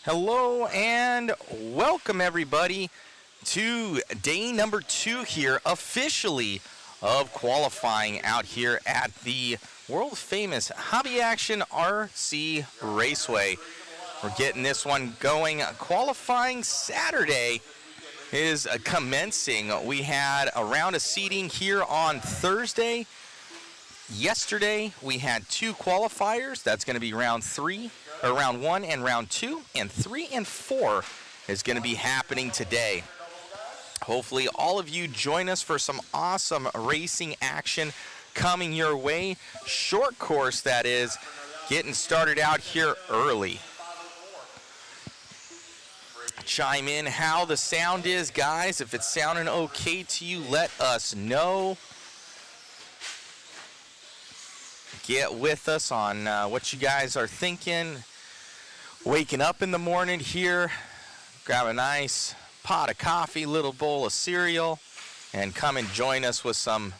Hello and welcome everybody to day number 2 here officially of qualifying out here at the world famous Hobby Action RC Raceway. We're getting this one going. Qualifying Saturday is commencing. We had a round of seating here on Thursday. Yesterday we had 2 qualifiers. That's going to be round 1 and round 2, and 3 and 4 is going to be happening today. Hopefully all of you join us for some awesome racing action coming your way. Short course, that is, getting started out here early. Chime in how the sound is, guys. If it's sounding okay to you, let us know. Get with us on what you guys are thinking. Waking up in the morning here, grab a nice pot of coffee, little bowl of cereal, and come and join us with some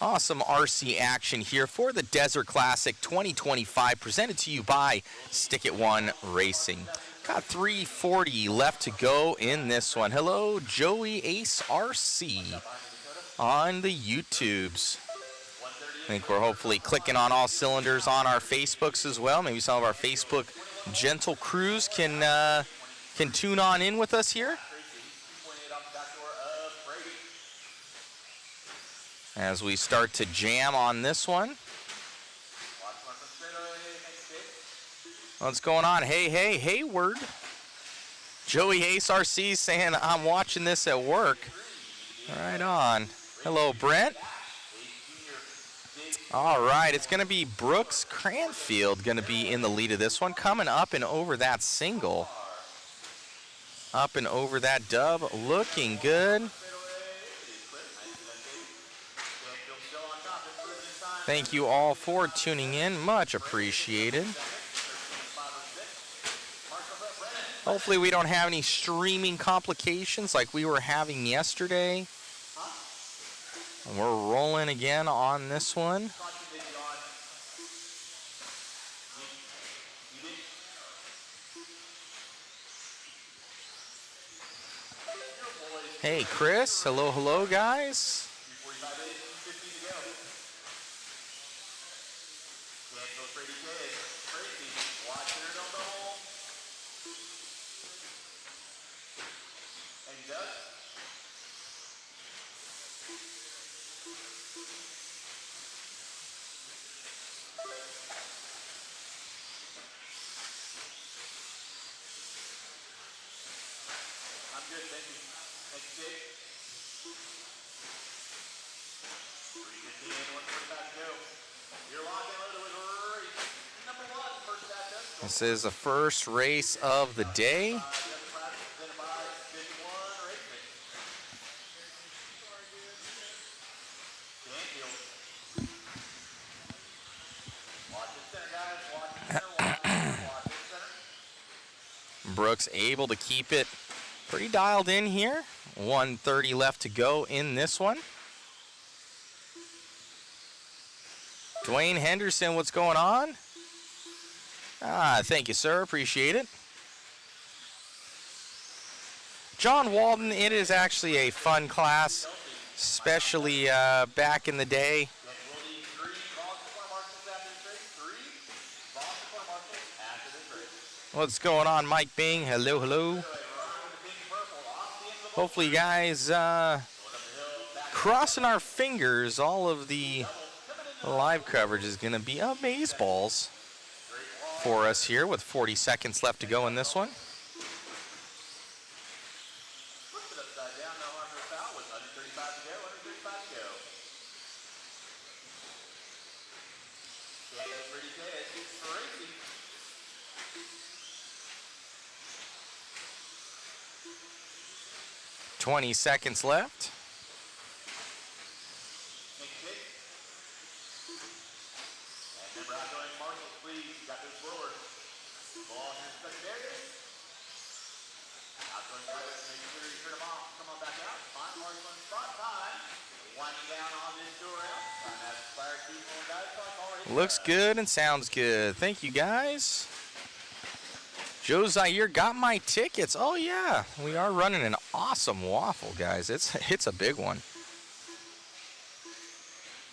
awesome RC action here for the Desert Classic 2025, presented to you by Stick It One Racing. Got 3:40 left to go in this one. Hello, Joey Ace RC on the YouTubes. I think we're hopefully clicking on all cylinders on our Facebooks as well. Maybe some of our Facebook gentle crews can tune on in with us here as we start to jam on this one. What's going on? Hey, Hayward. Joey Ace RC saying I'm watching this at work. Right on. Hello, Brent. All right, it's going to be Brooks Cranfield going to be in the lead of this one, coming up and over that single. Up and over that dub, looking good. Thank you all for tuning in, much appreciated. Hopefully we don't have any streaming complications like we were having yesterday. And we're rolling again on this one. Hey, Chris. Hello, guys. This is the first race of the day. Brooks able to keep it pretty dialed in here. 1:30 left to go in this one. Dwayne Henderson, what's going on? Thank you, sir. Appreciate it. John Walden, it is actually a fun class, especially back in the day. What's going on, Mike Bing? Hello. Hopefully, you guys, crossing our fingers, all of the live coverage is going to be amazeballs for us here with 40 seconds left to go in this one. $20 seconds left. Looks good and sounds good. Thank you, guys. Joe Zaire got my tickets. Oh yeah, we are running an awesome waffle, guys. It's a big one.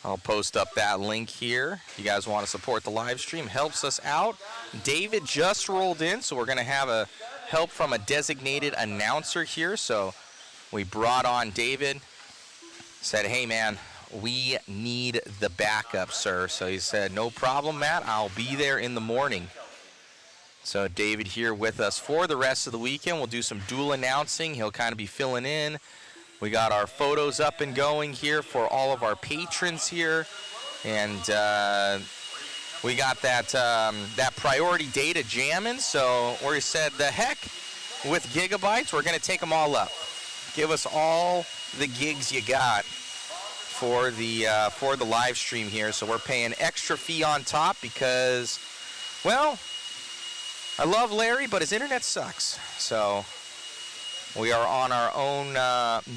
I'll post up that link here. If you guys want to support the live stream, helps us out. David just rolled in, so we're going to have a help from a designated announcer here. So we brought on David. Said, hey man, we need the backup, sir. So he said, no problem, Matt. I'll be there in the morning. So David here with us for the rest of the weekend. We'll do some dual announcing. He'll kind of be filling in. We got our photos up and going here for all of our patrons here. And we got that priority data jamming. So we said, the heck with gigabytes, we're going to take them all up. Give us all the gigs you got for the live stream here. So we're paying extra fee on top because, well, I love Larry, but his internet sucks. So we are on our own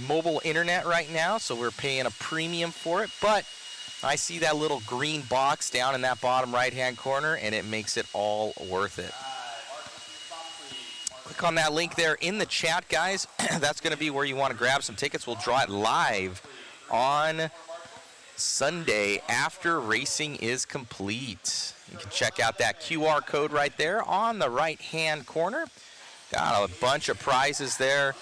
mobile internet right now, so we're paying a premium for it. But I see that little green box down in that bottom right-hand corner, and it makes it all worth it. Click on that link there in the chat, guys. That's going to be where you want to grab some tickets. We'll draw it live on Sunday after racing is complete. You can check out that QR code right there on the right-hand corner. Got a bunch of prizes there.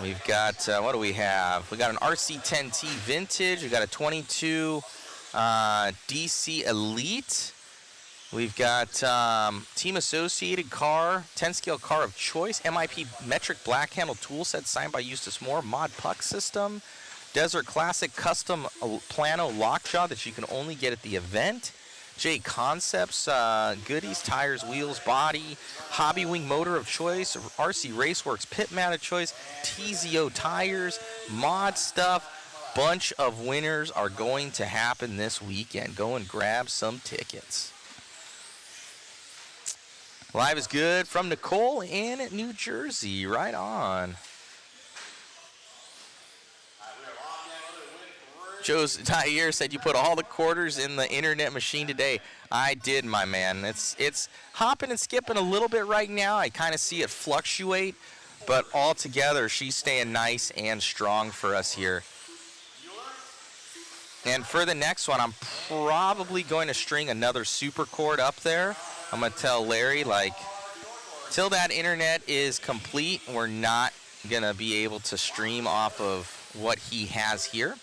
We've got, what do we have? We got an RC10T Vintage. We got a 22 DC Elite. We've got Team Associated car, 10-scale car of choice, MIP metric black handle tool set signed by Eustace Moore, mod puck system, Desert Classic custom plano lockjaw that you can only get at the event, J Concepts, goodies, tires, wheels, body, Hobby Wing motor of choice, RC Raceworks pit mat of choice, TZO tires, mod stuff. Bunch of winners are going to happen this weekend. Go and grab some tickets. Live is good from Nicole in New Jersey. Right on. Joe Zaire said you put all the quarters in the internet machine today. I did, my man. It's hopping and skipping a little bit right now. I kind of see it fluctuate, but altogether she's staying nice and strong for us here. And for the next one, I'm probably going to string another super cord up there. I'm going to tell Larry, like, till that internet is complete, we're not going to be able to stream off of what he has here.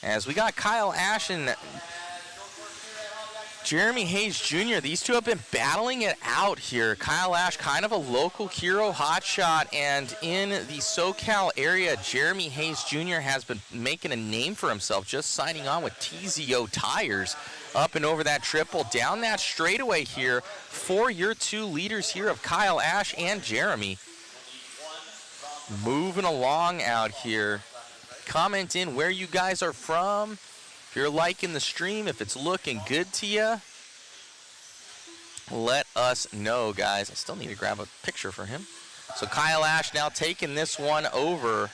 As we got Kyle Ash and Jeremy Hayes Jr., these two have been battling it out here. Kyle Ash, kind of a local hero hotshot, and in the SoCal area, Jeremy Hayes Jr. has been making a name for himself, just signing on with TZO tires up and over that triple, down that straightaway here for your two leaders here of Kyle Ash and Jeremy. Moving along out here. Comment in where you guys are from. If you're liking the stream, if it's looking good to you, let us know, guys. I still need to grab a picture for him. So Kyle Ash now taking this one over.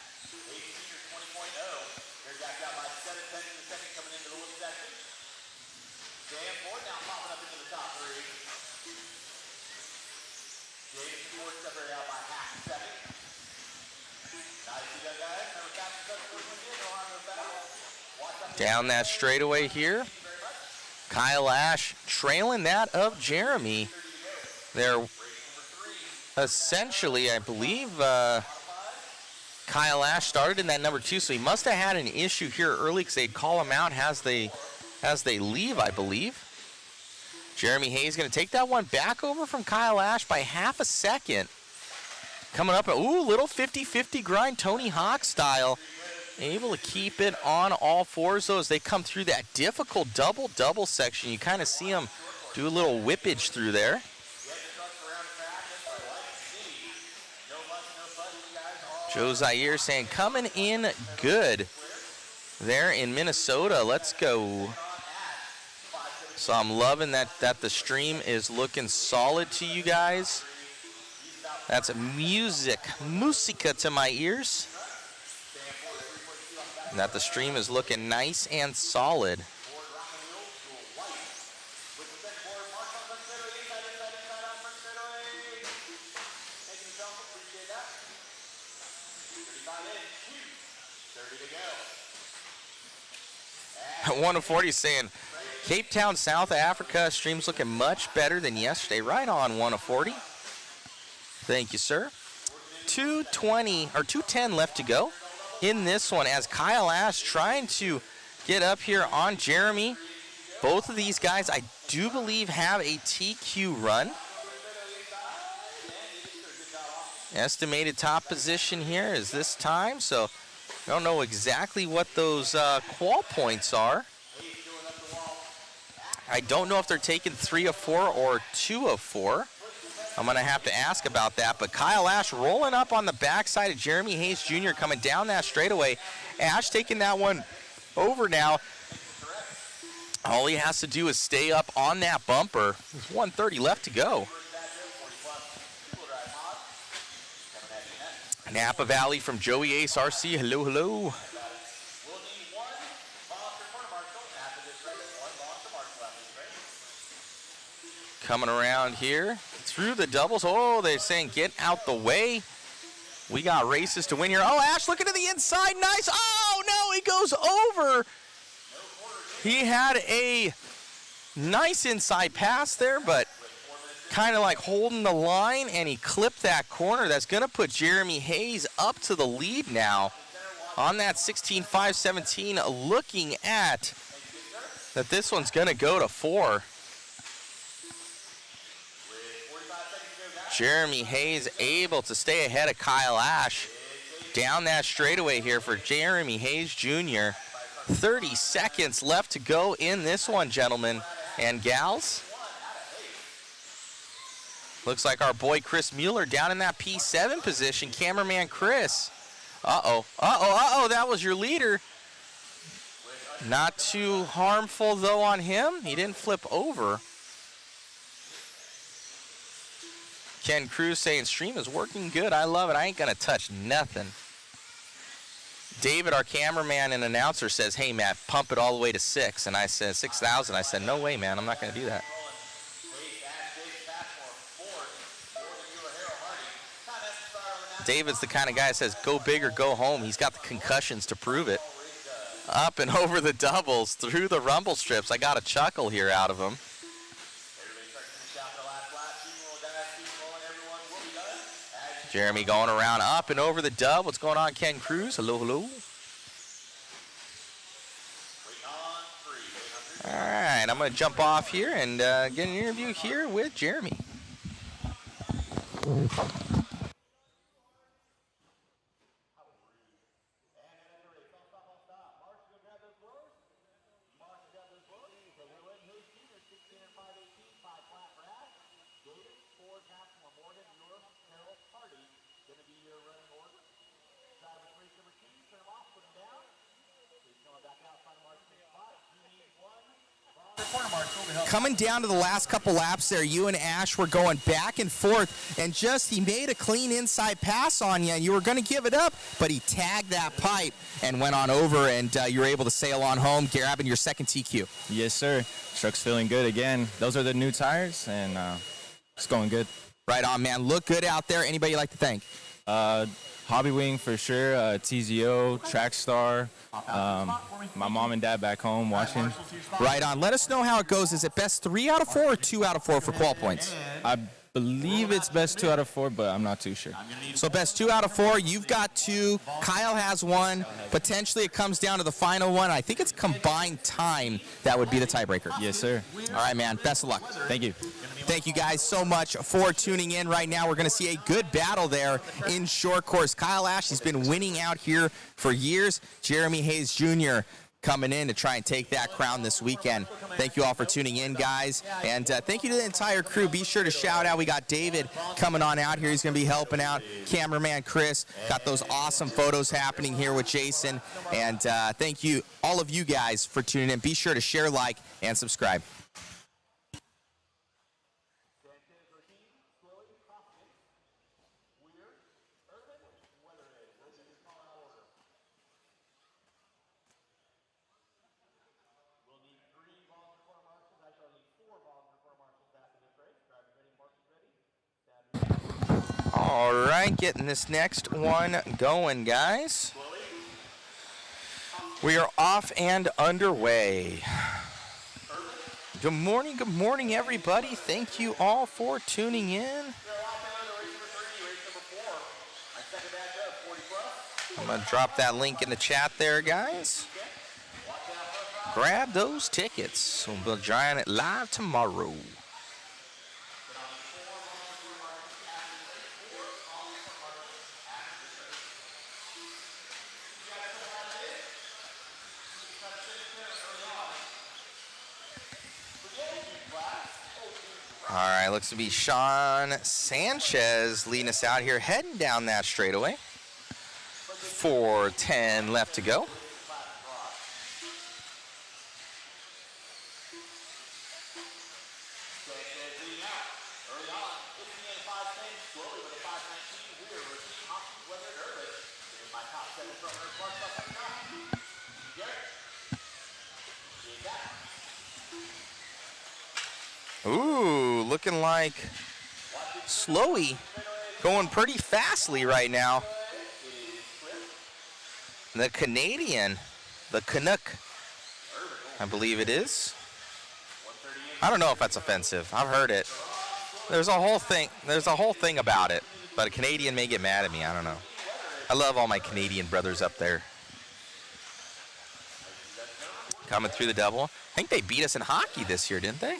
Down that straightaway here. Kyle Ash trailing that of Jeremy. They're essentially, I believe, Kyle Ash started in that number 2, so he must have had an issue here early because they'd call him out as they leave, I believe. Jeremy Hayes going to take that one back over from Kyle Ash by half a second. Coming up, ooh, little 50-50 grind, Tony Hawk style. Able to keep it on all fours, though, as they come through that difficult double-double section. You kind of see them do a little whippage through there. Joe Zaire saying, coming in good there in Minnesota. Let's go. So I'm loving that the stream is looking solid to you guys. That's musica to my ears. And that the stream is looking nice and solid. 140 saying, Cape Town, South Africa, stream's looking much better than yesterday. Right on, 140. Thank you, sir. 2:20 or 2:10 left to go in this one as Kyle Ash trying to get up here on Jeremy. Both of these guys, I do believe, have a TQ run. Estimated top position here is this time, so I don't know exactly what those qual points are. I don't know if they're taking 3 of 4 or 2 of 4. I'm going to have to ask about that. But Kyle Ash rolling up on the backside of Jeremy Hayes Jr. coming down that straightaway. Ash taking that one over now. All he has to do is stay up on that bumper. There's 130 left to go. Napa Valley from Joey Ace RC. Hello, hello. Coming around here through the doubles. Oh, they're saying get out the way. We got races to win here. Oh, Ash looking to the inside. Nice. Oh, no, he goes over. He had a nice inside pass there, but kind of like holding the line, and he clipped that corner. That's going to put Jeremy Hayes up to the lead now on that 16-5-17, looking at that this one's going to go to 4. Jeremy Hayes able to stay ahead of Kyle Ash down that straightaway here for Jeremy Hayes Jr. 30 seconds left to go in this one, gentlemen and gals. Looks like our boy Chris Mueller down in that P7 position. Cameraman Chris. That was your leader. Not too harmful, though, on him. He didn't flip over. Ken Cruz saying, stream is working good. I love it. I ain't going to touch nothing. David, our cameraman and announcer, says, hey, Matt, pump it all the way to 6. And I said, 6,000. I said, no way, man. I'm not going to do that. David's the kind of guy that says, go big or go home. He's got the concussions to prove it. Up and over the doubles, through the rumble strips. I got a chuckle here out of him. Jeremy going around up and over the dub. What's going on, Ken Cruz? Hello, hello. All right, I'm going to jump off here and get an interview here with Jeremy. Coming down to the last couple laps there, you and Ash were going back and forth, and he made a clean inside pass on you. You were going to give it up, but he tagged that pipe and went on over, and you were able to sail on home, grabbing your second TQ. Yes, sir. Truck's feeling good again. Those are the new tires, and it's going good. Right on, man. Look good out there. Anybody you'd like to thank? Hobby Wing for sure, TZO, Trackstar, my mom and dad back home watching. Right on. Let us know how it goes. Is it best 3 out of 4 or 2 out of 4 for qual points? I believe it's best 2 out of 4, but I'm not too sure. So best 2 out of 4. You've got 2. Kyle has 1. Potentially it comes down to the final one. I think it's combined time that would be the tiebreaker. Yes, sir. All right, man. Best of luck. Thank you. Thank you guys so much for tuning in right now. We're going to see a good battle there in short course. Kyle Ash has been winning out here for years. Jeremy Hayes Jr. coming in to try and take that crown this weekend. Thank you all for tuning in, guys. And thank you to the entire crew. Be sure to shout out. We got David coming on out here. He's going to be helping out. Cameraman Chris. Got those awesome photos happening here with Jason. And thank you, all of you guys, for tuning in. Be sure to share, like, and subscribe. All right, getting this next one going, guys. We are off and underway. Good morning, everybody. Thank you all for tuning in. I'm going to drop that link in the chat there, guys. Grab those tickets. We'll be trying it live tomorrow. All right, looks to be Sean Sanchez leading us out here, heading down that straightaway. 4:10 left to go. Ooh, looking like Slowy going pretty fastly right now. The Canadian, the Canuck, I believe it is. I don't know if that's offensive. I've heard it. There's a whole thing about it, but a Canadian may get mad at me. I don't know. I love all my Canadian brothers up there. Coming through the double. I think they beat us in hockey this year, didn't they?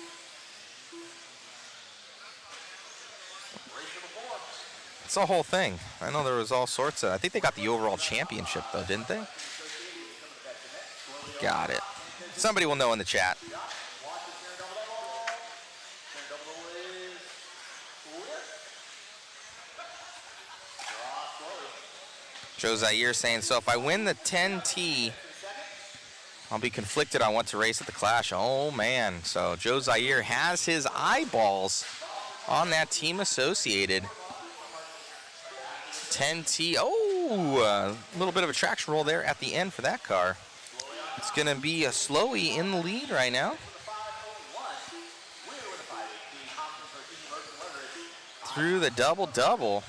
It's a whole thing. I know there was all sorts of... I think they got the overall championship, though, didn't they? Got it. Somebody will know in the chat. Joe Zaire saying, so if I win the 10T, I'll be conflicted on what to race at the Clash. Oh, man. So Joe Zaire has his eyeballs on that Team Associated 10T. Oh, a little bit of a traction roll there at the end for that car. It's going to be a Slowy in the lead right now. Through the double-double.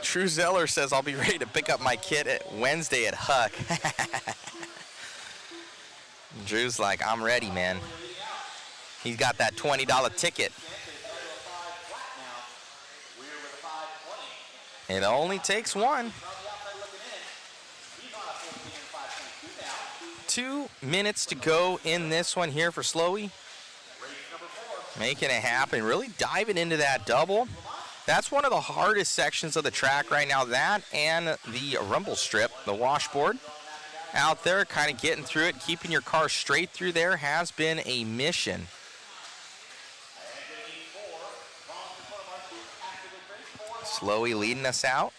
True Zeller says, I'll be ready to pick up my kid at Wednesday at Huck. Drew's like, I'm ready, man. He's got that $20 ticket. It only takes one. 2 minutes to go in this one here for Slowy. Making it happen, really diving into that double. That's one of the hardest sections of the track right now. That and the rumble strip, the washboard. Out there, kind of getting through it, keeping your car straight through there has been a mission. Slowy leading us out.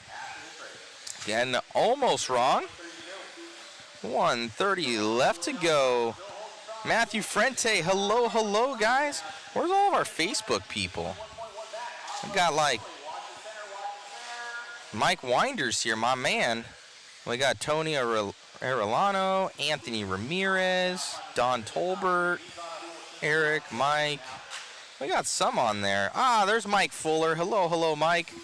Again, almost wrong. 1:30 left to go. Matthew Frente, hello, guys. Where's all of our Facebook people? We've got like Mike Winders here, my man. We got Tony Arellano, Anthony Ramirez, Don Tolbert, Eric, Mike. We got some on there. Ah, there's Mike Fuller. Hello, Mike.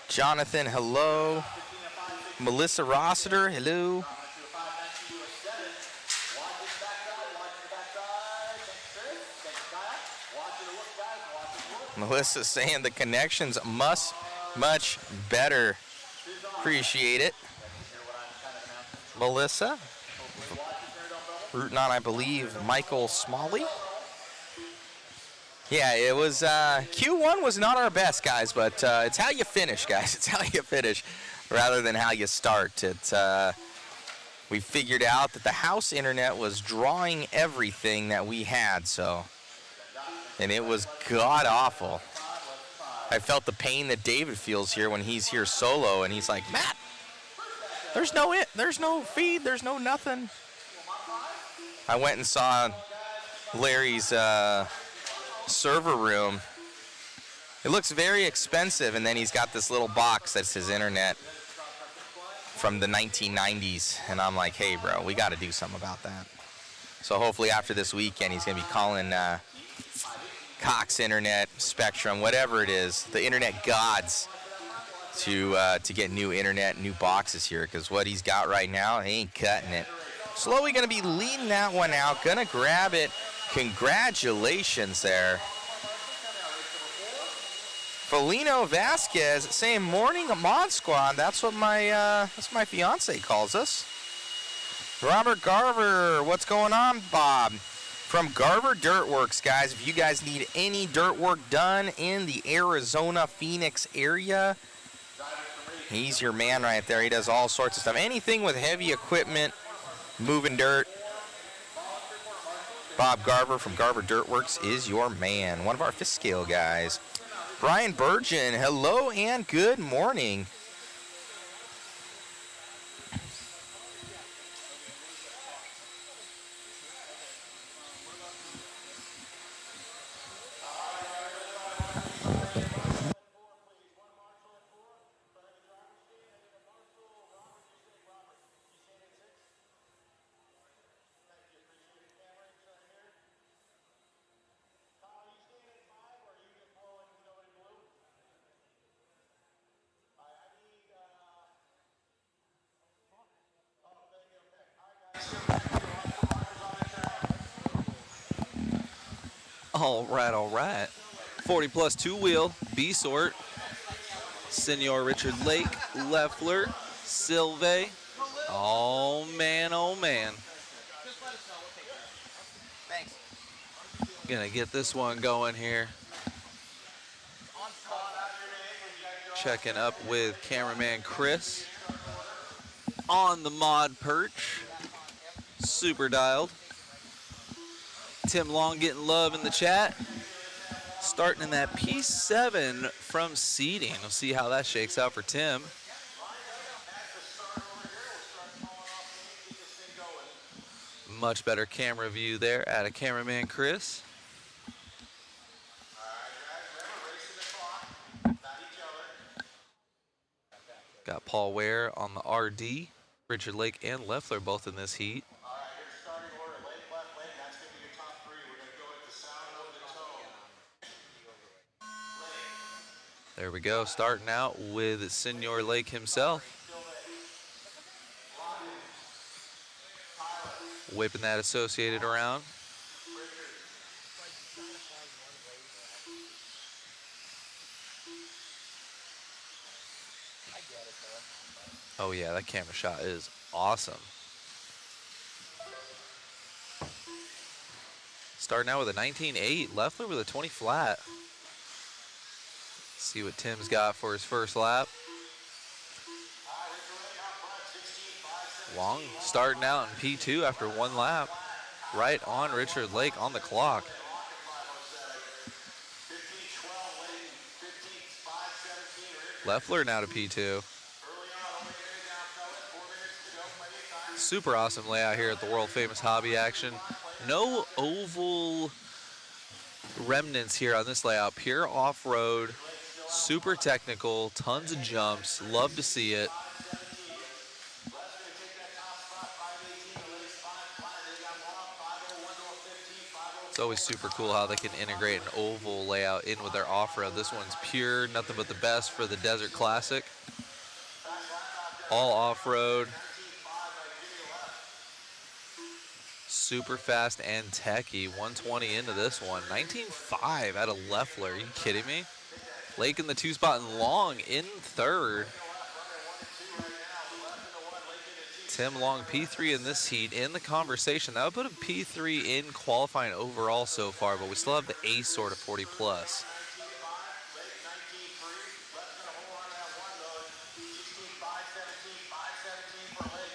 Jonathan, hello. Melissa Rossiter, hello. Melissa saying the connection's much better. Appreciate it. Melissa. Rooting on, I believe, Michael Smalley. Yeah, it was, Q1 was not our best, guys, but it's how you finish, guys. It's how you finish rather than how you start. We figured out that the house internet was drawing everything that we had, and it was god-awful. I felt the pain that David feels here when he's here solo, and he's like, Matt, there's no feed, there's no nothing. I went and saw Larry's server room. It looks very expensive, and then he's got this little box that's his internet from the 1990s, and I'm like, hey, bro, we got to do something about that. So hopefully after this weekend, he's going to be calling Cox Internet, Spectrum, whatever it is, the internet gods, to get new internet, new boxes here, because what he's got right now, he ain't cutting it. Slowly going to be leading that one out, going to grab it. Congratulations there. Felino Vasquez saying morning Mod Squad. That's what my fiance calls us. Robert Garver, what's going on, Bob? From Garver Dirt Works, guys. If you guys need any dirt work done in the Arizona, Phoenix area, he's your man right there. He does all sorts of stuff. Anything with heavy equipment, moving dirt. Bob Garver from Garver Dirt Works is your man. One of our fifth scale guys. Brian Burgeon, hello and good morning. All right. 40 plus two wheel, B sort. Senor Richard Lake, Leffler, Silve. Oh man, oh man. Thanks. Gonna get this one going here. Checking up with cameraman Chris on the mod perch. Super dialed. Tim Long getting love in the chat. Starting in that P7 from seating. We'll see how that shakes out for Tim. Much better camera view there at a cameraman Chris. Got Paul Ware on the RD. Richard Lake and Leffler both in this heat. There we go, starting out with Senor Lake himself. Whipping that Associated around. Oh yeah, that camera shot is awesome. Starting out with a 19.8, Leffler with a 20 flat. See what Tim's got for his first lap. Long starting out in P2 after one lap. Right on Richard Lake on the clock. Leffler now to P2. Super awesome layout here at the world famous Hobby Action. No oval remnants here on this layout. Pure off-road, super technical, tons of jumps. Love to see it. It's always super cool how they can integrate an oval layout in with their off-road. This one's pure, nothing but the best for the Desert Classic. All off-road. Super fast and techy. 120 into this one. 19.5 out of Leffler. Are you kidding me? Lake in the two spot and Long in third. Tim Long P3 in this heat in the conversation. That would put him P3 in qualifying overall so far, but we still have the A sort of 40 plus.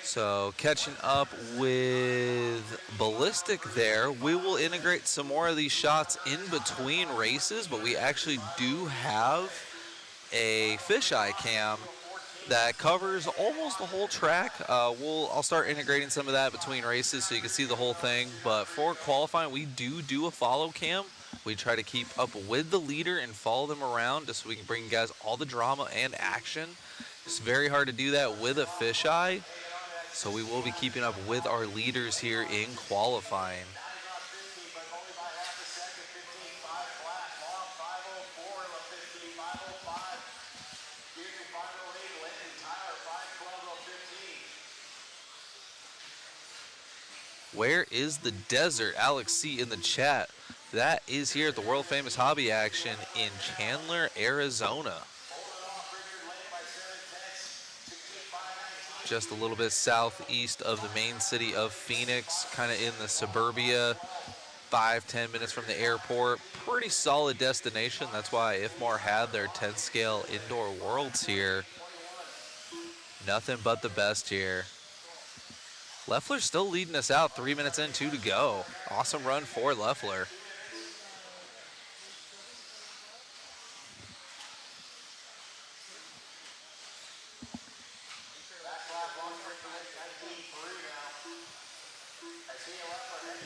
So catching up with Ballistic there. We will integrate some more of these shots in between races, but we actually do have a fisheye cam that covers almost the whole track. I'll start integrating some of that between races so you can see the whole thing. But for qualifying, we do a follow cam. We try to keep up with the leader and follow them around just so we can bring you guys all the drama and action. It's very hard to do that with a fisheye, so we will be keeping up with our leaders here in qualifying. Where is the desert? Alex C in the chat. That is here at the world famous Hobby Action in Chandler, Arizona. Just a little bit southeast of the main city of Phoenix, kind of in the suburbia, 5-10 minutes from the airport. Pretty solid destination. That's why IFMAR had their 10 scale indoor worlds here. Nothing but the best here. Leffler's still leading us out, 3 minutes in, 2 to go. Awesome run for Leffler.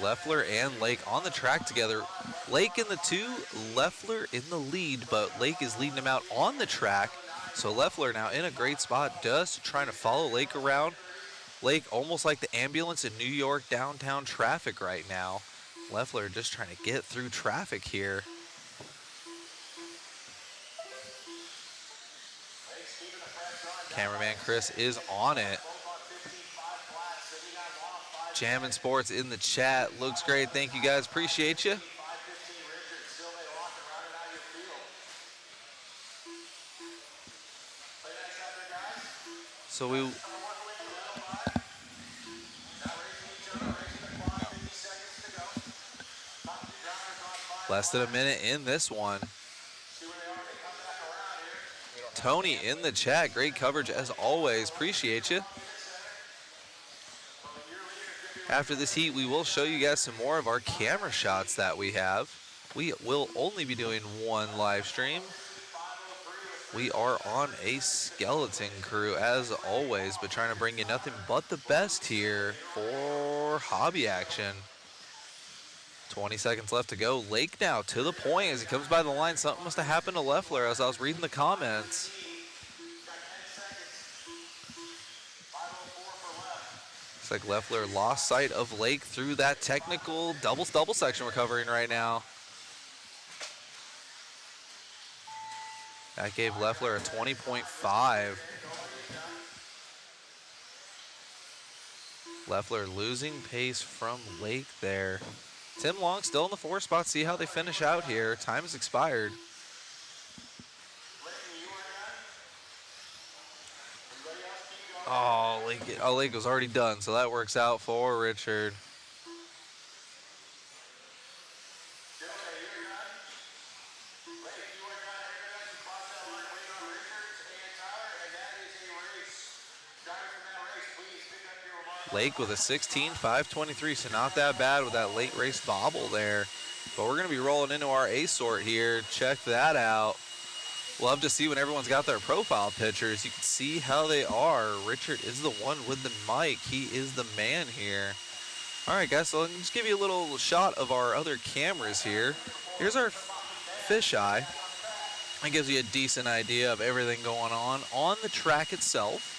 Leffler and Lake on the track together. Lake in the 2, Leffler in the lead, but Lake is leading him out on the track. So Leffler now in a great spot, just trying to follow Lake around. Lake almost like the ambulance in New York downtown traffic right now. Leffler just trying to get through traffic here. Cameraman Chris is on it. Jammin' Sports in the chat. Looks great. Thank you guys. Appreciate you. So less than a minute in this one. Tony in the chat. Great coverage as always. Appreciate you. After this heat, we will show you guys some more of our camera shots that we have. We will only be doing one live stream. We are on a skeleton crew as always, but trying to bring you nothing but the best here for Hobby Action. 20 seconds left to go. Lake now to the point as he comes by the line. Something must have happened to Leffler as I was reading the comments. Looks like Leffler lost sight of Lake through that technical double section we're covering right now. That gave Leffler a 20.5. Leffler losing pace from Lake there. Tim Long still in the 4 spot. See how they finish out here. Time has expired. Oh, Lake was already done, so that works out for Richard. Lake with a 16.523, so not that bad with that late race bobble there. But we're going to be rolling into our A sort here. Check that out. Love to see when everyone's got their profile pictures. You can see how they are. Richard is the one with the mic. He is the man here. All right, guys, so let me just give you a little shot of our other cameras here. Here's our fisheye. It gives you a decent idea of everything going on the track itself.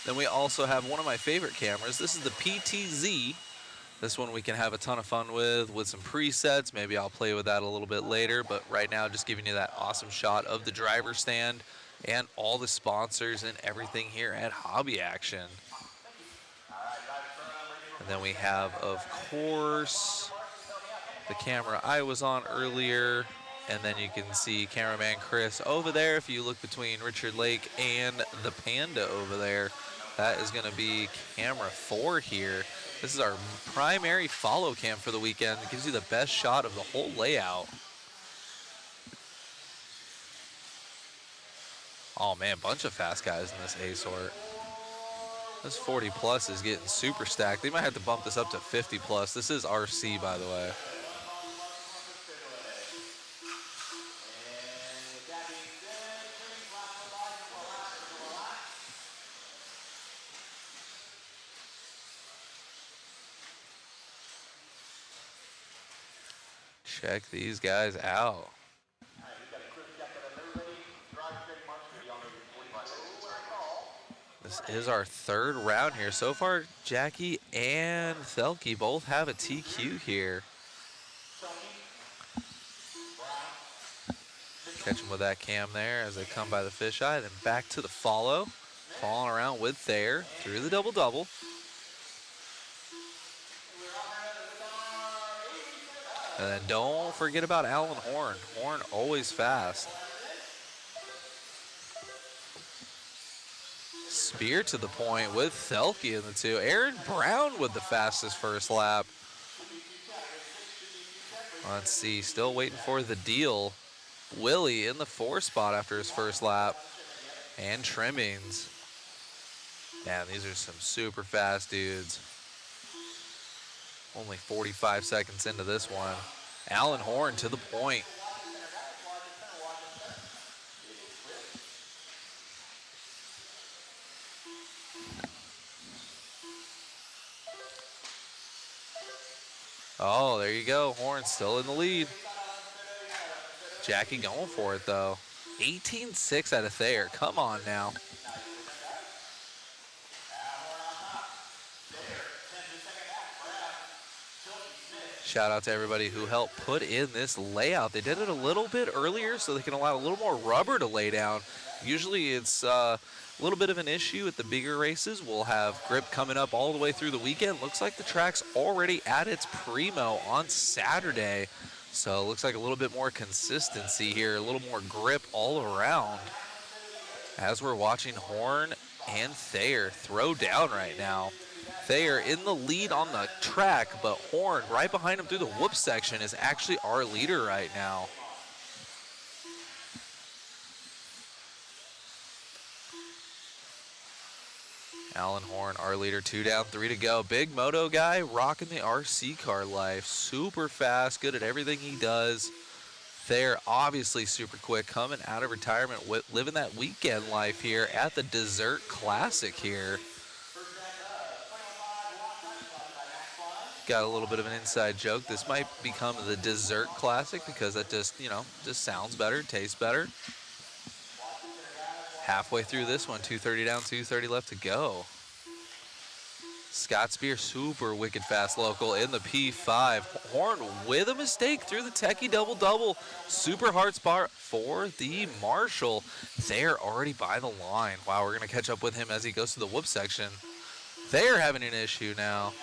Then we also have one of my favorite cameras. This is the PTZ. This one we can have a ton of fun with some presets. Maybe I'll play with that a little bit later, but right now just giving you that awesome shot of the driver's stand and all the sponsors and everything here at Hobby Action. And then we have, of course, the camera I was on earlier. And then you can see cameraman Chris over there. If you look between Richard Lake and the Panda over there, that is going to be camera 4 here. This is our primary follow cam for the weekend. It gives you the best shot of the whole layout. Oh man, bunch of fast guys in this A sort. This 40 plus is getting super stacked. They might have to bump this up to 50 plus. This is RC, by the way. Check these guys out. This is our third round here. So far, Jackie and Thelke both have a TQ here. Catch him with that cam there as they come by the fisheye. Then back to the follow. Following around with Thayer through the double-double. And then don't forget about Alan Horn. Horn always fast. Spear to the point with Thelke in the two. Aaron Brown with the fastest first lap. Let's see, still waiting for the deal. Willie in the 4 spot after his first lap. And Trimmings. Man, these are some super fast dudes. Only 45 seconds into this one. Alan Horn to the point. Oh, there you go. Horn still in the lead. Jackie going for it, though. 18-6 out of Thayer. Come on now. Shout out to everybody who helped put in this layout. They did it a little bit earlier so they can allow a little more rubber to lay down. Usually it's a little bit of an issue at the bigger races. We'll have grip coming up all the way through the weekend. Looks like the track's already at its primo on Saturday. So it looks like a little bit more consistency here, a little more grip all around. As we're watching Horn and Thayer throw down right now. Thayer in the lead on the track, but Horn right behind him through the whoop section is actually our leader right now. Alan Horn, our leader, 2 down, 3 to go. Big moto guy, rocking the RC car life. Super fast, good at everything he does. Thayer obviously super quick, coming out of retirement, living that weekend life here at the Dessert Classic here. Got a little bit of an inside joke. This might become the Dessert Classic because that just, just sounds better, tastes better. Halfway through this one, 2:30 down, 2:30 left to go. Scott Spear, super wicked fast local in the P5. Horn with a mistake through the techie double-double. Super hard spot for the Marshall. They're already by the line. Wow, we're going to catch up with him as he goes to the whoop section. They're having an issue now.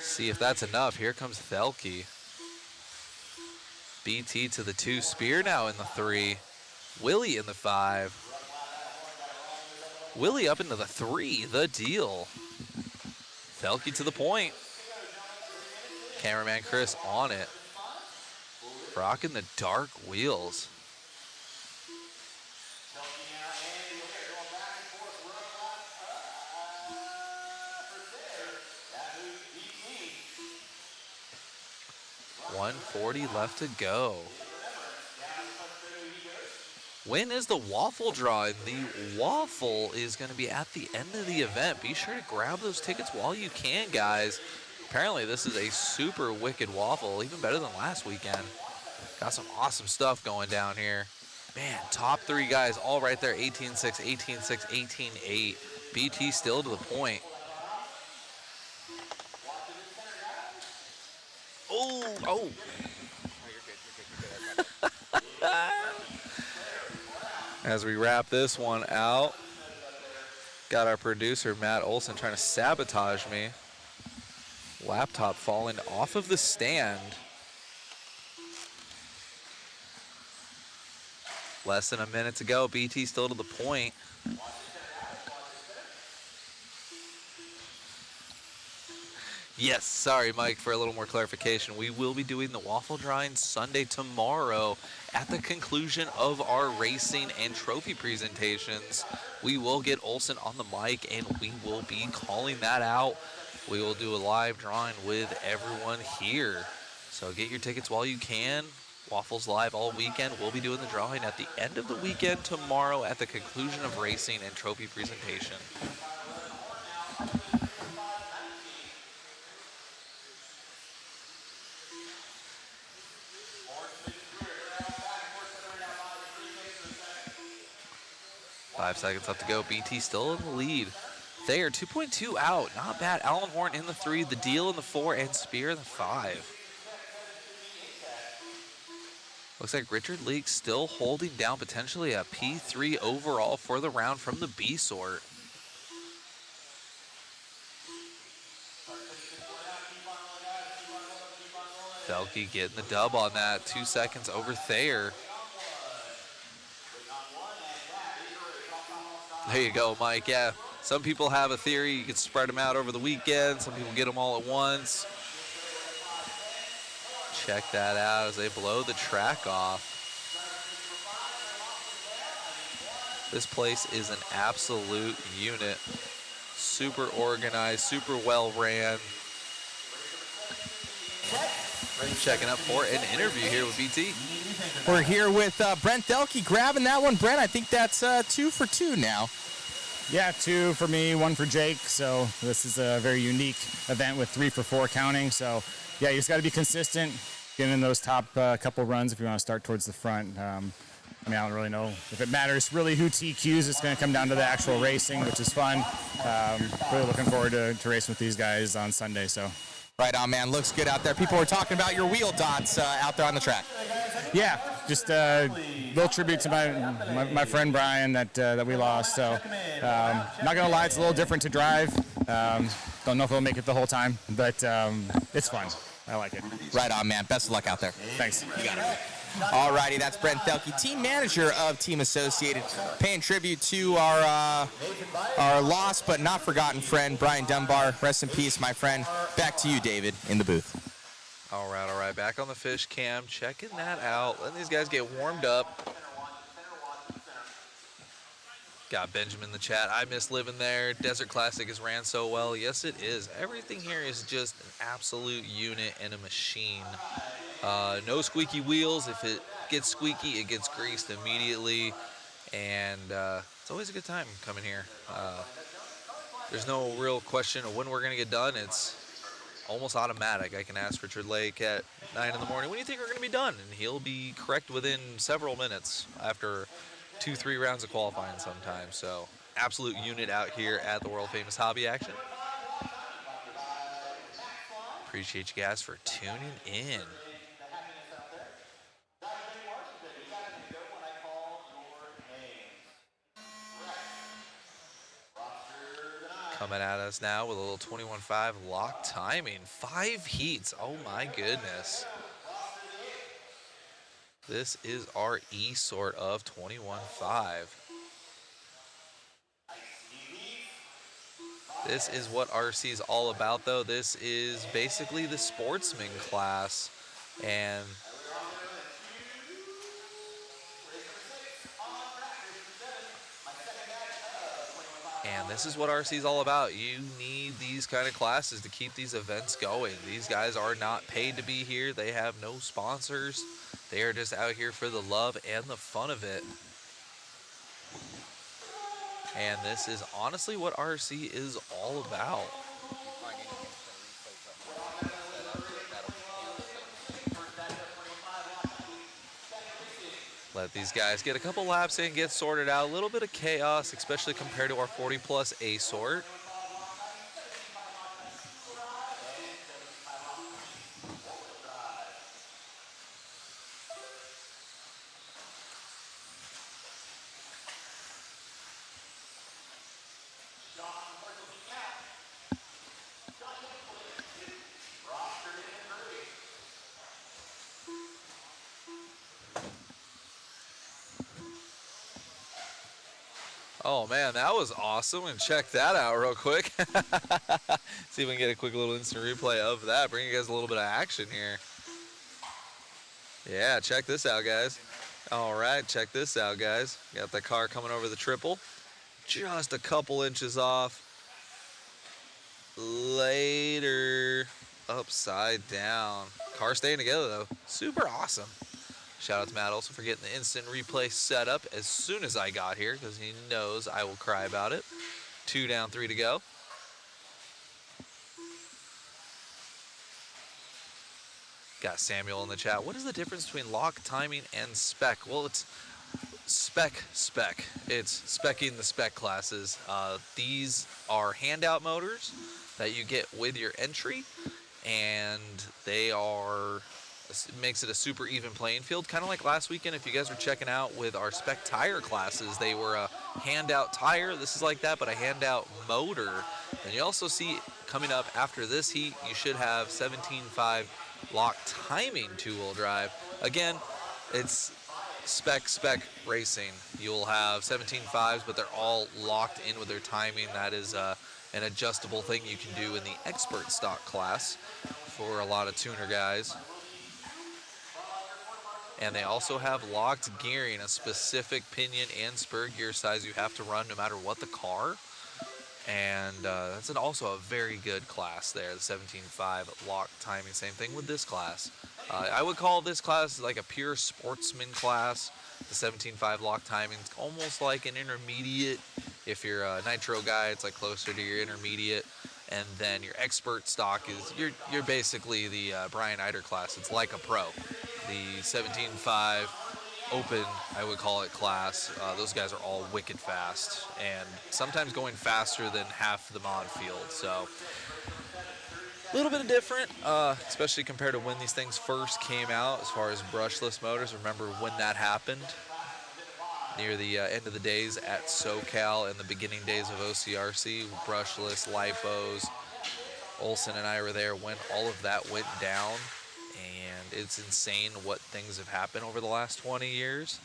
See if that's enough. Here comes Thelke. BT to the 2. Spear now in the 3. Willie in the 5. Willie up into the 3. The deal. Thelke to the point. Cameraman Chris on it. Rocking the dark wheels. .140 left to go. When is the waffle draw? The waffle is going to be at the end of the event. Be sure to grab those tickets while you can, guys. Apparently, this is a super wicked waffle, even better than last weekend. Got some awesome stuff going down here. Man, top 3 guys all right there, 18-6, 18-6, 18-8. BT still to the point. Oh. As we wrap this one out, got our producer, Matt Olson, trying to sabotage me. Laptop falling off of the stand. Less than a minute to go. BT still to the point. Yes, sorry, Mike, for a little more clarification. We will be doing the waffle drawing Sunday tomorrow at the conclusion of our racing and trophy presentations. We will get Olson on the mic, and we will be calling that out. We will do a live drawing with everyone here. So get your tickets while you can. Waffles live all weekend. We'll be doing the drawing at the end of the weekend tomorrow at the conclusion of racing and trophy presentation. 5 seconds left to go. BT still in the lead. Thayer 2.2 out. Not bad. Allen Horn in the 3, the Deal in the 4, and Spear in the 5. Looks like Richard Leake still holding down potentially a P3 overall for the round from the B sort. Felke getting the dub on that. 2 seconds over Thayer. There you go, Mike. Yeah, some people have a theory you could spread them out over the weekend. Some people get them all at once. Check that out as they blow the track off. This place is an absolute unit. Super organized, super well ran. Checking up for an interview here with BT. We're here with Brent Thelke grabbing that one. Brent, I think that's 2 for 2 now. Yeah, 2 for me, 1 for Jake. So this is a very unique event with 3 for 4 counting. So yeah, you just got to be consistent, get in those top couple runs if you want to start towards the front. I mean, I don't really know if it matters really who TQs. It's going to come down to the actual racing, which is fun. Really looking forward to racing with these guys on Sunday. So. Right on, man. Looks good out there. People were talking about your wheel dots out there on the track. Yeah, just a little tribute to my friend Brian that we lost. So, not gonna lie, it's a little different to drive. Don't know if we'll make it the whole time, but it's fun. I like it. Right on, man. Best of luck out there. Thanks. You got it. All righty, that's Brent Thelke, team manager of Team Associated, paying tribute to our lost but not forgotten friend, Brian Dunbar. Rest in peace, my friend. Back to you, David, in the booth. All right. Back on the fish cam, checking that out. Letting these guys get warmed up. Got Benjamin in the chat. I miss living there. Desert Classic has ran so well. Yes, it is. Everything here is just an absolute unit and a machine. No squeaky wheels. If it gets squeaky, it gets greased immediately. And it's always a good time coming here. There's no real question of when we're going to get done. It's almost automatic. I can ask Richard Lake at 9 in the morning, when do you think we're going to be done? And he'll be correct within several minutes after 2-3 rounds of qualifying sometimes. So absolute unit out here at the world famous hobby action. Appreciate you guys for tuning in. Coming at us now with a little 21.5 lock timing. 5 heats. Oh my goodness. This is our E sort of 21.5. This is what RC is all about, though. This is basically the sportsman class. And this is what RC is all about. You need these kind of classes to keep these events going. These guys are not paid to be here. They have no sponsors. They are just out here for the love and the fun of it. And this is honestly what RC is all about. Let these guys get a couple laps in, get sorted out. A little bit of chaos, especially compared to our 40+ A sort. Oh man, that was awesome, and check that out real quick. See if we can get a quick little instant replay of that, bring you guys a little bit of action here. Yeah, check this out, guys. All right, check this out, guys. Got the car coming over the triple, just a couple inches off. Later, upside down. Car staying together though, super awesome. Shout out to Matt also for getting the instant replay set up as soon as I got here, because he knows I will cry about it. 2 down, 3 to go. Got Samuel in the chat. What is the difference between lock timing and spec? Well, it's spec. It's specking the spec classes. These are handout motors that you get with your entry, and they are, it makes it a super even playing field, kind of like last weekend. If you guys were checking out with our spec tire classes, they were a handout tire. This is like that, but a handout motor. And you also see coming up after this heat, you should have 17.5 lock timing two-wheel drive. Again, it's spec racing. You'll have 17.5s, but they're all locked in with their timing. That is an adjustable thing you can do in the expert stock class for a lot of tuner guys. And they also have locked gearing, a specific pinion and spur gear size you have to run no matter what the car. And that's also a very good class there, the 17.5 lock timing. Same thing with this class. I would call this class like a pure sportsman class. The 17.5 lock timing, it's almost like an intermediate. If you're a nitro guy, it's like closer to your intermediate. And then your expert stock is, you're basically the Brian Eider class. It's like a pro. The 17.5 open, I would call it, class, those guys are all wicked fast, and sometimes going faster than half the mod field. So a little bit of different, especially compared to when these things first came out as far as brushless motors. Remember when that happened? Near the end of the days at SoCal and the beginning days of OCRC, brushless, lipos. Olson and I were there when all of that went down, and it's insane what things have happened over the last 20 years.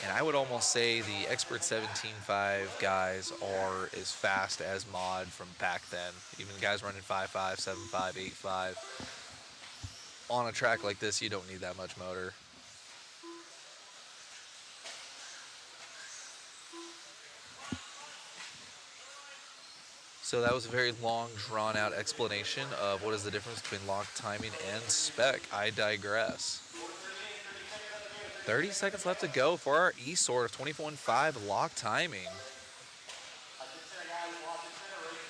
And I would almost say the Expert 17.5 guys are as fast as mod from back then. Even guys running 5.5, 7.5, 8.5. On a track like this, you don't need that much motor. So that was a very long, drawn-out explanation of what is the difference between lock timing and spec. I digress. 30 seconds left to go for our E-Sort of 24.5 lock timing.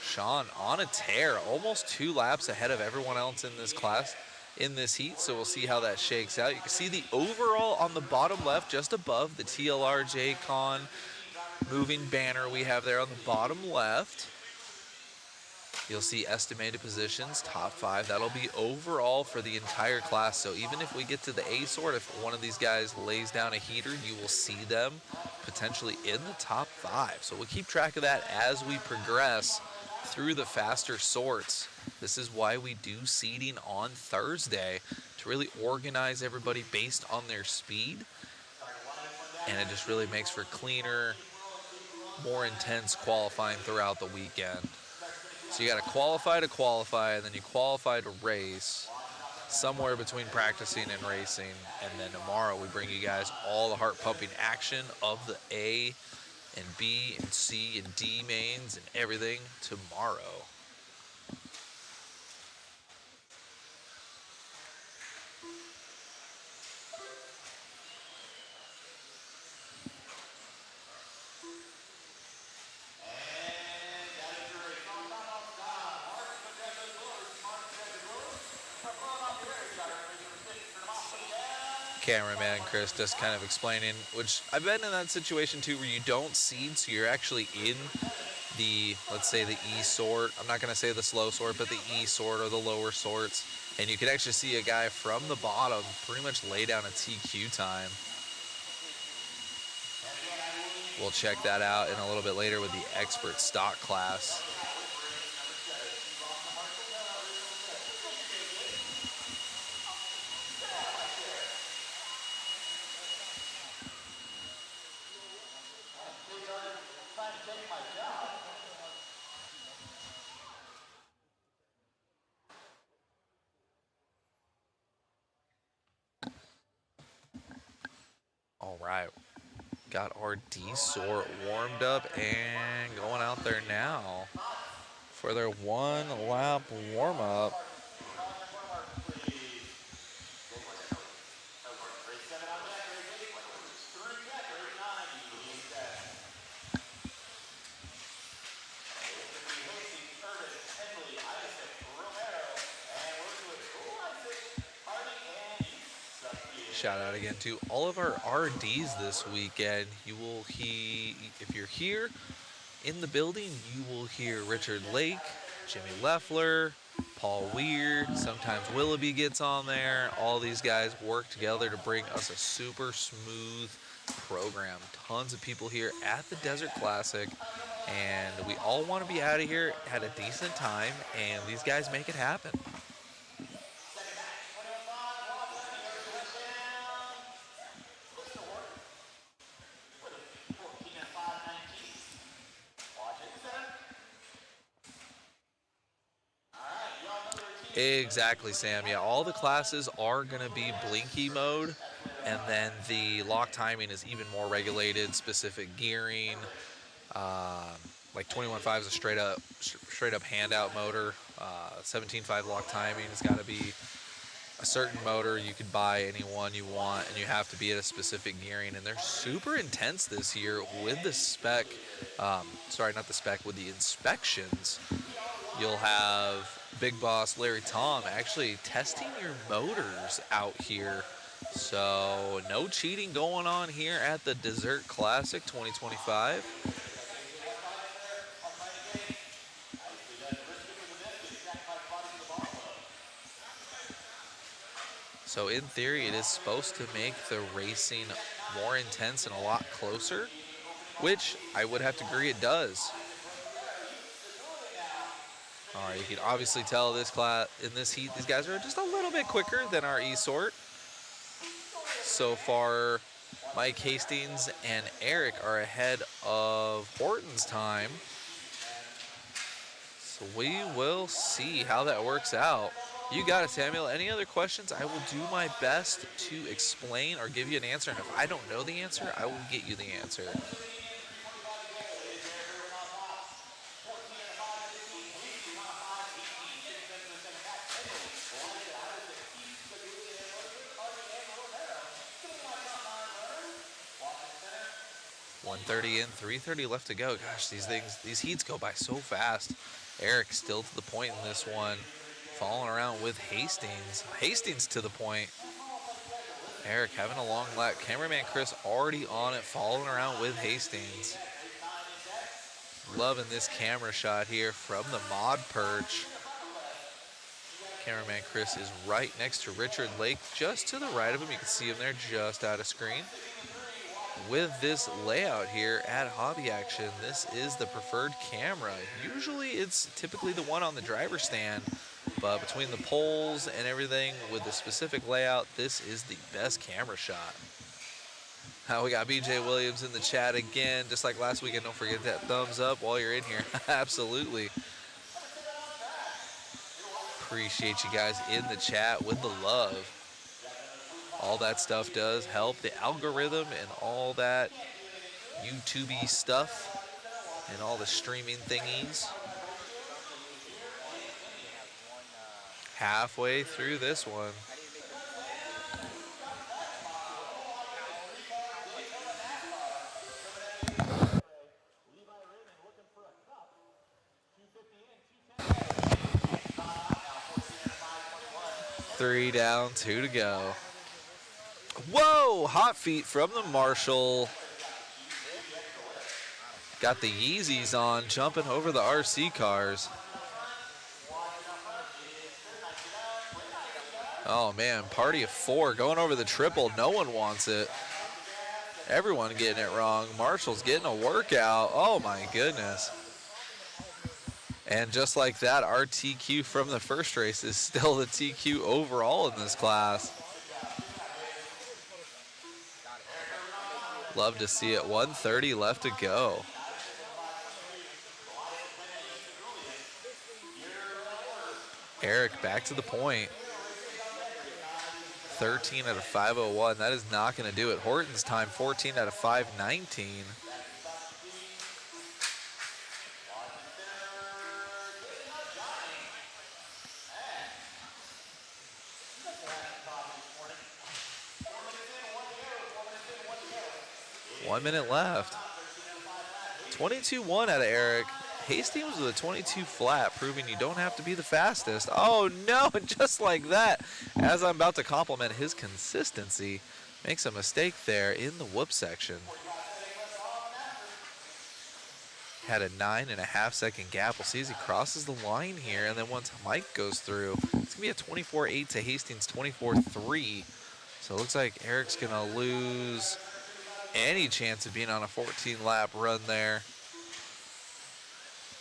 Sean on a tear, almost 2 laps ahead of everyone else in this class, in this heat, so we'll see how that shakes out. You can see the overall on the bottom left, just above the TLR Con moving banner we have there on the bottom left. You'll see estimated positions, top 5. That'll be overall for the entire class. So even if we get to the A-Sort, if one of these guys lays down a heater, you will see them potentially in the top 5. So we'll keep track of that as we progress through the faster sorts. This is why we do seeding on Thursday, to really organize everybody based on their speed. And it just really makes for cleaner, more intense qualifying throughout the weekend. So you got to qualify, and then you qualify to race, somewhere between practicing and racing. And then tomorrow we bring you guys all the heart-pumping action of the A and B and C and D mains and everything tomorrow. Cameraman Chris just kind of explaining, which I've been in that situation too, where you don't seed, so you're actually in the, let's say the E-Sort. I'm not going to say the slow sort, but the E-Sort or the lower sorts. And you can actually see a guy from the bottom pretty much lay down a TQ time. We'll check that out in a little bit later with the expert stock class. All right, got our D-Sort warmed up and going out there now for their 1 lap warm-up. shout out again to all of our RDs this weekend. You will if you're here in the building, you will hear Richard Lake, Jimmy Leffler, Paul Weir, sometimes Willoughby gets on there. All these guys work together to bring us a super smooth program. Tons of people here at the Desert Classic, and we all want to be out of here at a decent time, and these guys make it happen. Exactly, Sam. Yeah, all the classes are going to be blinky mode, and then the lock timing is even more regulated, specific gearing. Like 21.5 is a straight up handout motor. 17.5 lock timing has got to be a certain motor. You could buy any one you want, and you have to be at a specific gearing. And they're super intense this year with the spec. Sorry, not the spec, with the inspections. You'll have Big Boss Larry Tom actually testing your motors out here. So no cheating going on here at the Desert Classic 2025. So in theory, it is supposed to make the racing more intense and a lot closer, which I would have to agree it does. All right, you can obviously tell this class in this heat, these guys are just a little bit quicker than our E-Sort. So far, Mike Hastings and Eric are ahead of Horton's time. So we will see how that works out. You got it, Samuel. Any other questions? I will do my best to explain or give you an answer. And if I don't know the answer, I will get you the answer. .130 in, 3:30 left to go. Gosh, these heats go by so fast. Eric still to the point in this one, falling around with Hastings. Hastings to the point. Eric having a long lap. Cameraman Chris already on it, falling around with Hastings. Loving this camera shot here from the mod perch. Cameraman Chris is right next to Richard Lake, just to the right of him. You can see him there just out of screen. With this layout here at Hobby Action, this is the preferred camera. Usually it's typically the one on the driver's stand, but between the poles and everything with the specific layout, this is the best camera shot. Now we got BJ Williams in the chat again, just like last weekend. Don't forget that thumbs up while you're in here. Absolutely. Appreciate you guys in the chat with the love. All that stuff does help the algorithm and all that YouTube-y stuff and all the streaming thingies. Halfway through this one. Three down, 2 to go. Whoa, hot feet from the Marshall. Got the Yeezys on, jumping over the RC cars. Oh man, party of 4 going over the triple. No one wants it. Everyone getting it wrong. Marshall's getting a workout. Oh my goodness. And just like that, our TQ from the first race is still the TQ overall in this class. Love to see it. 1:30 left to go. Eric back to the point. 13 out of 5:01. That is not going to do it. Horton's time 14 out of 5:19. .1 minute left. 22-1 out of Eric. Hastings with a 22 flat, proving you don't have to be the fastest. Oh no, and just like that, as I'm about to compliment his consistency, makes a mistake there in the whoop section. Had a 9.5 second gap. We'll see as he crosses the line here, and then once Mike goes through, it's gonna be a 24-8 to Hastings 24-3. So it looks like Eric's gonna lose any chance of being on a 14-lap run there.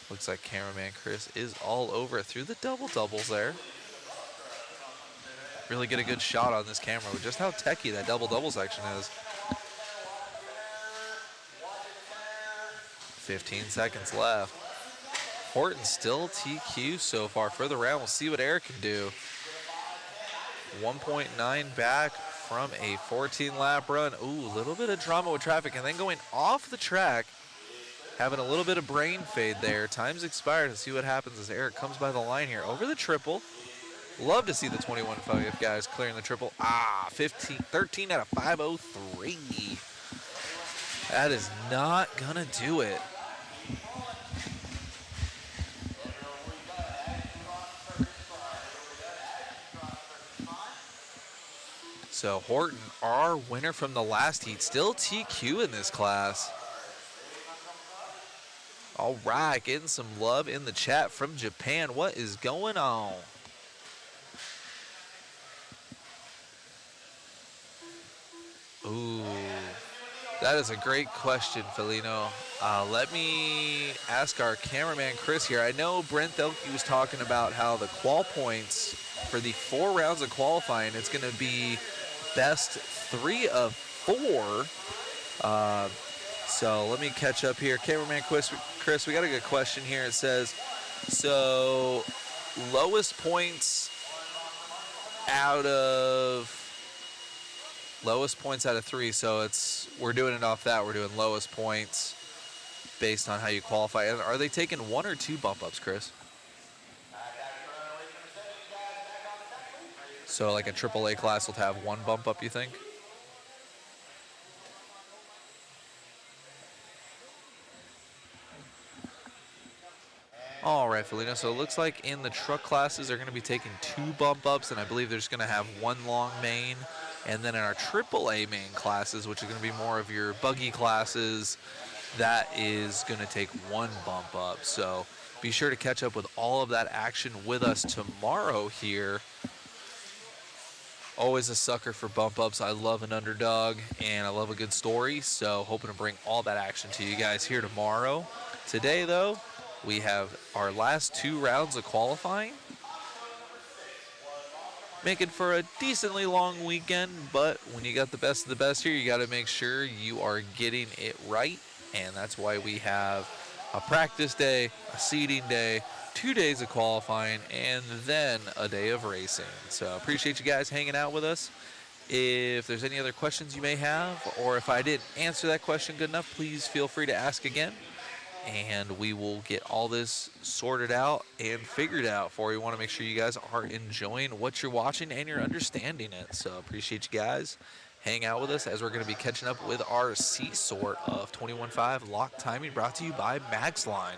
Looks like cameraman Chris is all over it through the double-doubles there. Really get a good shot on this camera with just how techy that double-double section is. 15 seconds left. Horton still TQ so far for the round. We'll see what Eric can do. 1.9 back from a 14-lap run. Ooh, a little bit of drama with traffic, and then going off the track, having a little bit of brain fade there. Time's expired. Let's see what happens as Eric comes by the line here over the triple. Love to see the 21.5 guys clearing the triple. 13 out of 503. That is not gonna do it. So Horton, our winner from the last heat, still TQ in this class. All right, getting some love in the chat from Japan. What is going on? Ooh, that is a great question, Felino. Let me ask our cameraman Chris here. I know Brent Thelke was talking about how the qual points for the 4 rounds of qualifying, it's going to be best 3 of 4. So let me catch up here. Cameraman Chris, we got a good question here. It says, so lowest points out of 3. So we're doing it off that. We're doing lowest points based on how you qualify. And are they taking 1 or 2 bump ups, Chris? So like a AAA class will have 1 bump up, you think? All right, Felino. So it looks like in the truck classes, they're going to be taking 2 bump ups, and I believe they're just going to have 1 long main. And then in our AAA main classes, which is going to be more of your buggy classes, that is going to take 1 bump up. So be sure to catch up with all of that action with us tomorrow here. Always a sucker for bump ups. I love an underdog, and I love a good story. So hoping to bring all that action to you guys here tomorrow. Today, though, we have our last 2 rounds of qualifying. Making for a decently long weekend, but when you got the best of the best here, you got to make sure you are getting it right. And that's why we have a practice day, a seeding day, 2 days of qualifying, and then a day of racing. So appreciate you guys hanging out with us. If there's any other questions you may have, or if I didn't answer that question good enough, please feel free to ask again. And we will get all this sorted out and figured out for you. We want to make sure you guys are enjoying what you're watching and you're understanding it. So appreciate you guys. Hang out with us as we're going to be catching up with our C-sort of 21.5 lock timing, brought to you by Maxline.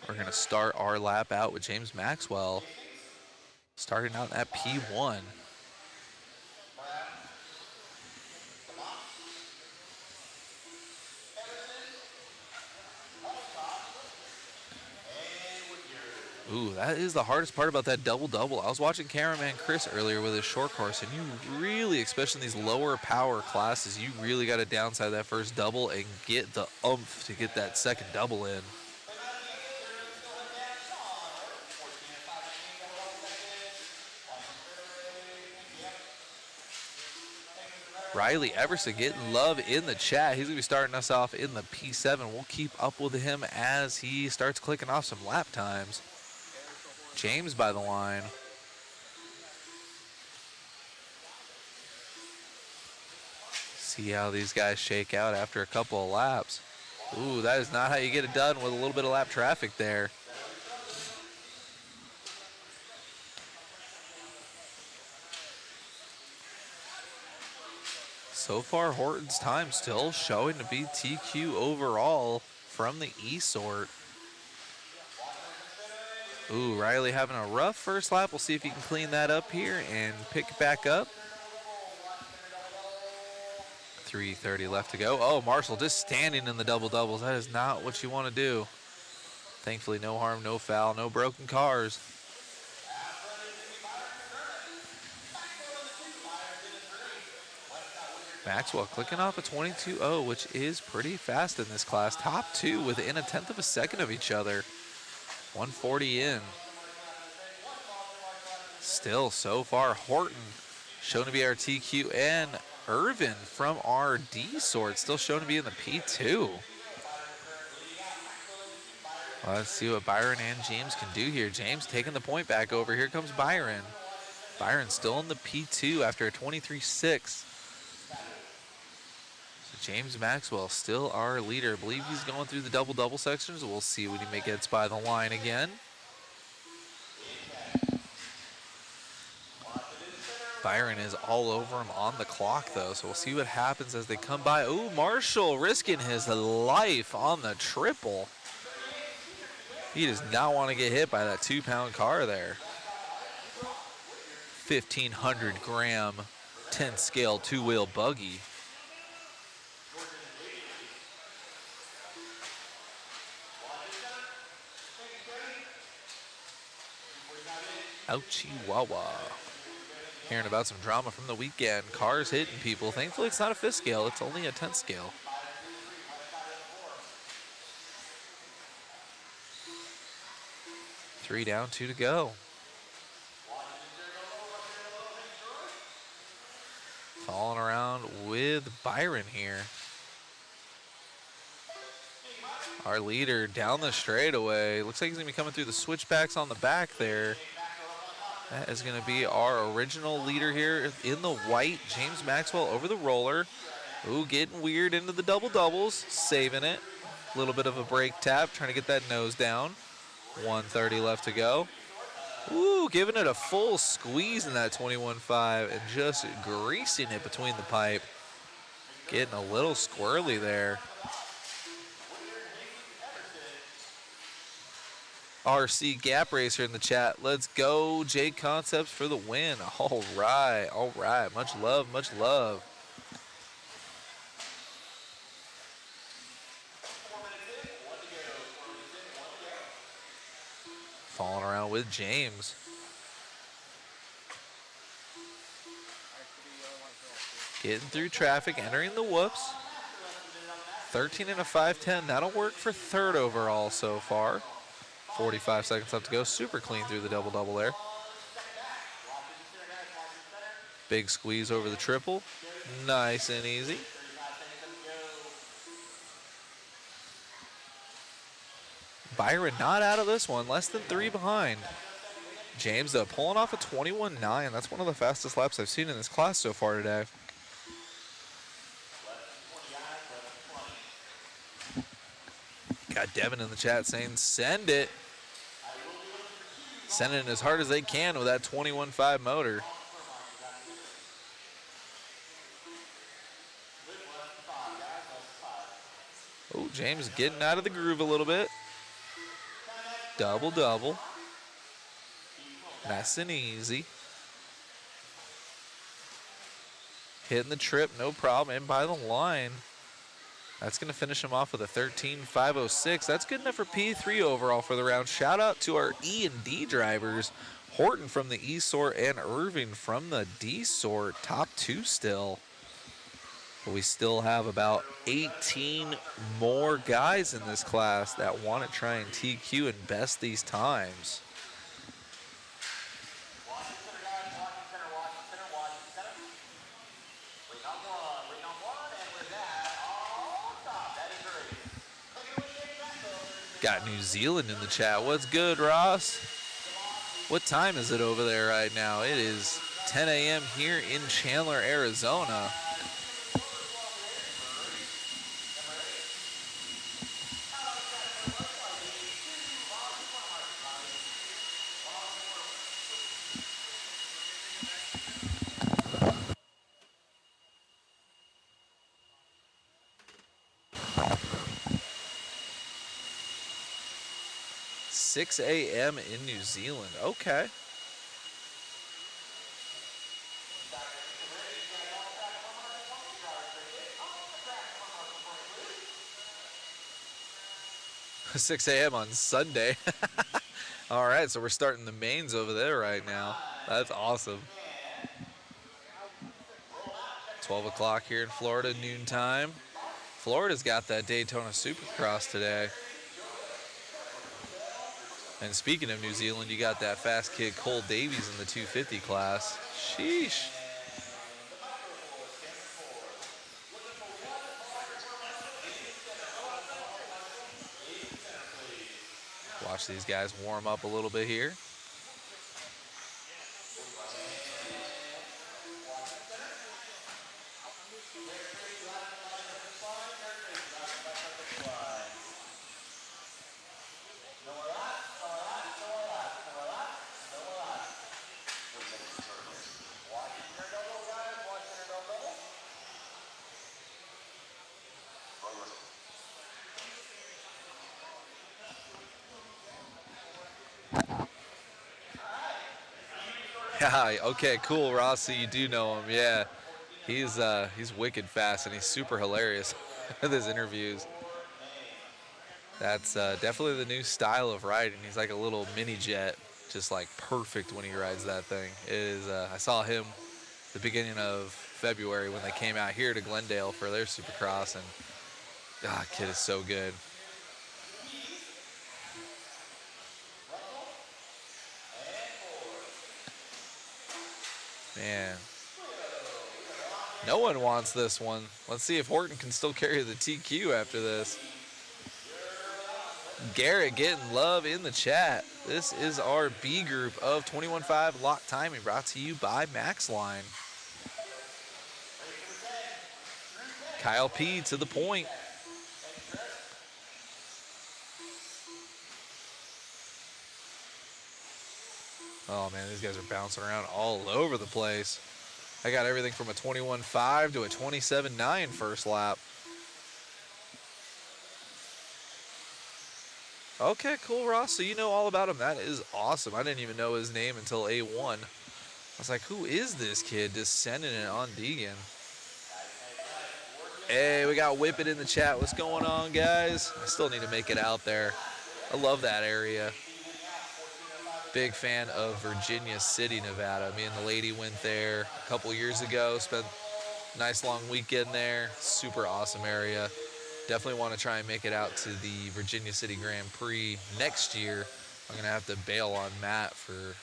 We're going to start our lap out with James Maxwell, starting out at P1. Ooh, that is the hardest part about that double-double. I was watching cameraman Chris earlier with his short course, and you really, especially in these lower power classes, you really got to downside that first double and get the oomph to get that second double in. Riley Everson getting love in the chat. He's going to be starting us off in the P7. We'll keep up with him as he starts clicking off some lap times. James by the line. See how these guys shake out after a couple of laps. Ooh, that is not how you get it done with a little bit of lap traffic there. So far, Horton's time still showing to be TQ overall from the E-sort. Ooh, Riley having a rough first lap. We'll see if he can clean that up here and pick it back up. 3:30 left to go. Oh, Marshall just standing in the double-doubles. That is not what you want to do. Thankfully, no harm, no foul, no broken cars. Maxwell clicking off a 22.0, which is pretty fast in this class. Top two within a tenth of a second of each other. 140 in. Still, so far, Horton shown to be our TQ, and Irvin from our D-sort still shown to be in the P2. Let's see what Byron and James can do here. James taking the point back over. Here comes Byron. Byron still in the P2 after a 23.6. James Maxwell still our leader. I believe he's going through the double-double sections. We'll see when he gets by the line again. Byron is all over him on the clock, though, so we'll see what happens as they come by. Ooh, Marshall risking his life on the triple. He does not want to get hit by that 2-pound car there. 1,500 gram, 10 scale, 2-wheel buggy. Ouchie wawa. Hearing about some drama from the weekend. Cars hitting people. Thankfully, it's not a 5th scale. It's only a 10th scale. Three down, 2 to go. Falling around with Byron here. Our leader down the straightaway. Looks like he's going to be coming through the switchbacks on the back there. That is going to be our original leader here in the white. James Maxwell over the roller. Ooh, getting weird into the double-doubles. Saving it. A little bit of a brake tap, trying to get that nose down. 1:30 left to go. Ooh, giving it a full squeeze in that 21.5 and just greasing it between the pipe. Getting a little squirrely there. RC Gap Racer in the chat. Let's go, Jake Concepts for the win. All right, all right. Much love, much love. Falling around with James. Getting through traffic, entering the whoops. 13 and a 5:10. That'll work for 3rd overall so far. 45 seconds left to go. Super clean through the double-double there. Big squeeze over the triple. Nice and easy. Byron not out of this one. Less than 3 behind. James, though, pulling off a 21.9. That's one of the fastest laps I've seen in this class so far today. Got Devin in the chat saying, send it. Send it as hard as they can with that 21.5 motor. Oh, James getting out of the groove a little bit. Double-double. Nice and easy. Hitting the trip, no problem, and by the line. That's going to finish him off with a 13.506. That's good enough for P3 overall for the round. Shout out to our E and D drivers. Horton from the E sort and Irving from the D sort. Top 2 still. But we still have about 18 more guys in this class that want to try and TQ and best these times. Got New Zealand in the chat. What's good, Ross? What time is it over there right now? It is 10 a.m. here in Chandler, Arizona. 6 a.m. in New Zealand. Okay. Six a.m. on Sunday. All right, so we're starting the mains over there right now. That's awesome. 12 o'clock here in Florida, noontime. Florida's got that Daytona Supercross today. And speaking of New Zealand, you got that fast kid Cole Davies in the 250 class. Sheesh. Watch these guys warm up a little bit here. Okay, cool, Ross. So you do know him, yeah. He's wicked fast and he's super hilarious with his interviews. That's definitely the new style of riding. He's like a little mini jet, just like perfect when he rides that thing. It is. I saw him the beginning of February when they came out here to Glendale for their Supercross, and kid is so good. Man, no one wants this one. Let's see if Horton can still carry the TQ after this. Garrett getting love in the chat. This is our B group of 21.5 lock timing, brought to you by MaxLine. Kyle P to the point. Oh man, these guys are bouncing around all over the place. I got everything from a 21.5 to a 27.9 first lap. Okay, cool, Ross. So you know all about him. That is awesome. I didn't even know his name until A1. I was like, who is this kid just sending it on Deegan? Hey, we got Whip It in the chat. What's going on, guys? I still need to make it out there. I love that area. Big fan of Virginia City, Nevada. Me and the lady went there a couple years ago. Spent a nice long weekend there. Super awesome area. Definitely want to try and make it out to the Virginia City Grand Prix next year. I'm going to have to bail on Matt for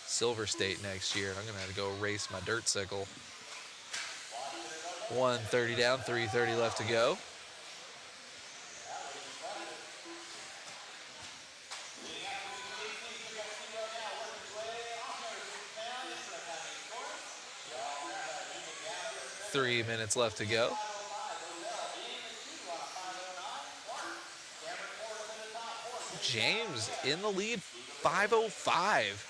Silver State next year. I'm going to have to go race my dirt cycle. 1:30 down, 3:30 left to go. Three minutes left to go. James in the lead, 5:05.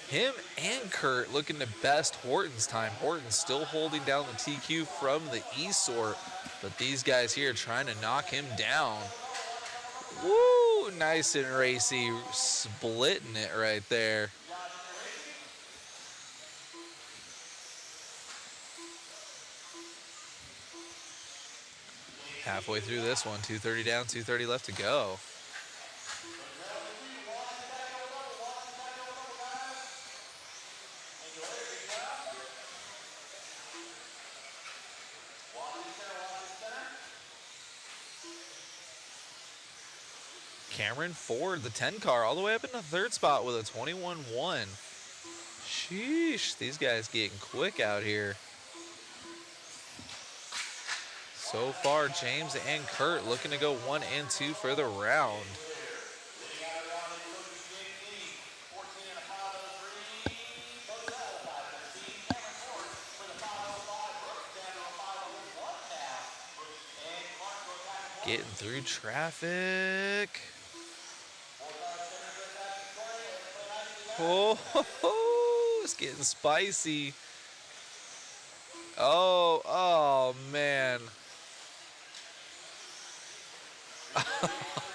Him and Kurt looking to best Horton's time. Horton's still holding down the TQ from the E-Sort, but these guys here trying to knock him down. Woo, nice and racy, splitting it right there. Halfway through this one, 2:30 down, 2:30 left to go. Cameron Ford, the 10 car, all the way up in the third spot with a 21.1. Sheesh, these guys getting quick out here. So far, James and Kurt looking to go 1 and 2 for the round. Getting through traffic. Oh, it's getting spicy. Oh man.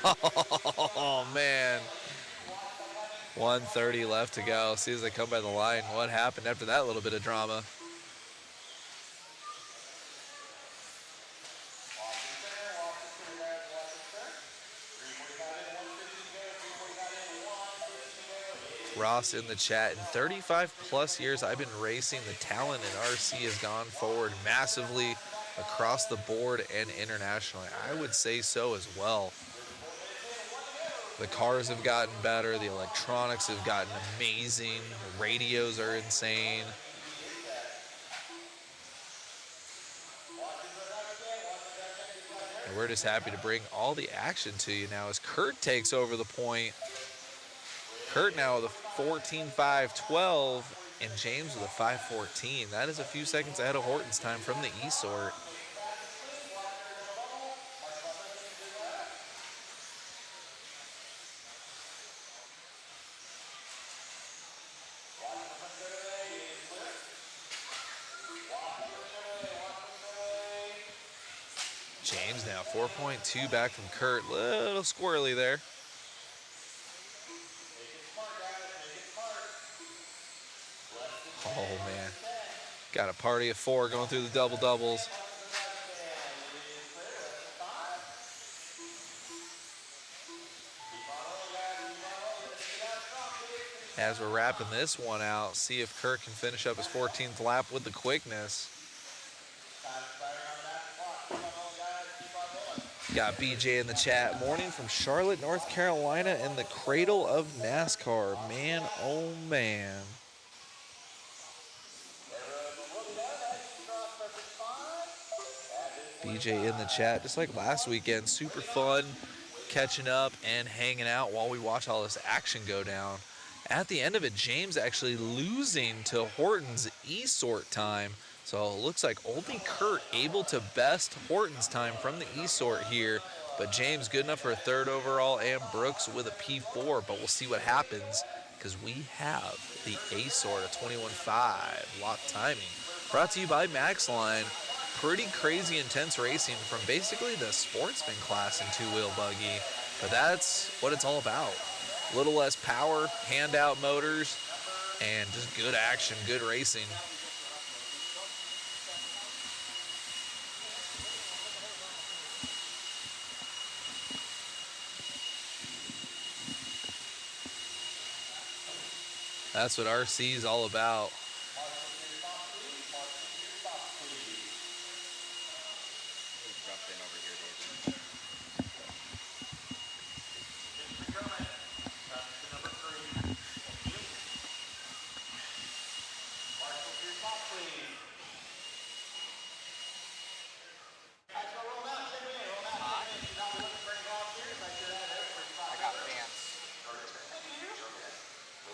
Oh man. 1:30 left to go. See as they come by the line, what happened after that little bit of drama. Ross in the chat, in 35 plus years I've been racing, the talent in RC has gone forward massively across the board and internationally. I would say so as well. The cars have gotten better, the electronics have gotten amazing, the radios are insane. And we're just happy to bring all the action to you now as Kurt takes over the point. Kurt now with a 14.512 and James with a 5.14. That is a few seconds ahead of Horton's time from the E-Sort. James now 4.2 back from Kurt. Little squirrely there. Oh man, got a party of 4 going through the double doubles. As we're wrapping this one out, see if Kurt can finish up his 14th lap with the quickness. Got BJ in the chat. Morning from Charlotte, North Carolina, in the cradle of NASCAR. Man, oh man. BJ in the chat, just like last weekend, super fun catching up and hanging out while we watch all this action go down. At the end of it, James actually losing to Horton's E-Sort time. So it looks like only Kurt able to best Horton's time from the E-Sort here. But James good enough for a 3rd overall and Brooks with a P4. But we'll see what happens because we have the A-Sort, a 21.5 lock timing. Brought to you by MaxLine. Pretty crazy intense racing from basically the sportsman class in 2-wheel buggy. But that's what it's all about. A little less power, handout motors, and just good action, good racing. That's what RC is all about.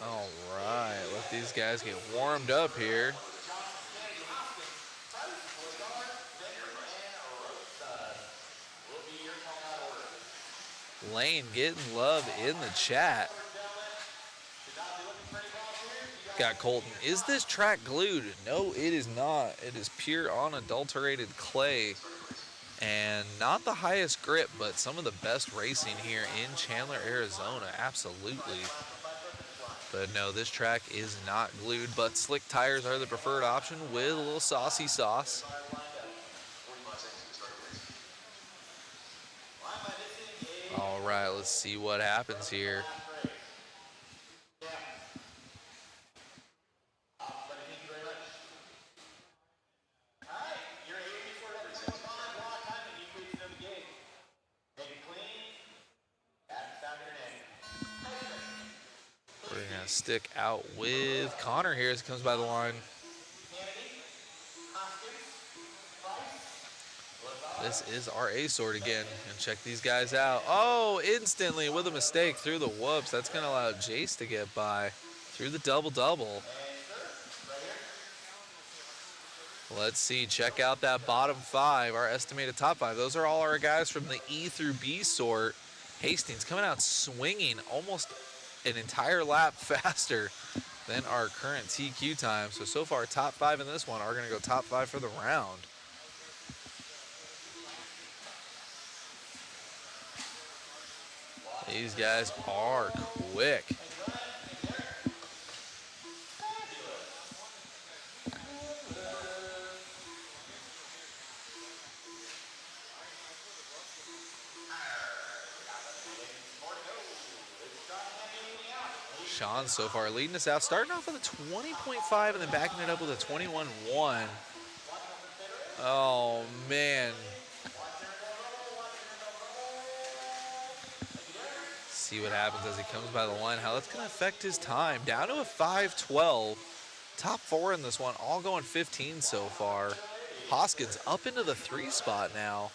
All right, let these guys get warmed up here. Lane getting love in the chat. Got Colton. Is this track glued? No, it is not. It is pure unadulterated clay. And not the highest grip, but some of the best racing here in Chandler, Arizona. Absolutely. But no, this track is not glued, but slick tires are the preferred option with a little saucy sauce. All right, let's see what happens here. We're gonna stick out with Connor here as he comes by the line. This is our A-Sort again, and check these guys out. Oh, instantly with a mistake through the whoops. That's gonna allow Jace to get by through the double-double. Let's see, check out that bottom 5, our estimated top 5. Those are all our guys from the E through B sort. Hastings coming out swinging almost an entire lap faster than our current TQ time. So far, top 5 in this one are gonna go top 5 for the round. These guys are quick. Sean so far leading us out, starting off with a 20.5 and then backing it up with a 21.1. Oh, man. See what happens as he comes by the line, how that's going to affect his time. Down to a 5:12. Top 4 in this one, all going 15 so far. Hoskins up into the 3 spot now.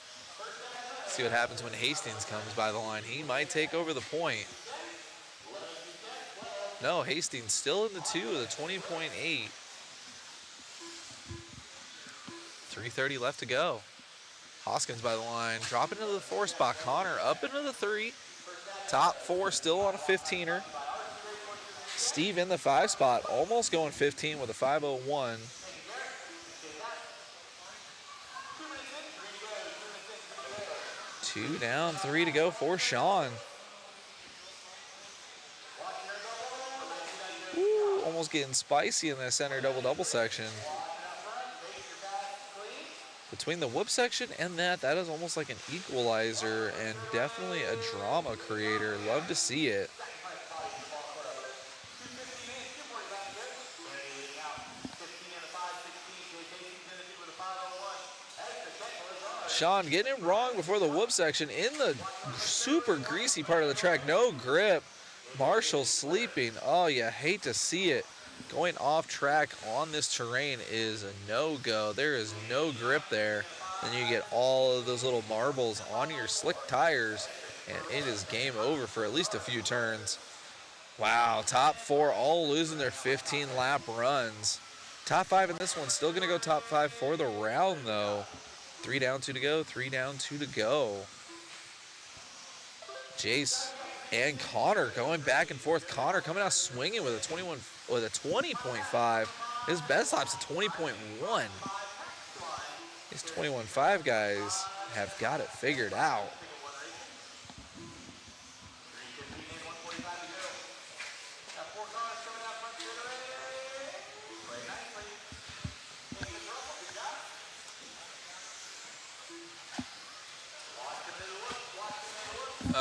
See what happens when Hastings comes by the line. He might take over the point. No, Hastings still in the 2 with a 20.8. 3:30 left to go. Hoskins by the line, dropping into the 4 spot. Connor up into the 3. Top 4 still on a 15er. Steve in the 5 spot, almost going 15 with a 5:01. Two down, 3 to go for Sean. Ooh, almost getting spicy in that center double-double section. Between the whoop section and that is almost like an equalizer and definitely a drama creator. Love to see it. Sean getting it wrong before the whoop section in the super greasy part of the track. No grip. Marshall sleeping. Oh, you hate to see it. Going off track on this terrain is a no-go. There is no grip there. Then you get all of those little marbles on your slick tires, and it is game over for at least a few turns. Wow, top 4 all losing their 15-lap runs. Top 5 in this one, still going to go top 5 for the round, though. 3 down, 2 to go, 3 down, 2 to go. Jace and Connor going back and forth. Connor coming out swinging with a 20.5. His best lap's a 20.1. These 21.5 guys have got it figured out.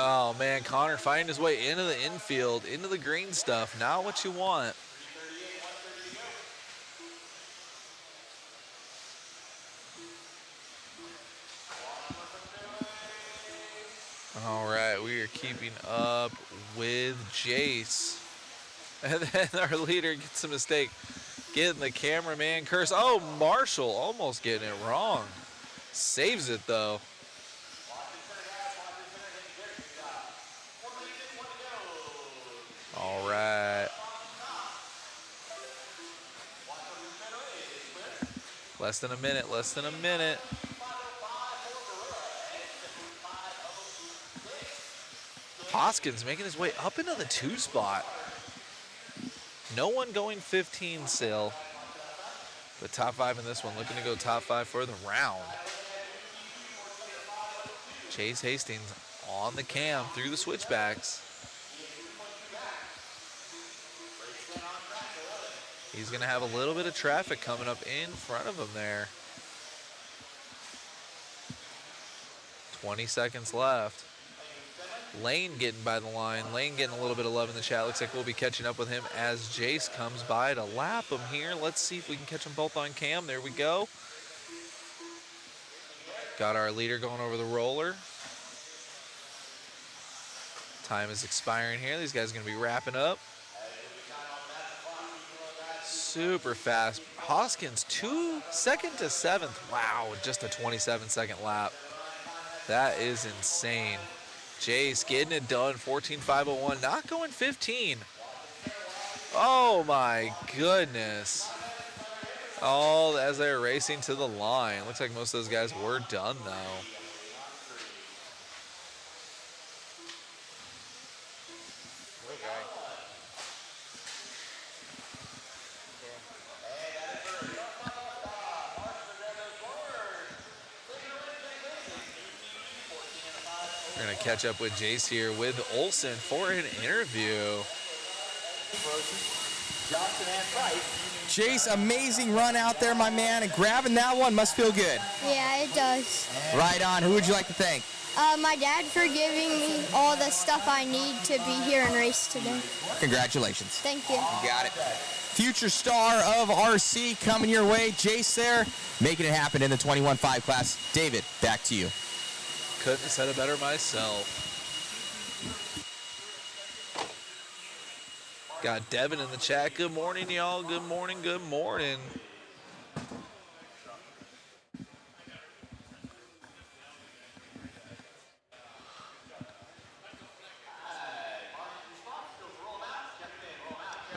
Oh, man, Connor finding his way into the infield, into the green stuff. Not what you want. All right, we are keeping up with Jace. And then our leader gets a mistake. Getting the cameraman curse. Oh, Marshall almost getting it wrong. Saves it, though. All right. Less than a minute, less than a minute. Hoskins making his way up into the 2 spot. No one going 15 still. But top 5 in this one, looking to go top 5 for the round. Chase Hastings on the cam through the switchbacks. He's going to have a little bit of traffic coming up in front of him there. 20 seconds left. Lane getting by the line. Lane getting a little bit of love in the chat. Looks like we'll be catching up with him as Jace comes by to lap him here. Let's see if we can catch them both on cam. There we go. Got our leader going over the roller. Time is expiring here. These guys are going to be wrapping up. Super fast. Hoskins 2nd to 7th. Wow, just a 27-second lap. That is insane. Jace getting it done, 14.501, not going 15. Oh my goodness. All as they're racing to the line. Looks like most of those guys were done though. We're going to catch up with Jace here with Olsen for an interview. Jace, amazing run out there, my man, and grabbing that one must feel good. Yeah, it does. Right on. Who would you like to thank? My dad for giving me all the stuff I need to be here and race today. Congratulations. Thank you. Got it. Future star of RC coming your way. Jace there, making it happen in the 21.5 class. David, back to you. Couldn't have said it better myself. Got Devin in the chat. Good morning, y'all. Good morning, good morning.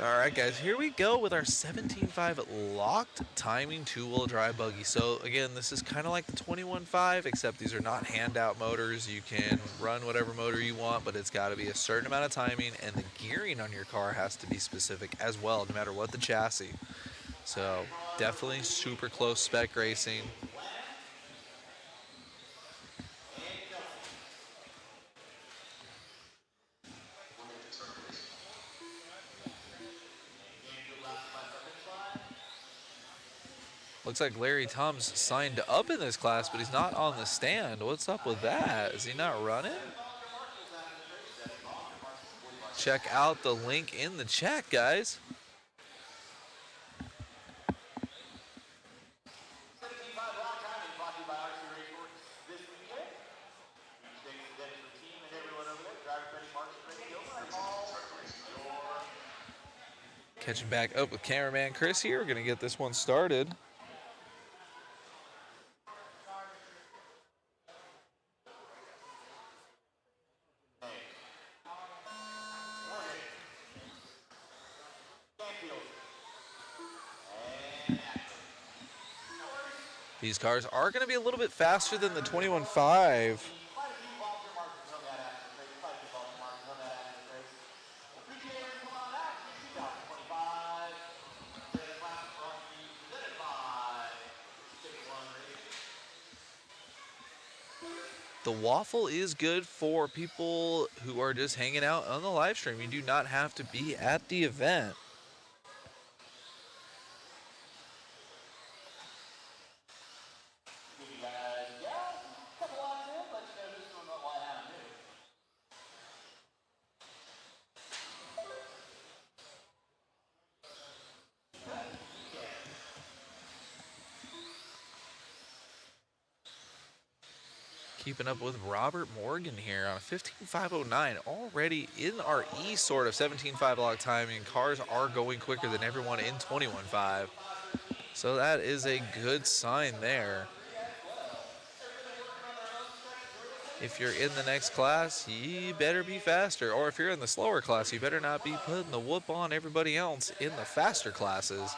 All right, guys, here we go with our 17.5 locked timing two-wheel drive buggy. So, again, this is kind of like the 21.5, except these are not handout motors. You can run whatever motor you want, but it's got to be a certain amount of timing, and the gearing on your car has to be specific as well, no matter what the chassis. So, definitely super close spec racing. Looks like Larry Tom's signed up in this class, but he's not on the stand. What's up with that? Is he not running? Check out the link in the chat, guys. Catching back up with cameraman Chris here. We're going to get this one started. These cars are going to be a little bit faster than the 21.5. The waffle is good for people who are just hanging out on the live stream. You do not have to be at the event. Keeping up with Robert Morgan here on a 15.509, already in our E sort of 17.5 log timing. Cars are going quicker than everyone in 21.5. So that is a good sign there. If you're in the next class, you better be faster. Or if you're in the slower class, you better not be putting the whoop on everybody else in the faster classes.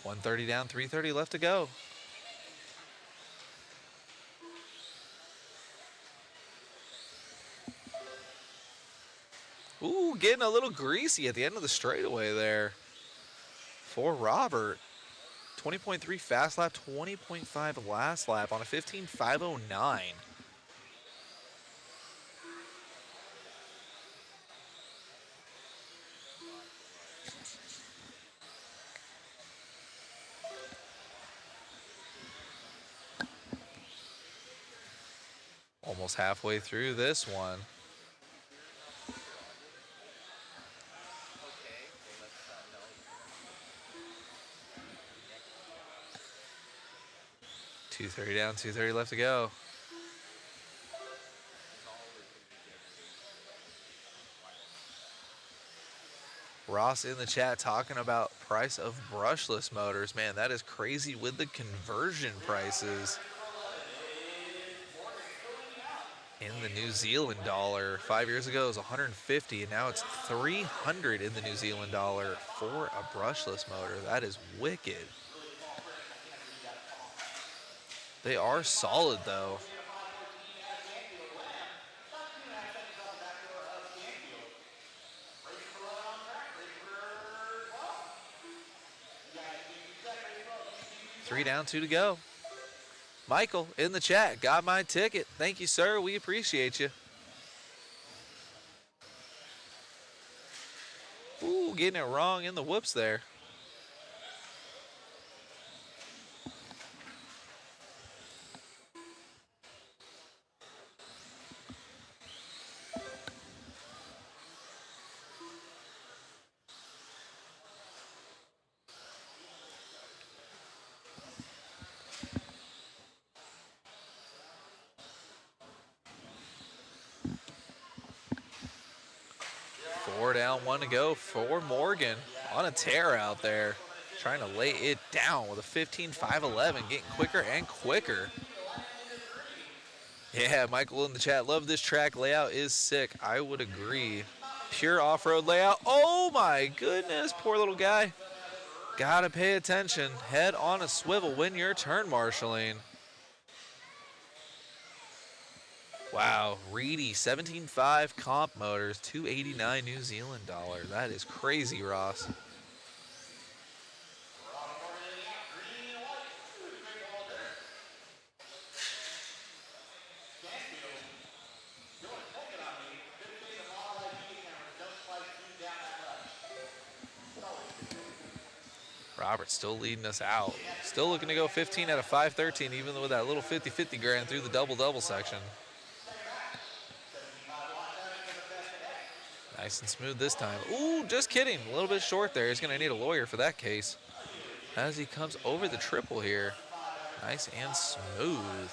.130 down, 3:30 left to go. Ooh, getting a little greasy at the end of the straightaway there for Robert. 20.3 fast lap, 20.5 last lap on a 15.509. Almost halfway through this one. .230 down, 2:30 left to go. Ross in the chat talking about price of brushless motors. Man, that is crazy with the conversion prices in the New Zealand dollar. 5 years ago it was 150 and now it's 300 in the New Zealand dollar for a brushless motor. That is wicked. They are solid though. 3 down, 2 to go. Michael in the chat, got my ticket. Thank you, sir. We appreciate you. Ooh, getting it wrong in the whoops there. Four down, 1 to go for Morgan on a tear out there. Trying to lay it down with a 15-5-11, getting quicker and quicker. Yeah, Michael in the chat, love this track. Layout is sick. I would agree. Pure off-road layout. Oh my goodness, poor little guy. Gotta pay attention. Head on a swivel when you're turn marshaling. Wow, Reedy, 17.5 comp motors, 289 New Zealand dollars. That is crazy, Ross. Robert's still leading us out. Still looking to go 15 out of 513, even with that little 50-50 grand through the double-double section. Nice and smooth this time. Ooh, just kidding. A little bit short there. He's going to need a lawyer for that case. As he comes over the triple here. Nice and smooth.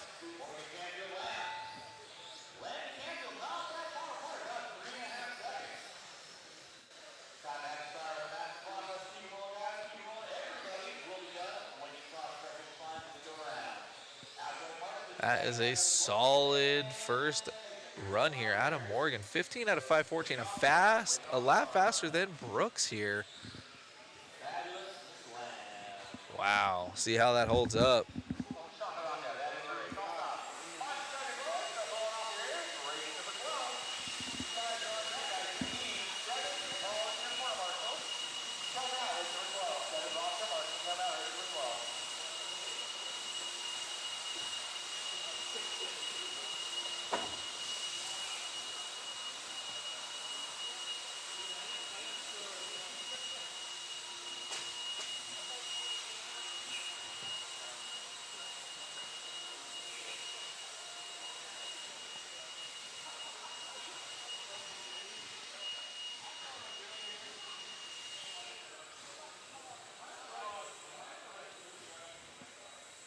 That is a solid first run here out of Morgan. 15 out of 514. A lap faster than Brooks here. Wow. See how that holds up.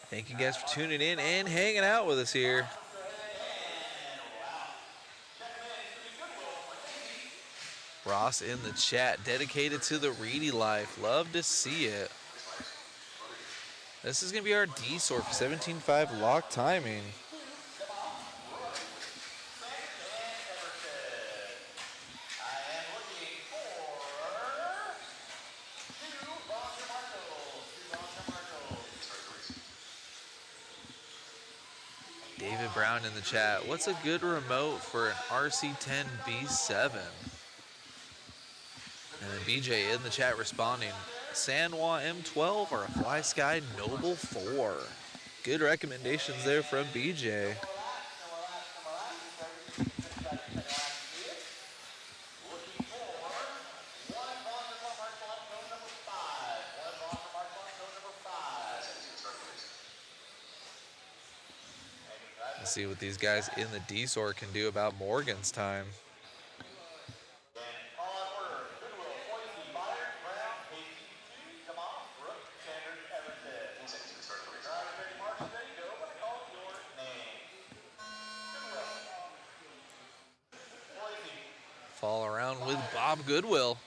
Thank you guys for tuning in and hanging out with us here. Ross in the chat, dedicated to the Reedy life. Love to see it. This is going to be our D-sort for 17.5 lock timing. David Brown in the chat. What's a good remote for an RC10 B7? And then BJ in the chat responding. Sanwa M12 or a Fly Sky Noble 4. Good recommendations there from BJ. Let's see what these guys in the D-sort can do about Morgan's time. Fall around with Bob Goodwill.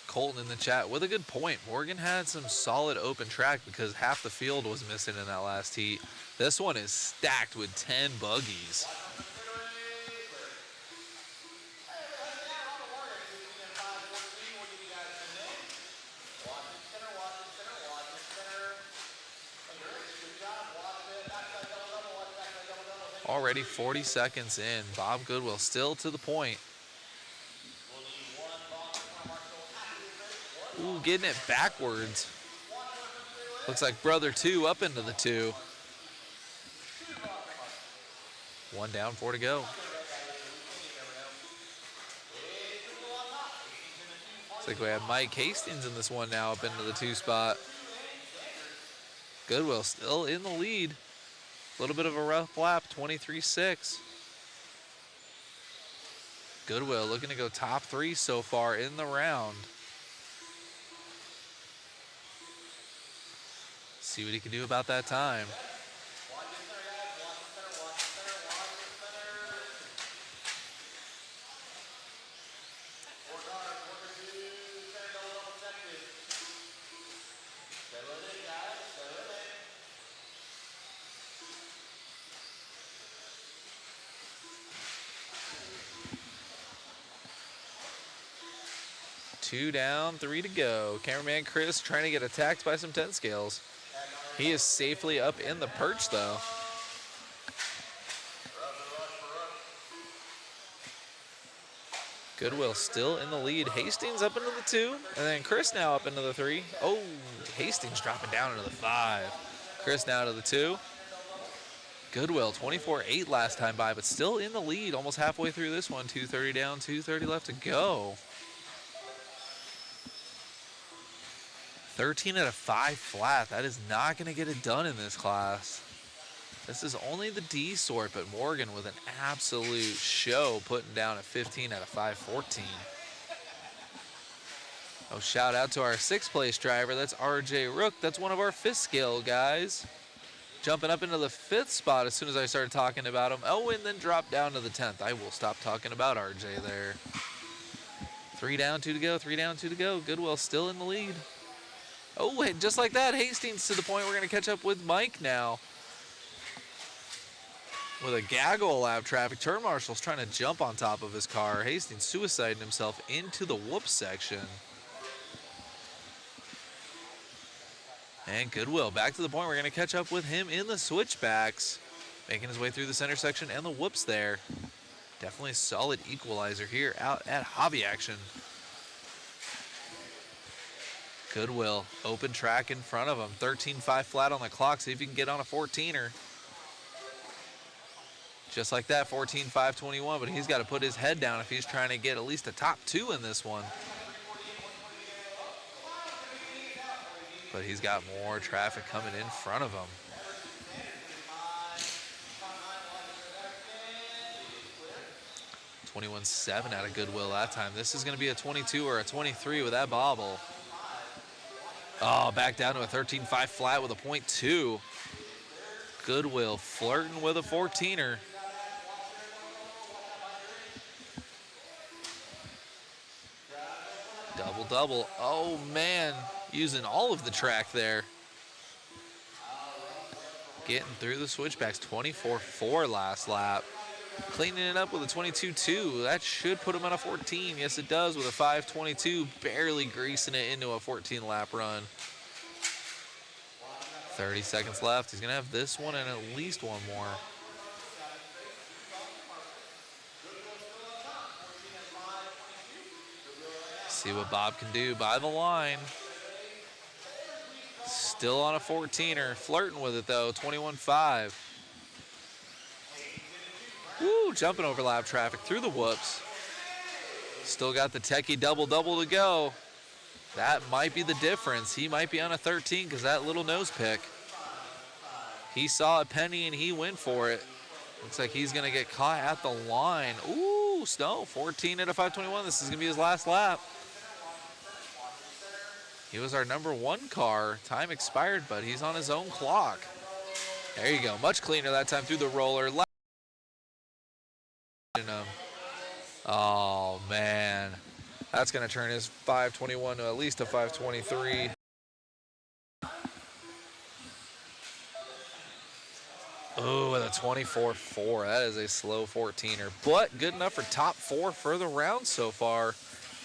Colton in the chat with a good point. Morgan had some solid open track because half the field was missing in that last heat. This one is stacked with 10 buggies. Already 40 seconds in. Bob Goodwill still to the point. Ooh, getting it backwards. Looks like brother 2 up into the 2. 1 down, 4 to go. Looks like we have Mike Hastings in this one now up into the 2 spot. Goodwill still in the lead. A little bit of a rough lap, 23.6. Goodwill looking to go top 3 so far in the round. See what he can do about that time. Two down, 3 to go. Cameraman Chris trying to get attacked by some 10 scales. He is safely up in the perch though. Goodwill still in the lead. Hastings up into the 2, and then Chris now up into the 3. Oh, Hastings dropping down into the 5. Chris now to the 2. Goodwill 24.8 last time by, but still in the lead almost halfway through this one. 2:30 down, 2:30 left to go. 13 out of 5 flat. That is not going to get it done in this class. This is only the D sort, but Morgan with an absolute show putting down a 15 out of 5, 14. Oh, shout out to our 6th place driver. That's RJ Rook. That's one of our 5th scale guys. Jumping up into the 5th spot as soon as I started talking about him. Oh, and then dropped down to the 10th. I will stop talking about RJ there. 3 down, 2 to go. 3 down, 2 to go. Goodwill still in the lead. Oh, just like that, Hastings to the point we're going to catch up with Mike now. With a gaggle of lap traffic, turn marshal's trying to jump on top of his car. Hastings suiciding himself into the whoop section. And Goodwill back to the point we're going to catch up with him in the switchbacks. Making his way through the center section and the whoops there. Definitely a solid equalizer here out at Hobby Action. Goodwill, open track in front of him. 13.5 flat on the clock. See if he can get on a 14er. Just like that, 14.521, but he's got to put his head down if he's trying to get at least a top 2 in this one. But he's got more traffic coming in front of him. .21.7 out of Goodwill that time. This is going to be a 22 or a 23 with that bobble. Oh, back down to a 13.5 flat with a .2. Goodwill flirting with a 14er. Double. Oh, man. Using all of the track there. Getting through the switchbacks. 24.4 last lap. Cleaning it up with a 22.2. That should put him on a 14. Yes, it does with a 5.22. Barely greasing it into a 14-lap run. 30 seconds left. He's going to have this one and at least one more. See what Bob can do by the line. Still on a 14er. Flirting with it, though. 21.5. Woo, jumping over lap traffic through the whoops. Still got the techie double to go. That might be the difference. He might be on a 13 because that little nose pick. He saw a penny and he went for it. Looks like he's going to get caught at the line. Ooh, Snow, 14 out of 521. This is going to be his last lap. He was our #1 car. Time expired, but he's on his own clock. There you go. Much cleaner that time through the roller. Oh, man. That's going to turn his 521 to at least a 523. Oh, with a 24.4. That is a slow 14er, but good enough for top 4 for the round so far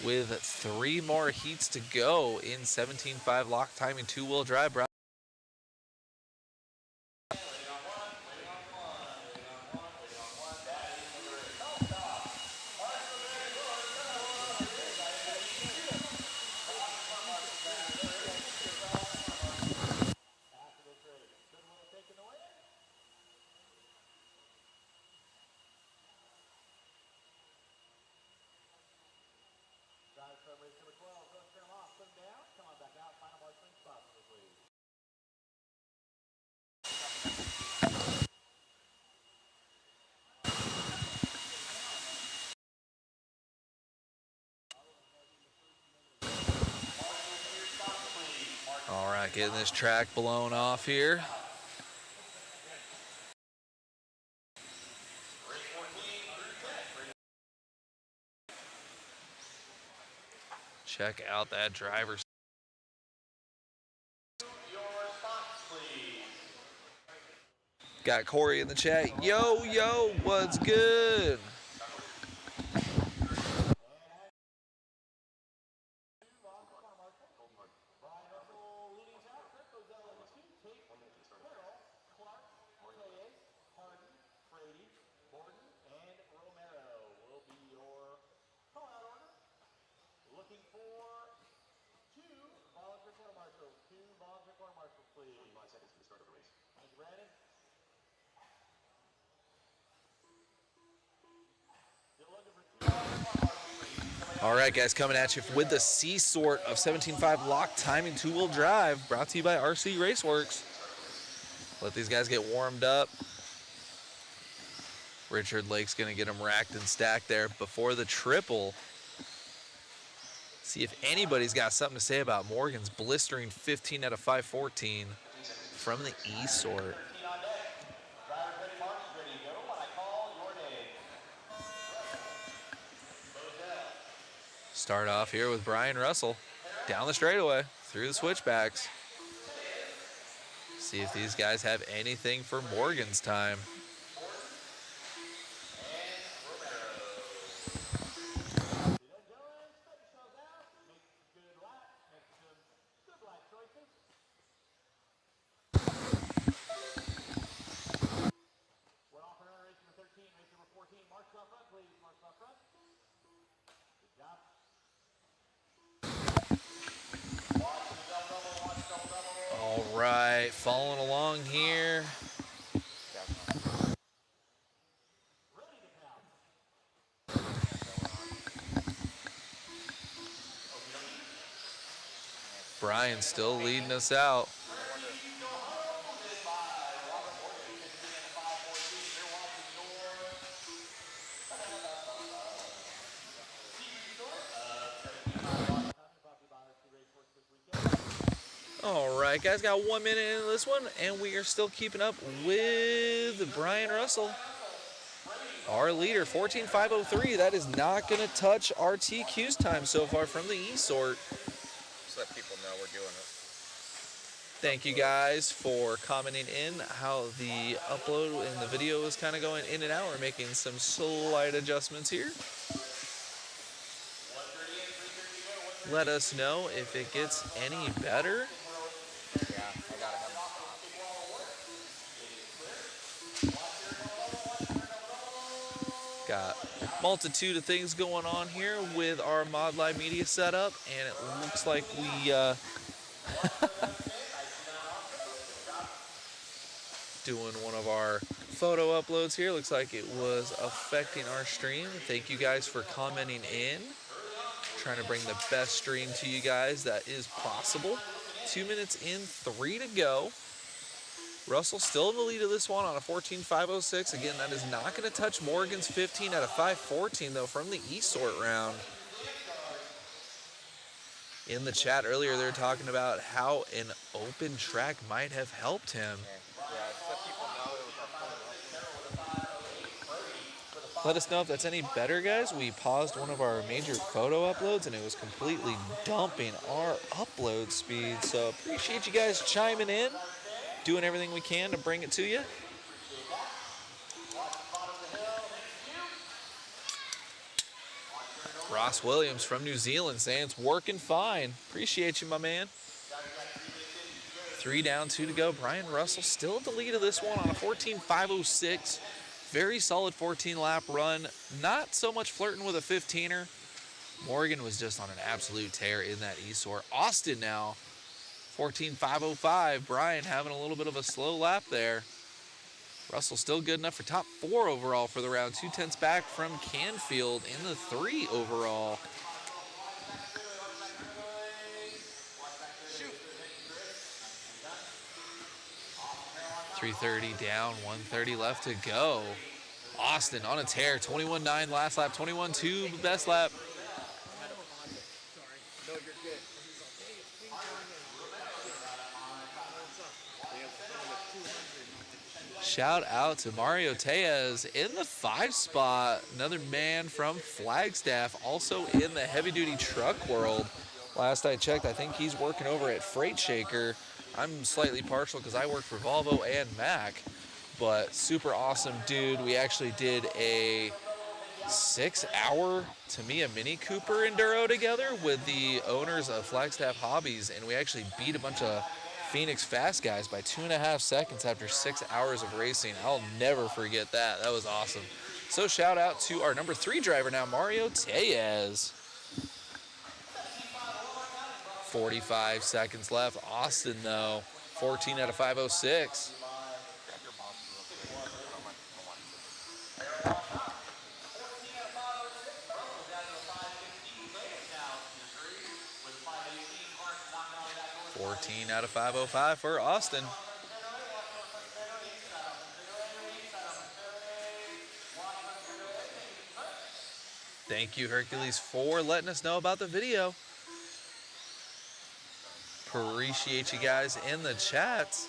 with 3 more heats to go in 17.5 lock timing 2-wheel drive. Not getting this track blown off here. Check out that driver's. Got Corey in the chat. Yo, yo, what's good? All right, guys, coming at you with the C sort of 17.5 lock timing two-wheel drive, brought to you by RC Raceworks. Let these guys get warmed up. Richard Lake's gonna get them racked and stacked there before the triple. See if anybody's got something to say about Morgan's blistering 15 out of 514 from the E sort. Start off here with Brian Russell down the straightaway through the switchbacks. See if these guys have anything for Morgan's time. All right, following along here. Brian still leading us out. All right, guys, got 1 minute into this one, and we are still keeping up with Brian Russell. Our leader, 14.503. That is not going to touch our TQ's time so far from the E sort. Just let people know we're doing it. Thank you guys for commenting in how the upload and the video is kind of going in and out. We're making some slight adjustments here. Let us know if it gets any better. Got multitude of things going on here with our Mod Live Media setup, and it looks like we doing one of our photo uploads here. Looks like it was affecting our stream. Thank you guys for commenting in. Trying to bring the best stream to you guys that is possible. 2 minutes in, 3 to go. Russell still in the lead of this one on a 14.506. Again, that is not going to touch Morgan's 15 out of 514, though, from the E sort round. In the chat earlier, they were talking about how an open track might have helped him. Let us know if that's any better, guys. We paused one of our major photo uploads, and it was completely dumping our upload speed. So appreciate you guys chiming in, doing everything we can to bring it to you. Ross Williams from New Zealand saying it's working fine. Appreciate you, my man. 3 down, 2 to go. Brian Russell still at the lead of this one on a 14.506. Very solid 14-lap run. Not so much flirting with a 15er. Morgan was just on an absolute tear in that E sort. Austin now, 14.505. Brian having a little bit of a slow lap there. Russell still good enough for top 4 overall for the round. 2/10 back from Canfield in the 3 overall. .330 down, 130 left to go. Austin on a tear, 21.9 last lap, 21.2 best lap. Shout out to Mario Tejas in the 5 spot. Another man from Flagstaff, also in the heavy-duty truck world. Last I checked, I think he's working over at Freight Shaker. I'm slightly partial because I work for Volvo and Mack, but super awesome dude. We actually did a 6-hour Tamiya Mini Cooper Enduro together with the owners of Flagstaff Hobbies, and we actually beat a bunch of Phoenix Fast guys by 2.5 seconds after 6 hours of racing. I'll never forget that. That was awesome. So shout out to our number 3 driver now, Mario Tejas. 45 seconds left. Austin, though, 14 out of 506. Out of 505 for Austin. Thank you, Hercules, for letting us know about the video. Appreciate you guys in the chats.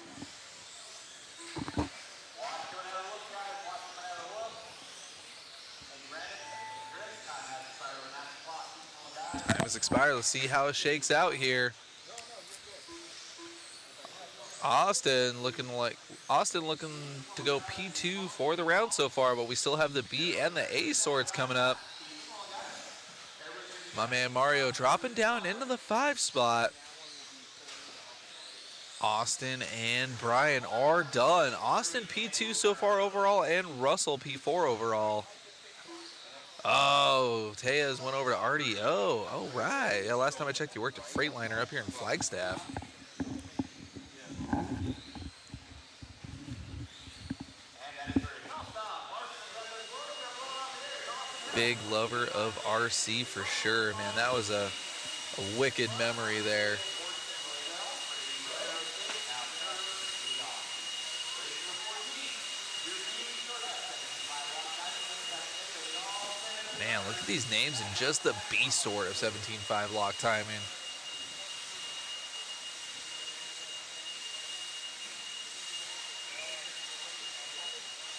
Time has expired. Let's see how it shakes out here. Austin looking to go P2 for the round so far, but we still have the B and the A sorts coming up. My man Mario dropping down into the 5 spot. Austin and Brian are done. Austin P2 so far overall, and Russell P4 overall. Oh, Tejas went over to RDO. Oh, right. Yeah, last time I checked, you worked at Freightliner up here in Flagstaff. Big lover of RC for sure, man. That was a wicked memory there. Man, look at these names in just the B sort of 17.5 lock timing.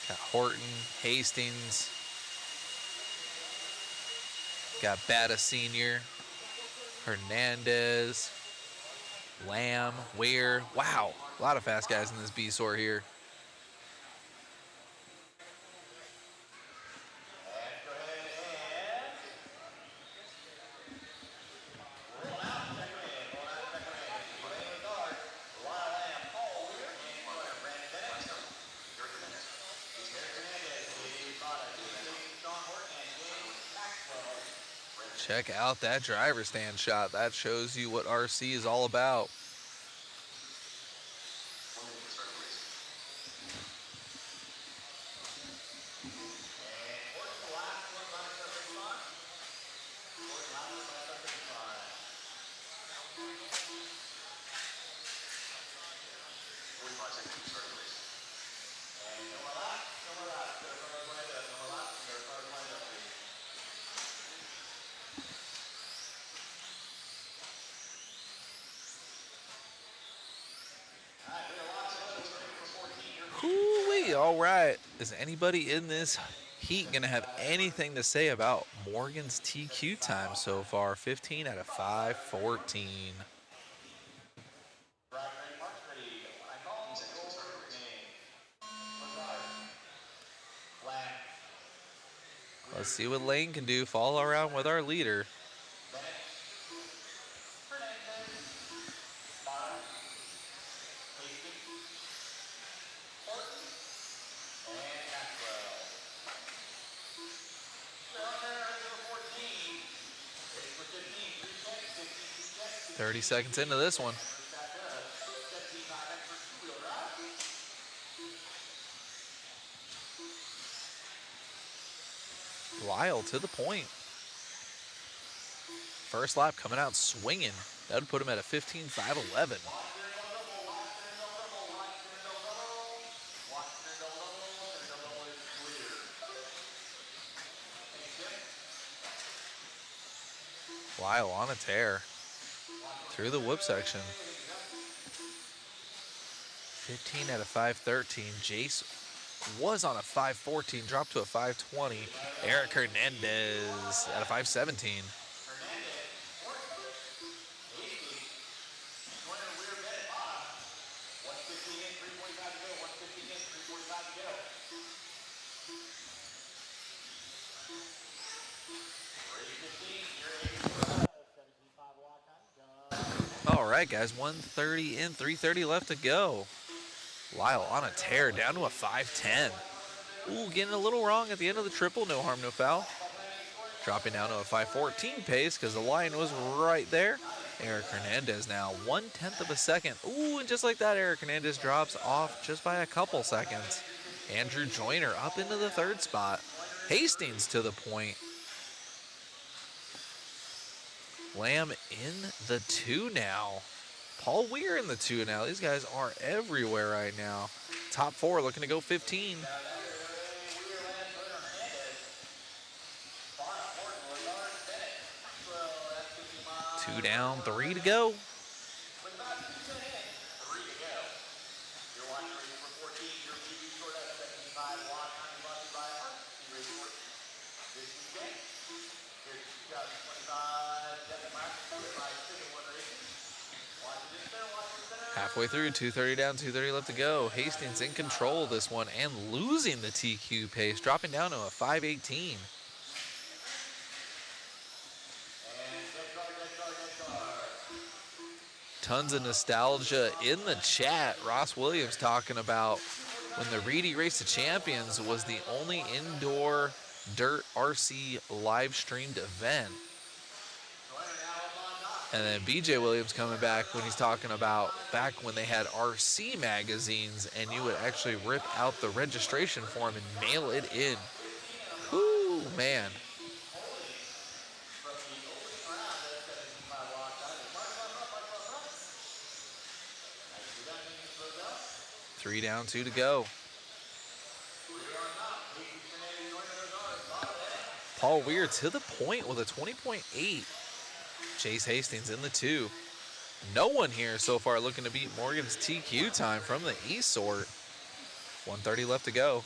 Got Horton, Hastings. Got Bata Sr., Hernandez, Lamb, Weir. Wow, a lot of fast guys in this B sort here. Check out that driver stand shot. That shows you what RC is all about. Hoo-wee, all right. Is anybody in this heat going to have anything to say about Morgan's TQ time so far? 15 out of 514. Let's see what Lane can do. Follow around with our leader. Seconds into this one. Lyle to the point. First lap coming out swinging. That would put him at a 15.511. Lyle on a tear. Through the whoop section. 15 out of 513. Jace was on a 5:14, dropped to a 5:20. Eric Hernandez at a 5:17. All right, guys, 1:30 in, 3:30 left to go. Lyle on a tear, down to a 5:10. Ooh, getting a little wrong at the end of the triple, no harm, no foul. Dropping down to a 5:14 pace because the line was right there. Eric Hernandez now 1/10 of a second. Ooh, and just like that, Eric Hernandez drops off just by a couple seconds. Andrew Joyner up into the third spot. Hastings to the point. Lamb in the 2 now. Paul Weir in the 2 now. These guys are everywhere right now. Top 4 looking to go 15. 2 down, 3 to go. Halfway through, 2:30 down, 2:30 left to go. Hastings in control of this one and losing the TQ pace, dropping down to a 5:18. Tons of nostalgia in the chat. Ross Williams talking about when the Reedy Race of Champions was the only indoor dirt RC live streamed event. And then BJ Williams coming back when he's talking about back when they had RC magazines and you would actually rip out the registration form and mail it in. Whoo, man. Three down, 2 to go. Paul Weir to the point with a 20.8. Chase Hastings in the 2. No one here so far looking to beat Morgan's TQ time from the E-Sort. 1:30 left to go.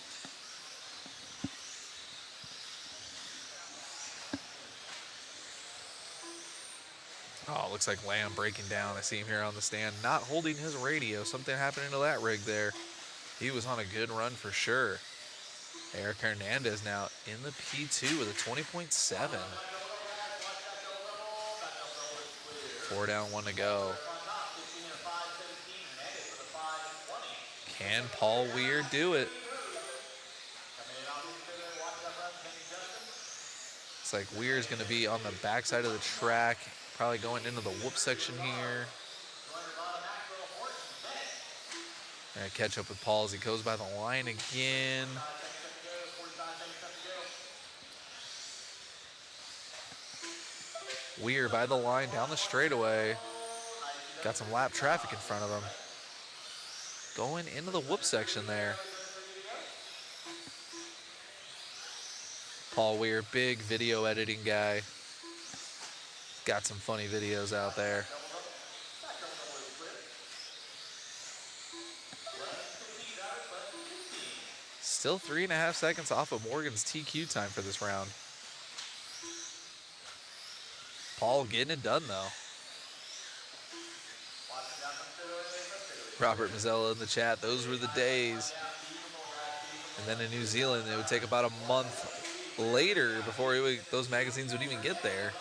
Oh, looks like Lamb breaking down. I see him here on the stand, not holding his radio. Something happening to that rig there. He was on a good run for sure. Eric Hernandez now in the P2 with a 20.7. 4 down, 1 to go. Can Paul Weir do it? It's like Weir's going to be on the backside of the track, probably going into the whoop section here. And catch up with Paul as he goes by the line again. Weir by the line down the straightaway. Got some lap traffic in front of him. Going into the whoop section there. Paul Weir, big video editing guy. Got some funny videos out there. Still 3.5 seconds off of Morgan's TQ time for this round. Paul getting it done though. Robert Mazzella in the chat, those were the days. And then in New Zealand, it would take about a month later before those magazines would even get there.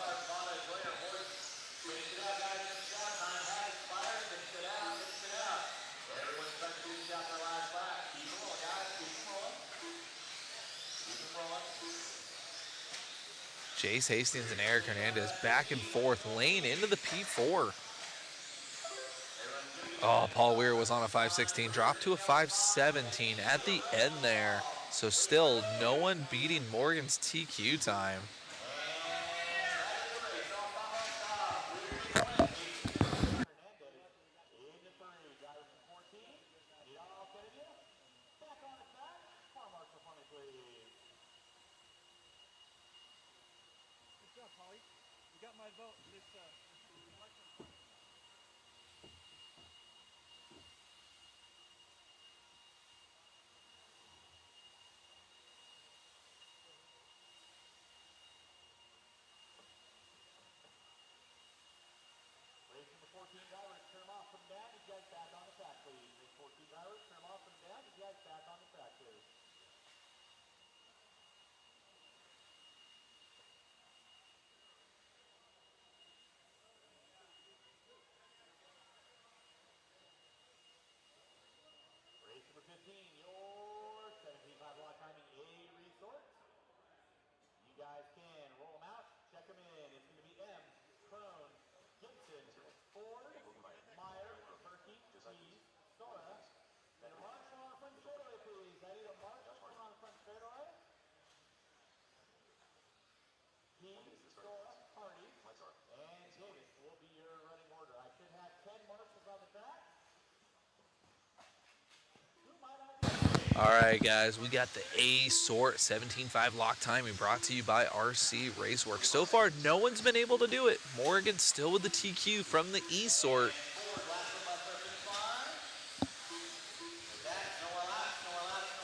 Chase Hastings and Eric Hernandez back and forth, lane into the P4. Oh, Paul Weir was on a 5:16, dropped to a 5:17 at the end there. So still no one beating Morgan's TQ time. Race number 15, your 17.5 block timing A resorts. You guys can roll them out, check them in. It's going to be M, Crone, Gibson, Ford, Meyer, Perky, Keys, Sora. And a march on front straightaway, please. I need a march on front straightaway. Keys, Sora, Hardy, and Davis will be your running order. I should have 10 marshals on the track. All right, guys, we got the A sort 17.5 lock timing brought to you by RC Raceworks. So far, no one's been able to do it. Morgan still with the TQ from the E sort.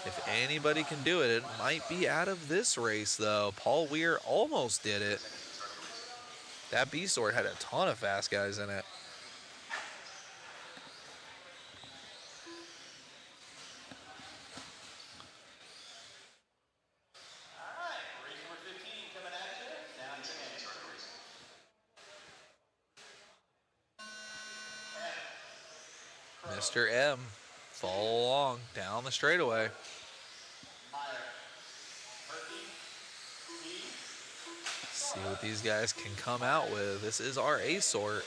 If anybody can do it, it might be out of this race, though. Paul Weir almost did it. That B sort had a ton of fast guys in it. Mr. M, follow along down the straightaway. See what these guys can come out with. This is our A sort.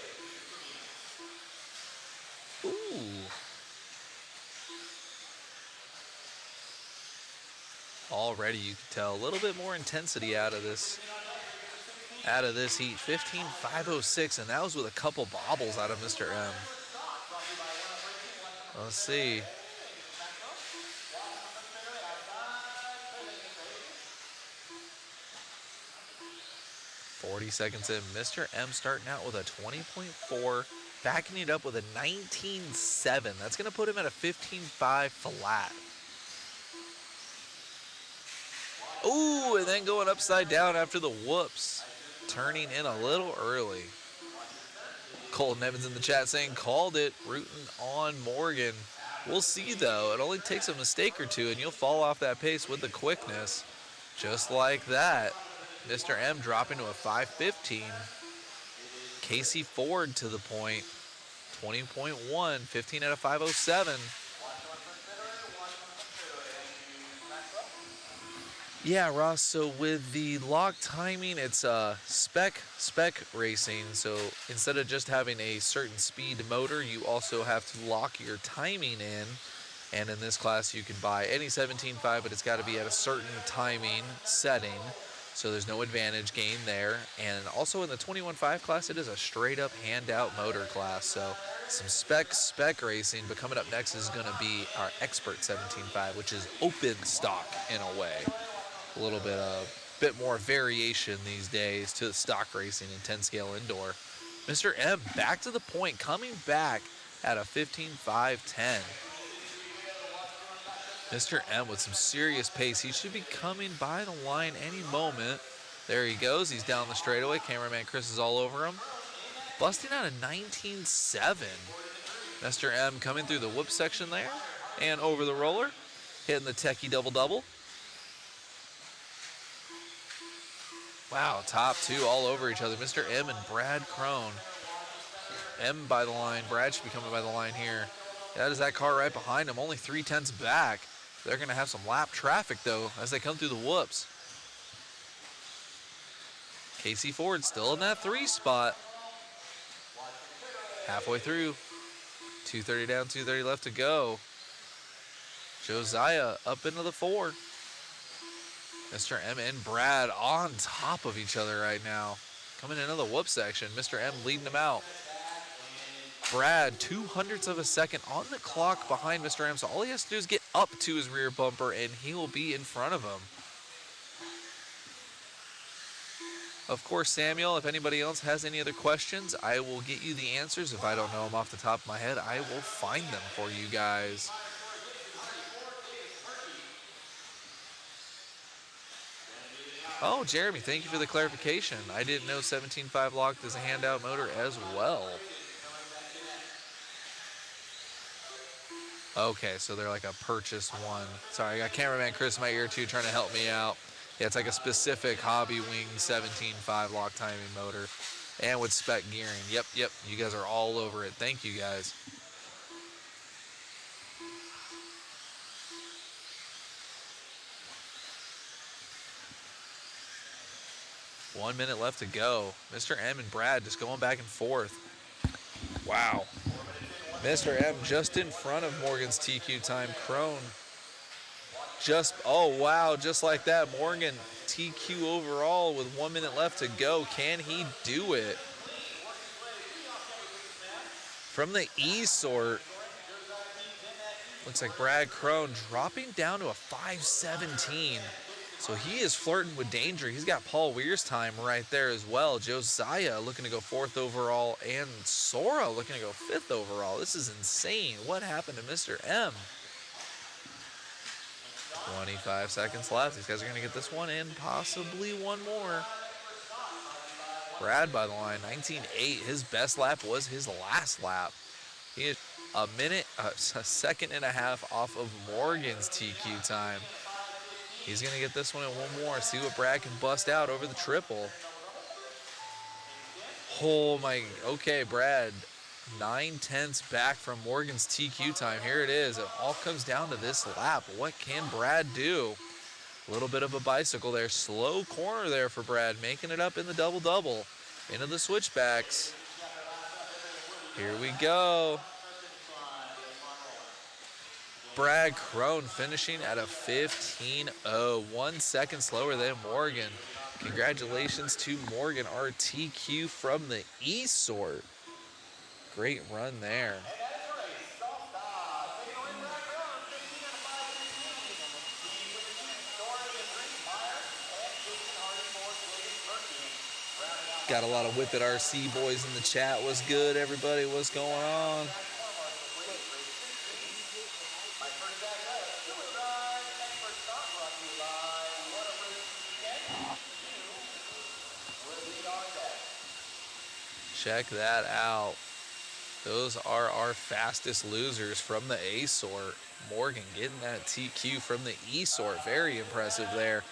Ooh. Already you can tell a little bit more intensity out of this heat. 15.506, and that was with a couple bobbles out of Mr. M. Let's see. 40 seconds in, Mr. M starting out with a 20.4, backing it up with a 19.7. That's going to put him at a 15.5 flat. Ooh, and then going upside down after the whoops. Turning in a little early. Colton Evans in the chat saying, called it, rooting on Morgan. We'll see, though. It only takes a mistake or two, and you'll fall off that pace with the quickness. Just like that. Mr. M dropping to a 5.15. Casey Ford to the point. 20.1, 15 out of 5.07. Yeah, Ross, so with the lock timing, it's spec racing. So instead of just having a certain speed motor, you also have to lock your timing in. And in this class, you can buy any 17.5, but it's got to be at a certain timing setting. So there's no advantage gain there. And also in the 21.5 class, it is a straight up handout motor class. So some spec racing, but coming up next is going to be our expert 17.5, which is open stock in a way. A little bit more variation these days to the stock racing in 10 scale indoor. Mr. M back to the point, coming back at a 15.510. Mr. M with some serious pace. He should be coming by the line any moment. There he goes. He's down the straightaway. Cameraman Chris is all over him. Busting out a 19.7. Mr. M coming through the whoop section there and over the roller. Hitting the techie double-double. Wow, top two all over each other. Mr. M and Brad Crone. M by the line. Brad should be coming by the line here. That is that car right behind him. Only 3/10 back. They're going to have some lap traffic, though, as they come through the whoops. Casey Ford still in that 3 spot. Halfway through. 2:30 down, 2:30 left to go. Josiah up into the 4. Mr. M and Brad on top of each other right now. Coming into the whoop section. Mr. M leading them out. Brad, 0.02 of a second on the clock behind Mr. M. So all he has to do is get up to his rear bumper and he will be in front of him. Of course, Samuel, if anybody else has any other questions, I will get you the answers. If I don't know them off the top of my head, I will find them for you guys. Oh, Jeremy, thank you for the clarification. I didn't know 17.5 locked as a handout motor as well. Okay, so they're like a purchase one. Sorry, I got cameraman Chris in my ear too trying to help me out. Yeah, it's like a specific Hobby Wing 17.5 lock timing motor and with spec gearing. Yep, you guys are all over it. Thank you guys. One minute left to go. Mr. M and Brad just going back and forth. Wow. Mr. M just in front of Morgan's TQ time. Crone just, oh wow, just like that. Morgan TQ overall with 1 minute left to go. Can he do it? From the E sort, looks like Brad Crone dropping down to a 5:17. So he is flirting with danger. He's got Paul Weir's time right there as well. Josiah looking to go 4th overall and Sora looking to go 5th overall. This is insane. What happened to Mr. M? 25 seconds left. These guys are going to get this one in, possibly one more. Brad by the line, 19.8. His best lap was his last lap. He is a second and a half off of Morgan's TQ time. He's going to get this one in one more. See what Brad can bust out over the triple. Oh my, okay, Brad. 9/10 back from Morgan's TQ time. Here it is. It all comes down to this lap. What can Brad do? A little bit of a bicycle there. Slow corner there for Brad. Making it up in the double-double. Into the switchbacks. Here we go. Brad Crone finishing at a 15.0. 1 second slower than Morgan. Congratulations to Morgan, our TQ from the E sort. Great run there. Got a lot of Whip It RC boys in the chat. What's good, everybody? What's going on? Check that out. Those are our fastest losers from the A sort. Morgan getting that TQ from the E sort. Very impressive there.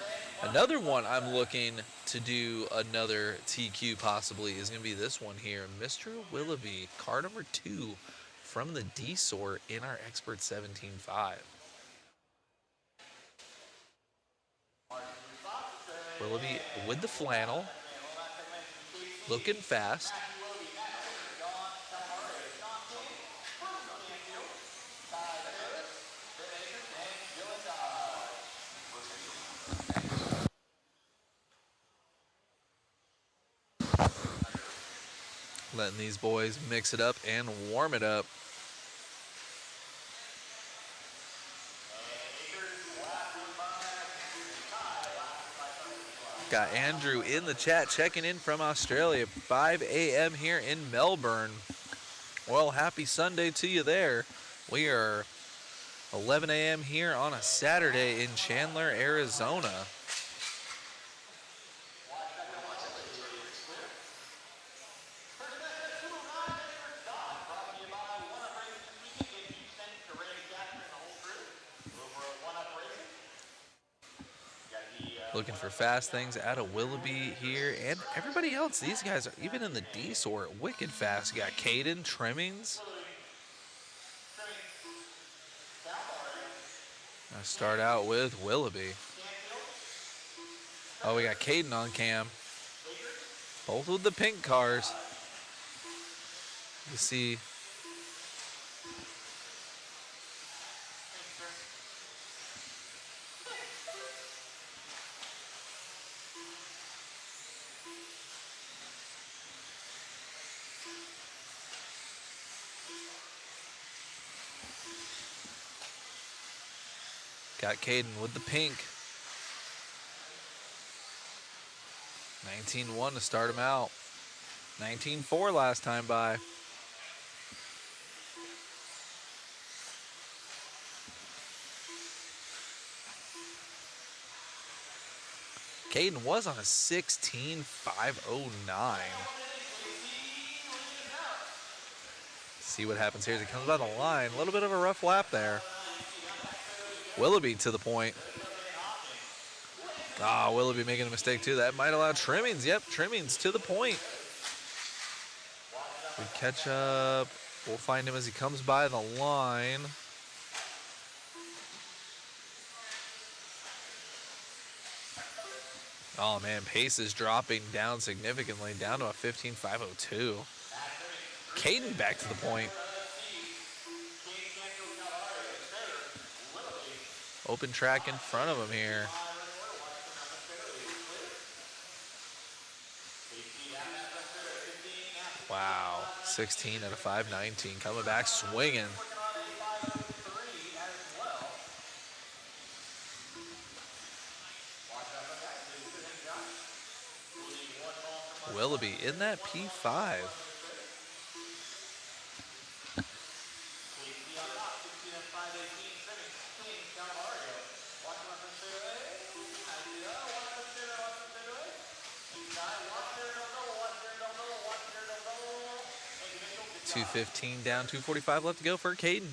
Another one I'm looking to do another TQ possibly is going to be this one here. Mr. Willoughby, car number 2 from the D sort in our Expert 17.5. Willoughby with the flannel. Looking fast. Letting these boys mix it up and warm it up. Got Andrew in the chat checking in from Australia. 5 a.m. here in Melbourne. Well, happy Sunday to you there. We are 11 a.m. here on a Saturday in Chandler, Arizona. Looking for fast things out of Willoughby here and everybody else. These guys are even in the D sort, wicked fast. You got Caden Trimmings. I'll start out with Willoughby. Oh, we got Caden on cam. Both with the pink cars. You see. Got Caden with the pink. 19-1 to start him out. 19-4 last time by. Caden was on a 16.509. See what happens here as he comes by the line. A little bit of a rough lap there. Willoughby to the point. Willoughby making a mistake too. That might allow Trimmings. Yep, Trimmings to the point. We catch up. We'll find him as he comes by the line. Oh man, pace is dropping down significantly, down to a 15.502. Caden back to the point. Open track in front of him here. Wow, 16 out of 519, coming back swinging. Willoughby in that P5. .215 down, 2:45 left to go for Caden.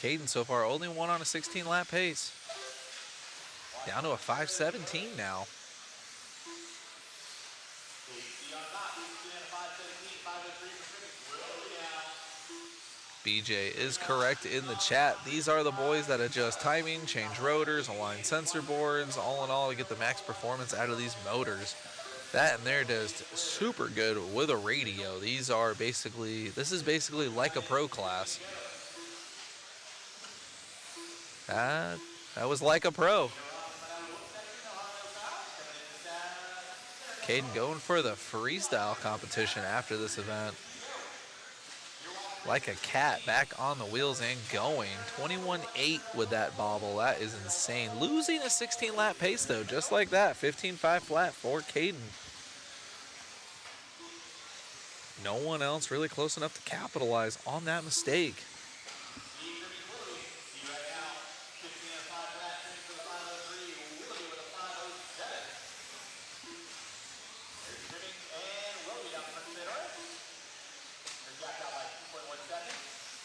Caden so far only one on a 16-lap pace. Down to a 5:17 now. BJ is correct in the chat. These are the boys that adjust timing, change rotors, align sensor boards, all in all to get the max performance out of these motors. That and they're just super good with a radio. This is basically like a pro class. That was like a pro. Caden going for the freestyle competition after this event. Like a cat, back on the wheels and going. 21.8 with that bobble. That is insane. Losing a 16-lap pace, though, just like that. 15.5 flat for Caden. No one else really close enough to capitalize on that mistake.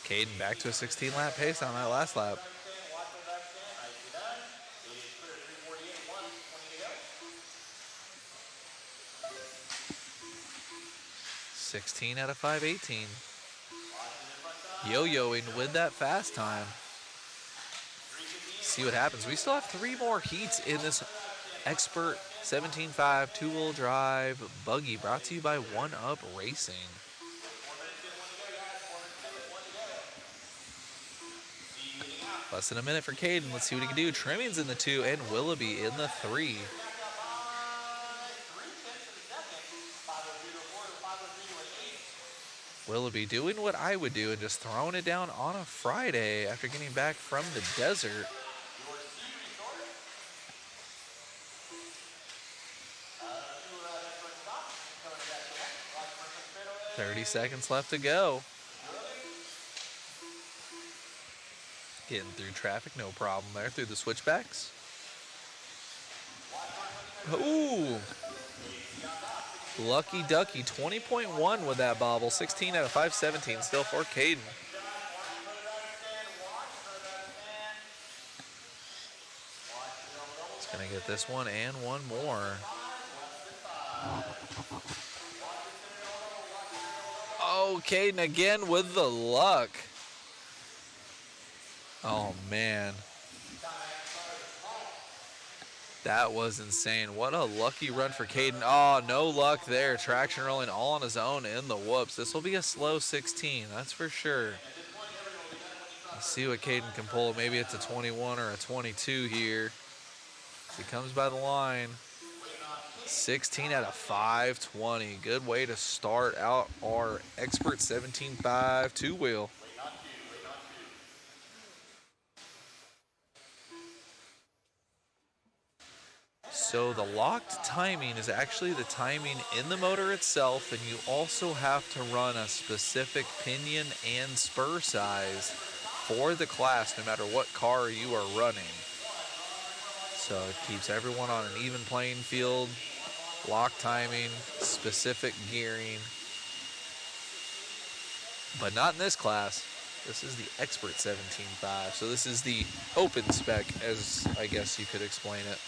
Caden back to a 16-lap pace on that last lap. .16 out of 518. Yo-yoing with that fast time. See what happens. We still have 3 more heats in this Expert 17.5 two-wheel drive buggy brought to you by 1UP Racing. Less than a minute for Caden. Let's see what he can do. Trimmings in the 2 and Willoughby in the 3. Willoughby doing what I would do and just throwing it down on a Friday after getting back from the desert. .30 seconds left to go. Getting through traffic, no problem there, through the switchbacks. Ooh. Lucky ducky, 20.1 with that bobble. 16 out of 517 still for Caden. He's going to get this one and one more. Oh, Caden again with the luck. Oh, man. That was insane. What a lucky run for Caden. Oh, no luck there. Traction rolling all on his own in the whoops. This will be a slow 16, that's for sure. Let's see what Caden can pull. Maybe it's a 21 or a 22 here. He comes by the line. 16 out of 520. Good way to start out our Expert 17.5 two-wheel. So the locked timing is actually the timing in the motor itself, and you also have to run a specific pinion and spur size for the class, no matter what car you are running. So it keeps everyone on an even playing field. Lock timing, specific gearing. but not in this class. This is the Expert 17.5, so this is the open spec, as I guess you could explain it.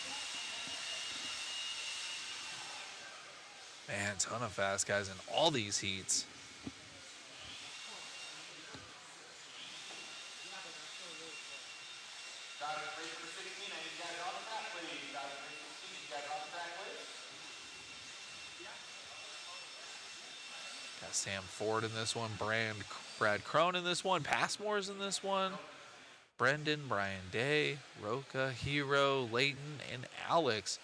Man, ton of fast guys in all these heats. Got Sam Ford in this one, Brad Crone in this one, Passmore's in this one, Brendan, Brian Day, Roca, Hero, Layton, and Alex.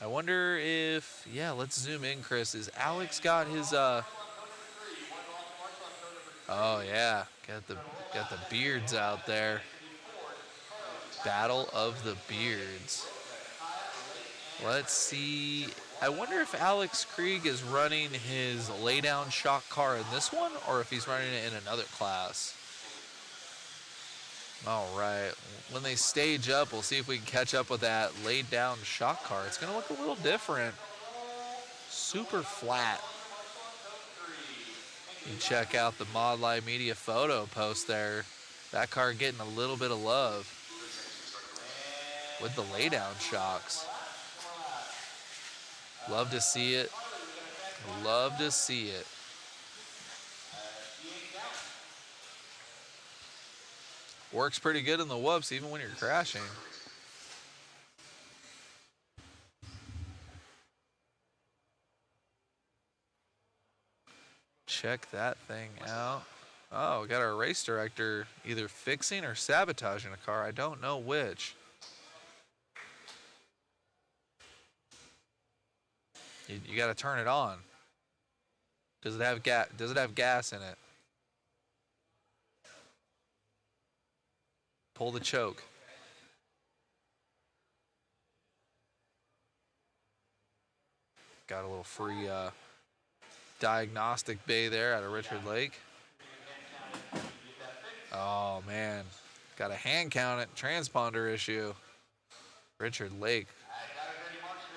I wonder if, yeah, let's zoom in, Chris. Is Alex got his, oh yeah, got the beards out there. Battle of the Beards. Let's see. I wonder if Alex Krieg is running his laydown shock car in this one, or if he's running it in another class. All right, when they stage up, we'll see if we can catch up with that laid down shock car. It's gonna look a little different. Super flat. You can check out the Mod Live Media photo post there. That car getting a little bit of love with the laydown shocks. Love to see it. Love to see it. Works pretty good in the whoops, even when you're crashing. Check that thing out. Oh, we got our race director either fixing or sabotaging a car. I don't know which. You got to turn it on. Does it have gas? Does it have gas in it? Pull the choke. Got a little free diagnostic bay there out of Richard Lake. Oh man, got a hand count it, transponder issue. Richard Lake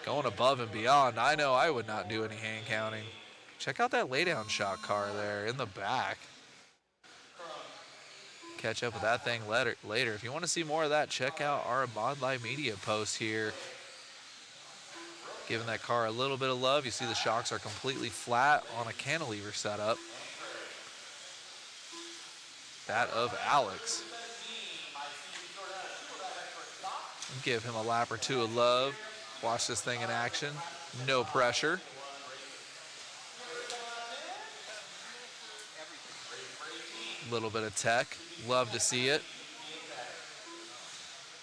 going above and beyond. I know I would not do any hand counting. Check out that laydown shot car there in the back. Catch up with that thing later. If you want to see more of that, check out our Mod Live Media post here. Giving that car a little bit of love. You see the shocks are completely flat on a cantilever setup. That of Alex. Give him a lap or two of love. Watch this thing in action. No pressure. Little bit of tech. Love to see it.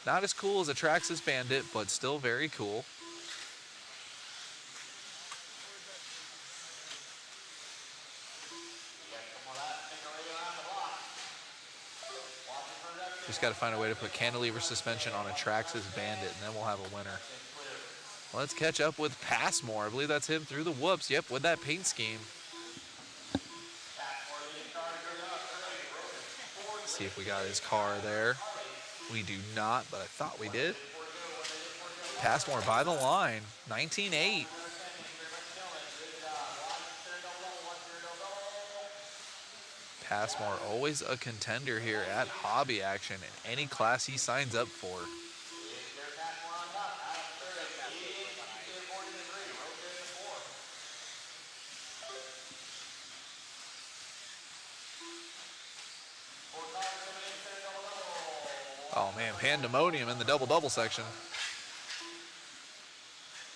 Not as cool as a Traxxas Bandit, but still very cool. Just got to find a way to put cantilever suspension on a Traxxas Bandit, and then we'll have a winner. Let's catch up with Passmore. I believe that's him through the whoops. Yep, with that paint scheme. See if we got his car there. We do not, but I thought we did. Passmore by the line, 19.8. Passmore always a contender here at Hobby Action in any class he signs up for. Oh man, pandemonium in the double-double section.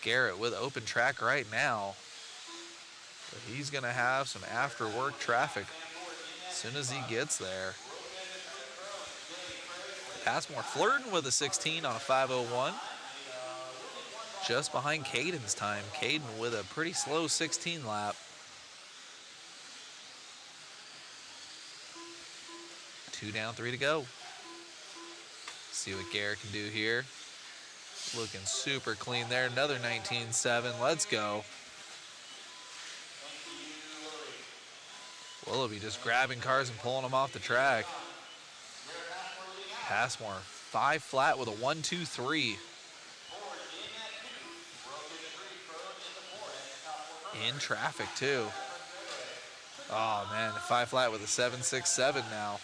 Garrett with open track right now. But he's gonna have some after work traffic as soon as he gets there. Passmore flirting with a 16 on a 5:01. Just behind Caden's time. Caden with a pretty slow 16 lap. 2 down, 3 to go. See what Garrett can do here. Looking super clean there. Another 19.7. Let's go. Willoughby just grabbing cars and pulling them off the track. Passmore 5 flat with a 1-2-3. In traffic too. Oh, man, 5 flat with a 7.67 now.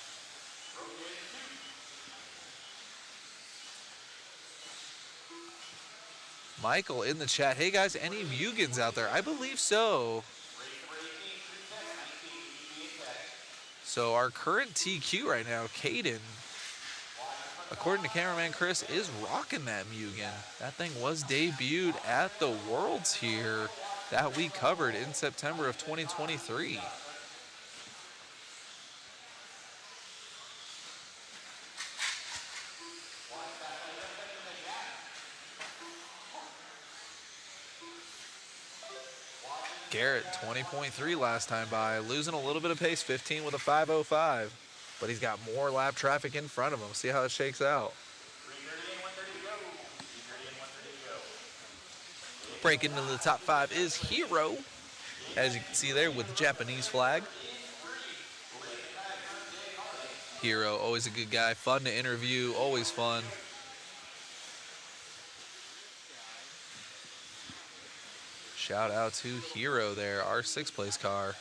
Michael in the chat. Hey, guys, any Mugans out there? I believe so. So our current TQ right now, Caden, according to cameraman Chris, is rocking that Mugen. That thing was debuted at the Worlds here that we covered in September of 2023. Garrett, 20.3 last time by, losing a little bit of pace, 15 with a 5.05. But he's got more lap traffic in front of him. See how it shakes out. Breaking into the top 5 is Hero, as you can see there with the Japanese flag. Hero, always a good guy, fun to interview, always fun. Shout out to Hero there, our 6th place car.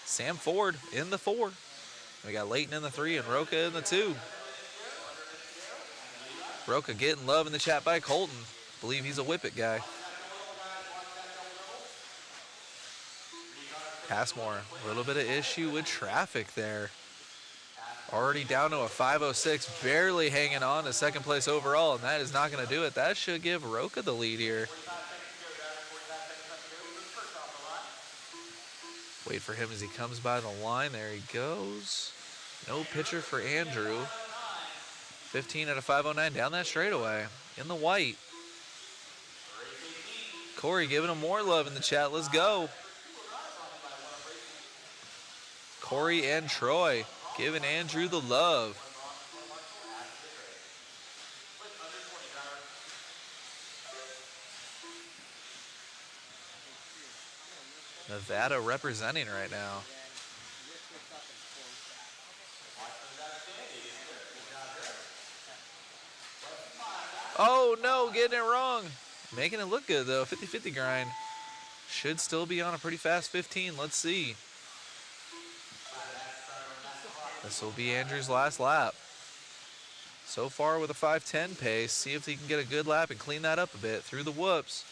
Sam Ford in the 4. We got Leighton in the 3 and Roca in the 2. Roca getting love in the chat by Colton. Believe he's a Whippet guy. Passmore, a little bit of issue with traffic there. Already down to a 5.06, barely hanging on to 2nd place overall, and that is not going to do it. That should give Roca the lead here. Wait for him as he comes by the line. There he goes. No picture for Andrew. 15 at a 5.09 down that straightaway in the white. Corey giving him more love in the chat. Let's go. Corey and Troy giving Andrew the love. Nevada representing right now. Oh no, getting it wrong. Making it look good though, 50-50 grind. Should still be on a pretty fast 15, let's see. This will be Andrew's last lap. So far with a 5:10 pace, see if he can get a good lap and clean that up a bit through the whoops.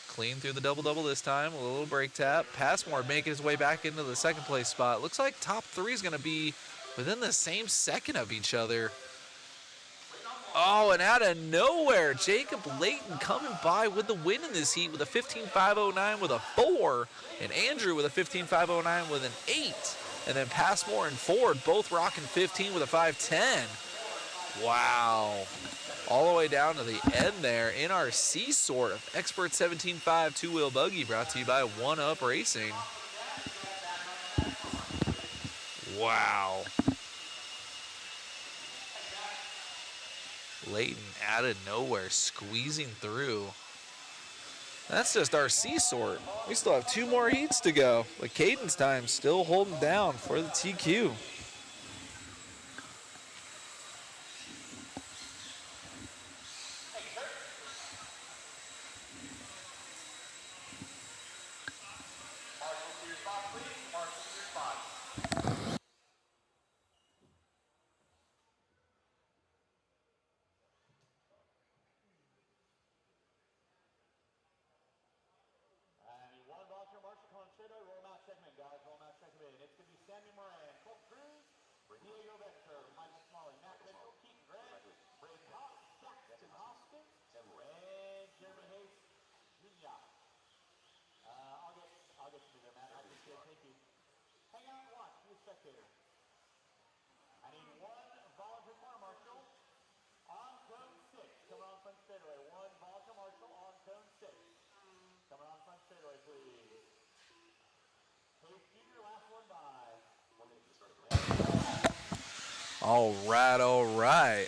Clean through the double-double this time, a little brake tap. Passmore making his way back into the 2nd place spot. Looks like top 3 is gonna be within the same second of each other. Oh, and out of nowhere, Jacob Layton coming by with the win in this heat with a 15.509 with a 4, and Andrew with a 15.509 with an 8. And then Passmore and Ford both rocking 15 with a 5.10. Wow. All the way down to the end there in our C-Sort of Expert 17.5 two-wheel buggy, brought to you by 1UP Racing. Wow. Layton out of nowhere, squeezing through. That's just our C-Sort. We still have 2 more heats to go. But Caden's time still holding down for the TQ. All right.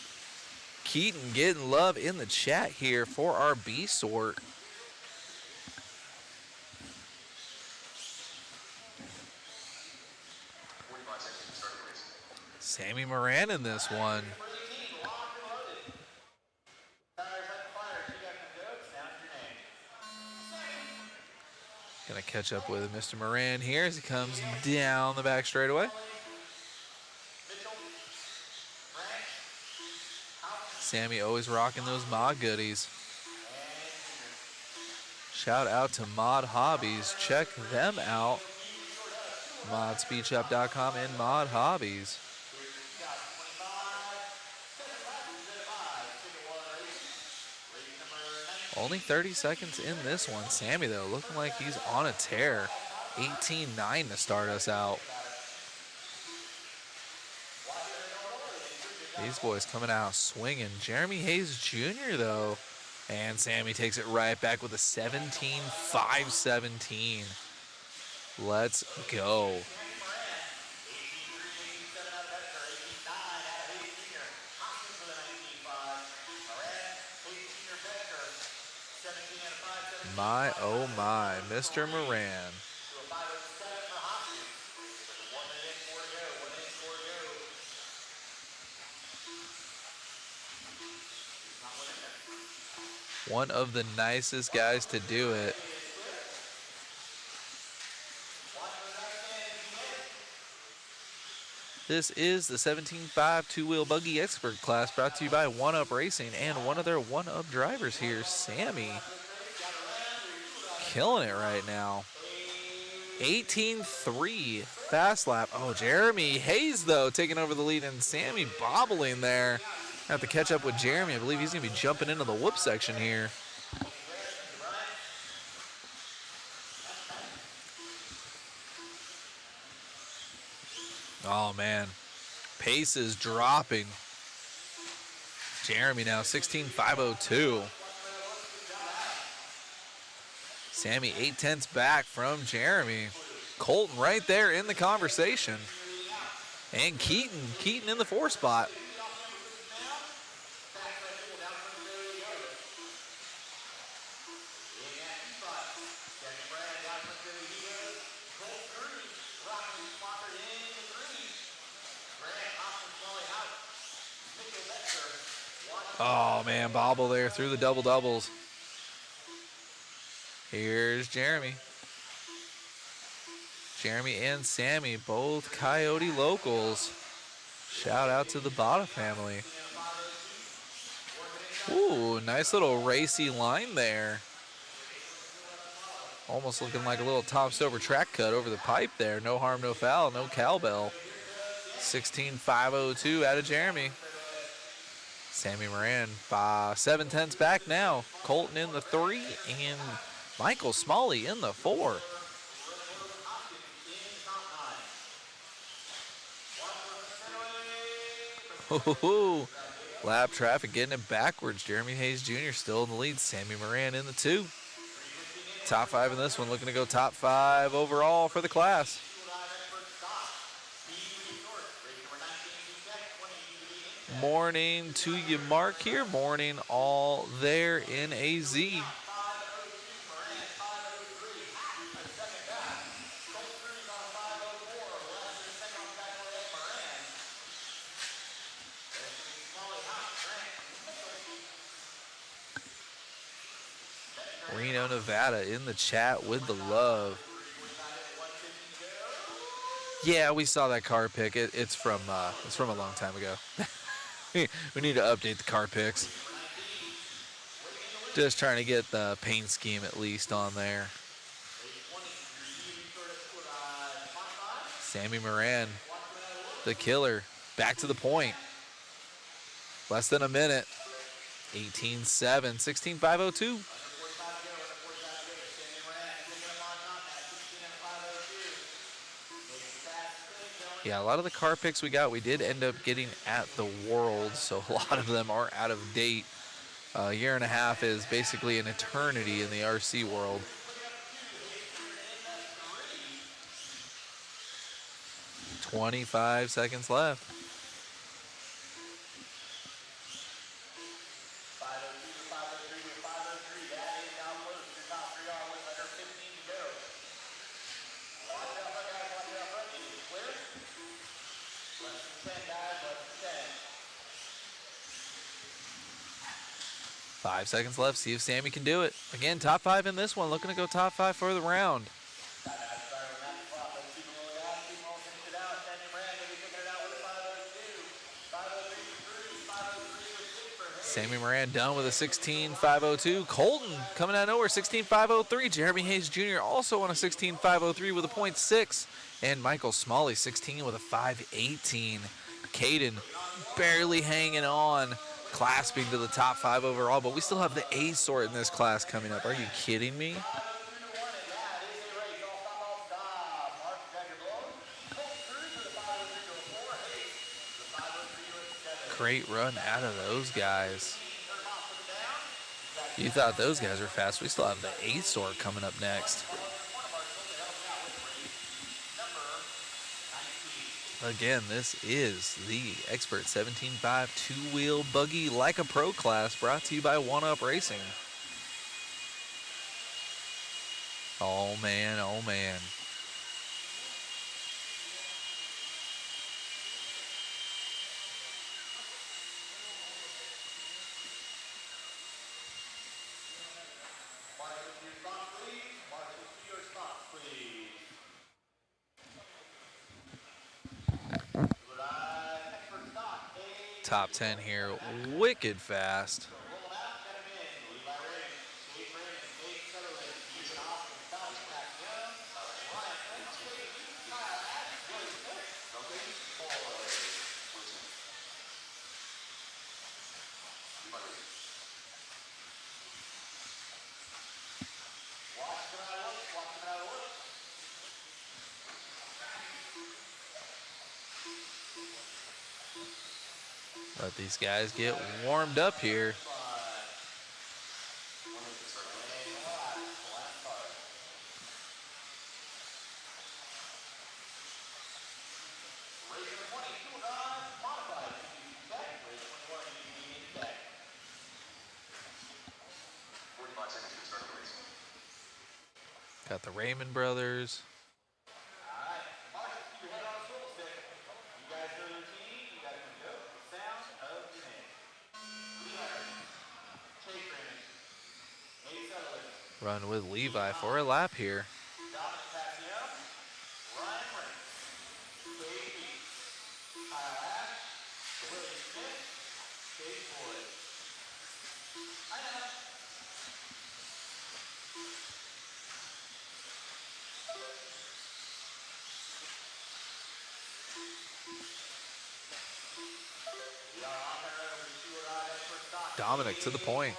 Keaton getting love in the chat here for our B-Sort. Sammy Moran in this one. Gonna catch up with Mr. Moran here as he comes down the back straightaway. Sammy always rocking those mod goodies. Shout out to Mod Hobbies. Check them out. Modspeedshop.com and Mod Hobbies. Only 30 seconds in this one. Sammy, though, looking like he's on a tear. 18-9 to start us out. These boys coming out swinging. Jeremy Hayes Jr., though. And Sammy takes it right back with a 17-5-17. Let's go. My, oh my, Mr. Moran. One of the nicest guys to do it. This is the 17.5 two-wheel buggy expert class brought to you by 1UP Racing and one of their 1UP drivers here, Sammy. Killing it right now. 18-3 fast lap. Oh, Jeremy Hayes, though, taking over the lead, and Sammy bobbling there. Have to catch up with Jeremy. I believe he's going to be jumping into the whoop section here. Oh, man. Pace is dropping. Jeremy now 16.502. Sammy 0.8 back from Jeremy. Colton right there in the conversation. And Keaton in the 4 spot. Oh, man, bobble there through the double doubles. Here's Jeremy. Jeremy and Sammy, both Coyote locals. Shout out to the Bada family. Ooh, nice little racy line there. Almost looking like a little top stover track cut over the pipe there. No harm, no foul, no cowbell. 16.502 out of Jeremy. Sammy Moran, 7/10 back now. Colton in the 3 and Michael Smalley in the 4. Ooh, lap traffic getting it backwards. Jeremy Hayes Jr. still in the lead. Sammy Moran in the 2. Top 5 in this one, looking to go top 5 overall for the class. Morning to you, Mark here. Morning all there in AZ. Reno, Nevada in the chat with the love. Yeah, we saw that car pick. It's from a long time ago. We need to update the car picks. Just trying to get the paint scheme at least on there. Sammy Moran, the killer, back to the point. Less than a minute. 18-7, 16.502. Yeah, a lot of the car picks we got, we did end up getting at the World, so a lot of them are out of date. A year and a half is basically an eternity in the RC world. $25 seconds left. Five seconds left. See if Sammy can do it. Again, top 5 in this one. Looking to go top 5 for the round. Sammy Moran done with a 16.502. Colton coming out of nowhere, 16.503. Jeremy Hayes Jr. also on a 16.503 with a .6. And Michael Smalley, 16 with a 5.18. Caden barely hanging on, clasping to the top 5 overall, but we still have the A sort in this class coming up. Are you kidding me? Great run out of those guys. You thought those guys were fast. We still have the A sort coming up next. Again, this is the Expert 17.5 two-wheel buggy like a pro class brought to you by One Up Racing. Oh man, oh man. Top 10 here, wicked fast. Let these guys get warmed up here. Got the Raymond brothers. Run with Levi for a lap here. Dominic to the point.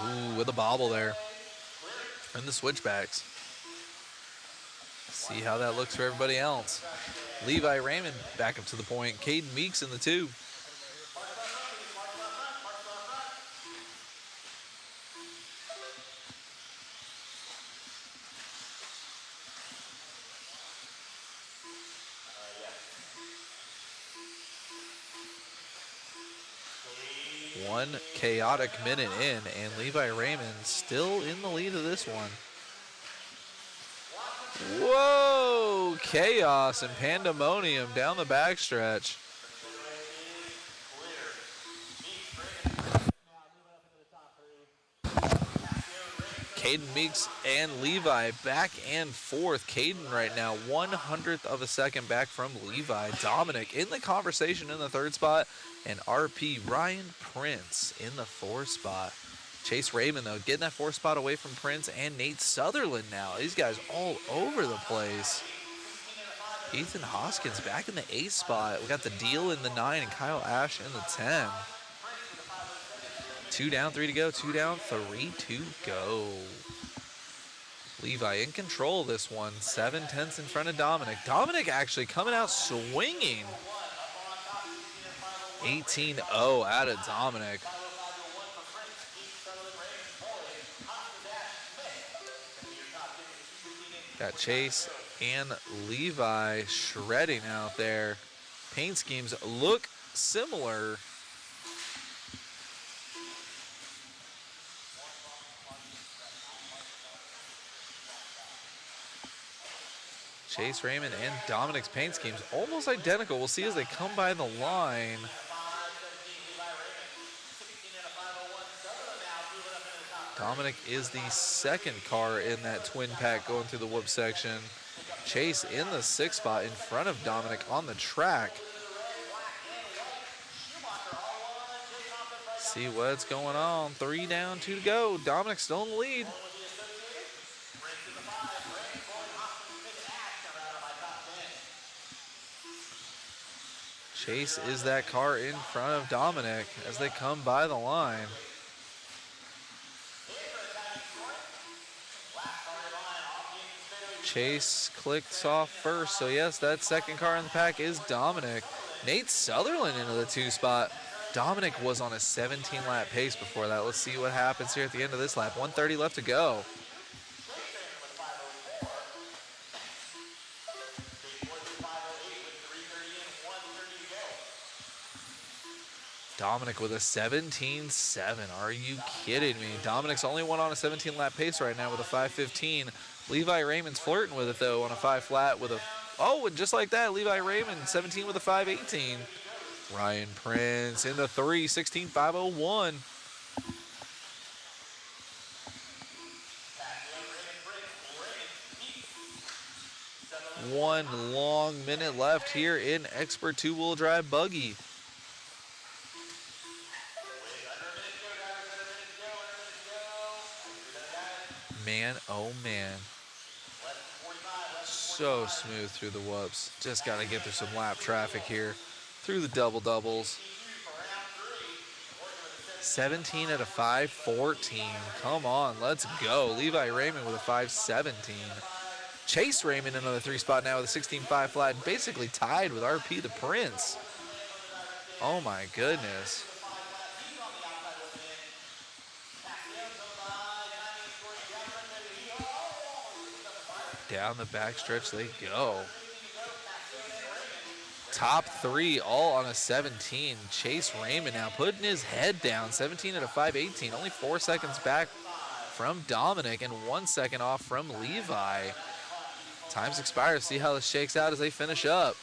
Ooh, with a bobble there. And the switchbacks. See how that looks for everybody else. Levi Raymond back up to the point. Caden Meeks in the 2. One chaotic minute in, and Levi Raymond still in the lead of this one. Whoa! Chaos and pandemonium down the backstretch. Caden Meeks and Levi back and forth. Caden right now 1/100th of a second back from Levi. Dominic in the conversation in the 3rd spot, and RP Ryan Prince in the 4th spot. Chase Raymond though getting that 4th spot away from Prince and Nate Sutherland now. These guys all over the place. Ethan Hoskins back in the 8th spot. We got the Deal in the 9 and Kyle Ash in the 10. 2 down, 3 to go. 2 down, 3 to go. Levi in control of this one. 7/10 in front of Dominic. Dominic actually coming out swinging. 18-0 out of Dominic. Got Chase and Levi shredding out there. Paint schemes look similar. Chase Raymond and Dominic's paint schemes almost identical. We'll see as they come by the line. Dominic is the second car in that twin pack going through the whoop section. Chase in the 6th spot in front of Dominic on the track. See what's going on. 3 down, 2 to go. Dominic still in the lead. Chase is that car in front of Dominic as they come by the line. Chase clicked off first, so yes, that second car in the pack is Dominic. Nate Sutherland into the 2 spot. Dominic was on a 17-lap pace before that. Let's see what happens here at the end of this lap. 1:30 left to go. Dominic with a 17.7. Are you kidding me? Dominic's only one on a 17-lap pace right now with a 5:15. Levi Raymond's flirting with it, though, on a 5 flat with a... Oh, and just like that, Levi Raymond, 17 with a 5:18. Ryan Prince in the 3, 16.501. One long minute left here in Expert 2-wheel drive buggy. Man, oh man. So smooth through the whoops. Just got to get through some lap traffic here. Through the double doubles. 17 at a 5:14. Come on, let's go. Levi Raymond with a 5:17. Chase Raymond another 3 spot now with a 16.5 flat. Basically tied with RP the Prince. Oh my goodness. Down the backstretch they go. Top 3 all on a 17. Chase Raymond now putting his head down. 17 at a 5:18. Only 4 seconds back from Dominic and 1 second off from Levi. Time's expired. See how this shakes out as they finish up.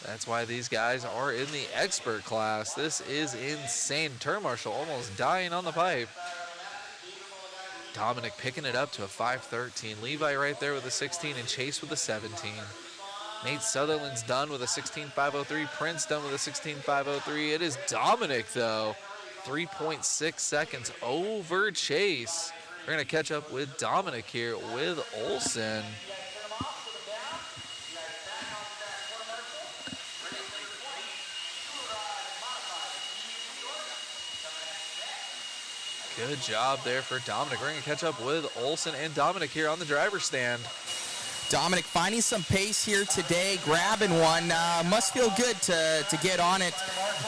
That's why these guys are in the expert class. This is insane. Turn marshal almost dying on the pipe. Dominic picking it up to a 5:13. Levi right there with a 16 and Chase with a 17. Nate Sutherland's done with a 16.503. Prince done with a 16.503. It is Dominic, though. 3.6 seconds over Chase. We're going to catch up with Dominic here with Olsen. Good job there for Dominic. We're going to catch up with Olsen and Dominic here on the driver's stand. Dominic finding some pace here today, grabbing one. Must feel good to get on it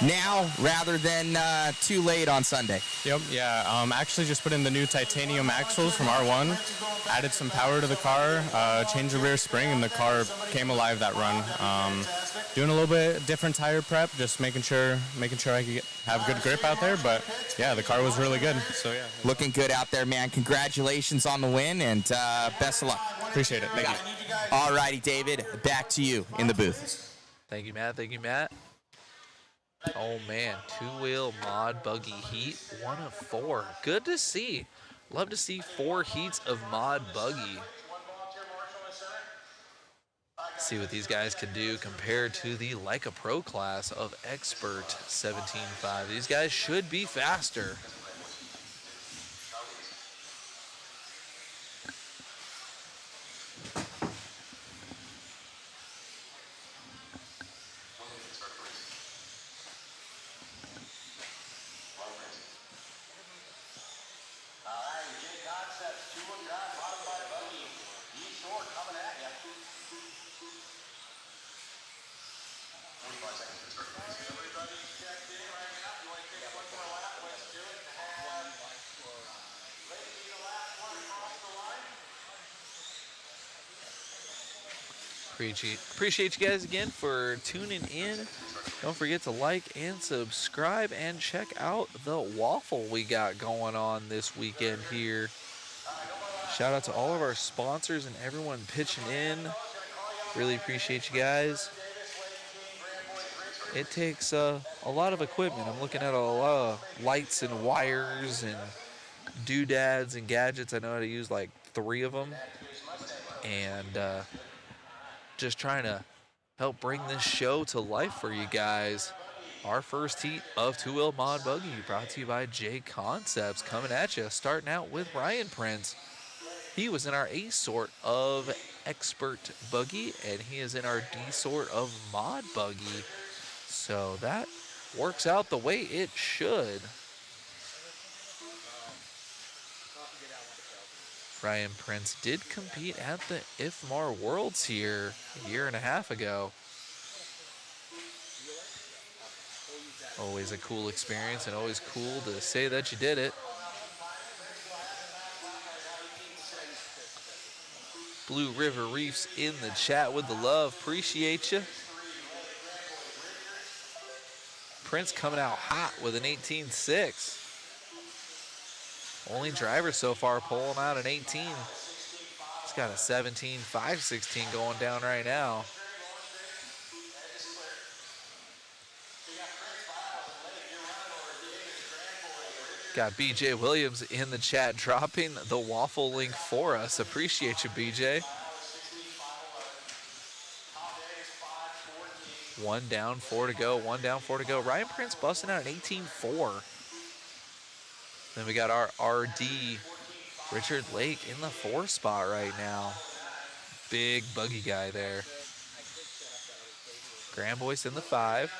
now rather than too late on Sunday. Yep, yeah. Actually just put in the new titanium axles from R1, added some power to the car, changed the rear spring, and the car came alive that run. Doing a little bit different tire prep, just making sure I could have good grip out there. But yeah, the car was really good. So yeah, looking good out there, man. Congratulations on the win and best of luck. Appreciate it. Thank you. All righty, David, back to you in the booth. Thank you, Matt. Thank you, Matt. Oh, man. 2-wheel mod buggy heat, 1 of 4. Good to see. Love to see 4 heats of mod buggy. See what these guys can do compared to the Leica Pro class of Expert 17.5. These guys should be faster. Appreciate you guys again for tuning in. Don't forget to like and subscribe and check out the waffle we got going on this weekend here. Shout out to all of our sponsors and everyone pitching in. Really appreciate you guys. it takes a lot of equipment. I'm looking at a lot of lights and wires and doodads and gadgets. I know how to use like 3 of them. And just trying to help bring this show to life for you guys. Our first heat of two-wheel mod buggy brought to you by J Concepts, coming at you, starting out with Ryan Prince. He was in our A sort of expert buggy, and he is in our D sort of mod buggy. So that works out the way it should. Ryan Prince did compete at the IFMAR Worlds here a year and a half ago. Always a cool experience and always cool to say that you did it. Blue River Reefs in the chat with the love. Appreciate you. Prince coming out hot with an 18.6. Only driver so far pulling out an 18. He's got a 17.516 going down right now. Got BJ Williams in the chat dropping the waffle link for us. Appreciate you, BJ. 1 down, 4 to go. 1 down, 4 to go. Ryan Prince busting out an 18.4. Then we got our RD, Richard Lake, in the 4 spot right now. Big buggy guy there. Graham Boyce in the 5.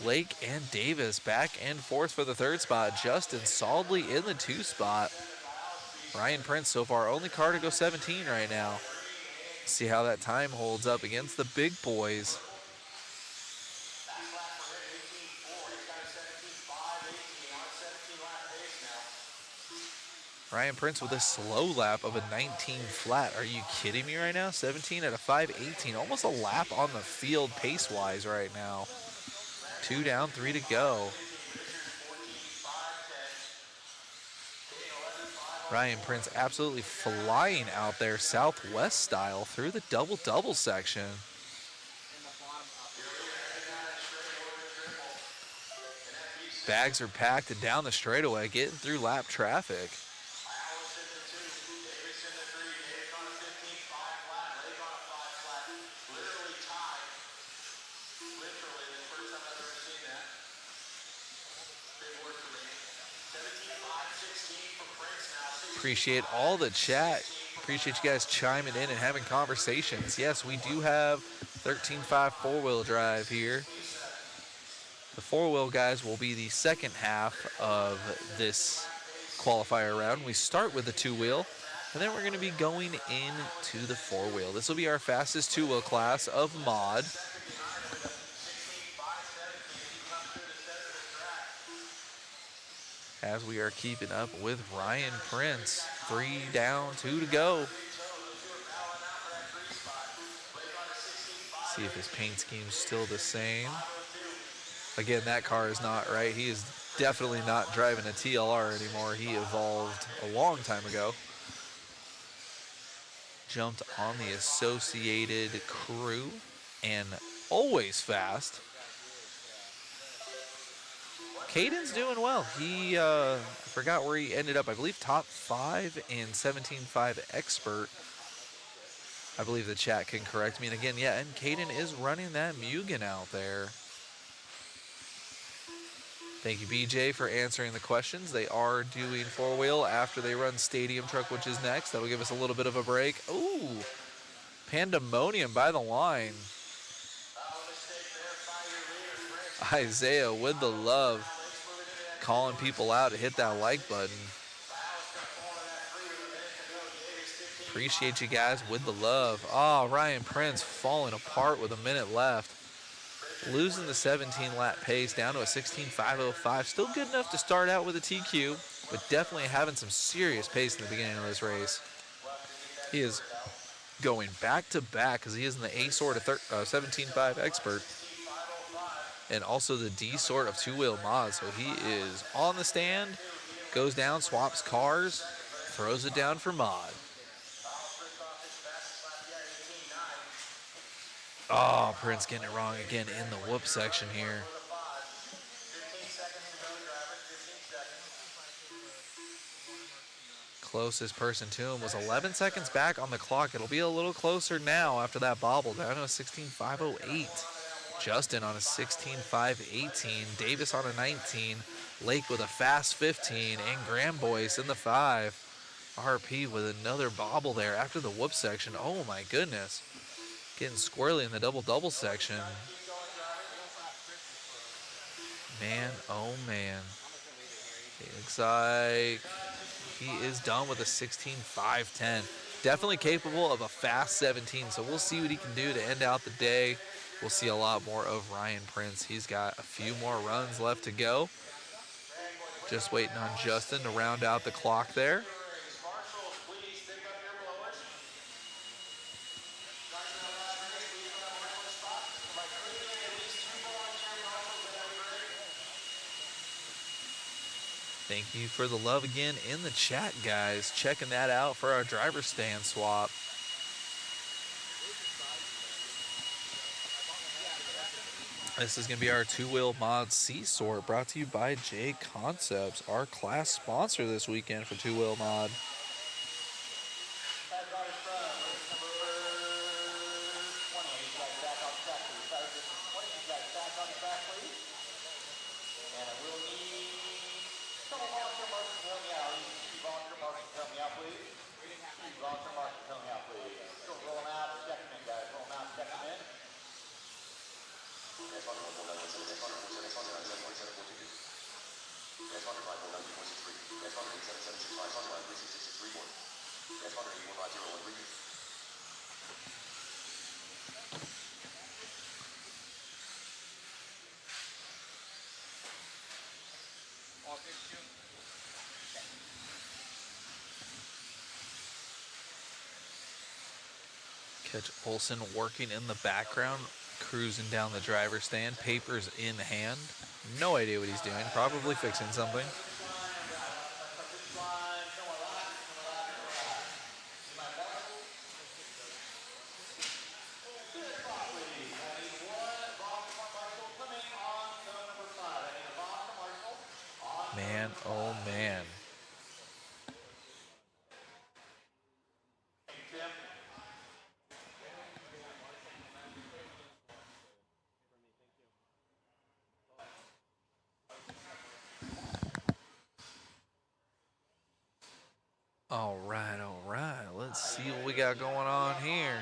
Lake and Davis back and forth for the 3rd spot. Justin solidly in the 2 spot. Ryan Prince so far only car to go 17 right now. See how that time holds up against the big boys. Ryan Prince with a slow lap of a 19 flat. Are you kidding me right now? 17 at a 5.18. Almost a lap on the field pace-wise right now. 2 down, 3 to go. Ryan Prince absolutely flying out there Southwest style through the double-double section. Bags are packed and down the straightaway, getting through lap traffic. Appreciate all the chat. Appreciate you guys chiming in and having conversations. Yes, we do have 13.5 four-wheel drive here. The four-wheel guys will be the second half of this qualifier round. We start with the two-wheel, and then we're going to be going into the four-wheel. This will be our fastest two-wheel class of mod. As we are keeping up with Ryan Prince. 3 down, 2 to go. See if his paint scheme's still the same. Again, that car is not right. He is definitely not driving a TLR anymore. He evolved a long time ago. Jumped on the Associated crew and always fast. Caden's doing well. He, I forgot where he ended up. I believe top 5 in 17.5 expert. I believe the chat can correct me. And again, yeah, and Caden is running that Mugen out there. Thank you, BJ, for answering the questions. They are doing four-wheel after they run Stadium Truck, which is next. That'll give us a little bit of a break. Ooh, pandemonium by the line. Isaiah with the love. Calling people out to hit that like button. Appreciate you guys with the love. Oh, Ryan Prince falling apart with a minute left. Losing the 17 lap pace down to a 16.505. Still good enough to start out with a TQ, but definitely having some serious pace in the beginning of this race. He is going back to back because he is in the A sort of 17.5 expert. And also the D sort of two-wheel mod. So he is on the stand, goes down, swaps cars, throws it down for mod. Oh, Prince getting it wrong again in the whoop section here. Closest person to him was 11 seconds back on the clock. It'll be a little closer now after that bobble. Down to a 16.508. Justin on a 16.518. Davis on a 19. Lake with a fast 15. And Graham Boyce in the 5. RP with another bobble there after the whoop section. Oh my goodness. Getting squirrely in the double-double section. Man, oh man. It looks like he is done with a 16.510. Definitely capable of a fast 17, so we'll see what he can do to end out the day. We'll see a lot more of Ryan Prince. He's got a few more runs left to go. Just waiting on Justin to round out the clock there. Thank you for the love again in the chat, guys. Checking that out for our driver stand swap. This is going to be our two-wheel mod C-Sort brought to you by J Concepts, our class sponsor this weekend for two-wheel mod. Catch Olsen working in the background, cruising down the driver's stand, papers in hand. No idea what he's doing, probably fixing something. Man, oh man. All right. Let's see what we got going on here.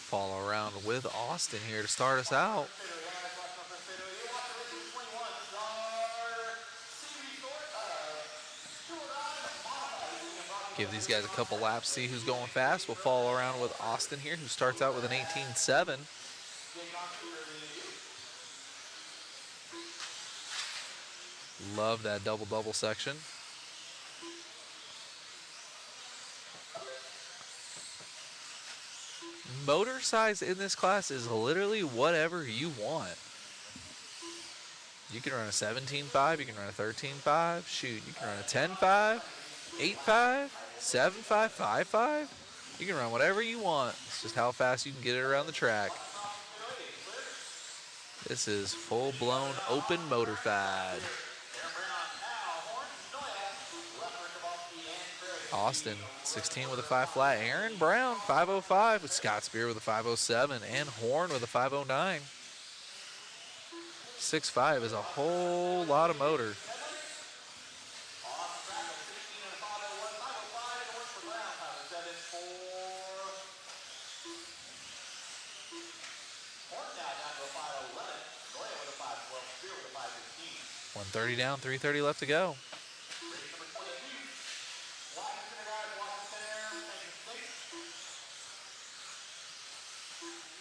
Follow around with Austin here to start us out. Give these guys a couple laps, see who's going fast. We'll follow around with Austin here, who starts out with an 18.7. Love that double-double section. Motor size in this class is literally whatever you want. You can run a 17.5, you can run a 13.5, shoot, you can run a 10.5, 8.5, 7.5, 5.5. You can run whatever you want. It's just how fast you can get it around the track. This is full-blown open motor-fied. Austin, 16 with a 5 flat. Aaron Brown, 5.05 with Scott Spear with a 5.07 and Horn with a 5.09. 6.5 is a whole lot of motor. $130 down, $330 left to go.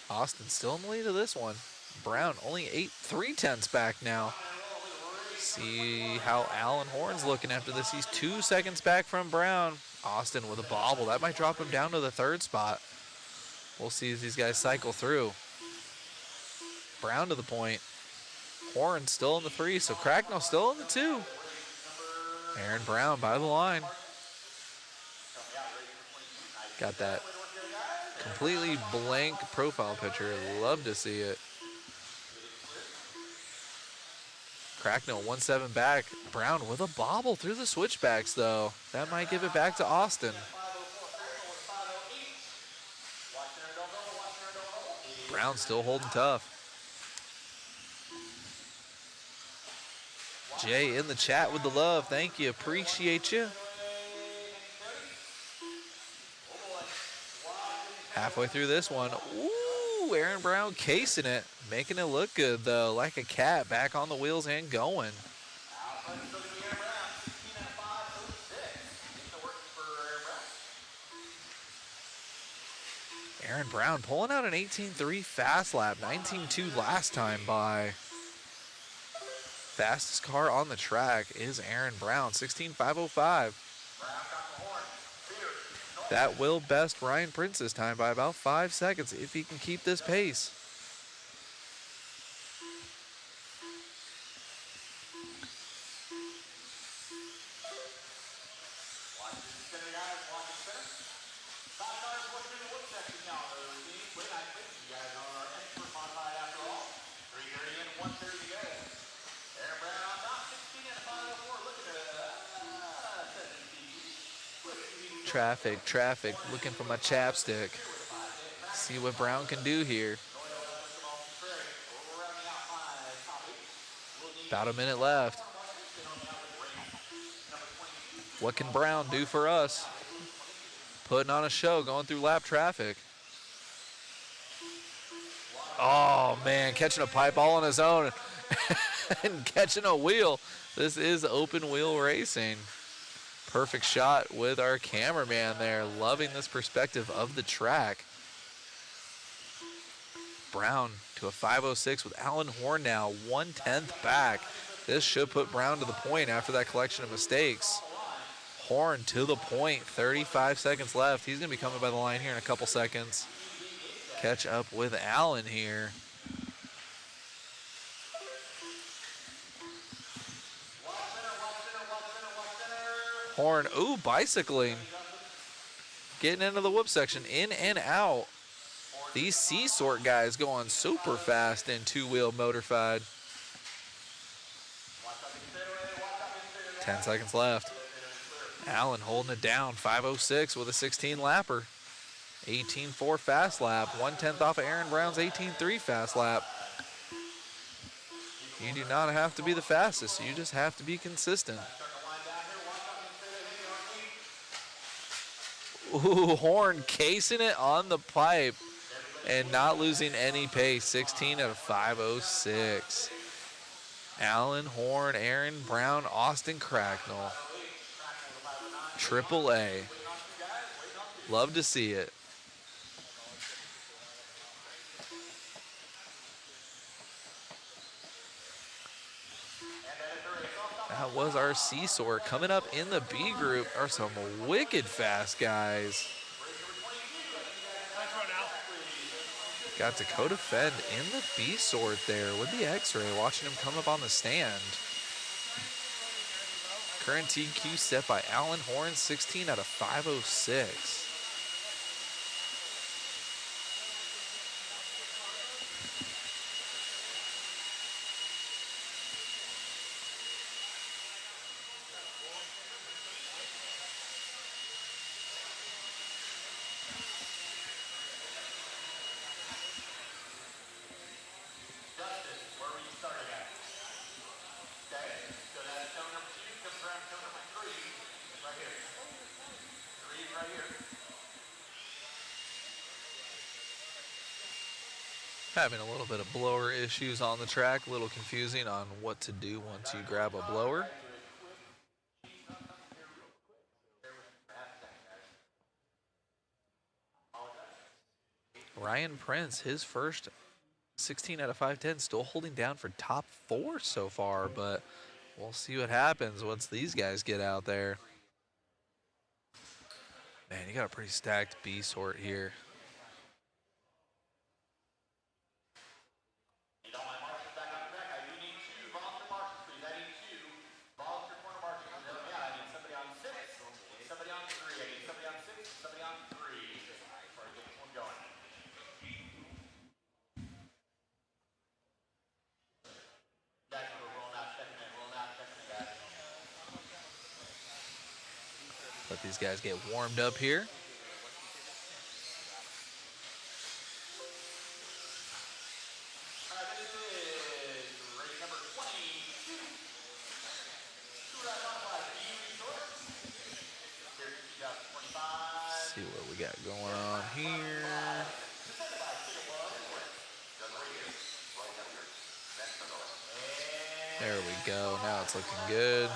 Austin still in the lead of this one. Brown only 3/10 back now. See how Alan Horn's looking after this. He's 2 seconds back from Brown. Austin with a bobble. That might drop him down to the third spot. We'll see as these guys cycle through. Brown to the point. Horn still in the 3, so Cracknell still in the 2. Aaron Brown by the line. Got that completely blank profile picture. Love to see it. Cracknell 1-7 back. Brown with a bobble through the switchbacks, though. That might give it back to Austin. Brown still holding tough. Jay in the chat with the love. Thank you. Appreciate you. Halfway through this one. Ooh, Aaron Brown casing it. Making it look good, though. Like a cat, back on the wheels and going. Aaron Brown pulling out an 18.3 fast lap. 19.2 last time by. Fastest car on the track is Aaron Brown. 16.505. That will best Ryan Prince's time by about 5 seconds if he can keep this pace. Traffic, looking for my chapstick. See what Brown can do here. About a minute left. What can Brown do for us? Putting on a show, going through lap traffic. Oh man, catching a pipe all on his own and catching a wheel. This is open wheel racing. Perfect shot with our cameraman there. Loving this perspective of the track. Brown to a 5.06 with Alan Horn now 1/10 back. This should put Brown to the point after that collection of mistakes. Horn to the point, 35 seconds left. He's gonna be coming by the line here in a couple seconds. Catch up with Allen here. Horn, ooh, bicycling. Getting into the whoop section, in and out. These C-sort guys going super fast in two-wheel motorified. 10 seconds left. Allen holding it down, 5.06 with a 16-lapper. 18.4 fast lap, 1/10 off of Aaron Brown's 18.3 fast lap. You do not have to be the fastest, you just have to be consistent. Ooh, Horn casing it on the pipe and not losing any pace. 16 out of 5.06. Allen, Horn, Aaron Brown, Austin Cracknell. Triple A. Love to see it. That was our C-sort. Coming up in the B group are some wicked fast guys. Got Dakota Fend in the B sort there with the X-ray, watching him come up on the stand. Current TQ set by Alan Horn, 16 out of 5.06. Having a little bit of blower issues on the track, a little confusing on what to do once you grab a blower. Ryan Prince, his first 16 out of 510, still holding down for top 4 so far, but we'll see what happens once these guys get out there. Man, you got a pretty stacked B sort here. Let these guys get warmed up here. See what we got going on here. There we go. Now it's looking good.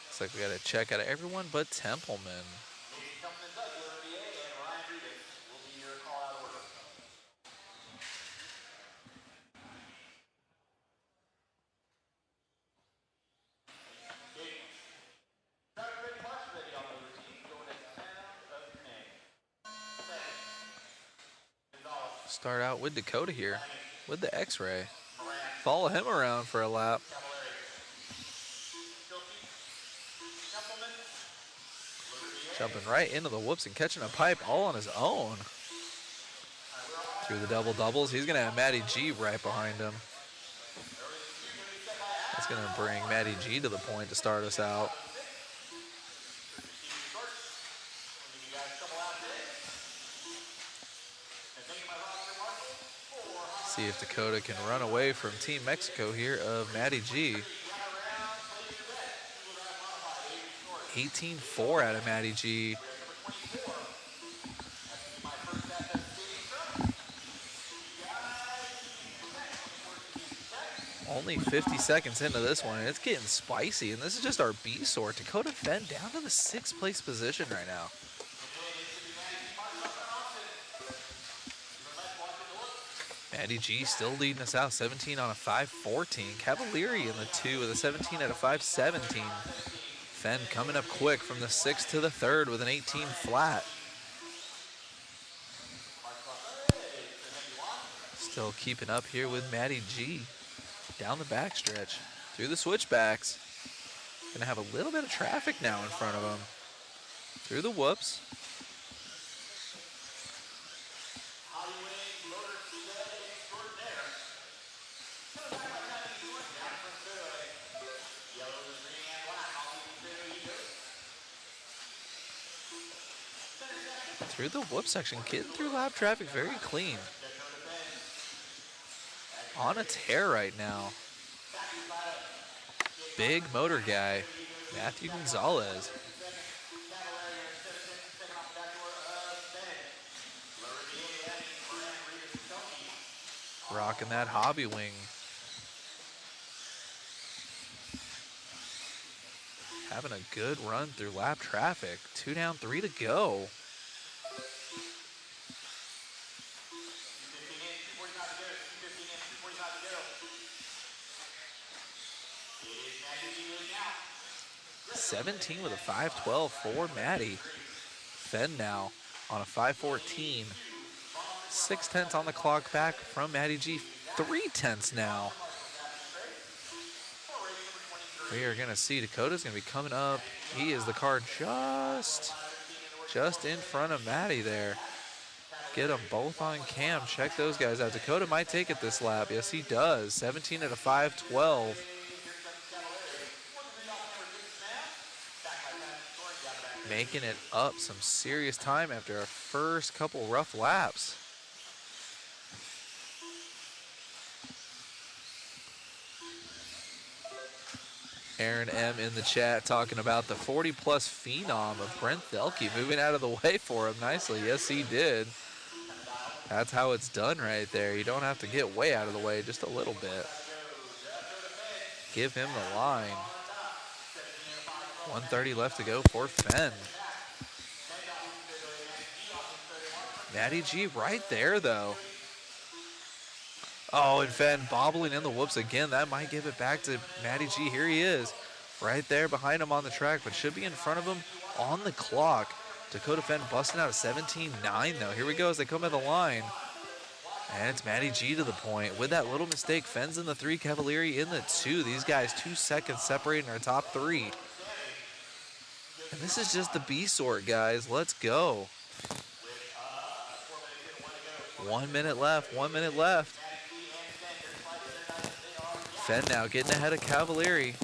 Looks like we got a check out of everyone but Templeman. Start out with Dakota here with the X-Ray. Follow him around for a lap. Jumping right into the whoops and catching a pipe all on his own. Through the double doubles, he's gonna have Matty G right behind him. That's gonna bring Matty G to the point to start us out. See if Dakota can run away from Team Mexico here of Matty G. 18-4 out of Matty G. Only 50 seconds into this one, and it's getting spicy, and this is just our B sort. Dakota Fenn down to the 6th place position right now. Matty G still leading us out, 17 on a 5:14. Cavalieri in the 2 with a 17 at a 5:17. Fenn coming up quick from the 6th to the 3rd with an 18 flat. Still keeping up here with Matty G. Down the backstretch, through the switchbacks. Gonna have a little bit of traffic now in front of him. Through the whoops. Through the whoop section, getting through lap traffic very clean. On a tear right now. Big motor guy, Matthew Gonzalez. Rocking that hobby wing. Having a good run through lap traffic. 2 down, 3 to go. .17 with a 5:12 for Matty. Fenn now on a 5:14. 6/10 on the clock back from Matty G. 3/10 now. We are gonna see Dakota's gonna be coming up. He is the car just in front of Matty there. Get them both on cam. Check those guys out. Dakota might take it this lap. Yes, he does. 17 at a 5:12. Making it up some serious time after our first couple rough laps. Aaron M in the chat talking about the 40-plus phenom of Brent Thelke moving out of the way for him nicely. Yes, he did. That's how it's done right there. You don't have to get way out of the way, just a little bit. Give him the line. 1:30 left to go for Fenn. Matty G right there, though. Oh, and Fenn bobbling in the whoops again. That might give it back to Matty G. Here he is, right there behind him on the track, but should be in front of him on the clock. Dakota Fenn busting out a 17.9, though. Here we go as they come at the line. And it's Matty G to the point. With that little mistake, Fenn's in the 3, Cavalieri in the 2. These guys 2 seconds separating our top 3. And this is just the B sort, guys. Let's go. 1 minute left, 1 minute left. Fenn now getting ahead of Cavalieri.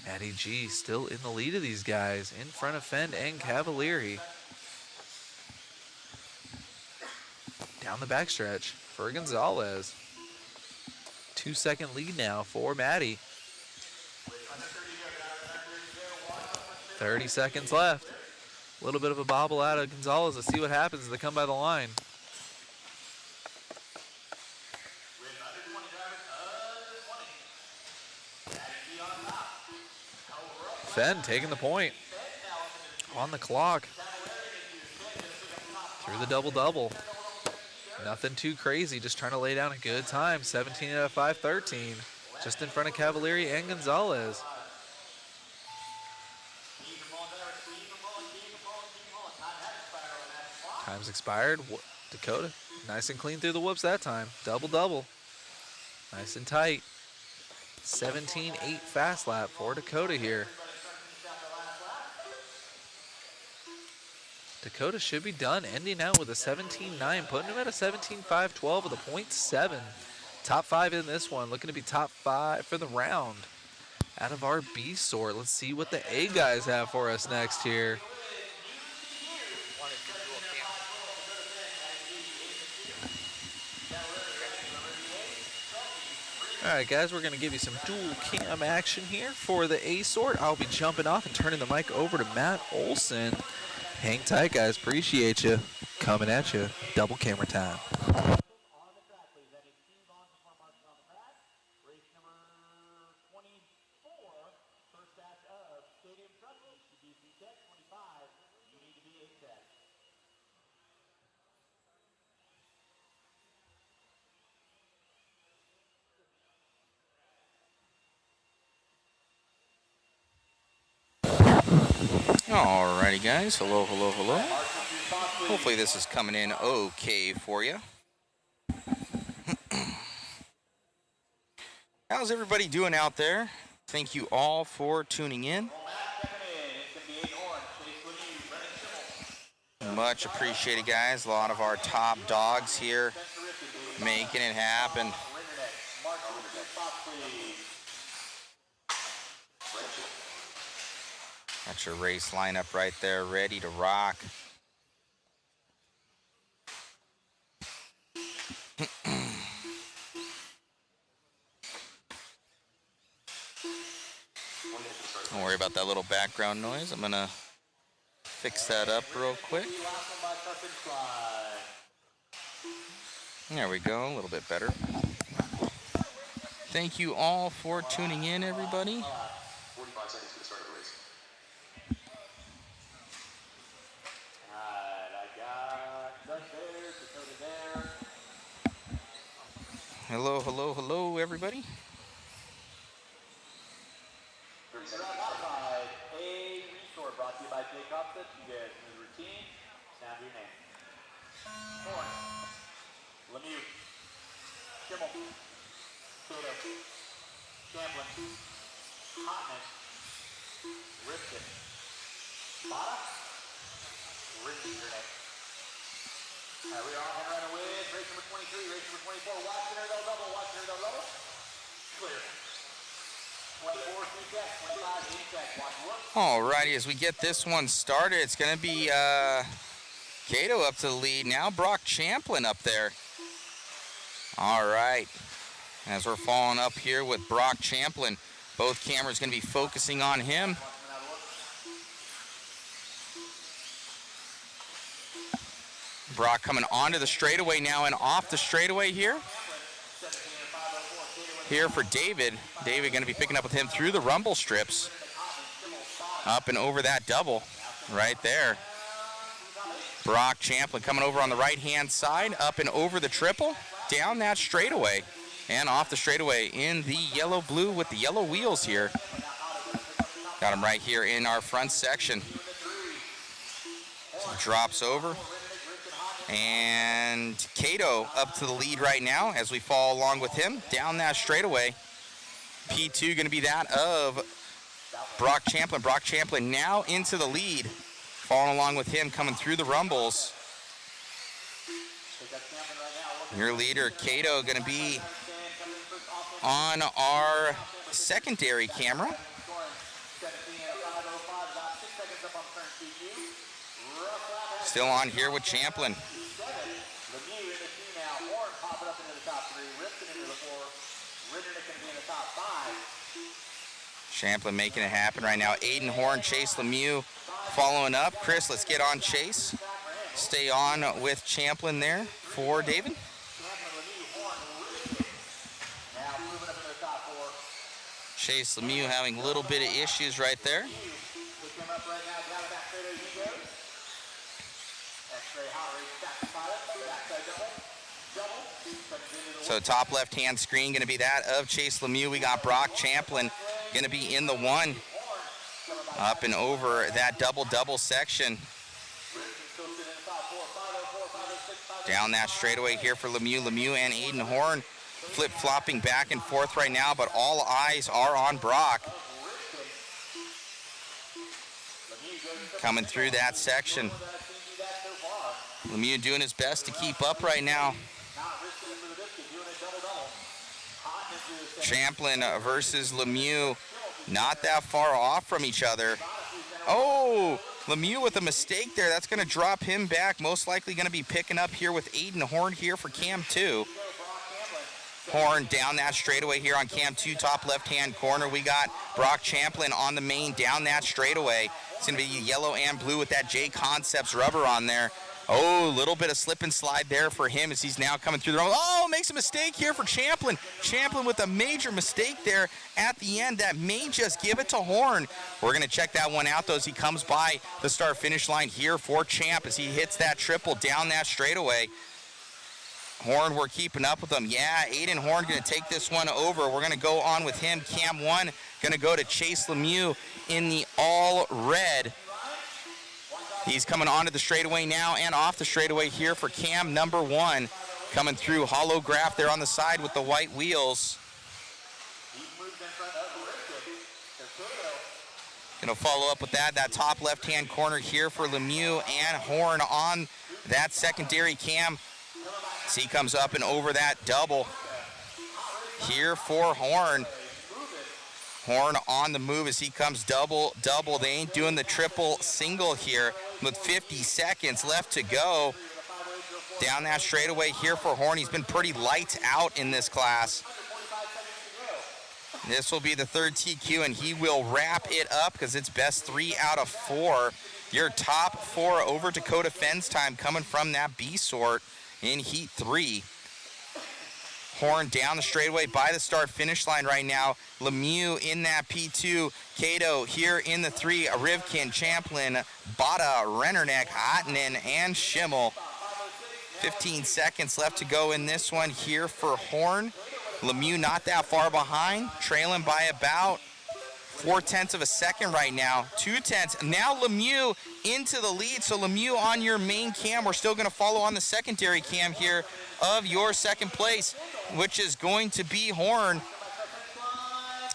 Matty G still in the lead of these guys, in front of Fenn and Cavalieri. Down the backstretch for Gonzalez. 2-second lead now for Matty. 30 seconds left. A little bit of a bobble out of Gonzalez. Let's see what happens as they come by the line. Fenn taking the point on the clock through the double-double. Nothing too crazy, just trying to lay down a good time. 17 out of 5, 13. Just in front of Cavalieri and Gonzalez. Time's expired. Dakota, nice and clean through the whoops that time. Double-double. Nice and tight. 17-8 fast lap for Dakota here. Dakota should be done, ending out with a 17-9, putting him at a 17-5-12 with a .7. Top 5 in this one, looking to be top 5 for the round. Out of our B sort, let's see what the A guys have for us next here. All right, guys, we're going to give you some dual cam action here for the A sort. I'll be jumping off and turning the mic over to Matt Olson. Hang tight, guys. Appreciate you. Coming at you. Double camera time. Alrighty, guys. Hello, hello, hello. Hopefully this is coming in okay for you. How's everybody doing out there? Thank you all for tuning in. Much appreciated, guys. A lot of our top dogs here making it happen. Got your race lineup right there, ready to rock. Don't worry about that little background noise. I'm gonna fix that up real quick. There we go, a little bit better. Thank you all for tuning in, everybody. 45 seconds to the start of the race. Hello, hello, hello, everybody. Outside, A Resort brought to you by Jake Upset. You guys in the routine. Sound your name. Horn. Lemieux. Kimmel. Soto. Champlin. Hotman. Ripken. Bada. Rindy, your name. We are on right away. Race number 23, race number 24. Watch the air double, watch the air double. Clear. 24, 3 checks, 25, 8 checks. Watch whoop. Alrighty, as we get this one started, it's going to be Cato up to the lead. Now Brock Champlin up there. All right. As we're following up here with Brock Champlin, both cameras going to be focusing on him. Brock coming onto the straightaway now and off the straightaway here. Here for David. David going to be picking up with him through the rumble strips. Up and over that double right there. Brock Champlin coming over on the right-hand side, up and over the triple, down that straightaway, and off the straightaway in the yellow-blue with the yellow wheels here. Got him right here in our front section. So drops over. And Cato up to the lead right now as we follow along with him down that straightaway. P2 going to be that of Brock Champlin. Brock Champlin now into the lead. Following along with him coming through the rumbles. Your leader, Cato, going to be on our secondary camera. Still on here with Champlin. Champlin making it happen right now. Aiden Horn, Chase Lemieux following up. Chris, let's get on Chase. Stay on with Champlin there for David. Chase Lemieux having a little bit of issues right there. So top left-hand screen going to be that of Chase Lemieux. We got Brock Champlin going to be in the one. Up and over that double-double section. Down that straightaway here for Lemieux. Lemieux and Aiden Horn flip-flopping back and forth right now, but all eyes are on Brock. Coming through that section. Lemieux doing his best to keep up right now. Champlin versus Lemieux, not that far off from each other. Oh, Lemieux with a mistake there. That's going to drop him back. Most likely going to be picking up here with Aiden Horn here for Cam 2. Horn down that straightaway here on Cam 2, top left-hand corner. We got Brock Champlin on the main down that straightaway. It's going to be yellow and blue with that J Concepts rubber on there. Oh, a little bit of slip and slide there for him as he's now coming through the road. Oh, makes a mistake here for Champlin. Champlin with a major mistake there at the end that may just give it to Horn. We're going to check that one out, though, as he comes by the start-finish line here for Champ as he hits that triple down that straightaway. Horn, we're keeping up with him. Yeah, Aiden Horn going to take this one over. We're going to go on with him. Cam 1 going to go to Chase Lemieux in the all-red. He's coming onto the straightaway now and off the straightaway here for Cam number 1. Coming through holograph there on the side with the white wheels. Going to follow up with that top left-hand corner here for Lemieux and Horn on that secondary cam. As he comes up and over that double here for Horn. Horn on the move as he comes double. They ain't doing the triple single here with 50 seconds left to go. Down that straightaway here for Horn. He's been pretty lights out in this class. This will be the third TQ, and he will wrap it up because it's best 3 out of 4. Your top 4 over Dakota Fens time coming from that B sort in Heat 3. Horn down the straightaway by the start-finish line right now. Lemieux in that P2. Cato here in the 3. Rivkin, Champlin, Bada, Rennerneck, Ottenen, and Schimmel. 15 seconds left to go in this one here for Horn. Lemieux not that far behind, trailing by about 0.4 of a second right now. 0.2. Now Lemieux into the lead. So Lemieux on your main cam. We're still going to follow on the secondary cam here of your second place, which is going to be Horn.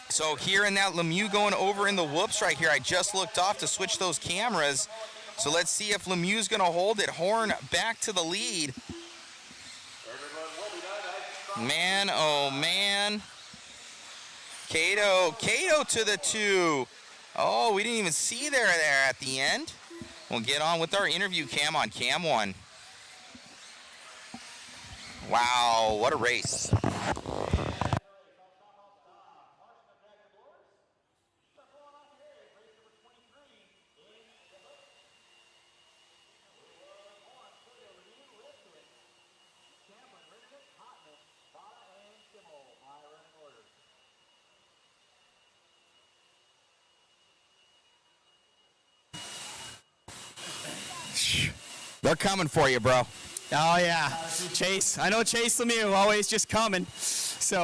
So here in that Lemieux going over in the whoops right here. I just looked off to switch those cameras. So let's see if Lemieux's going to hold it. Horn back to the lead. Man, oh man. Cato to the 2. Oh, we didn't even see there at the end. We'll get on with our interview cam on Cam 1. Wow, what a race. They're coming for you, bro. Oh, yeah. Chase. I know Chase Lemieux, always just coming. So,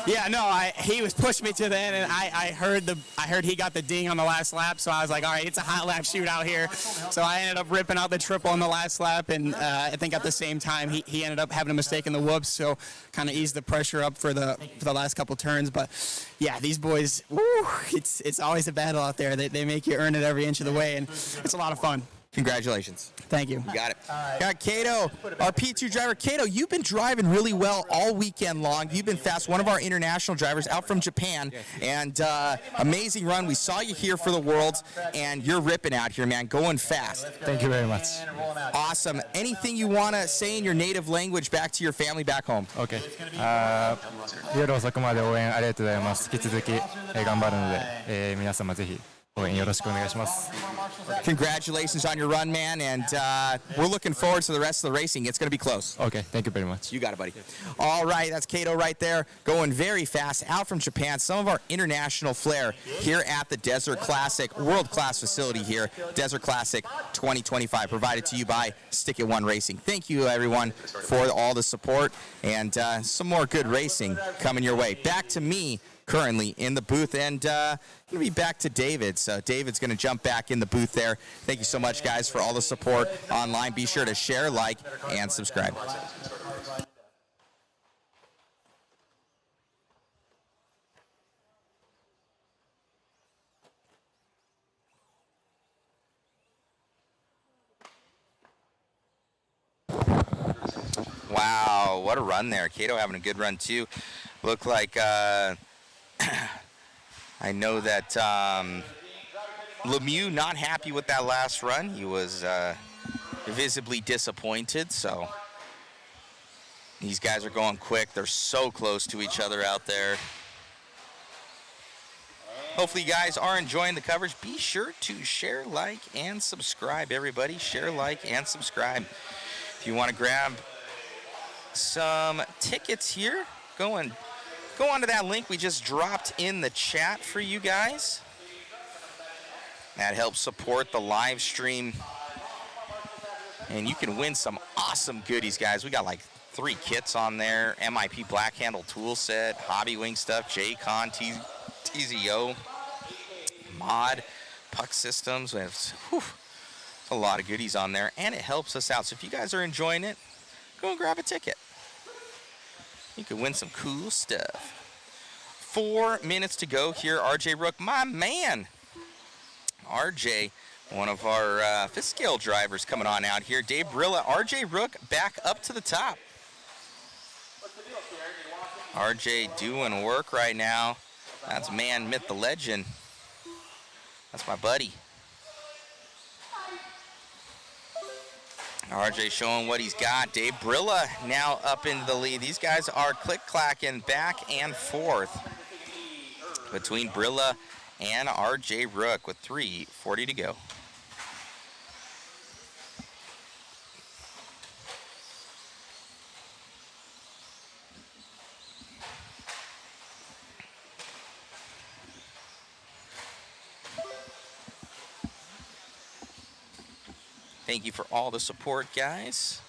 yeah, no, he was pushing me to the end, and I heard he got the ding on the last lap, so I was like, all right, it's a hot lap shootout here. So I ended up ripping out the triple on the last lap, and I think at the same time he ended up having a mistake in the whoops, so kind of eased the pressure up for the last couple turns. But yeah, these boys, woo, it's always a battle out there. They make you earn it every inch of the way, and it's a lot of fun. Congratulations. Thank you. You got it. Got Kato, our P2 driver. Kato, you've been driving really well all weekend long. You've been fast. One of our international drivers out from Japan. And amazing run. We saw you here for the Worlds, and you're ripping out here, man. Going fast. Thank you very much. Awesome. Anything you want to say in your native language back to your family back home? OK。夜遅くまで応援ありがとうございます。引き続き頑張るので、皆様ぜひ応援よろしくお願いします。Congratulations on your run, man, and we're looking forward to the rest of the racing. It's going to be close. OK, thank you very much. You got it, buddy. All right, that's Kato right there, going very fast, out from Japan. Some of our international flair here at the Desert Classic, world-class facility here, Desert Classic 2025, provided to you by Stick It One Racing. Thank you, everyone, for all the support, and some more good racing coming your way. Back to me currently in the booth, and going to be back to David. So David's going to jump back in the booth there. Thank you so much, guys, for all the support online. Be sure to share, like, and subscribe. Wow, what a run there. Kato having a good run, too. Looked like I know that Lemieux not happy with that last run. He was visibly disappointed, so these guys are going quick. They're so close to each other out there. Hopefully you guys are enjoying the coverage. Be sure to share, like, and subscribe, everybody. Share, like, and subscribe. If you want to grab some tickets here, go onto that link we just dropped in the chat for you guys. That helps support the live stream. And you can win some awesome goodies, guys. We got like 3 kits on there. MIP Black Handle tool set, Hobby Wing stuff, J-Con, TZO, mod, puck systems. We have a lot of goodies on there, and it helps us out. So if you guys are enjoying it, go and grab a ticket. You could win some cool stuff. 4 minutes to go here. RJ Rook, my man. RJ, one of our fifth scale drivers coming on out here. Dave Brilla, RJ Rook back up to the top. RJ doing work right now. That's man, myth, the legend. That's my buddy. RJ showing what he's got. Dave Brilla now up into the lead. These guys are click-clacking back and forth between Brilla and RJ Rook with 3:40 to go. Thank you for all the support, guys.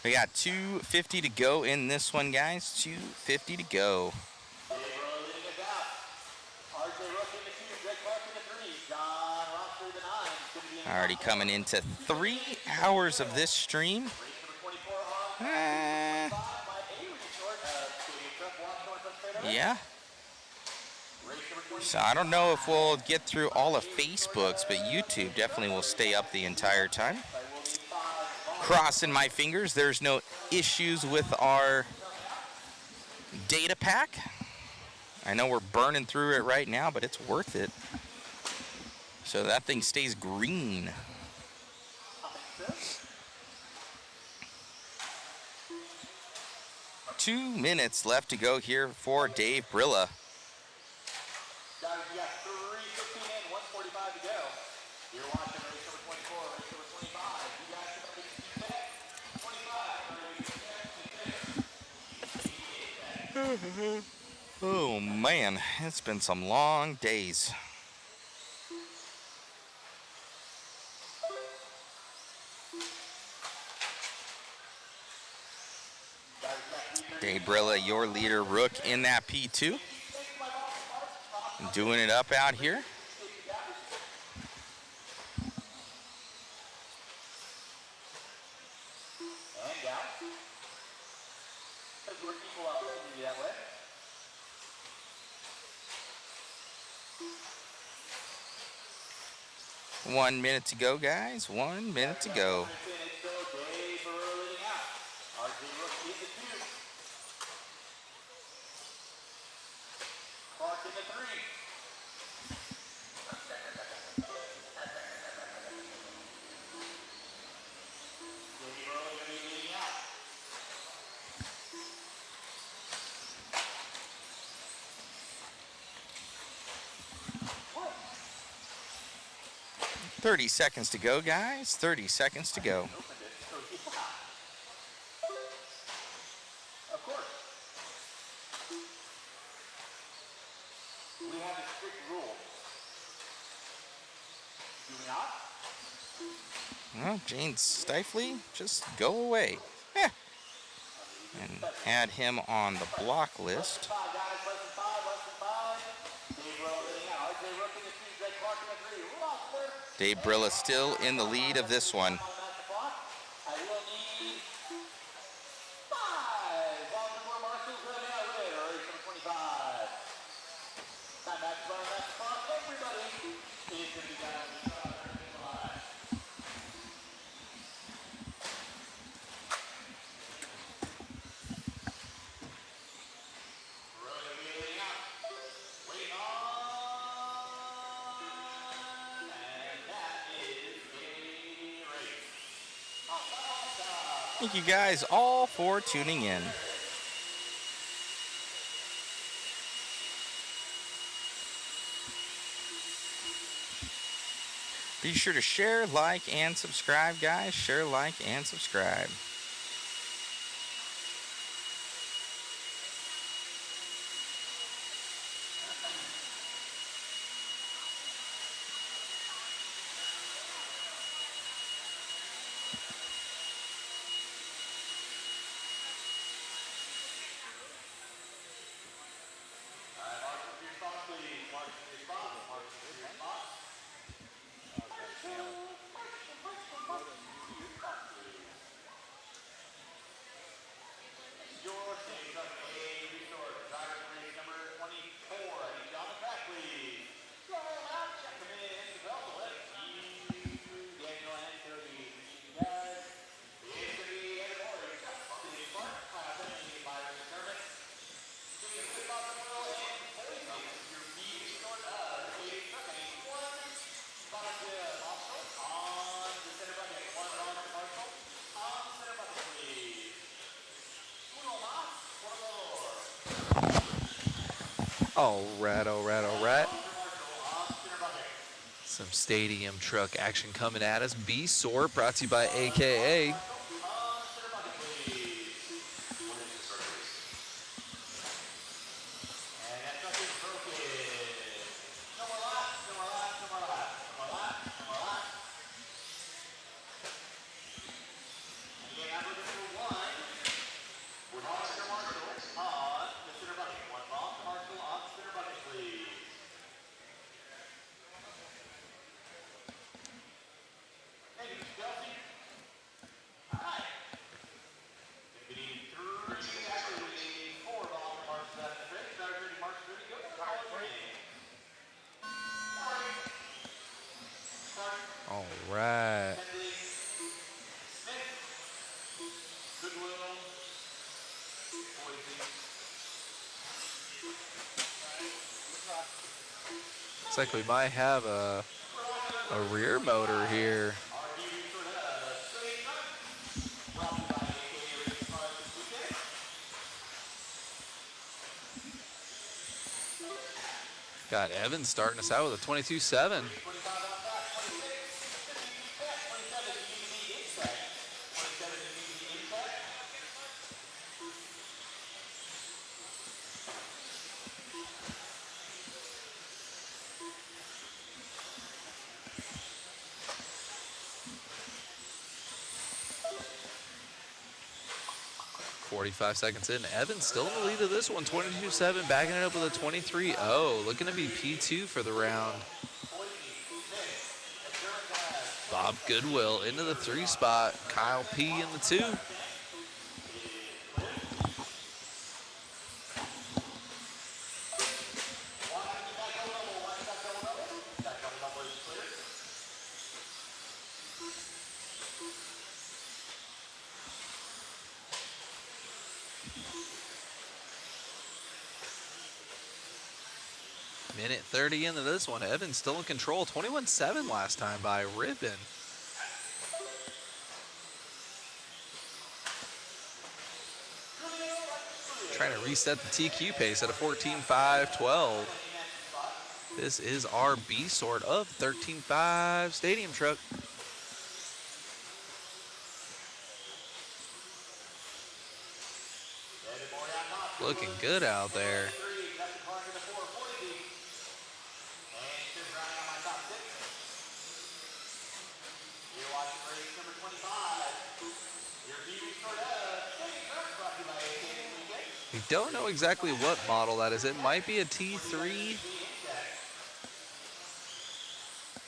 We got 2:50 to go in this one, guys. 2:50 to go. Already coming into 3 hours of this stream. Yeah. So I don't know if we'll get through all of Facebook's, but YouTube definitely will stay up the entire time. Crossing my fingers, there's no issues with our data pack. I know we're burning through it right now, but it's worth it. So that thing stays green. Two minutes left to go here for Dave Brilla. Guys, we got 3:15 in, 1:45 to go. You're watching race number 24, race number 25. You guys can make it 25, Oh man, it's been some long days. Dabrilla, your leader, Rook in that P2. Doing it up out here. And down. Let's work people up. Continue that way. One minute to go, guys. 1 minute to go. Clark in the 3. 30 seconds to go, guys. 30 seconds to go. Of course. We have a strict rule. Do we not? Well, Jane Stifley, just go away. Yeah. And add him on the block list. 5 guys, less than 5, less than 5. Dave Rowe getting out. RJ Rook in the 2, Greg Clark in the 3. Rule out, clear. Dave Brilla still in the lead of this one. I will need 5. Baltimore Marshall's running out red. Already from 25. Time back to run that clock. Everybody is going to be down to the line. Really wheeling out. Waiting on. And that is a race. Thank you guys all for tuning in. Be sure to share, like, and subscribe, guys. Share, like, and subscribe. Your six of A resort, driver race number 24. I need you on the track, please. Go out, check them in, hit the bell, let's see Daniel and Cody. You guys, it's going to be Edward, Justin Clark, class 17 by McDermott. So you can about the world and Cody. Your B resort of A company. 1 spot to Marshall on the center bucket. 1 on to Marshall on the center bucket, please. All right, all right, all right. Some stadium truck action coming at us. B-Sort brought to you by AKA. All right. Looks like we might have a rear motor here. Got Evans starting us out with a 22.7. 45 seconds in. Evans still in the lead of this one, 22-7, backing it up with a 23-0. Looking to be P2 for the round. Bob Goodwill into the 3 spot. Kyle P in the 2. Minute 30 into this one. Evans still in control. 21-7 last time by Ribbon. Trying to reset the TQ pace at a 14.512. This is our B sort of 13.5 stadium truck. Looking good out there. We don't know exactly what model that is. It might be a T3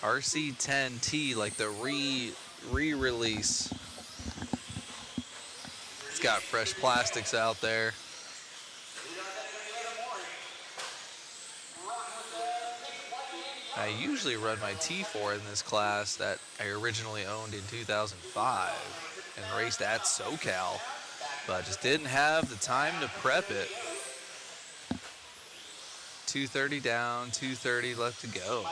RC10T, like the re-release. It's got fresh plastics out there. I usually run my T4 in this class that I originally owned in 2005 and raced at SoCal, but just didn't have the time to prep it. 230 down, 230 left to go.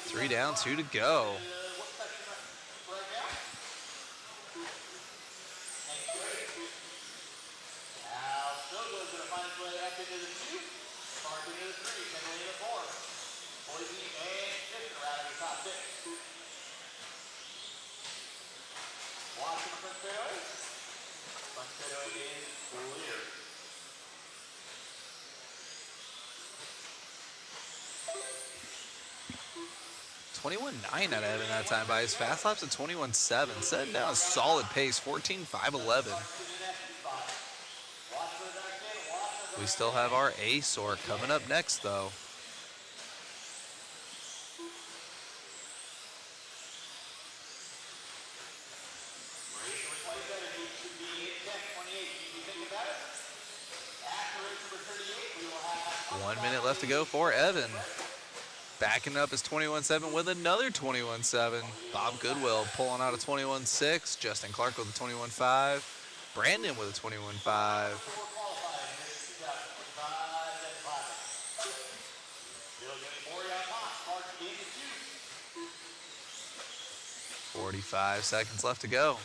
Three down, 2 to go. .21.9 out of Evan that time by his fast laps at 21.7. Setting down a solid pace, 14.511. We still have our A-Sor coming up next, though. One minute left to go for Evan. Backing up is 21.7 with another 21.7. Bob Goodwill pulling out a 21.6. Justin Clark with a 21.5. Brandon with a 21.5. 45 seconds left to go.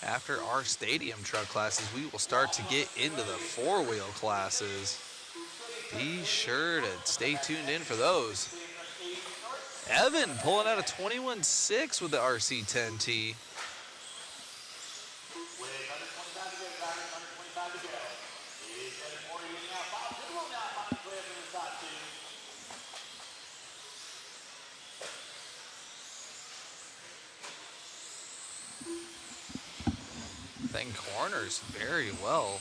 After our stadium truck classes, we will start to get into the four-wheel classes. Be sure to stay tuned in for those. Evan pulling out a 21.6 with the RC10T. Thing corners very well.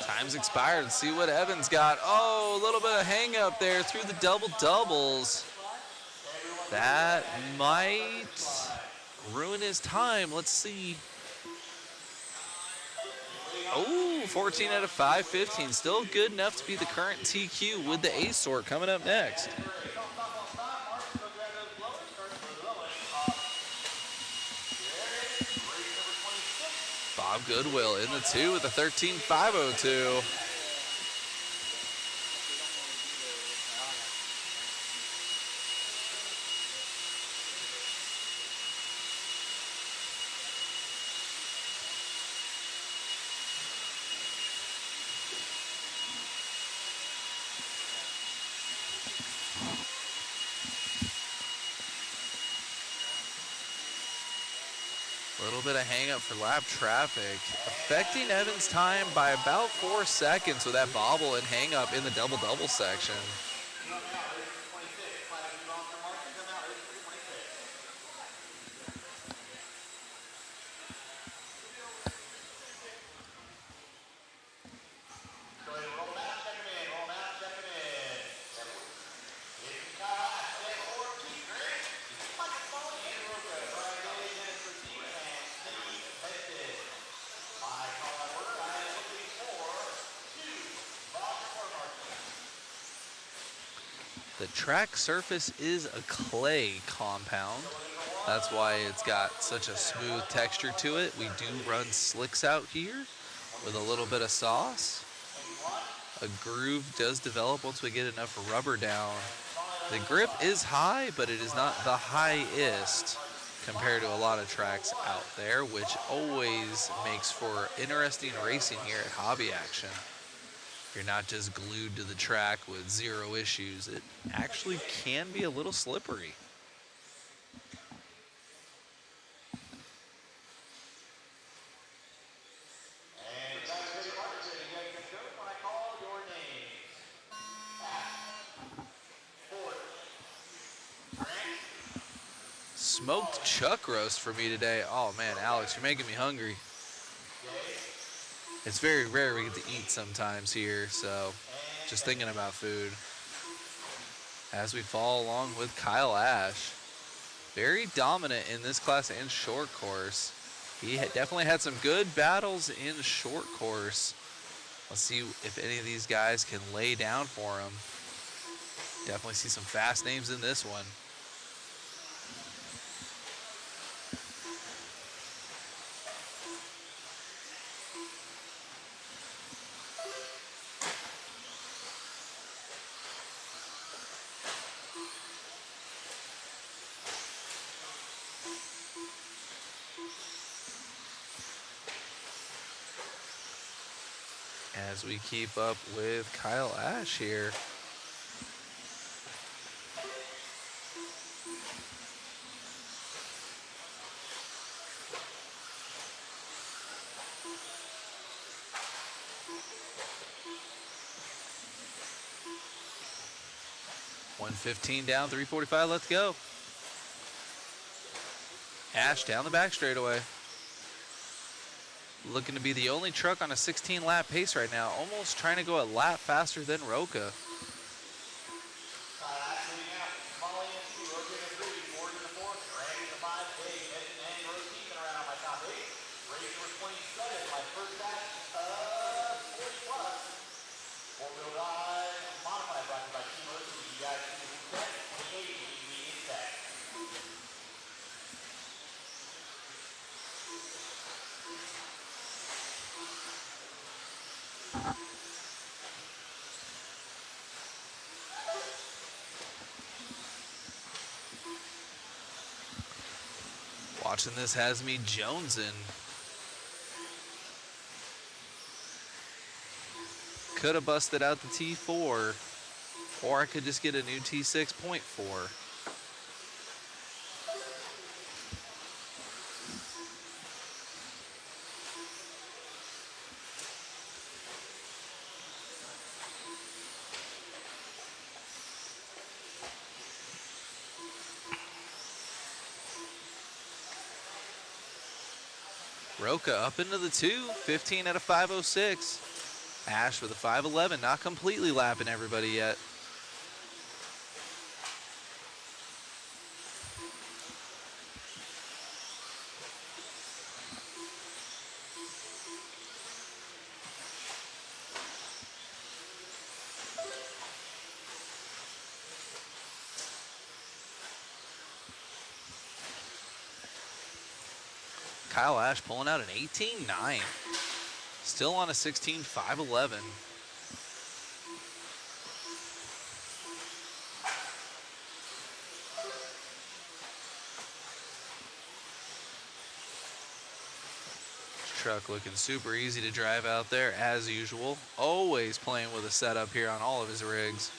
Time's expired. Let's see what Evan's got. Oh, a little bit of hang up there through the double doubles. That might ruin his time. Let's see. Oh, 14 out of 5, 15. Still good enough to be the current TQ with the A-Sort coming up next. Bob Goodwill in the 2 with a 13.502. bit of hang up for lap traffic, affecting Evans' time by about 4 seconds with that bobble and hang up in the double-double section. The track surface is a clay compound. That's why it's got such a smooth texture to it. We do run slicks out here with a little bit of sauce. A groove does develop once we get enough rubber down. The grip is high, but it is not the highest compared to a lot of tracks out there, which always makes for interesting racing here at Hobby Action. You're not just glued to the track with zero issues. It actually can be a little slippery. Smoked chuck roast for me today. Oh man, Alex, you're making me hungry. It's very rare we get to eat sometimes here, so just thinking about food. As we follow along with Kyle Ash. Very dominant in this class and short course. He definitely had some good battles in short course. Let's see if any of these guys can lay down for him. Definitely see some fast names in this one. As we keep up with Kyle Ash here. $1:15 down, 3:45 left to go. Ash down the back straightaway. Looking to be the only truck on a 16-lap pace right now, almost trying to go a lap faster than Roca. Watching this has me jonesing. Could have busted out the T4, or I could just get a new T6.4. Roca up into the 15 out of 506. Ash with a 5:11, not completely lapping everybody yet. Kyle Ash pulling out an 18.9. Still on a 16.511. Truck looking super easy to drive out there as usual. Always playing with a setup here on all of his rigs.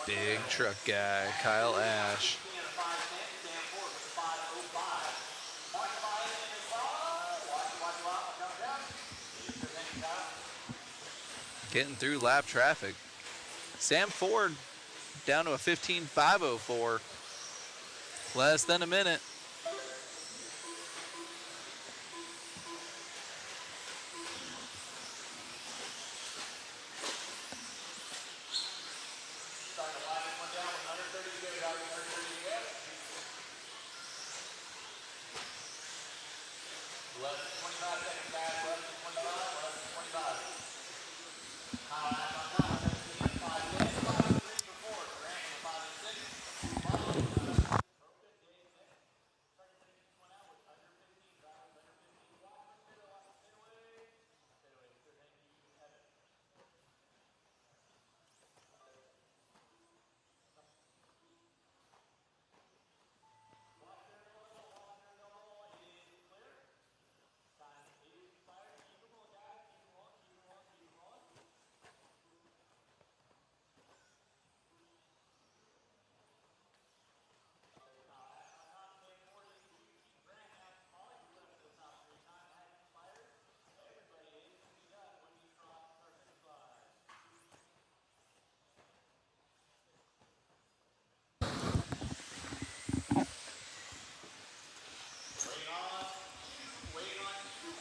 Big truck guy, Kyle Ash. Getting through lap traffic. Sam Ford down to a 15.504. Less than a minute.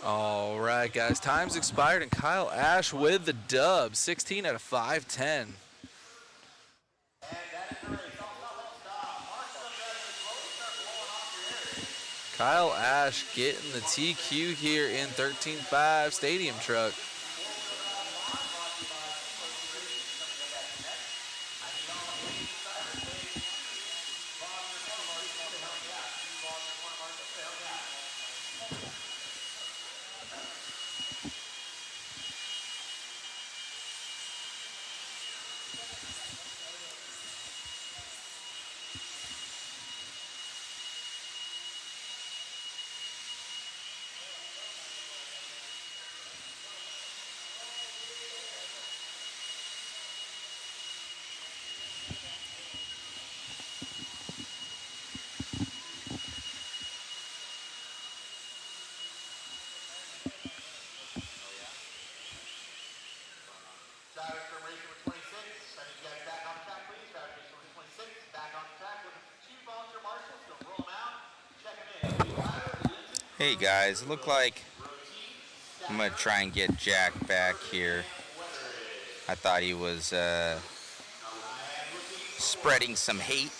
All right, guys, time's expired, and Kyle Ash with the dub, 16 out of 510. Kyle Ash getting the TQ here in 13.5 Stadium Truck. Drivers from race number 26, I need you guys back on track, please. Drivers race number 26, back on track with 2 volunteer marshals. Don't roll them out. Check them in. Hey guys, look like I'm gonna try and get Jack back here. I thought he was spreading some hate,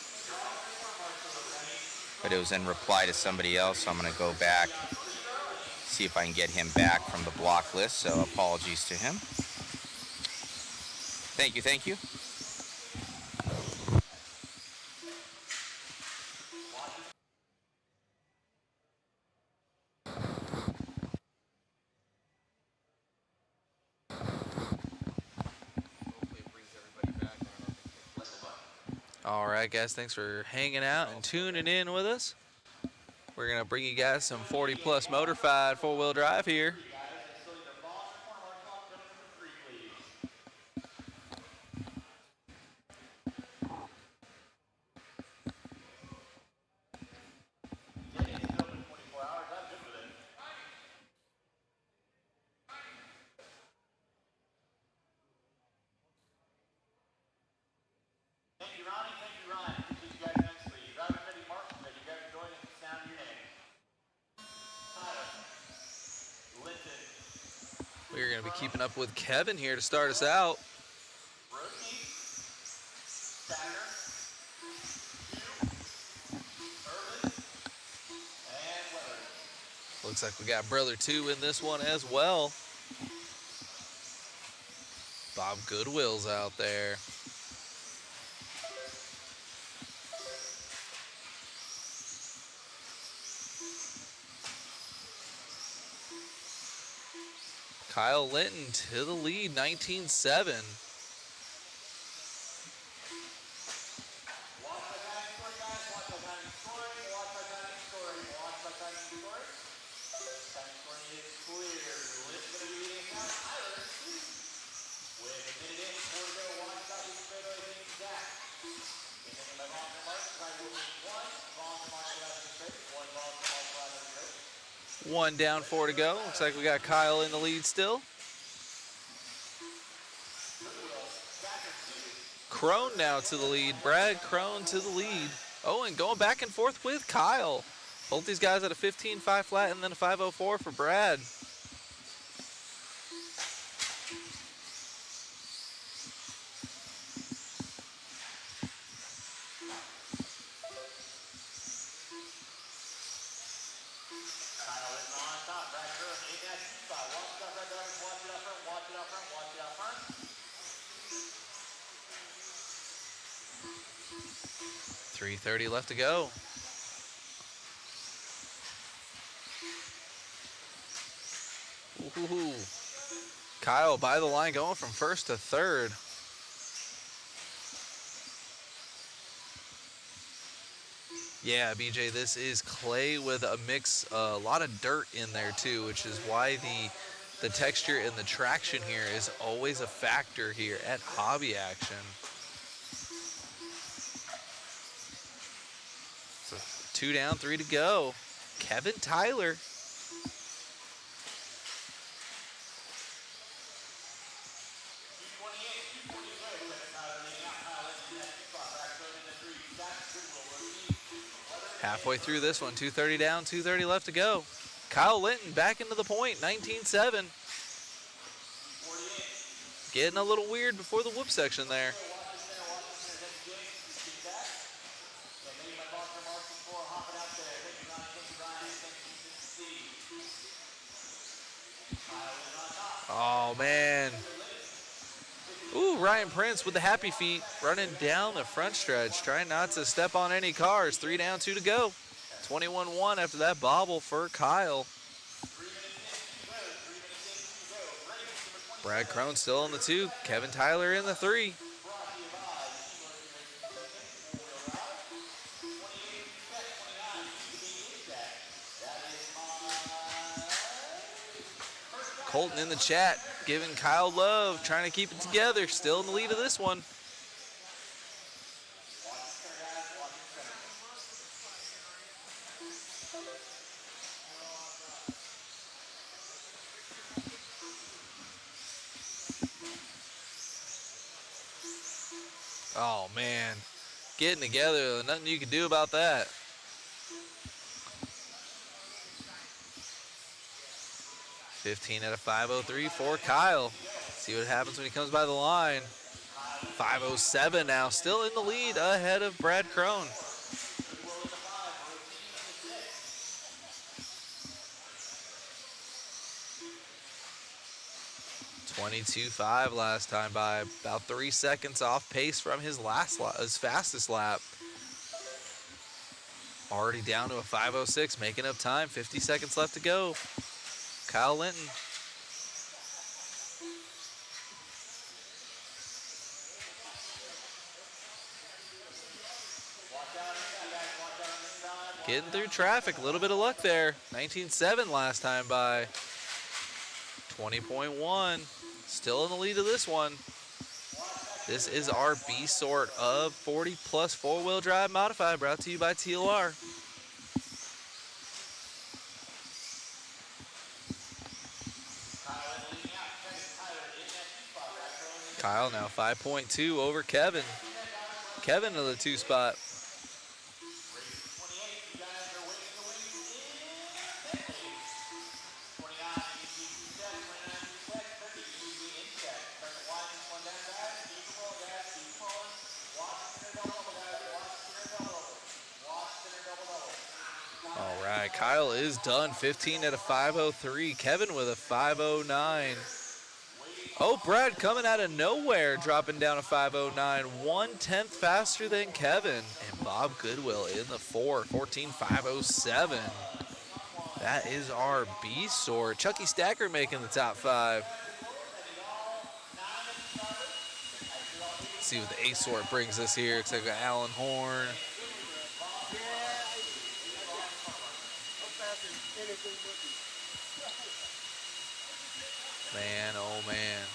but it was in reply to somebody else, so I'm gonna go back, see if I can get him back from the block list, so apologies to him. Thank you, thank you. All right, guys, thanks for hanging out and tuning in with us. We're going to bring you guys some 40-plus motorified four-wheel drive here. Thank you, Ronnie. Thank you, Ryan. Appreciate you guys immensely. Drivers ready, marshals ready. You guys are joining the sound of your name. Tyler. Linton. We're going to be keeping up with Kevin here to start us out. Brody. Stacker. Irvin. And Weathers. Looks like we got Brother 2 in this one as well. Bob Goodwill's out there. Kyle Linton to the lead, 19-7. Watch my timing scoring. Watch my timing scoring, guys. Watch my timing scoring. Watch my timing scoring. Timing scoring is clear. Lift's going to be leading us out. Tyler. With a minute in, 4 to go. Watch out these straightaway things, Zach. One down, 4 to go. Looks like we got Kyle in the lead still. Crone now to the lead. Brad Crone to the lead. Oh, and going back and forth with Kyle. Both these guys at a 15.5 flat and then a 5.04 for Brad. Brad Curran in that spot. Watch it up front, drivers. Watch it up front. Watch it up front. Watch it up front. 3:30 left to go. Ooh. Kyle by the line going from first to third. Yeah, BJ, this is clay with a mix, a lot of dirt in there too, which is why the texture and the traction here is always a factor here at Hobby Action. So 2 down, 3 to go. Kevin Tyler. Halfway through this one, 2:30 down, 2:30 left to go. Kyle Linton back into the point, 19.7. Getting a little weird before the whoop section there. Oh, man. Ooh, Ryan Prince with the happy feet running down the front stretch, trying not to step on any cars. 3 down, 2 to go. 21-1 after that bobble for Kyle. Brad Crone still in the 2. Kevin Tyler in the 3. Colton in the chat, giving Kyle love, trying to keep it together. Still in the lead of this one. Oh, man. Getting together, nothing you can do about that. $15 at a 5.03 for Kyle. See what happens when he comes by the line. 5.07 now, still in the lead ahead of Brad Crone. $22.5 last time by, about 3 seconds off pace from his his fastest lap. Already down to a 5.06, making up time. 50 seconds left to go. Kyle Linton. Getting through traffic, a little bit of luck there. 19.7 last time by. 20.1, still in the lead of this one. This is our B sort of 40 plus 4-wheel drive modified, brought to you by TLR. Kyle now 5.2 over Kevin. Kevin to the 2 spot. All right, Kyle is done. 15 at a 5.03. Kevin with a 5.09. Oh, Brad coming out of nowhere, dropping down a 5.09. 1/10 faster than Kevin. And Bob Goodwill in the 14.507. That is our B sort. Chucky Stacker making the top 5. See what the A sort brings us here. Looks like we got Alan Horn. Man, oh man.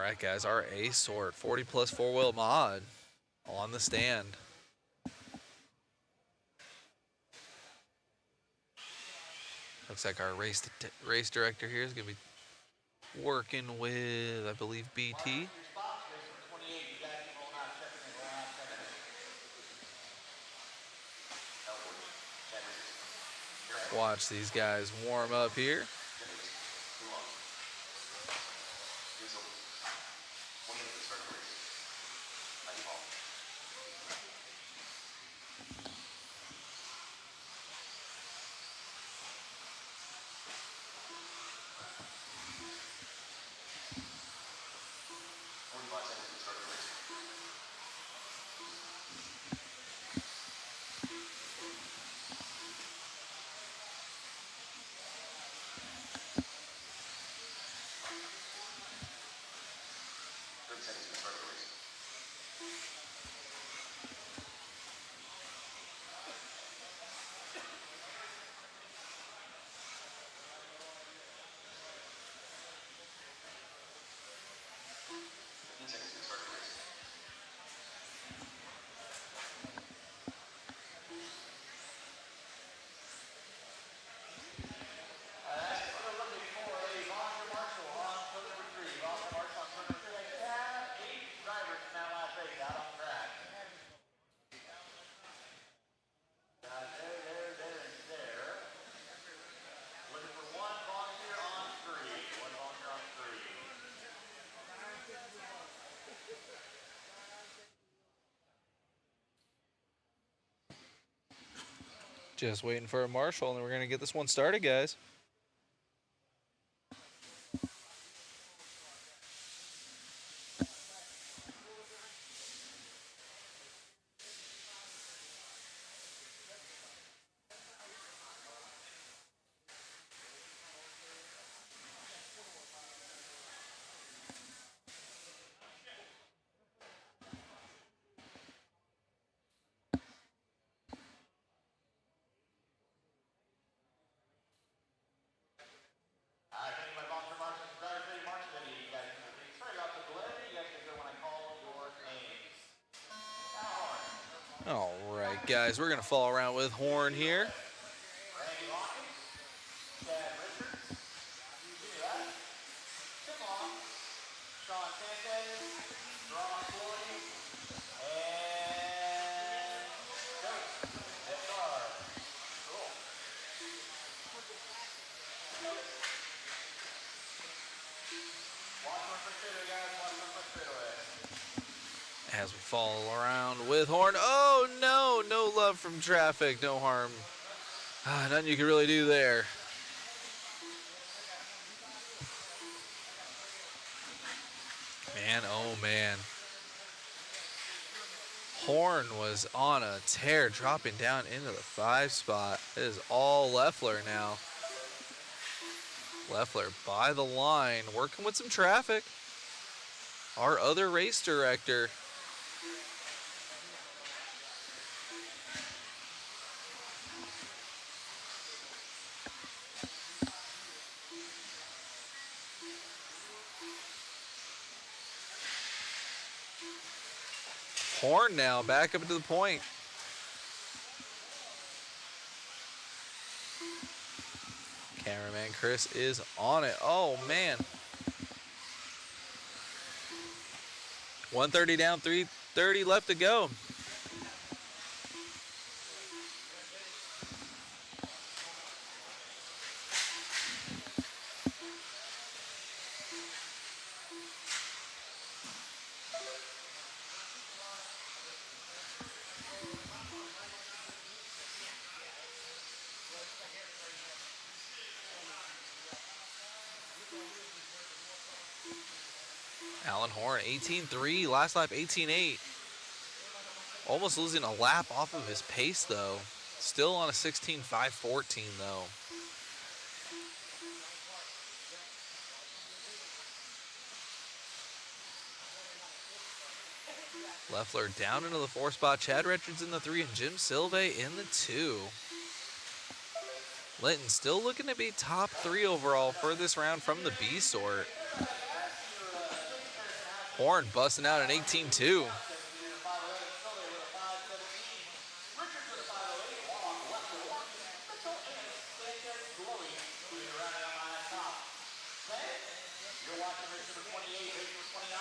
right, guys, our A sort 40 plus 4-wheel mod on the stand. Looks like our race director here is going to be working with, I believe, BT. Watch these guys warm up here. Just waiting for a marshal, and we're going to get this one started, guys. All right, guys, we're going to follow around with Horn here. As we follow around with Horn. Oh, no, no love from traffic, no harm. Nothing you can really do there. Man, oh man. Horn was on a tear, dropping down into the 5 spot. It is all Loeffler now. Loeffler by the line, working with some traffic. Our other race director. Horn now back up to the point. Cameraman Chris is on it. Oh man. 130 down, 330 left to go. Alan Horn, 18.3, last lap 18.8. Almost losing a lap off of his pace though. Still on a 16.514 though. Loeffler down into the 4 spot. Chad Richards in the 3 and Jim Silve in the 2. Linton still looking to be top 3 overall for this round from the B sort. Horn busting out an 18-2. You're watching race number 28, race number 29.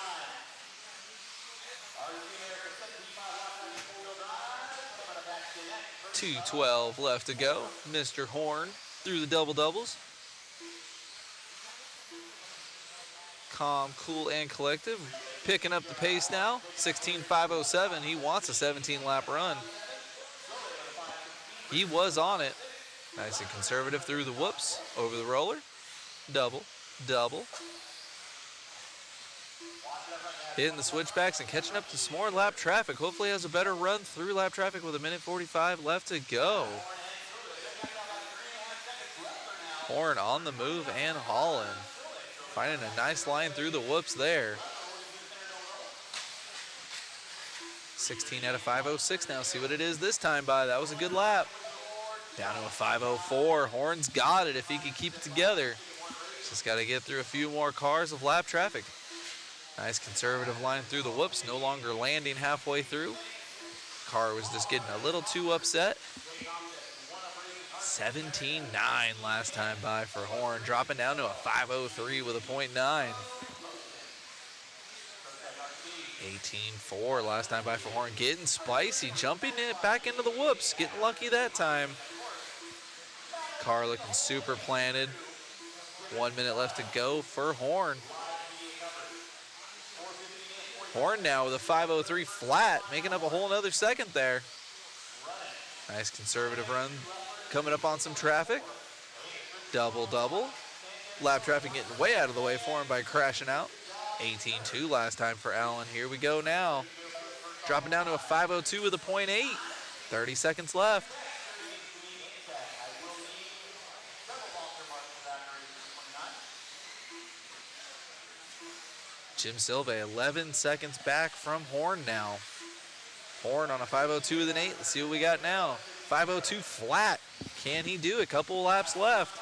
RC America 75 lap four-wheel drive. Coming up back to that. 2:12 left to go. Mr. Horn through the double doubles. Calm, cool, and collective. Picking up the pace now. 16.507. He wants a 17-lap run. He was on it. Nice and conservative through the whoops. Over the roller. Double, double. Hitting the switchbacks and catching up to some more lap traffic. Hopefully has a better run through lap traffic with 1:45 left to go. Horn on the move and hauling. Finding a nice line through the whoops there. 16 out of 506 now. See what it is this time by. That was a good lap. Down to a 504. Horn's got it if he can keep it together. Just got to get through a few more cars of lap traffic. Nice conservative line through the whoops. No longer landing halfway through. Car was just getting a little too upset. 17.9 last time by for Horn. Dropping down to a 503 with a .9. 18.4 last time by for Horn. Getting spicy. Jumping it back into the whoops. Getting lucky that time. Car looking super planted. 1 minute left to go for Horn. Horn now with a 503 flat, making up a whole nother second there. Nice conservative run. Coming up on some traffic. Double, double. Lap traffic getting way out of the way for him by crashing out. 18.2 last time for Allen. Here we go now. Dropping down to a 502 with a .8. 30 seconds left. Jim Silva 11 seconds back from Horn now. Horn on a 502 with an 8. Let's see what we got now. 502 flat. Can he do it? Couple laps left.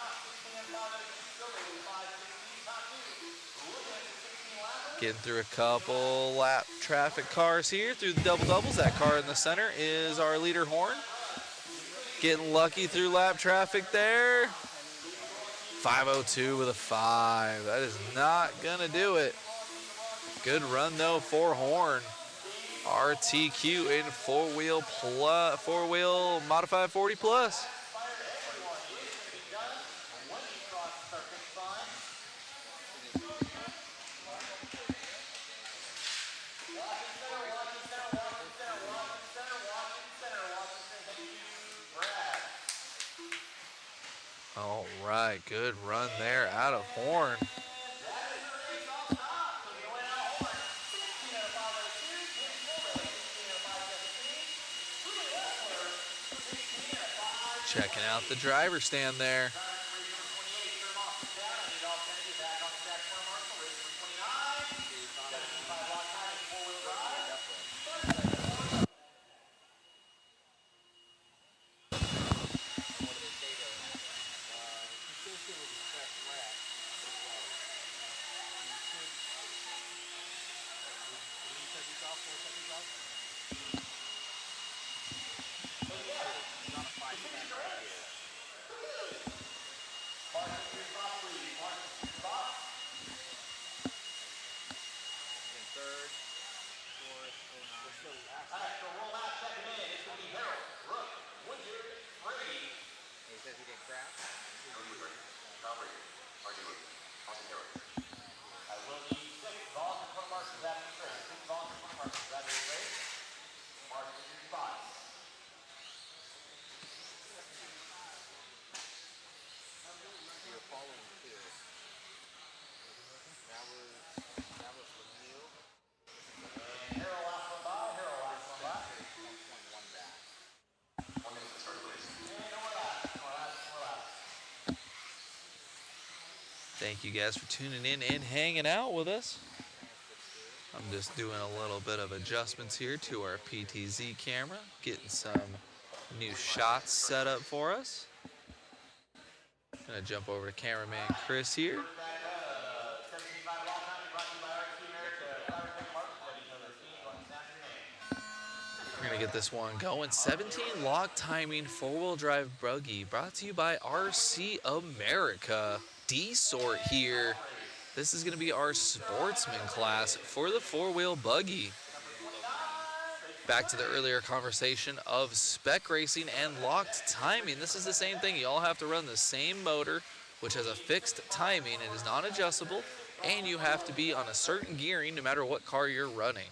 Getting through a couple lap traffic cars here through the double doubles. That car in the center is our leader Horn. Getting lucky through lap traffic there. 502 with a 5. That is not gonna do it. Good run though for Horn. RTQ in four-wheel modified 40 plus. All right, good run there out of Horn. Checking out the driver stand there. Thank you guys for tuning in and hanging out with us. I'm just doing a little bit of adjustments here to our PTZ camera, getting some new shots set up for us. Gonna jump over to cameraman Chris here. get this one going. 17 lock timing, four-wheel drive buggy, brought to you by RC America. D-sort here. This is going to be our sportsman class for the four-wheel buggy. Back to the earlier conversation of spec racing and locked timing. This is the same thing. You all have to run the same motor, which has a fixed timing. It is non-adjustable, and you have to be on a certain gearing no matter what car you're running.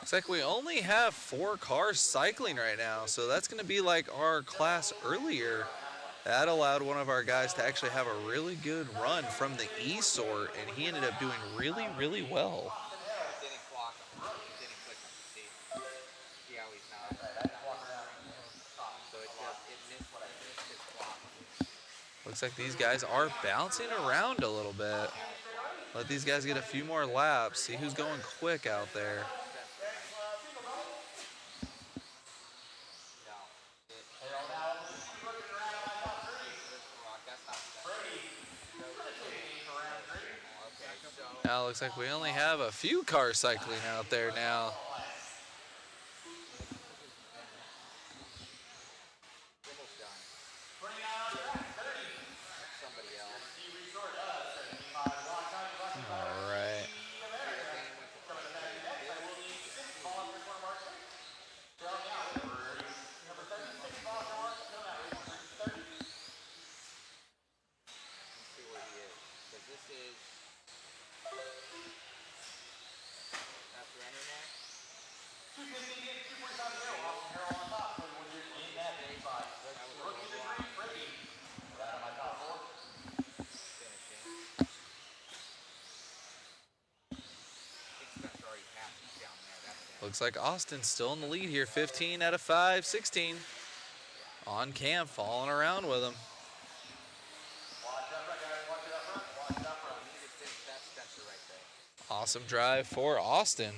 Looks like we only have 4 cars cycling right now, so that's going to be like our class earlier. That allowed one of our guys to actually have a really good run from the E-sort, and he ended up doing really, really well. Looks like these guys are bouncing around a little bit. Let these guys get a few more laps, see who's going quick out there. Now looks like we only have a few cars cycling out there now. All right. Looks like Austin's still in the lead here. 15 out of 5, 16. On cam, falling around with him. Awesome drive for Austin.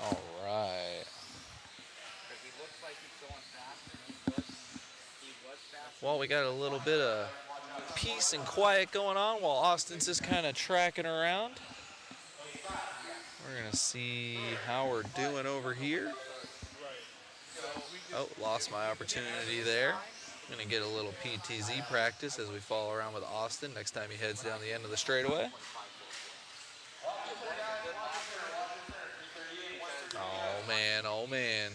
All right. Well, we got a little bit of peace and quiet going on while Austin's just kind of tracking around. We're going to see how we're doing over here. Oh, lost my opportunity there. I'm going to get a little PTZ practice as we follow around with Austin next time he heads down the end of the straightaway. Oh, man, oh, man.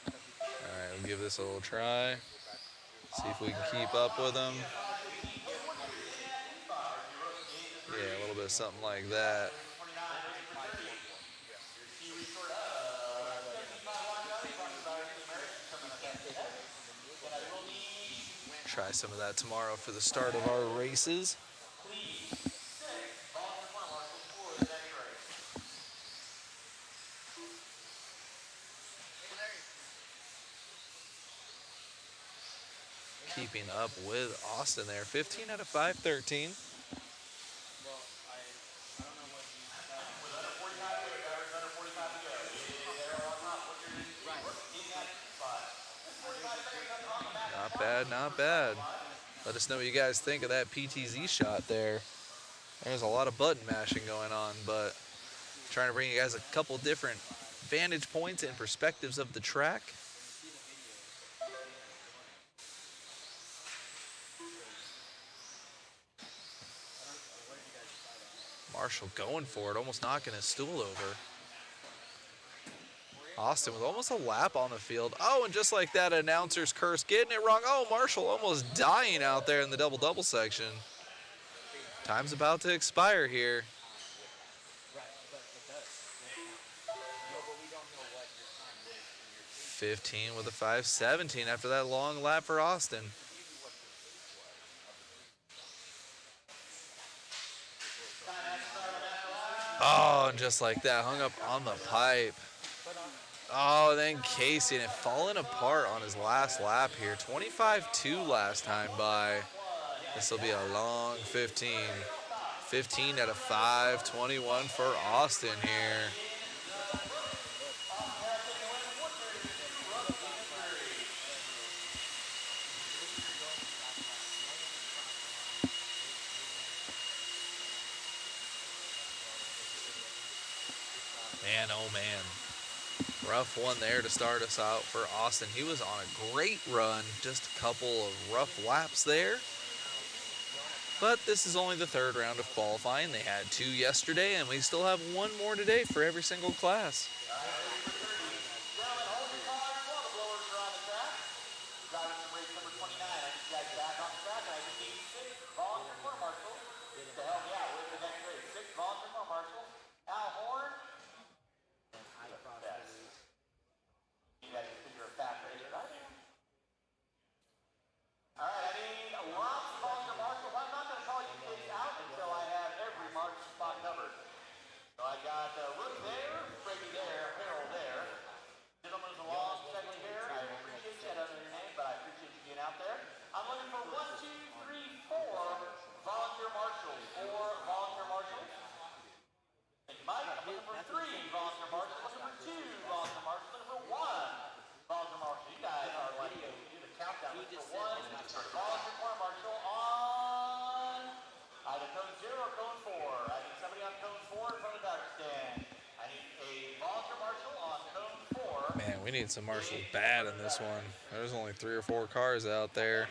All right, we'll give this a little try. See if we can keep up with him. Yeah, a little bit of something like that. Try some of that tomorrow for the start of our races. Keeping up with Austin there. 15 out of 5, 13. Not bad, not bad. Let us know what you guys think of that PTZ shot there. There's a lot of button mashing going on, but trying to bring you guys a couple different vantage points and perspectives of the track. Marshall going for it, almost knocking his stool over. Austin with almost a lap on the field. Oh, and just like that, announcer's curse, getting it wrong. Oh, Marshall almost dying out there in the double-double section. Time's about to expire here. 15 with a 5:17 after that long lap for Austin. Oh, and just like that, hung up on the pipe. Oh, then Casey, and it falling apart on his last lap here. 25-2 last time by. This will be a long 15. 15 out of 5, 21 for Austin here. Man, oh man. Rough one there to start us out for Austin. He was on a great run, just a couple of rough laps there. But this is only the third round of qualifying. They had 2 yesterday, and we still have 1 more today for every single class. Man, we need some marshals bad in this one. There's only 3 or 4 cars out there.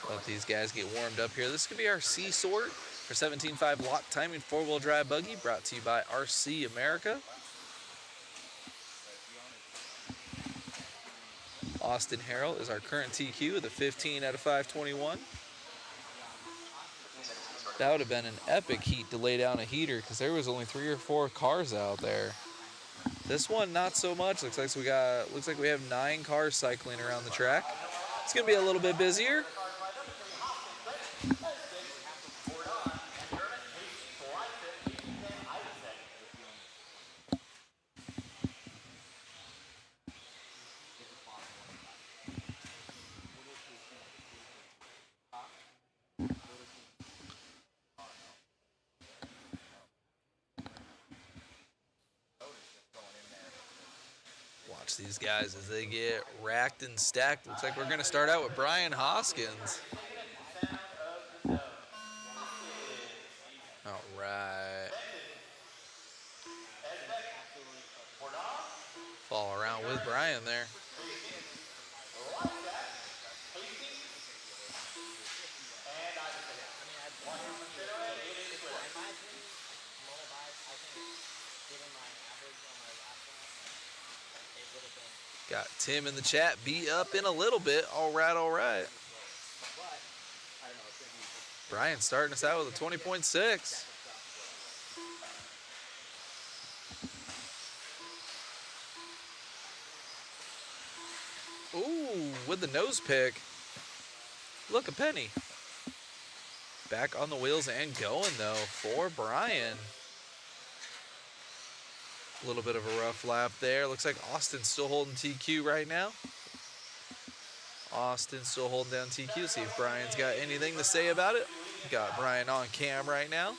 Let these guys get warmed up here. This could be our C sort for 17.5 lock timing 4-wheel drive buggy, brought to you by RC America. Austin Harrell is our current TQ with a 15 out of 521. That would have been an epic heat to lay down a heater because there was only 3 or 4 cars out there. This one, not so much. Looks like we have 9 cars cycling around the track. It's gonna be a little bit busier. Watch these guys as they get racked and stacked. Looks like we're going to start out with Brian Hoskins. All right. Fall around with Brian there. Got Tim in the chat, be up in a little bit. All right, all right. Brian starting us out with a 20.6. Ooh, with the nose pick. Look, a penny. Back on the wheels and going, though, for Brian. A little bit of a rough lap there. Looks like Austin's still holding TQ right now. Austin's still holding down TQ. See if Brian's got anything to say about it. Got Brian on cam right now.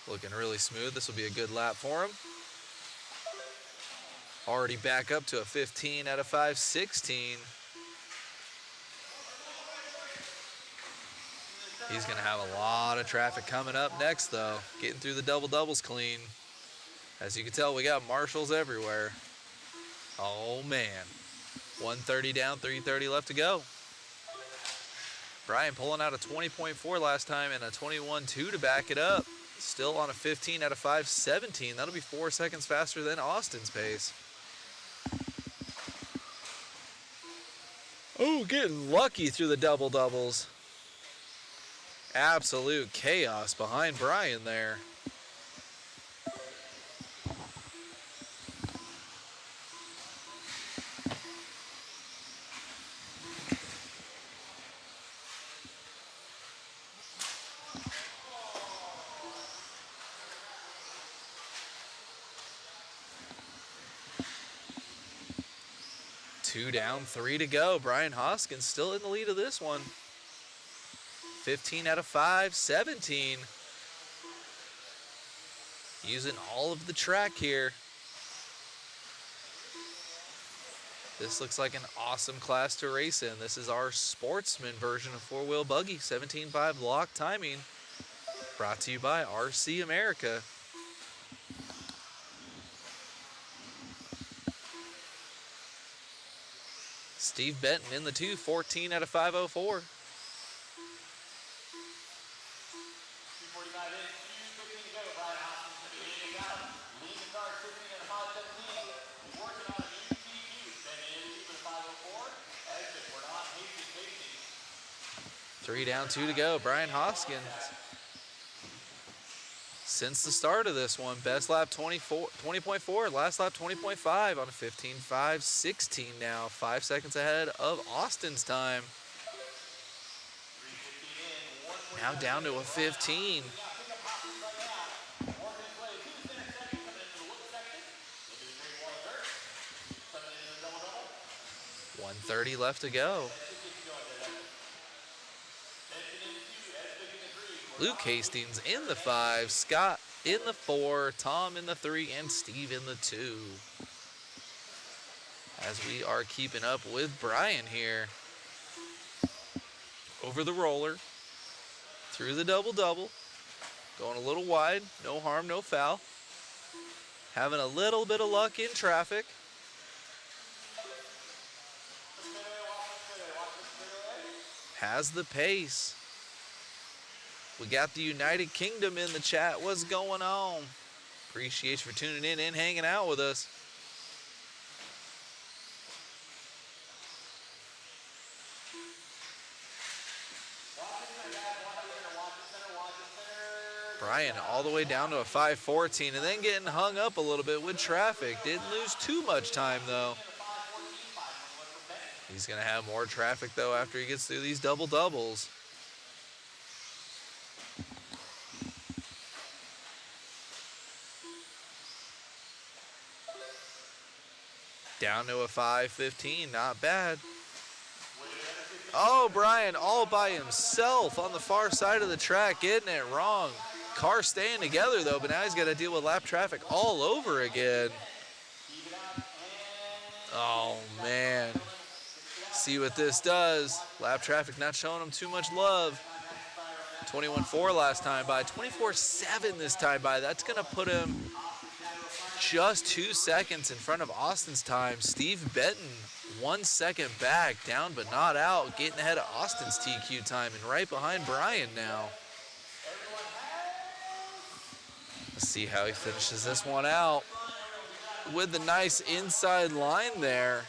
Looking really smooth. This will be a good lap for him. Already back up to a 15 out of 516. He's going to have a lot of traffic coming up next, though. Getting through the double-doubles clean. As you can tell, we got marshals everywhere. Oh, man. 130 down, 330 left to go. Brian pulling out a 20.4 last time and a 21.2 to back it up. Still on a 15 out of 517. That'll be 4 seconds faster than Austin's pace. Oh, getting lucky through the double doubles. Absolute chaos behind Brian there. Two down, 3 to go. Brian Hoskins still in the lead of this one. 15 out of 5, 17. Using all of the track here. This looks like an awesome class to race in. This is our sportsman version of four-wheel buggy, 17.5 lock timing. Brought to you by RC America. Steve Benton in the 2, 14 out of 504. 2:45 in, 2:15 to go. Brian Hoskins going to be leading out. Leading the car, 15 and a 5:17. Working on a new TQ. Then in with a 5:04. Exit. We're not Hastings. 3 down, 2 to go. Brian Hoskins. Since the start of this one, best lap 20.4, last lap 20.5 on a 15.5, 16 now, 5 seconds ahead of Austin's time. Now down to a 15. 1:30 left to go. Luke Hastings in the 5, Scott in the 4, Tom in the 3, and Steve in the 2. As we are keeping up with Brian here. Over the roller, through the double-double, going a little wide, no harm, no foul. Having a little bit of luck in traffic. Has the pace. We got the United Kingdom in the chat. What's going on? Appreciate you for tuning in and hanging out with us. Brian all the way down to a 5:14 and then getting hung up a little bit with traffic. Didn't lose too much time though. He's going to have more traffic though after he gets through these double doubles. Down to a 5:15, not bad. Oh, Brian all by himself on the far side of the track, getting it wrong. Car staying together though, but now he's got to deal with lap traffic all over again. Oh man. See what this does. Lap traffic not showing him too much love. 21.4 last time by, 24.7 this time by. That's gonna put him just 2 seconds in front of Austin's time. Steve Benton 1 second back, down but not out, getting ahead of Austin's TQ time and right behind Brian now. Let's see how he finishes this one out with the nice inside line there.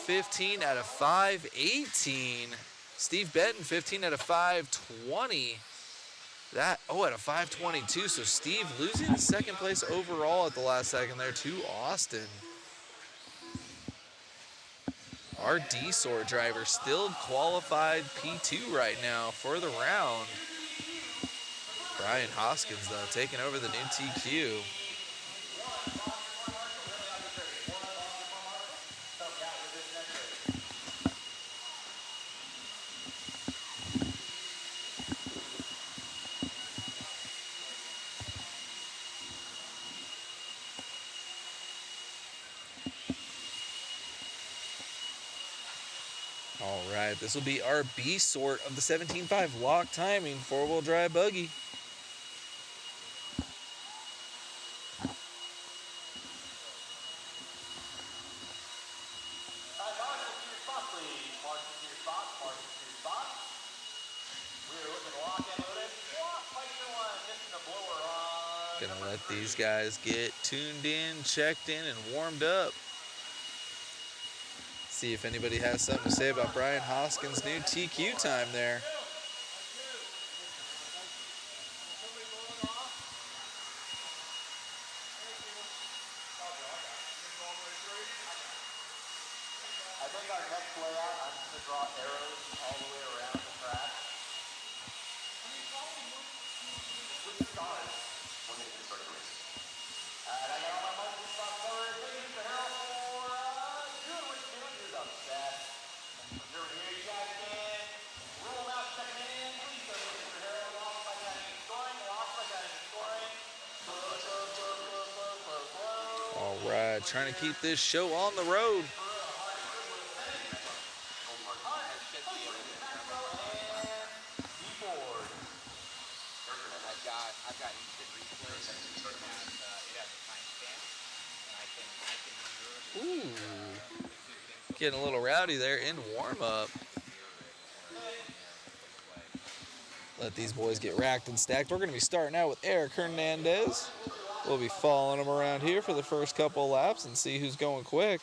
15 out of 5:18. Steve Benton 15 out of 5:20. That, oh, at a 5:22, so Steve losing the second place overall at the last second there to Austin. Our D-Sort driver still qualified P2 right now for the round. Brian Hoskins, though, taking over the new TQ. All right, this will be our B sort of the 17.5 lock timing four-wheel drive buggy. Gonna let these guys get tuned in, checked in, and warmed up. See if anybody has something to say about Brian Hoskins' new TQ time there. I think our next layout, I'm just going to draw arrows all the way around the track. With stars. We'll get to start the race. And I got all my money spot forward. Thank you, Mr. Harold, for doing what you do. You're the best. You're here, you guys can roll them out, check them in. Please don't get Mr. Harold lost by counting and scoring. Lost by counting and scoring. Slow, slow, slow, slow, slow, slow, slow. All right, trying to keep this show on the road. I've got instant replay that it has a timestamp, and I can Ooh, getting a little rowdy there in warm-up. Let these boys get racked and stacked. We're going to be starting out with Eric Hernandez. We'll be following him around here for the first couple of laps and see who's going quick.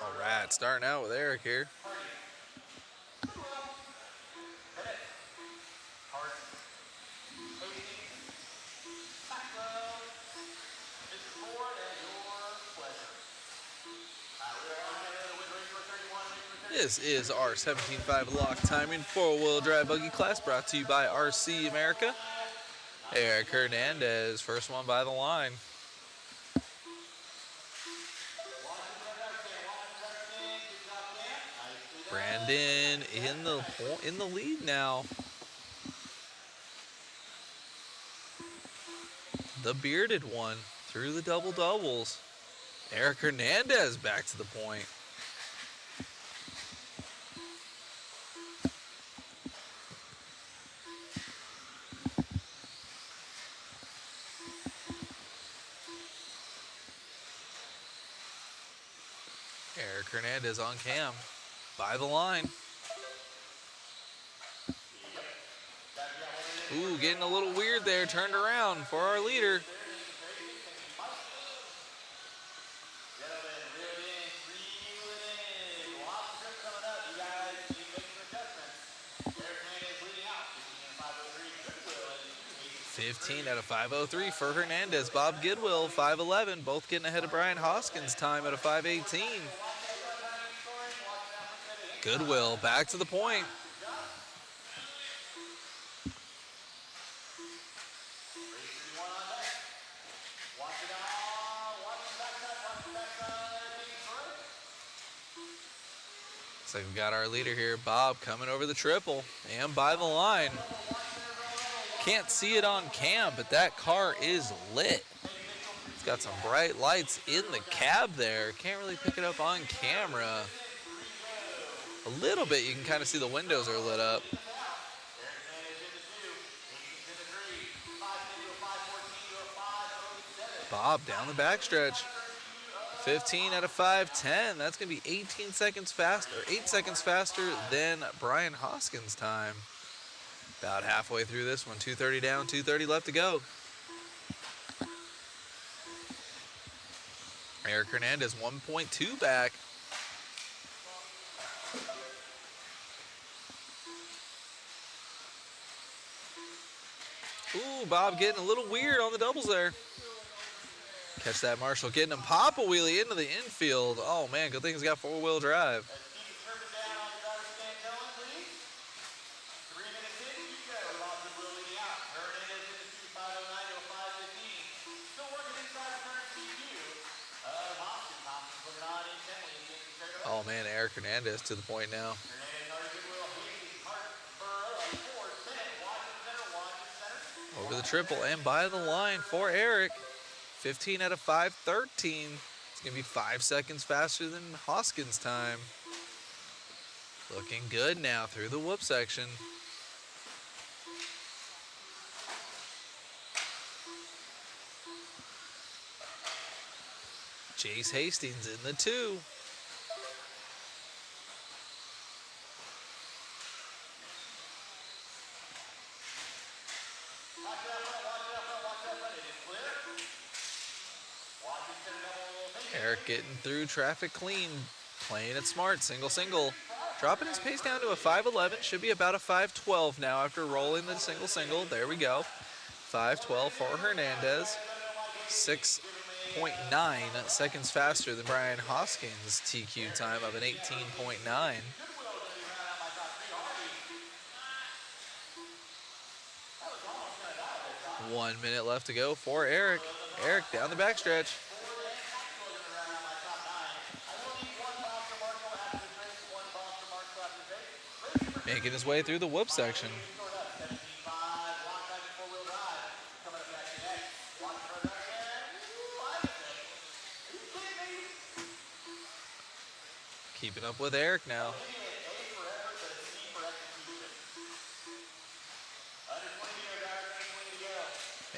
All right, starting out with Eric here. This is our 17.5 lock timing four-wheel drive buggy class brought to you by RC America. Eric Hernandez, first one by the line. Brandon in the lead now. The bearded one through the double doubles. Eric Hernandez back to the point. Eric Hernandez on cam by the line. Ooh, getting a little weird there. Turned around for our leader. $15 out of 5:03 for Hernandez. Bob Goodwill, 5:11. Both getting ahead of Brian Hoskins' time at a 5:18. Goodwill back to the point. Looks like we got our leader here, Bob, coming over the triple and by the line. Can't see it on cam, but that car is lit. It's got some bright lights in the cab there. Can't really pick it up on camera. A little bit, you can kind of see the windows are lit up. Bob down the backstretch. 15 out of 5:10. That's going to be 18 seconds faster, 8 seconds faster than Brian Hoskins' time. About halfway through this one, 2:30 down, 2:30 left to go. Eric Hernandez 1.2 back. Ooh, Bob getting a little weird on the doubles there. Catch that, Marshall, getting him pop a wheelie into the infield. Oh man, good thing he's got four-wheel drive. Oh man, Eric Hernandez to the point now. Over the triple and by the line for Eric. 15 out of 5, 13. It's going to be 5 seconds faster than Hoskins' time. Looking good now through the whoop section. Chase Hastings in the 2. Eric getting through traffic clean, playing it smart, single. Dropping his pace down to a 5:11, should be about a 5:12 now after rolling the single. There we go. 5:12 for Hernandez. 6.9 seconds faster than Brian Hoskins' TQ time of an 18.9. One minute left to go for Eric. Eric down the backstretch. Making his way through the whoop section. Keeping up with Eric now.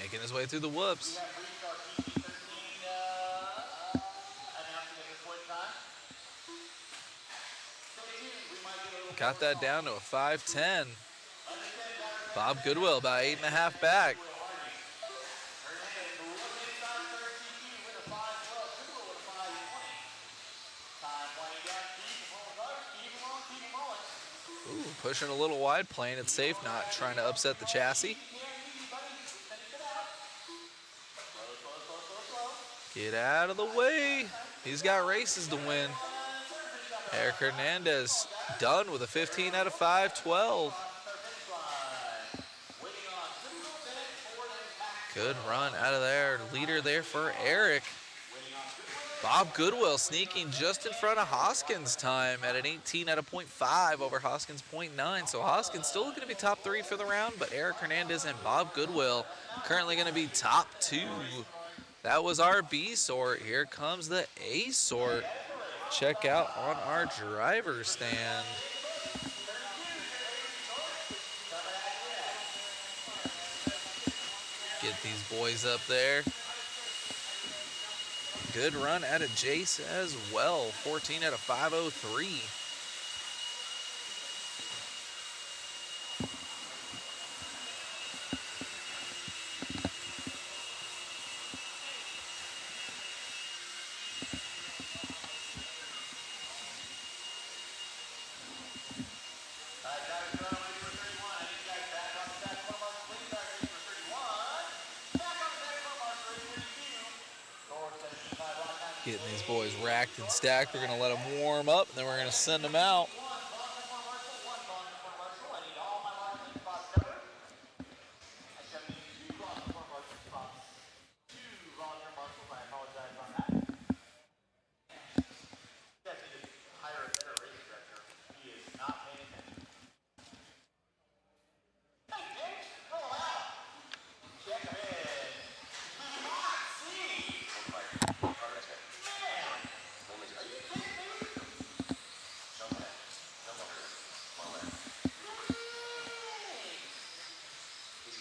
Making his way through the whoops. Got that down to a 5:10. Bob Goodwill about 8.5 back. Ooh, pushing a little wide, playing it safe, not trying to upset the chassis. Get out of the way. He's got races to win. Eric Hernandez done with a 15 out of 5, 12. Good run out of there. Leader there for Eric. Bob Goodwill sneaking just in front of Hoskins' time at an 18 out of 0.5 over Hoskins' 0.9. So Hoskins still going to be top 3 for the round, but Eric Hernandez and Bob Goodwill currently going to be top 2. That was our B sort. Here comes the A sort. Check out on our driver's stand. Get these boys up there. Good run out of Jace as well. 14 out of 503. Getting these boys racked and stacked. We're going to let them warm up, and then we're going to send them out.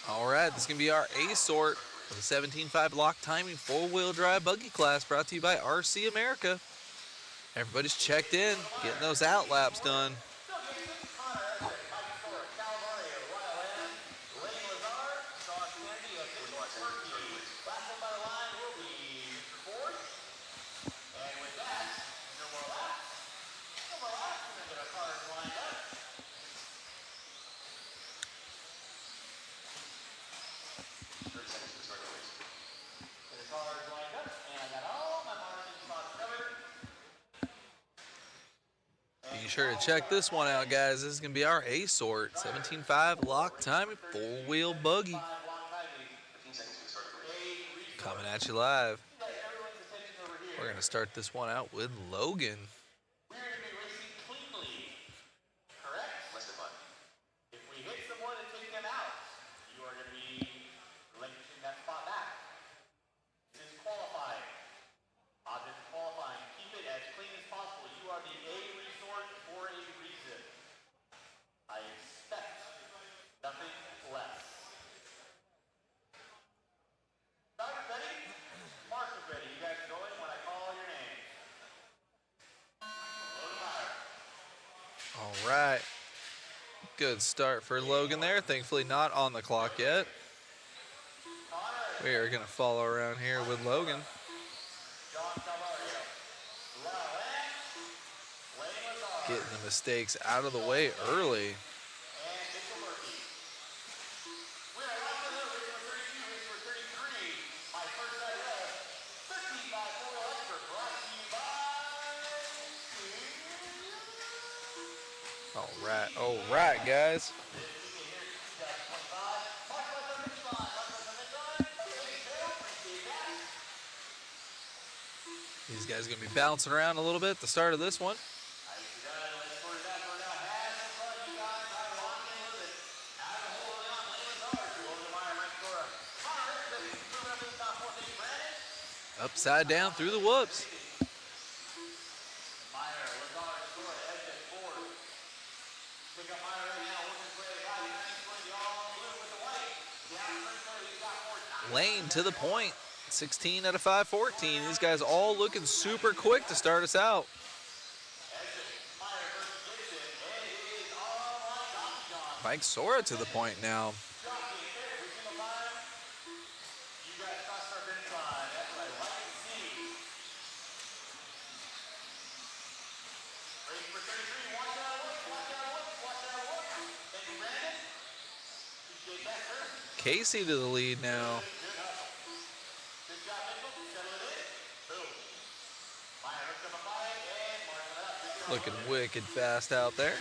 All right, this is going to be our A sort with a 17.5 lock timing 4-wheel drive buggy class brought to you by RC America. Everybody's checked in, getting those out laps done. Be sure to check this one out, guys. This is going to be our A sort. 17.5 lock timing 4-wheel buggy. Coming at you live. We're going to start this one out with Logan. We're going to be racing cleanly, correct? If we hit someone and take them out, you are going to be relinquishing that spot back. This is qualifying. right. Good start for Logan there. Thankfully not on the clock yet. We are going to follow around here with Logan. Getting the mistakes out of the way early. All right, guys. These guys are going to be bouncing around a little bit at the start of this one. Upside down through the whoops. Lane to the point. 16 out of 514. These guys all looking super quick to start us out. Mike Sora to the point now. Casey to the lead now. Looking wicked fast out there.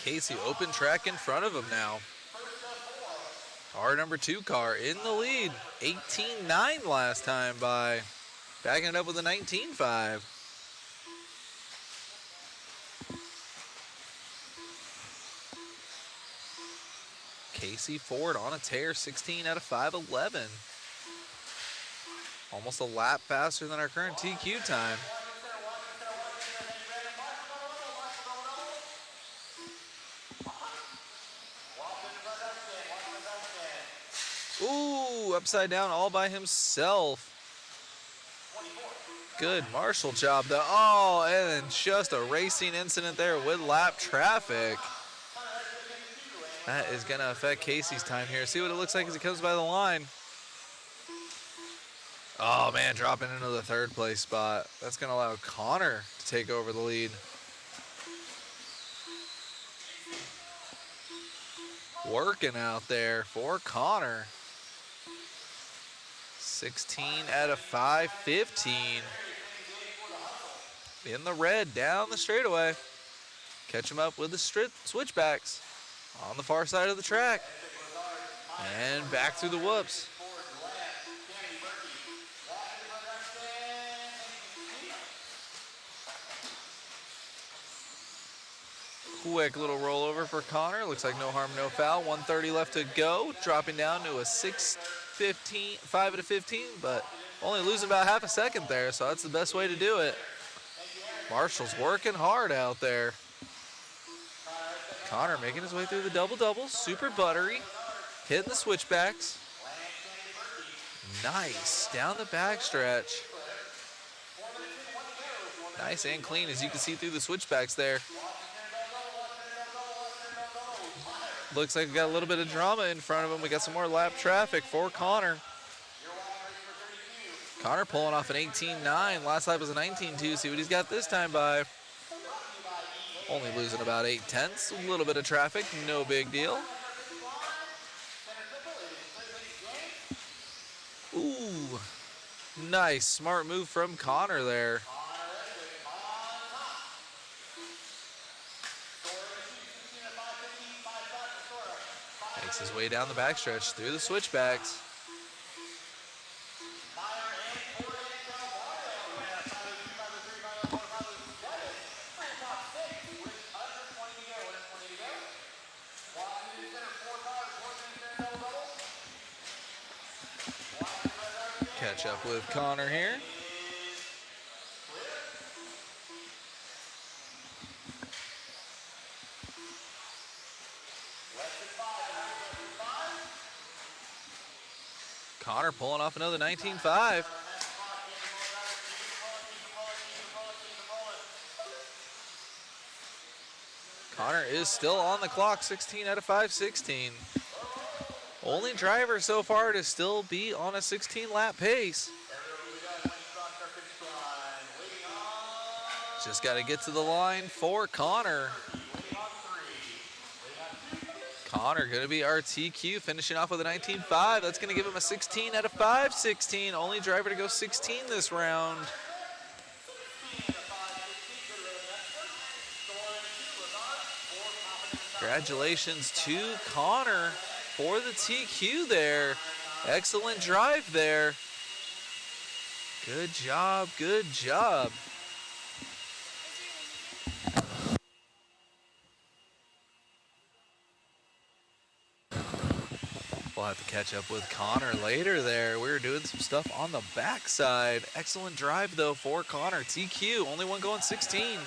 Casey open track in front of him now. Our number 2 car in the lead. 18.9 last time by. Backing it up with a 19.5. Casey Ford on a tear, 16 out of 511. Almost a lap faster than our current TQ time. Ooh, upside down all by himself. Good Marshall job though. Oh, and then just a racing incident there with lap traffic. That is going to affect Casey's time here. See what it looks like as he comes by the line. Oh, man, dropping into the 3rd place spot. That's going to allow Connor to take over the lead. Working out there for Connor. 16 out of 515. In the red, down the straightaway. Catch him up with the switchbacks on the far side of the track. And back through the whoops. Quick little rollover for Connor. Looks like no harm, no foul. 130 left to go. Dropping down to a 6:15, 5 out of 15, but only losing about half a second there, so that's the best way to do it. Marshall's working hard out there. Connor making his way through the double-double. Super buttery. Hitting the switchbacks. Nice. Down the backstretch. Nice and clean, as you can see through the switchbacks there. Looks like we got a little bit of drama in front of him. We got some more lap traffic for Connor. Connor pulling off an 18.9. Last lap was a 19.2. See what he's got this time by. Only losing about 8/10. A little bit of traffic, no big deal. Ooh, nice, smart move from Connor there. Makes his way down the backstretch through the switchbacks. Catch up with Connor here. Connor pulling off another 19.5. Connor is still on the clock, 16 out of 516. Only driver so far to still be on a 16-lap pace. Just got to get to the line for Connor. Connor going to be our TQ, finishing off with a 19.5. That's going to give him a 16 out of 516. Only driver to go 16 this round. Congratulations to Connor for the TQ there. Excellent drive there. Good job, good job. We'll have to catch up with Connor later there. We were doing some stuff on the backside. Excellent drive, though, for Connor. TQ, only one going 16.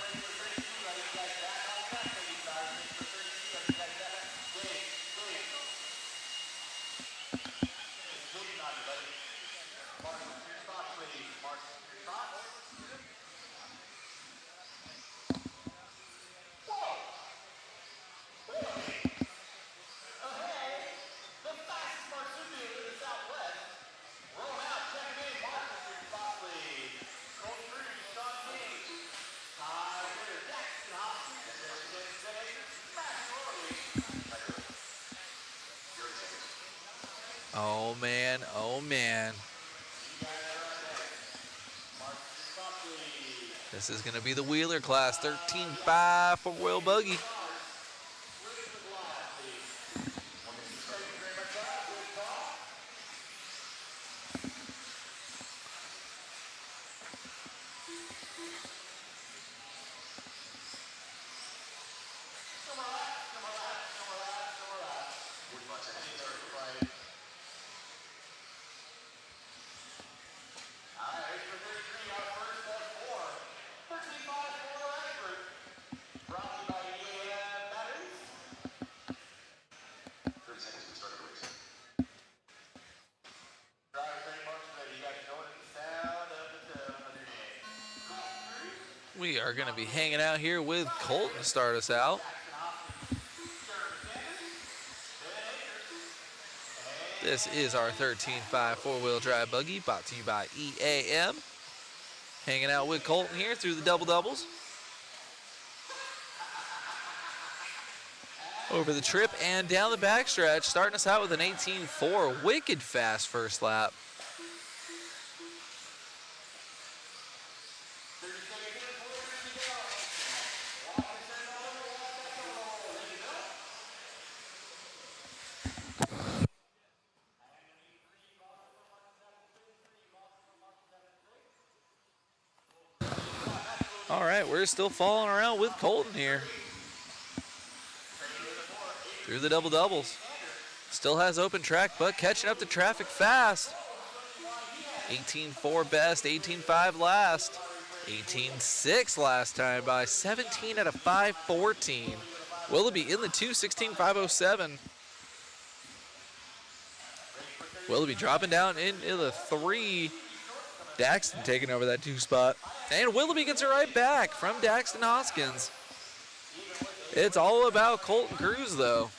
Oh, man. Oh, man. This is going to be the Wheeler class. 13.5 for Will Buggy. We are going to be hanging out here with Colton to start us out. This is our 13.5 four-wheel drive buggy brought to you by EAM. Hanging out with Colton here through the double doubles. Over the trip and down the backstretch, starting us out with an 18.4. Wicked fast first lap. All right, we're still following around with Colton here. Through the double doubles. Still has open track, but catching up to traffic fast. 18.4 best, 18.5 last. 18.6 last time by 17 out of 514. Willoughby in the 2, 16.507. Willoughby dropping down into the 3. Daxton taking over that 2 spot. And Willoughby gets it right back from Daxton Hoskins. It's all about Colton Cruz, though.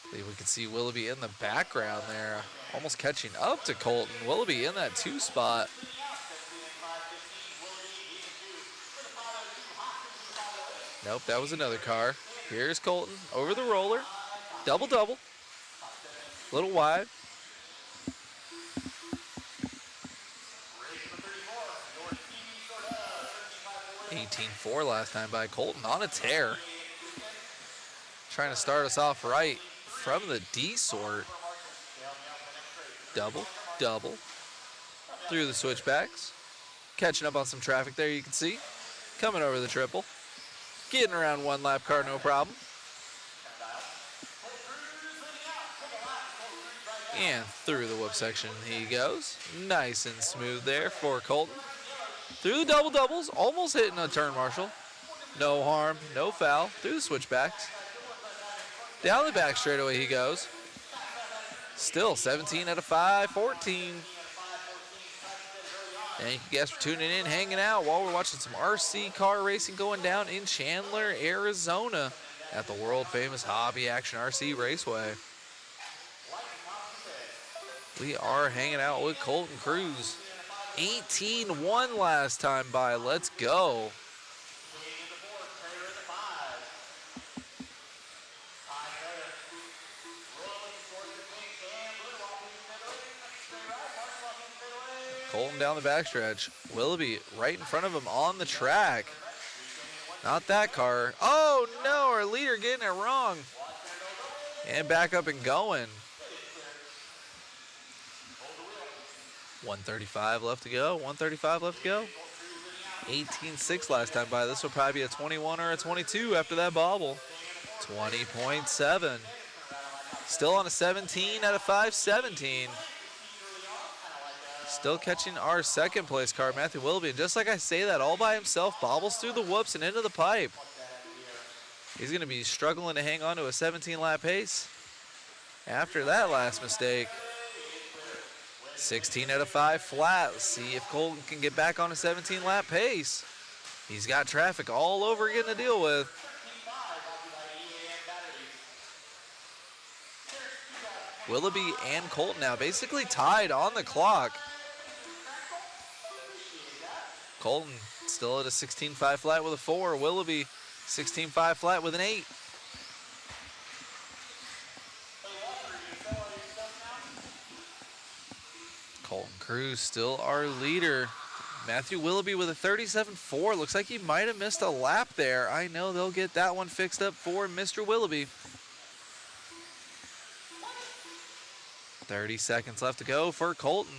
I believe we can see Willoughby in the background there, almost catching up to Colton. Willoughby in that 2 spot. Nope, that was another car. Here's Colton over the roller. Double-double. A little wide. $18.4 last time by Colton on a tear. Trying to start us off right from the D sort. Double, double. Through the switchbacks. Catching up on some traffic there, you can see. Coming over the triple. Getting around 1 lap car, no problem. And through the whoop section he goes. Nice and smooth there for Colton. through the double doubles, almost hitting a turn marshal. No harm, no foul, through the switchbacks. Down the back straightaway he goes. Still 17 out of 5, 14. Thank you guys for tuning in, hanging out while we're watching some RC car racing going down in Chandler, Arizona at the world famous Hobby Action RC Raceway. We are hanging out with Colton Cruz. 18-1 last time by. Let's go. Colton down the backstretch. Willoughby right in front of him on the track. Not that car. Oh no, our leader getting it wrong. And back up and going. 135 left to go. 135 left to go. 18-6 last time by. This will probably be a 21 or a 22 after that bobble. 20.7. Still on a 17 out of 5, 17. Still catching our second place car, Matthew Willoughby. And just like I say that, all by himself, bobbles through the whoops and into the pipe. He's going to be struggling to hang on to a 17-lap pace after that last mistake. 16 out of 5 flat. Let's see if Colton can get back on a 17-lap pace. He's got traffic all over again to deal with. Willoughby and Colton now basically tied on the clock. Colton still at a 16.5 flat with a 4. Willoughby 16.5 flat with an 8. Colton Cruz still our leader. Matthew Willoughby with a 37.4. Looks like he might have missed a lap there. I know they'll get that one fixed up for Mr. Willoughby. 30 seconds left to go for Colton.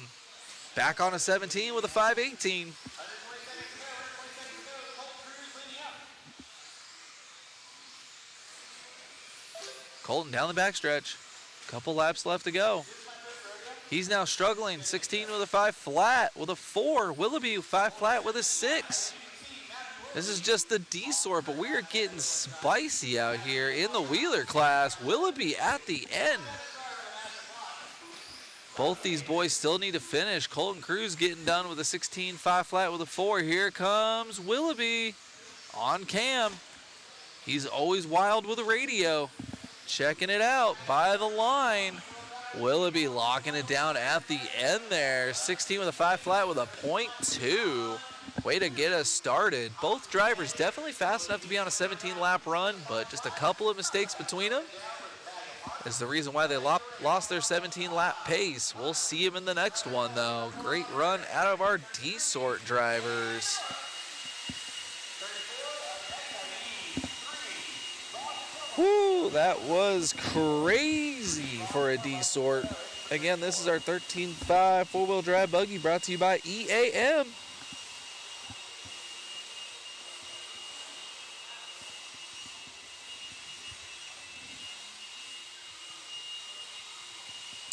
Back on a 17 with a 5.18. Colton down the backstretch. Couple laps left to go. He's now struggling. 16 with a 5 flat with a 4. Willoughby 5 flat with a 6. This is just the D sort, but we are getting spicy out here in the wheeler class. Willoughby at the end. Both these boys still need to finish. Colton Cruz getting done with a 16.5 flat with a 4. Here comes Willoughby on cam. He's always wild with a radio. Checking it out by the line. Willoughby locking it down at the end there. 16 with a 5 flat with a 0.2. Way to get us started. Both drivers definitely fast enough to be on a 17-lap run, but just a couple of mistakes between them is the reason why they lost their 17-lap pace. We'll see him in the next one, though. Great run out of our D-sort drivers. Woo, that was crazy for a D-sort. Again, this is our 13.5 four-wheel drive buggy brought to you by EAM.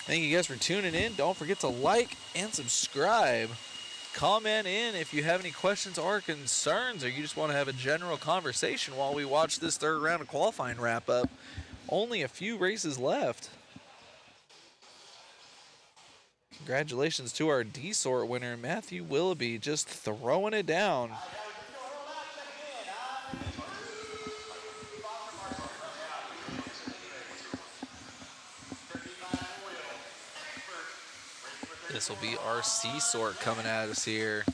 Thank you guys for tuning in. Don't forget to like and subscribe. Comment in if you have any questions or concerns, or you just want to have a general conversation while we watch this third round of qualifying wrap up. Only a few races left. Congratulations to our D-sort winner, Matthew Willoughby, just throwing it down. This will be our C-sort coming at us here.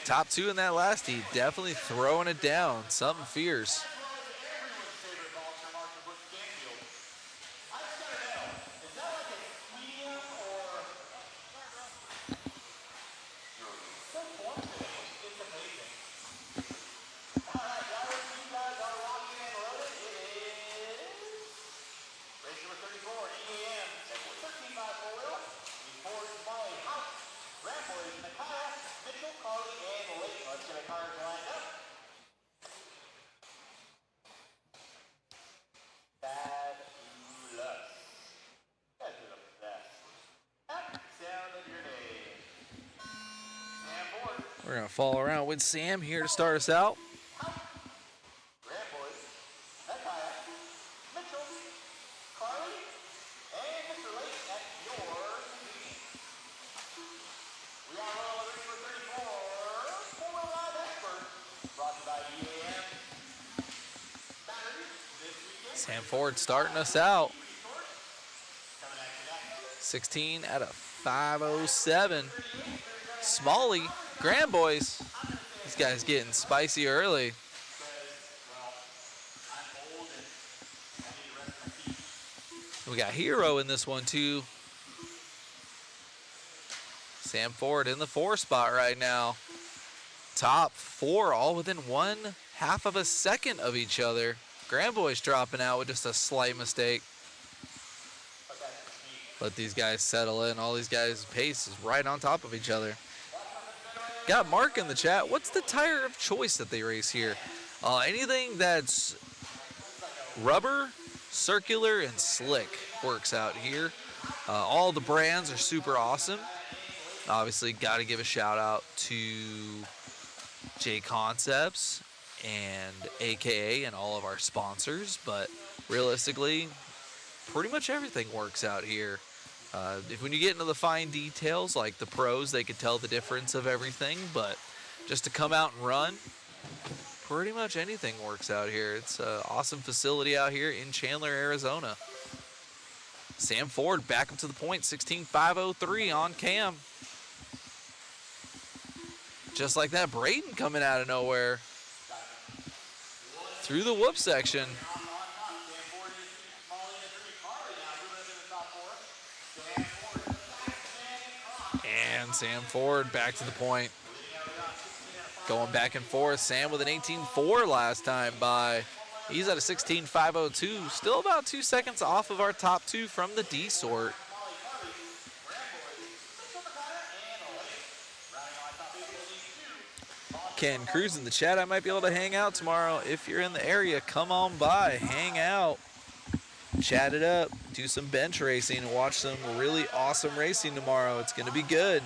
Top two in that last heat, definitely throwing it down. Something fierce. We're going to follow around with Sam here to start us out. Grand boys, that kayak, Mitchell, Carly, and Mr. Lake at your convenience. We are rolling ready for 34, four-wheel live expert, brought to you by EAM. Batteries this weekend. Sam Ford starting us out. Coming at you next. 16 out of 507. Smalley, Grand Boys. These guys getting spicy early. We got Hero in this one too. Sam Ford in the 4 spot right now. Top 4 all within 1/2 of a second of each other. Grand Boys dropping out with just a slight mistake. Let these guys settle in. All these guys' pace is right on top of each other. Got Mark in the chat. What's the tire of choice that they race here? Anything that's rubber, circular, and slick works out here. All the brands are super awesome. Obviously, got to give a shout out to J Concepts and AKA and all of our sponsors. But realistically, pretty much everything works out here. When you get into the fine details, like the pros, they could tell the difference of everything, but just to come out and run, pretty much anything works out here. It's an awesome facility out here in Chandler, Arizona. Sam Ford back up to the point, 16.503 on cam. Just like that, Braden coming out of nowhere through the whoop section. And Sam Ford back to the point. Going back and forth. Sam with an 18.4 last time by. He's at a 16.502. Still about 2 seconds off of our top 2 from the D sort. Ken Cruz in the chat. I might be able to hang out tomorrow. If you're in the area, come on by. Hang out. Chat it up. Do some bench racing and watch some really awesome racing tomorrow. It's going to be good.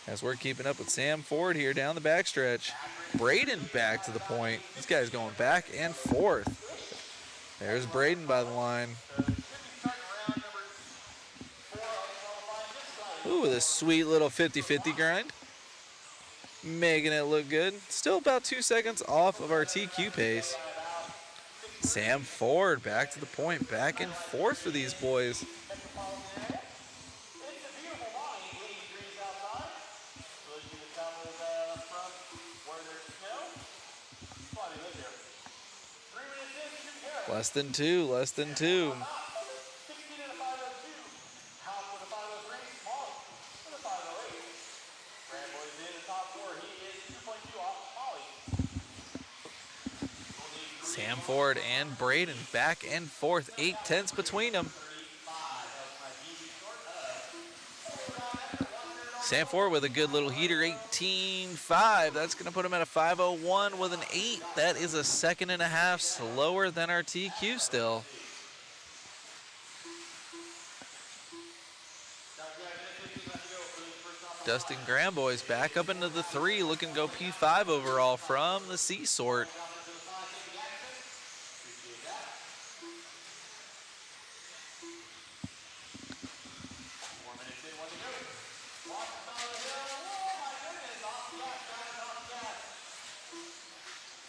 As we're keeping up with Sam Ford here down the backstretch. Braden back to the point. This guy's going back and forth. There's Braden by the line. Ooh, with a sweet little 50-50 grind. Making it look good. Still about 2 seconds off of our TQ pace. Sam Ford back to the point, back and forth for these boys. Less than two, less than two. Sam Ford and Braden back and forth, 8/10 between them. Sam Ford with a good little heater, 18.5. That's going to put him at a 5:01 with an 8. That is a 1.5 seconds slower than our TQ still. Dustin Gramboy's back up into the 3, looking to go P5 overall from the C sort.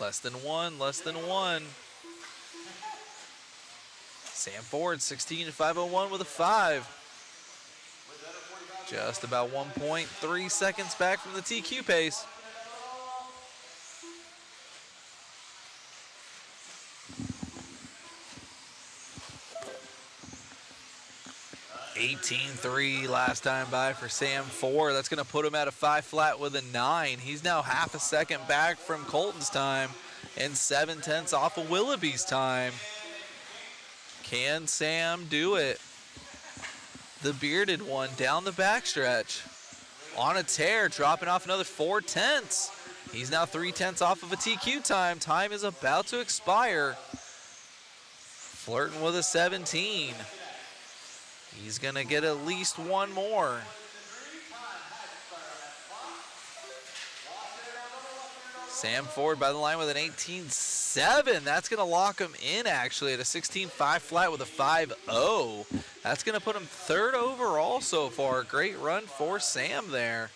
Less than one, less than one. Sam Ford, 16.501 with a 5. Just about 1.3 seconds back from the TQ pace. $18.3 last time by for Sam Ford. That's going to put him at a 5 flat with a 9. He's now half a second back from Colton's time and 7/10 off of Willoughby's time. Can Sam do it? The bearded one down the backstretch. On a tear, dropping off another 4/10. He's now 3/10 off of a TQ time. Time is about to expire. Flirting with a 17. He's going to get at least one more. Sam Ford by the line with an 18.7. That's going to lock him in, actually, at a 16.5 flat with a 5.0. That's going to put him third overall so far. Great run for Sam there.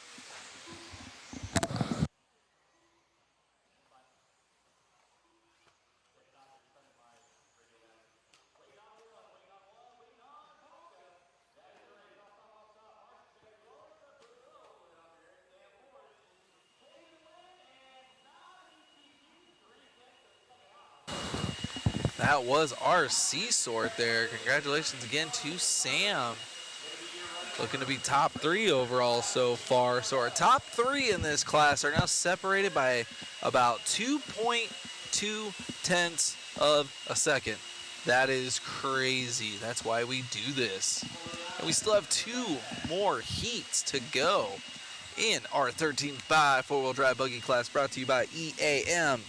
That was our C sort there. Congratulations again to Sam. Looking to be top 3 overall so far. So our top 3 in this class are now separated by about 2.2 tenths of a second. That is crazy. That's why we do this. And we still have 2 more heats to go in our 13.5 four-wheel drive buggy class, brought to you by EAM.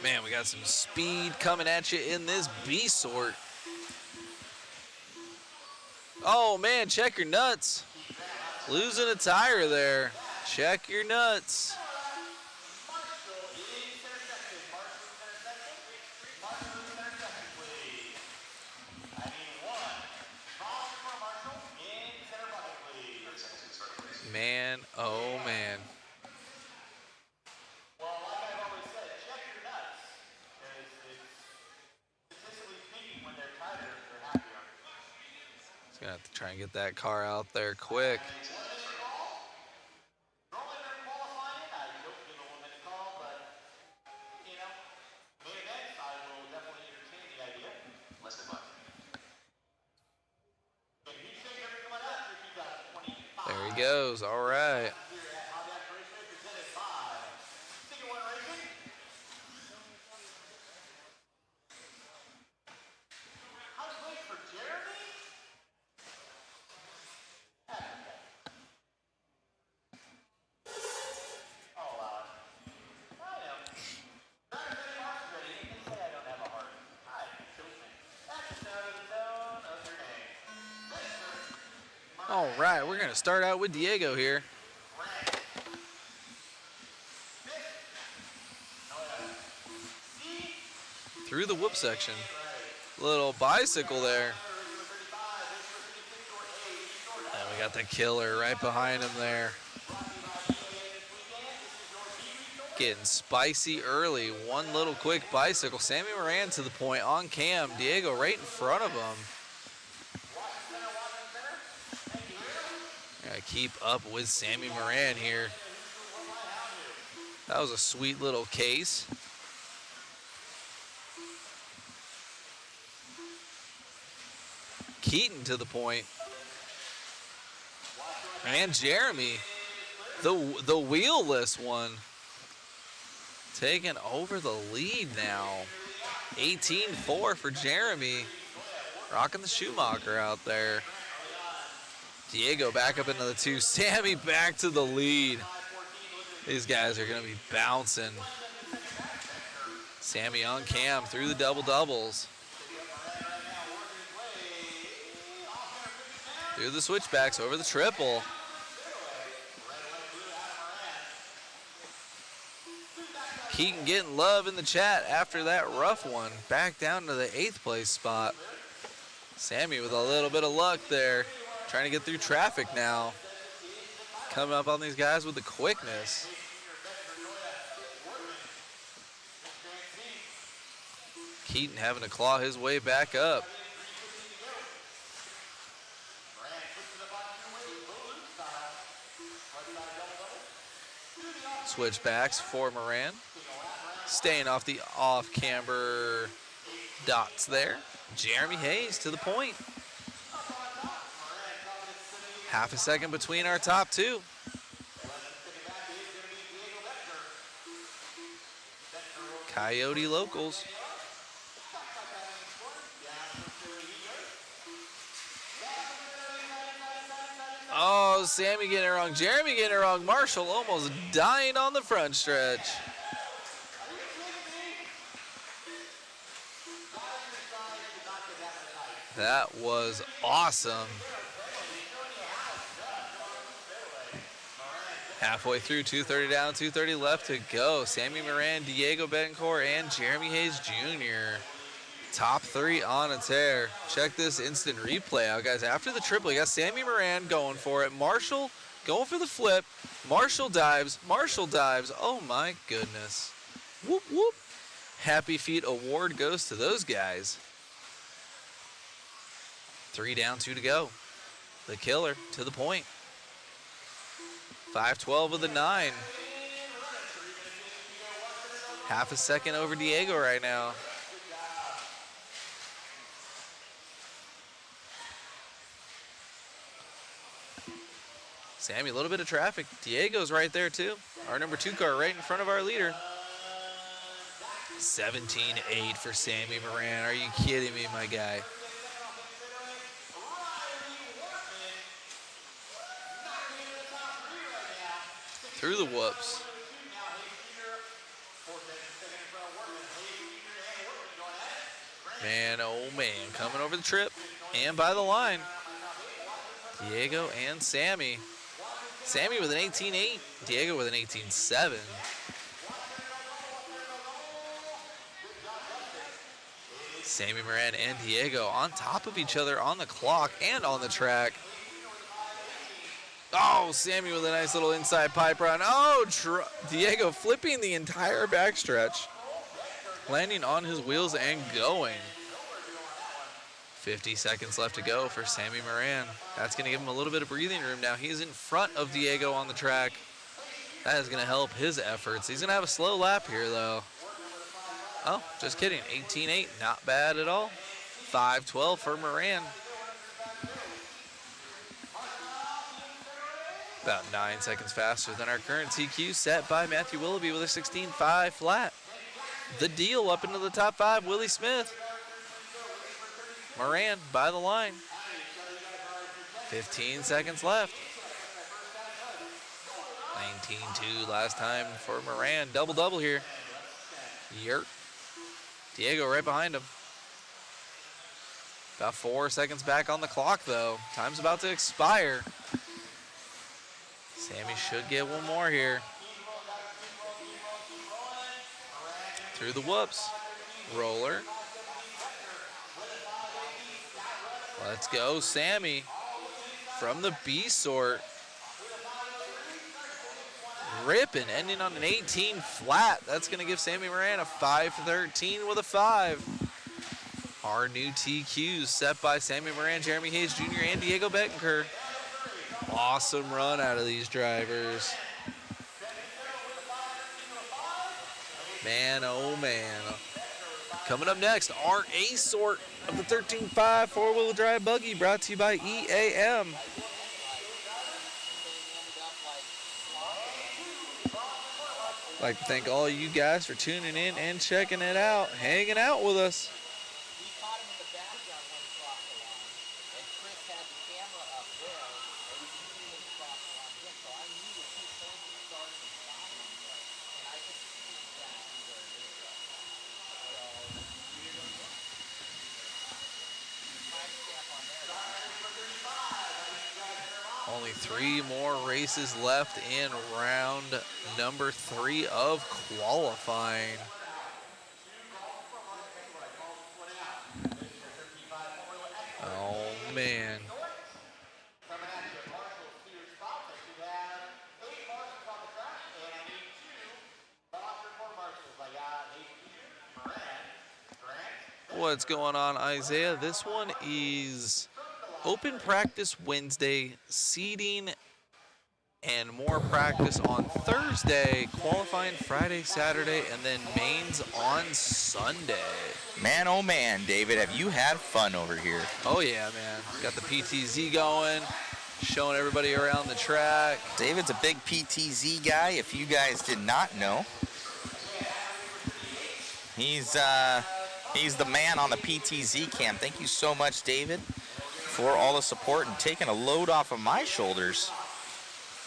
Man, we got some speed coming at you in this B sort. Oh man, check your nuts. Losing a tire there. Check your nuts. Man, oh man. He's gonna have to try and get that car out there quick. There he goes. All right. All right, we're going to start out with Diego here. Through the whoop section. Little bicycle there. And we got the killer right behind him there. Getting spicy early. One little quick bicycle. Sammy Moran to the point on cam. Diego right in front of him. Gotta keep up with Sammy Moran here. That was a sweet little case. Keaton to the point. And Jeremy, the wheelless one, taking over the lead now. 18-4 for Jeremy. Rocking the Schumacher out there. Diego back up into the 2. Sammy back to the lead. These guys are going to be bouncing. Sammy on cam through the double-doubles. Through the switchbacks, over the triple. Keaton getting love in the chat after that rough one. Back down to the 8th place spot. Sammy with a little bit of luck there. Trying to get through traffic now. Coming up on these guys with the quickness. Keaton having to claw his way back up. switchbacks for Moran. Staying off the off-camber dots there. Jeremy Hayes to the point. Half a second between our top two. Coyote locals. Oh, Sammy getting it wrong. Jeremy getting it wrong. Marshall almost dying on the front stretch. That was awesome. Halfway through, 2:30 down, 2:30 left to go. Sammy Moran, Diego Betancourt, and Jeremy Hayes Jr. Top three on a tear. Check this instant replay out, guys. After the triple, you got Sammy Moran going for it. Marshall going for the flip. Marshall dives. Marshall dives. Oh, my goodness. Whoop, whoop. Happy Feet award goes to those guys. 3 down, 2 to go. The killer to the point. 5:12 of the 9. Half a second over Diego right now. Sammy, a little bit of traffic. Diego's right there too. Our number 2 car right in front of our leader. 17-8 for Sammy Moran. Are you kidding me, my guy? Through the whoops. Man, oh man, coming over the trip and by the line. Diego and Sammy. Sammy with an 18-8, Diego with an 18-7. Sammy Moran and Diego on top of each other on the clock and on the track. Oh, Sammy with a nice little inside pipe run. Oh, Diego flipping the entire backstretch. Landing on his wheels and going. 50 seconds left to go for Sammy Moran. That's going to give him a little bit of breathing room now. He's in front of Diego on the track. That is going to help his efforts. He's going to have a slow lap here, though. Oh, just kidding. 18-8, not bad at all. 5:12 for Moran. About 9 seconds faster than our current TQ set by Matthew Willoughby with a 16.5 flat. The deal up into the top 5, Willie Smith. Moran by the line. 15 seconds left. 19-2 last time for Moran. Double-double here. Yurt. Diego right behind him. About 4 seconds back on the clock, though. Time's about to expire. Sammy should get one more here. Through the whoops. Roller. Let's go, Sammy. From the B sort. Ripping, ending on an 18 flat. That's going to give Sammy Moran a 5:13 with a 5. Our new TQs set by Sammy Moran, Jeremy Hayes Jr., and Diego Betancourt. Awesome run out of these drivers. Man, oh man. Coming up next, our A sort of the 13.5 four-wheel drive buggy brought to you by EAM. I'd like to thank all you guys for tuning in and checking it out, hanging out with us. Only 3 more races left in round number 3 of qualifying. Oh, man. What's going on, Isaiah? This one is Open Practice Wednesday, seeding and more practice on Thursday, qualifying Friday, Saturday, and then mains on Sunday. Man, oh man, David, have you had fun over here? Oh yeah, man. Got the PTZ going, showing everybody around the track. David's a big PTZ guy, if you guys did not know. He's the man on the PTZ cam. Thank you so much, David, for all the support and taking a load off of my shoulders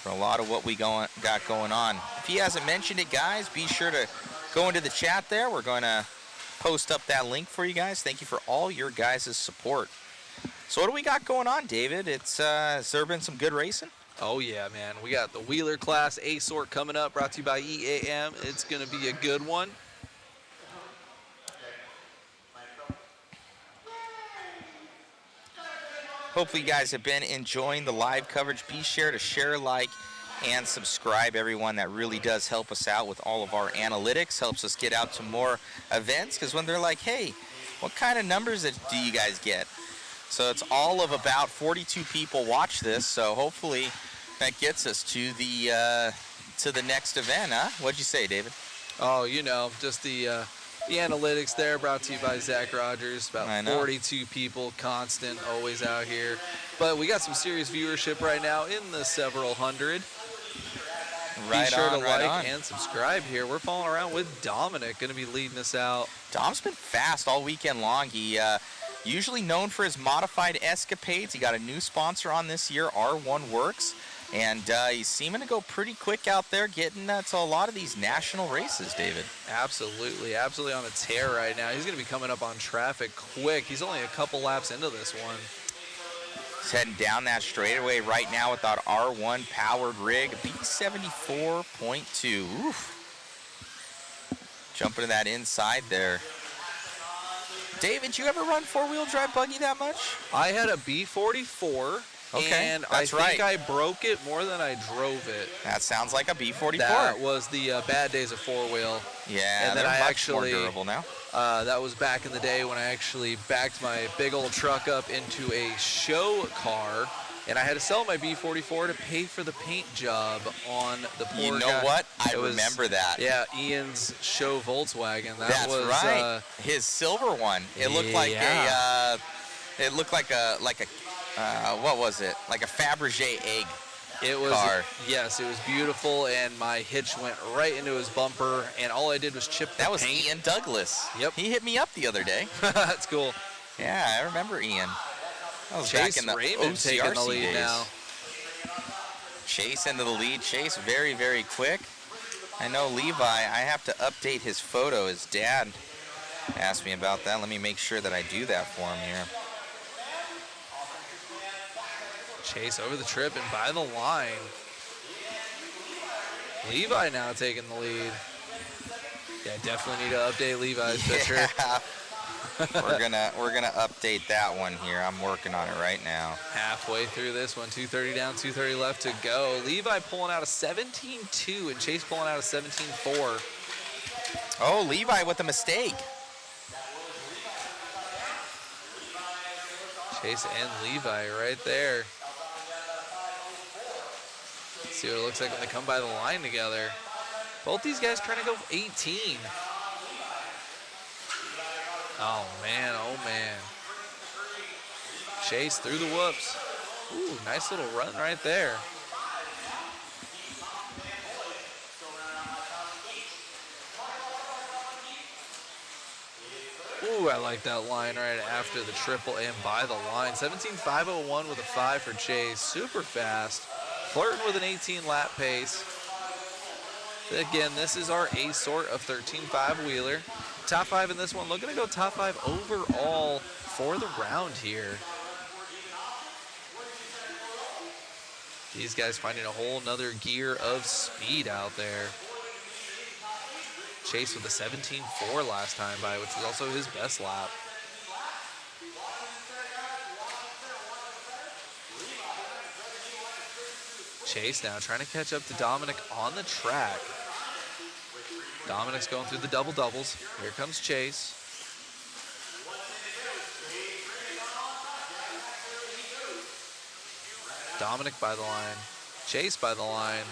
for a lot of what we got going on. If he hasn't mentioned it, guys, be sure to go into the chat there. We're going to post up that link for you guys. Thank you for all your guys' support. So what do we got going on, David? Has there been some good racing? Oh yeah, man. We got the Wheeler Class A sort coming up, brought to you by EAM. It's going to be a good one. Hopefully you guys have been enjoying the live coverage. Be sure to share, like, and subscribe, everyone. That really does help us out with all of our analytics, helps us get out to more events, because when they're like, hey, what kind of numbers do you guys get? So it's all of about 42 people watch this, so hopefully that gets us to the next event, huh? What'd you say, David? Oh, you know, just the analytics there, brought to you by Zach Rogers. About 42 people, constant, always out here. But we got some serious viewership right now in the several hundred. Be sure to like and subscribe here. We're following around with Dominic, going to be leading us out. Dom's been fast all weekend long. He usually known for his modified escapades. He got a new sponsor on this year, R1 Works. And he's seeming to go pretty quick out there, getting to a lot of these national races, David. Absolutely, absolutely on a tear right now. He's going to be coming up on traffic quick. He's only a couple laps into this one. He's heading down that straightaway right now with that R1 powered rig, B74.2. Oof. Jumping to that inside there. David, you ever run four-wheel drive buggy that much? I had a B44. Okay, and I think I broke it more than I drove it. That sounds like a B44. That was the bad days of four-wheel. Yeah, and then they're much more durable now. That was back in the day when I actually backed my big old truck up into a show car, and I had to sell my B44 to pay for the paint job on the poor You know guy. what? I remember that. Yeah, Ian's show Volkswagen. That's was right. His silver one. It looked like a. It looked like a what was it? Like a Fabergé egg. It was car. Yes, it was beautiful, and my hitch went right into his bumper, and all I did was chip the That was paint. Ian Douglas. Yep. He hit me up the other day. That's cool. Yeah, I remember Ian. That was Chase back in the Raymond taking the OCRC lead days. now. Chase into the lead. Chase very, very quick. I know Levi, I have to update his photo. His dad asked me about that. Let me make sure that I do that for him here. Chase over the trip and by the line. Levi now taking the lead. Yeah, definitely need to update Levi's picture. we're gonna update that one here. I'm working on it right now. Halfway through this one, 2:30 down, 2:30 left to go. Levi pulling out a 17.2 and Chase pulling out a 17.4. Oh, Levi with a mistake. Chase and Levi right there. See what it looks like when they come by the line together. Both these guys trying to go 18. Oh man, oh man. Chase through the whoops. Ooh, nice little run right there. Ooh, I like that line right after the triple and by the line. 17.501 with a 5 for Chase. Super fast. Flirting with an 18 lap pace. Again, this is our A sort of 13.5 wheeler. Top 5 in this one. Looking to go top 5 overall for the round here. These guys finding a whole nother gear of speed out there. Chase with a 17.4 last time by, which was also his best lap. Chase now trying to catch up to Dominic on the track. Dominic's going through the double doubles. Here comes Chase. Dominic by the line. Chase by the line.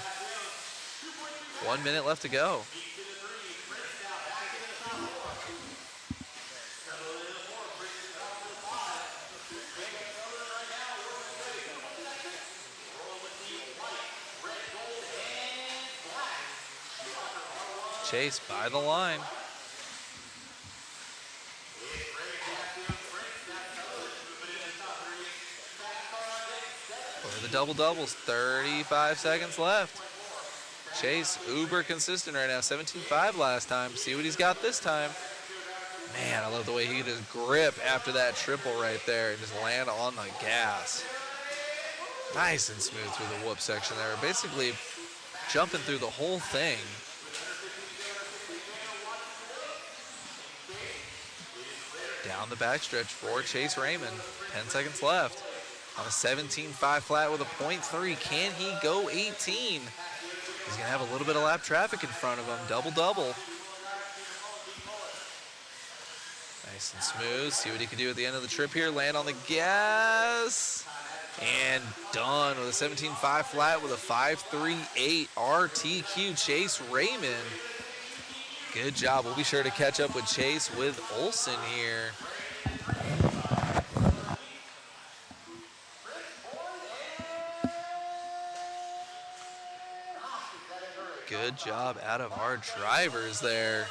1 minute left to go. Chase by the line. For the double doubles, 35 seconds left. Chase, uber consistent right now, 17.5 last time. See what he's got this time. Man, I love the way he could just grip after that triple right there and just land on the gas. Nice and smooth through the whoop section there. Basically jumping through the whole thing. Down the backstretch for Chase Raymond. 10 seconds left. On a 17.5 flat with a .3. Can he go 18? He's going to have a little bit of lap traffic in front of him. Double-double. Nice and smooth. See what he can do at the end of the trip here. Land on the gas. And done with a 17.5 flat with a 5.38 RTQ. Chase Raymond. Good job. We'll be sure to catch up with Chase with Olsen here. Good job out of our drivers there.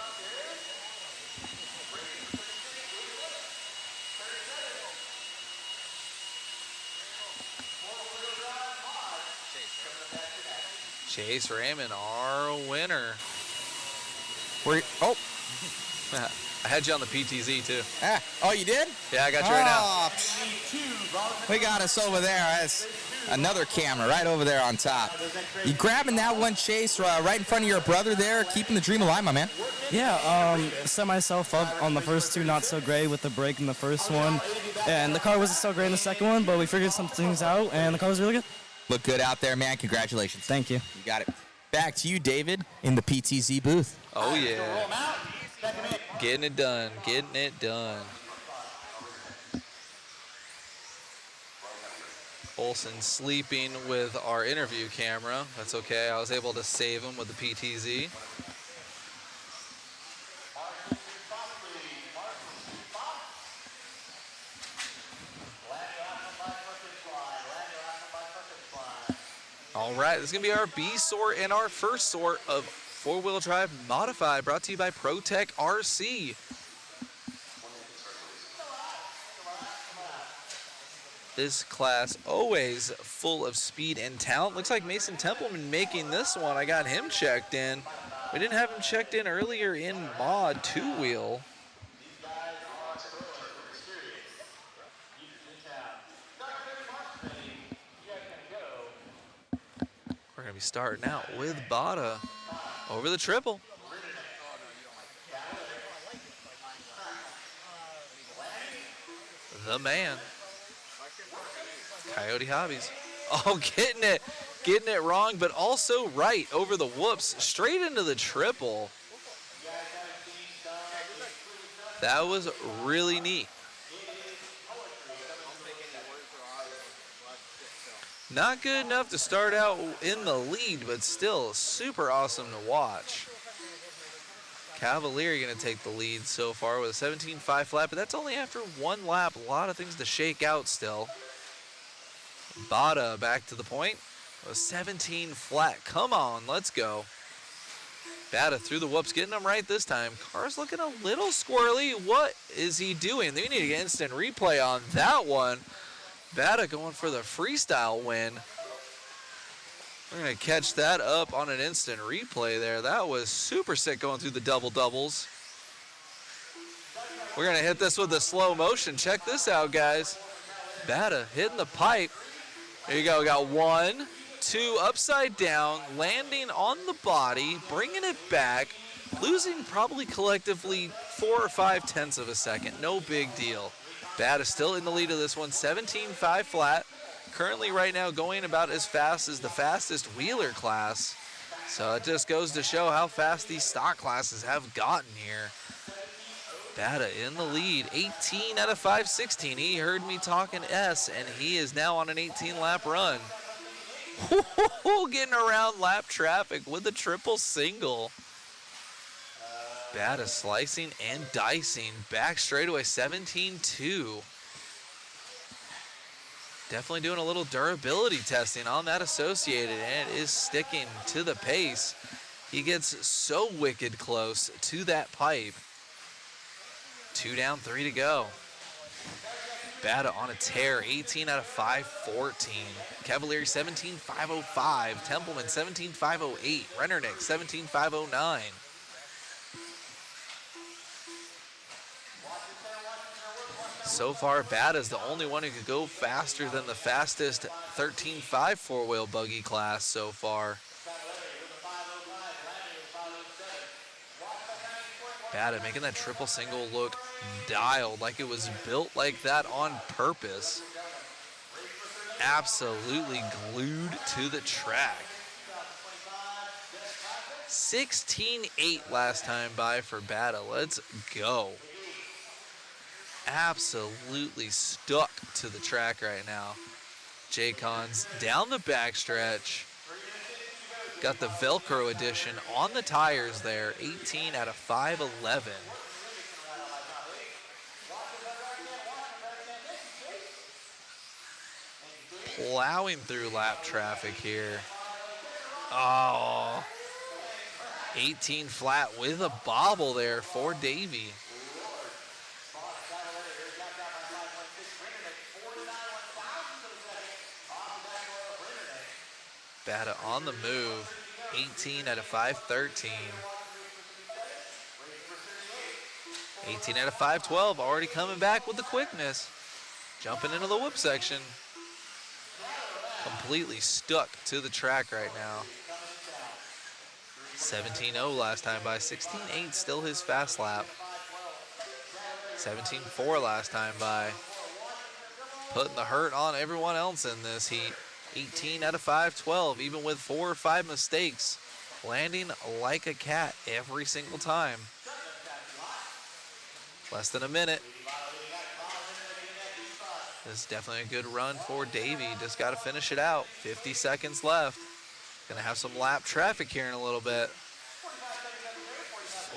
Chase Raymond, our winner. Oh, I had you on the PTZ too. oh, you did? Yeah, I got you right now. Oh, we got us over there. That's another camera right over there on top. You grabbing that one, Chase, right in front of your brother there, keeping the dream alive, my man. Yeah, set myself up on the first two, not so great with the brake in the first one. And the car wasn't so great in the second one, but we figured some things out, and the car was really good. Look good out there, man. Congratulations. Thank you. You got it. Back to you, David, in the PTZ booth. Oh, yeah. Getting it done. Getting it done. Olsen sleeping with our interview camera. That's okay. I was able to save him with the PTZ. All right, this is going to be our B sort and our first sort of four-wheel drive modified, brought to you by ProTech RC. This class always full of speed and talent. Looks like Mason Templeman making this one. I got him checked in. We didn't have him checked in earlier in mod two-wheel. We're going to be starting out with Bada over the triple. The man. Coyote Hobbies. Oh, getting it wrong, but also right over the whoops, straight into the triple. That was really neat. Not good enough to start out in the lead, but still super awesome to watch. Cavalier going to take the lead so far with a 17.5 flat, but that's only after one lap. A lot of things to shake out still. Bada back to the point. A 17 flat. Come on, let's go. Bada through the whoops, getting them right this time. Car's looking a little squirrely. What is he doing? We need to get instant replay on that one. Bada going for the freestyle win. We're going to catch that up on an instant replay there. That was super sick going through the double doubles. We're going to hit this with the slow motion. Check this out, guys. Bada hitting the pipe. There you go. We got 1, 2, upside down, landing on the body, bringing it back, losing probably collectively 4 or 5 tenths of a second. No big deal. Bada still in the lead of this one, 17.5 flat. Currently right now going about as fast as the fastest wheeler class. So it just goes to show how fast these stock classes have gotten here. Bada in the lead, 18 out of 516. He heard me talking S, and he is now on an 18-lap run. Getting around lap traffic with a triple single. Bada slicing and dicing. Back straightaway 17-2. Definitely doing a little durability testing on that associated, and it is sticking to the pace. He gets so wicked close to that pipe. 2 down, 3 to go. Bada on a tear, 18 out of 514. Cavalieri 17,505. Templeman 17,508. Rennernick 17,509. So far, Bada's the only one who could go faster than the fastest 13.5 four-wheel buggy class so far. Bada making that triple single look dialed, like it was built like that on purpose. Absolutely glued to the track. 16.8 last time by for Bada. Let's go. Absolutely stuck to the track right now. J-Con's down the backstretch. Got the Velcro edition on the tires there. 18 out of 511. Plowing through lap traffic here. Oh. 18 flat with a bobble there for Davey. Bada on the move, 18 out of 513. 18 out of 512, already coming back with the quickness. Jumping into the whoop section. Completely stuck to the track right now. 17.0 last time by, 16.8 still his fast lap. 17.4 last time by. Putting the hurt on everyone else in this heat. 18 out of 512, even with 4 or 5 mistakes. Landing like a cat every single time. Less than a minute. This is definitely a good run for Davey. Just got to finish it out. 50 seconds left. Gonna have some lap traffic here in a little bit.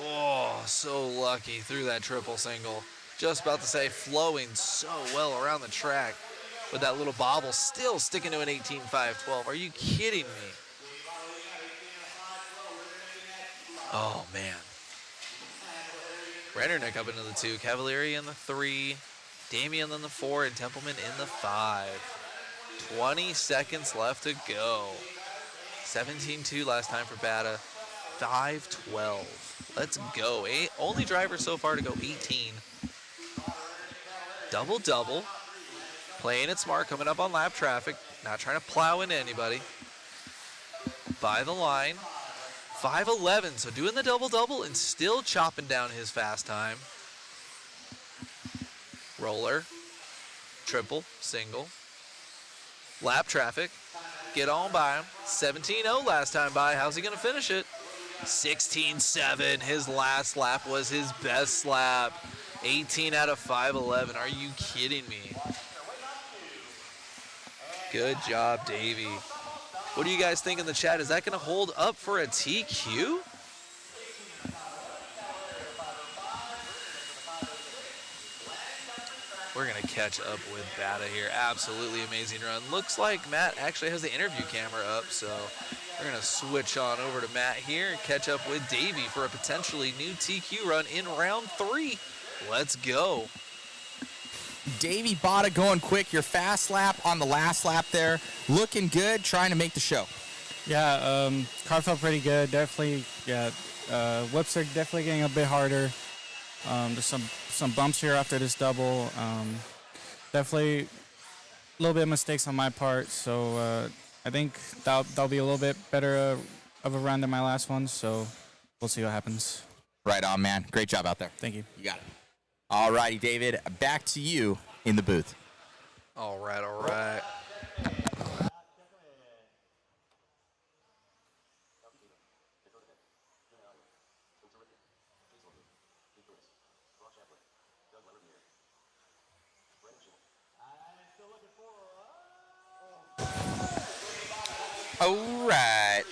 Oh, so lucky through that triple single. Just about to say flowing so well around the track. With that little bobble still sticking to an 18.512. Are you kidding me? Oh, man. Rennernick up into the 2. Cavalieri in the 3. Damian in the 4. And Templeman in the 5. 20 seconds left to go. 17.2 last time for Bada. 5.12. Let's go. Only driver so far to go 18. Double-double. Playing it smart, coming up on lap traffic. Not trying to plow into anybody. By the line. 5.11, so doing the double-double and still chopping down his fast time. Roller. Triple, single. Lap traffic. Get on by him. 17.0 last time by. How's he going to finish it? 16.7. His last lap was his best lap. 18 out of 511. Are you kidding me? Good job, Davey. What do you guys think in the chat? Is that going to hold up for a TQ? We're going to catch up with Bada here. Absolutely amazing run. Looks like Matt actually has the interview camera up, so we're going to switch on over to Matt here and catch up with Davey for a potentially new TQ run in round 3. Let's go. Davey Bada going quick. Your fast lap on the last lap there. Looking good, trying to make the show. Yeah, car felt pretty good. Definitely, yeah. Whips are definitely getting a bit harder. There's some bumps here after this double. Definitely a little bit of mistakes on my part. So I think that'll be a little bit better of a run than my last one. So we'll see what happens. Right on, man. Great job out there. Thank you. You got it. All righty, David. Back to you in the booth. All right, all right. All right.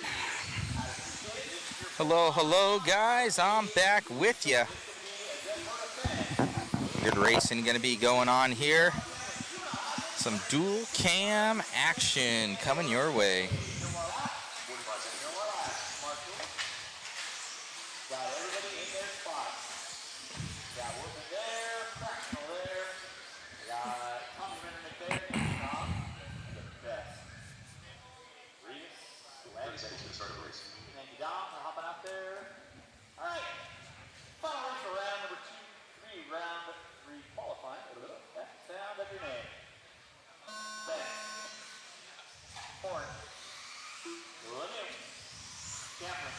Hello, hello, guys. I'm back with you. Good racing going to be going on here. Some dual cam action coming your way. Got everybody in their spots. Got Woodman there, Fractional there. Got Tommy Minnick there, Tom. The best. Reeves, 30 seconds to the start of the race. thank you, Dom, for hopping out there. All right. Final race for round number 2, round 3 qualifying. That sound of your name. Thanks. Horn. Lemieux. Cameron.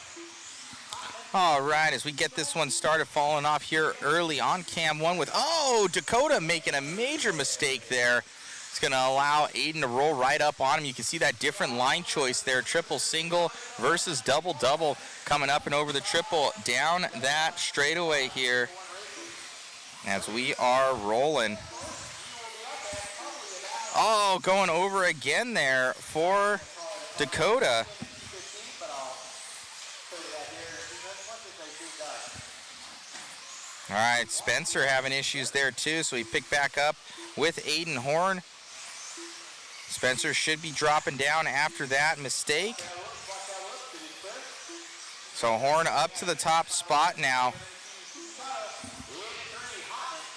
All right, as we get this one started, falling off here early on cam 1 with, Dakota making a major mistake there. It's going to allow Aiden to roll right up on him. You can see that different line choice there, triple single versus double double coming up and over the triple down that straightaway here as we are rolling. Oh, going over again there for Dakota. All right, Spencer having issues there too, so he picked back up with Aiden Horn. Spencer should be dropping down after that mistake. So Horn up to the top spot now.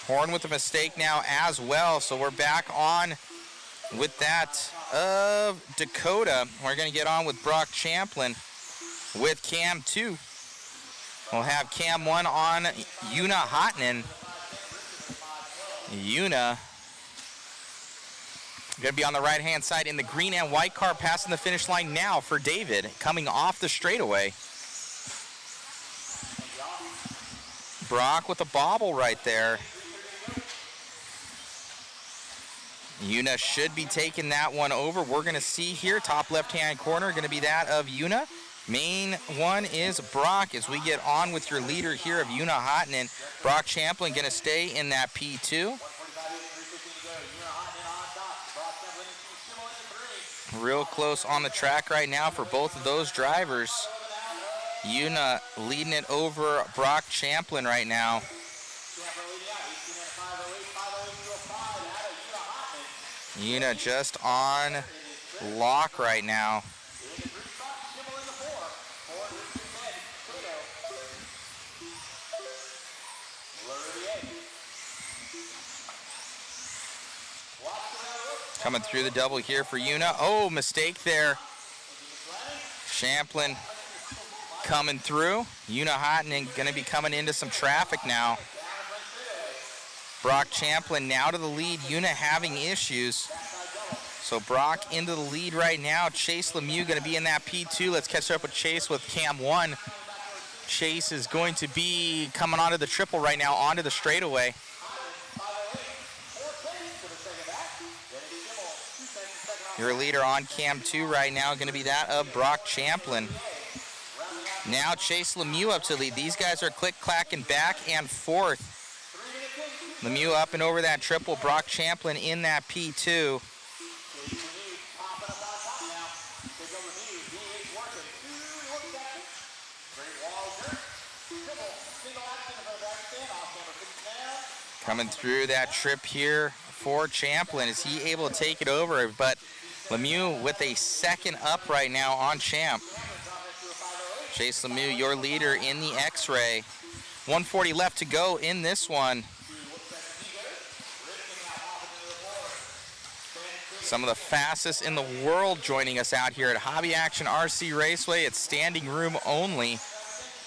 Horn with a mistake now as well, so we're back on with that of Dakota. We're going to get on with Brock Champlin with cam 2. We'll have cam 1 on Una Hotnen. Una going to be on the right-hand side in the green and white car, passing the finish line now for David, coming off the straightaway. Brock with a bobble right there. Una should be taking that one over. We're going to see here, top left-hand corner, going to be that of Una. Main one is Brock as we get on with your leader here of Una Hotnen. Brock Champlin going to stay in that P2. Real close on the track right now for both of those drivers. Una leading it over Brock Champlin right now. Una just on lock right now. Coming through the double here for Una. Oh, mistake there. Champlin coming through. Una Hotnen going to be coming into some traffic now. Brock Champlin now to the lead. Una having issues. So Brock into the lead right now. Chase Lemieux going to be in that P2. Let's catch up with Chase with cam 1. Chase is going to be coming onto the triple right now, onto the straightaway. Your leader on cam 2 right now going to be that of Brock Champlin. Now Chase Lemieux up to lead. These guys are click-clacking back and forth. Lemieux up and over that triple. Brock Champlin in that P2. Coming through that trip here for Champlin. Is he able to take it over? But Lemieux with a second up right now on Champ. Chase Lemieux, your leader in the X-Ray. 140 left to go in this one. Some of the fastest in the world joining us out here at Hobby Action RC Raceway. It's standing room only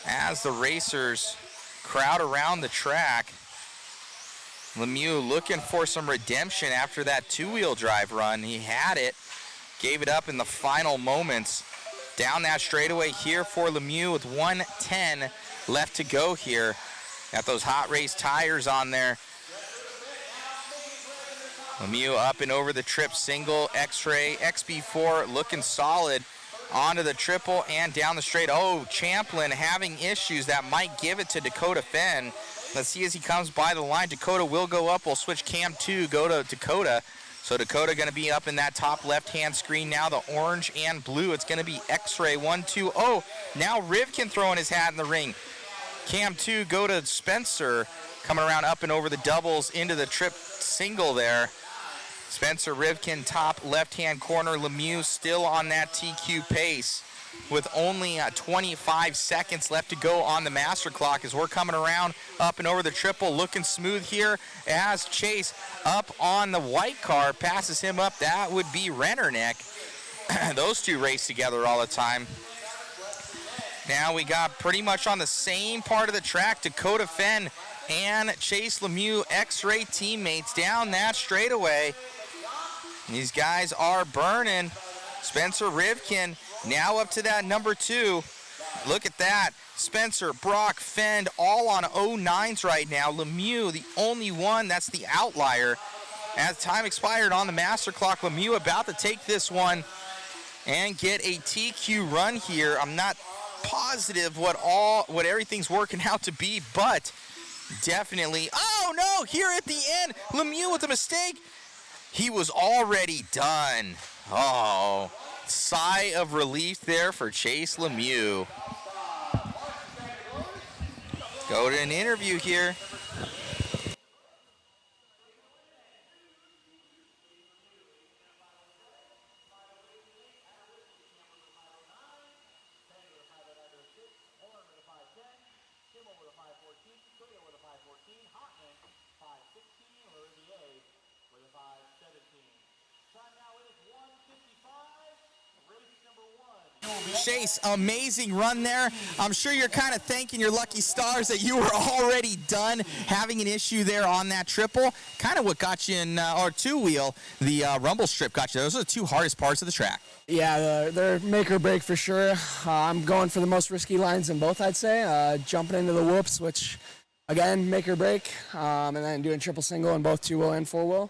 as the racers crowd around the track. Lemieux looking for some redemption after that two-wheel drive run. He had it, gave it up in the final moments. Down that straightaway here for Lemieux with 1:10 left to go here. Got those hot race tires on there. Lemieux up and over the trip, single, X-Ray, XB4 looking solid. Onto the triple and down the straight. Oh, Champlin having issues. That might give it to Dakota Fenn. Let's see as he comes by the line. Dakota will go up. We'll switch cam 2, go to Dakota. So Dakota going to be up in that top left-hand screen now. The orange and blue. It's going to be X-Ray 1, 2. Oh, now Rivkin throwing his hat in the ring. Cam 2 go to Spencer. Coming around up and over the doubles into the trip single there. Spencer Rivkin top left-hand corner. Lemieux still on that TQ pace with only 25 seconds left to go on the master clock as we're coming around up and over the triple, looking smooth here as Chase up on the white car passes him up. That would be Rennerneck. Those two race together all the time. Now we got pretty much on the same part of the track, Dakota Fenn and Chase Lemieux, X-Ray teammates down that straightaway. These guys are burning. Spencer Rivkin now up to that number 2. Look at that. Spencer, Brock, Fend, all on 09s right now. Lemieux, the only one that's the outlier. As time expired on the master clock, Lemieux about to take this one and get a TQ run here. I'm not positive what everything's working out to be, but definitely. Oh no, here at the end, Lemieux with a mistake. He was already done. Oh, sigh of relief there for Chase Lemieux. Go to an interview here. Chase, amazing run there. I'm sure you're kind of thanking your lucky stars that you were already done having an issue there on that triple. Kind of what got you in, or two-wheel, the rumble strip got you. Those are the two hardest parts of the track. Yeah, they're make or break for sure. I'm going for the most risky lines in both, I'd say. Jumping into the whoops, which, again, make or break. And then doing triple single in both two-wheel and four-wheel.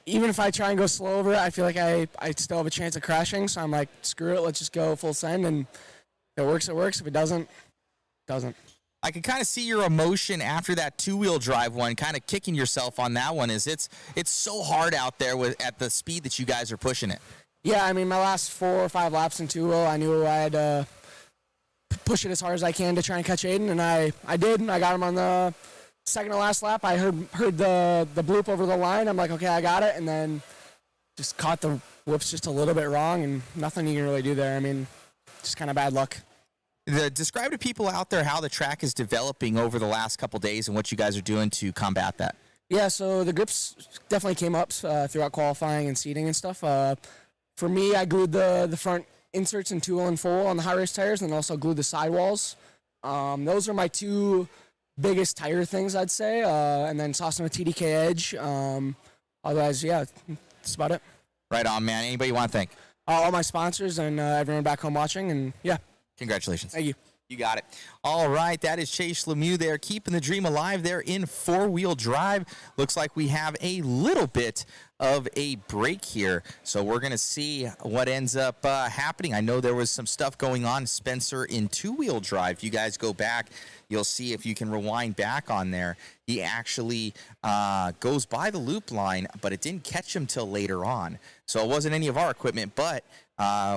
Even if I try and go slow over it, I feel like I still have a chance of crashing. So I'm like, screw it, let's just go full send. And if it works, it works. If it doesn't, it doesn't. I can kind of see your emotion after that two-wheel drive one, kind of kicking yourself on that one. It's so hard out there at the speed that you guys are pushing it. Yeah, I mean, my last 4 or 5 laps in two-wheel, I knew I had to push it as hard as I can to try and catch Aiden, and I did. I got him on the second to last lap. I heard the bloop over the line. I'm like, okay, I got it, and then just caught the whoops just a little bit wrong, and nothing you can really do there. I mean, just kind of bad luck. Describe to people out there how the track is developing over the last couple days and what you guys are doing to combat that. Yeah, so the grips definitely came up throughout qualifying and seating and stuff. For me, I glued the front inserts in two-wheel and four-wheel on the high race tires, and then also glued the sidewalls. Those are my two biggest tire things, I'd say, and then saw some TDK Edge. Otherwise, yeah, that's about it. Right on, man. Anybody you want to thank? All my sponsors and everyone back home watching, and yeah. Congratulations. Thank you. You got it. All right, that is Chase Lemieux there, keeping the dream alive there in four-wheel drive. Looks like we have a little bit of a break here, so we're going to see what ends up happening. I know there was some stuff going on, Spencer, in two-wheel drive. If you guys go back, you'll see if you can rewind back on there. He actually goes by the loop line, but it didn't catch him till later on. So it wasn't any of our equipment, but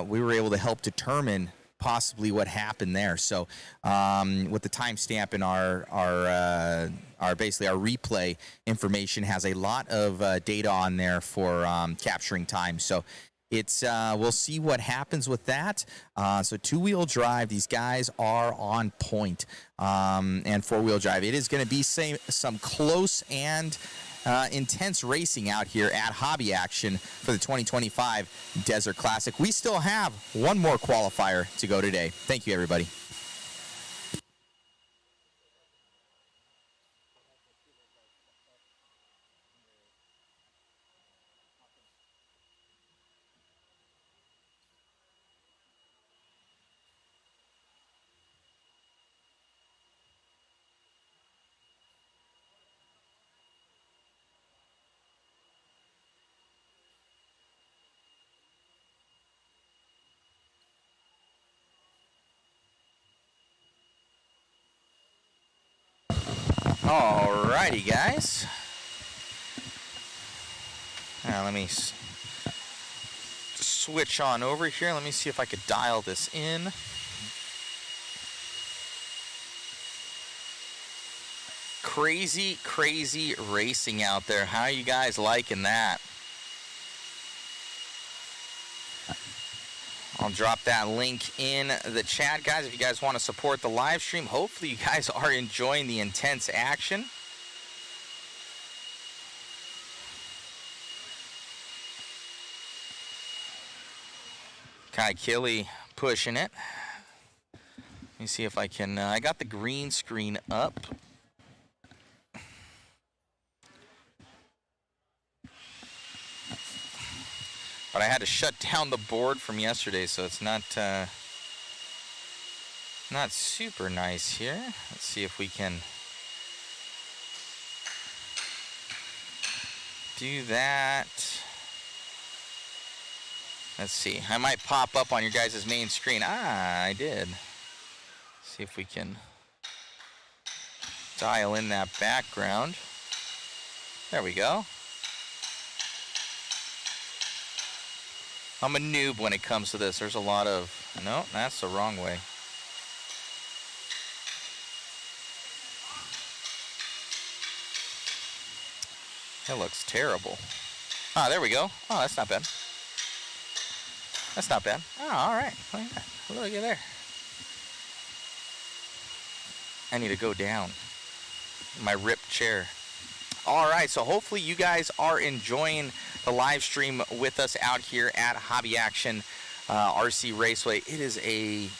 we were able to help determine possibly what happened there. So with the timestamp in our basically our replay information has a lot of data on there for capturing time. So it's we'll see what happens with that. So two-wheel drive, these guys are on point, and four-wheel drive. It is going to be some close and intense racing out here at Hobby Action for the 2025 Desert Classic. We still have one more qualifier to go today. Thank you, everybody. Alrighty, guys. Let me switch on over here. Let me see if I could dial this in. Crazy, crazy racing out there. How are you guys liking that? I'll drop that link in the chat, guys, if you guys want to support the live stream. Hopefully you guys are enjoying the intense action. Kai Killy pushing it. Let me see if I can, I got the green screen up. But I had to shut down the board from yesterday, so it's not super nice here. Let's see if we can do that. Let's see. I might pop up on your guys' main screen. I did. See if we can dial in that background. There we go. I'm a noob when it comes to this. There's a lot of... No, that's the wrong way. That looks terrible. Ah, there we go. Oh, that's not bad. That's not bad. Oh, all right. Look at that. Look at there. I need to go down. My ripped chair. All right, so hopefully you guys are enjoying the live stream with us out here at Hobby Action RC Raceway. It is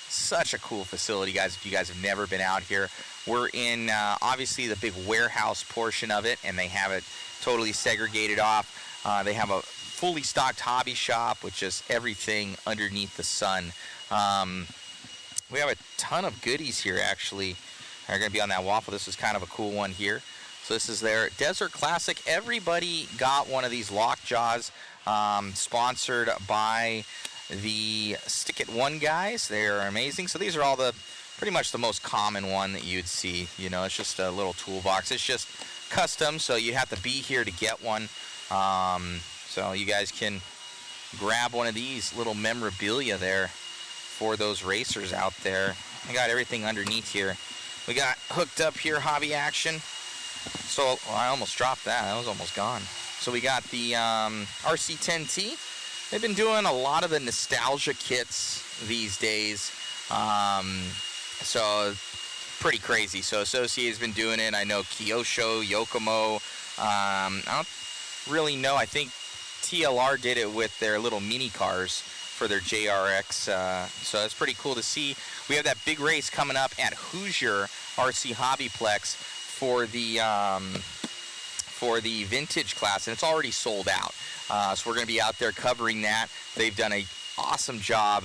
such a cool facility, guys. If you guys have never been out here, we're in obviously the big warehouse portion of it, and they have it totally segregated off. They have a fully stocked hobby shop with just everything underneath the sun. We have a ton of goodies here, actually. They're going to be on that waffle. This is kind of a cool one here. So this is their Desert Classic. Everybody got one of these lockjaws, sponsored by the Stick It One guys. They're amazing. So these are all pretty much the most common one that you'd see. You know, it's just a little toolbox. It's just custom, so you have to be here to get one. So you guys can grab one of these little memorabilia there for those racers out there. I got everything underneath here. We got hooked up here, Hobby Action. So I almost dropped that. That was almost gone. So we got the RC10T. They've been doing a lot of the nostalgia kits these days. So pretty crazy. So Associated's been doing it. I know Kyosho, Yokomo. I don't really know. I think TLR did it with their little mini cars for their JRX. So it's pretty cool to see. We have that big race coming up at Hoosier RC Hobbyplex for the vintage class, and it's already sold out. So we're going to be out there covering that. They've done an awesome job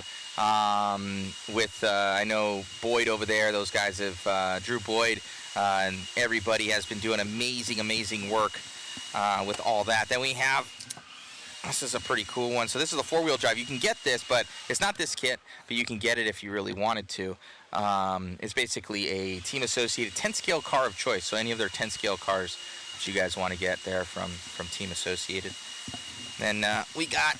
with I know Boyd over there. Those guys have Drew Boyd and everybody has been doing amazing work with all that. Then we have, this is a pretty cool one. So this is a four-wheel drive. You can get this, but it's not this kit, but you can get it if you really wanted to. It's basically a Team Associated 10-scale car of choice. So any of their 10-scale cars that you guys want to get there from Team Associated. Then we got,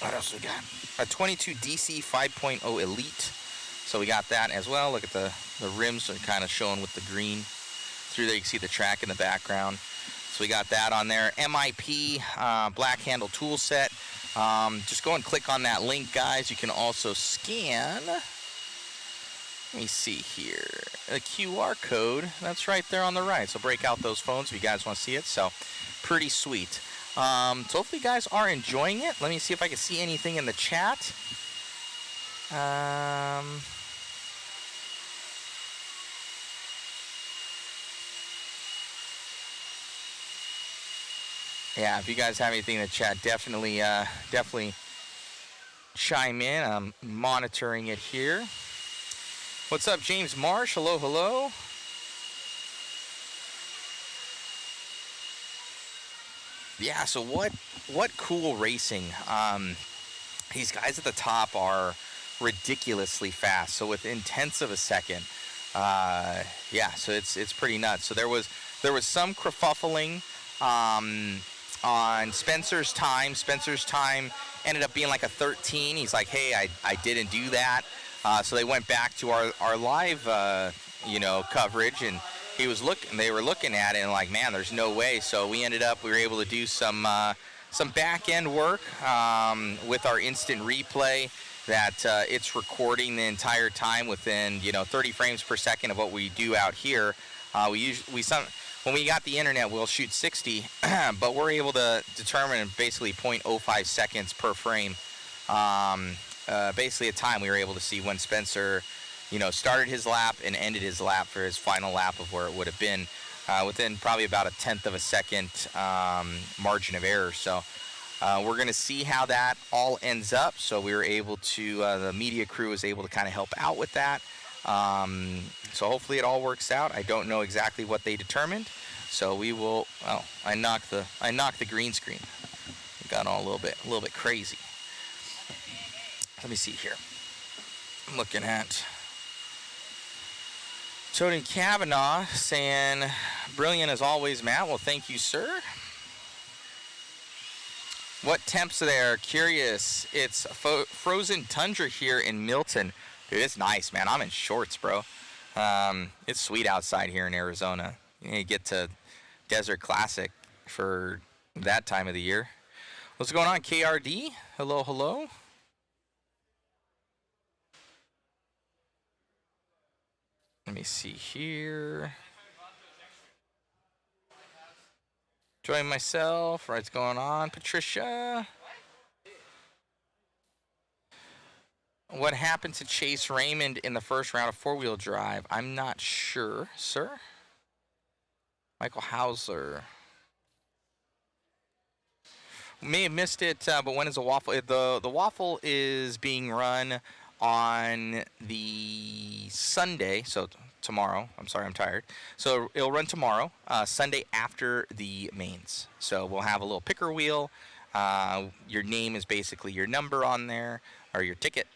what else we got? A 22 DC 5.0 Elite. So we got that as well. Look at the rims are kind of showing with the green. Through there you can see the track in the background. So we got that on there. MIP black handle tool set. Just go and click on that link, guys. You can also scan. Let me see here. The QR code. That's right there on the right. So break out those phones if you guys want to see it. So pretty sweet. So hopefully you guys are enjoying it. Let me see if I can see anything in the chat. Yeah, if you guys have anything in the chat, definitely chime in. I'm monitoring it here. What's up, James Marsh? Hello. Yeah, so what cool racing. These guys at the top are ridiculously fast. So within tenths of a second. Yeah, so it's pretty nuts. So there was some kerfuffling on Spencer's time. Spencer's time ended up being like a 13. He's like, hey, I didn't do that. So they went back to our live, coverage, and they were looking at it and like, man, there's no way. So we were able to do some back end work with our instant replay that it's recording the entire time within 30 frames per second of what we do out here. When we got the internet, we'll shoot 60, but we're able to determine basically 0.05 seconds per frame. Basically a time we were able to see when Spencer, started his lap and ended his lap for his final lap of where it would have been within probably about a tenth of a second margin of error. So we're going to see how that all ends up. So we were able to, the media crew was able to kind of help out with that. So hopefully it all works out. I don't know exactly what they determined. So we will. Oh, I knocked the green screen. It got all a little bit crazy. Let me see here. I'm looking at Tony Kavanaugh saying, "Brilliant as always, Matt." Well, thank you, sir. What temps are there? Curious. It's frozen tundra here in Milton. Dude, it's nice, man. I'm in shorts, bro. It's sweet outside here in Arizona. You get to Desert Classic for that time of the year. What's going on, KRD? Hello, hello. Let me see here. Enjoying myself. What's going on, Patricia? What happened to Chase Raymond in the first round of four-wheel drive? I'm not sure, sir. Michael Hauser. May have missed it, but when is the waffle? The waffle is being run on the Sunday, so tomorrow. I'm sorry, I'm tired. So it'll run tomorrow, Sunday after the mains. So we'll have a little picker wheel. Your name is basically your number on there, or your ticket.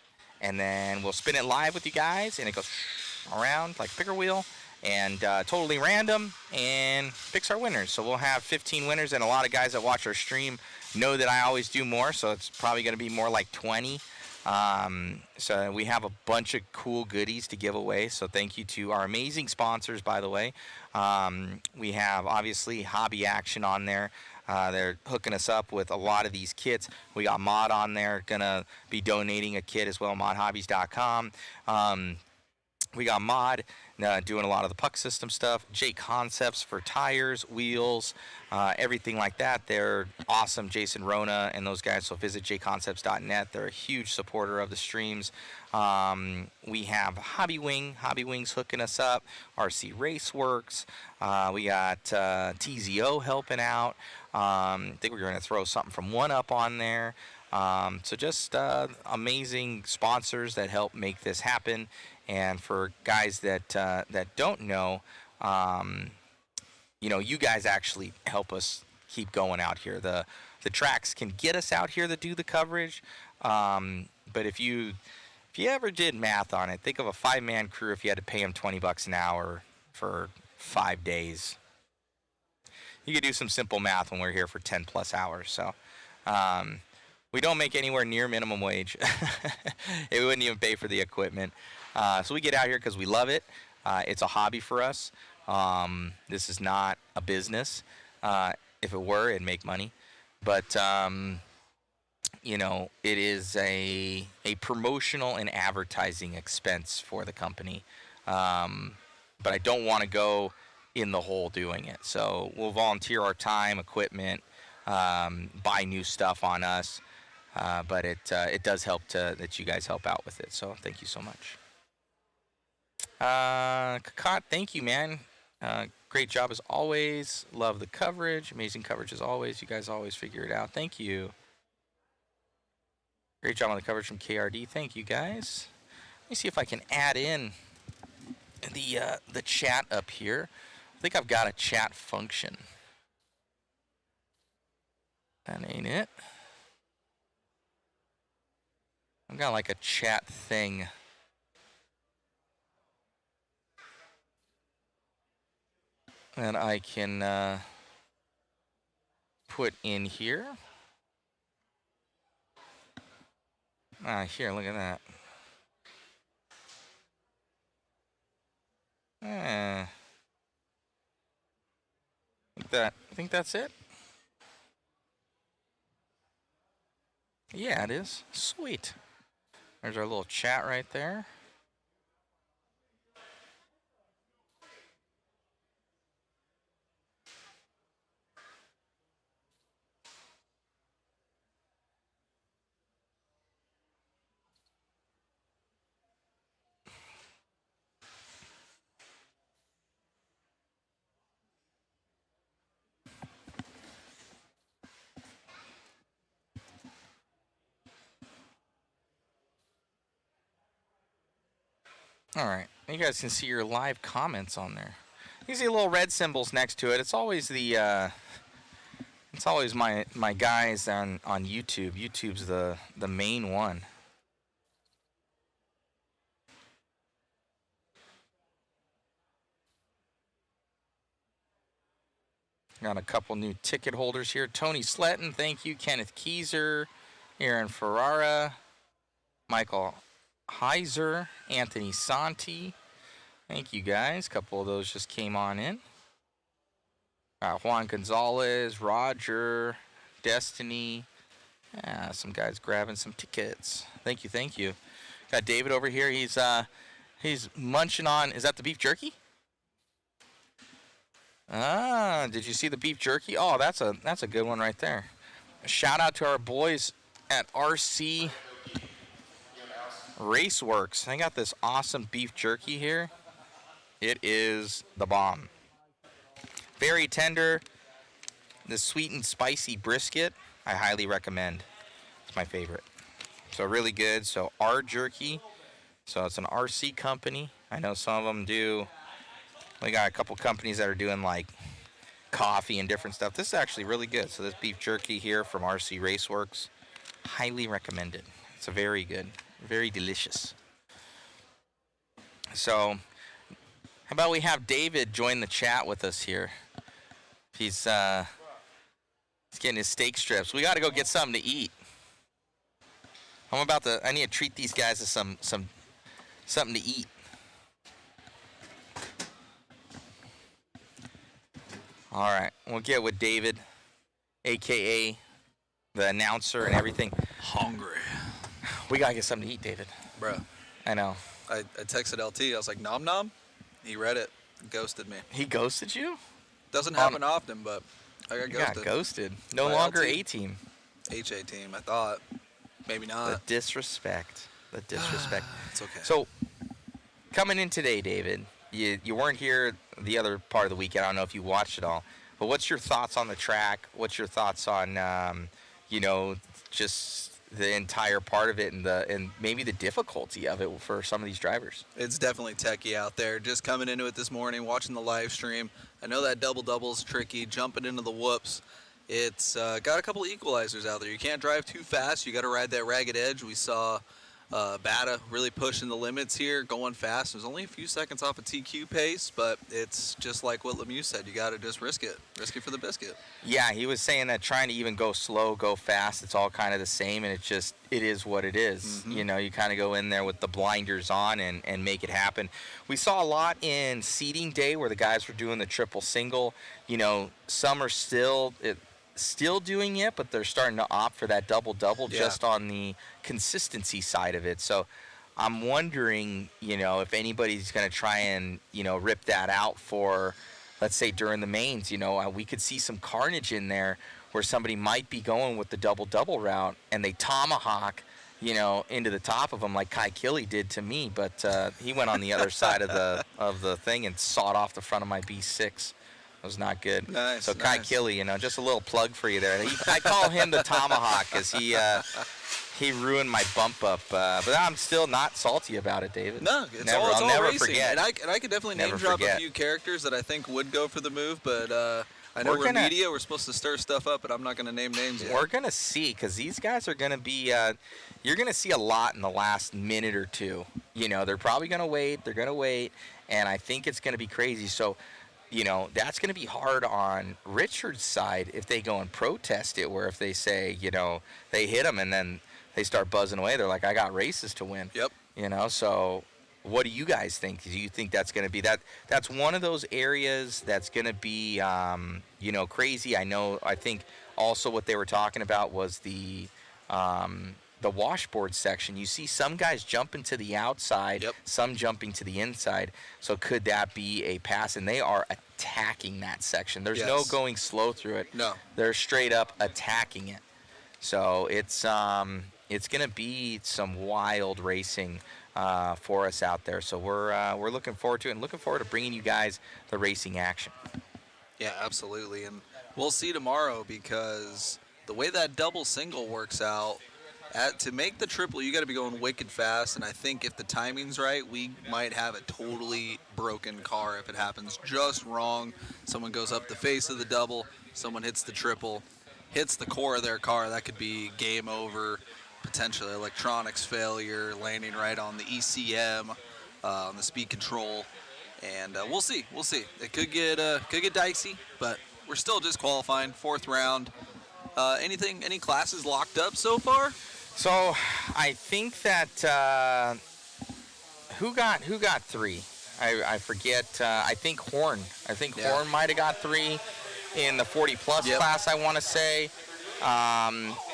And then we'll spin it live with you guys, and it goes around like picker wheel, and totally random, and picks our winners. So we'll have 15 winners, and a lot of guys that watch our stream know that I always do more, so it's probably going to be more like 20. So we have a bunch of cool goodies to give away, so thank you to our amazing sponsors, by the way. We have, obviously, Hobby Action on there. They're hooking us up with a lot of these kits. We got Mod on there, gonna be donating a kit as well, modhobbies.com. We got Mod doing a lot of the puck system stuff. J Concepts for tires, wheels, everything like that. They're awesome, Jason Rona and those guys. So visit jconcepts.net. They're a huge supporter of the streams. We have Hobby Wings hooking us up. RC Raceworks. We got TZO helping out. I think we're going to throw something from One Up on there. So just amazing sponsors that help make this happen. And for guys that don't know, you guys actually help us keep going out here. The tracks can get us out here to do the coverage, but if you ever did math on it, think of a 5-man crew. If you had to pay them $20 an hour for 5 days, you could do some simple math when we're here for 10 plus hours. So we don't make anywhere near minimum wage. It wouldn't even pay for the equipment. So we get out here because we love it. It's a hobby for us. This is not a business. If it were, it'd make money. But, it is a promotional and advertising expense for the company. But I don't want to go in the hole doing it. So we'll volunteer our time, equipment, buy new stuff on us. But it does help that you guys help out with it. So thank you so much. Kakot, thank you, man. Great job as always. Love the coverage. Amazing coverage as always. You guys always figure it out. Thank you. Great job on the coverage from KRD. Thank you, guys. Let me see if I can add in the chat up here. I think I've got a chat function. That ain't it. I've got like a chat thing. And I can put in here. Here, look at that. I think that's it. Yeah, it is. Sweet. There's our little chat right there. All right, you guys can see your live comments on there. You see little red symbols next to it. It's always the it's always my guys on YouTube. YouTube's the main one. Got a couple new ticket holders here. Tony Sletton, thank you. Kenneth Keyser, Aaron Ferrara, Michael Heiser, Anthony Santi. Thank you guys. A couple of those just came on in. Juan Gonzalez, Roger, Destiny. Yeah, some guys grabbing some tickets. Thank you, thank you. Got David over here. He's munching on. Is that the beef jerky? Did you see the beef jerky? Oh, that's a good one right there. A shout out to our boys at RC Raceworks. I got this awesome beef jerky here. It is the bomb. Very tender. The sweet and spicy brisket, I highly recommend. It's my favorite. So really good. So R Jerky. So it's an RC company. I know some of them do. We got a couple companies that are doing like coffee and different stuff. This is actually really good. So this beef jerky here from RC Raceworks, highly recommended. It's a very good, very delicious. So how about we have David join the chat with us here? He's getting his steak strips. We got to go get something to eat. I need to treat these guys to something to eat. All right, we'll get with David, AKA the announcer and everything. Hungry. We gotta get something to eat, David. Bruh. I know. I texted LT. I was like, nom nom. He read it and ghosted me. He ghosted you? Doesn't happen often, but I got You ghosted. got ghosted. No By longer LT. A-team. HA team, I thought. Maybe The not. disrespect. The disrespect. It's okay. So, coming in today, David, you weren't here the other part of the weekend. I don't know if you watched it all. But what's your thoughts on the track? What's your thoughts on, just the entire part of it and maybe the difficulty of it for some of these drivers? It's definitely techie out there. Just coming into it this morning, watching the live stream. I know that double-double is tricky, jumping into the whoops. It's got a couple of equalizers out there. You can't drive too fast. You got to ride that ragged edge. We saw Bata really pushing the limits here, going fast. It was only a few seconds off a TQ pace, but it's just like what Lemieux said. You got to just risk it. Risk it for the biscuit. Yeah, he was saying that trying to even go slow, go fast, it's all kind of the same, and it is what it is. Mm-hmm. You know, you kind of go in there with the blinders on and make it happen. We saw a lot in seeding day where the guys were doing the triple single. You know, some are still doing it, but they're starting to opt for that double-double just on the consistency side of it. So I'm wondering, if anybody's going to try and, rip that out for, let's say, during the mains. We could see some carnage in there where somebody might be going with the double-double route and they tomahawk, into the top of them like Kai Killey did to me. But he went on the other side of the thing and sawed off the front of my B6. It was not good. Nice. So Kai Killey, just a little plug for you there. I call him the Tomahawk because he ruined my bump up. But I'm still not salty about it, David. No, it's I'll all never racing. forget. And I could definitely name drop a few characters that I think would go for the move, but I know we're media. We're supposed to stir stuff up, but I'm not going to name names yet. We're going to see because these guys are going to be you're going to see a lot in the last minute or two. They're probably going to wait. They're going to wait, and I think it's going to be crazy. So that's going to be hard on Richard's side if they go and protest it, where if they say, they hit them and then they start buzzing away, they're like, I got races to win. Yep. So what do you guys think? Do you think that's going to be that's one of those areas that's going to be, crazy? I think also what they were talking about was the washboard section. You see some guys jumping to the outside, Yep. some jumping to the inside. So could that be a pass? And they are attacking that section. There's no Yes. going slow through it. No. They're straight up attacking it. So it's going to be some wild racing for us out there. So we're looking forward to it and looking forward to bringing you guys the racing action. Yeah, absolutely. And we'll see tomorrow, because the way that double single works out, to make the triple, you got to be going wicked fast. And I think if the timing's right, we might have a totally broken car if it happens just wrong. Someone goes up the face of the double, someone hits the triple, hits the core of their car. That could be game over, potentially electronics failure, landing right on the ECM, on the speed control. And we'll see. It could get dicey, but we're still just qualifying, 4th round. Any classes locked up so far? So I think that who got 3? I forget. I think Horn. Horn might have got 3 in the 40+ Yep. class. I want to say.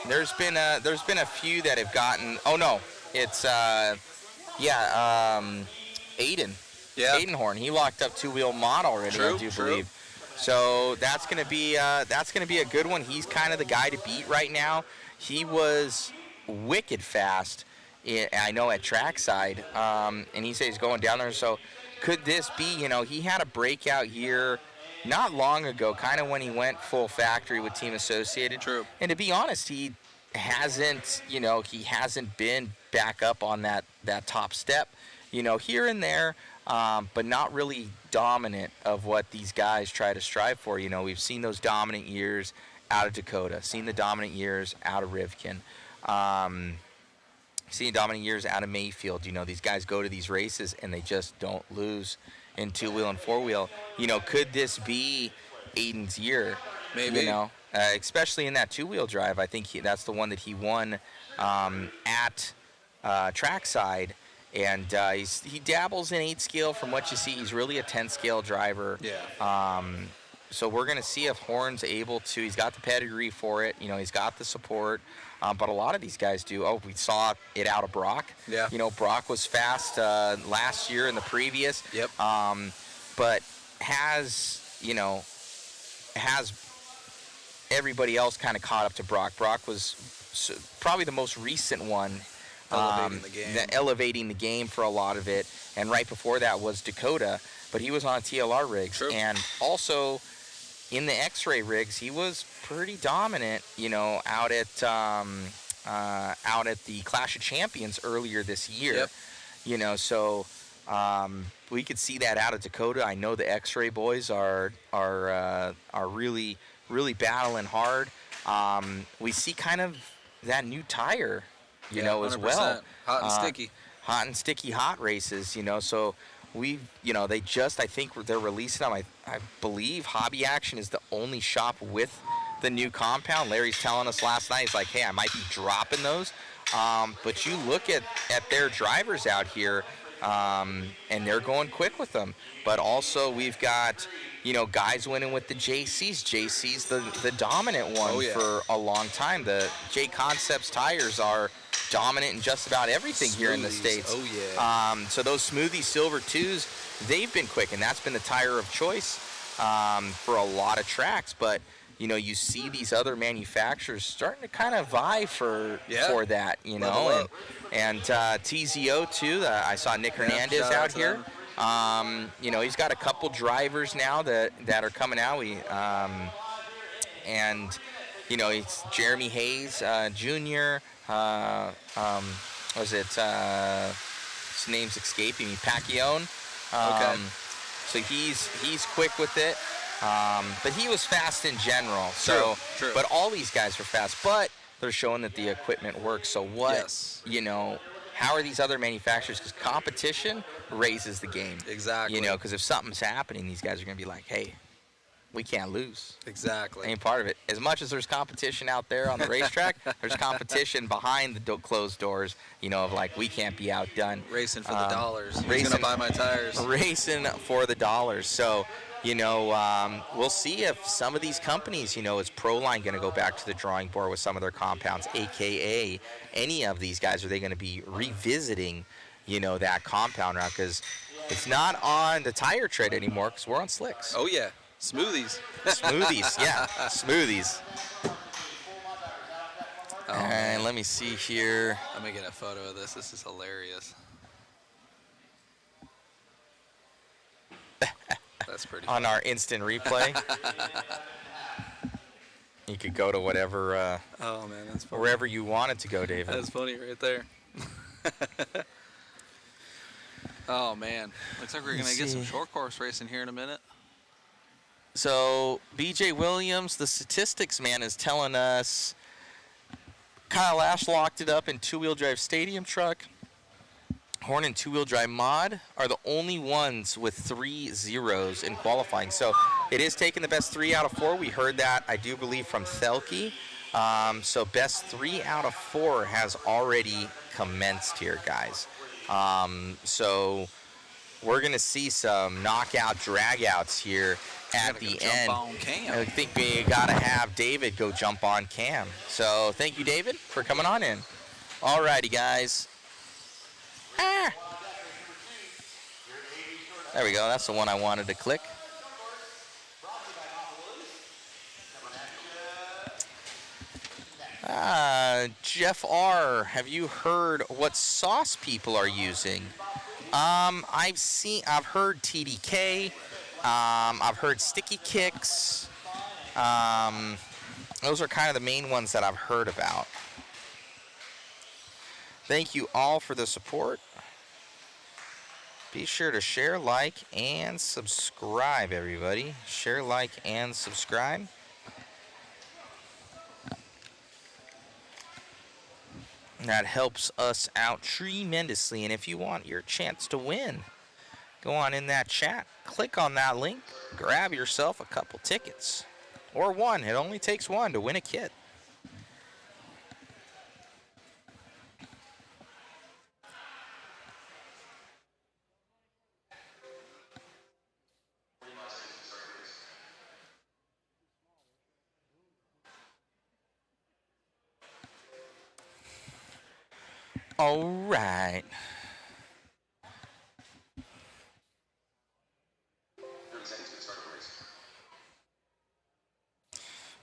There's been a few that have gotten. Oh no, it's Aiden. Yeah. Aiden Horn. He locked up 2-wheel mod already. True, I do true. believe. So that's gonna be a good one. He's kind of the guy to beat right now. He was wicked fast, I know, at trackside, and he says he's going down there. So could this be, he had a breakout year not long ago, kind of when he went full factory with Team Associated. True. And to be honest, he hasn't been back up on that top step, here and there, but not really dominant of what these guys try to strive for. We've seen those dominant years out of Dakota, seen the dominant years out of Rivkin, seen dominant years out of Mayfield. These guys go to these races and they just don't lose in 2-wheel and 4-wheel. Could this be Aiden's year? Maybe. Especially in that 2-wheel drive. I think that's the one that he won at trackside. And he dabbles in 8 scale from what you see. He's really a 10 scale driver. Yeah. So we're going to see if Horn's able to. He's got the pedigree for it. He's got the support. But a lot of these guys do. Oh, we saw it out of Brock. Yeah. Brock was fast last year and the previous. Yep. But has everybody else kind of caught up to Brock. Brock was probably the most recent one. Elevating the game for a lot of it. And right before that was Dakota. But he was on TLR rigs. True. And also in the X-ray rigs, he was pretty dominant, out at the Clash of Champions earlier this year. Yep. So we could see that out of Dakota. I know the X-ray boys are really, really battling hard. We see kind of that new tire, as 100%. well. Hot and sticky. Hot and sticky hot races, so they just, I think they're releasing them. I believe Hobby Action is the only shop with the new compound. Larry's telling us last night, he's like, hey, I might be dropping those. But you look at their drivers out here, and they're going quick with them. But also we've got, guys winning with the JCs. JC's the dominant one for a long time. The J Concepts tires are dominant in just about everything here in the States. Oh, yeah. So those Smoothie Silver 2s, they've been quick, and that's been the tire of choice for a lot of tracks. But, you see these other manufacturers starting to kind of vie for that, And TZO, too. I saw Nick Hernandez out here. He's got a couple drivers now that are coming out. It's Jeremy Hayes Jr., his name's escaping me, Pacquiao. Okay. So he's quick with it. But he was fast in general. So, True. But all these guys are fast. But they're showing that the equipment works. So what, how are these other manufacturers? Because competition raises the game. Exactly. You know, because if something's happening, these guys are going to be like, hey, we can't lose. Exactly. Ain't part of it. As much as there's competition out there on the racetrack, there's competition behind the closed doors, you know, of like, we can't be outdone. Racing for the dollars. Who's racing- going to buy my tires? Racing for the dollars. So, you know, we'll see if some of these companies, you know, is Proline going to go back to the drawing board with some of their compounds, a.k.a. any of these guys, are they going to be revisiting, you know, that compound route? Because it's not on the tire tread anymore because we're on slicks. Oh, yeah. Smoothies. Smoothies, yeah, smoothies. Oh, And let me see here. Let me get a photo of this. This is hilarious. That's pretty On our instant replay. You could go to whatever, Oh, man, that's funny. wherever you wanted to go, David. That's funny right there. Oh, man. Looks like we're going to get some see. short course racing here in a minute. So, BJ Williams, the statistics man, is telling us Kyle Ash locked it up in two-wheel drive stadium truck. Horn and two-wheel drive mod are the only ones with 3 zeros in qualifying. So it is taking the best 3 out of 4. We heard that, I do believe, from Thelke. So best 3 out of 4 has already commenced here, guys. So we're going to see some knockout dragouts here at the end. Jump on Cam. I think we got to have David go jump on Cam. So thank you, David, for coming on in. All righty, guys. Ah. There we go. That's the one I wanted to click. Jeff R., have you heard what sauce people are using? I've heard TDK. I've heard Sticky Kicks. Those are kind of the main ones that I've heard about. Thank you all for the support. Be sure to share, like, and subscribe, everybody. Share, like, and subscribe. That helps us out tremendously. And if you want your chance to win, go on in that chat, click on that link, grab yourself a couple tickets. Or one. It only takes one to win a kit. All right.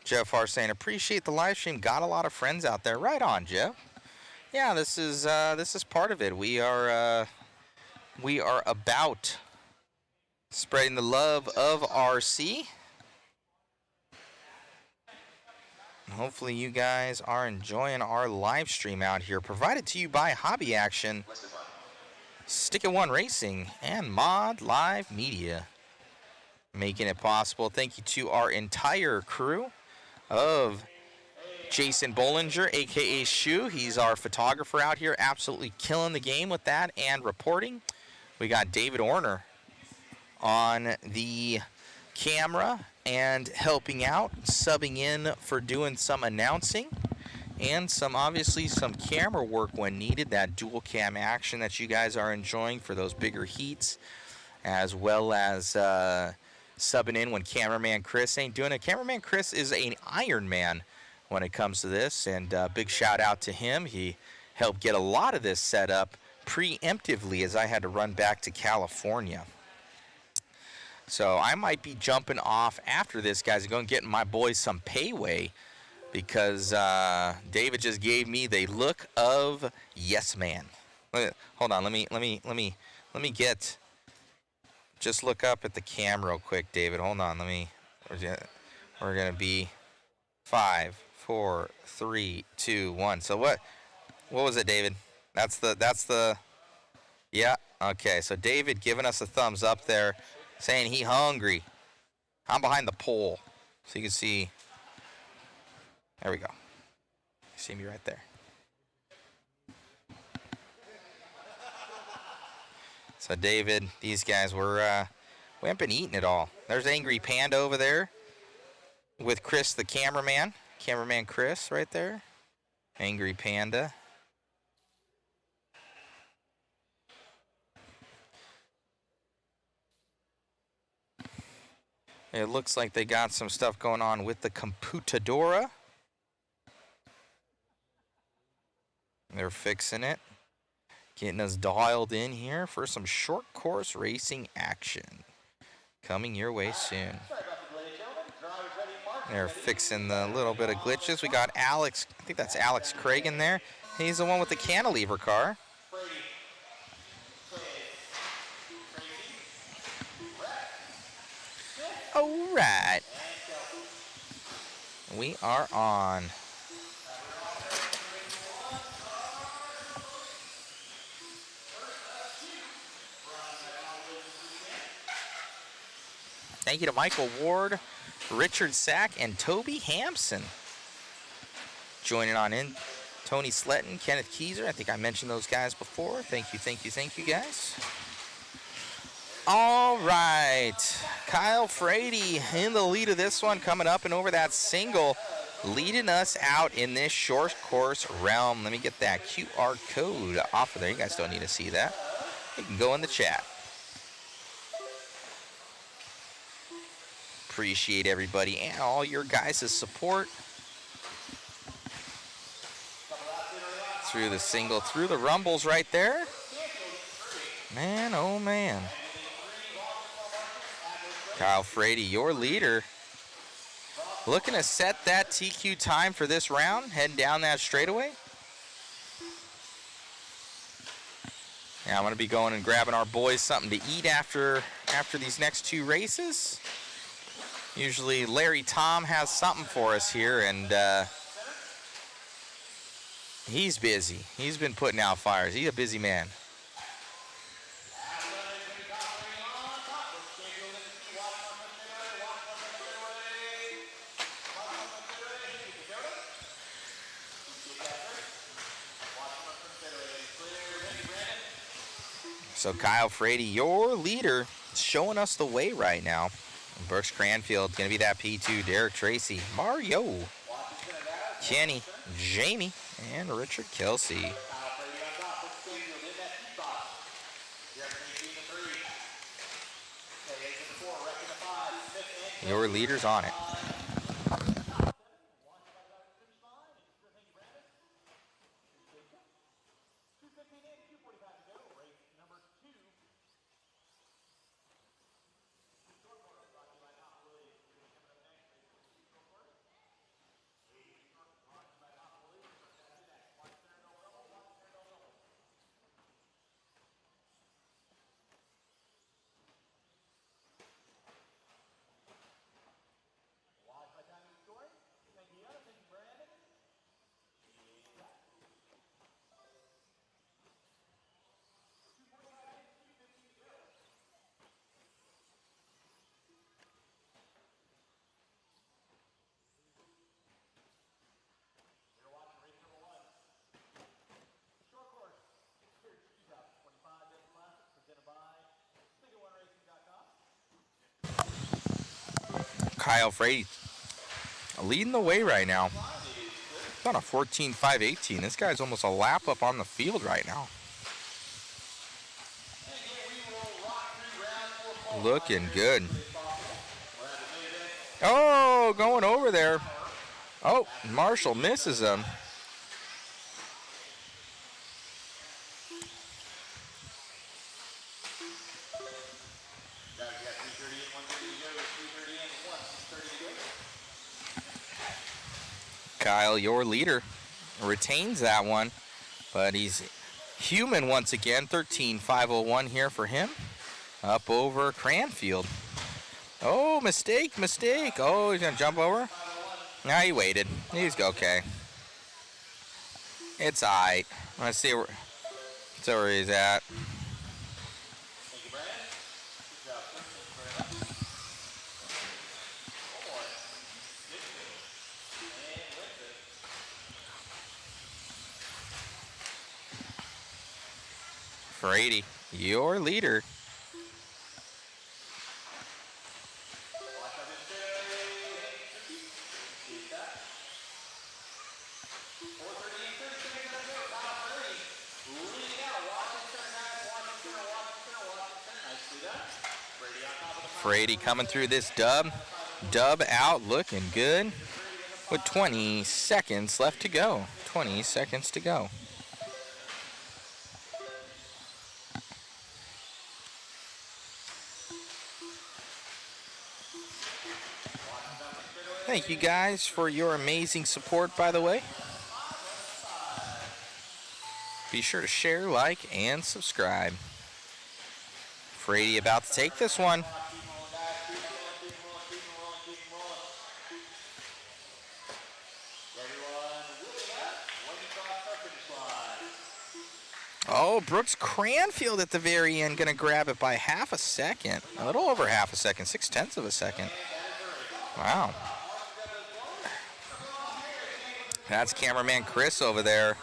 Jeff R. saying, appreciate the live stream. Got a lot of friends out there. Right on, Jeff. Yeah, this is part of it. We are about spreading the love of RC. Hopefully you guys are enjoying our live stream out here, provided to you by Hobby Action, Stick It One Racing, and Mod Live Media, making it possible. Thank you to our entire crew of Jason Bollinger, aka Shu. He's our photographer out here, absolutely killing the game with that and reporting. We got David Orner on the camera and helping out, subbing in for doing some announcing and obviously some camera work when needed, that dual cam action that you guys are enjoying for those bigger heats, as well as subbing in when cameraman Chris ain't doing it. Cameraman Chris is an Iron Man when it comes to this, and big shout out to him. He helped get a lot of this set up preemptively as I had to run back to California. So I might be jumping off after this, guys, and going to get my boys some payway, because David just gave me the look of yes man. Hold on, let me get. Just look up at the cam real quick, David. Hold on, we're gonna be 5, 4, 3, 2, 1. So what was it, David? That's the. Yeah. Okay. So David giving us a thumbs up there, saying he hungry. I'm behind the pole, so you can see. There we go. You see me right there. So David, these guys were, we haven't been eating it all. There's Angry Panda over there with Chris, the cameraman. Cameraman Chris right there. Angry Panda. It looks like they got some stuff going on with the computadora. They're fixing it. Getting us dialed in here for some short course racing action. Coming your way soon. They're fixing the little bit of glitches. We got Alex, I think that's Alex Craig in there. He's the one with the cantilever car. All right. We are on. Thank you to Michael Ward, Richard Sack, and Toby Hampson. Joining on in. Tony Sletton, Kenneth Keyser. I think I mentioned those guys before. Thank you, guys. All right. Kyle Frady in the lead of this one, coming up and over that single, leading us out in this short course realm. Let me get that QR code off of there. You guys don't need to see that. You can go in the chat. Appreciate everybody and all your guys' support. Through the single, through the rumbles right there. Man, oh man. Kyle Frady, your leader. Looking to set that TQ time for this round, heading down that straightaway. Yeah, I'm going to be going and grabbing our boys something to eat after these next two races. Usually Larry Tom has something for us here, and he's busy. He's been putting out fires. He's a busy man. So Kyle Frady, your leader, showing us the way right now. Brooks Cranfield going to be that P2. Derek Tracy, Mario, Kenny, Jamie, and Richard Kelsey. Your leader's on it. Kyle Frady leading the way right now. It's on a 14.518. This guy's almost a lap up on the field right now. Looking good. Oh, going over there. Oh, Marshall misses him. Kyle, your leader, retains that one, but he's human once again. 13.501 here for him. Up over Cranfield. Oh, mistake. Oh, he's gonna jump over. Nah, he waited. He's okay. It's all right. Let's see where he's at. Frady, your leader. Frady coming through this dub. Dub out, looking good. With 20 seconds left to go. 20 seconds to go. Thank you guys for your amazing support, by the way. Be sure to share, like, and subscribe. Frady about to take this one. Oh, Brooks Cranfield at the very end going to grab it by half a second. A little over half a second, 0.6 of a second. Wow. That's cameraman Chris over there.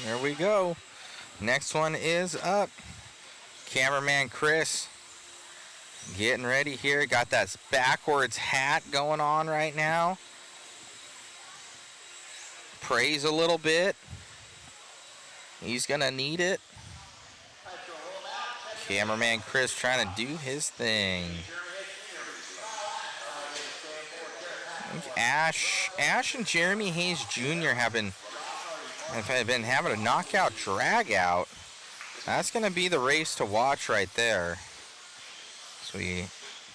There we go. Next one is up. Cameraman Chris getting ready here. Got that backwards hat going on right now. Praise a little bit. He's gonna need it. Cameraman Chris trying to do his thing. I think Ash and Jeremy Hayes Jr. have been having a knockout drag out. That's going to be the race to watch right there. So we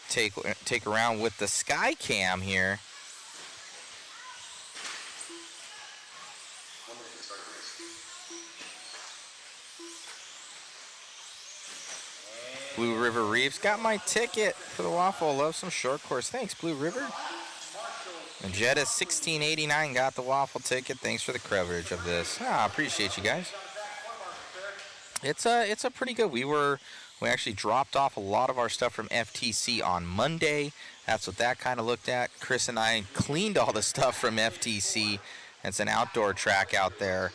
take around with the Sky Cam here. Blue River Reeves got my ticket for the waffle. Love some short course. Thanks, Blue River. And Jetta 1689 got the waffle ticket. Thanks for the coverage of this. Appreciate you guys. It's a pretty good. We actually dropped off a lot of our stuff from FTC on Monday. That's what that kind of looked at. Chris and I cleaned all the stuff from FTC. It's an outdoor track out there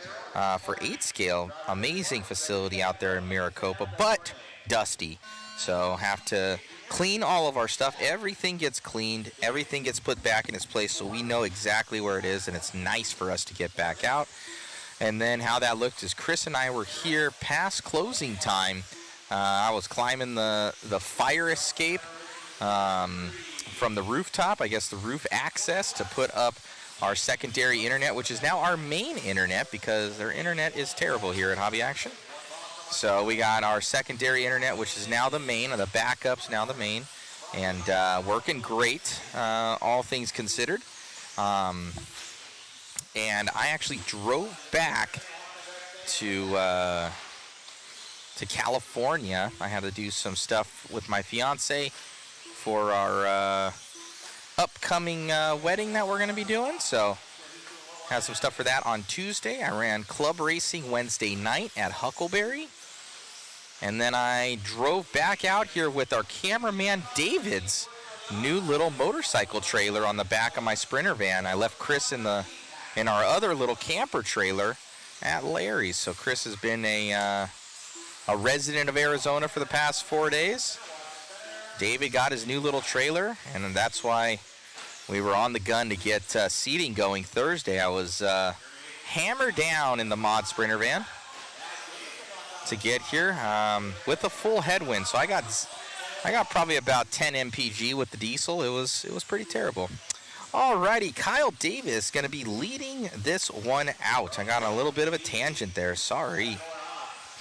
for 8 scale. Amazing facility out there in Maricopa, but dusty. So have to clean all of our stuff. Everything gets cleaned. Everything gets put back in its place so we know exactly where it is, and it's nice for us to get back out. And then how that looked is Chris and I were here past closing time. I was climbing the fire escape from the rooftop, I guess the roof access, to put up our secondary internet, which is now our main internet because their internet is terrible here at Hobby Action. So we got our secondary internet, which is now the main, or the backup's now the main, and working great, all things considered. And I actually drove back to California. I had to do some stuff with my fiance for our upcoming wedding that we're going to be doing. So had some stuff for that on Tuesday. I ran club racing Wednesday night at Huckleberry. And then I drove back out here with our cameraman David's new little motorcycle trailer on the back of my Sprinter van. I left Chris in our other little camper trailer at Larry's. So Chris has been a resident of Arizona for the past 4 days. David got his new little trailer, and that's why we were on the gun to get seating going Thursday. I was hammered down in the mod Sprinter van to get here with a full headwind. So I got probably about 10 mpg with the diesel. It was pretty terrible. Alrighty, Kyle Davis going to be leading this one out. I got a little bit of a tangent there. Sorry.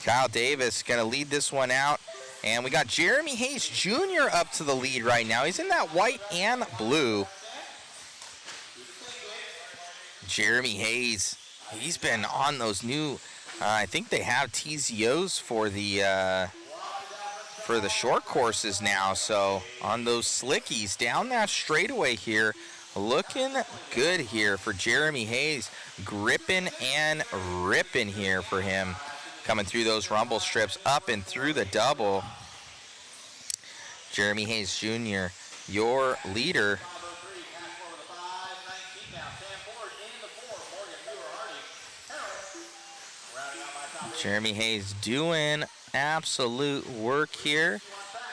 Kyle Davis going to lead this one out. And we got Jeremy Hayes Jr. up to the lead right now. He's in that white and blue. Jeremy Hayes, he's been on those new, I think they have TZOs for the short courses now. So on those slickies down that straightaway here looking good here for Jeremy Hayes. Gripping and ripping here for him. Coming through those rumble strips, up and through the double. Jeremy Hayes Jr., your leader. Jeremy Hayes doing absolute work here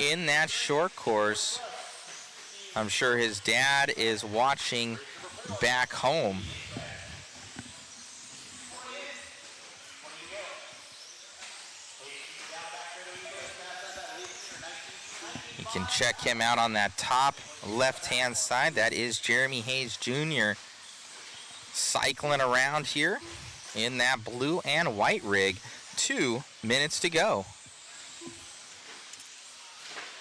in that short course. I'm sure his dad is watching back home. You can check him out on that top left-hand side. That is Jeremy Hayes Jr. cycling around here in that blue and white rig. 2 minutes to go.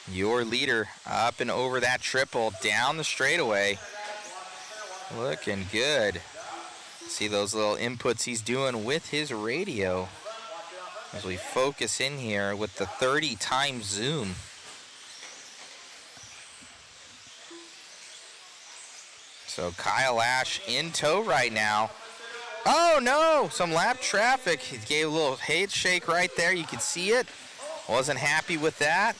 Your leader up and over that triple, down the straightaway. Looking good. See those little inputs he's doing with his radio as we focus in here with the 30 times zoom. So Kyle Ash in tow right now. Oh no, some lap traffic. He gave a little head shake right there. You can see it. Wasn't happy with that.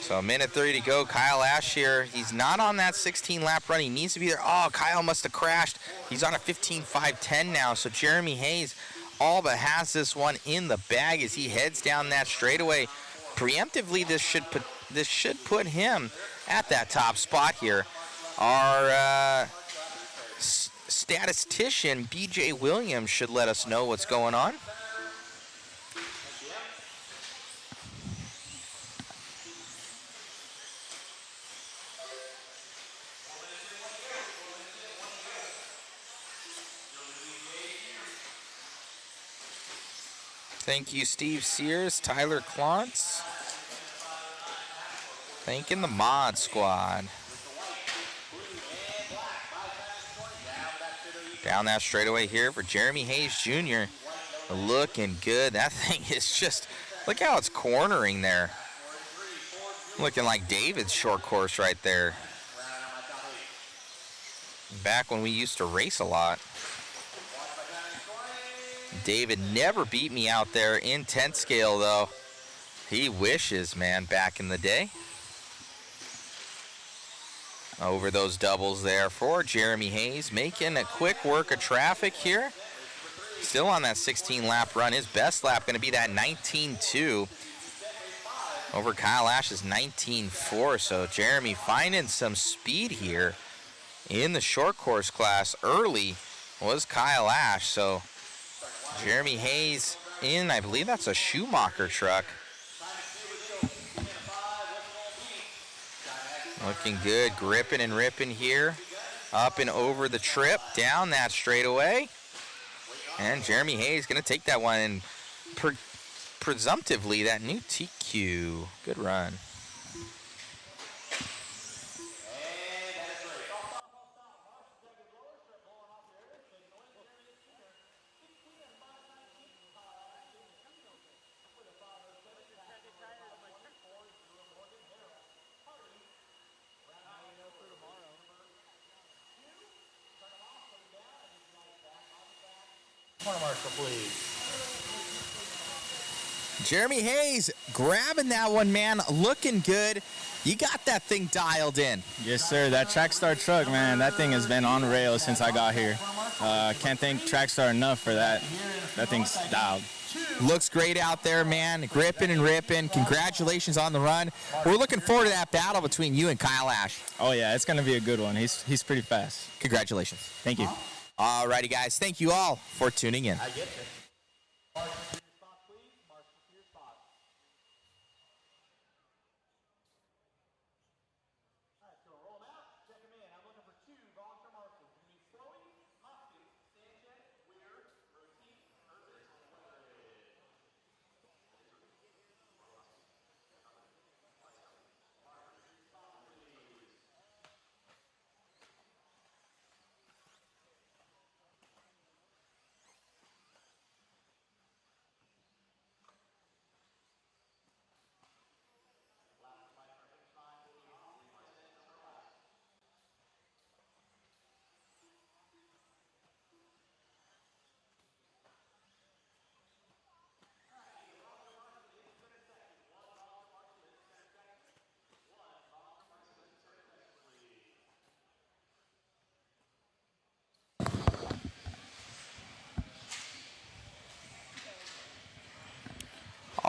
So a minute 30 to go. Kyle Ash here. He's not on that 16 lap run. He needs to be there. Oh, Kyle must have crashed. He's on a 15.510 now. So Jeremy Hayes all but has this one in the bag as he heads down that straightaway. Preemptively, this should put him at that top spot here. Our statistician BJ Williams should let us know what's going on. Thank you, Steve Sears, Tyler Klontz. Thanking the mod squad. Down that straightaway here for Jeremy Hayes Jr. Looking good. That thing is just, look how it's cornering there. Looking like David's short course right there. Back when we used to race a lot. David never beat me out there in 10 scale though. He wishes, man, back in the day. Over those doubles there for Jeremy Hayes, making a quick work of traffic here. Still on that 16 lap run. His best lap going to be that 19.2 over Kyle Ash's 19.4. So Jeremy finding some speed here in the short course class. Early was Kyle Ash. So Jeremy Hayes in, I believe that's a Schumacher truck. Looking good, gripping and ripping here. Up and over the trip, down that straightaway. And Jeremy Hayes going to take that one, and presumptively that new TQ. Good run. Corner marshal, please. Jeremy Hayes grabbing that one, man. Looking good. You got that thing dialed in. Yes, sir. That Trackstar truck, man, that thing has been on rails since I got here. Can't thank Trackstar enough for that. That thing's dialed. Looks great out there, man. Gripping and ripping. Congratulations on the run. We're looking forward to that battle between you and Kyle Ash. Oh, yeah, it's going to be a good one. He's pretty fast. Congratulations. Thank you. All righty, guys. Thank you all for tuning in. I get you. Marshal to your spot, please. Marshal to your spot. All right, so roll them out. Check them in. I'm looking for 2 volunteer marshals. It's going to be Slowey, Hoskins, Sanchez, Weir, Rossi, Herbert, Weatherid.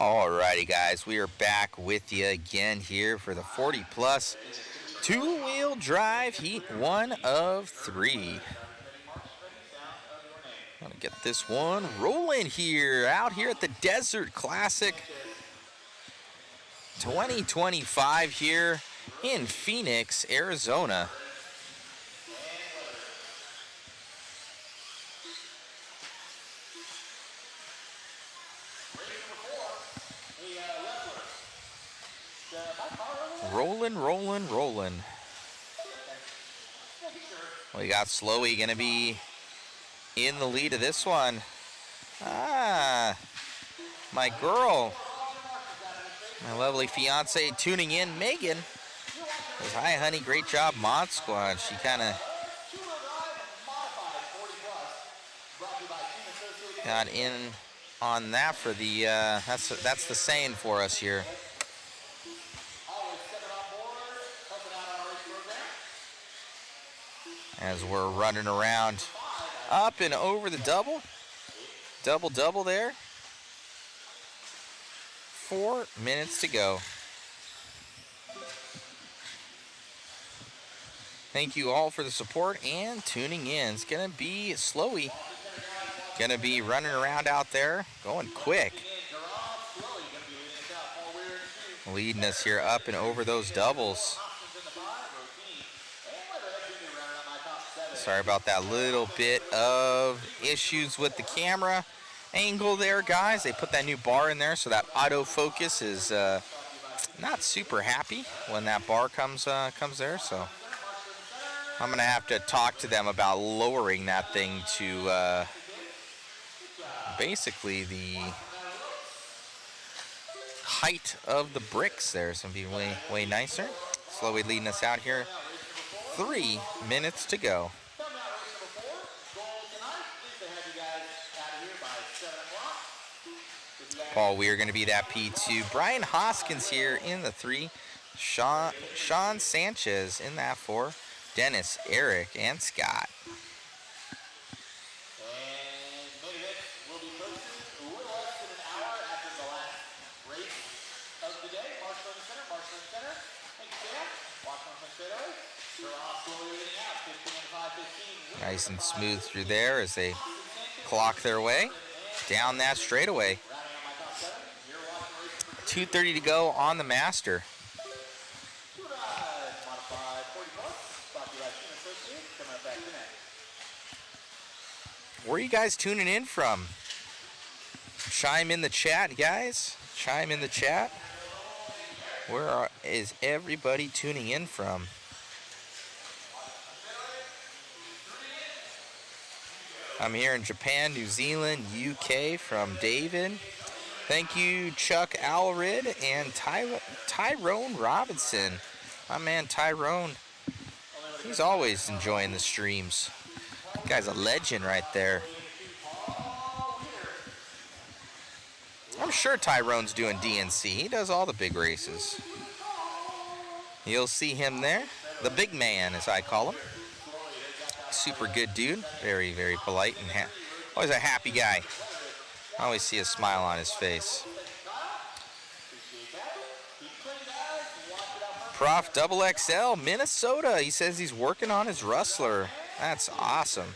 Alrighty, guys, we are back with you again here for the 40 plus two-wheel drive heat 1 of 3. Gonna get this one rolling here, out here at the Desert Classic 2025 here in Phoenix, Arizona. Rolling, rolling, rolling. We got Slowy gonna be in the lead of this one. Ah, my girl, my lovely fiance tuning in, Megan. Says, hi, honey, great job, Mod Squad. She kind of got in on that for the, that's the saying for us here. As we're running around up and over the double. Double there. 4 minutes to go. Thank you all for the support and tuning in. It's gonna be Slowy. Gonna be running around out there, going quick. Leading us here up and over those doubles. Sorry about that little bit of issues with the camera angle there, guys. They put that new bar in there, so that autofocus is not super happy when that bar comes there. So I'm gonna have to talk to them about lowering that thing to basically the height of the bricks there. So it'll be way nicer. Slowly leading us out here. 3 minutes to go. Paul Weir going to be that P2. Brian Hoskins here in the 3. Sean Sanchez in that 4. Dennis, Eric, and Scott. Nice and smooth through there as they clock their way down that straightaway. 2:30 to go on the Master. Where are you guys tuning in from? Chime in the chat, guys. Chime in the chat. Where is everybody tuning in from? I'm here in Japan, New Zealand, UK from David. Thank you, Chuck Alred and Tyrone Robinson. My man Tyrone, he's always enjoying the streams. That guy's a legend right there. I'm sure Tyrone's doing DNC. He does all the big races. You'll see him there. The big man, as I call him. Super good dude. Very, very polite and always a happy guy. I always see a smile on his face. Prof Double XL, Minnesota. He says he's working on his Rustler. That's awesome.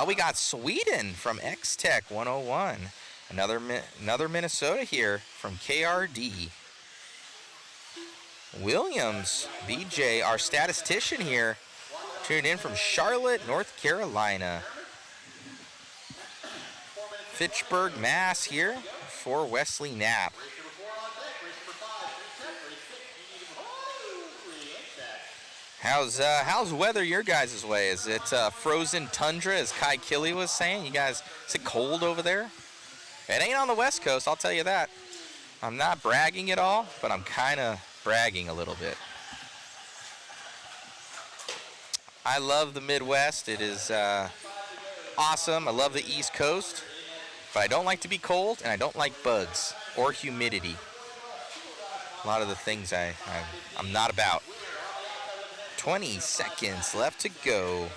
We got Sweden from X-Tech 101. Another Minnesota here from KRD. Williams, BJ, our statistician here, tuned in from Charlotte, North Carolina. Fitchburg, Mass here for Wesley Knapp. How's weather your guys' way? Is it frozen tundra, as Kai Killy was saying? You guys, is it cold over there? It ain't on the West Coast, I'll tell you that. I'm not bragging at all, but I'm kind of bragging a little bit. I love the Midwest. It is awesome. I love the East Coast. But I don't like to be cold, and I don't like bugs or humidity. A lot of the things I'm not about. 20 seconds left to go.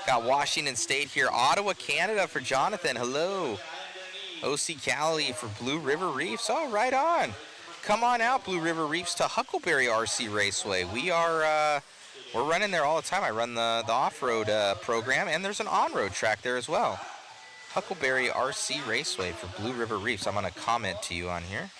Got Washington State here. Ottawa, Canada for Jonathan. Hello. OC Cali for Blue River Reefs. Oh, right on. Come on out, Blue River Reefs, to Huckleberry RC Raceway. We're running there all the time. I run the off-road program, and there's an on-road track there as well. Huckleberry RC Raceway for Blue River Reefs. I'm going to comment to you on here.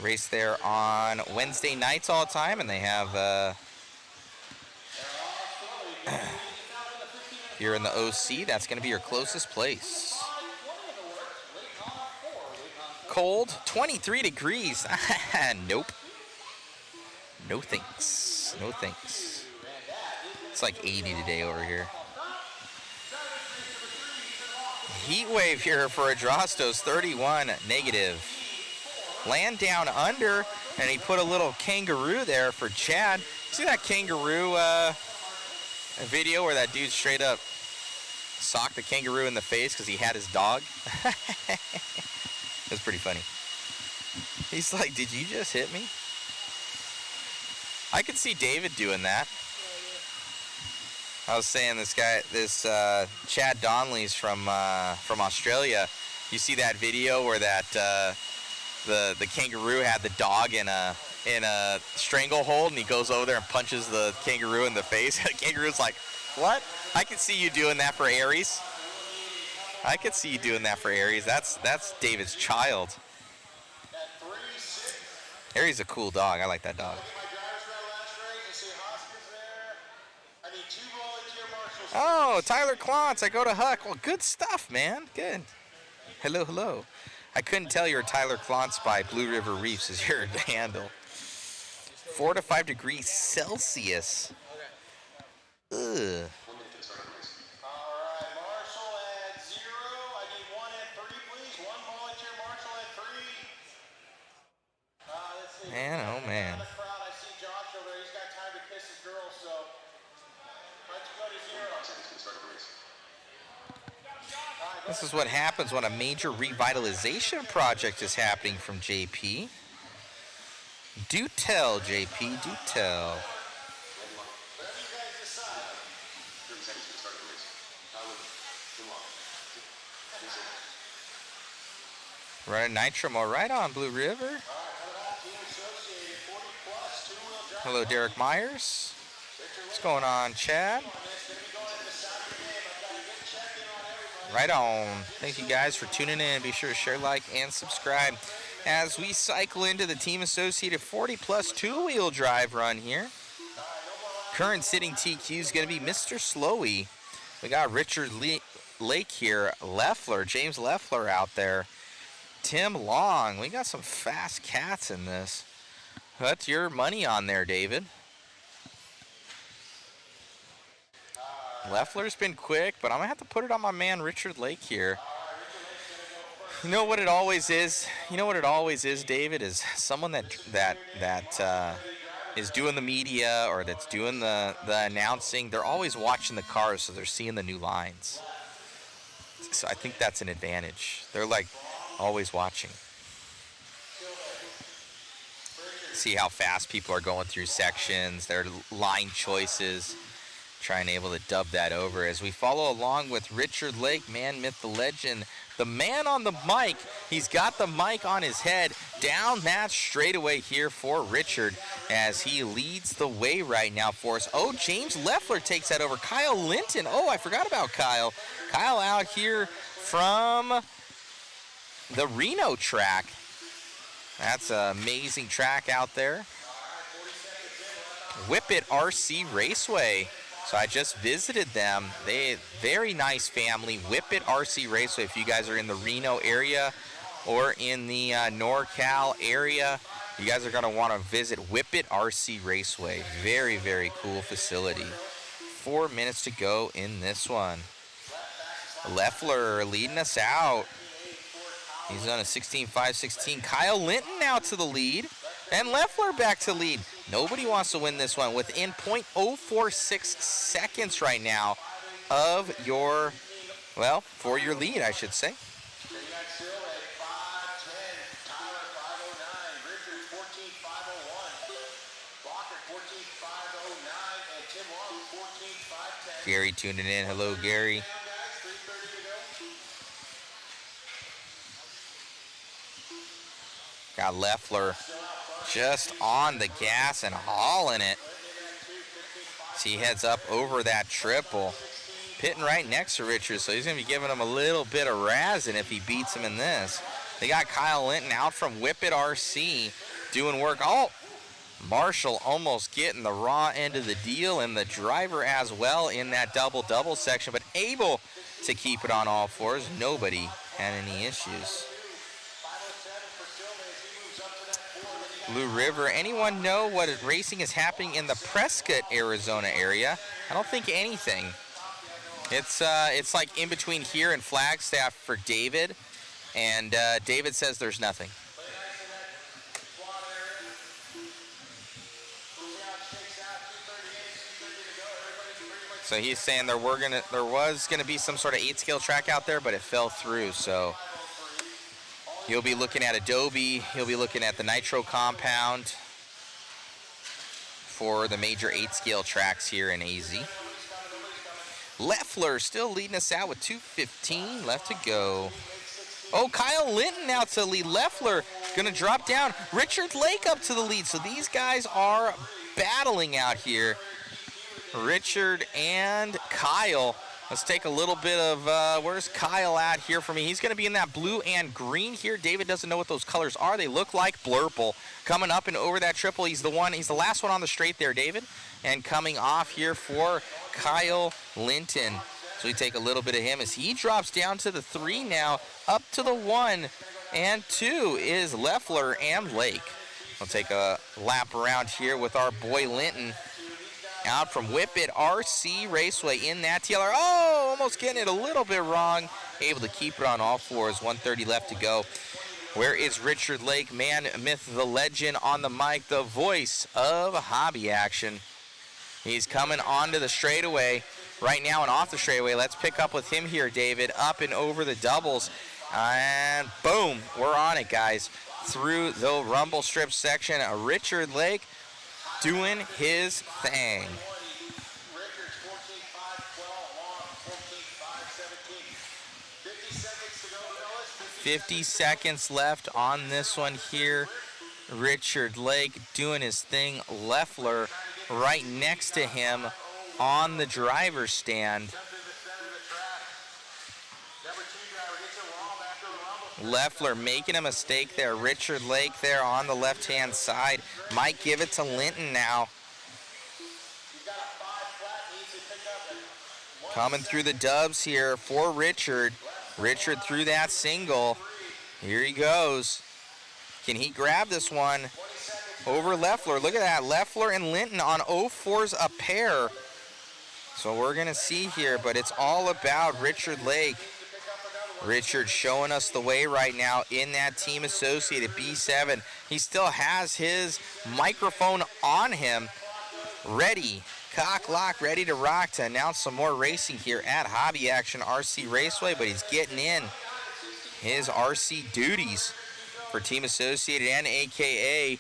Race there on Wednesday nights all the time, and they have here in the OC, that's going to be your closest place. Cold, 23 degrees. Nope. No thanks. No thanks. It's like 80 today over here. Heat wave here for Adrastos, 31 negative. Land down under, and he put a little kangaroo there for Chad. See that kangaroo video where that dude straight up socked the kangaroo in the face because he had his dog? It was pretty funny. He's like, did you just hit me? I could see David doing that. I was saying this Chad Donnelly's from Australia. You see that video where that the kangaroo had the dog in a stranglehold, and he goes over there and punches the kangaroo in the face. The kangaroo's like, what? I could see you doing that for Aries. I could see you doing that for Aries. That's David's child. Aries is a cool dog. I like that dog. Oh, Tyler Klontz. I go to Huck. Well, good stuff, man. Good. Hello, hello. I couldn't tell you were Tyler Klontz by Blue River Reefs is your handle. 4 to 5 degrees Celsius. Ugh. Man, oh man. This is what happens when a major revitalization project is happening from JP. Do tell, JP, do tell. Right, Nitromo, right on, Blue River. Hello, Derek Myers. What's going on, Chad? Right on. Thank you guys for tuning in. Be sure to share, like, and subscribe as we cycle into the Team Associated 40 Plus two-wheel drive run here. Current sitting TQ is going to be Mr. Slowy. We got Richard Lake here, Leffler, James Leffler out there. Tim Long. We got some fast cats in this. What's your money on there, David? Leffler's been quick, but I'm going to have to put it on my man Richard Lake here. You know what it always is? You know what it always is, David, is someone that is doing the media or that's doing the announcing. They're always watching the cars, so they're seeing the new lines. So I think that's an advantage. They're like always watching. See how fast people are going through sections, their line choices. Trying able to dub that over as we follow along with Richard Lake, man, myth, the legend, the man on the mic. He's got the mic on his head down that straightaway here for Richard as he leads the way right now for us. Oh, James Leffler takes that over. Kyle Linton. Oh, I forgot about Kyle. Kyle out here from the Reno track. That's an amazing track out there. Whip It RC Raceway. So I just visited them. They very nice family. Whip It RC Raceway. If you guys are in the Reno area or in the NorCal area, you guys are going to want to visit Whip It RC Raceway. Very, very cool facility. 4 minutes to go in this one. Leffler leading us out. He's on a 16.516. Kyle Linton now to the lead. And Leffler back to lead. Nobody wants to win this one within 0.046 seconds right now of your, well, for your lead, I should say. Gary tuning in. Hello, Gary. Got Leffler just on the gas and hauling it. As he heads up over that triple. Pitting right next to Richard, so he's going to be giving him a little bit of razzing if he beats him in this. They got Kyle Linton out from Whip It RC doing work. Oh, Marshall almost getting the raw end of the deal, and the driver as well in that double-double section, but able to keep it on all fours. Nobody had any issues. Blue River, anyone know what racing is happening in the Prescott, Arizona area? I don't think anything. It's like in between here and Flagstaff for David, and David says there's nothing. So he's saying there was gonna be some sort of 8-scale track out there, but it fell through. So you'll be looking at Adobe. He'll be looking at the Nitro compound for the major 8-scale tracks here in AZ. Leffler still leading us out with 2:15 left to go. Oh, Kyle Linton now to lead. Leffler gonna drop down. Richard Lake up to the lead. So these guys are battling out here. Richard and Kyle. Let's take a little bit of, where's Kyle at here for me? He's going to be in that blue and green here. David doesn't know what those colors are. They look like Blurple. Coming up and over that triple, he's the last one on the straight there, David. And coming off here for Kyle Linton. So we take a little bit of him as he drops down to the 3 now. Up to the 1 and 2 is Leffler and Lake. We'll take a lap around here with our boy Linton. Out from Whip It RC Raceway in that TLR. Oh, almost getting it a little bit wrong. Able to keep it on all fours. 1:30 left to go. Where is Richard Lake? Man, myth, the legend on the mic, the voice of hobby action. He's coming onto the straightaway right now and off the straightaway. Let's pick up with him here, David. Up and over the doubles. And boom, we're on it, guys. Through the rumble strip section, Richard Lake doing his thing. 50 seconds left on this one here. Richard Lake doing his thing. Leffler right next to him on the driver's stand. Leffler making a mistake there. Richard Lake there on the left-hand side. Might give it to Linton now. Coming through the dubs here for Richard. Richard through that single. Here he goes. Can he grab this one over Leffler? Look at that. Leffler and Linton on 04s a pair. So we're going to see here, but it's all about Richard Lake. Richard showing us the way right now in that team associated B7. He still has his microphone on him, ready, cock lock, ready to rock to announce some more racing here at Hobby Action RC Raceway, but he's getting in his RC duties for Team Associated and AKA.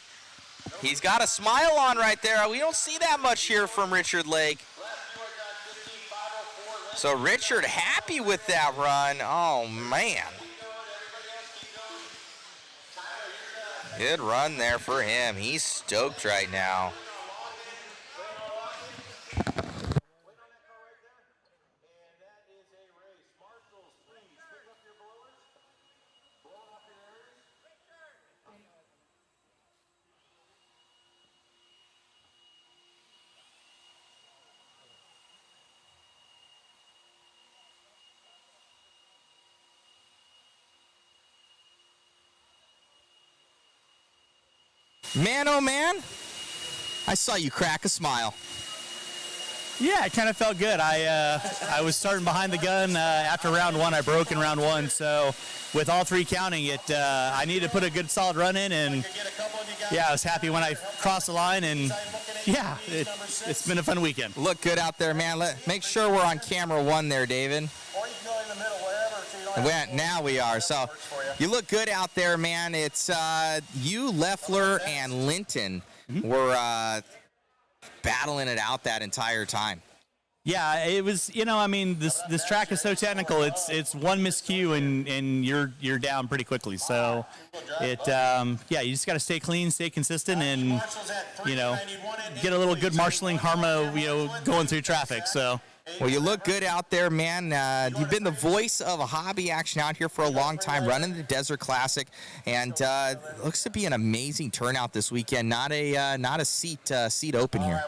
He's got a smile on right there. We don't see that much here from Richard Lake. So Richard happy with that run. Oh, man. Good run there for him. He's stoked right now. Man, oh man, I saw you crack a smile. Yeah, it kind of felt good. I was starting behind the gun after round one. I broke in round one, so with all three counting it, I needed to put a good solid run in, and yeah, I was happy when I crossed the line, and yeah, it's been a fun weekend. Look good out there, man. Make sure we're on camera one there, David. Or you can go in the middle, wherever. Now we are. So you look good out there, man. It's you, Leffler, and Linton were battling it out that entire time. Yeah, it was. I mean, this track is so technical. It's one miscue and you're down pretty quickly. So you just got to stay clean, stay consistent, and get a little good marshaling karma, going through traffic. So. Well, you look good out there, man. You've been the voice of a hobby action out here for a long time, running the Desert Classic, and looks to be an amazing turnout this weekend. Not a seat open here.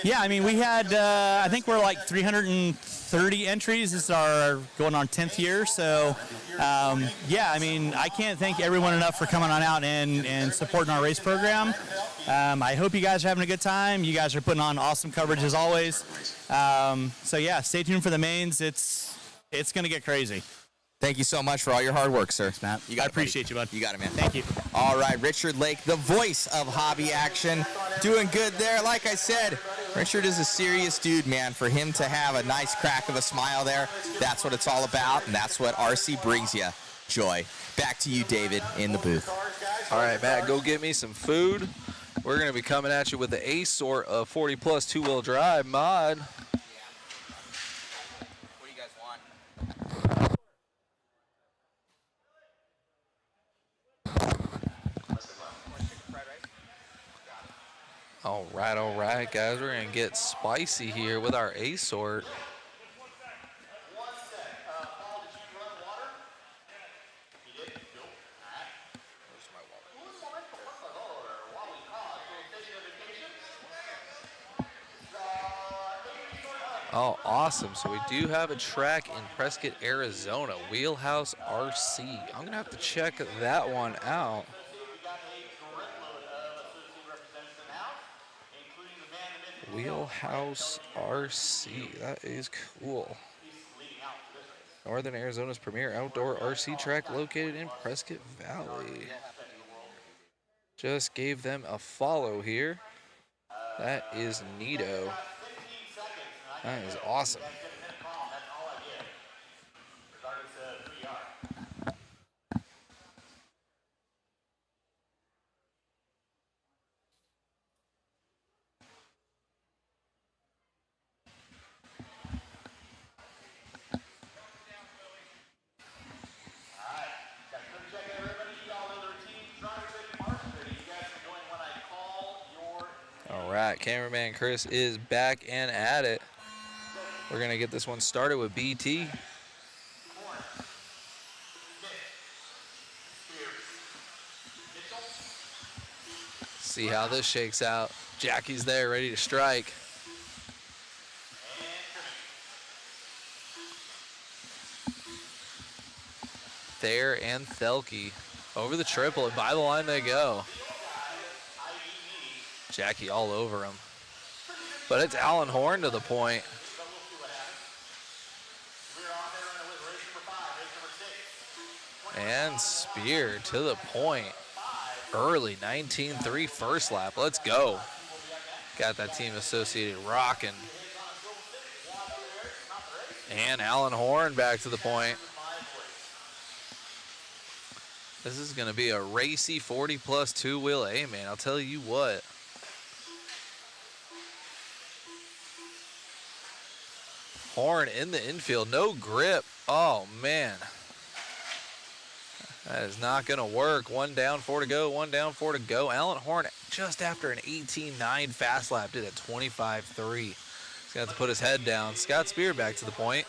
Yeah, I mean, we had I think we're like 330 entries. This is our going on 10th year. So I mean, I can't thank everyone enough for coming on out and supporting our race program. I hope you guys are having a good time. You guys are putting on awesome coverage as always. Stay tuned for the mains. It's going to get crazy. Thank you so much for all your hard work, sir. Matt. I appreciate you, bud. You got it, man. Thank you. All right, Richard Lake, the voice of hobby action, doing good there. Like I said, Richard is a serious dude, man. For him to have a nice crack of a smile there, that's what it's all about, and that's what RC brings you, joy. Back to you, David, in the booth. All right, Matt, go get me some food. We're going to be coming at you with the A sort of 40 plus two-wheel drive mod. What do you guys want? All right, guys. We're going to get spicy here with our A sort. Oh, awesome. So we do have a track in Prescott, Arizona, Wheelhouse RC. I'm going to have to check that one out. Wheelhouse RC. That is cool. Northern Arizona's premier outdoor RC track located in Prescott Valley. Just gave them a follow here. That is neato. That is awesome. All right, cameraman Chris is back and at it. We're going to get this one started with BT. See how this shakes out. Jackie's there, ready to strike. Thayer and Thelke over the triple, and by the line they go. Jackie all over him. But it's Alan Horn to the point. And Spear to the point. Early 19-3 first lap. Let's go. Got that team associated rocking. And Alan Horn back to the point. This is going to be a racy 40 plus two-wheel A, man. I'll tell you what. Horn in the infield, no grip. Oh, man. That is not going to work. One down, four to go, one down, four to go. Alan Horn, just after an 18-9 fast lap, did a 25-3. He's going to have to put his head down. Scott Spear back to the point.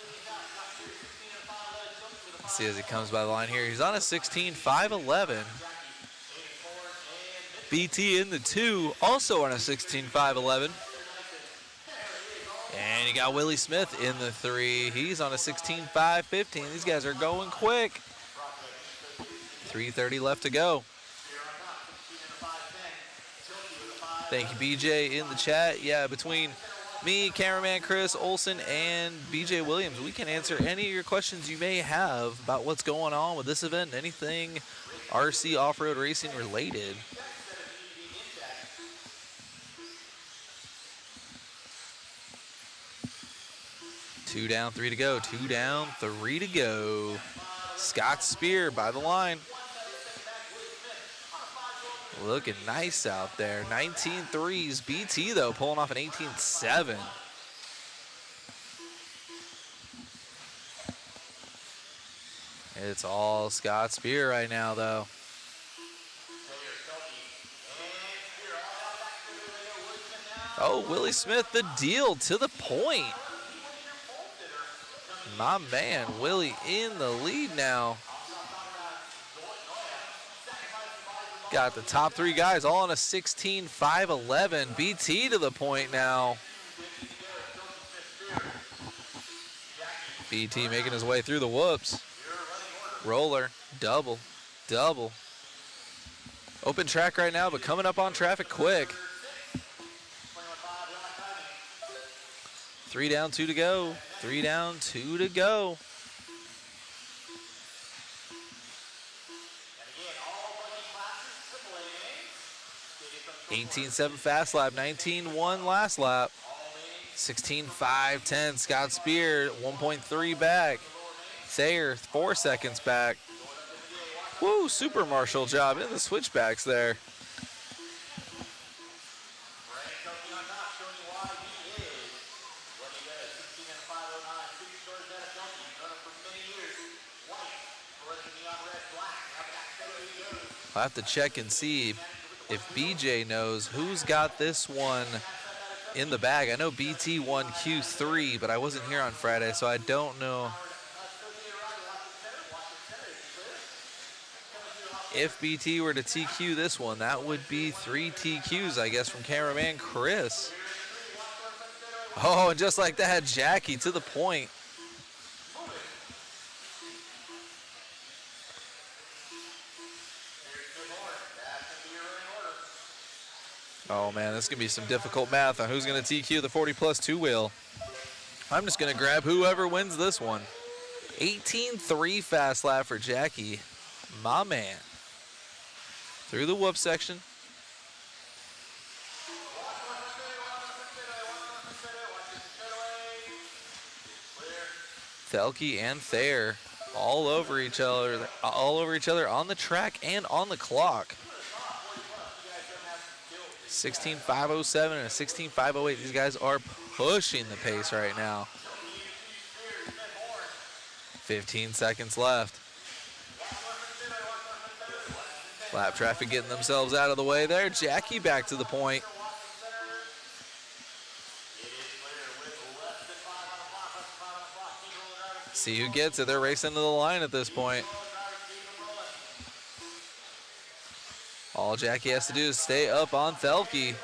Let's see as he comes by the line here. He's on a 16.511. BT in the 2, also on a 16.511. And you got Willie Smith in the 3. He's on a 16.515. These guys are going quick. 3:30 left to go. Thank you, BJ, in the chat. Yeah, between me, cameraman Chris Olson, and BJ Williams, we can answer any of your questions you may have about what's going on with this event, anything RC off-road racing related. Two down, three to go. Two down, three to go. Scott Spear by the line. Looking nice out there. 19-3s. BT, though, pulling off an 18-7. It's all Scott Spear right now, though. Oh, Willie Smith, the deal to the point. My man, Willie in the lead now. Got the top three guys all on a 16.511. BT to the point now. BT making his way through the whoops. Roller, double, double. Open track right now, but coming up on traffic quick. 3 down, 2 to go. 3 down, 2 to go. 18.7 fast lap, 19.1 last lap. 16.510 Scott Spear, 1.3 back. Thayer, 4 seconds back. Woo, super marshal job in the switchbacks there. I'll have to check and see if BJ knows who's got this one in the bag. I know BT won Q3, but I wasn't here on Friday, so I don't know if BT were to TQ this one. That would be 3 TQs, I guess, from cameraman Chris. Oh, and just like that, Jackie to the point. Oh man, this is gonna be some difficult math on who's gonna TQ the 40+ two-wheel. I'm just gonna grab whoever wins this one. 18.3 fast lap for Jackie, my man. Through the whoop section. Thelke and Thayer all over each other on the track and on the clock. 16.507 and a 16.508. These guys are pushing the pace right now. 15 seconds left. Lap traffic getting themselves out of the way there. Jackie back to the point. See who gets it. They're racing to the line at this point. All Jackie has to do is stay up on Thelke.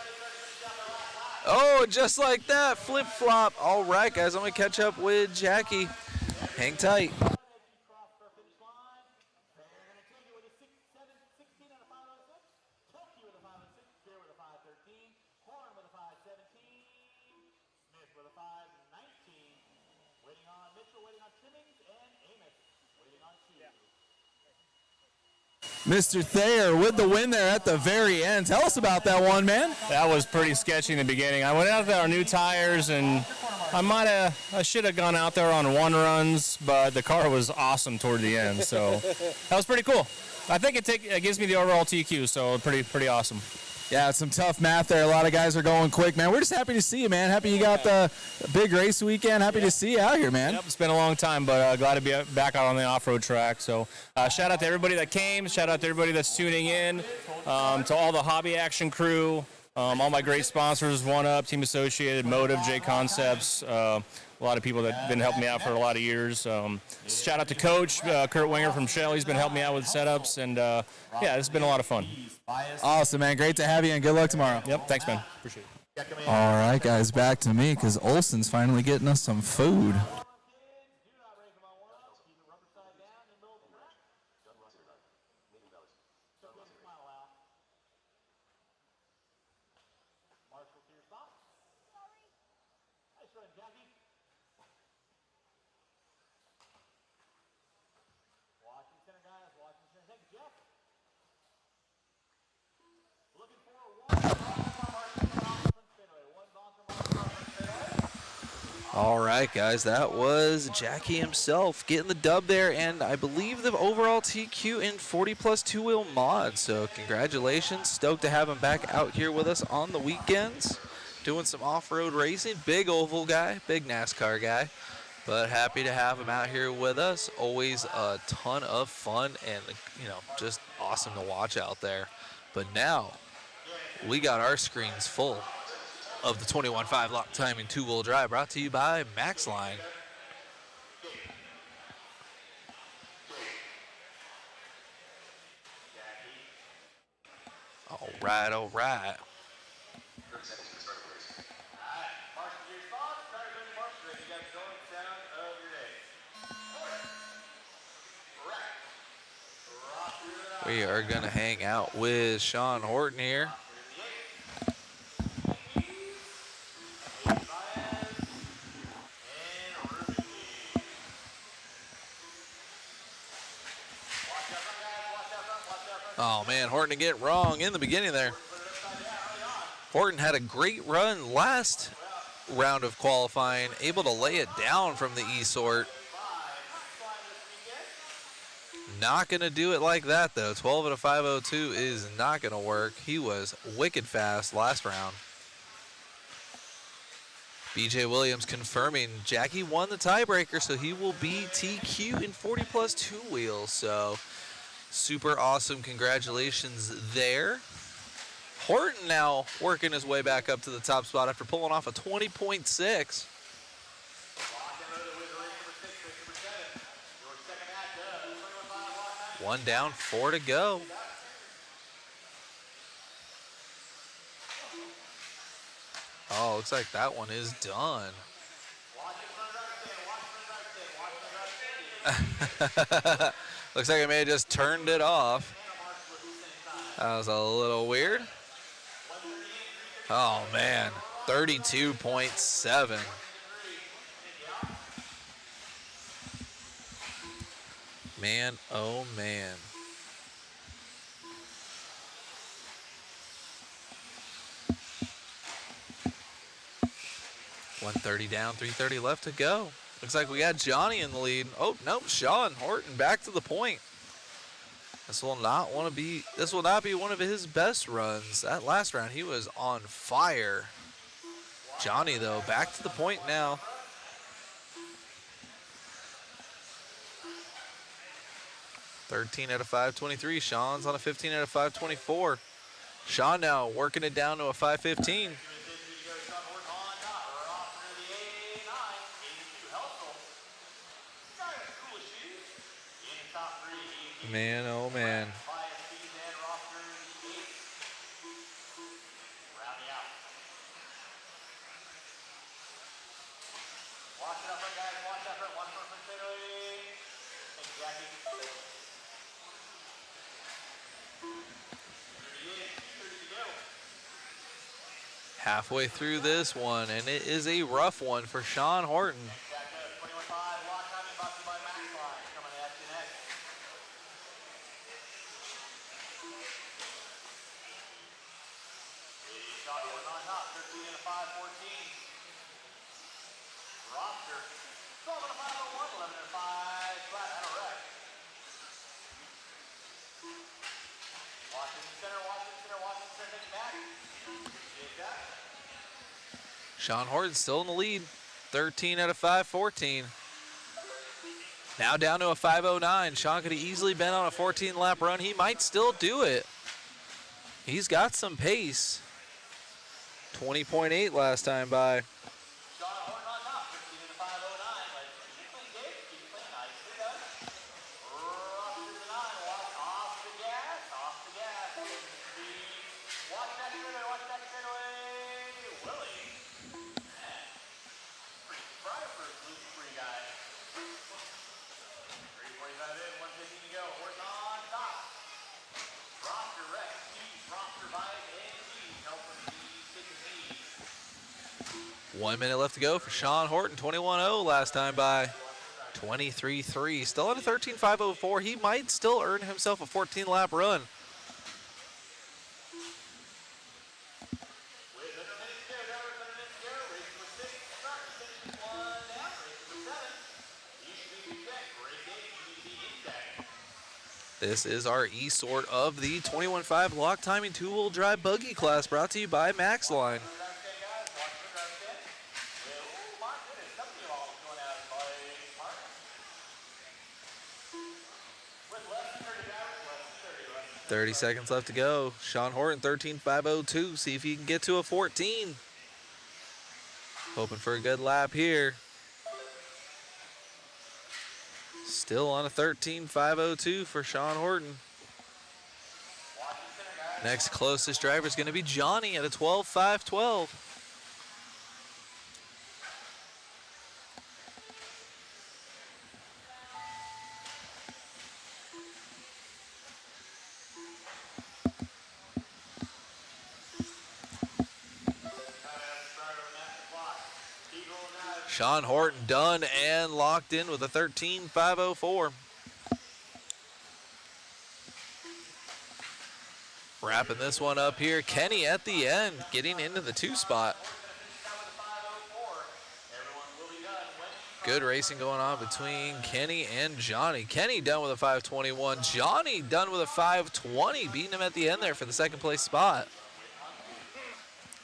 Oh, just like that, flip-flop. All right, guys, I'm going to catch up with Jackie. Hang tight. Mr. Thayer with the win there at the very end. Tell us about that one, man. That was pretty sketchy in the beginning. I went out there on new tires, and I should have gone out there on one runs, but the car was awesome toward the end, so that was pretty cool. I think it gives me the overall TQ, so pretty awesome. Yeah, some tough math there. A lot of guys are going quick, man. We're just happy to see you, man. Happy you got the big race weekend. Happy to see you out here, man. Yep, it's been a long time, but glad to be back out on the off-road track. So shout out to everybody that came. Shout out to everybody that's tuning in, to all the Hobby Action crew, all my great sponsors, One Up, Team Associated, Motive, J Concepts, a lot of people that have been helping me out for a lot of years. Shout out to Coach Kurt Winger from Shell. He's been helping me out with setups, and yeah, it's been a lot of fun. Awesome, man. Great to have you, and good luck tomorrow. Yep, thanks, man. Appreciate it. All right, guys, back to me because Olson's finally getting us some food. All right, guys, that was Jackie himself getting the dub there, and I believe the overall TQ in 40+ two-wheel mod. So congratulations. Stoked to have him back out here with us on the weekends, doing some off-road racing. Big oval guy, big NASCAR guy. But happy to have him out here with us. Always a ton of fun and, just awesome to watch out there. But now we got our screens full of the 21.5 lock timing two-wheel drive, brought to you by MaxLine. All right, all right. We are going to hang out with Sean Horton here. Oh, man, Horton to get wrong in the beginning there. Horton had a great run last round of qualifying, able to lay it down from the E-sort. Not going to do it like that, though. 12 at a 5:02 is not going to work. He was wicked fast last round. BJ Williams confirming Jackie won the tiebreaker, so he will be TQ in 40 plus two wheels. So super awesome. Congratulations there. Horton now working his way back up to the top spot after pulling off a 20.6. One down, 4 to go. Oh, looks like that one is done. Looks like I may have just turned it off. That was a little weird. Oh, man, 32.7. Man, oh, man. $130 down, $330 left to go. Looks like we got Johnny in the lead. Oh, nope, Sean Horton back to the point. This will not be one of his best runs. That last round, he was on fire. Johnny, though, back to the point now. $13 out of $523. Sean's on a $15 out of $524. Sean now working it down to a $515. Man, oh man. Halfway through this one, and it is a rough one for Sean Horton. Sean Horton still in the lead, 13 out of 514. Now down to a 509. Sean could have easily been on a 14-lap run. He might still do it. He's got some pace. 20.8 last time by. One minute left to go for Sean Horton. 21-0 last time by. 23-3. Still at a 13.504. He might still earn himself a 14-lap run. This is our E-sort of the 21.5 lock timing two-wheel drive buggy class, brought to you by MaxLine. with less than 30 drivers, less than 30, less than 30 seconds left to go. Sean Horton, 13.502. See if he can get to a 14. Hoping for a good lap here. Still on a 13.502 for Sean Horton. Next closest driver is going to be Johnny at a 12.512. Sean Horton done and locked in with a 13.504. Wrapping this one up here, Kenny at the end, getting into the 2 spot. Good racing going on between Kenny and Johnny. Kenny done with a 521. Johnny done with a 520, beating him at the end there for the 2nd place spot.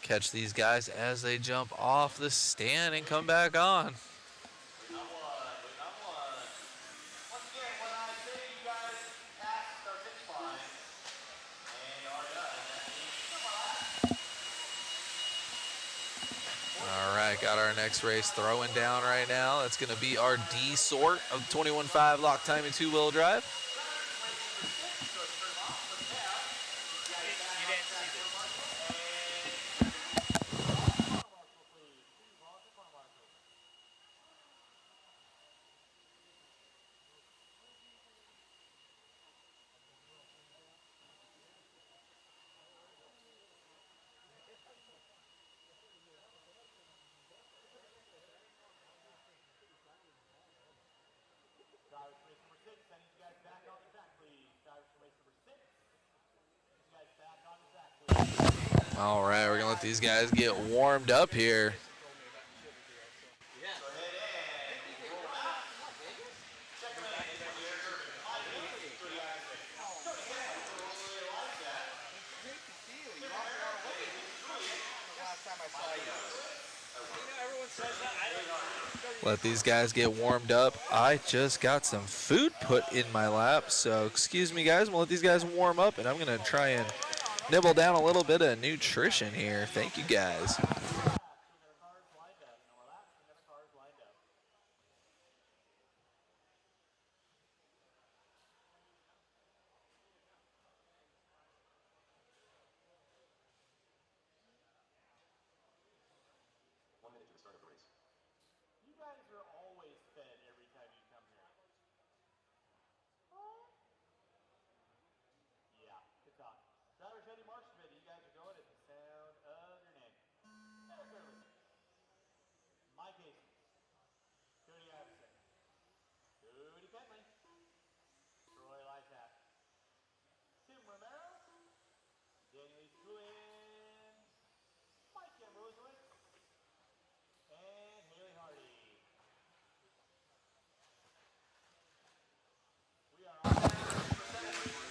Catch these guys as they jump off the stand and come back on. All right, got our next race throwing down right now. That's going to be our D sort of 21.5 lock timing 2-wheel drive. Drivers from race number 6, I need you guys back on the track, please. Drivers from race number 6, you guys back on the track, please. All right, we're going to let these guys get warmed up here. Let these guys get warmed up. I just got some food put in my lap, so excuse me, guys. I'm gonna let these guys warm up, and I'm gonna try and nibble down a little bit of nutrition here. Thank you, guys.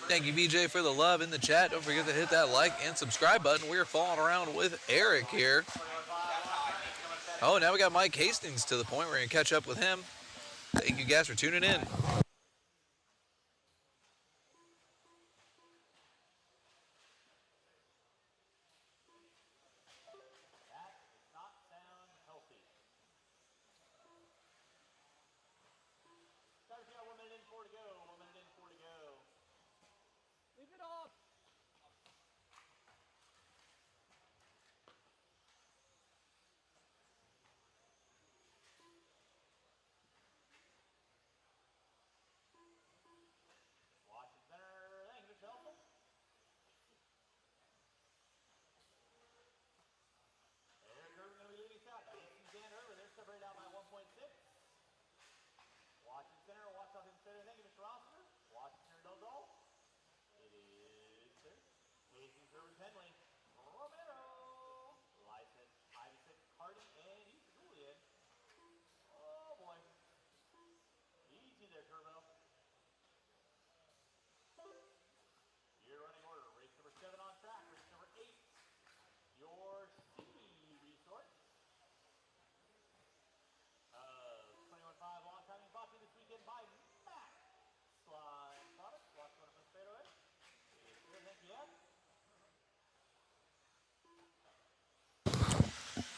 Thank you, BJ, for the love in the chat. Don't forget to hit that like and subscribe button. We are following around with Eric here. Oh, now we got Mike Hastings to the point. We're going to catch up with him. Thank you guys for tuning in.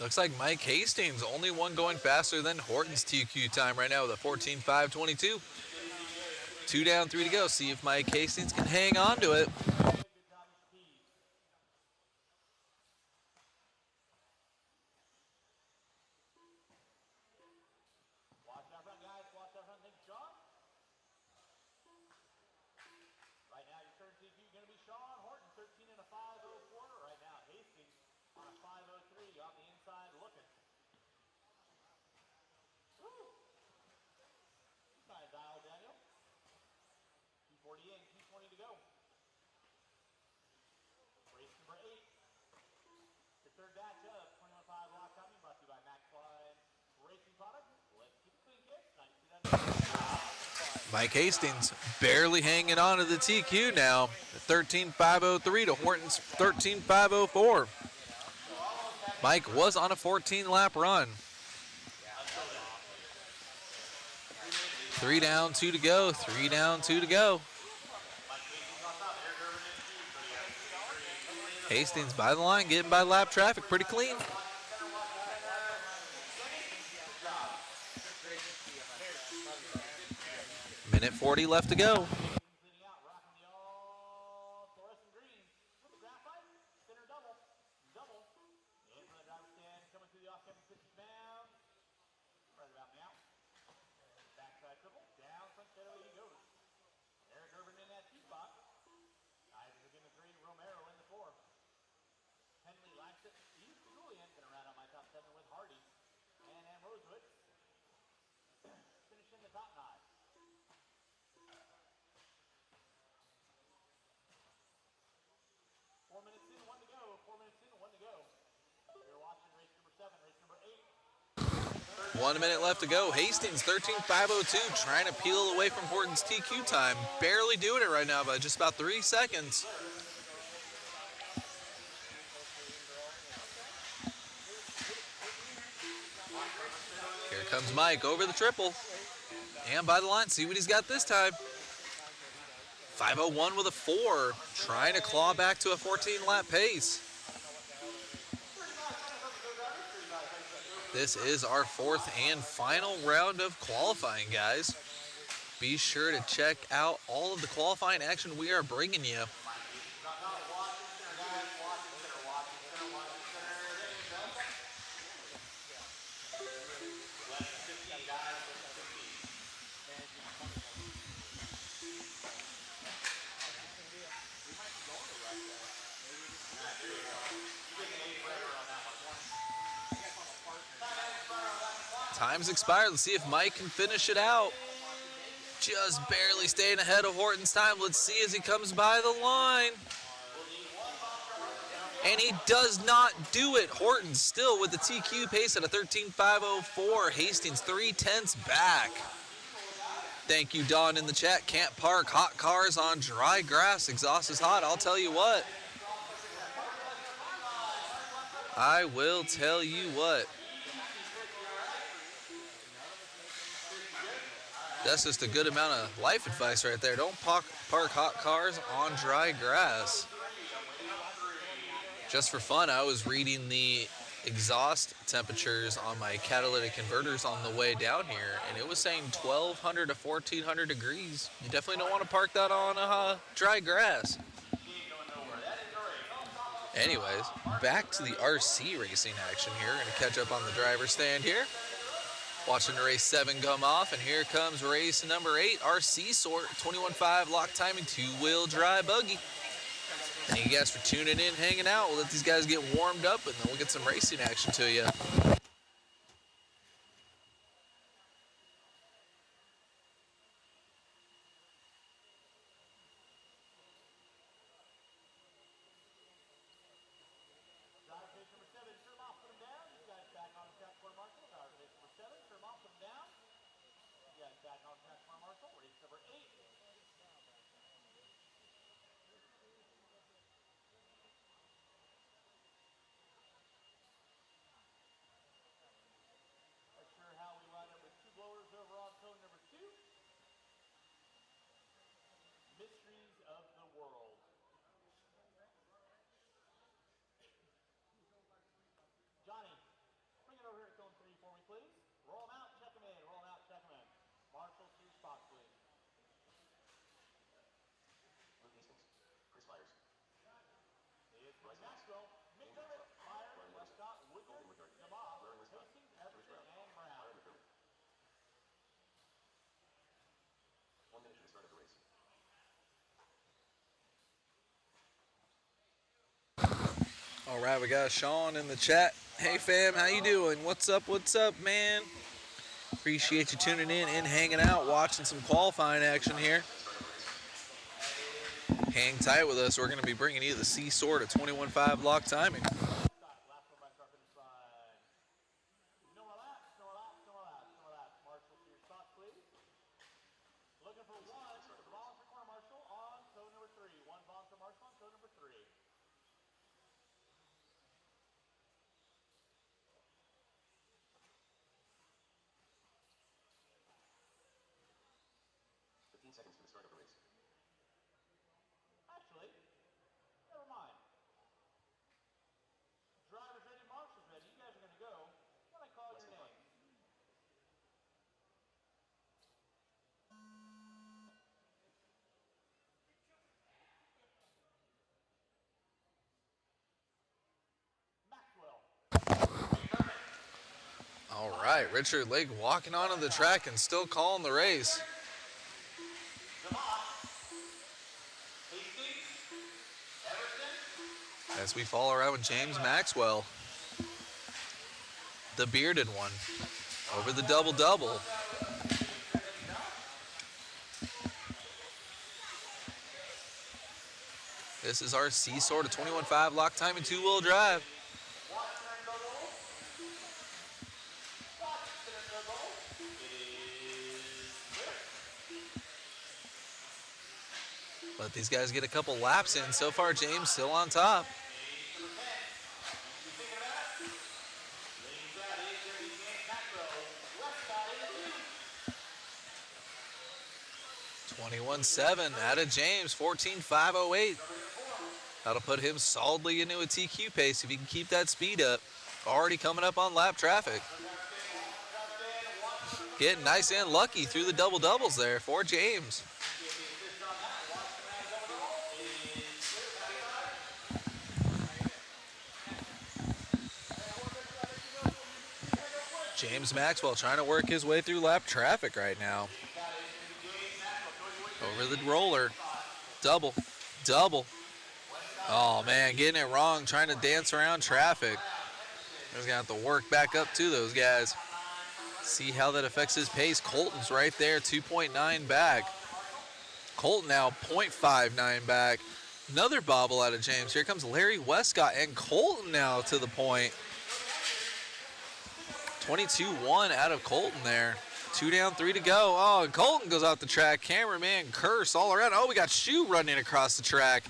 Looks like Mike Hastings, only one going faster than Horton's TQ time right now with a 14.522. 2 down, 3 to go. See if Mike Hastings can hang on to it. Watch out front, guys. Watch out front. Thank you, Sean. Right now, your turn TQ is going to be Sean Horton, 13 and a 504. Right now, Hastings on a 503 off the inside looking. Woo! Nice dial, Daniel. 240 in, 220 to go. Race number 8. The third batch of 21.5 Lock Timing brought to you by Maxline Racing Products. Let's keep it clean, kids. 92. Mike Hastings barely hanging on to the TQ now. 13.503 to Horton's 13.504. Mike was on a 14-lap run. 3 down, 2 to go. 3 down, 2 to go. Hastings by the line, getting by lap traffic pretty clean. Minute 40 left to go. Finishing the top 9. 4 minutes in, 1 to go. 4 minutes in, 1 to go. You're watching race number 7, race number 8. 1 minute left to go. Hastings 13.502, trying to peel away from Horton's TQ time. Barely doing it right now by just about 3 seconds. Here comes Mike over the triple. And by the line, see what he's got this time. 5:01 with a 4, trying to claw back to a 14-lap pace. This is our 4th and final round of qualifying, guys. Be sure to check out all of the qualifying action we are bringing you. Time's expired. Let's see if Mike can finish it out. Just barely staying ahead of Horton's time. Let's see as he comes by the line. And he does not do it. Horton still with the TQ pace at a 13.504. Hastings 3/10 back. Thank you, Don, in the chat. Can't park hot cars on dry grass. Exhaust is hot. I'll tell you what. I will tell you what. That's just a good amount of life advice right there. Don't park hot cars on dry grass. Just for fun, I was reading the exhaust temperatures on my catalytic converters on the way down here, and it was saying 1,200 to 1,400 degrees. You definitely don't want to park that on dry grass. Anyways, back to the RC racing action here. Going to catch up on the driver's stand here. Watching race 7 come off, and here comes race number 8, RC sort, 21.5 lock timing, 2-wheel drive buggy. Thank you guys for tuning in, hanging out. We'll let these guys get warmed up, and then we'll get some racing action to you. All right, we got Sean in the chat. Hey fam, how you doing? What's up, man? Appreciate you tuning in and hanging out, watching some qualifying action here. Hang tight with us. We're going to be bringing you the C-Sort at 21.5 lock timing. Actually, never mind. Drivers ready, marshals ready. You guys are going to go when I call your name. Maxwell. All right, Richard Lake walking onto the track and still calling the race. As we follow around with James Maxwell, the bearded one, over the double-double. This is our C-Sort of 21.5 lock time and two-wheel drive. Let these guys get a couple laps in. So far, James still on top. .21.7 out of James, 14.508. That'll put him solidly into a TQ pace if he can keep that speed up. Already coming up on lap traffic. Getting nice and lucky through the double-doubles there for James. James Maxwell trying to work his way through lap traffic right now. Over the roller. Double. Oh, man, getting it wrong, trying to dance around traffic. He's going to have to work back up to those guys. See how that affects his pace. Colton's right there, 2.9 back. Colton now 0.59 back. Another bobble out of James. Here comes Larry Westcott and Colton now to the point. 22-1 out of Colton there. 2 down, 3 to go. Oh, and Colton goes off the track. Cameraman curse all around. Oh, we got Shoe running across the track.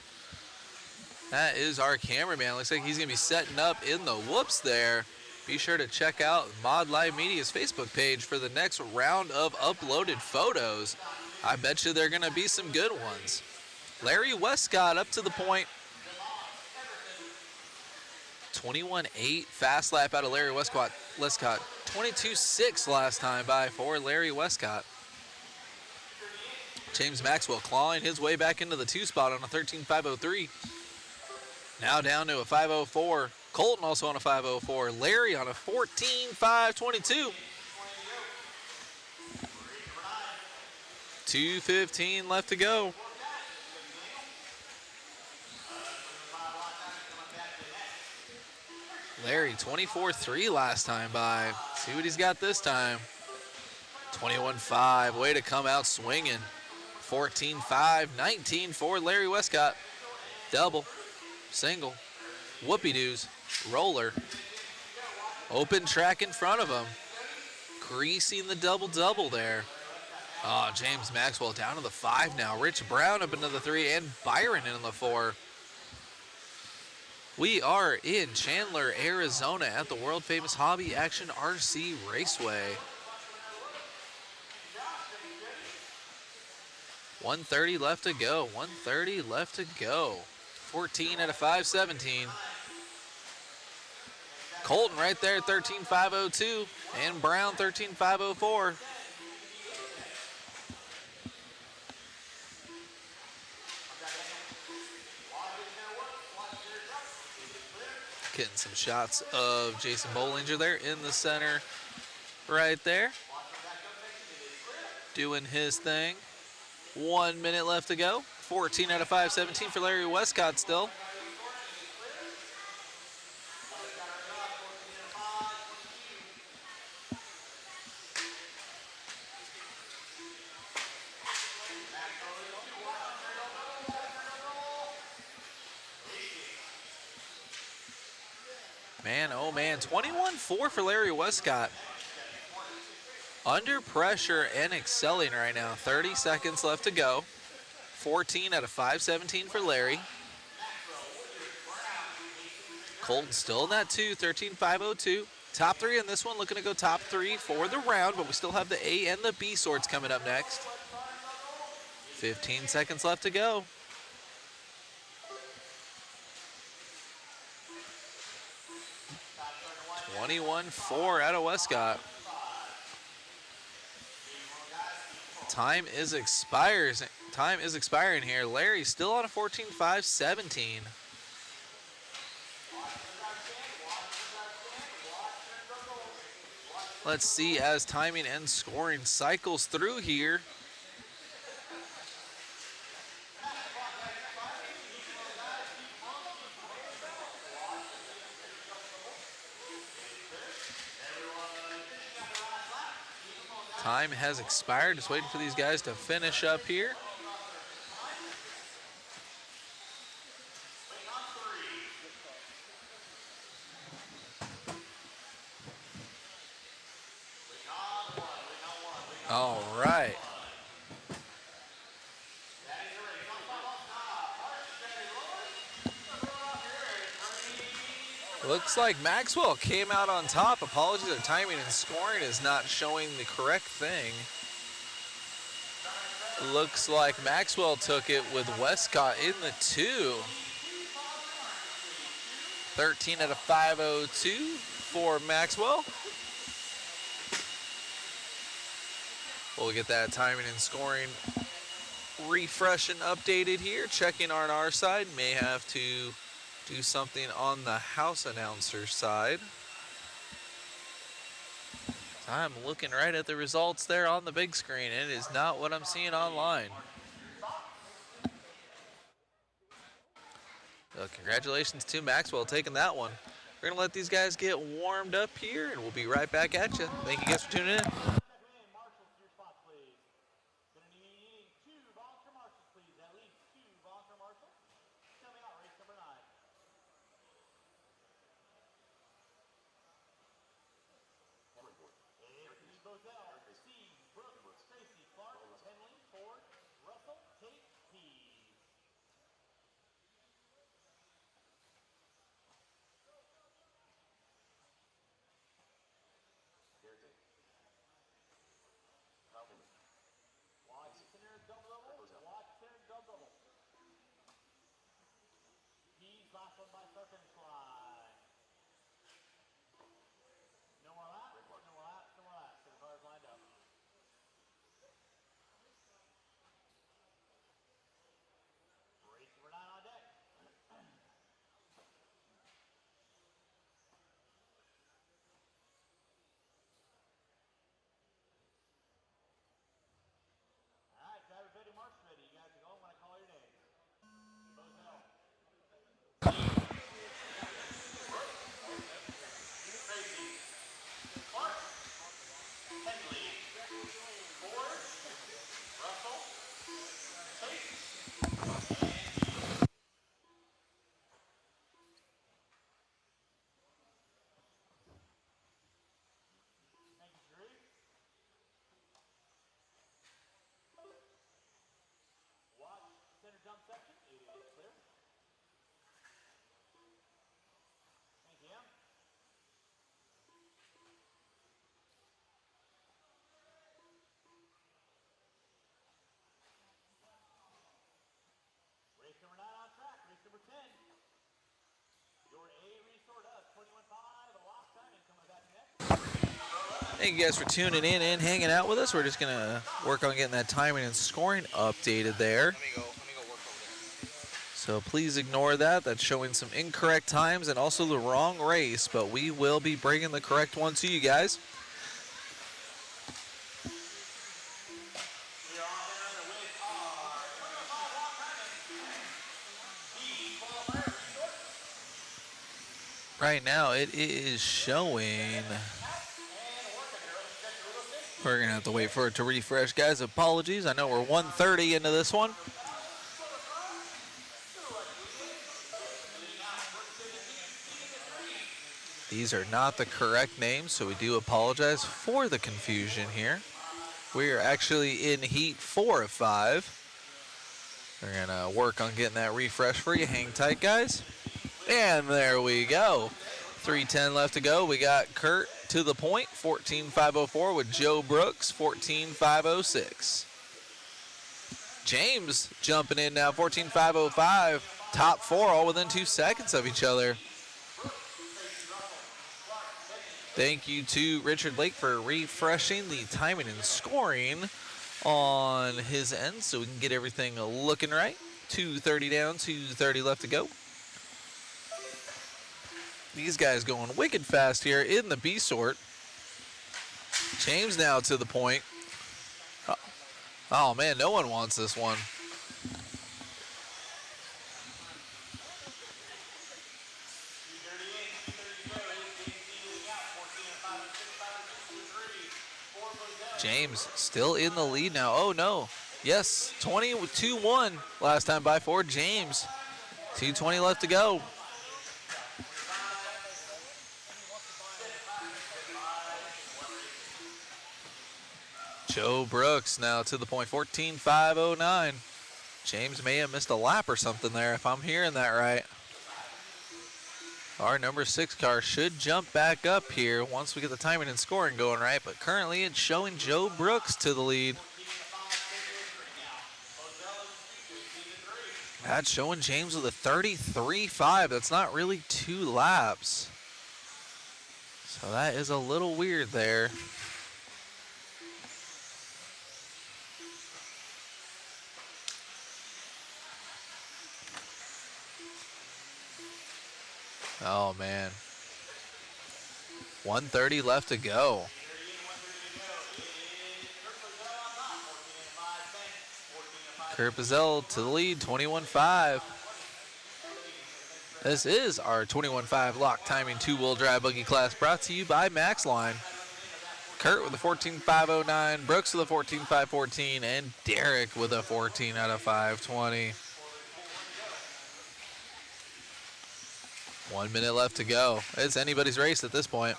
That is our cameraman. Looks like he's going to be setting up in the whoops there. Be sure to check out Mod Live Media's Facebook page for the next round of uploaded photos. I bet you there are going to be some good ones. Larry Westcott up to the point. 21.8 fast lap out of Larry Westcott. 22.6 last time by for Larry Westcott. James Maxwell clawing his way back into the 2 spot on a 13.503. Now down to a 5.04. Colton also on a 5.04. Larry on a 14.522. 2:15 left to go. Larry, 24.3 last time by. See what he's got this time. 21.5, way to come out swinging. 14.5, 19 for Larry Westcott. Double, single, whoopie-doos, roller. Open track in front of him. Greasing the double-double there. Oh, James Maxwell down to the 5 now. Rich Brown up into the 3 and Byron in the 4. We are in Chandler, Arizona at the world-famous Hobby Action RC Raceway. 1:30 left to go. 1:30 left to go. 14 out of 5:17. Colton right there, 13.502, and Brown 13.504. Getting some shots of Jason Bollinger there in the center right there. Doing his thing. 1 minute left to go. 14 out of 5:17 for Larry Westcott still. Man, oh man, 21-4 for Larry Westcott. Under pressure and excelling right now. 30 seconds left to go. 14 out of 517 for Larry. Colton still in that 2, 13-502. Top three in this one, looking to go top three for the round, but we still have the A and the B sorts coming up next. 15 seconds left to go. (21-4) out of Westcott. Time is expiring here. Larry's still on a 14-5-17. Let's see as timing and scoring cycles through here. Time has expired. Just waiting for these guys to finish up here. All right. Looks like Maxwell came out on top. Apologies, our timing and scoring is not showing the correct thing. Looks like Maxwell took it with Westcott in the 2. 13 out of 502 for Maxwell. We'll get that timing and scoring refresh and updated here. Checking on our side. May have to do something on the house announcer side. I'm looking right at the results there on the big screen. It is not what I'm seeing online. So congratulations to Maxwell taking that one. We're gonna let these guys get warmed up here and we'll be right back at you. Thank you guys for tuning in. Thank you guys for tuning in and hanging out with us. We're just gonna work on getting that timing and scoring updated there. So please ignore that. That's showing some incorrect times and also the wrong race, but we will be bringing the correct one to you guys. Right now it is showing. We're gonna have to wait for it to refresh, guys. Apologies. I know we're 1:30 into this one. These are not the correct names, so we do apologize for the confusion here. We are actually in heat 4 of 5. We're gonna work on getting that refresh for you. Hang tight, guys. And there we go. 3:10 left to go. We got Kurt to the point, 14.504 with Joe Brooks, 14.506. James jumping in now, 14.505. Top 4 all within 2 seconds of each other. Thank you to Richard Lake for refreshing the timing and scoring on his end so we can get everything looking right. 2:30 down, 2:30 left to go. These guys going wicked fast here in the B sort. James now to the point. Oh man, no one wants this one. James still in the lead now. Oh no. Yes, 22-1 last time by for James. 2:20 left to go. Joe Brooks now to the point, 14.509. James may have missed a lap or something there if I'm hearing that right. Our number 6 car should jump back up here once we get the timing and scoring going right, but currently it's showing Joe Brooks to the lead. That's showing James with a 33.5. That's not really 2 laps. So that is a little weird there. Oh man. 1:30 left to go. Kurt Pizzell to the lead, 21.5. This is our 21.5 lock timing 2-wheel drive buggy class brought to you by MaxLine. Kurt with a 14.509, Brooks with a 14.514, and Derek with a 14 out of 520. 1 minute left to go. It's anybody's race at this point.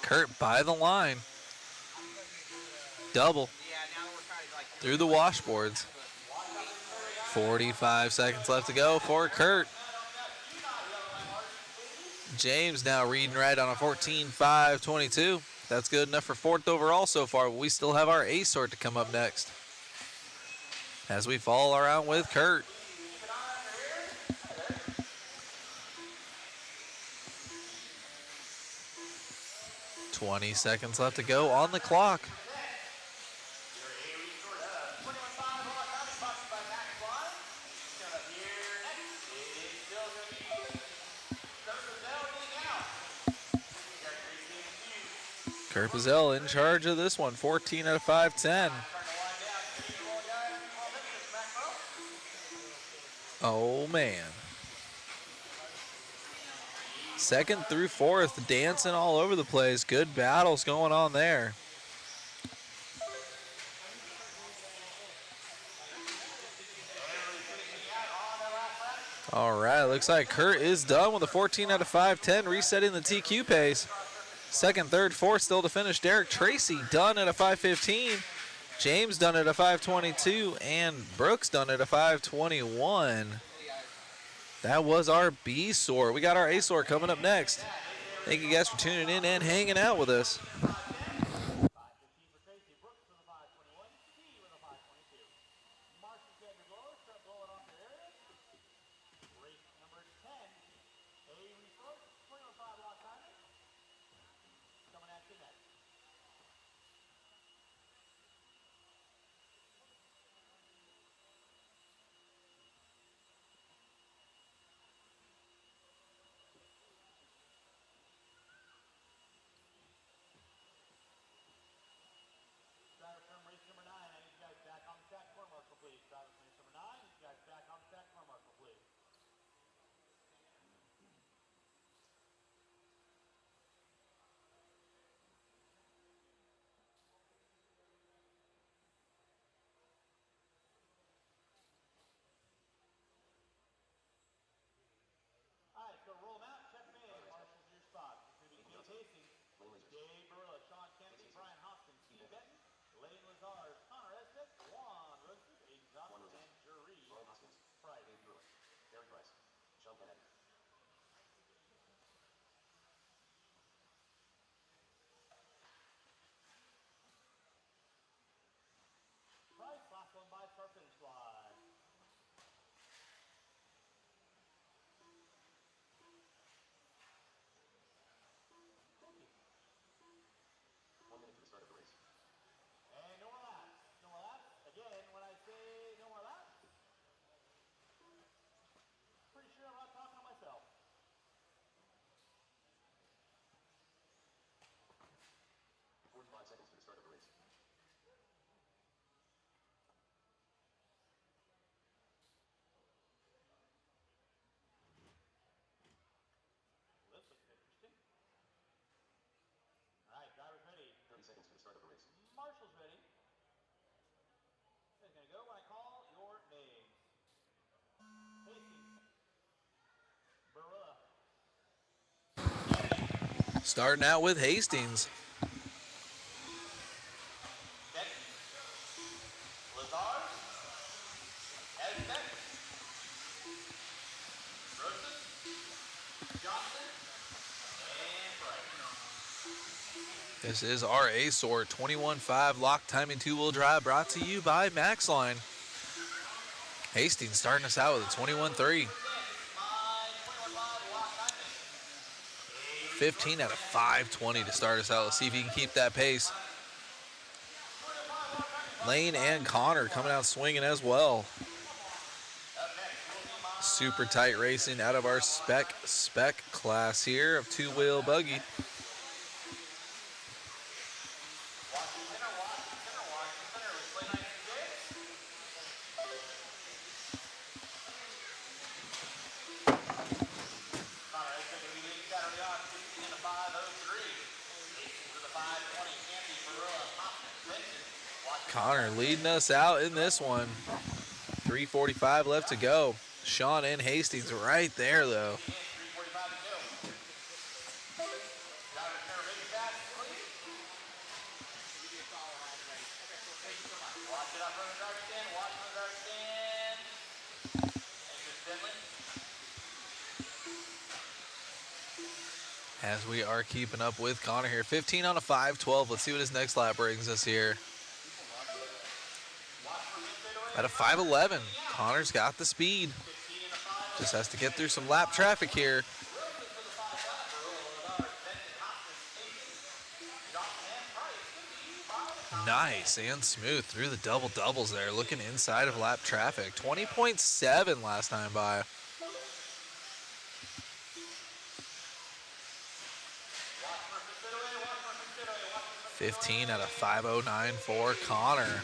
Kurt by the line. Double. Through the washboards. 45 seconds left to go for Kurt. James now reading right on a 14.522. That's good enough for 4th overall so far, but we still have our A sort to come up next as we follow around with Kurt. $20 seconds left to go on the clock. Kurt Pizzell in charge of this one, 14 out of 510. Oh man. 2nd through 4th, dancing all over the place. Good battles going on there. All right, looks like Kurt is done with a 14 out of 510, resetting the TQ pace. 2nd, 3rd, 4th still to finish. Derek Tracy done at a 515. James done at a 522, and Brooks done at a 521. That was our B sort. We got our A sort coming up next. Thank you guys for tuning in and hanging out with us. gonna go when I call your names. Hastings, Barilla, Starting out with Hastings. Denton, Lazar, Esbeck, Rosas, Johnson, and Bright. This is our A-Sort 21.5 lock timing two-wheel drive brought to you by Maxline. Hastings starting us out with a 21.3. 15 out of 520 to start us out. Let's see if he can keep that pace. Lane and Connor coming out swinging as well. Super tight racing out of our spec class here of two-wheel buggy. Connor leading us out in this one. 3:45 left to go. Sean and Hastings right there, though. As we are keeping up with Connor here. 15 on a 5:12. Let's see what his next lap brings us here. At a 5:11, Connor's got the speed. Just has to get through some lap traffic here. Nice and smooth through the double doubles there, looking inside of lap traffic. 20.7 last time by. $15 out of 5:09 for Connor.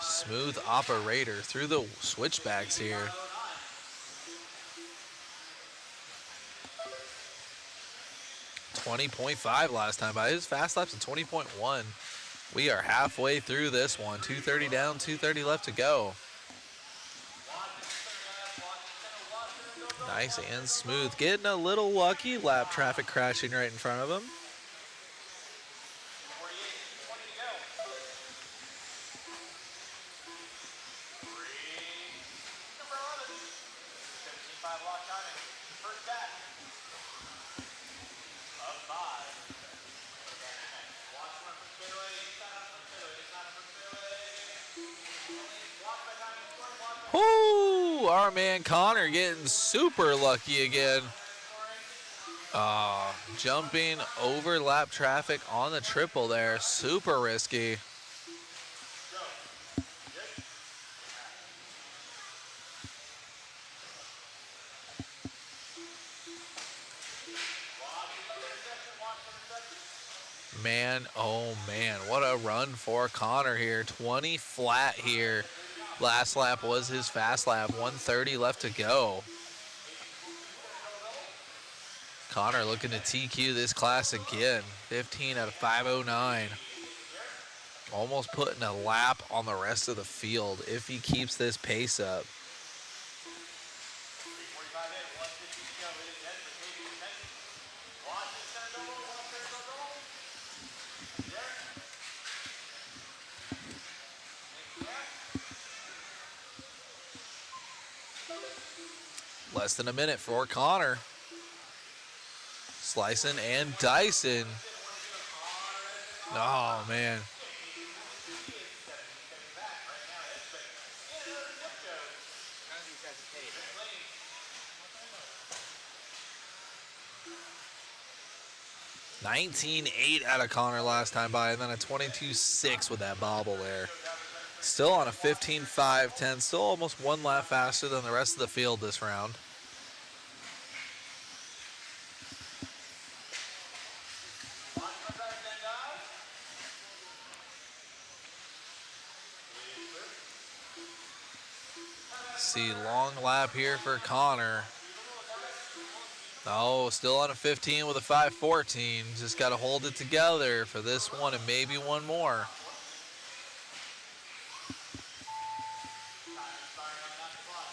Smooth operator through the switchbacks here. $20.5 last time by. His fast laps at 20.1. We are halfway through this one. 2:30 down, 2:30 left to go. Nice and smooth. Getting a little lucky. Lap traffic crashing right in front of him. Whoo! Our man Connor getting super lucky again. Jumping over lap traffic on the triple there. Super risky. Man, oh man, what a run for Connor here. 20 flat here. Last lap was his fast lap. 1:30 left to go. Connor looking to TQ this class again. 15 out of 5:09. Almost putting a lap on the rest of the field if he keeps this pace up. Less than a minute for Connor. Slicing and dicing. Oh, man. $19.8 out of Connor last time by, and then a 22.6 with that bobble there. Still on a 15.5-10, still almost one lap faster than the rest of the field this round. See, long lap here for Connor. Oh, still on a 15 with a 5:14. Just got to hold it together for this one and maybe one more.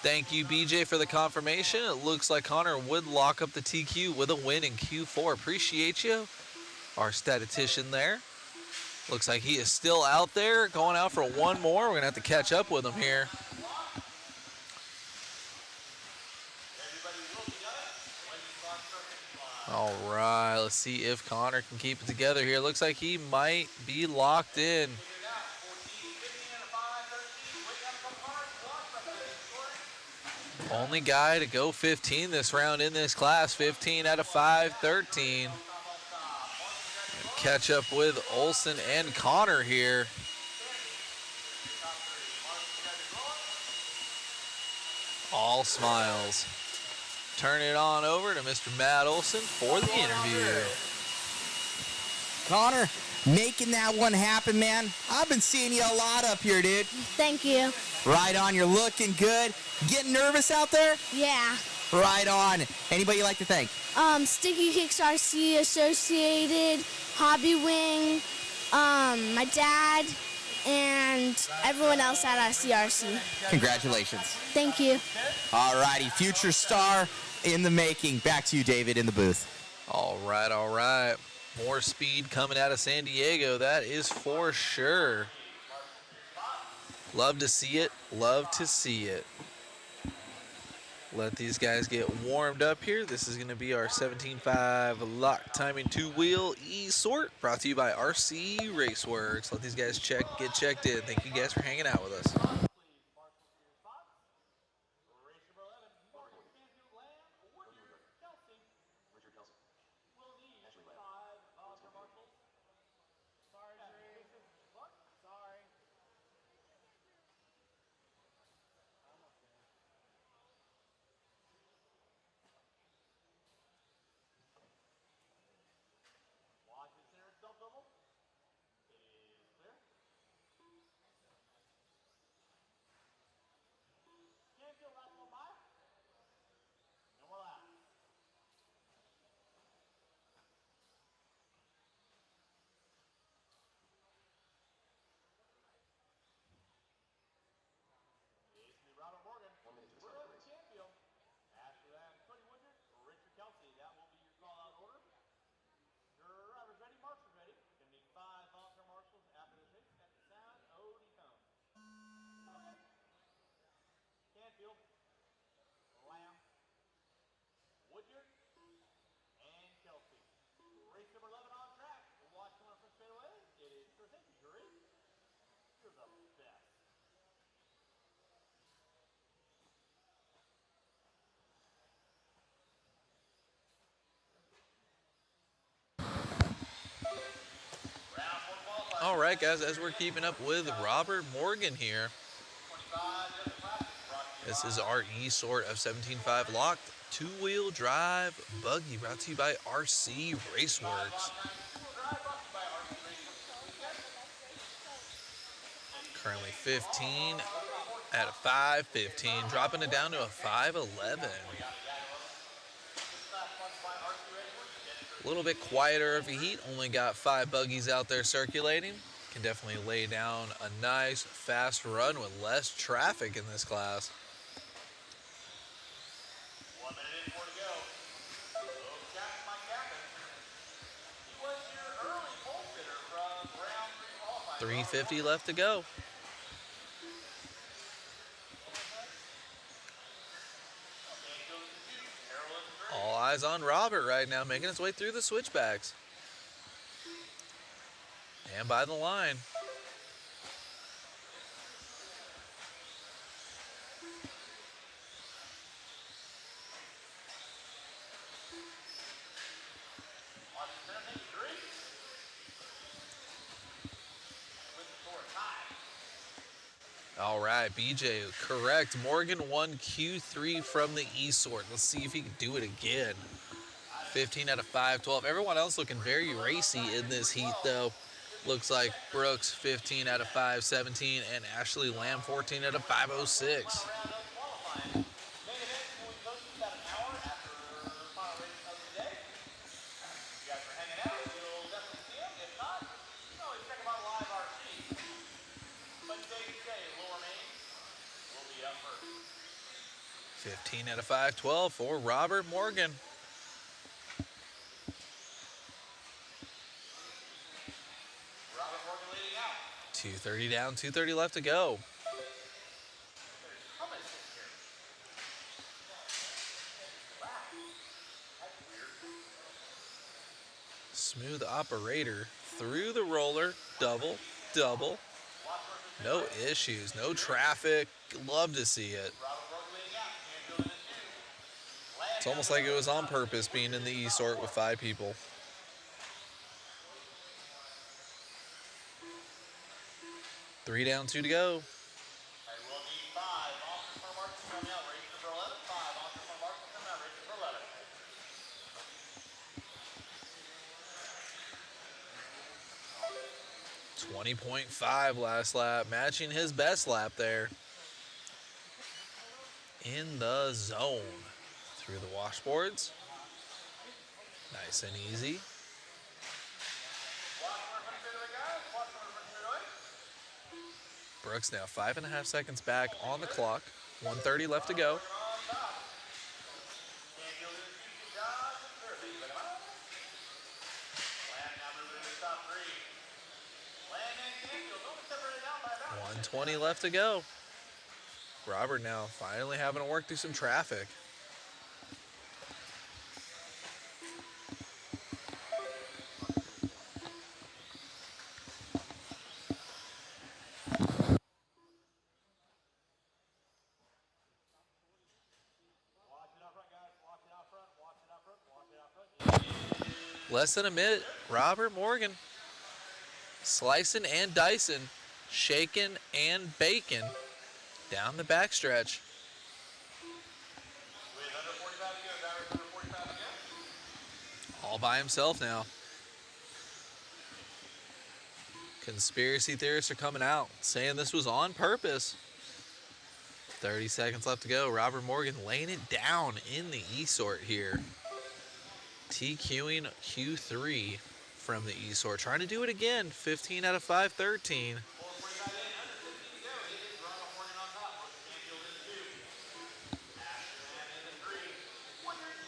Thank you, BJ, for the confirmation. It looks like Connor would lock up the TQ with a win in Q4. Appreciate you, our statistician there. Looks like he is still out there, going out for one more. We're going to have to catch up with him here. All right, let's see if Connor can keep it together here. Looks like he might be locked in. Only guy to go 15 this round in this class, 15 out of 5:13. Catch up with Olsen and Connor here. All smiles. Turn it on over to Mr. Matt Olsen for the interview. Connor, making that one happen, man. I've been seeing you a lot up here, dude. Thank you. Right on, you're looking good. Getting nervous out there? Yeah. Right on. Anybody you like to thank? Sticky Kicks RC Associated, Hobby Wing, my dad, and everyone else at CRC. Congratulations. Thank you. All righty, future star in the making. Back to you, David, in the booth. All right, all right. More speed coming out of San Diego, that is for sure. Love to see it, love to see it. Let these guys get warmed up here. This is going to be our 17.5 lock timing two-wheel E-Sort, brought to you by RC Raceworks. Let these guys get checked in. Thank you guys for hanging out with us. All right, guys, as we're keeping up with Robert Morgan here, this is our E-Sort of 17.5 locked two-wheel drive buggy, brought to you by RC Raceworks. Currently 15 out of 5:15, dropping it down to a 5:11. A little bit quieter of a heat, only got 5 buggies out there circulating. Can definitely lay down a nice fast run with less traffic in this class. 1 minute and 4 to go. So, Captain Mike Captain. He was your early pole sitter from round 3 qualifying. 3:50 left to go. All eyes on Robert right now, making his way through the switchbacks. And by the line. All right, BJ, correct. Morgan won Q3 from the E-Sort. Let's see if he can do it again. 15 out of 5:12. Everyone else looking very racy in this heat, though. Looks like Brooks 15 out of 5:17 and Ashley Lamb 14 out of 5:06. 15 out of 5, 12 for Robert Morgan. 2:30 down, 2:30 left to go. Smooth operator through the roller, double, double. No issues, no traffic. Love to see it. It's almost like it was on purpose being in the E-sort with 5 people. Three down, 2 to go. 20.5 last lap, matching his best lap there. In the zone. Through the washboards. Nice and easy. Brooks now 5.5 seconds back on the clock. 1:30 left to go. $120 left to go. Robert now finally having to work through some traffic. Less than a minute, Robert Morgan slicing and dicing, shaking and baking down the backstretch. All by himself now. Conspiracy theorists are coming out saying this was on purpose. 30 seconds left to go. Robert Morgan laying it down in the E-sort here. TQing Q3 from the E-sort. Trying to do it again. 15 out of 5, 13.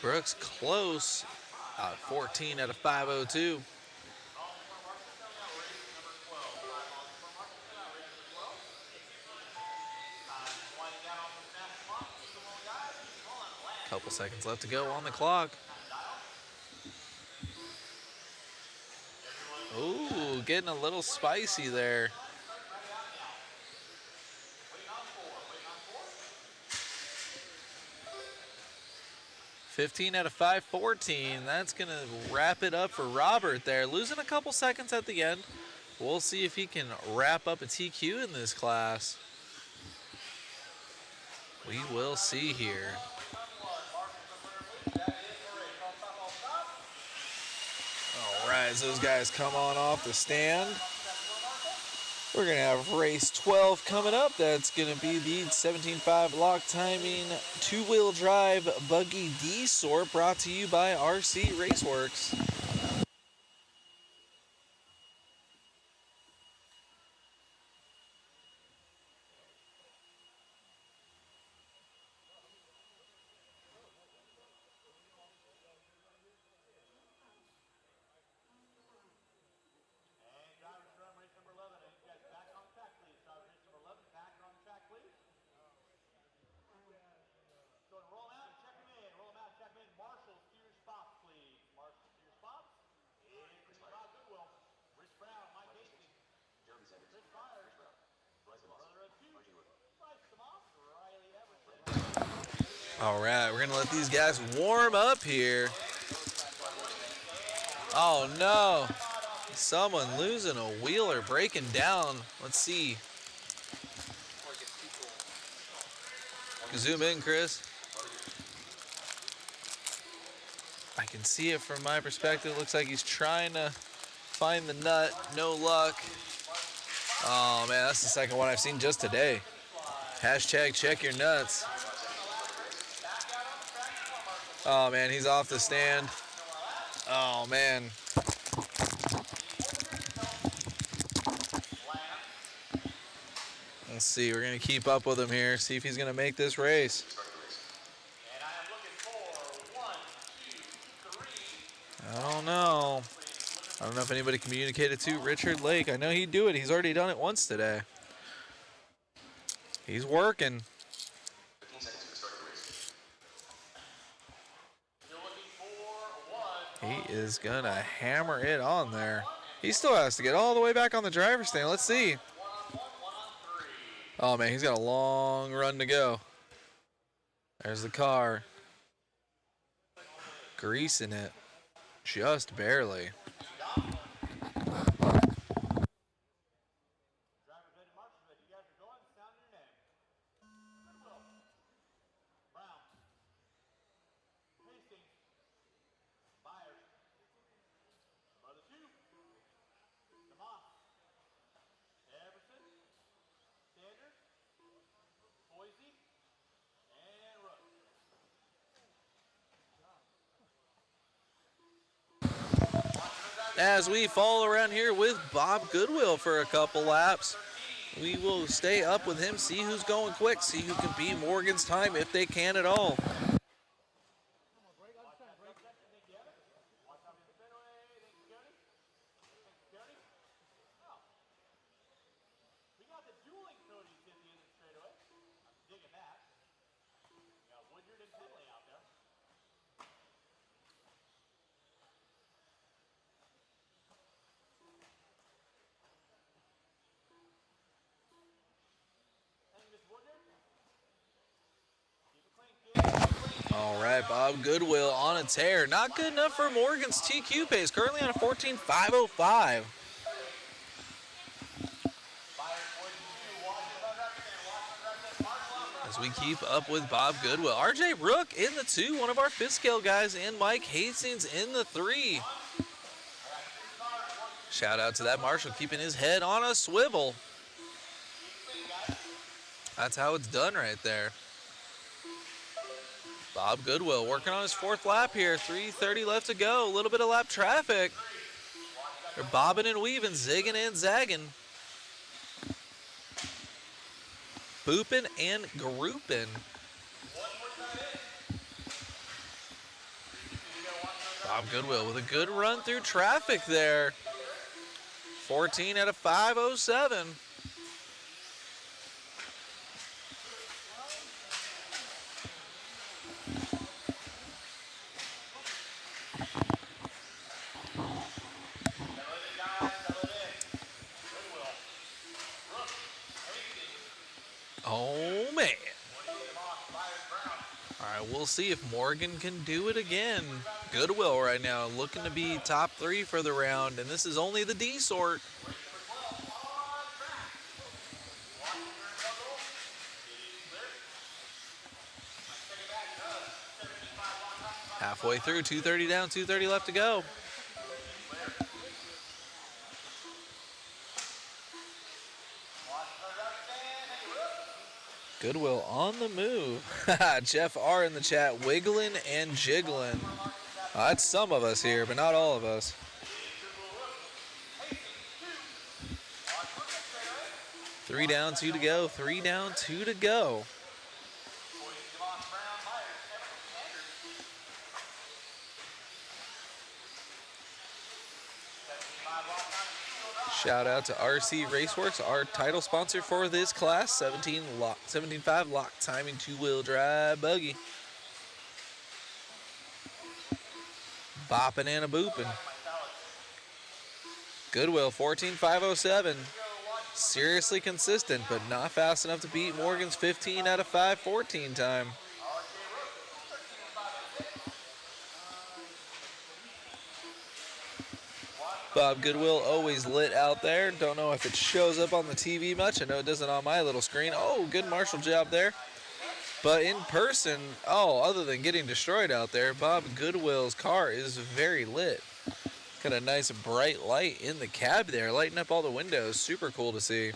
Brooks close. 14 out of 502. Couple seconds left to go on the clock. Ooh, getting a little spicy there. $15 out of 5, 14. That's going to wrap it up for Robert there. Losing a couple seconds at the end. We'll see if he can wrap up a TQ in this class. We will see here. All right, as those guys come on off the stand, we're going to have race 12 coming up. That's going to be the 17.5 lock timing two-wheel drive buggy D-sort brought to you by RC Raceworks. All right, we're gonna let these guys warm up here. Oh no, someone losing a wheel or breaking down. Let's see. Zoom in, Chris. I can see it from my perspective. It looks like he's trying to find the nut. No luck. Oh man, that's the second one I've seen just today. Hashtag check your nuts. Oh man, he's off the stand. Oh man. Let's see, we're gonna keep up with him here, see if he's gonna make this race. I don't know if anybody communicated to Richard Lake. I know he'd do it. He's already done it once today. He's working. 15 seconds to the start of the race. He is gonna hammer it on there. He still has to get all the way back on the driver's stand. Let's see. Oh man, he's got a long run to go. There's the car. Greasing it. Just barely. As we follow around here with Bob Goodwill for a couple laps, we will stay up with him, see who's going quick, see who can beat Morgan's time if they can at all. All right, Bob Goodwill on a tear. Not good enough for Morgan's TQ pace. Currently on a 14.505. As we keep up with Bob Goodwill. RJ Rook in the 2, one of our fifth scale guys, and Mike Hastings in the 3. Shout out to that Marshall keeping his head on a swivel. That's how it's done right there. Bob Goodwill working on his 4th lap here. 3:30 left to go. A little bit of lap traffic. They're bobbing and weaving, zigging and zagging. Booping and grouping. Bob Goodwill with a good run through traffic there. 14 out of 507. Oh, man. All right, we'll see if Morgan can do it again. Goodwill right now looking to be top 3 for the round, and this is only the D sort. Halfway through, 2:30 down, 2:30 left to go. Goodwill on the move. Jeff R in the chat, wiggling and jiggling. That's some of us here, but not all of us. Three down, 2 to go. 3 down, 2 to go. Shout out to RC Raceworks, our title sponsor for this class. 17.5 lock timing 2-wheel drive buggy. Bopping and a booping. Goodwill 14.507. Seriously consistent, but not fast enough to beat Morgan's 15 out of 514 time. Bob Goodwill always lit out there. Don't know if it shows up on the TV much. I know it doesn't on my little screen. Oh, good Marshall job there. But in person, other than getting destroyed out there, Bob Goodwill's car is very lit. Got a nice bright light in the cab there, lighting up all the windows. Super cool to see.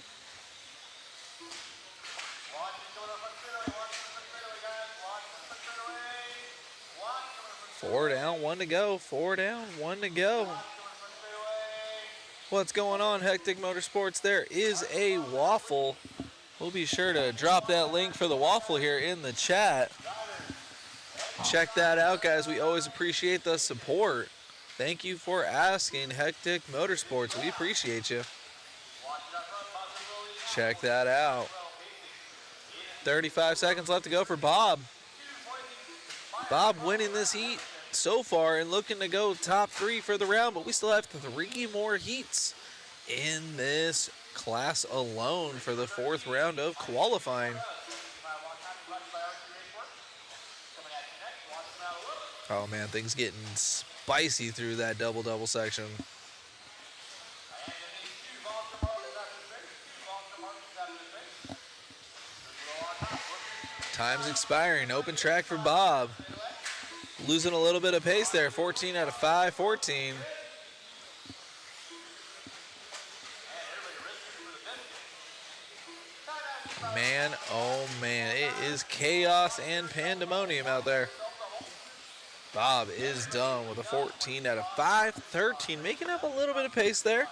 Four down, 1 to go. 4 down, 1 to go. What's going on, Hectic Motorsports? There is a waffle. We'll be sure to drop that link for the waffle here in the chat. Check that out, guys. We always appreciate the support. Thank you for asking, Hectic Motorsports. We appreciate you. Check that out. 35 seconds left to go for Bob. Bob winning this heat so far and looking to go top 3 for the round, but we still have 3 more heats in this class alone for the 4th round of qualifying. Oh man, things getting spicy through that double section. Time's expiring. Open track for Bob. Losing a little bit of pace there. 14 out of 5, 14. Man, oh man, it is chaos and pandemonium out there. Bob is done with a 14 out of 5, 13, making up a little bit of pace there.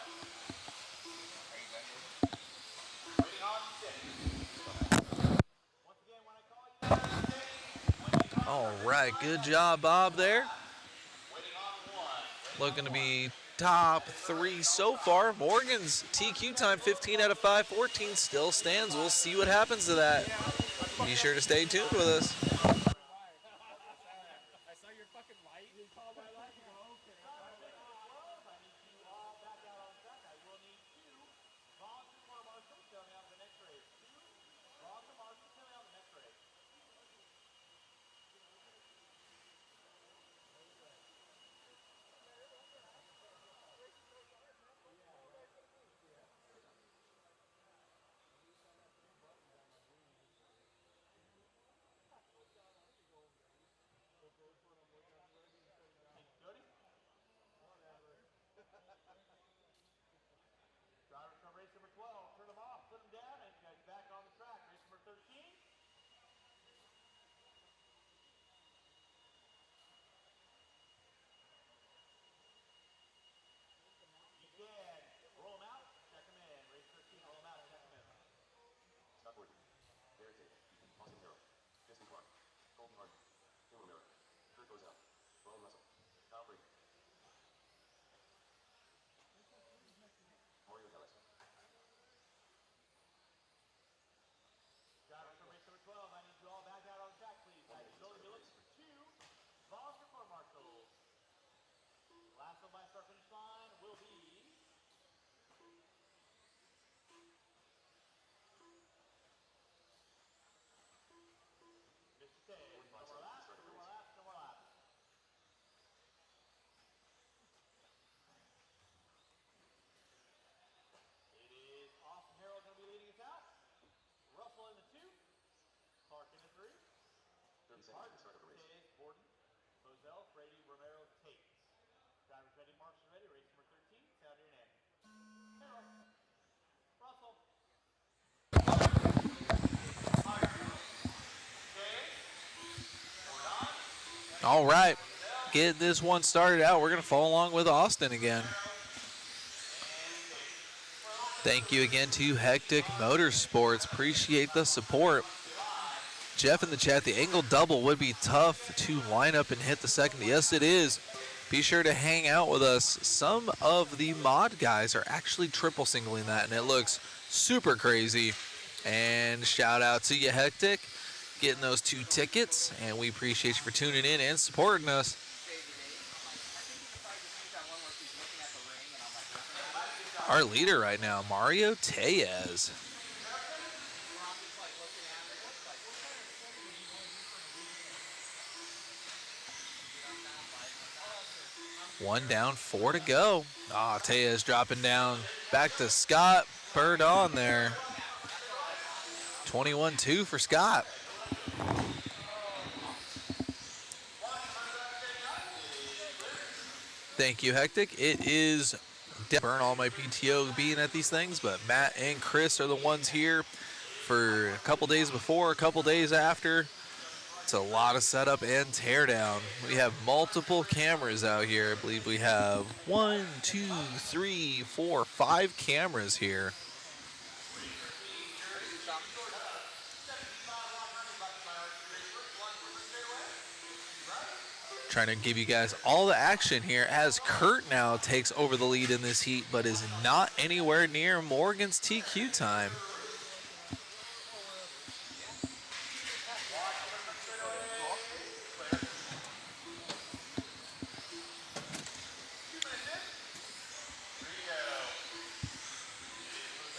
All right, good job, Bob, there. Looking to be top 3 so far. Morgan's TQ time, 15 out of 5, 14, still stands. We'll see what happens to that. Be sure to stay tuned with us. Drivers from race number 12, turn them off, put them down, and guys back on the track. Race number 13. You can roll them out, check them in. Race 13, roll them out, check them in. Stop working. There it is. Austin Hero. Justin Clark. Colton Harden. Taylor Miller. Kurt goes out. Rowan Russell. Kyle Brady. Mario Tellis. Drivers from race number 12, I need you all back out on the track, please. Guys, you're going to be looking for 2 volunteer car marshals. Last one by start finish line will be Mr. K. No more laps, no more laps, no more laps. It is Austin Harrell going to be leading us out. Russell in the 2. Clark in the 3. Hart, Tays, Borden, Moselle, Brady, Romero, Tate. Drivers ready, marshals ready. Race number 13. Sound your name. Harrell. Russell. All right, get this one started out. We're going to follow along with Austin again. Thank you again to Hectic Motorsports. Appreciate the support. Jeff in the chat, the angle double would be tough to line up and hit the second. Yes, it is. Be sure to hang out with us. Some of the mod guys are actually triple singling that, and it looks super crazy. And shout out to you, Hectic, getting those 2 tickets, and we appreciate you for tuning in and supporting us. Our leader right now, Mario Tellez. One down, 4 to go. Ah, Tellez dropping down. Back to Scott. Bird on there. 21-2 for Scott. Thank you, Hectic. It is burn all my PTO being at these things, but Matt and Chris are the ones here for a couple days before, a couple days after. It's a lot of setup and teardown. We have multiple cameras out here. I believe we have 1, 2, 3, 4, 5 cameras here. trying to give you guys all the action here as Kurt now takes over the lead in this heat, but is not anywhere near Morgan's TQ time.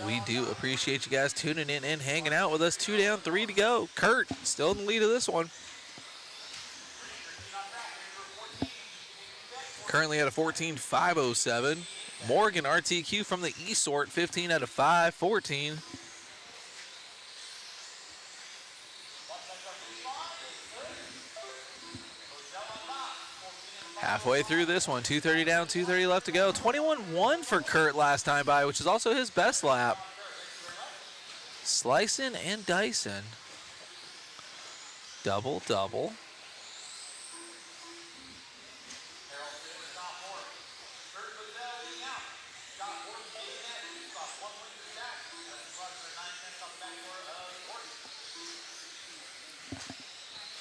We do appreciate you guys tuning in and hanging out with us. 2 down, 3 to go. Kurt still in the lead of this one. Currently at a 14.507. Morgan RTQ from the E-Sort, 15 out of 514. Halfway through this one, 2:30 down, 2:30 left to go. 21-1 for Kurt last time by, which is also his best lap. Slicing and dicing. Double, double.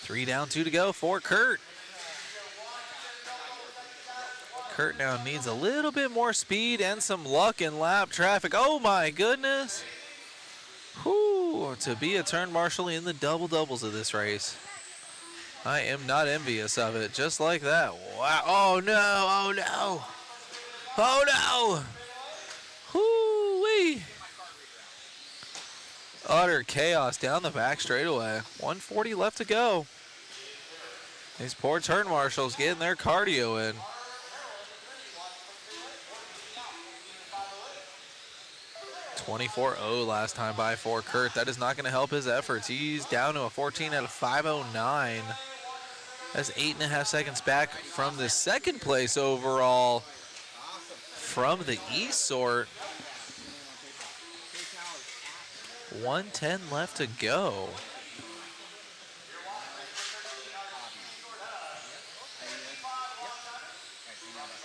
Three down, 2 to go for Kurt. Kurt now needs a little bit more speed and some luck in lap traffic. Oh my goodness. Whew, to be a turn marshal in the double doubles of this race. I am not envious of it, just like that. Wow, oh no, oh no. Oh no. Whoo-wee. Utter chaos down the back straightaway. 140 left to go. These poor turn marshals getting their cardio in. 24-0 last time by for Kurt. That is not going to help his efforts. He's down to a 14 out of 509. That's 8.5 seconds back from the second place overall from the E-Sort. 110 left to go.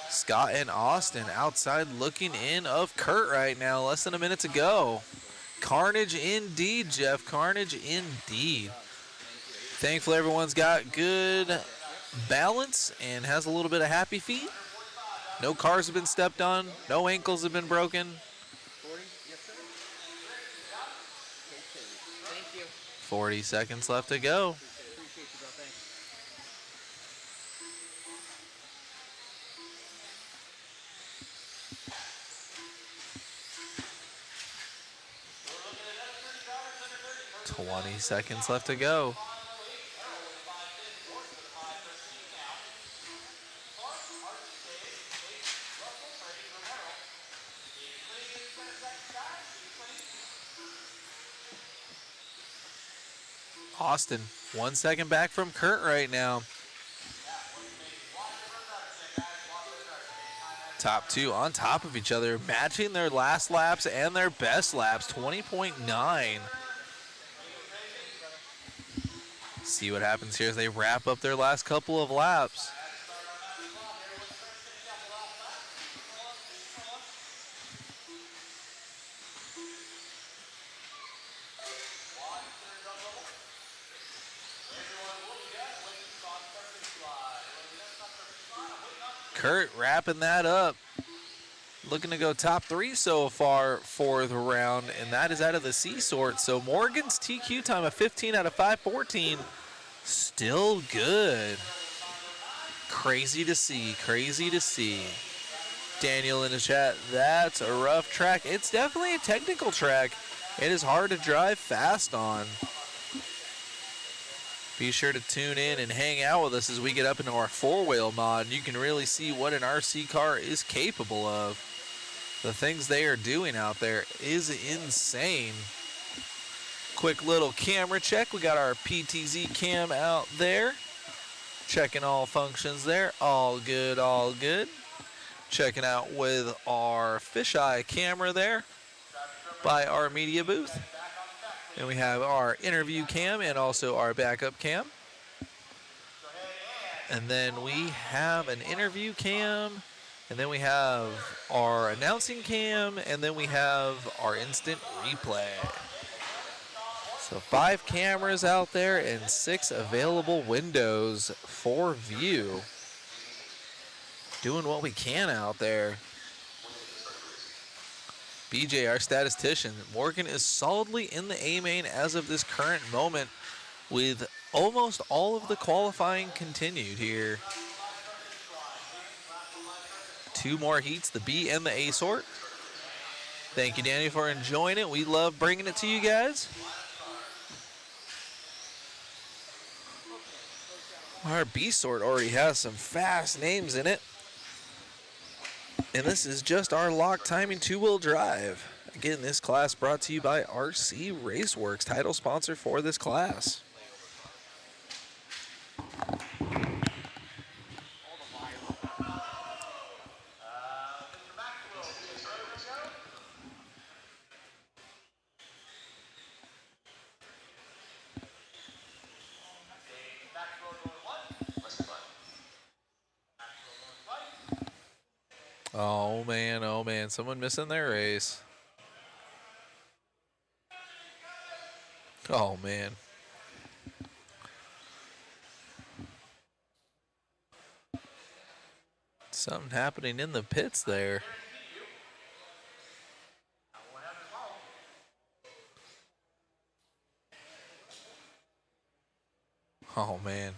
Scott and Austin outside looking in of Kurt right now. Less than a minute to go. Carnage indeed, Jeff. Carnage indeed. Thankfully, everyone's got good balance and has a little bit of happy feet. No cars have been stepped on. No ankles have been broken. 40 seconds left to go. Twenty seconds left to go. Austin, 1 second back from Kurt right now. Top two on top of each other, matching their last laps and their best laps, 20.9. See what happens here as they wrap up their last couple of laps. Kurt wrapping that up. Looking to go top three so far for the round, and that is out of the C-Sort. So Morgan's TQ time of 15 out of 514. Still good. Crazy to see, crazy to see. Daniel in the chat, that's a rough track. It's definitely a technical track. It is hard to drive fast on. Be sure to tune in and hang out with us as we get up into our four-wheel mod. You can really see what an RC car is capable of. The things they are doing out there is insane. Quick little camera check. We got our PTZ cam out there. Checking all functions there. All good, all good. Checking out with our fisheye camera there by our media booth. And we have our interview cam and also our backup cam. And then we have an interview cam. And then we have our announcing cam. And then we have our instant replay. So 5 cameras out there and 6 available windows for view. doing what we can out there. BJ, our statistician, Morgan is solidly in the A main as of this current moment, with almost all of the qualifying continued here. 2 more heats, the B and the A sort. Thank you, Danny, for enjoying it. We love bringing it to you guys. Our B sort already has some fast names in it. And this is just our lock timing 2-wheel drive. Again, this class brought to you by RC Raceworks, title sponsor for this class. Oh man, someone missing their race. Oh man. Something happening in the pits there. Oh man.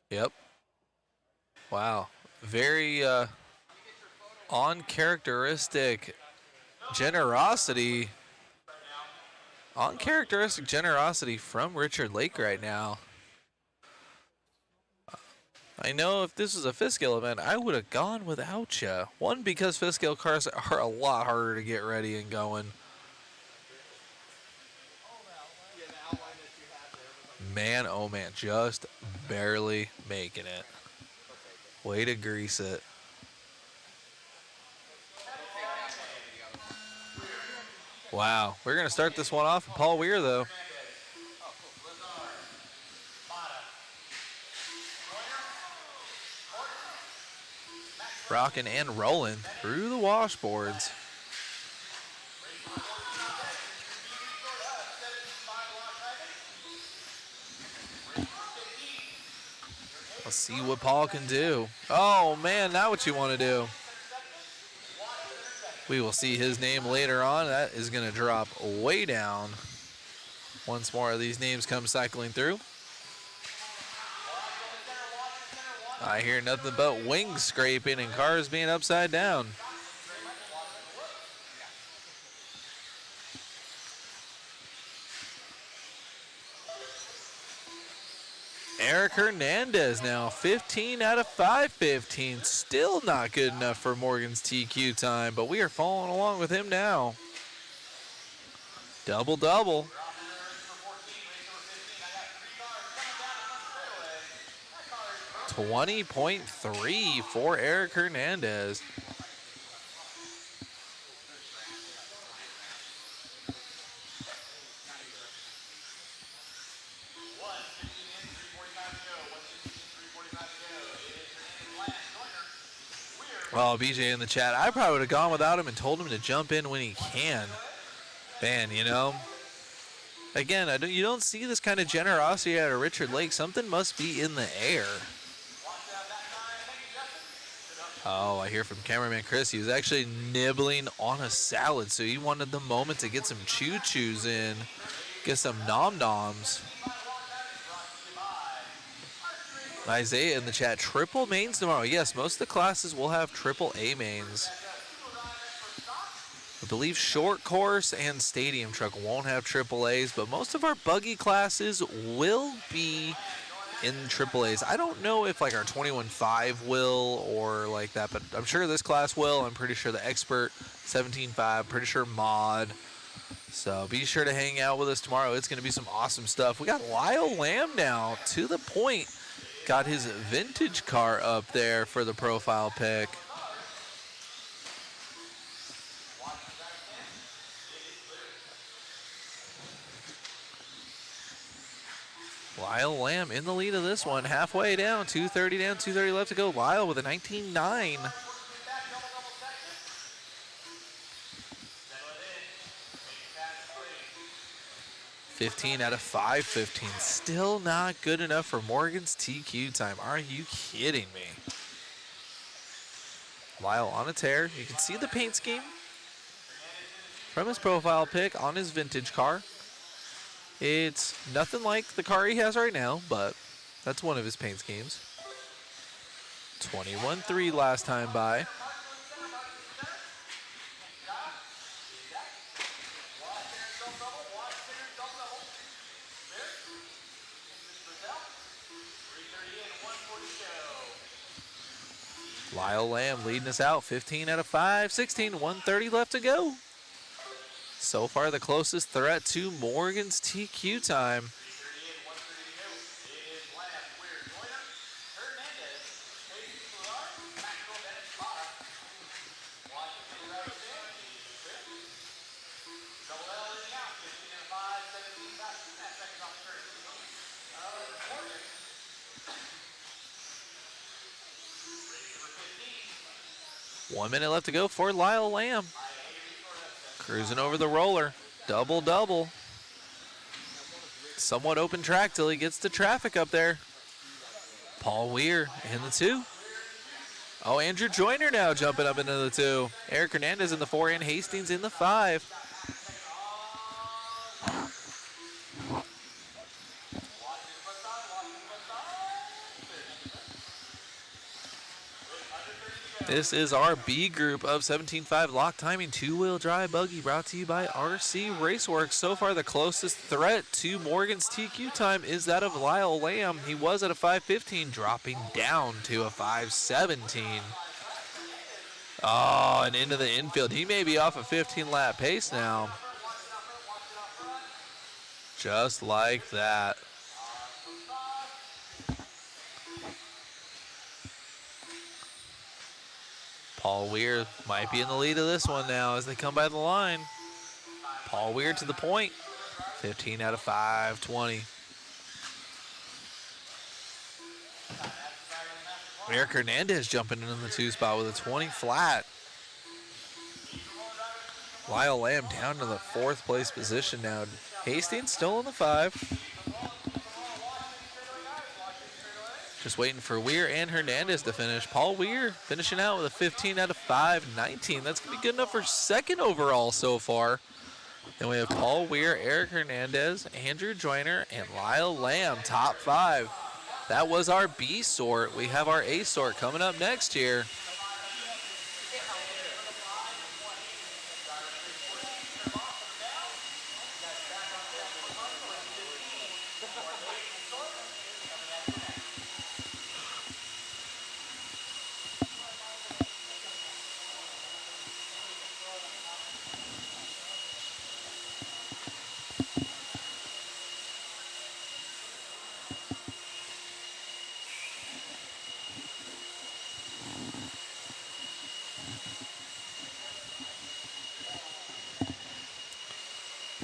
Yep. Wow. Very uncharacteristic generosity. Uncharacteristic generosity from Richard Lake right now. I know if this was a fifth scale event, I would have gone without you. One, because fifth scale cars are a lot harder to get ready and going. Man, oh man, just barely making it. Way to grease it. Wow, we're going to start this one off with Paul Weir, though. Rocking and rolling through the washboards. Let's see what Paul can do. Oh man, not what you want to do. We will see his name later on. That is going to drop way down once more of these names come cycling through. I hear nothing but wings scraping and cars being upside down. Eric Hernandez now 15 out of 515. Still not good enough for Morgan's TQ time, but we are following along with him now. Double-double. .3 for Eric Hernandez. Oh, BJ in the chat. I probably would have gone without him and told him to jump in when he can. Man, you know, again, you don't see this kind of generosity out of Richard Lake. Something must be in the air. Oh, I hear from cameraman Chris. He was actually nibbling on a salad, so he wanted the moment to get some choo-choos in, get some nom-noms. Isaiah in the chat, triple mains tomorrow. Yes, most of the classes will have triple A mains. I believe short course and stadium truck won't have triple A's, but most of our buggy classes will be in triple A's. I don't know if like our 21.5 will or like that, but I'm sure this class will. I'm pretty sure the expert 17.5, pretty sure mod. So be sure to hang out with us tomorrow. It's going to be some awesome stuff. We got Lyle Lamb now to the point. Got his vintage car up there for the profile pic. Lyle Lamb in the lead of this one, halfway down, 2:30 down, 2:30 left to go. Lyle with a 19.9. .15 out of 515. Still not good enough for Morgan's TQ time. Are you kidding me? Lyle on a tear. You can see the paint scheme from his profile pic on his vintage car. It's nothing like the car he has right now, but that's one of his paint schemes. 21-3 last time by. Lyle Lamb leading us out, 15 out of 5, 16, 130 left to go. So far the closest threat to Morgan's TQ time. One minute left to go for Lyle Lamb. Cruising over the roller. Double-double. Somewhat open track till he gets the traffic up there. Paul Weir in the 2. Oh, Andrew Joyner now jumping up into the 2. Eric Hernandez in the 4 and Hastings in the 5. This is our B group of 17.5 lock timing 2-wheel drive buggy brought to you by RC Raceworks. So far the closest threat to Morgan's TQ time is that of Lyle Lamb. He was at a 5:15, dropping down to a 5:17. Oh, and into the infield. He may be off a 15-lap pace now. Just like that. Paul Weir might be in the lead of this one now as they come by the line. Paul Weir to the point. 15 out of 5, 20. Eric Hernandez jumping in the 2 spot with a 20 flat. Lyle Lamb down to the 4th place position now. Hastings still in the 5. Just waiting for Weir and Hernandez to finish. Paul Weir finishing out with a 15 out of 5, 19. That's going to be good enough for 2nd overall so far. Then we have Paul Weir, Eric Hernandez, Andrew Joyner, and Lyle Lamb, top 5. That was our B sort. We have our A sort coming up next here.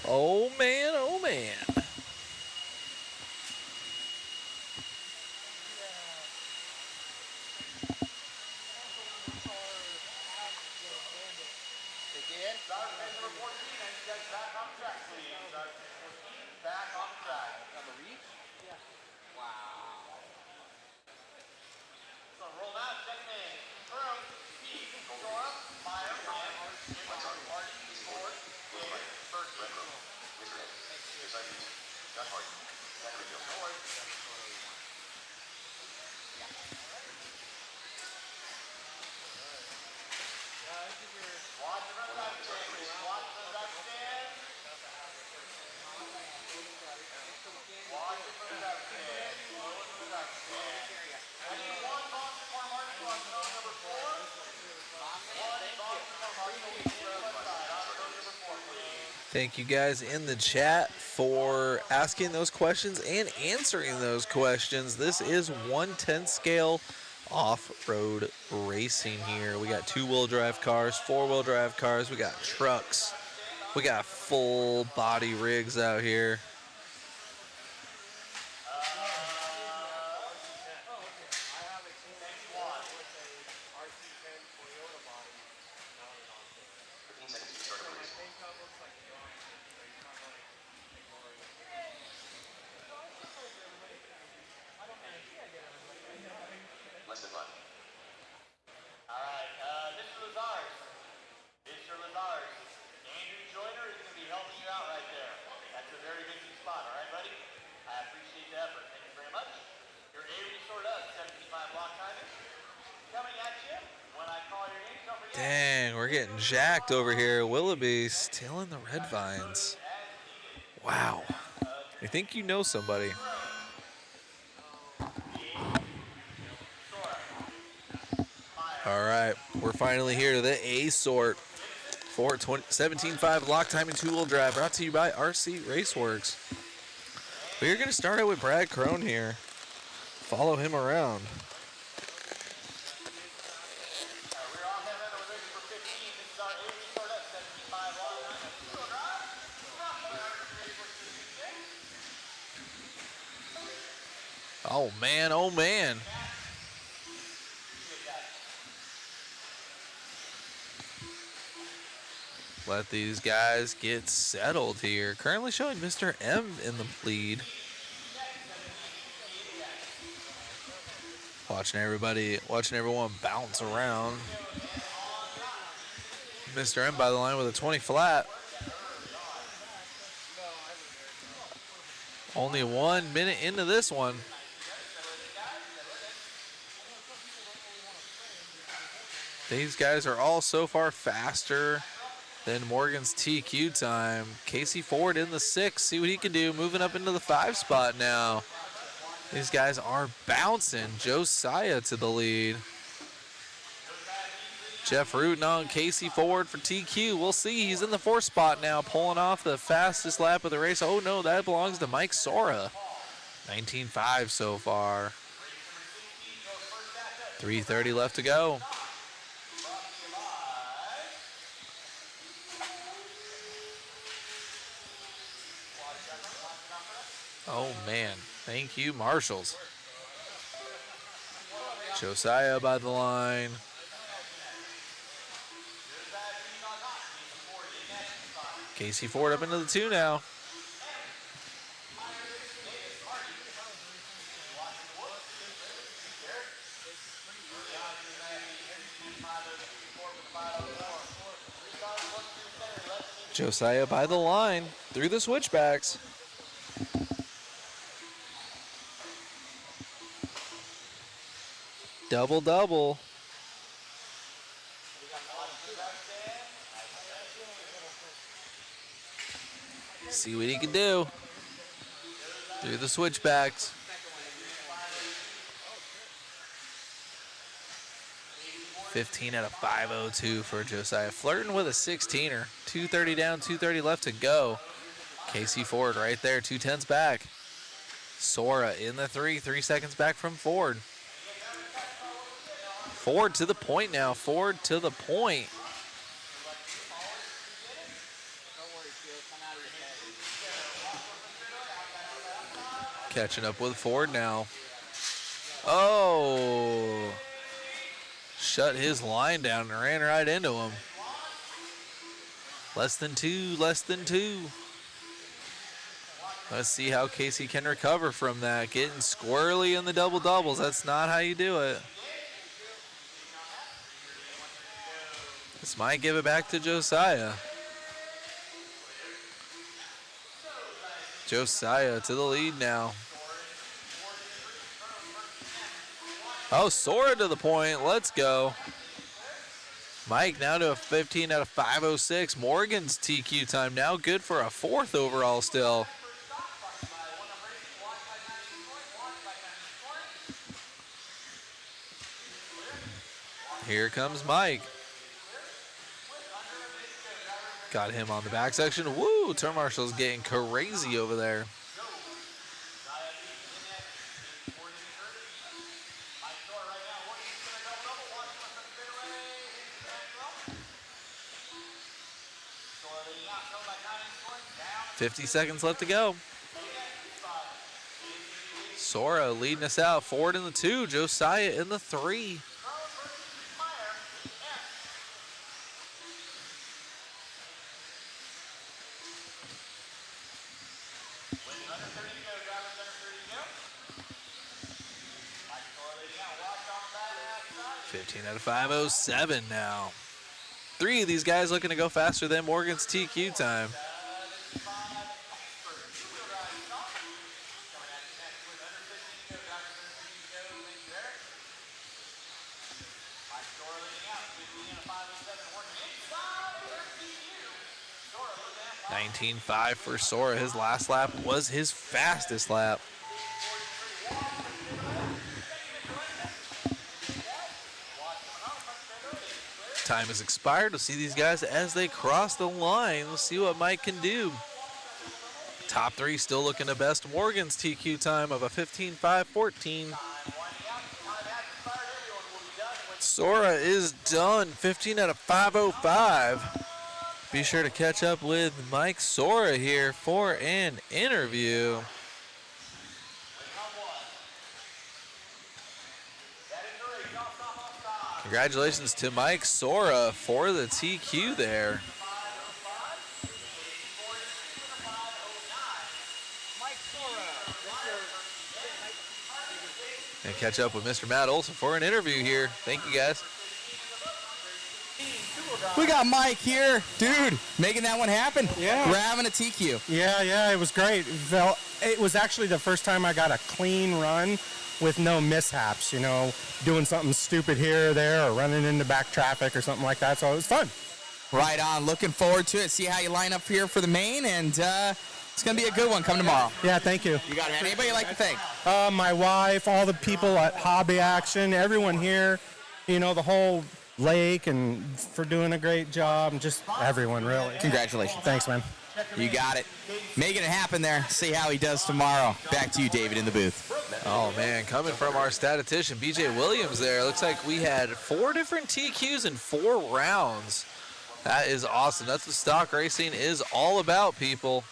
Oh man, oh man. Thank you guys in the chat for asking those questions and answering those questions. This is 1/10 scale off-road racing here. We got 2-wheel drive cars, 4-wheel drive cars, we got trucks, we got full body rigs out here. man, we're getting jacked over here. Willoughby still in the red vines. Wow. I think you know somebody. All right, we're finally here to the A sort. 17.5 lock time and two-wheel drive, brought to you by RC Raceworks. We're going to start out with Brad Crone here. Follow him around. Oh man, oh man. Let these guys get settled here. Currently showing Mr. M in the lead. Watching everyone bounce around. Mr. M by the line with a 20 flat. Only 1 minute into this one. These guys are all so far faster than Morgan's TQ time. Casey Ford in the 6. See what he can do. Moving up into the 5 spot now. These guys are bouncing. Josiah to the lead. Jeff rooting on Casey Ford for TQ. We'll see. He's in the 4th spot now, pulling off the fastest lap of the race. Oh no, that belongs to Mike Sora. 19.5 so far. 3:30 left to go. Oh man, thank you, marshals. Josiah by the line. Casey Ford up into the 2 now. Josiah by the line through the switchbacks. Double. See what he can do. Through the switchbacks. $15 out of 502 for Josiah. Flirting with a 16er. 2:30 down, 2:30 left to go. Casey Ford right there, 2:10s back. Sora in the 3 seconds back from Ford. Ford to the point now. Ford to the point. Catching up with Ford now. Oh. Shut his line down and ran right into him. Less than two. Let's see how Casey can recover from that. Getting squirrely in the double doubles. That's not how you do it. This might give it back to Josiah. Josiah to the lead now. Oh, Sora to the point. Let's go. Mike now to a 15 out of 506. Morgan's TQ time now good for a 4th overall still. Here comes Mike. Got him on the back section. Woo, turn marshal's getting crazy over there. $50 seconds left to go. Sora leading us out. Ford in the 2, Josiah in the 3. $15 out of 507 now. 3 of these guys looking to go faster than Morgan's TQ time. 19.5 for Sora. His last lap was his fastest lap. Time has expired. We'll see these guys as they cross the line. We'll see what Mike can do. Top three still looking the best. Morgan's TQ time of a 15.5.14. Sora is done, 15 out of 505. Be sure to catch up with Mike Sora here for an interview. Congratulations to Mike Sora for the TQ there. And catch up with Mr. Matt Olson for an interview here. Thank you, guys. We got Mike here, dude, making that one happen. Yeah. Grabbing a TQ. Yeah, it was great. It was actually the first time I got a clean run with no mishaps, you know, doing something stupid here or there or running into back traffic or something like that. So it was fun. Right on. Looking forward to it. See how you line up here for the main, and it's going to be a good one come tomorrow. Yeah, thank you. You got it, man. Anybody you'd like to thank? My wife, all the people at Hobby Action, everyone here, you know, the whole lake, and for doing a great job, and just everyone, really. Congratulations. Thanks, man. You got it. Making it happen there. See how he does tomorrow. Back to you, David, in the booth. Oh, man, coming from our statistician, BJ Williams there. Looks like we had 4 different TQs in 4 rounds. That is awesome. That's what stock racing is all about, people.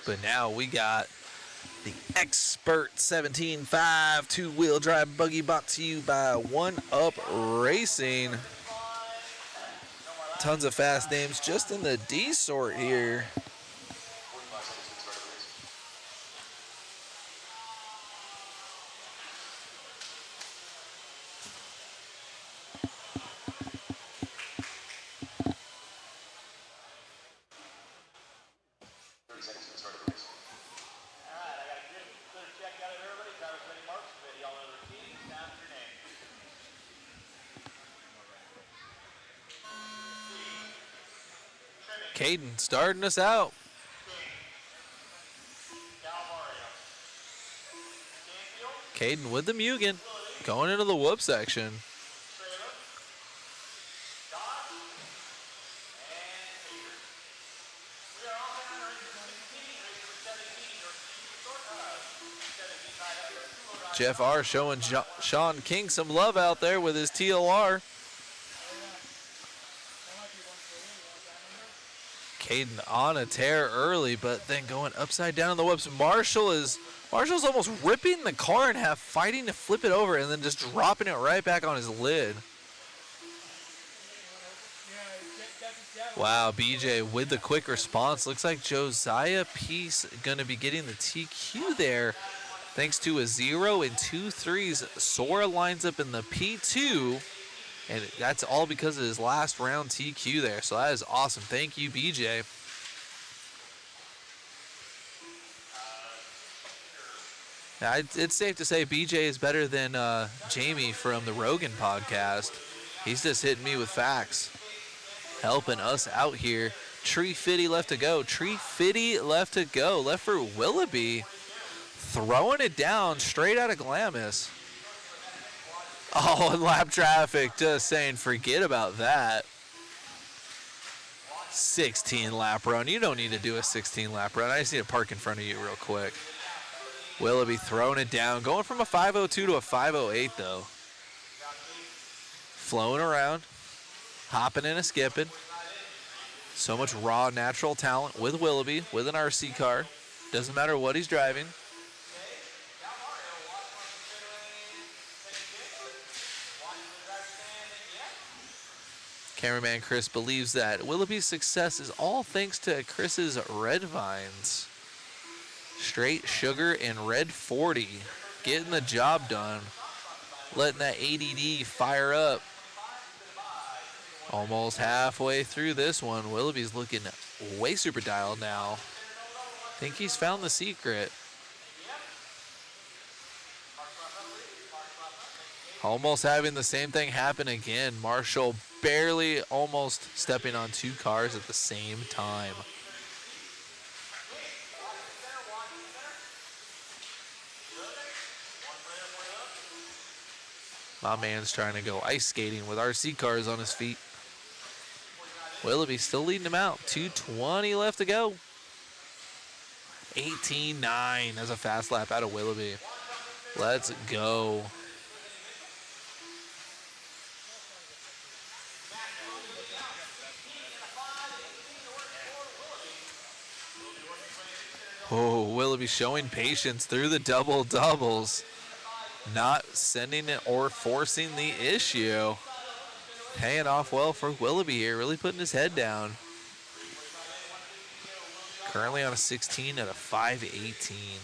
But now we got the Expert 17.5 two-wheel drive buggy brought to you by One Up Racing. Tons of fast names just in the D sort here. Caden starting us out. Caden with the Mugen going into the whoop section. Jeff R showing Sean King some love out there with his TLR. Caden on a tear early, but then going upside down on the whoops. Marshall's almost ripping the car in half, fighting to flip it over, and then just dropping it right back on his lid. Wow, BJ with the quick response. Looks like Josiah Peace going to be getting the TQ there. Thanks to a 0 and 2 threes, Sora lines up in the P2. And that's all because of his last round TQ there. So that is awesome. Thank you, BJ. Now, it's safe to say BJ is better than Jamie from the Rogan podcast. He's just hitting me with facts. Helping us out here. Tree Fitty left to go. Tree Fitty left to go. Left for Willoughby. Throwing it down straight out of Glamis. Oh, and lap traffic, just saying forget about that. 16 lap run. You don't need to do a 16 lap run. I just need to park in front of you real quick. Willoughby throwing it down. Going from a 5.02 to a 5.08 though. Flowing around. Hopping and a skipping. So much raw natural talent with Willoughby, with an RC car. Doesn't matter what he's driving. Cameraman Chris believes that Willoughby's success is all thanks to Chris's red vines. Straight sugar and red 40. Getting the job done. Letting that ADD fire up. Almost halfway through this one. Willoughby's looking way super dialed now. Think he's found the secret. Almost having the same thing happen again. Marshall barely almost stepping on 2 cars at the same time. My man's trying to go ice skating with RC cars on his feet. Willoughby still leading him out. 2:20 left to go. 18.9 as a fast lap out of Willoughby. Let's go. Oh, Willoughby showing patience through the double doubles. Not sending it or forcing the issue. Paying off well for Willoughby here, really putting his head down. Currently on a 16 at a 5:18.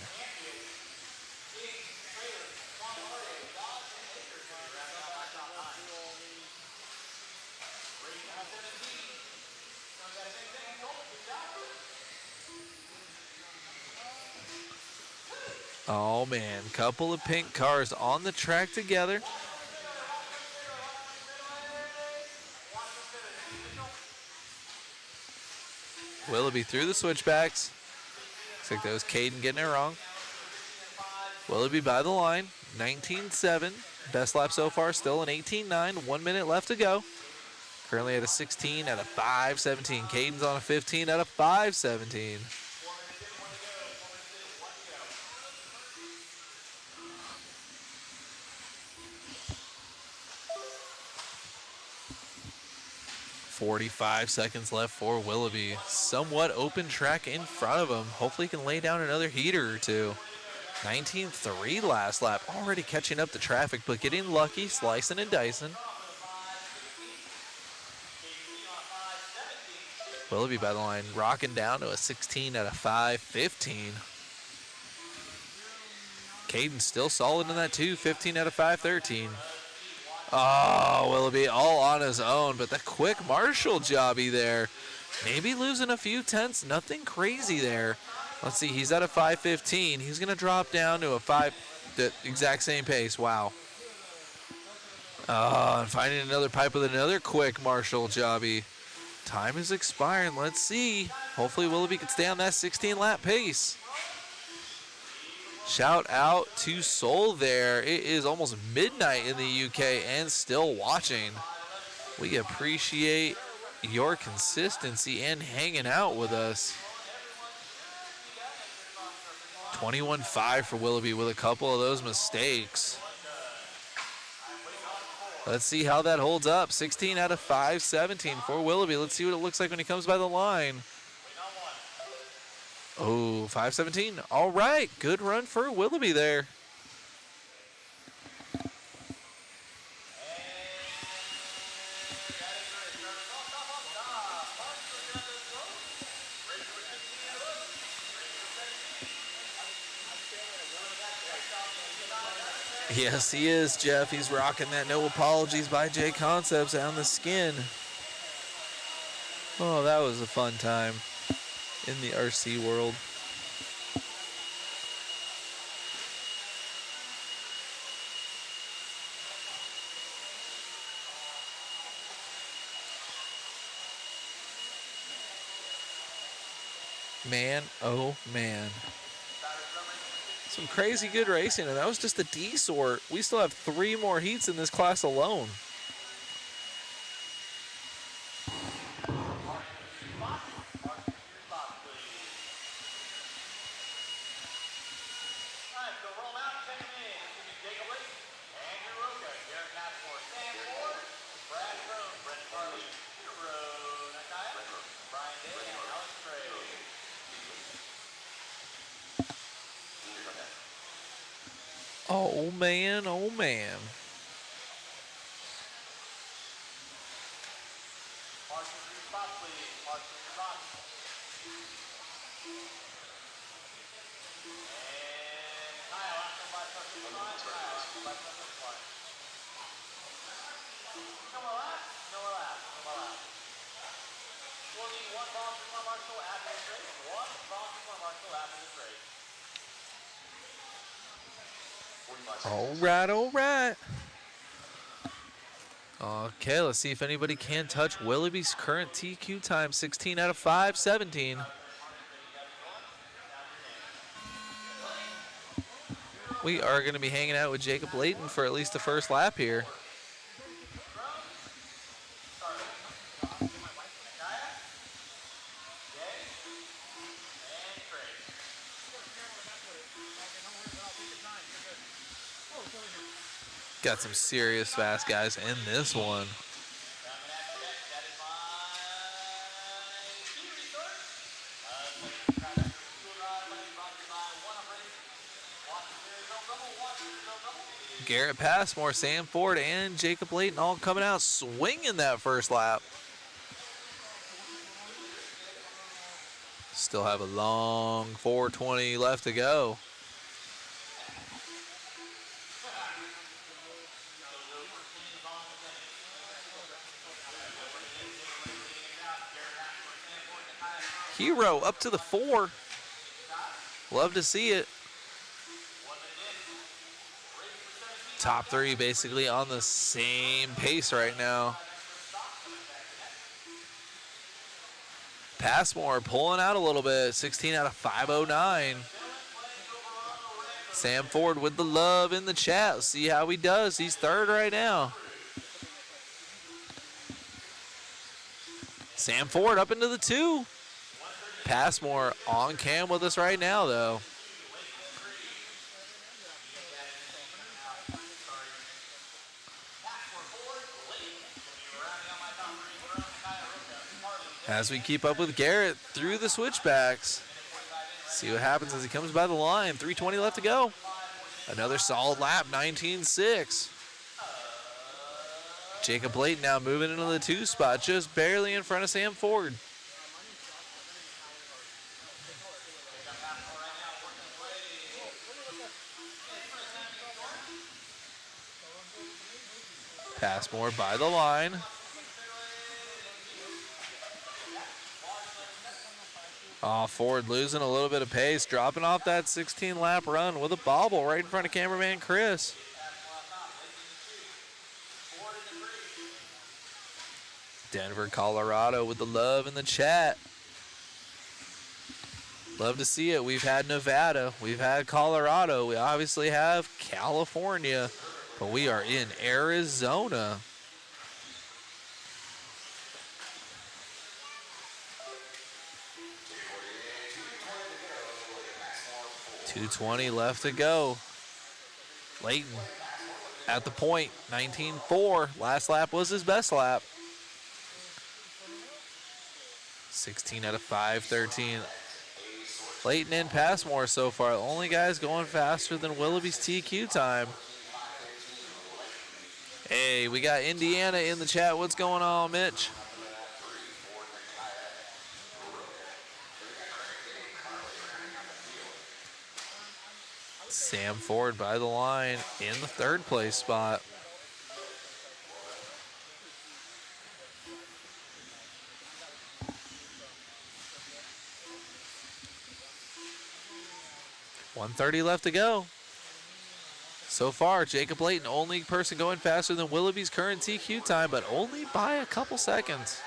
Oh man, couple of pink cars on the track together. Willoughby through the switchbacks. Looks like that was Caden getting it wrong. Willoughby by the line, 19.7. Best lap so far, still an 18.9. 1 minute left to go. Currently at a 16 at a 5:17. Caden's on a 15 at a 5:17. .45 seconds left for Willoughby. Somewhat open track in front of him. Hopefully he can lay down another heater or two. 19.3 last lap. Already catching up to traffic, but getting lucky, slicing and dicing. Willoughby by the line, rocking down to a 16 at a 5:15. Caden still solid in that too, 15 out of 5:13. Oh, Willoughby all on his own, but the quick Marshall jobby there. Maybe losing a few tenths, nothing crazy there. Let's see, he's at a 5:15. He's gonna drop down to a 5, the exact same pace, wow. And finding another pipe with another quick Marshall jobby. Time is expiring, let's see. Hopefully Willoughby can stay on that 16 lap pace. Shout out to Soul there. It is almost midnight in the UK and still watching. We appreciate your consistency and hanging out with us. 21.5 for Willoughby with a couple of those mistakes. Let's see how that holds up. 16 out of 5:17 for Willoughby. Let's see what it looks like when he comes by the line. Oh, 5:17. All right, good run for Willoughby there. Yes, he is, Jeff. He's rocking that No Apologies by J Concepts on the skin. Oh, that was a fun time in the RC world. Man, oh man. Some crazy good racing, and that was just the D sort. We still have 3 more heats in this class alone. Oh man, oh man. All right, all right. Okay, let's see if anybody can touch Willoughby's current TQ time. 16 out of 5, 17. We are going to be hanging out with Jacob Layton for at least the first lap here. Got some serious fast guys in this one. Garrett Passmore, Sam Ford, and Jacob Layton all coming out swinging that first lap. Still have a long 420 left to go. Hero up to the 4. Love to see it. Top 3 basically on the same pace right now. Passmore pulling out a little bit, 16 out of 509. Sam Ford with the love in the chat. Let's see how he does. He's 3rd right now. Sam Ford up into the 2. Passmore on cam with us right now, though. As we keep up with Garrett through the switchbacks. See what happens as he comes by the line. 3:20 left to go. Another solid lap, 19.6. Jacob Layton now moving into the 2 spot, just barely in front of Sam Ford. Passmore by the line. Oh, Ford losing a little bit of pace, dropping off that 16-lap run with a bobble right in front of cameraman Chris. Denver, Colorado with the love in the chat. Love to see it. We've had Nevada, we've had Colorado, we obviously have California, but we are in Arizona. .220 left to go. Layton at the point, 19.4. Last lap was his best lap. 16 out of 513. Layton and Passmore so far. The only guys going faster than Willoughby's TQ time. Hey, we got Indiana in the chat. What's going on, Mitch? Sam Ford by the line in the 3rd place spot. .130 left to go. So far, Jacob Layton, only person going faster than Willoughby's current TQ time, but only by a couple seconds.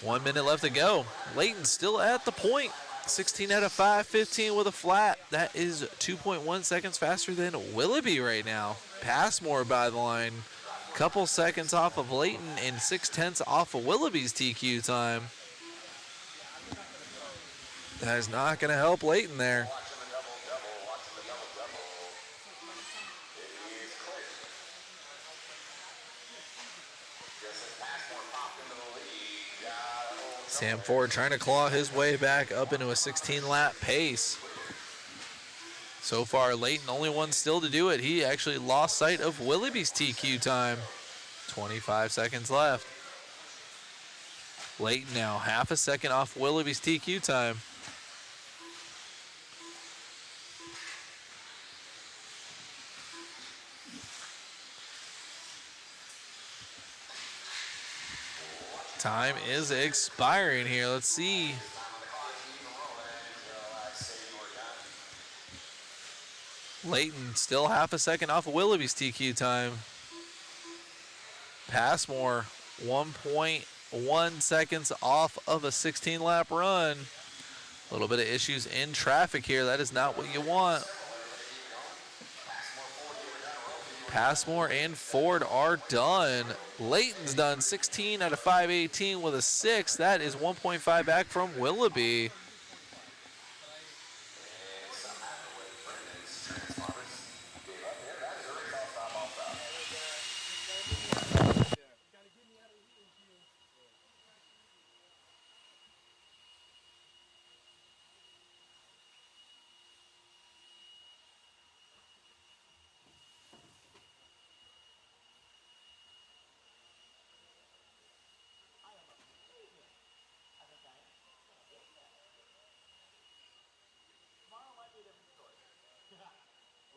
.1 minute left to go. Layton still at the point. 16 out of 515 with a flat. That is 2.1 seconds faster than Willoughby right now. Passmore by the line. Couple seconds off of Layton and 0.6 off of Willoughby's TQ time. That is not going to help Layton there. Sam Ford trying to claw his way back up into a 16-lap pace. So far, Layton only one still to do it. He actually lost sight of Willoughby's TQ time. 25 seconds left. Layton now half a second off Willoughby's TQ time. Time is expiring here. Let's see. Layton still half a second off of Willoughby's TQ time. Passmore 1.1 seconds off of a 16-lap run. A little bit of issues in traffic here. That is not what you want. Passmore and Ford are done. Layton's done 16 out of 518 with a 6. That is 1.5 back from Willoughby.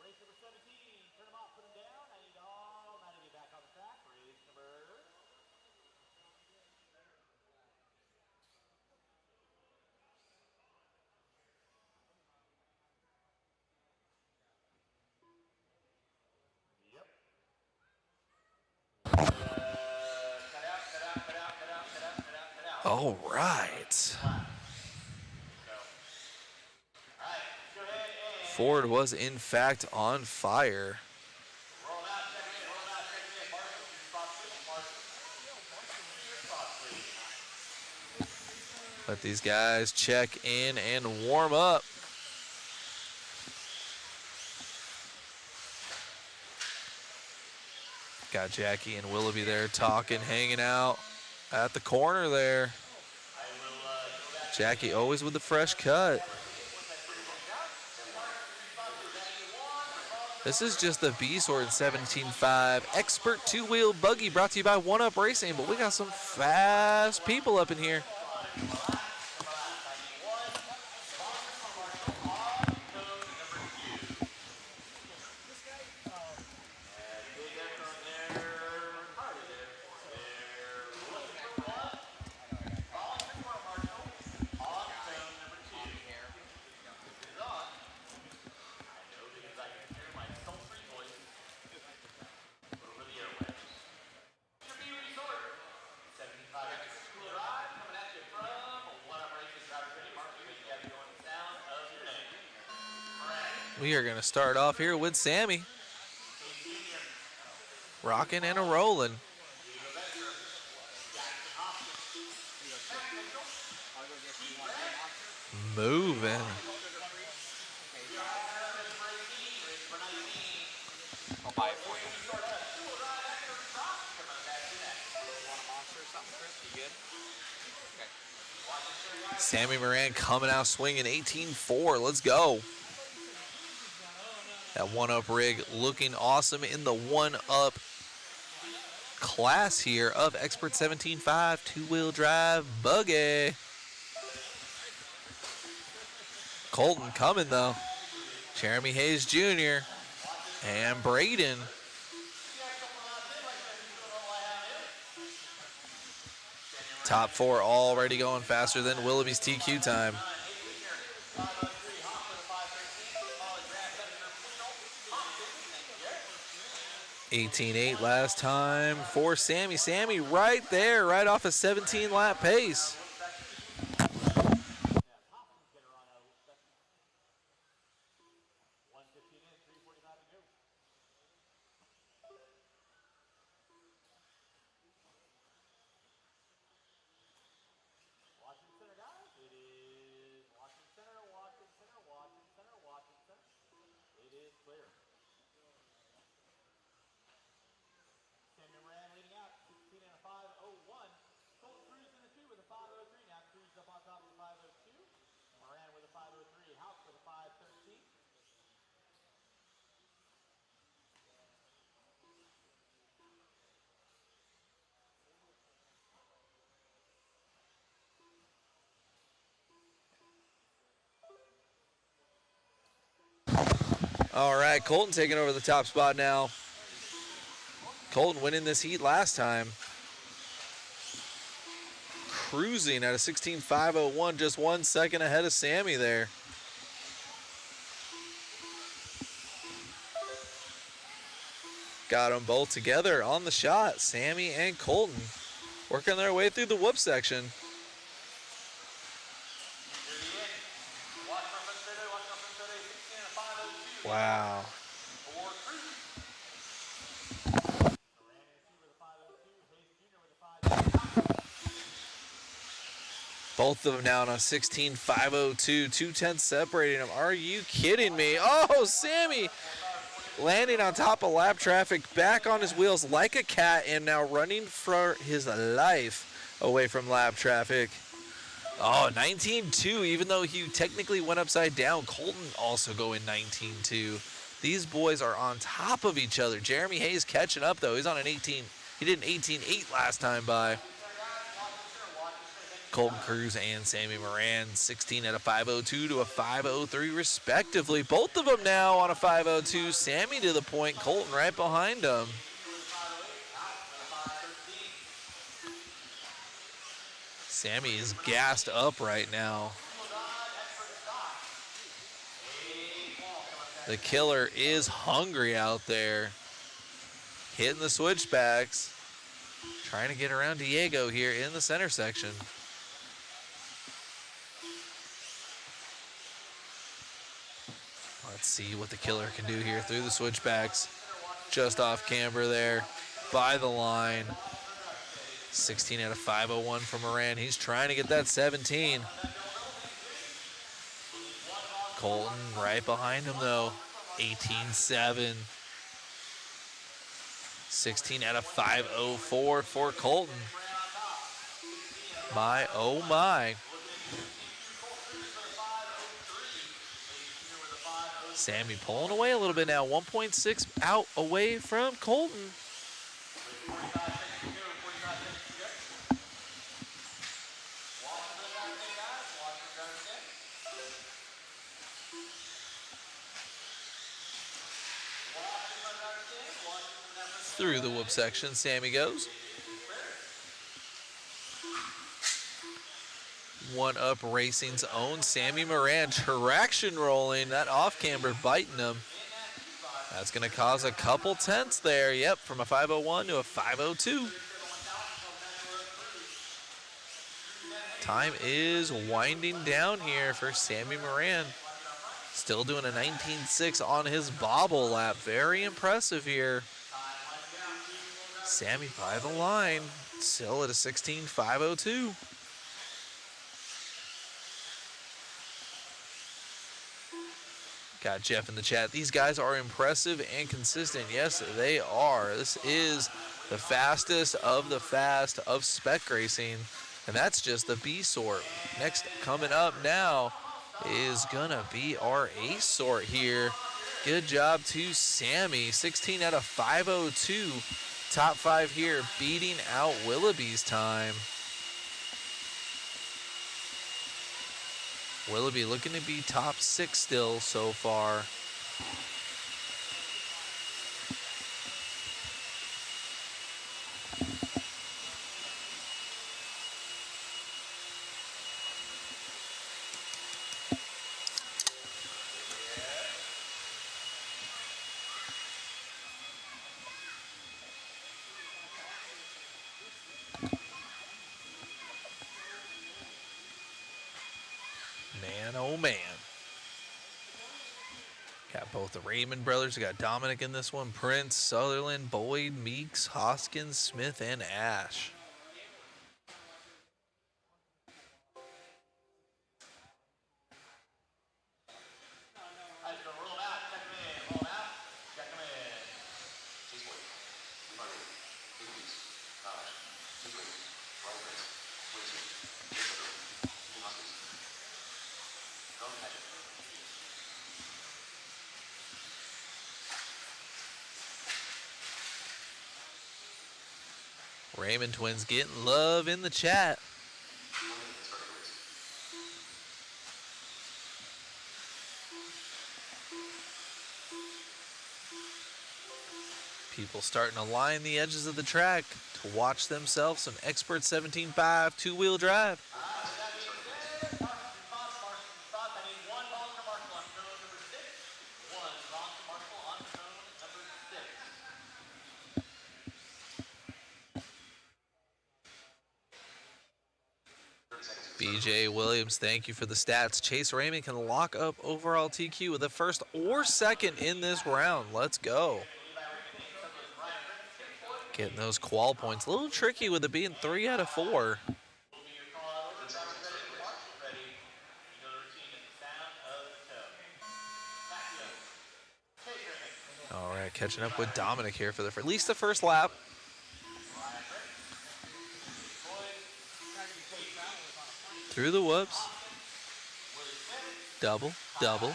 Race number 17, turn them off, put them down. I need all 90 back on the track. Race number. Yep. Cut out. All right. Ford was in fact on fire. Let these guys check in and warm up. Got Jackie and Willoughby there talking, hanging out at the corner there. Jackie always with the fresh cut. This is just the B-Sword 17.5 Expert two-wheel buggy brought to you by One Up Racing, but we got some fast people up in here. We are going to start off here with Sammy. Rocking and a rolling. Moving. I'll buy it for you. Want a monster or something, Chris? You good? Okay. Sammy Moran coming out swinging 18-4. Let's go. That one-up rig looking awesome in the one-up class here of Expert 17.5 two-wheel drive buggy. Colton coming though. Jeremy Hayes Jr. and Braden. Top four already going faster than Willoughby's TQ time. 18.8 last time for Sammy. Sammy right there, right off a 17-lap pace. All right, Colton taking over the top spot now. Colton winning this heat last time. cruising at a 16.501, just 1 second ahead of Sammy there. Got them both together on the shot. Sammy and Colton working their way through the whoop section. Wow. Both of them now on a 16.502, 2/10 separating them. Are you kidding me? Oh, Sammy landing on top of lap traffic, back on his wheels like a cat, and now running for his life away from lap traffic. Oh, 19.2, even though he technically went upside down. Colton also going 19.2. These boys are on top of each other. Jeremy Hayes catching up, though. He's on an 18. He did an 18.8 last time by. Colton Cruz and Sammy Moran, 16 at a 5.02 to a 5.03 respectively. Both of them now on a 5.02. Sammy to the point, Colton right behind him. Sammy is gassed up right now. The killer is hungry out there. Hitting the switchbacks. Trying to get around Diego here in the center section. Let's see what the killer can do here through the switchbacks. Just off camber there by the line. 16 out of 5.01 for Moran. He's trying to get that 17. Colton right behind him though. 18.7. 16 out of 5.04 for Colton. My, oh my. Sammy pulling away a little bit now. 1.6 out away from Colton. Through the whoop section, Sammy goes. One Up Racing's own Sammy Moran, traction rolling, that off camber biting him. That's going to cause a couple tenths there. Yep, from a 5.01 to a 5.02. Time is winding down here for Sammy Moran. Still doing a 19.6 on his bobble lap. Very impressive here. Sammy by the line, still at a 16.502. Got Jeff in the chat. These guys are impressive and consistent. Yes, they are. This is the fastest of the fast of spec racing, and that's just the B sort. Next, coming up now is gonna be our A sort here. Good job to Sammy. 16 out of 5.02. Top 5 here, beating out Willoughby's time. Willoughby looking to be top 6 still so far. Man, oh man. Got both the Raymond brothers. We got Dominic in this one. Prince, Sutherland, Boyd, Meeks, Hoskins, Smith, and Ash. Raymond twins getting love in the chat. People starting to line the edges of the track to watch themselves some Expert 17.5 two-wheel drive. BJ Williams, thank you for the stats. Chase Raymond can lock up overall TQ with the first or second in this round. Let's go. Getting those qual points. A little tricky with it being 3 out of 4. All right, catching up with Dominic here for at least the first lap. Through the whoops. Double, double.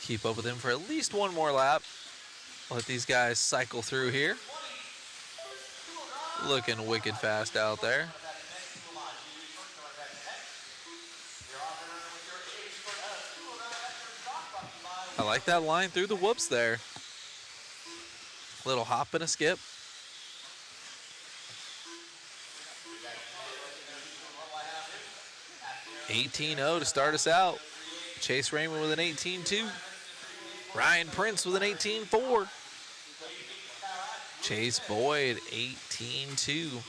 Keep up with him for at least one more lap. Let these guys cycle through here. Looking wicked fast out there. I like that line through the whoops there. Little hop and a skip. $18.0 to start us out. Chase Raymond with an 18.2. Ryan Prince with an 18.4. Chase Boyd, 18.2.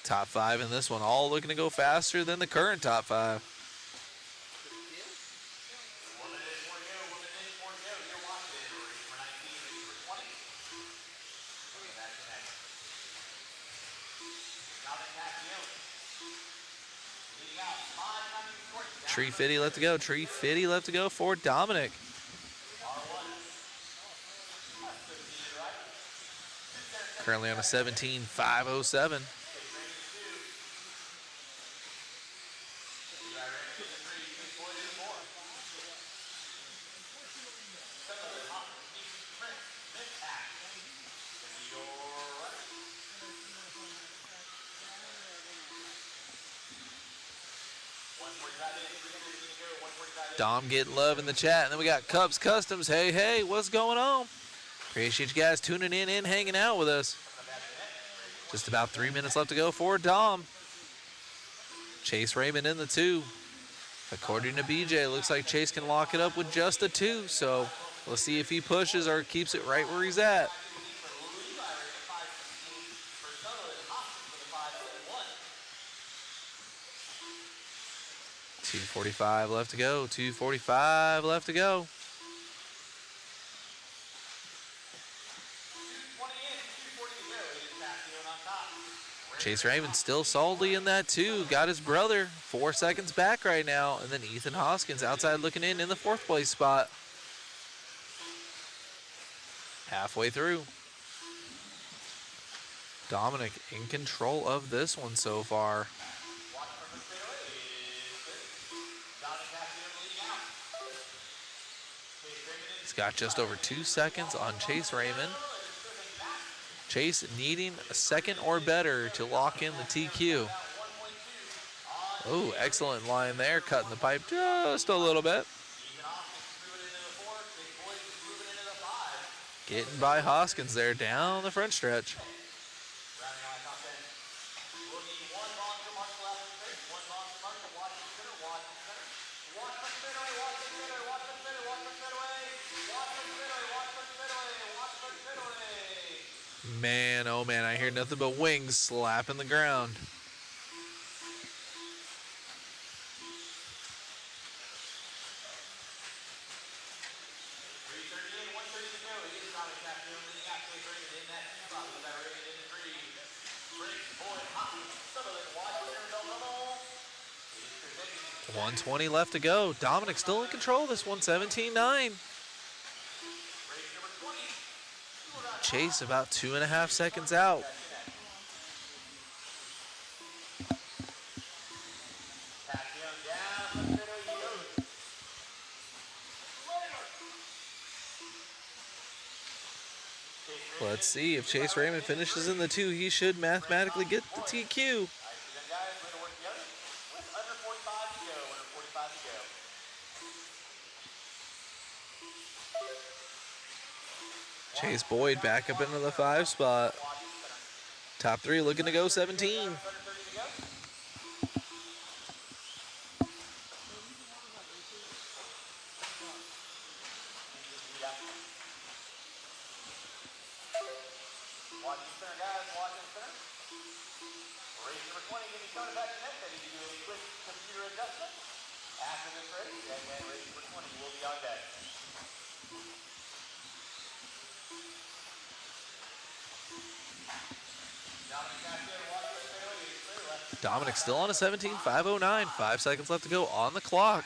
Top 5 in this one, all looking to go faster than the current top 5. Tree Fitty left to go. Tree Fitty left to go for Dominic. Currently on a 17.507. Dom getting love in the chat. And then we got Cubs Customs. Hey, hey, what's going on? Appreciate you guys tuning in and hanging out with us. Just about 3 minutes left to go for Dom. Chase Raymond in the 2. According to BJ, looks like Chase can lock it up with just a 2. So let's see if he pushes or keeps it right where he's at. $2:45 left to go. $2:45 left to go. Chase Raymond still solidly in that 2. Got his brother 4 seconds back right now. And then Ethan Hoskins outside looking in the 4th place spot. Halfway through. Dominic in control of this one so far. He's got just over 2 seconds on Chase Raymond. Chase needing a second or better to lock in the TQ. Oh, excellent line there, cutting the pipe just a little bit. Getting by Hoskins there down the front stretch. Man, oh man, I hear nothing but wings slapping the ground. $120 left to go. Dominic still in control of this one, 17.9. Chase about 2.5 seconds out. Let's see if Chase Raymond finishes in the 2. He should mathematically get the TQ. Chase Boyd back up into the 5 spot. Top 3 looking to go 17. Watching center, guys. Watching center. Race number 20, give me coming back to net. Ready to do a quick computer adjustment. After this race, and then race number 20 will be on deck. Dominic still on a 17.509. 5 seconds left to go on the clock.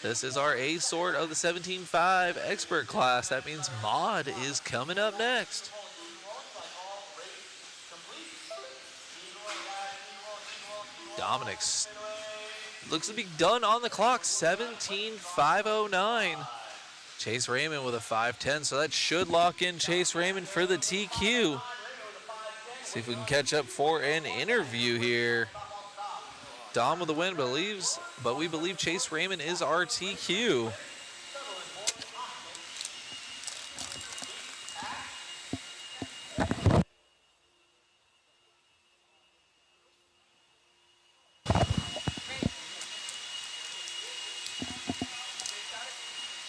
This is our A sort of the 17.5 expert class. That means Mod is coming up next. Dominic looks to be done on the clock. 17.509. Chase Raymond with a 5.10, so that should lock in Chase Raymond for the TQ. See if we can catch up for an interview here. Dom with the win, but we believe Chase Raymond is our TQ.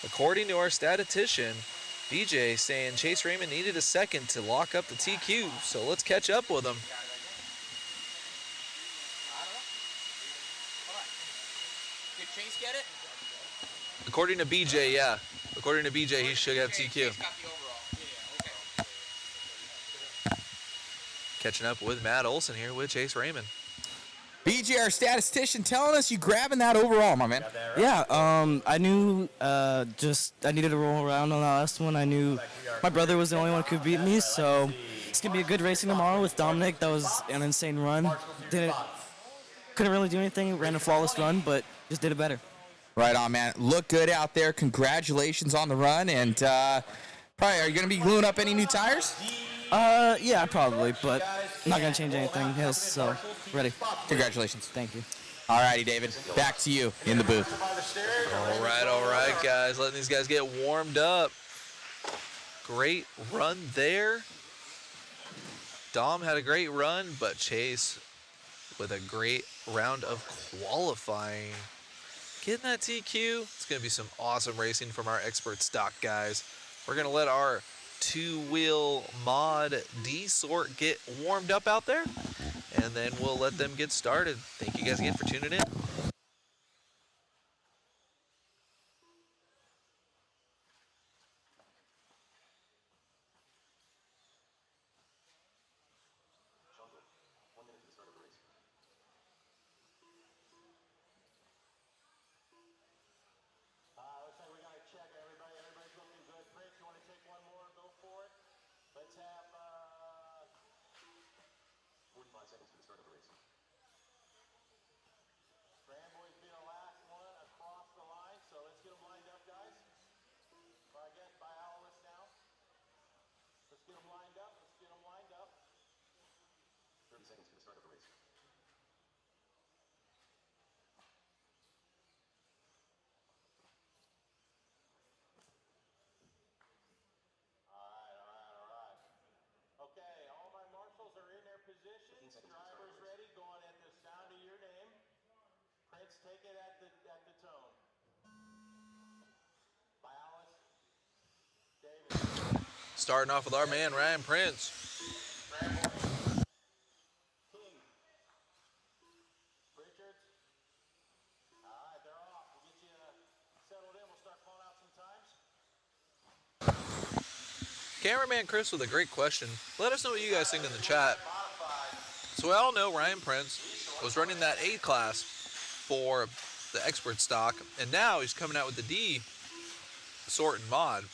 According to our statistician, BJ saying Chase Raymond needed a second to lock up the TQ, so let's catch up with him. Did Chase get it? According to BJ, yeah. According to BJ, he should have TQ. Chase got the overall. Okay. Catching up with Matt Olson here with Chase Raymond. BJ, our statistician, telling us you grabbing that overall, my man. Yeah, I knew I needed to roll around on the last one. I knew my brother was the only one who could beat me, so it's going to be a good racing tomorrow with Dominic. That was an insane run. Couldn't really do anything, ran a flawless run, but just did it better. Right on, man. Look good out there. Congratulations on the run, and probably, are you going to be gluing up any new tires? Yeah, probably, but not going to change anything. So, ready. Congratulations. Thank you. All righty, David. Back to you in the booth. All right, guys. Letting these guys get warmed up. Great run there. Dom had a great run, but Chase with a great round of qualifying. Getting that TQ. It's going to be some awesome racing from our expert stock guys. We're going to let our two-wheel mod D-sort get warmed up out there, and then we'll let them get started. Thank you guys again for tuning in. Looks like we got to check everybody. Everybody's looking good. Prince, you want to take one more? Go for it. Let's have 45 seconds to the start of the race. Grandboy's being the last one across the line, so let's get them lined up, guys. I guess by Alice now. Let's get them lined up. Let's get them lined up. 30 seconds to the start of the race. Okay, all my marshals are in their positions. Drivers ready, going at the sound of your name. Prince, take it at the tone. By Alice. David. Starting off with our man, Ryan Prince. King. Richards. All right, they're off. We'll get you settled in. We'll start calling out some times. Cameraman Chris with a great question. Let us know what you guys think in the chat. So we all know Ryan Prince was running that A class for the expert stock, and now he's coming out with the D sort and mod.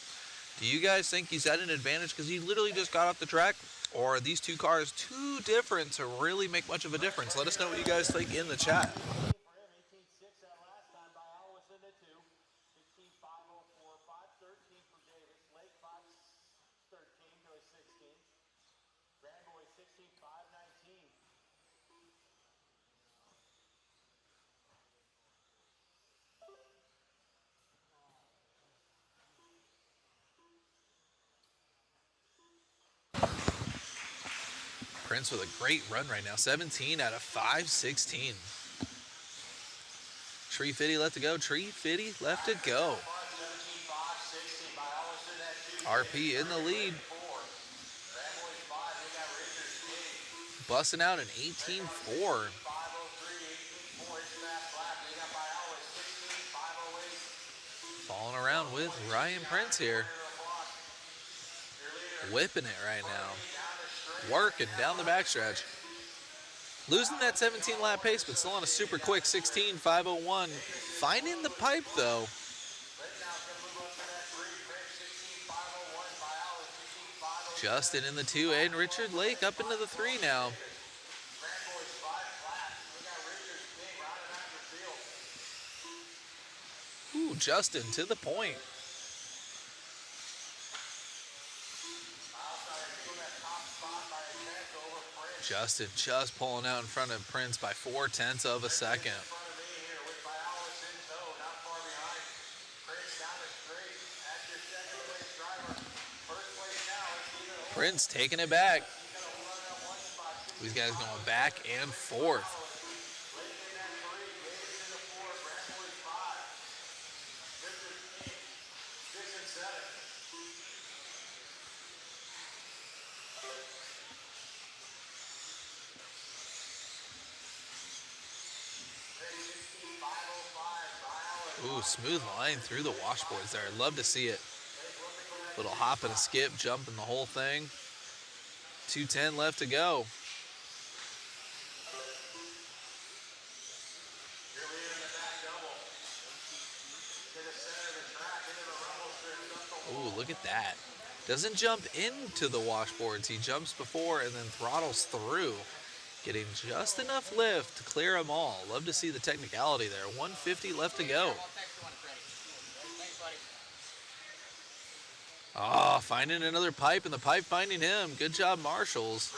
Do you guys think he's at an advantage because he literally just got off the track, or are these two cars too different to really make much of a difference? Let us know what you guys think in the chat. For him, 18.6 that last time by Alwis in the 2. 16.504, 5.13 for Davis. Lake 5.13 to a 16. Grandboy 16.519. Prince with a great run right now. 17 out of 516. Tree Fitty left to go. Tree Fitty left to go. RP in the lead. Busting out an 18-4. Falling around with Ryan Prince here. Whipping it right now. Working down the backstretch. Losing that 17 lap pace, but still on a super quick 16.501. Finding the pipe though. Justin in the 2 and Richard Lake up into the 3 now. Ooh, Justin to the point. Justin just pulling out in front of Prince by 0.4 of a second. Prince taking it back. These guys going back and forth. Ooh, smooth line through the washboards there. I'd love to see it. Little hop and a skip, jumping the whole thing. 2:10 left to go. Ooh, look at that. Doesn't jump into the washboards. He jumps before and then throttles through. Getting just enough lift to clear them all. Love to see the technicality there. 150 left to go. Ah, finding another pipe and the pipe finding him. Good job, Marshalls.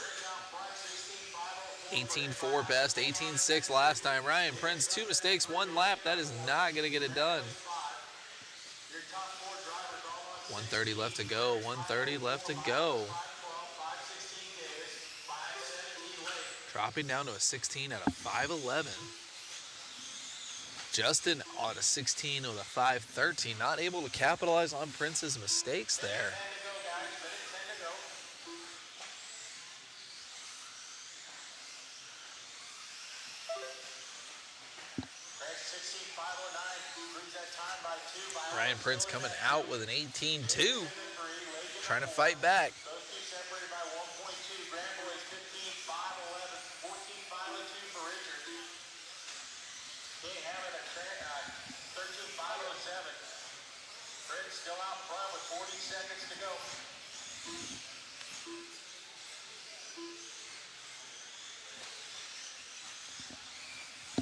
18.4 best, 18.6 last time. Ryan Prince, 2 mistakes, 1 lap. That is not going to get it done. 130 left to go. 130 left to go. Dropping down to a 16 out of 511. Justin on a 16 with a 513. Not able to capitalize on Prince's mistakes there. Ryan Prince coming out with an 18-2. Trying to fight back.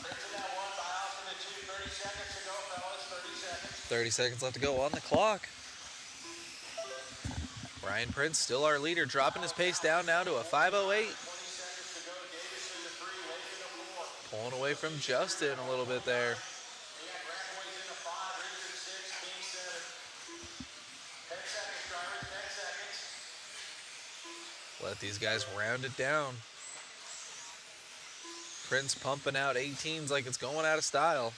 That one by Austin the 2, 30 seconds to go, fellas, 30 seconds. 30 seconds left to go on the clock. Ryan Prince, still our leader, dropping his pace down now to a 5:08. Pulling away from Justin a little bit there. Let these guys round it down. Prince pumping out 18s like it's going out of style.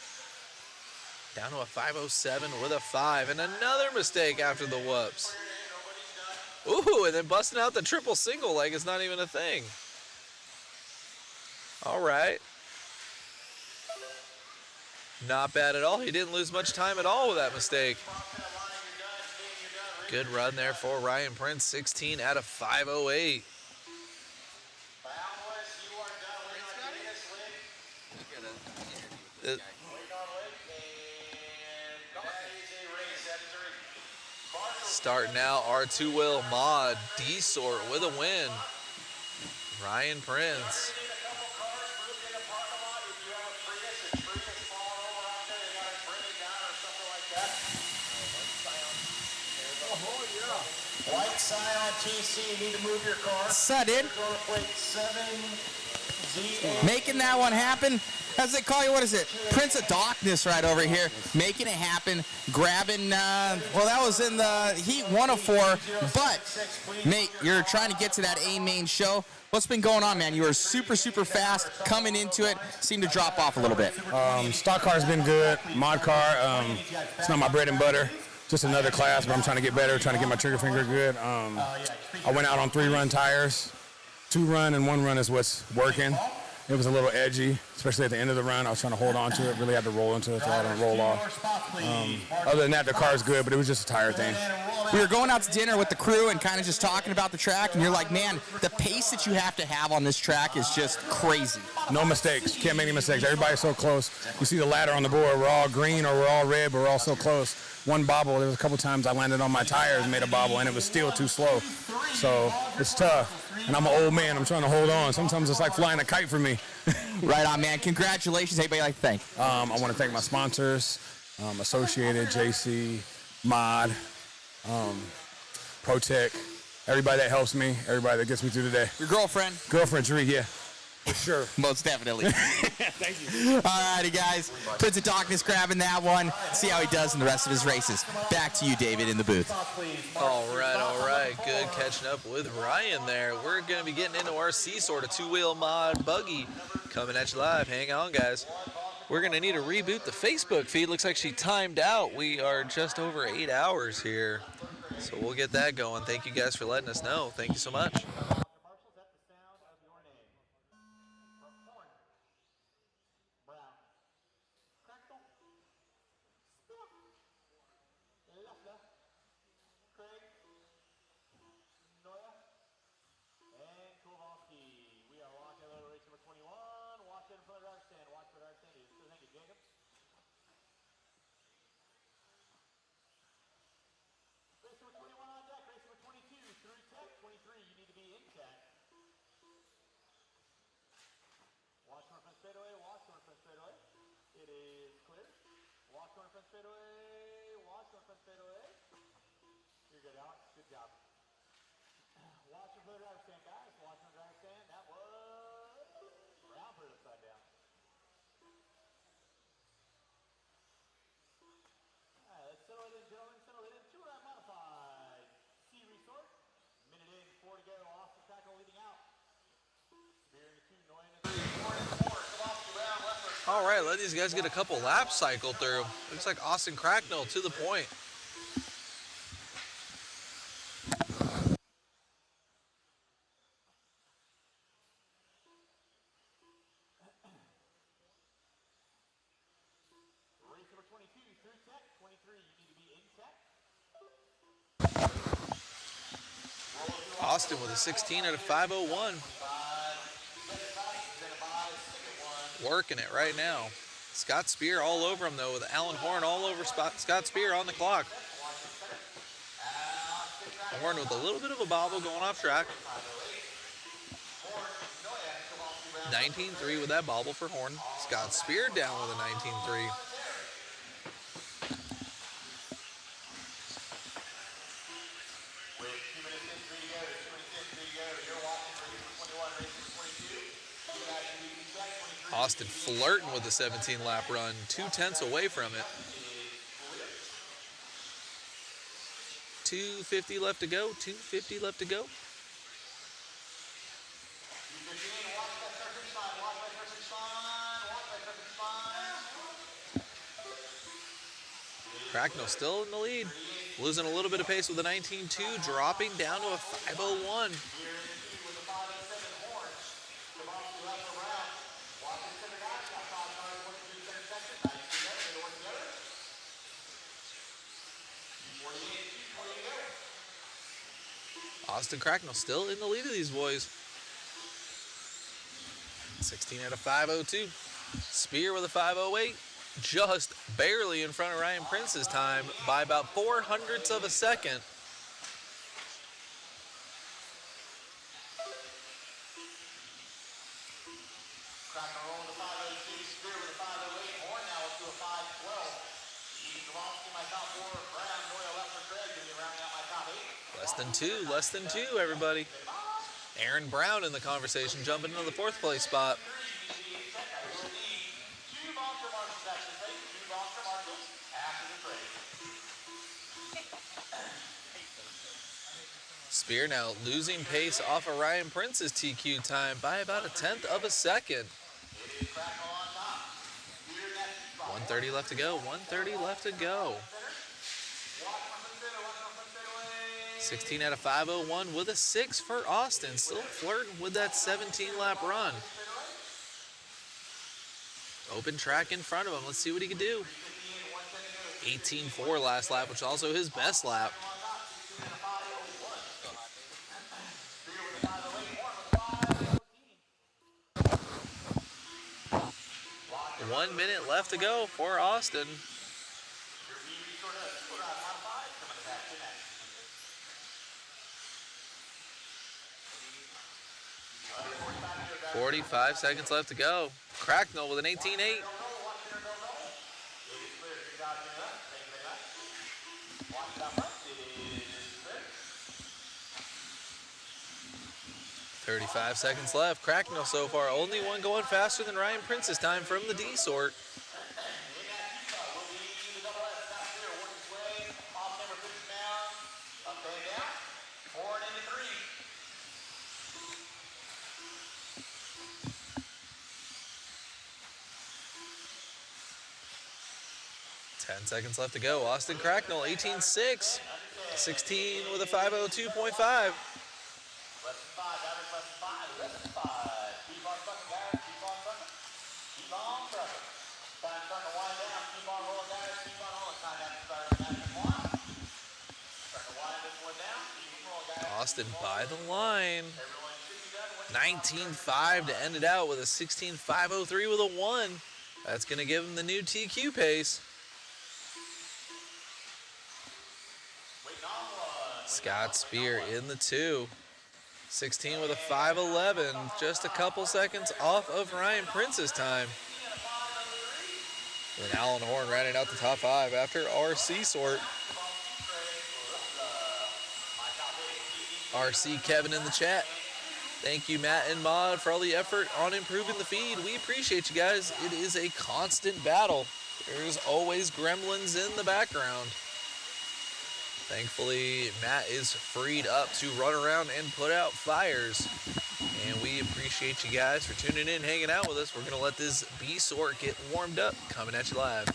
Down to a 5:07 with a 5. And another mistake after the whoops. Ooh, and then busting out the triple single like it's not even a thing. All right. Not bad at all. He didn't lose much time at all with that mistake. Good run there for Ryan Prince. 16 out of 508. Starting out our two-wheel mod, D-Sort with a win. Ryan Prince. White Scion TC, you need to move your car. What's up, dude? Go to plate 7 making that one happen. As they call you, what is it? Prince of Darkness right over here, making it happen, grabbing, well, that was in the heat 1 of 4, but, mate, you're trying to get to that A main show. What's been going on, man? You were super, super fast coming into it, seemed to drop off a little bit. Stock car's been good. Mod car, it's not my bread and butter. Just another class, but I'm trying to get better, trying to get my trigger finger good. I went out on 3-run tires. 2-run and 1-run is what's working. It was a little edgy, especially at the end of the run. I was trying to hold on to it, really had to roll into it so I didn't roll off. Other than that, the car's good, but it was just a tire thing. We were going out to dinner with the crew and kind of just talking about the track, and you're like, man, the pace that you have to have on this track is just crazy. No mistakes. Can't make any mistakes. Everybody's so close. You see the ladder on the board. We're all green or we're all red, but we're all so close. One bobble, there was a couple times I landed on my tires and made a bobble, and it was still too slow. So it's tough. And I'm an old man. I'm trying to hold on. Sometimes it's like flying a kite for me. Right on, man. Congratulations. Anybody like to thank? I want to thank my sponsors, Associated, JC, Mod, ProTech, everybody that helps me, everybody that gets me through the day. Your girlfriend? Girlfriend, Jeree, yeah. For sure. Most definitely. Thank you. All righty, guys. Prince of Darkness grabbing that one. See how he does in the rest of his races. Back to you, David, in the booth. All right. Good catching up with Ryan there. We're going to be getting into our C-Sort, a 2-wheel mod buggy coming at you live. Hang on, guys. We're going to need to reboot the Facebook feed. Looks like she timed out. We are just over 8 hours here. So we'll get that going. Thank you guys for letting us know. Thank you so much. All right, let these guys get a couple laps cycled through. Looks like Austin Cracknell to the point. Austin with a 16 out of 501. Working it right now. Scott Spear all over him, though, with Alan Horn all over Scott Spear on the clock. Horn with a little bit of a bobble going off track. 19.3 with that bobble for Horn. Scott Spear down with a 19.3. Austin flirting with the 17-lap run, 2/10 away from it. 2:50 left to go, 2:50 left to go. Cracknell still in the lead, losing a little bit of pace with a 19.2, dropping down to a 5:01. Austin Cracknell still in the lead of these boys. 16 out of 502. Spear with a 508. Just barely in front of Ryan Prince's time by about 0.04 of a second. Less than two, everybody. Aaron Brown in the conversation, jumping into the 4th place spot. Spear now losing pace off of Ryan Prince's TQ time by about 1/10 of a second. 1:30 left to go. 1:30 left to go. 16 out of 501 with a 6 for Austin. Still flirting with that 17-lap run. Open track in front of him. Let's see what he can do. 18.4 last lap, which is also his best lap. One minute left to go for Austin. .45 seconds left to go. Cracknell with an 18.8. .35 seconds left. Cracknell so far, only one going faster than Ryan Prince's time from the D sort. Seconds left to go. Austin Cracknell, 18.6. 16 with a 5:02.5. Austin by the line. 19.5 to end it out with a 16.503 with a 1. That's going to give him the new TQ pace. Scott Spear in the 2. 16 with a 5:11, just a couple seconds off of Ryan Prince's time. And Alan Horn rounding out the top 5 after RC sort. RC Kevin in the chat. Thank you, Matt and Maud, for all the effort on improving the feed. We appreciate you guys. It is a constant battle. There's always gremlins in the background. Thankfully, Matt is freed up to run around and put out fires. And we appreciate you guys for tuning in, hanging out with us. We're going to let this B sort get warmed up, coming at you live.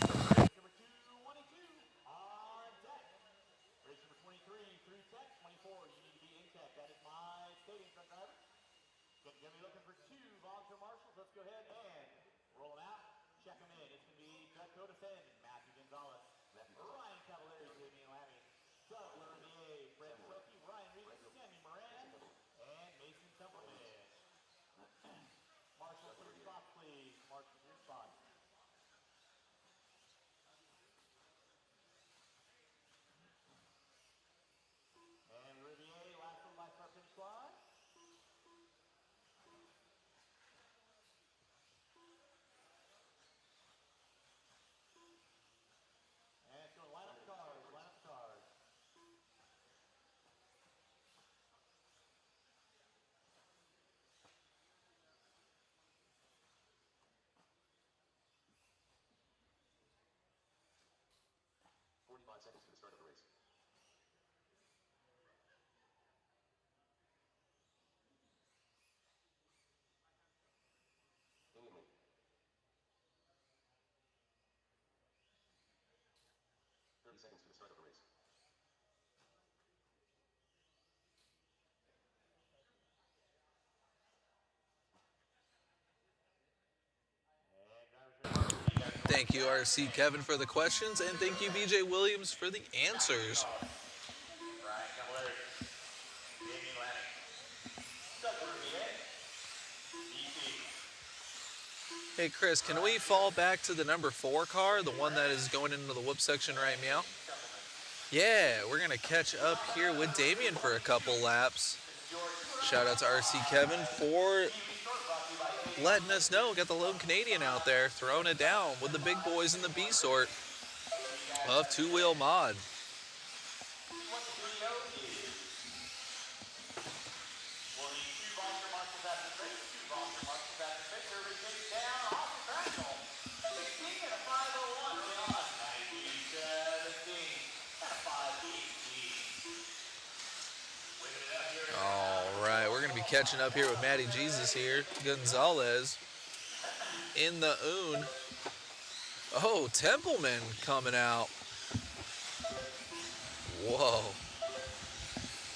Seconds to the start of the race. Indian lead. 30 seconds to the start of the race. Thank you, RC Kevin, for the questions, and thank you, BJ Williams, for the answers. Hey, Chris, can we fall back to the number 4 car, the one that is going into the whoop section right now? Yeah, we're going to catch up here with Damien for a couple laps. Shout out to RC Kevin for letting us know. Got the lone Canadian out there throwing it down with the big boys in the B sort of two-wheel mod. catching up here with Matty Jesus here. Gonzalez in the oon. Oh, Templeman coming out. Whoa.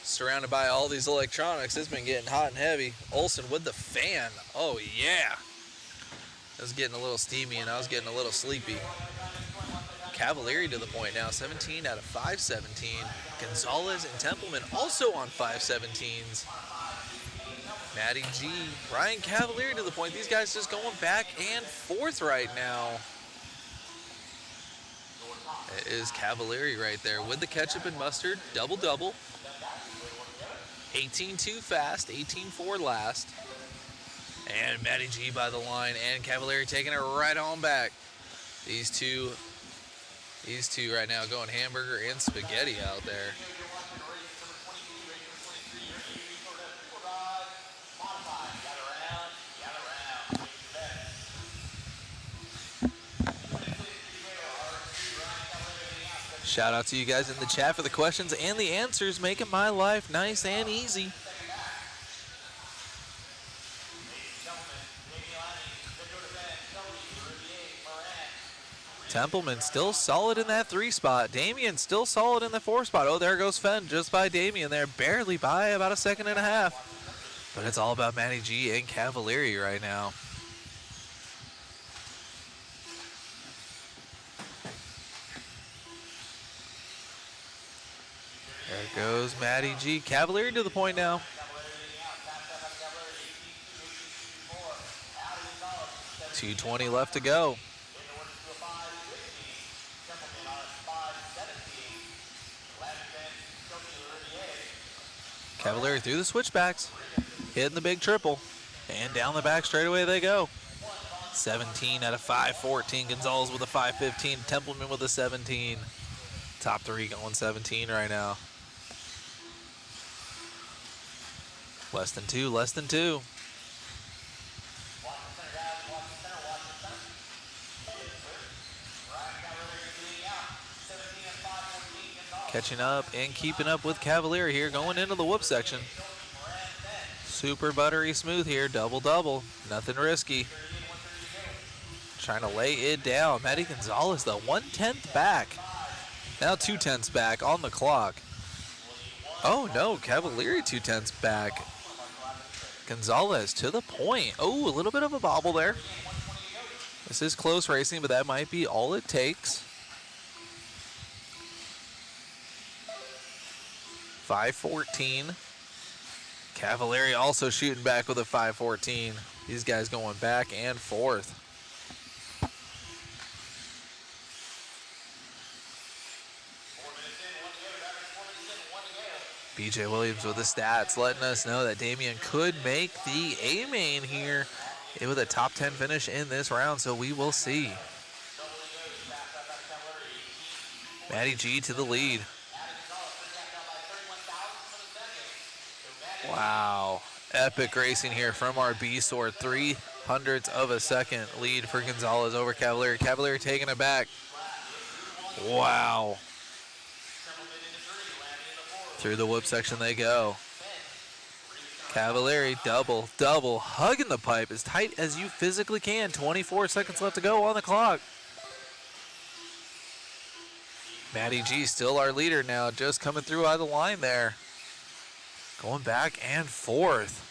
Surrounded by all these electronics. It's been getting hot and heavy. Olsen with the fan. Oh, yeah. It was getting a little steamy, and I was getting a little sleepy. Cavalieri to the point now, 17 out of 517. Gonzalez and Templeman also on 517s. Matty G, Ryan Cavalieri to the point. These guys just going back and forth right now. It is Cavalieri right there with the ketchup and mustard, double-double. 18-2 fast, 18-4 last. And Matty G by the line, and Cavalieri taking it right on back. These two right now going hamburger and spaghetti out there. Shout out to you guys in the chat for the questions and the answers, making my life nice and easy. Templeman still solid in that 3 spot. Damian still solid in the 4 spot. Oh, there goes Fenn just by Damian there. Barely by about a second and a half. But it's all about Matty G and Cavalieri right now. There goes Matty G. Cavalieri to the point now. .220 left to go. Cavalieri through the switchbacks, hitting the big triple, and down the back straightaway they go. 17 out of 514. Gonzalez with a 515. Templeman with a 17. Top 3 going 17 right now. Less than 2, less than 2. Catching up and keeping up with Cavalieri here, going into the whoop section. Super buttery smooth here, double-double, nothing risky. Trying to lay it down. Matty Gonzalez, the 1/10 back. Now 2/10 back on the clock. Oh no, Cavalieri 2/10 back. Gonzalez to the point. Oh, a little bit of a bobble there. This is close racing, but that might be all it takes. 5:14. Cavalieri also shooting back with a 5:14. These guys going back and forth. BJ Williams with the stats, letting us know that Damian could make the A-main here with a top 10 finish in this round, so we will see. Matty G to the lead. Wow, epic racing here from our B-Sword. 0.03 of a second lead for Gonzalez over Cavalieri. Cavalieri taking it back. Wow. Through the whip section they go. Cavalieri double, double, hugging the pipe as tight as you physically can. 24 seconds left to go on the clock. Matty G still our leader now, just coming through out of the line there. Going back and forth.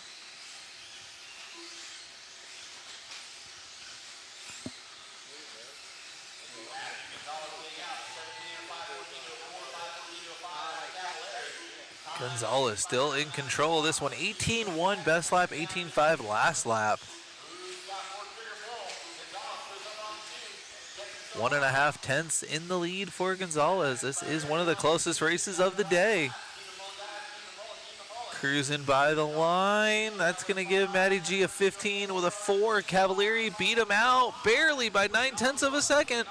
Gonzalez still in control of this one. 18-1 best lap, 18-5 last lap. 1.5 tenths in the lead for Gonzalez. This is one of the closest races of the day. Cruising by the line. That's going to give Matty G a 15 with a 4. Cavalieri beat him out barely by 0.9 of a second.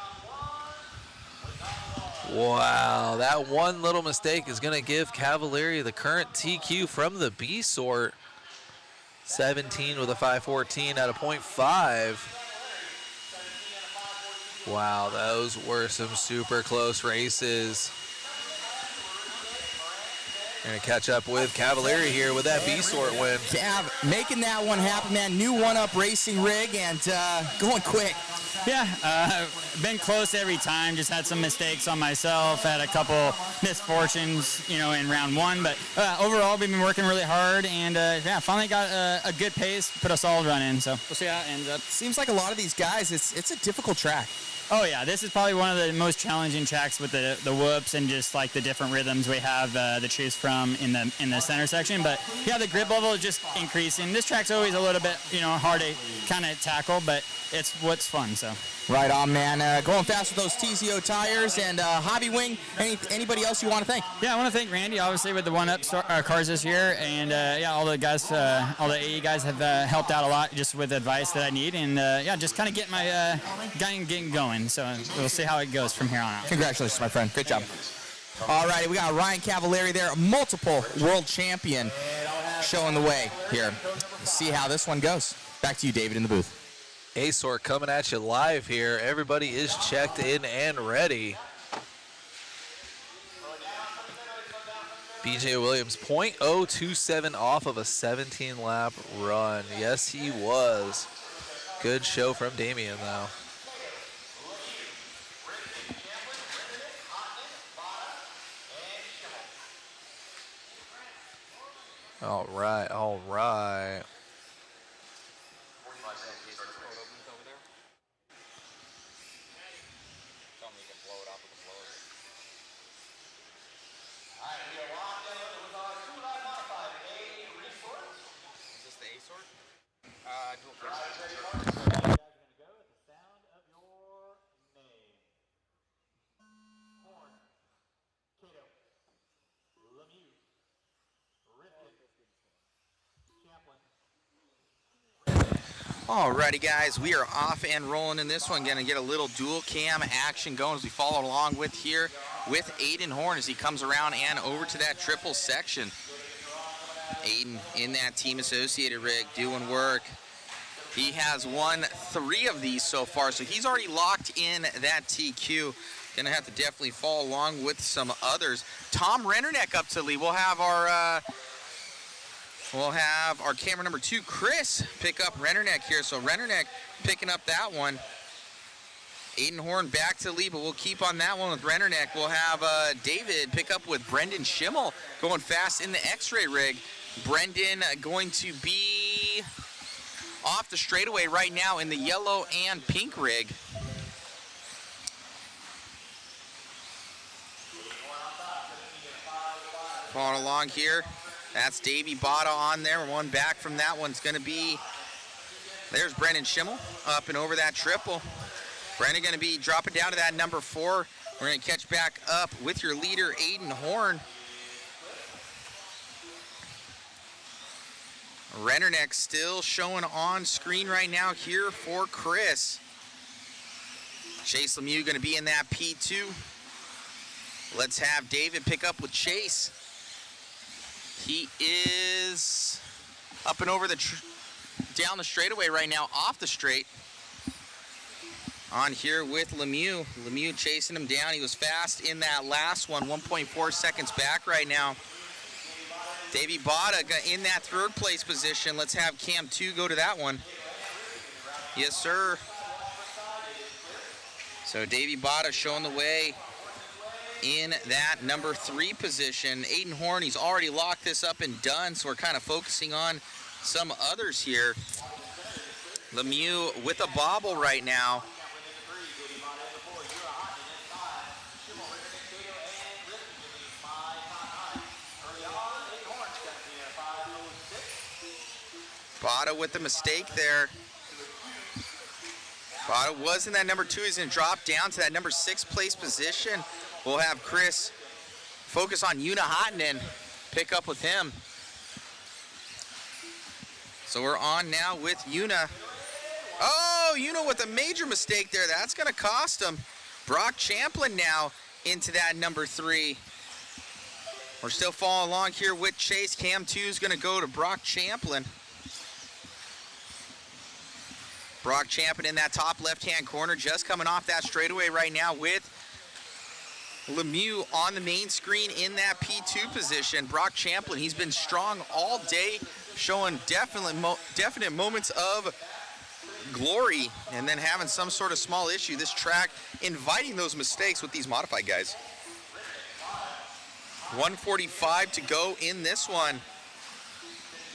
Wow, that one little mistake is going to give Cavalieri the current TQ from the B sort. 17 with a 5:14 out of 0.5. Wow, those were some super close races. Going to catch up with Cavalieri here with that B-sort win. Cav making that one happen, man. New one-up racing rig and going quick. Yeah, been close every time. Just had some mistakes on myself. Had a couple misfortunes, you know, in round one. But overall, we've been working really hard, and yeah, finally got a good pace. Put us all running. So we'll see how it ends up. Seems like a lot of these guys, it's a difficult track. Oh yeah, this is probably one of the most challenging tracks with the whoops and just like the different rhythms we have to choose from in the center section. But yeah, the grip level is just increasing. This track's always a little bit, you know, hard to kind of tackle, but it's what's fun. So. Right on, man. Going fast with those TZO tires and Hobby Wing. Anybody else you want to thank? Yeah, I want to thank Randy, obviously, with the one-up cars this year, and yeah, all the guys, all the AE guys have helped out a lot just with advice that I need, and yeah, just kind of get my getting going. So we'll see how it goes from here on out. Congratulations, my friend. Great job. All right, we got Ryan Cavalieri there, multiple world champion, showing the way here. Let's see how this one goes. Back to you, David, in the booth. A-Sort coming at you live here. Everybody is checked in and ready. BJ Williams, .027 off of a 17-lap run. Yes, he was. Good show from Damian, though. All right, all right. Alrighty guys, we are off and rolling in this one. Gonna get a little dual cam action going as we follow along with here with Aiden Horn as he comes around and over to that triple section. Aiden in that team associated rig doing work. He has won 3 of these so far, so he's already locked in that TQ. Gonna have to definitely follow along with some others. Tom Rennerneck up to the lead. We'll have our camera number 2, Chris, pick up Rennerneck here. So Rennerneck picking up that one. Aiden Horn back to the lead, but we'll keep on that one with Rennerneck. We'll have David pick up with Brendan Schimmel going fast in the X-ray rig. Brendan going to be off the straightaway right now in the yellow and pink rig. Following along here. That's Davey Botta on there. One back from that one's going to be, there's Brendan Schimmel up and over that triple. Brendan going to be dropping down to that number 4. We're going to catch back up with your leader, Aiden Horn. Rennerneck still showing on screen right now here for Chris. Chase Lemieux going to be in that P2. Let's have David pick up with Chase. He is up and over down the straightaway right now, off the straight. On here with Lemieux. Lemieux chasing him down. He was fast in that last one, 1.4 seconds back right now. Davey Botta in that 3rd place position. Let's have Cam 2 go to that one. Yes, sir. So Davey Botta showing the way in that number 3 position. Aiden Horn, he's already locked this up and done, so we're kind of focusing on some others here. Lemieux with a bobble right now. Botta with the mistake there. Botta was in that number 2. He's going to drop down to that number 6 place position. We'll have Chris focus on Una Hotinen, pick up with him. So we're on now with Una. Oh, Una with a major mistake there. That's going to cost him. Brock Champlin now into that number 3. We're still following along here with Chase. Cam 2 is going to go to Brock Champlin. Brock Champlin in that top left-hand corner, just coming off that straightaway right now with Lemieux on the main screen in that P2 position. Brock Champlin, he's been strong all day, showing definite moments of glory, and then having some sort of small issue. This track inviting those mistakes with these modified guys. 1:45 to go in this one.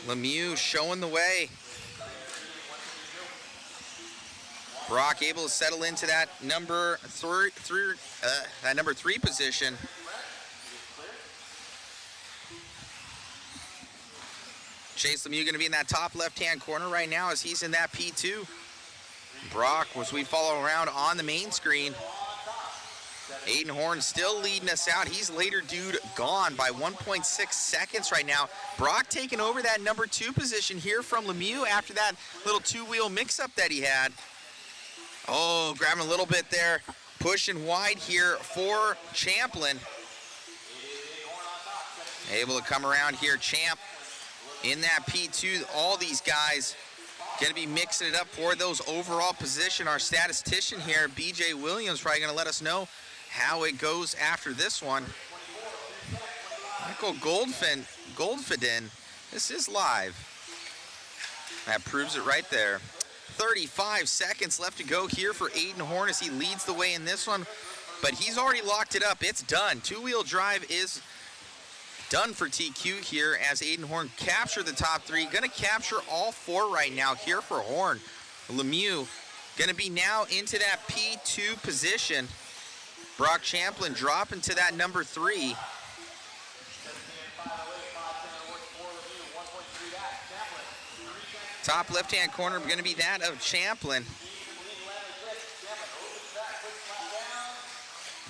Lemieux showing the way. Brock able to settle into that number three position. Chase Lemieux going to be in that top left-hand corner right now as he's in that P2. Brock, as we follow around on the main screen. Aiden Horn still leading us out. He's later dude gone by 1.6 seconds right now. Brock taking over that number 2 position here from Lemieux after that little two-wheel mix-up that he had. Oh, grabbing a little bit there. Pushing wide here for Champlin. Able to come around here. Champ in that P2. All these guys going to be mixing it up for those overall position. Our statistician here, BJ Williams, probably going to let us know how it goes after this one. Michael Goldfiden. This is live. That proves it right there. 35 seconds left to go here for Aiden Horn as he leads the way in this one, but he's already locked it up. It's done. Two-wheel drive is done for TQ here as Aiden Horn captured the top 3. Going to capture all 4 right now here for Horn. Lemieux going to be now into that P2 position. Brock Champlin dropping to that number 3. Top left-hand corner going to be that of Champlin.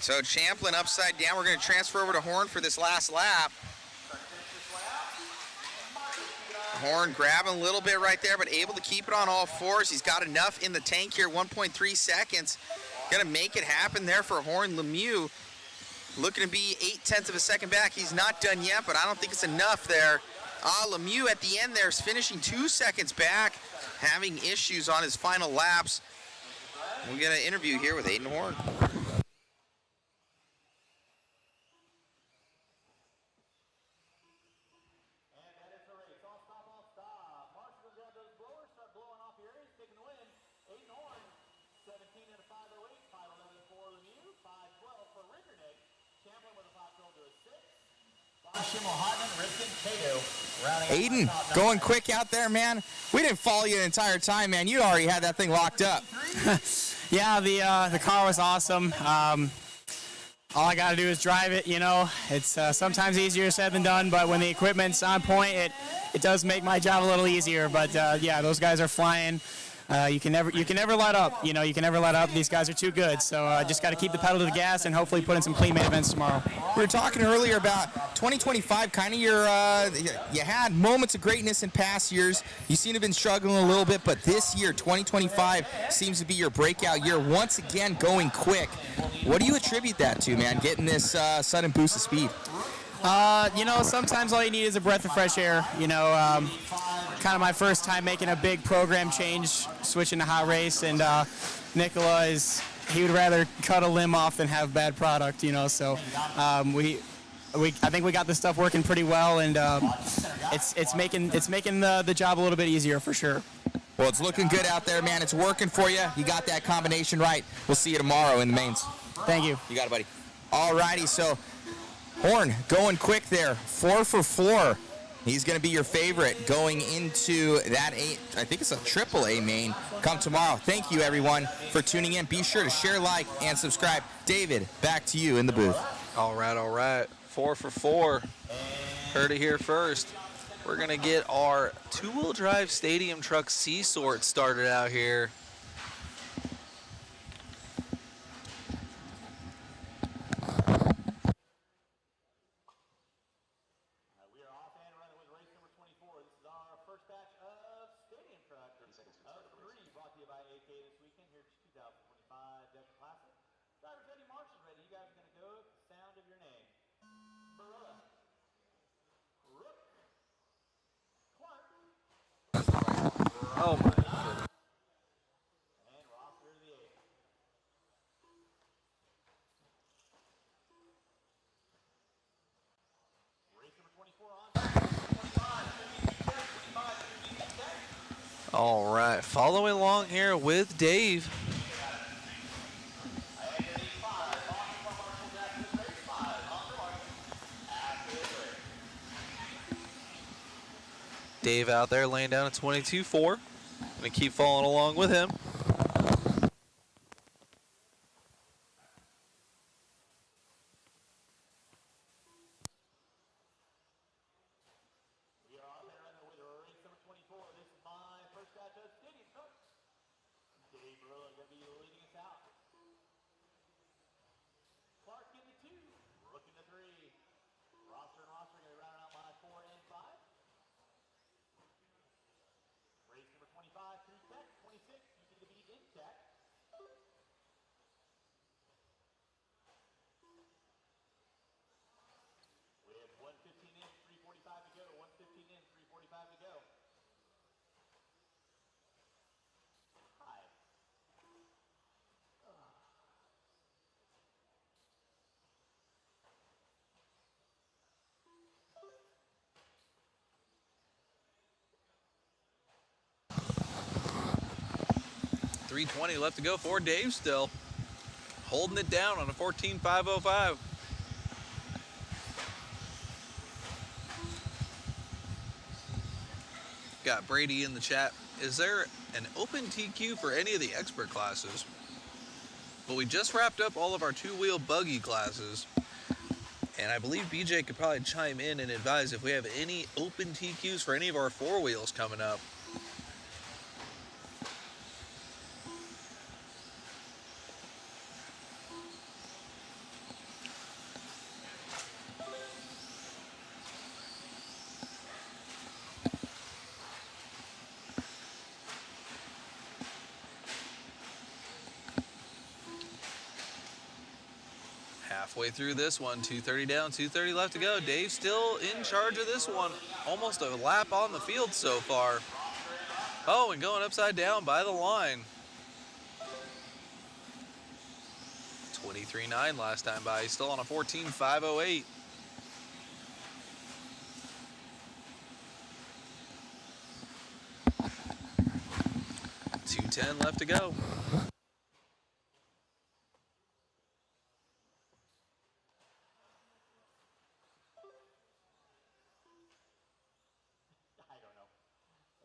So Champlin upside down. We're going to transfer over to Horn for this last lap. Horn grabbing a little bit right there, but able to keep it on all 4s. He's got enough in the tank here, 1.3 seconds. Going to make it happen there for Horn. Lemieux looking to be 0.8 of a second back. He's not done yet, but I don't think it's enough there. Lemieux at the end there is finishing 2 seconds back, having issues on his final laps. We'll get an interview here with Aiden Horn. Aiden, going quick out there, man. We didn't follow you the entire time, man. You already had that thing locked up. Yeah, the car was awesome. All I got to do is drive it, you know. It's sometimes easier said than done, but when the equipment's on point, it does make my job a little easier. But yeah, those guys are flying. You can never let up. You know, you can never let up. These guys are too good. So just got to keep the pedal to the gas and hopefully put in some clean main events tomorrow. We were talking earlier about 2025, kind of your, you had moments of greatness in past years. You seem to have been struggling a little bit, but this year, 2025, seems to be your breakout year. Once again, going quick. What do you attribute that to, man, getting this sudden boost of speed? You know, sometimes all you need is a breath of fresh air. You know, kind of my first time making a big program change, switching to hot race, and Nicola he would rather cut a limb off than have bad product. You know, so I think we got this stuff working pretty well, and it's making the job a little bit easier for sure. Well, it's looking good out there, man. It's working for you. You got that combination right. We'll see you tomorrow in the mains. Thank you. You got it, buddy. All righty, so Horn going quick there, 4 for 4. He's going to be your favorite going into that I think it's a AAA main come tomorrow. Thank you, everyone, for tuning in. Be sure to share, like, and subscribe. David, back to you in the booth. All right. 4 for 4. Heard it here first. We're going to get our two-wheel drive stadium truck C-Sort started out here. Oh my goodness. All right, following along here with Dave. Dave out there laying down a 22-4. Gonna keep following along with him. We are out there running with race number 24. This is my first guy to stadium coach. Dave Berlin going to be leading us out. Clark in the 2, Rook in the 3. Roster and Roster going to be rounding out line 4 and 5. Race number 25 through Tech. 26, you need to be in Tech. With 1:15 in, 3:45 to go. 1:15 in, 3:45 to go. Hi. 3:20 left to go for Dave still. Holding it down on a 14.505. Got Brady in the chat. Is there an open TQ for any of the expert classes? But we just wrapped up all of our two-wheel buggy classes. And I believe BJ could probably chime in and advise if we have any open TQs for any of our four wheels coming up. Halfway through this one, 2:30 down, 2:30 left to go. Dave still in charge of this one. Almost a lap on the field so far. Oh, and going upside down by the line. 23.9 last time by. He's still on a 14.508. $210 left to go. I don't know.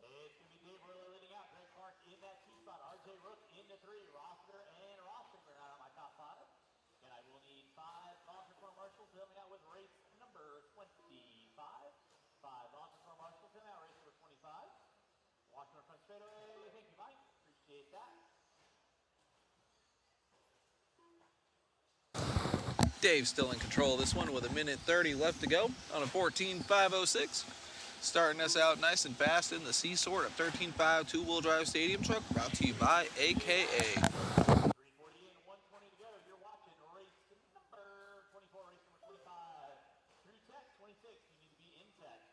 It's going to be Dave Berlin leading out. Greg Clark in that 2 spot. RJ Rook in the 3. Roster and Rossinger out on my top 5. And I will need 5 Volunteer Corps Marshals filling out with race number 25. 5 Volunteer Corps Marshals filling out race number 25. Walking in front straightaway. Thank you, Mike. Appreciate that. Dave's still in control of this one with 1:30 left to go on a 14.506. Starting us out nice and fast in the C-Sort of 13.5 two-wheel drive stadium truck, brought to you by AKA. 3:40 in, 1:20 to go. You're watching race number 24, race number 25. Through Tech, 26. You need to be in Tech.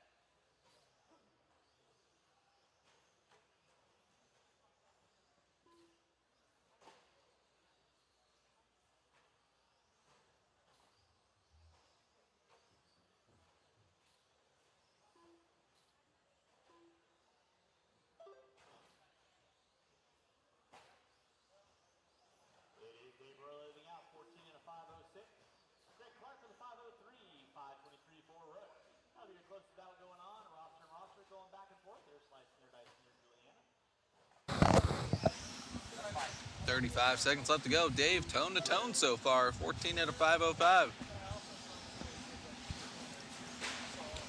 It is Dave Berlin leading out, 14 and a 506. Greg Clark for the 503, 523 for Rook. That'll be your closest battle going on. Roster and Roster going back and forth. They're slicing their dice near Juliana. 35 seconds left to go. Dave tone to tone so far, 14 out of 505.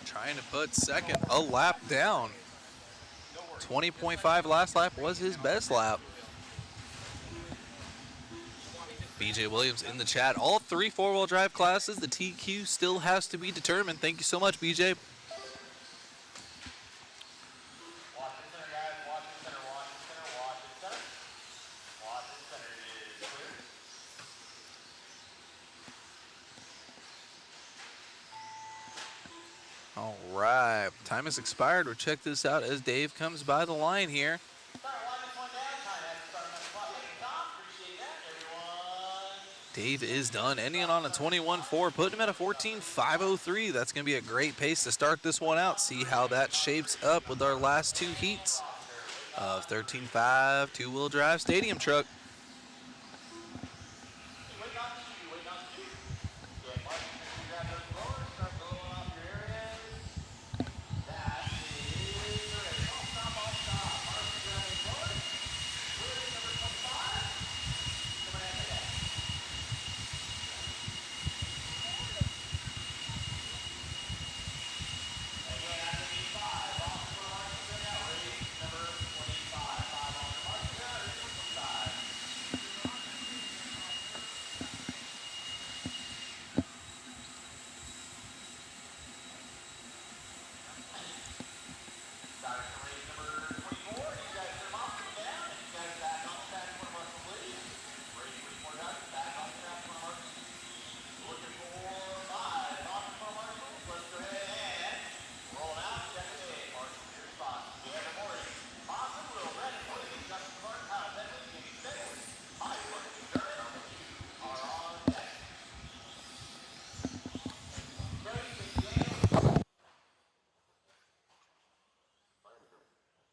Trying to put second a lap down. 20.5 last lap was his best lap. BJ Williams in the chat. All 3 four-wheel drive classes, the TQ still has to be determined. Thank you so much, BJ. Watch it center, guys. Watch it center, watch it center, watch it center. Watch it center. It is clear. All right, time has expired. We'll check this out as Dave comes by the line here. Start winding this one down. Time has to start on that spot. Thank you, Tom. Appreciate that, everyone. Dave is done, ending on a 21.4, putting him at a 14.503. That's going to be a great pace to start this one out. See how that shapes up with our last 2 heats. of 13.5 two-wheel drive stadium truck.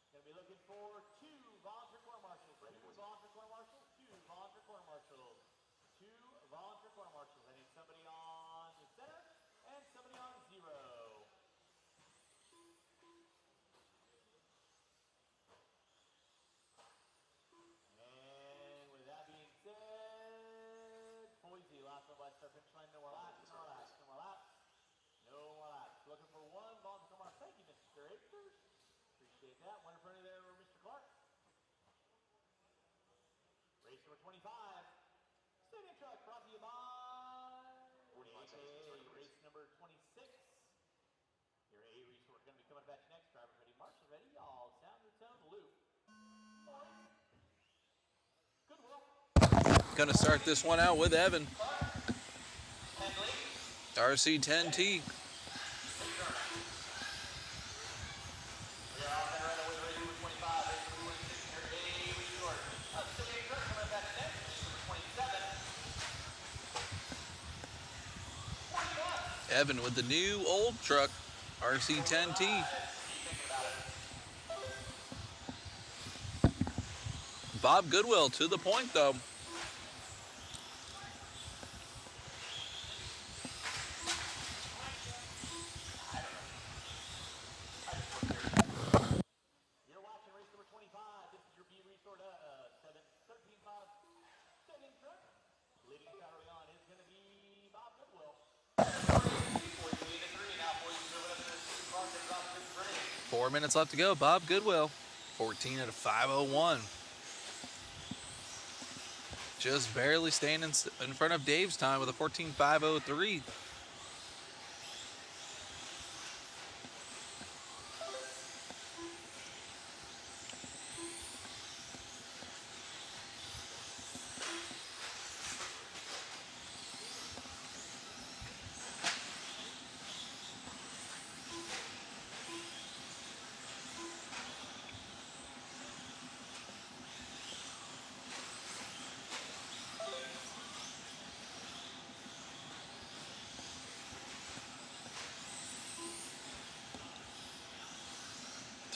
Gonna be looking for two volunteer corps marshals. Two volunteer corps marshals. Two volunteer corps marshals. Two volunteer corps marshals. I need somebody on the center and somebody on zero. And with that being said, Poisey, last one by start finish line. No more laps. No more laps. No more laps. No more laps. Looking for one volunteer corps marshal. Thank you, Mr. Akers. Appreciate that. One in front of there, Mr. Clark. Race number 25. Stadium truck brought to you by race number 26. Your A resort going to be coming back next. Drivers ready, marshals ready. Y'all sound the tone, loop. Goodwill. Gonna start this one out with Evan. RC10T. Evan with the new old truck, RC10T. Bob Goodwill to the point though. You're watching race number 25. This is your B resort 13.5 stadium truck. Leading out early on is going to be Bob Goodwill. 4 minutes left to go. Bob Goodwill, 14 at a 5:01. Just barely staying in front of Dave's time with a 14.503.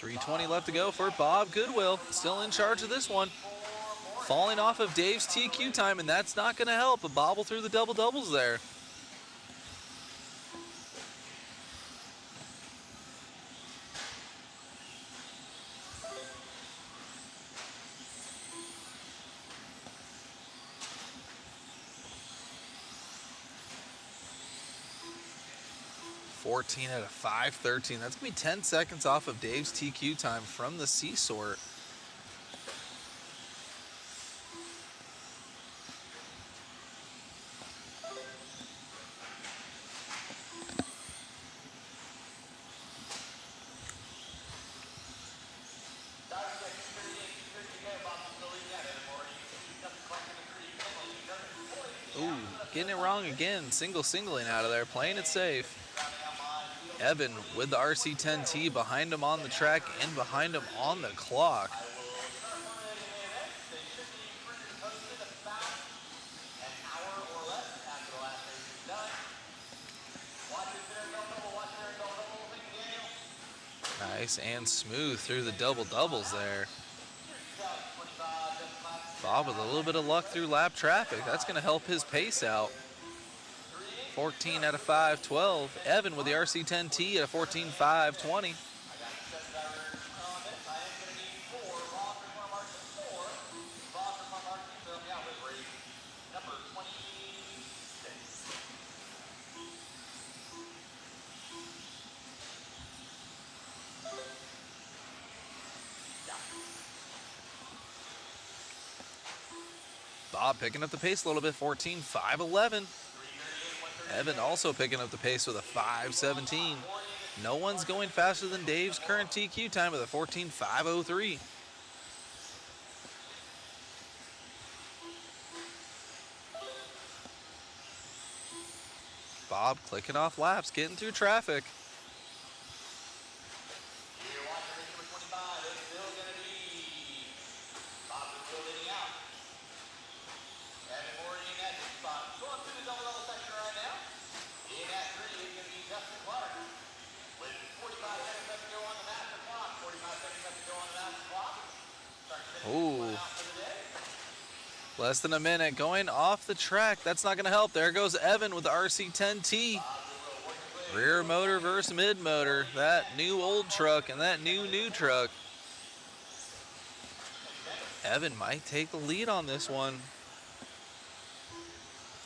.320 left to go for Bob Goodwill. Still in charge of this one. Falling off of Dave's TQ time, and that's not going to help. A bobble through the double doubles there. .14 at a 5:13. That's going to be 10 seconds off of Dave's TQ time from the C-Sort. Ooh, getting it wrong again. Singling out of there, playing it safe. Evan with the RC10T behind him on the track and behind him on the clock. Nice and smooth through the double doubles there. Bob with a little bit of luck through lap traffic. That's going to help his pace out. 14 out of 5:12. Evan with the RC10T at a 14.520. Bob picking up the pace a little bit, 14.511. Evan also picking up the pace with a 5.17. No one's going faster than Dave's current TQ time with a 14.503. Bob clicking off laps, getting through traffic. Ooh. Less than a minute going off the track. That's not going to help. There goes Evan with the RC10T. Rear motor versus mid motor. That new old truck and that new truck. Evan might take the lead on this one.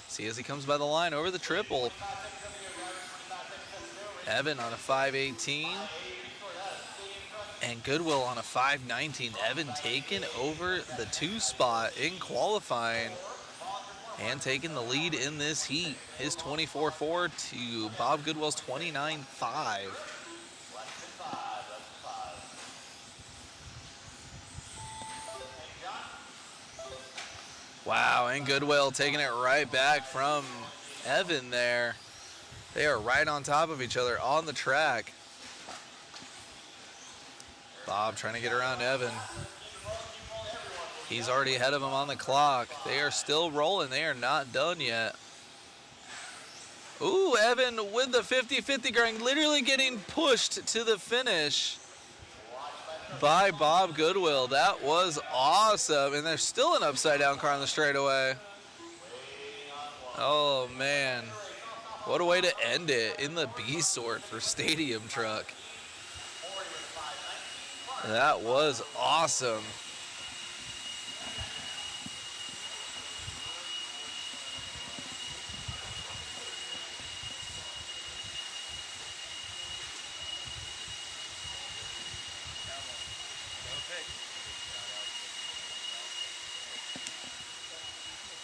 See as he comes by the line over the triple. Evan on a 5.18. And Goodwill on a 5.19. Evan taking over the 2 spot in qualifying and taking the lead in this heat. His 24.4 to Bob Goodwill's 29.5. Wow, and Goodwill taking it right back from Evan there. They are right on top of each other on the track. Bob trying to get around Evan. He's already ahead of him on the clock. They are still rolling. They are not done yet. Ooh, Evan with the 50-50 grind, literally getting pushed to the finish by Bob Goodwill. That was awesome. And there's still an upside down car on the straightaway. Oh, man. What a way to end it in the B sort for Stadium Truck. That was awesome.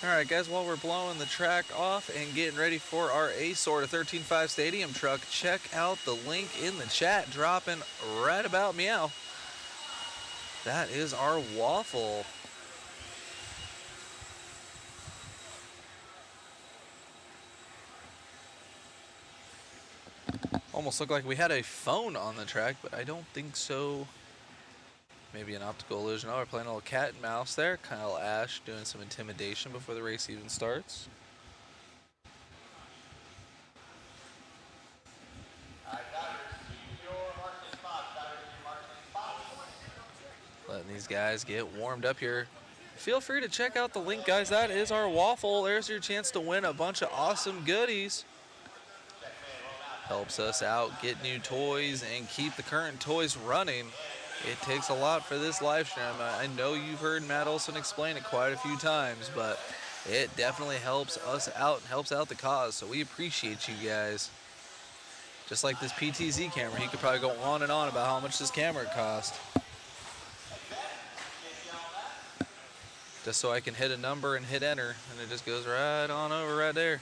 All right, guys, while we're blowing the track off and getting ready for our A-Sort, a 13.5 Stadium Truck, check out the link in the chat dropping right about meow. That is our waffle. Almost looked like we had a phone on the track, but I don't think so. Maybe an optical illusion. Oh, we're playing a little cat and mouse there. Kyle Ash doing some intimidation before the race even starts. Letting these guys get warmed up here. Feel free to check out the link, guys. That is our waffle. There's your chance to win a bunch of awesome goodies. Helps us out, get new toys, and keep the current toys running. It takes a lot for this live stream. I know you've heard Matt Olson explain it quite a few times, but it definitely helps us out and helps out the cause. So we appreciate you guys. Just like this PTZ camera, he could probably go on and on about how much this camera cost. Just so I can hit a number and hit enter, and it just goes right on over right there.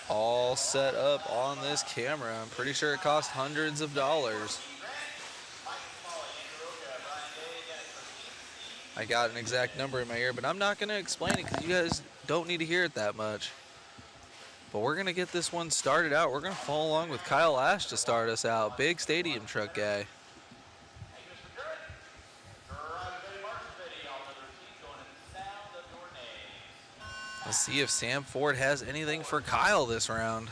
All set up on this camera. I'm pretty sure it cost hundreds of dollars. I got an exact number in my ear, but I'm not going to explain it because you guys don't need to hear it that much. But we're going to get this one started out. We're going to follow along with Kyle Ash to start us out. Big Stadium Truck guy. Let's see if Sam Ford has anything for Kyle this round.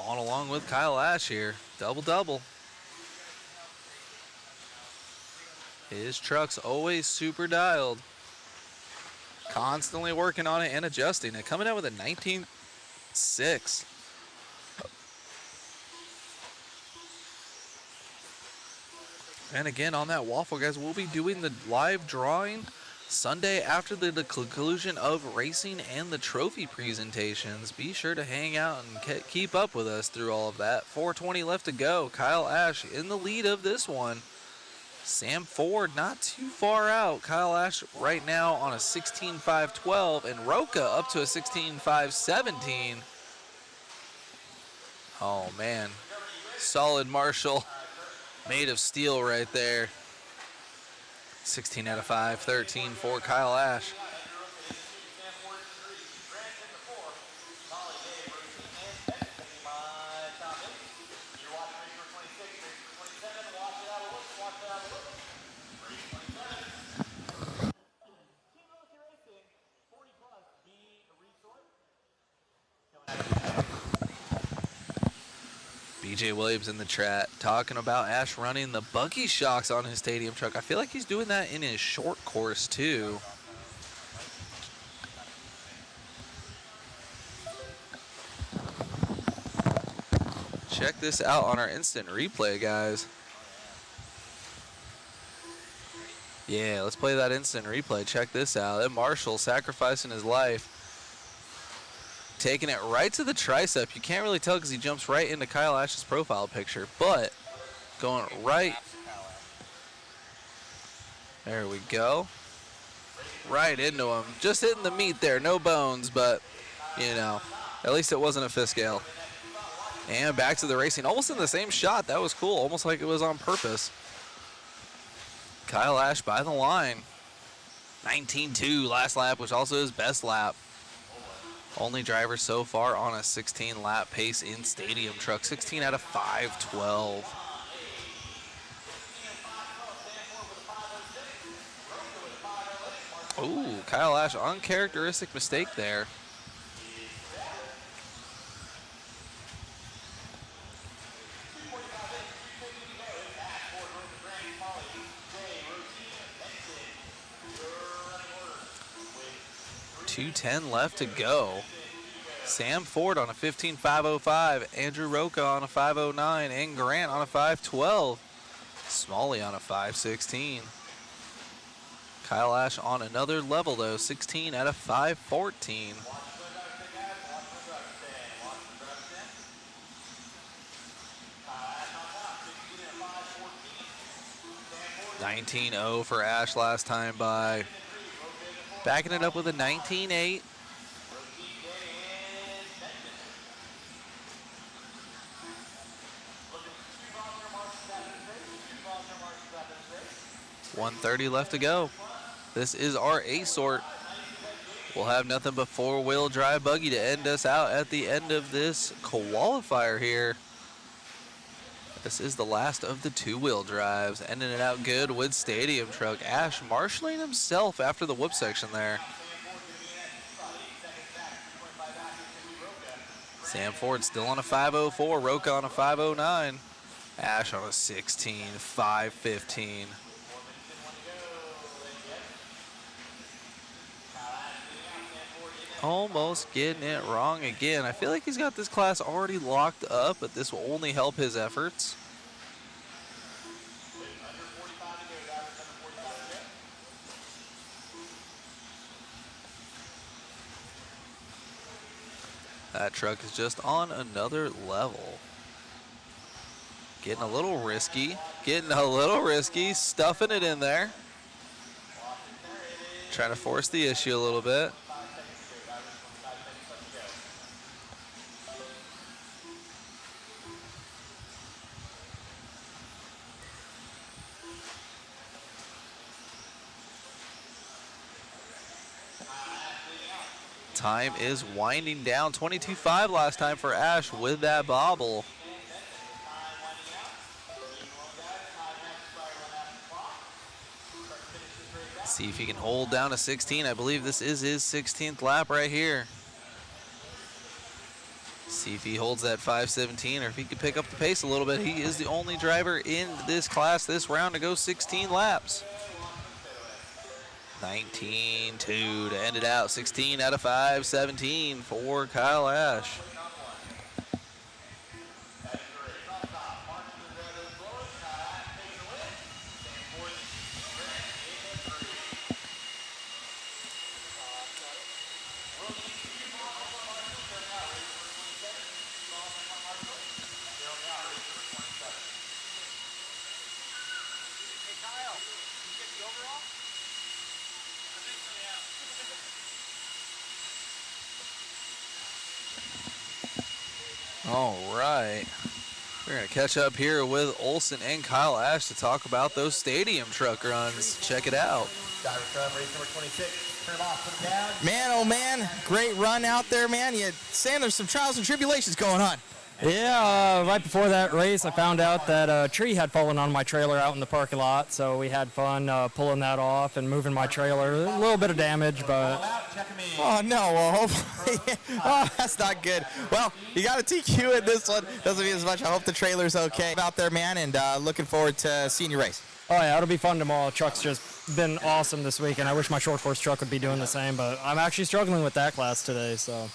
Following along with Kyle Ash here. Double-double. His truck's always super dialed. Constantly working on it and adjusting it. Coming out with a 19.6. And again, on that waffle, guys, we'll be doing the live drawing Sunday after the conclusion of racing and the trophy presentations. Be sure to hang out and keep up with us through all of that. 4:20 left to go. Kyle Ash in the lead of this one. Sam Ford not too far out. Kyle Ash right now on a 16.512 and Roca up to a 16.517. Oh man, solid Marshall made of steel right there. 16 out of 5, 13 for Kyle Ash. BJ Williams in the chat talking about Ash running the buggy shocks on his stadium truck. I feel like he's doing that in his short course too. Check this out on our instant replay, guys. Yeah, let's play that instant replay. Check this out. That Marshall sacrificing his life. Taking it right to the tricep. You can't really tell because he jumps right into Kyle Ash's profile picture, but going right. There we go. Right into him. Just hitting the meat there. No bones, but, you know, at least it wasn't a fifth scale. And back to the racing. Almost in the same shot. That was cool. Almost like it was on purpose. Kyle Ash by the line. 19.2 last lap, which also his best lap. Only driver so far on a 16-lap pace in stadium truck. 16 out of 512. Ooh, Kyle Ash, uncharacteristic mistake there. .210 left to go. Sam Ford on a 15.505, Andrew Roca on a 5.09, and Grant on a 5.12. Smalley on a 5.16. Kyle Ash on another level though, 16 out of 5.14. .19.0 for Ash last time by. Backing it up with a 19.8. .130 left to go. This is our A sort. We'll have nothing but four-wheel drive buggy to end us out at the end of this qualifier here. This is the last of the two-wheel drives, ending it out good with stadium truck. Ash marshalling himself after the whoop section there. Sam Ford still on a 5.04, Roca on a 5.09. Ash on a 16.515. Almost getting it wrong again. I feel like he's got this class already locked up, but this will only help his efforts. That truck is just on another level. Getting a little risky. Stuffing it in there. Trying to force the issue a little bit. Time is winding down. 22.5 last time for Ash with that bobble. See if he can hold down a 16. I believe this is his 16th lap right here. See if he holds that 5:17 or if he can pick up the pace a little bit. He is the only driver in this class this round to go 16 laps. 19.2 to end it out. 16 out of 5:17 for Kyle Ash. All right. We're going to catch up here with Olson and Kyle Ash to talk about those stadium truck runs. Check it out. Race number 26. Turn him off, put him down. Man, oh man, great run out there, man. You saying there's some trials and tribulations going on. Yeah, right before that race, I found out that a tree had fallen on my trailer out in the parking lot, so we had fun pulling that off and moving my trailer. A little bit of damage, but... Oh, no, well, hopefully... oh, that's not good. Well, you got a TQ in this one. Doesn't mean as much. I hope the trailer's okay out there, man, and looking forward to seeing you race. Oh, yeah, it'll be fun tomorrow. Truck's just been awesome this week, and I wish my short course truck would be doing the same, but I'm actually struggling with that class today, so...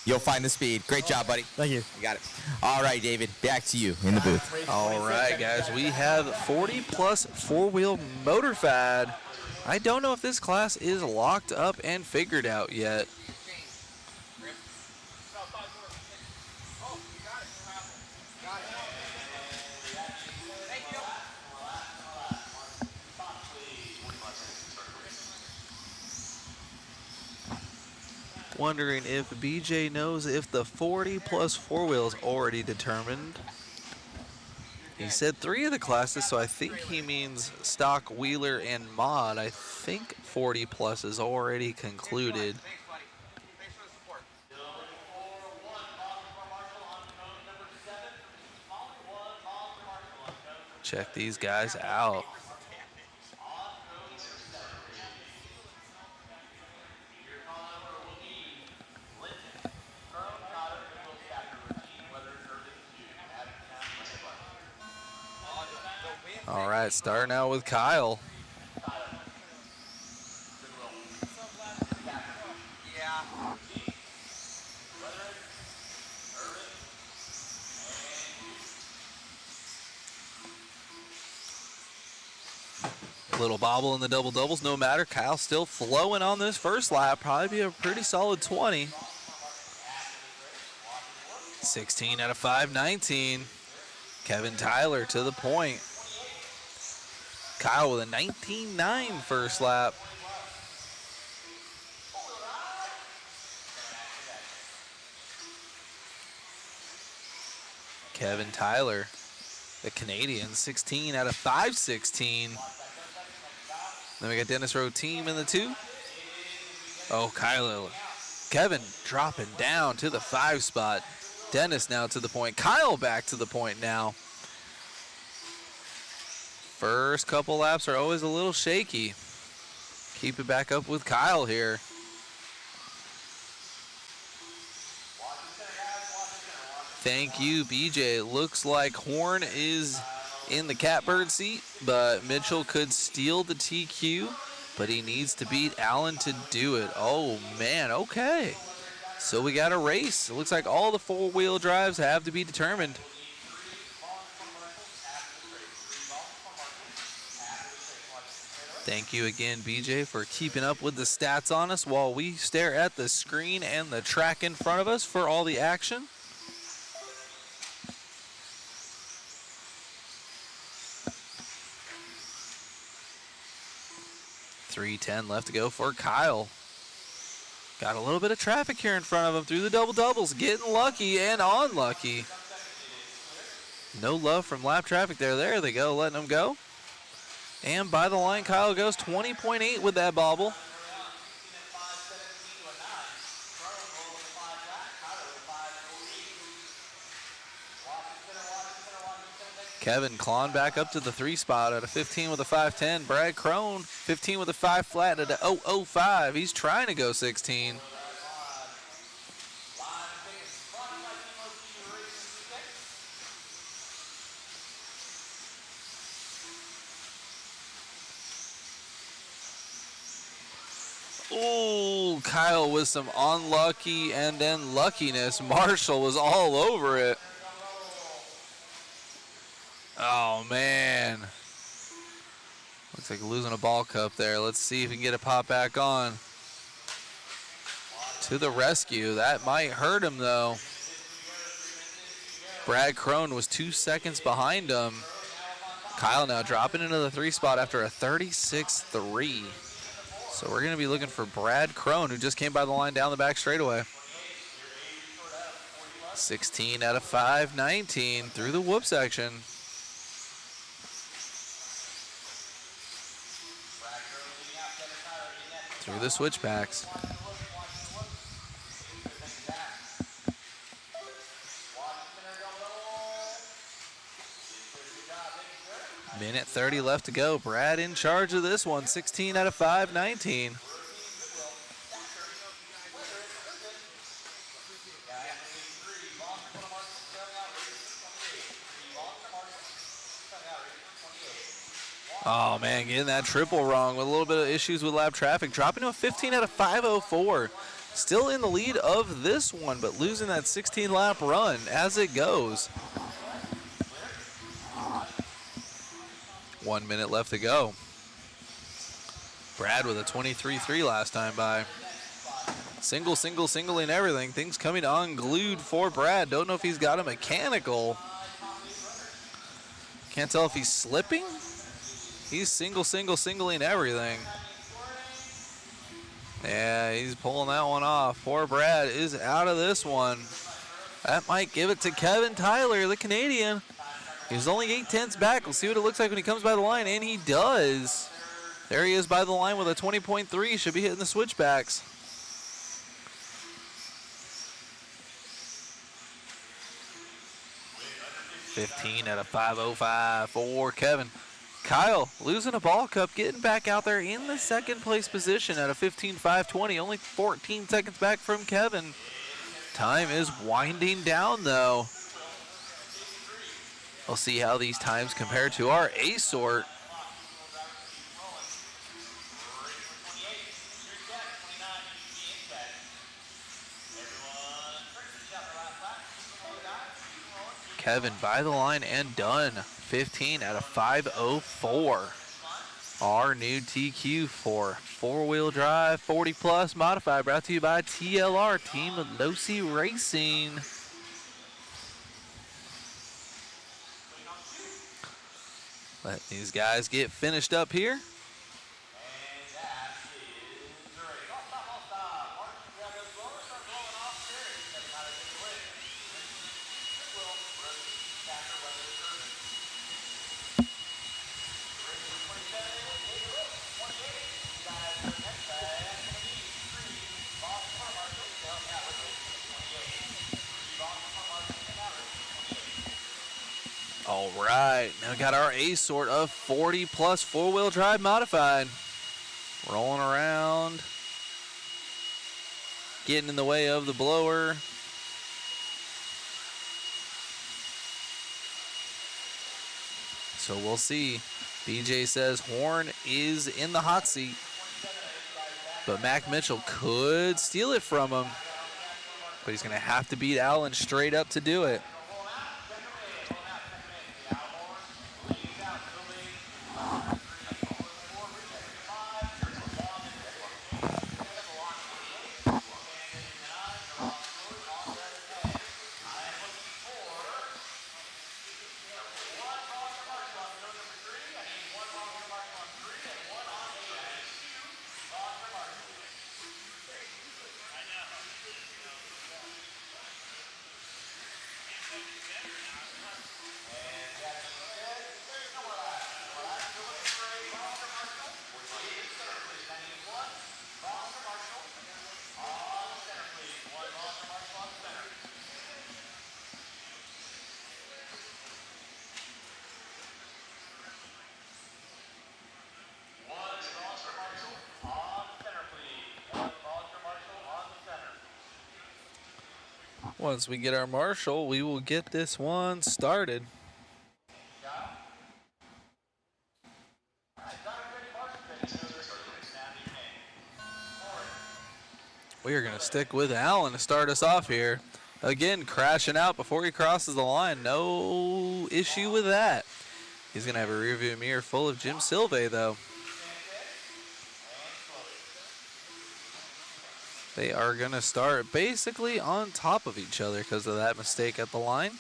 You'll find the speed. Great job, buddy. Thank you. You got it. All right, David, back to you in the booth. All right, guys, we have 40-plus four-wheel motor fad. I don't know if this class is locked up and figured out yet. Wondering if BJ knows if the 40-plus four-wheel is already determined. He said 3 of the classes, so I think he means stock, wheeler, and mod. I think 40-plus is already concluded. Check these guys out. All right, starting out with Kyle. Little bobble in the double doubles, no matter. Kyle still flowing on this first lap. Probably be a pretty solid 20. 16 out of 5:19. Kevin Tyler to the point. Kyle with a 19.9 first lap. Kevin Tyler, the Canadian, 16 out of 5:16. Then we got Dennis Rowe team in the 2. Oh, Kevin dropping down to the 5 spot. Dennis now to the point. Kyle back to the point now. First couple laps are always a little shaky. Keep it back up with Kyle here. Thank you, BJ. Looks like Horn is in the catbird seat, but Mitchell could steal the TQ, but he needs to beat Allen to do it. Oh, man, okay. So we got a race. It looks like all the four-wheel drives have to be determined. Thank you again, BJ, for keeping up with the stats on us while we stare at the screen and the track in front of us for all the action. .310 left to go for Kyle. Got a little bit of traffic here in front of him through the double doubles, getting lucky and unlucky. No love from lap traffic there. There they go, letting him go. And by the line, Kyle goes 20.8 with that bobble. Kevin clawing back up to the 3 spot at a 15 with a 5.10. Brad Crone, 15 with a 5 flat at a 0.05. He's trying to go 16. Ooh, Kyle with some unlucky and then luckiness. Marshall was all over it. Oh, man. Looks like losing a ball cup there. Let's see if we can get a pop back on. To the rescue. That might hurt him, though. Brad Crone was 2 seconds behind him. Kyle now dropping into the 3 spot after a 36-3. So we're going to be looking for Brad Crone, who just came by the line down the back straightaway. 16 out of 5, 19 through the whoop section. Through the switchbacks. Minute 30 left to go. Brad in charge of this one. 16 out of 5, 19. Oh, man, getting that triple wrong with a little bit of issues with lap traffic. Dropping to a 15 out of 504. Still in the lead of this one, but losing that 16-lap run as it goes. 1 minute left to go. Brad with a 23-3 last time by. Single, singling everything. Things coming unglued for Brad. Don't know if he's got a mechanical. Can't tell if he's slipping. He's singling everything. Yeah, he's pulling that one off. Poor Brad is out of this one. That might give it to Kevin Tyler, the Canadian. He's only 8/10 back. We'll see what it looks like when he comes by the line, and he does. There he is by the line with a 20.3. Should be hitting the switchbacks. $15 out of 505 for Kevin. Kyle losing a ball cup, getting back out there in the second place position at a 15.520. Only 14 seconds back from Kevin. Time is winding down, though. We'll see how these times compare to our A sort. Kevin by the line and done. 15 out of 504. Our new TQ for four-wheel drive 40 plus modified, brought to you by TLR, Team Losi Racing. Let these guys get finished up here. All right, now got our A sort of 40 plus four-wheel drive modified. Rolling around, getting in the way of the blower. So we'll see. BJ says Horn is in the hot seat, but Mac Mitchell could steal it from him, but he's gonna have to beat Allen straight up to do it. Once we get our marshal, we will get this one started. stick with Allen to start us off here. Again, crashing out before he crosses the line. No issue with that. He's going to have a rearview mirror full of Jim Silve, though. They are going to start basically on top of each other because of that mistake at the line.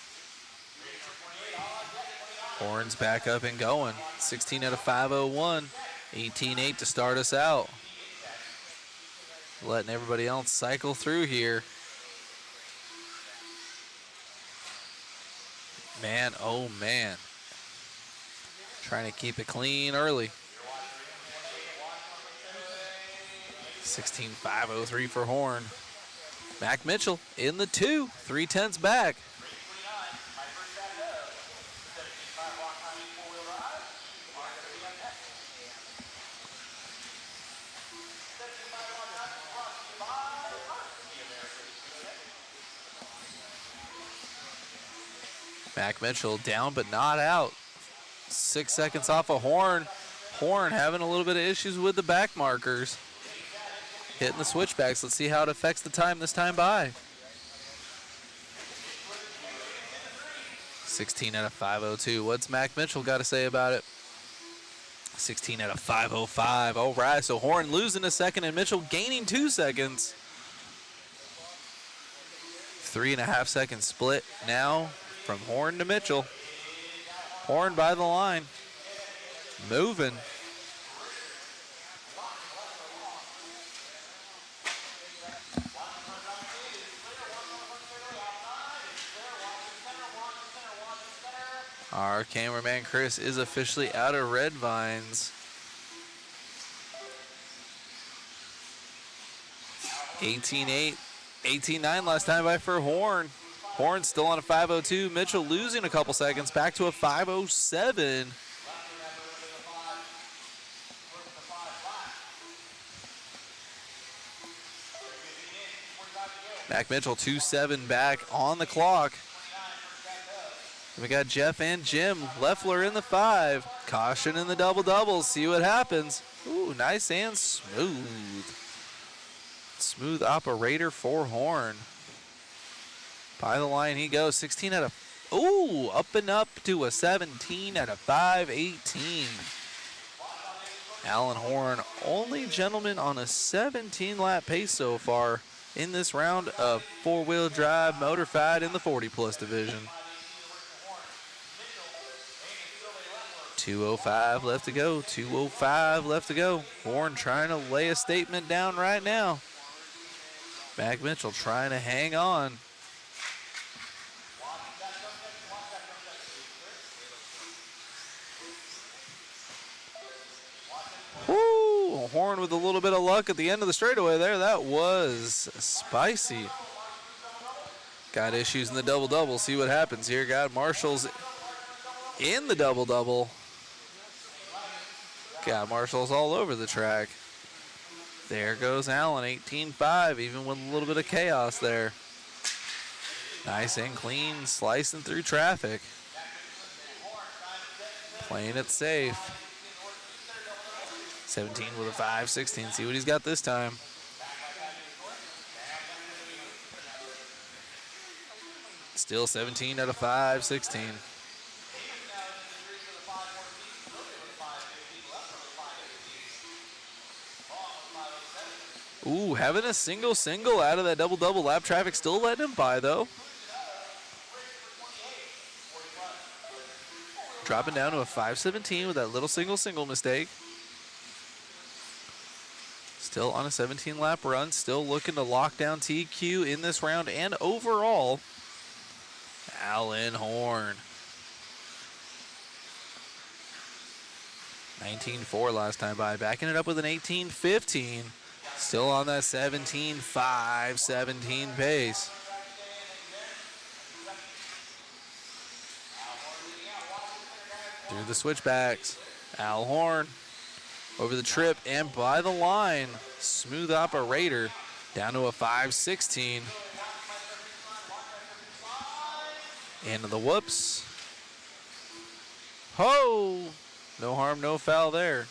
Horns back up and going. 16 out of 501. 18-8 to start us out. Letting everybody else cycle through here. Man, oh man. Trying to keep it clean early. 16.503 for Horn. Mac Mitchell in the 2, 3/10 back. Mac Mitchell down but not out. 6 seconds off of Horn. Horn having a little bit of issues with the back markers. Hitting the switchbacks. Let's see how it affects the time this time by. 16 out of 502. What's Mac Mitchell got to say about it? 16 out of 505. All right, so Horn losing a second and Mitchell gaining 2 seconds. 3.5 second split now from Horn to Mitchell. Horn by the line. Moving. Our cameraman Chris is officially out of red vines. 18-8, 18-9 last time by for Horn. Horn still on a 502. Mitchell losing a couple seconds, back to a 507. Mac Mitchell 2-7 back on the clock. We got Jeff and Jim. Leffler in the 5. Caution in the double-doubles. See what happens. Ooh, nice and smooth. Smooth operator for Horn. By the line he goes. 16 out of... Ooh, up and up to a 17 out of 518. Alan Horn, only gentleman on a 17-lap pace so far in this round of four-wheel drive motor fight in the 40-plus division. 2:05 left to go. 2:05 left to go. Horn trying to lay a statement down right now. Mac Mitchell trying to hang on. Woo! Horn with a little bit of luck at the end of the straightaway there. That was spicy. Got issues in the double-double. See what happens here. Got Marshall's in the double-double. Got Marshall's all over the track. There goes Allen, 18.5, even with a little bit of chaos there. Nice and clean, slicing through traffic. Playing it safe. 17 with a 5.16. See what he's got this time. Still 17 out of 5.16. Ooh, having a single out of that double-double. Lap traffic still letting him by, though. Dropping down to a 5.17 with that little single mistake. Still on a 17-lap run. Still looking to lock down TQ in this round and overall. Alan Horn. 19.4 last time by. Backing it up with an 18.15. Still on that 17.5, 17 pace. Through the switchbacks. Al Horn over the trip and by the line. Smooth operator down to a 5.16. Into the whoops. Ho! No harm, no foul there.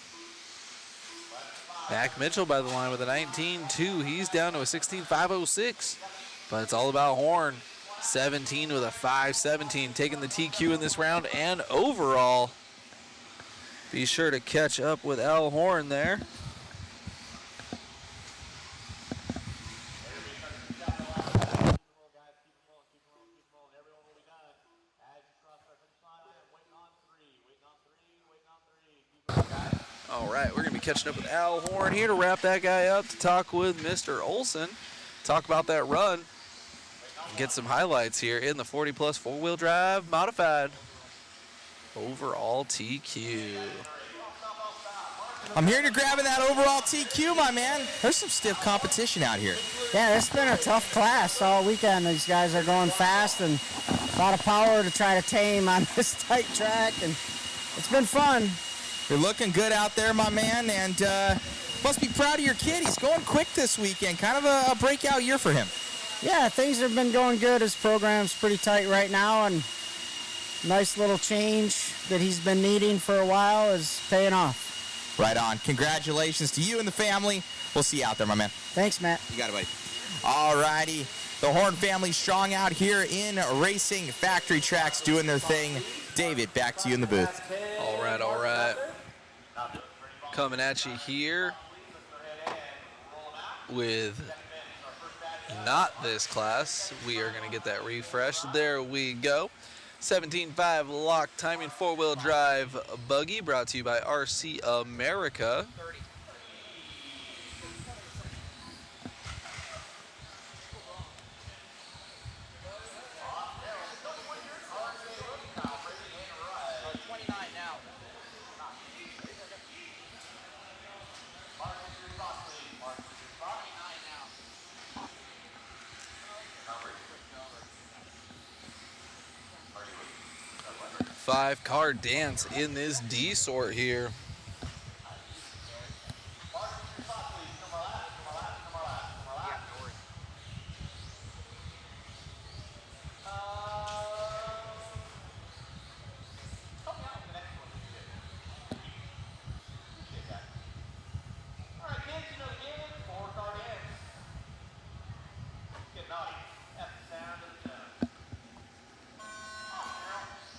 Mac Mitchell by the line with a 19.2. He's down to a 16.506. But it's all about Horn. 17 with a 5.17, taking the TQ in this round and overall. Be sure to catch up with Al Horn there. All right, we're going to be catching up with Al Horn here to wrap that guy up, to talk with Mr. Olson, talk about that run, get some highlights here in the 40 plus four-wheel drive modified overall TQ. I'm here to grabbing that overall TQ, my man. There's some stiff competition out here. Yeah, it's been a tough class all weekend. These guys are going fast and a lot of power to try to tame on this tight track, and it's been fun. You're looking good out there, my man, and must be proud of your kid. He's going quick this weekend. Kind of a breakout year for him. Yeah, things have been going good. His program's pretty tight right now, and nice little change that he's been needing for a while is paying off. Right on. Congratulations to you and the family. We'll see you out there, my man. Thanks, Matt. You got it, buddy. All righty. The Horn family strong out here in racing factory tracks doing their thing. David, back to you in the booth. All right, all right. Coming at you here with not this class. We are going to get that refreshed. There we go. 17.5 lock timing four-wheel drive buggy brought to you by RC America. Five-car dance in this D sort here.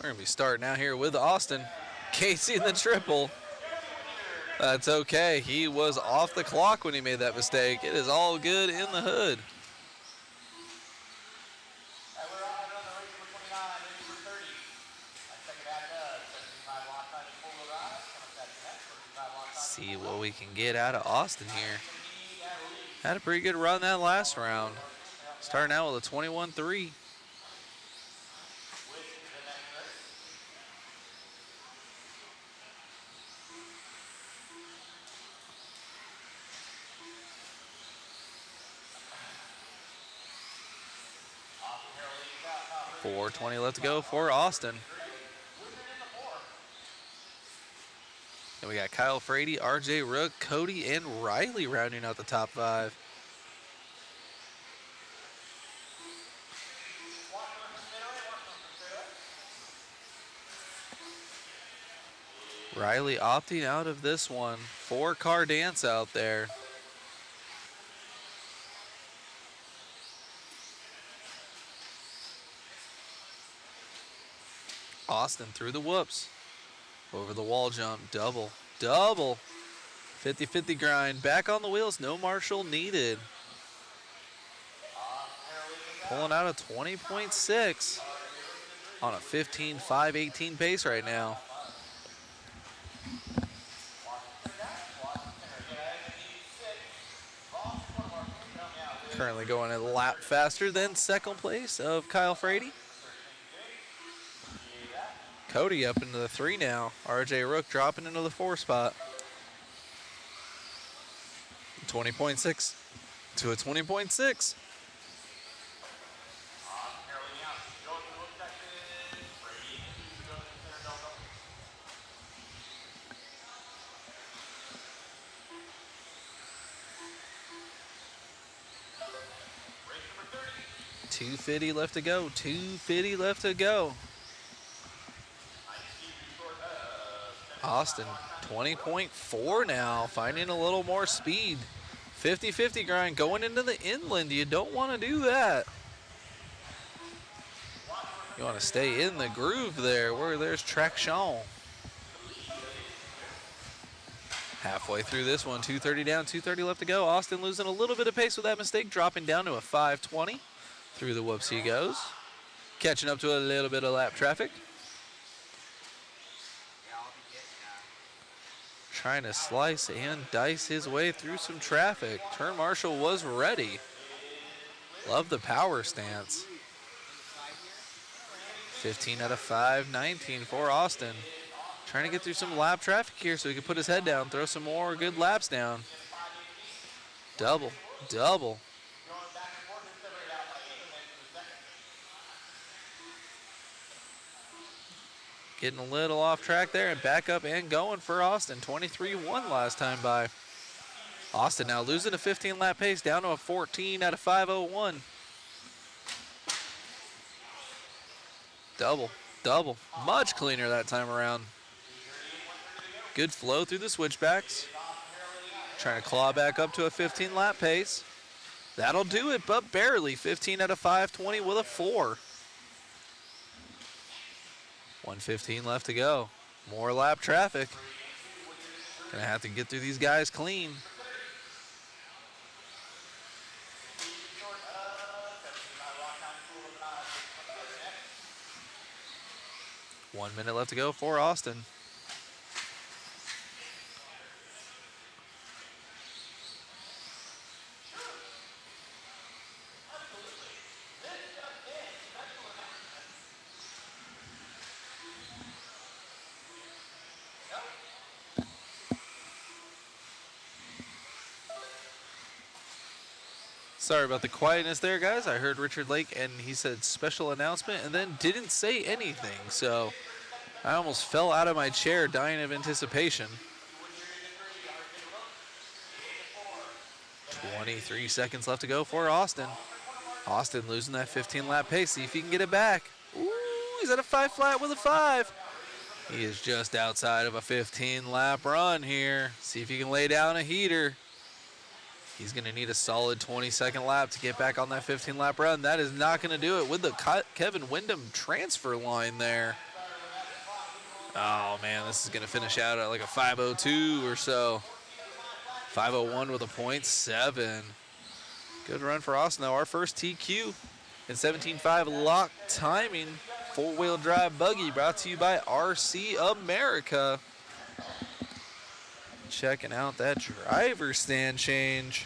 We're going to be starting out here with Austin. Casey in the triple. That's okay. He was off the clock when he made that mistake. It is all good in the hood. See what we can get out of Austin here. Had a pretty good run that last round. Starting out with a 21-3. .420 left to go for Austin. And we got Kyle Frady, RJ Rook, Cody, and Riley rounding out the top five. Riley opting out of this one. Four-car dance out there. Austin through the whoops. Over the wall jump, double. 50-50 grind, back on the wheels, no Marshall needed. Pulling out a 20.6 on a 15.518 pace right now. Currently going a lap faster than second place of Kyle Frady. Cody up into the 3 now. RJ Rook dropping into the 4 spot. 20.6 to a 20.6. .250 left to go. 250 left to go. Austin, 20.4 now, finding a little more speed. 50-50 grind going into the inland. You don't want to do that. You want to stay in the groove there where there's traction. Halfway through this one, 2:30 down, 2:30 left to go. Austin losing a little bit of pace with that mistake, dropping down to a 5:20. Through the whoops he goes. Catching up to a little bit of lap traffic. Trying to slice and dice his way through some traffic. Turn marshal was ready. Love the power stance. 15 out of 5, 19 for Austin. Trying to get through some lap traffic here so he can put his head down, throw some more good laps down. Double, double. Getting a little off track there and back up and going for Austin. 23-1 last time by. Austin now losing a 15 lap pace down to a 14 out of 5:01. Double, double. Much cleaner that time around. Good flow through the switchbacks. Trying to claw back up to a 15 lap pace. That'll do it, but barely. 15 out of 5:20 with a 4. 1:15 left to go. More lap traffic. Gonna have to get through these guys clean. One minute left to go for Austin. Sorry about the quietness there, guys. I heard Richard Lake and he said special announcement and then didn't say anything. So I almost fell out of my chair dying of anticipation. 23 seconds left to go for Austin. Austin losing that 15 lap pace. See if he can get it back. Ooh, he's at a 5 flat with a 5. He is just outside of a 15 lap run here. See if he can lay down a heater. He's going to need a solid 22nd lap to get back on that 15 lap run. That is not going to do it with the Kevin Windham transfer line there. Oh man, this is going to finish out at like a 5:02 or so. 5:01 with a 0.7. Good run for Austin though. Our first TQ in 17.5 lock timing. 4-wheel drive buggy brought to you by RC America. Checking out that driver stand change.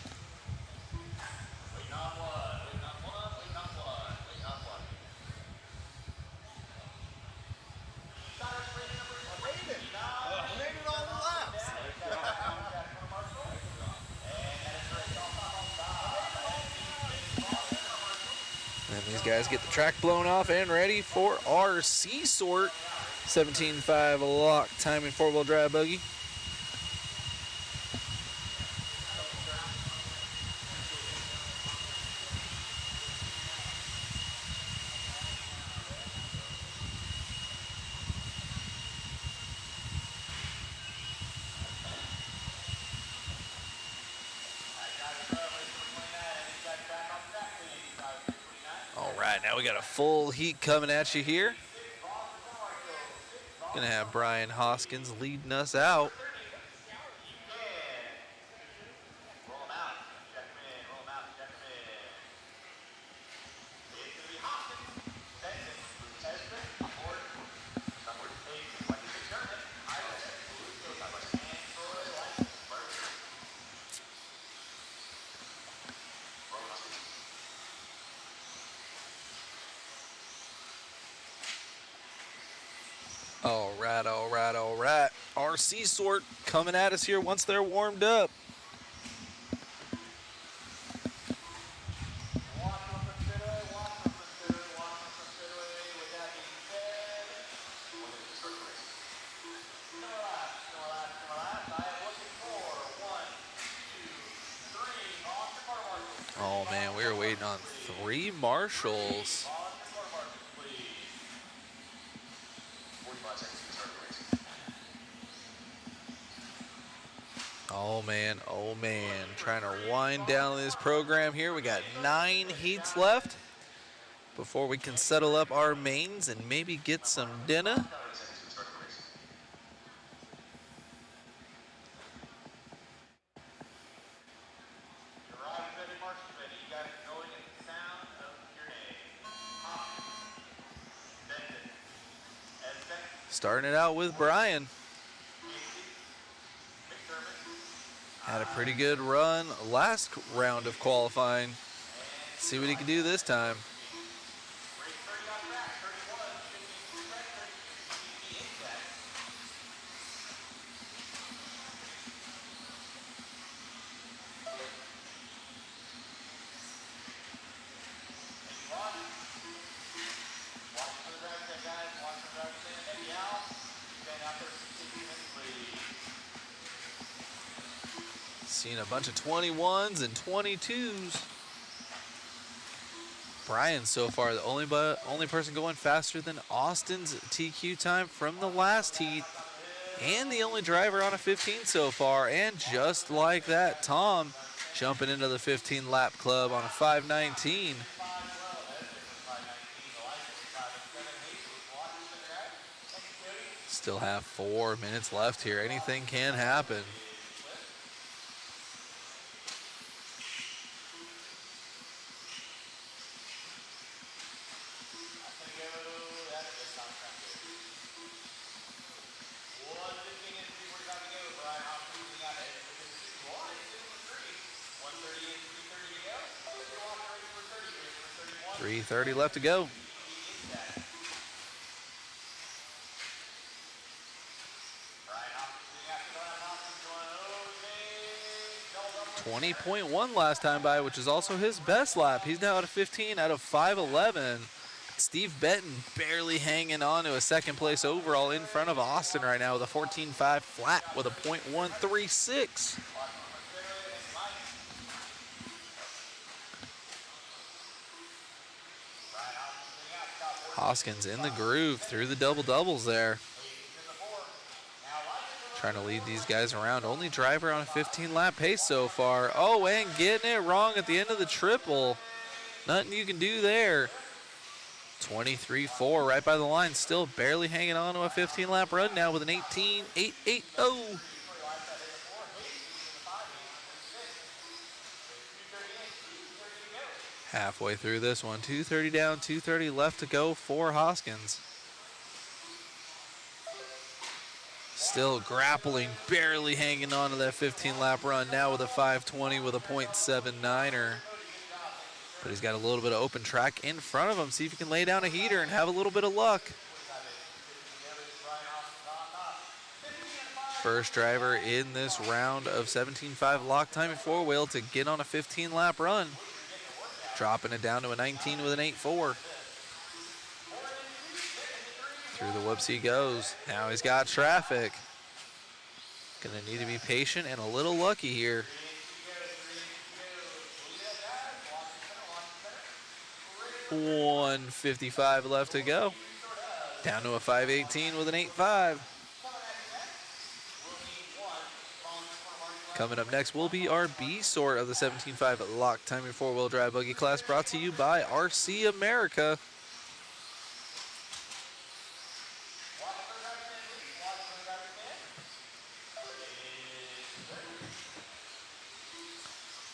And these guys get the track blown off and ready for our C-Sort 17.5 lock timing 4-wheel drive buggy. Now we got a full heat coming at you here. Gonna have Brian Hoskins leading us out. All right. Our C-Sort coming at us here once they're warmed up. Oh man, we were waiting on 3 marshals. Oh man, trying to wind down this program here. We got 9 heats left before we can settle up our mains and maybe get some dinner. Starting it out with Brian. Had a pretty good run last round of qualifying. See what he can do this time. Seeing a bunch of 21s and 22s. Brian so far the only person going faster than Austin's TQ time from the last heat, and the only driver on a 15 so far. And just like that, Tom jumping into the 15 lap club on a 5:19. Still have 4 minutes left here. Anything can happen. .330 left to go. .20.1 last time by, which is also his best lap. He's now at a 15 out of 5:11. Steve Benton barely hanging on to a second place overall in front of Austin right now with a 14.5 flat with a .136. Hoskins in the groove through the double doubles there. Trying to lead these guys around. Only driver on a 15 lap pace so far. Oh, and getting it wrong at the end of the triple. Nothing you can do there. 23.4 right by the line. Still barely hanging on to a 15 lap run now with an 18.880. Halfway through this one, 2:30 down, 2:30 left to go for Hoskins. Still grappling, barely hanging on to that 15 lap run now with a 5:20 with a .79er. But he's got a little bit of open track in front of him. See if he can lay down a heater and have a little bit of luck. First driver in this round of 17.5 lock time in four-wheel to get on a 15 lap run. Dropping it down to a 19 with an 8.4. Through the whoops he goes. Now he's got traffic. Gonna need to be patient and a little lucky here. .155 left to go. Down to a 5:18 with an 8.5. Coming up next will be our B sort of the 17.5 lock time in four-wheel drive buggy class, brought to you by RC America.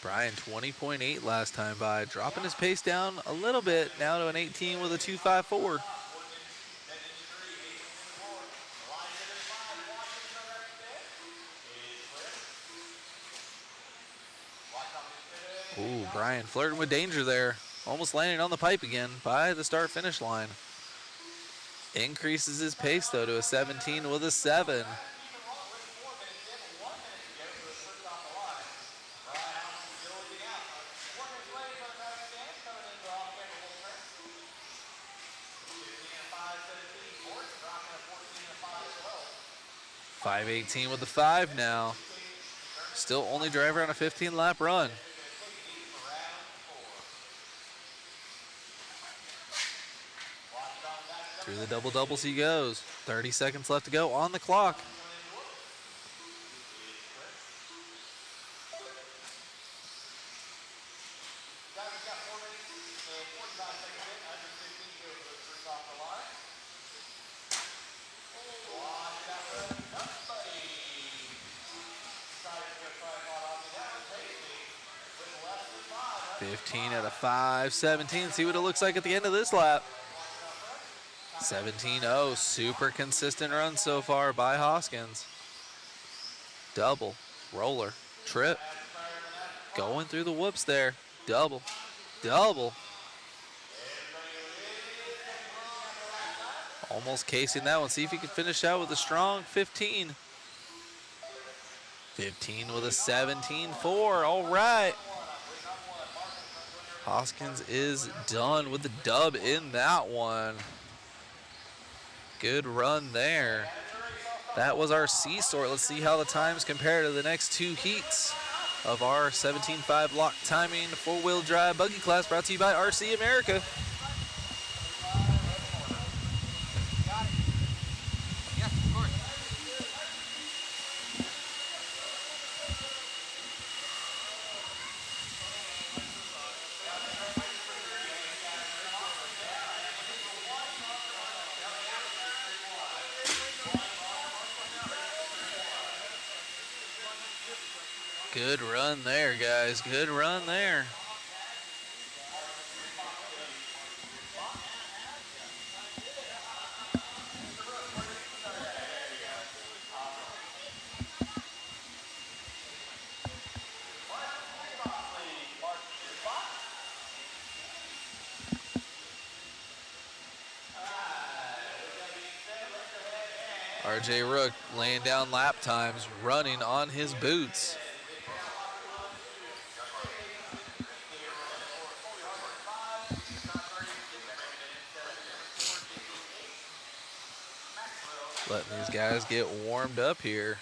Brian 20.8 last time by, dropping his pace down a little bit, now to an 18 with a 2.54. Ooh, Brian flirting with danger there. Almost landing on the pipe again by the start-finish line. Increases his pace, though, to a 17 with a 7. .518 with the 5 now. Still only driver on a 15 lap run. Through the double doubles he goes. 30 seconds left to go on the clock. $15 out of 5, 17. See what it looks like at the end of this lap. 17-0, super consistent run so far by Hoskins. Double, roller, trip. Going through the whoops there. Double, double. Almost casing that one. See if he can finish out with a strong 15. 15 with a 17-4. All right. Hoskins is done with the dub in that one. Good run there. That was our C sort. Let's see how the times compare to the next two heats of our 17.5 lock timing four-wheel drive buggy class, brought to you by RC America. Good run there, guys. Good run there. RJ Rook laying down lap times, running on his boots. Letting these guys get warmed up here.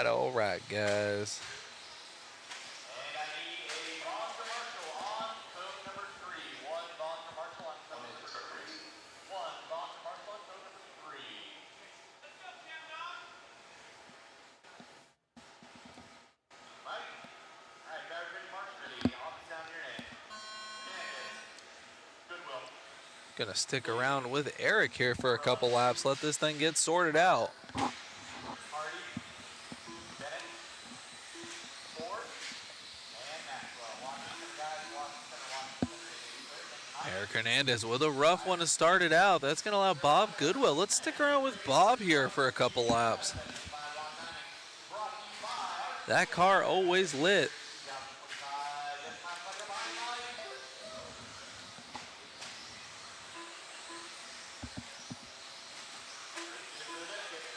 All right, guys. Gonna stick around with Eric here for a couple laps. Let this thing get sorted out. Eric Hernandez with a rough one to start it out. That's gonna allow Bob Goodwill. Let's stick around with Bob here for a couple laps. That car always lit.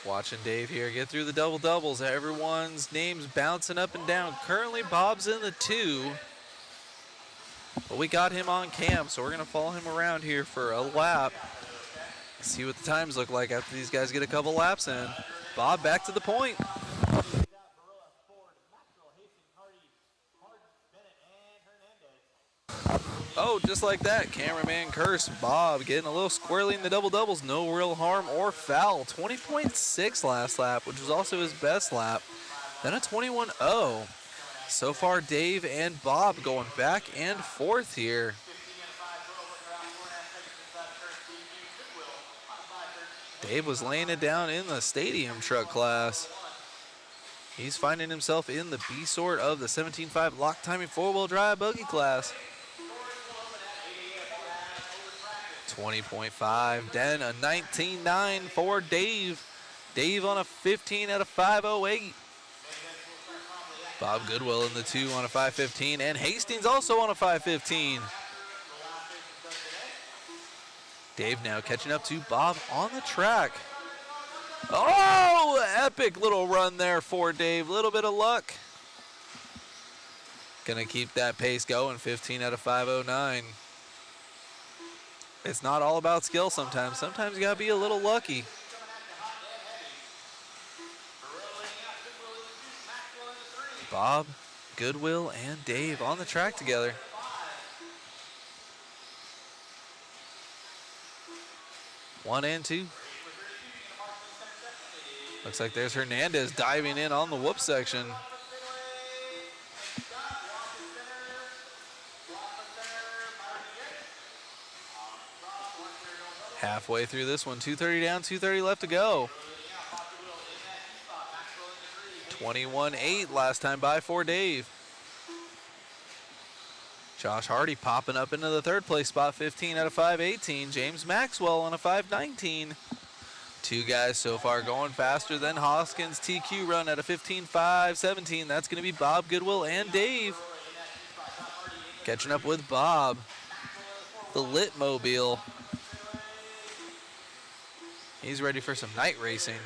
Watching Dave here get through the double doubles. Everyone's names bouncing up and down. Currently, Bob's in the 2. But we got him on cam, so we're going to follow him around here for a lap. See what the times look like after these guys get a couple laps in. Bob back to the point. Oh, just like that, cameraman curse. Bob getting a little squirrely in the double doubles. No real harm or foul. 20.6 last lap, which was also his best lap. Then a 21.0. So far, Dave and Bob going back and forth here. Dave was laying it down in the stadium truck class. He's finding himself in the B sort of the 17.5 lock timing four-wheel drive buggy class. 20.5, then a 19.9 for Dave. Dave on a 15 out of 508. Bob Goodwill in the 2 on a 515, and Hastings also on a 515. Dave now catching up to Bob on the track. Oh, epic little run there for Dave. Little bit of luck. Gonna keep that pace going, 15 out of 509. It's not all about skill sometimes. Sometimes you gotta be a little lucky. Bob, Goodwill, and Dave on the track together. One and two. Looks like there's Hernandez diving in on the whoop section. Halfway through this one, 2:30 down, 2:30 left to go. 21-8 last time by for Dave. Josh Hardy popping up into the third place spot, 15 out of 5:18. James Maxwell on a 5:19. Two guys so far going faster than Hoskins' TQ run at a 15.517. That's going to be Bob, Goodwill, and Dave. Catching up with Bob, the Litmobile. He's ready for some night racing.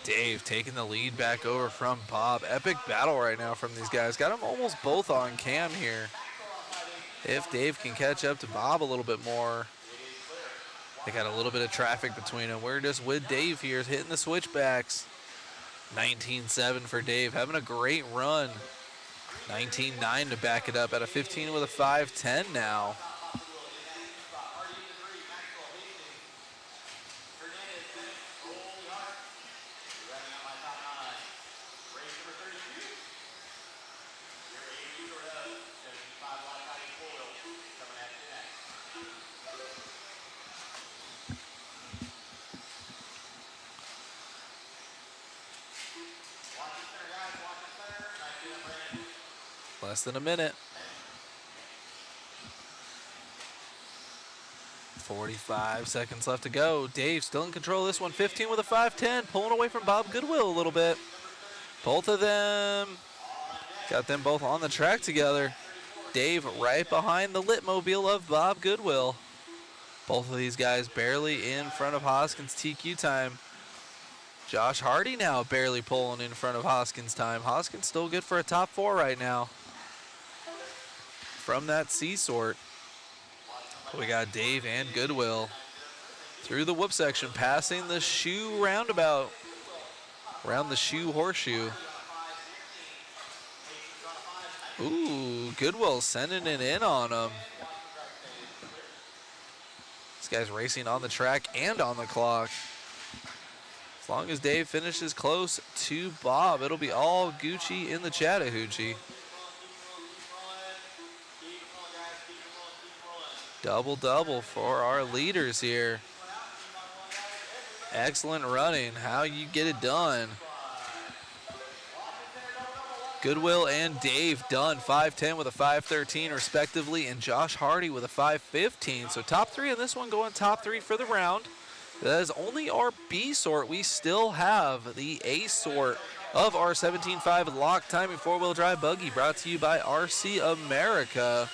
Dave taking the lead back over from Bob. Epic battle right now from these guys. Got them almost both on cam here. If Dave can catch up to Bob a little bit more. They got a little bit of traffic between them. We're just with Dave here, hitting the switchbacks. 19.7 for Dave, having a great run. 19.9 to back it up at a 15 with a 5.10 now. Less than a minute. 45 seconds left to go. Dave still in control of this one. 15 with a 5.10, pulling away from Bob Goodwill a little bit. Both of them got them both on the track together. Dave right behind the Litmobile of Bob Goodwill. Both of these guys barely in front of Hoskins' TQ time. Josh Hardy now barely pulling in front of Hoskins' time. Hoskins still good for a top 4 right now from that C sort. We got Dave and Goodwill through the whoop section, passing the shoe roundabout, around the shoe horseshoe. Ooh, Goodwill sending it in on him. This guy's racing on the track and on the clock. As long as Dave finishes close to Bob, it'll be all Gucci in the Chattahoochee. Double-double for our leaders here. Excellent running. How you get it done. Goodwill and Dave done 5.10 with a 5.13 respectively, and Josh Hardy with a 5.15. So top 3 in this one, going top 3 for the round. That is only our B sort. We still have the A sort of our 17.5 lock timing 4-wheel drive buggy, brought to you by RC America.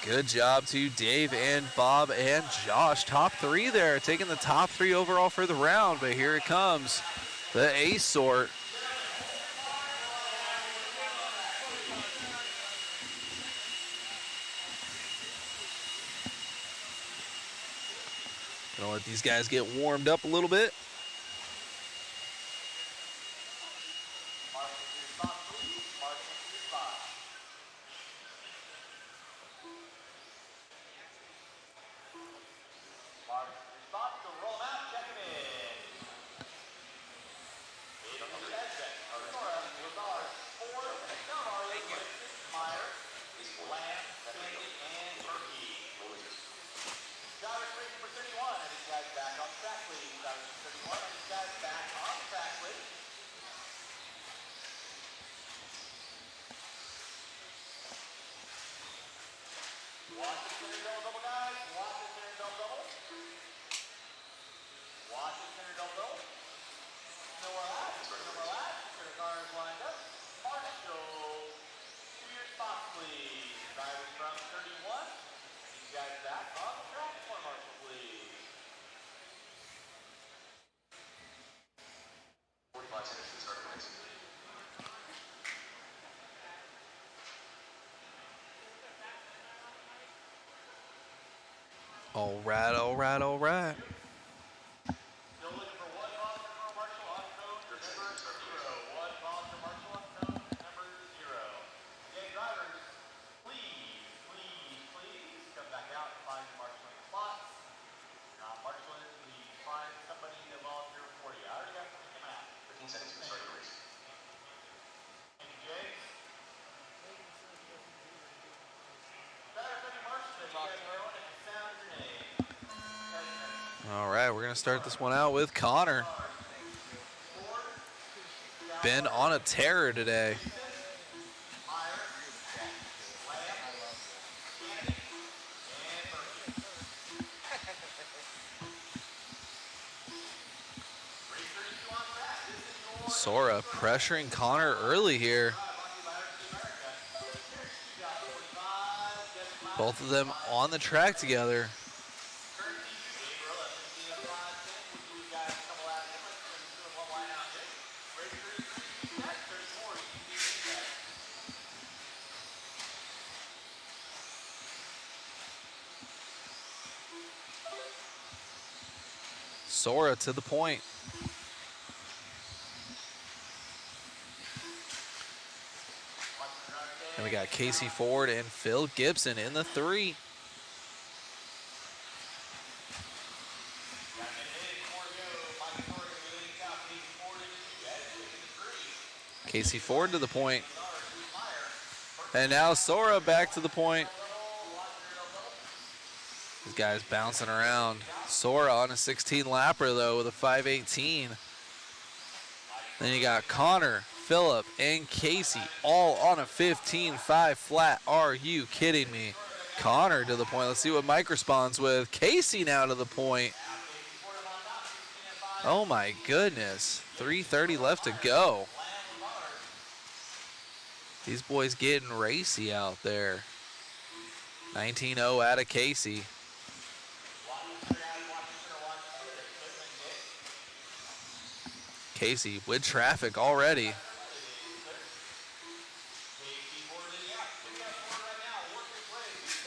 Good job to Dave and Bob and Josh. Top 3 there, taking the top 3 overall for the round. But here it comes, the A sort. Gonna let these guys get warmed up a little bit. All right, all right, all right. All right, we're going to start this one out with Connor. Been on a tear today. Sora pressuring Connor early here. Both of them on the track together. Sora to the point. And we got Casey Ford and Phil Gibson in the 3. Casey Ford to the point. And now Sora back to the point. These guys bouncing around. Sora on a 16 lapper though with a 5:18. Then you got Connor, Phillip, and Casey all on a 15.5 flat. Are you kidding me? Connor to the point. Let's see what Mike responds with. Casey now to the point. Oh my goodness. 3:30 left to go. These boys getting racy out there. 19-0 out of Casey. Casey with traffic already.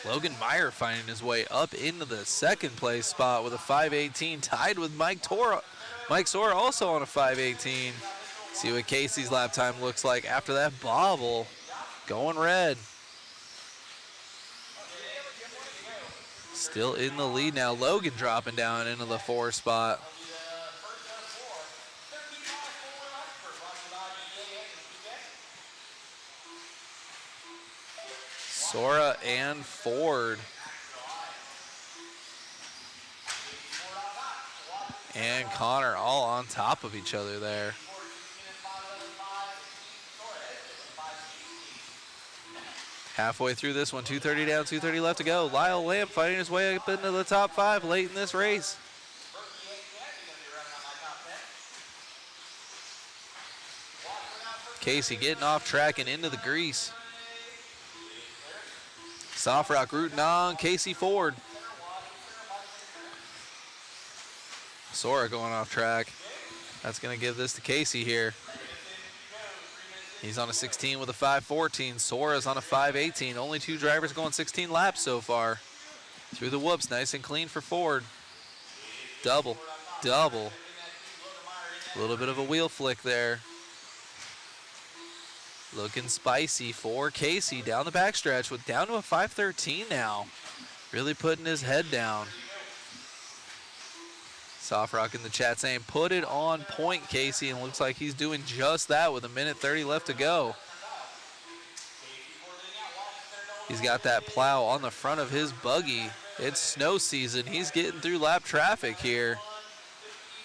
Logan Meyer finding his way up into the second place spot with a 5:18, tied with Mike Sora also on a 5:18. See what Casey's lap time looks like after that bobble. Going red. Still in the lead now. Logan dropping down into the 4 spot. Sora and Ford. And Connor all on top of each other there. Halfway through this one, 2:30 down, 2:30 left to go. Lyle Lamb fighting his way up into the top 5 late in this race. Casey getting off track and into the grease. Soft Rock rooting on Casey Ford. Sora going off track. That's going to give this to Casey here. He's on a 16 with a 5:14. Sora's on a 5:18. Only 2 drivers going 16 laps so far. Through the whoops, nice and clean for Ford. Double. A little bit of a wheel flick there. Looking spicy for Casey down the backstretch with down to a 5:13 now. Really putting his head down. Soft Rock in the chat saying, put it on point, Casey, and looks like he's doing just that with a 1:30 left to go. He's got that plow on the front of his buggy. It's snow season. He's getting through lap traffic here.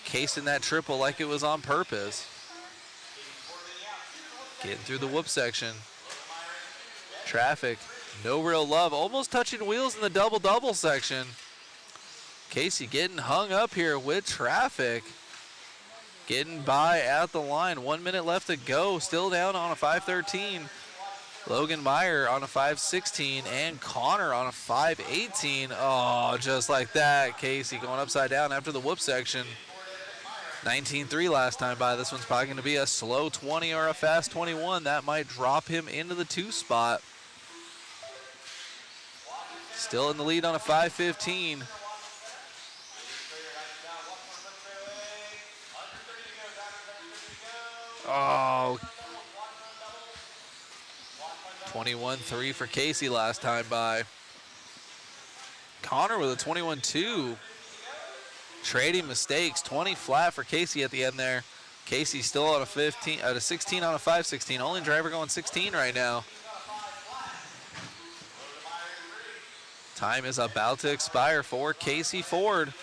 Casing that triple like it was on purpose. Getting through the whoop section. Traffic, no real love. Almost touching wheels in the double-double section. Casey getting hung up here with traffic. Getting by at the line. 1 minute left to go. Still down on a 5:13. Logan Meyer on a 5:16 and Connor on a 5:18. Oh, just like that. Casey going upside down after the whoop section. 19.3 last time by. This one's probably going to be a slow 20 or a fast 21. That might drop him into the 2 spot. Still in the lead on a 5:15. Oh. 21-3 for Casey last time by. Connor with a 21-2. Trading mistakes, 20 flat for Casey at the end there. Casey still at a 16 on a 5-16. Only driver going 16 right now. Time is about to expire for Casey Ford.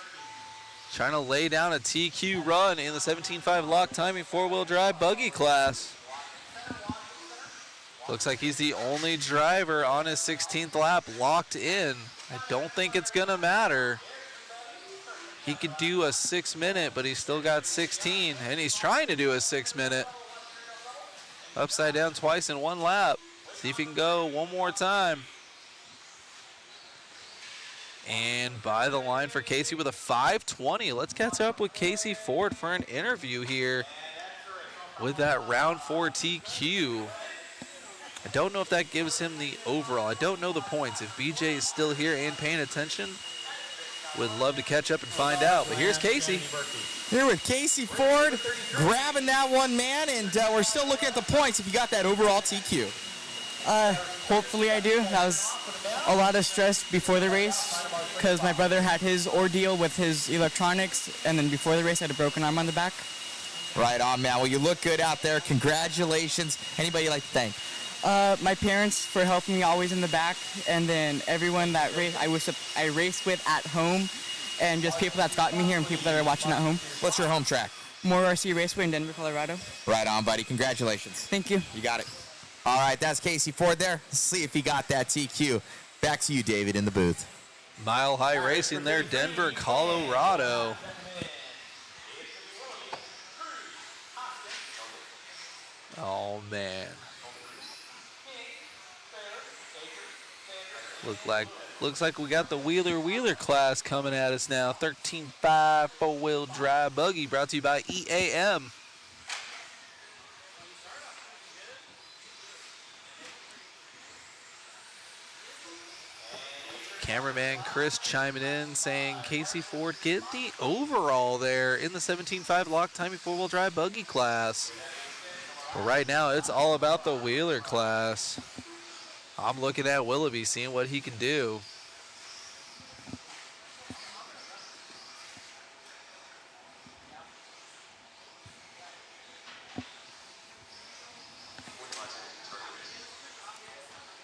Trying to lay down a TQ run in the 17.5 lock timing 4-wheel drive buggy class. Looks like he's the only driver on his 16th lap locked in. I don't think it's gonna matter. He could do a 6-minute, but he's still got 16, and he's trying to do a 6-minute. Upside down twice in one lap. See if he can go one more time. And by the line for Casey with a 5:20. Let's catch up with Casey Ford for an interview here with that round 4 TQ. I don't know if that gives him the overall. I don't know the points. If BJ is still here and paying attention, would love to catch up and find out. But here's Casey. Here with Casey Ford, grabbing that one, man, and we're still looking at the points if you got that overall TQ. Hopefully I do. That was a lot of stress before the race because my brother had his ordeal with his electronics, and then before the race I had a broken arm on the back. Right on, man. Well, you look good out there. Congratulations. Anybody you'd like to thank? My parents for helping me always in the back, and then everyone that I raced with at home, and just people that's gotten me here and people that are watching at home. What's your home track? Moore RC Raceway in Denver, Colorado. Right on, buddy. Congratulations. Thank you. You got it. All right, that's Casey Ford there. Let's see if he got that TQ. Back to you, David, in the booth. Mile High Racing there, Denver, Colorado. Oh, man. Looks like we got the Wheeler class coming at us now. 13.5 four-wheel drive buggy brought to you by EAM. Cameraman Chris chiming in saying Casey Ford get the overall there in the 17.5 lock timing four-wheel drive buggy class. But right now it's all about the Wheeler class. I'm looking at Willoughby, seeing what he can do.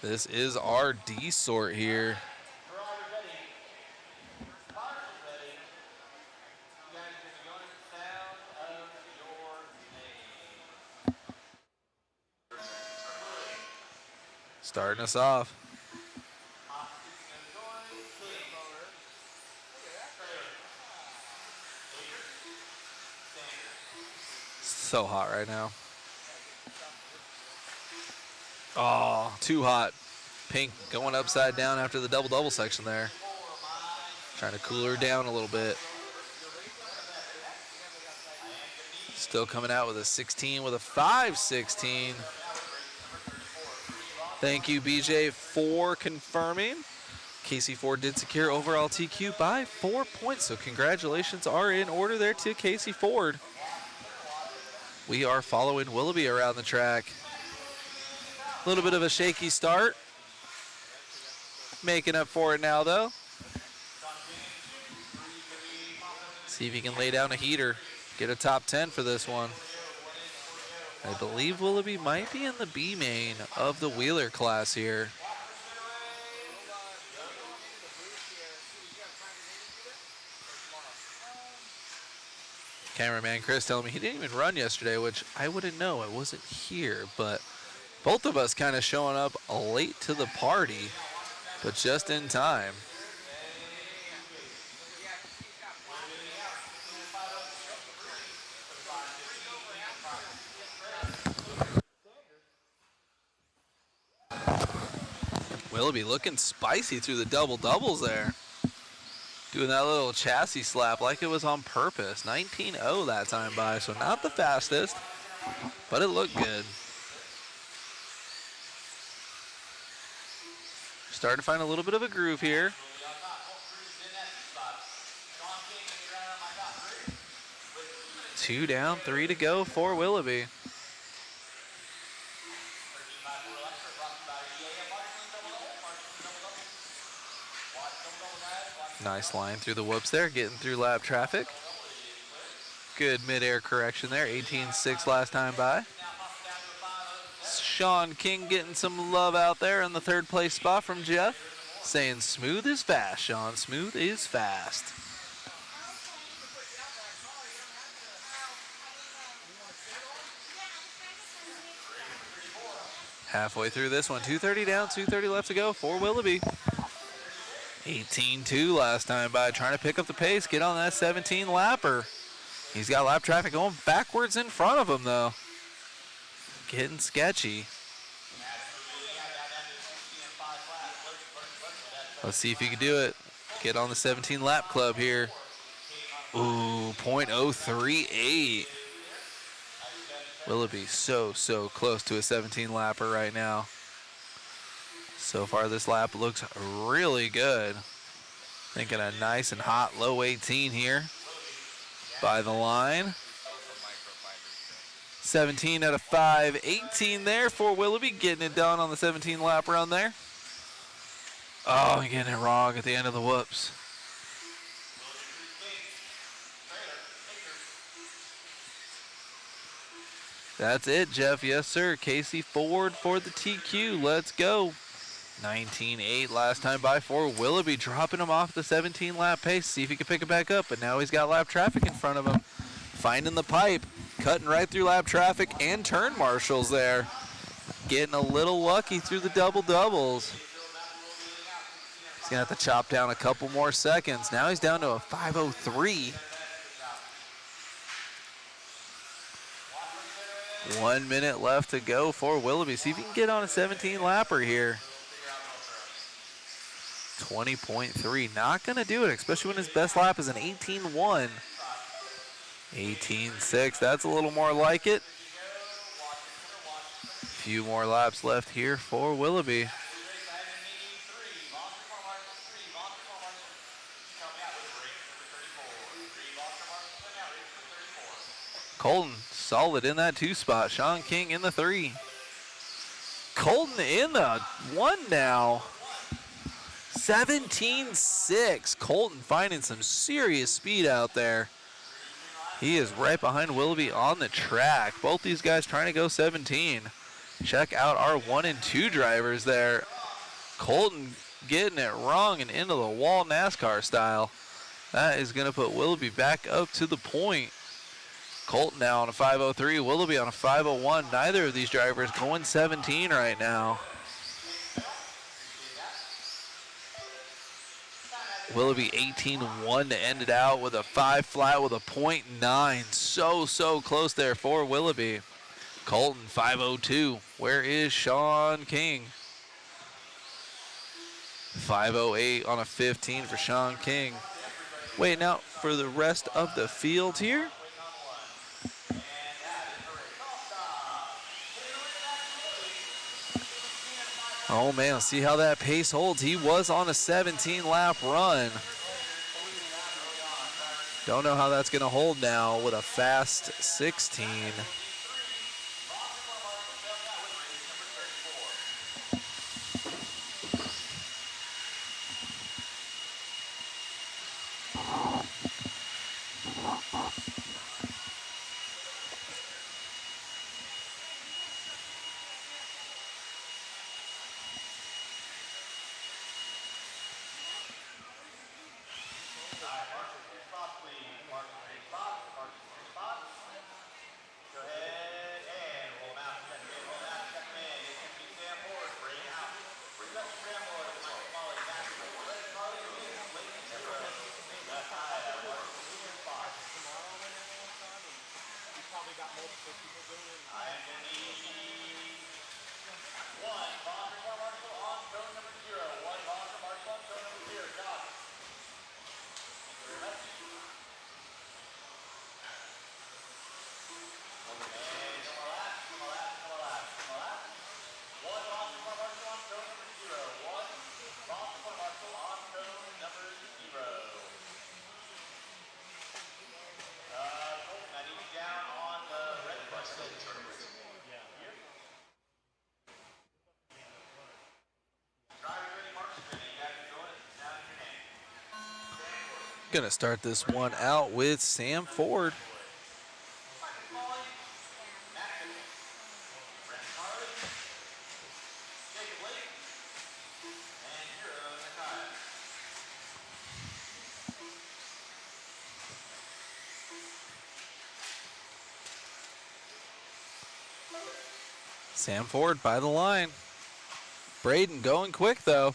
This is our D sort here. Starting us off. So hot right now. Oh, too hot. Pink going upside down after the double-double section there. Trying to cool her down a little bit. Still coming out with a 16 with a 5.16. Thank you, BJ, for confirming. Casey Ford did secure overall TQ by 4 points, so congratulations are in order there to Casey Ford. We are following Willoughby around the track. A little bit of a shaky start. Making up for it now, though. See if he can lay down a heater. Get a top 10 for this one. I believe Willoughby might be in the B main of the Wheeler class here. Cameraman Chris telling me he didn't even run yesterday, which I wouldn't know. I wasn't here, but both of us kind of showing up late to the party, but just in time. Willoughby looking spicy through the double-doubles there. Doing that little chassis slap like it was on purpose. 19.0 that time by, so not the fastest, but it looked good. Starting to find a little bit of a groove here. 2 down, 3 to go for Willoughby. Nice line through the whoops there, getting through lap traffic. Good mid-air correction there, 18.6 last time by. Sean King getting some love out there in the 3rd place spot from Jeff. Saying smooth is fast, Sean, smooth is fast. Halfway through this one, 2:30 down, 2:30 left to go for Willoughby. 18.2 last time by, trying to pick up the pace, get on that 17 lapper. He's got lap traffic going backwards in front of him though. Getting sketchy. Let's see if he can do it. Get on the 17 lap club here. Ooh, .038. Willoughby so close to a 17 lapper right now. So far this lap looks really good. Thinking a nice and hot low 18 here by the line. 17 out of 5, 18 there for Willoughby, getting it done on the 17 lap run there. Oh, getting it wrong at the end of the whoops. That's it, Jeff. Yes, sir. Casey Ford for the TQ. Let's go. 19.8 last time by for Willoughby, dropping him off the 17 lap pace. See if he can pick it back up, but now he's got lap traffic in front of him. Finding the pipe, cutting right through lap traffic and turn marshals there. Getting a little lucky through the double doubles. He's gonna have to chop down a couple more seconds. Now he's down to a 5:03. 1 minute left to go for Willoughby. See if he can get on a 17 lapper here. 20.3, not gonna do it, especially when his best lap is an 18.1. 18.6, that's a little more like it. Few more laps left here for Willoughby. Colton solid in that 2 spot. Sean King in the 3. Colton in the 1 now. 17.6. Colton finding some serious speed out there. He is right behind Willoughby on the track. Both these guys trying to go 17. Check out our 1 and 2 drivers there. Colton getting it wrong and into the wall NASCAR style. That is going to put Willoughby back up to the point. Colton now on a 5:03, Willoughby on a 5:01. Neither of these drivers going 17 right now. Willoughby 18.1 to end it out with a 5 flat with a .9. So close there for Willoughby. Colton 5:02. Where is Sean King? 5:08 on a 15 for Sean King. Waiting out for the rest of the field here. Oh man, let's see how that pace holds. He was on a 17 lap run. Don't know how that's gonna hold now with a fast 16. Gonna start this one out with Sam Ford. Sam Ford by the line. Braden going quick though.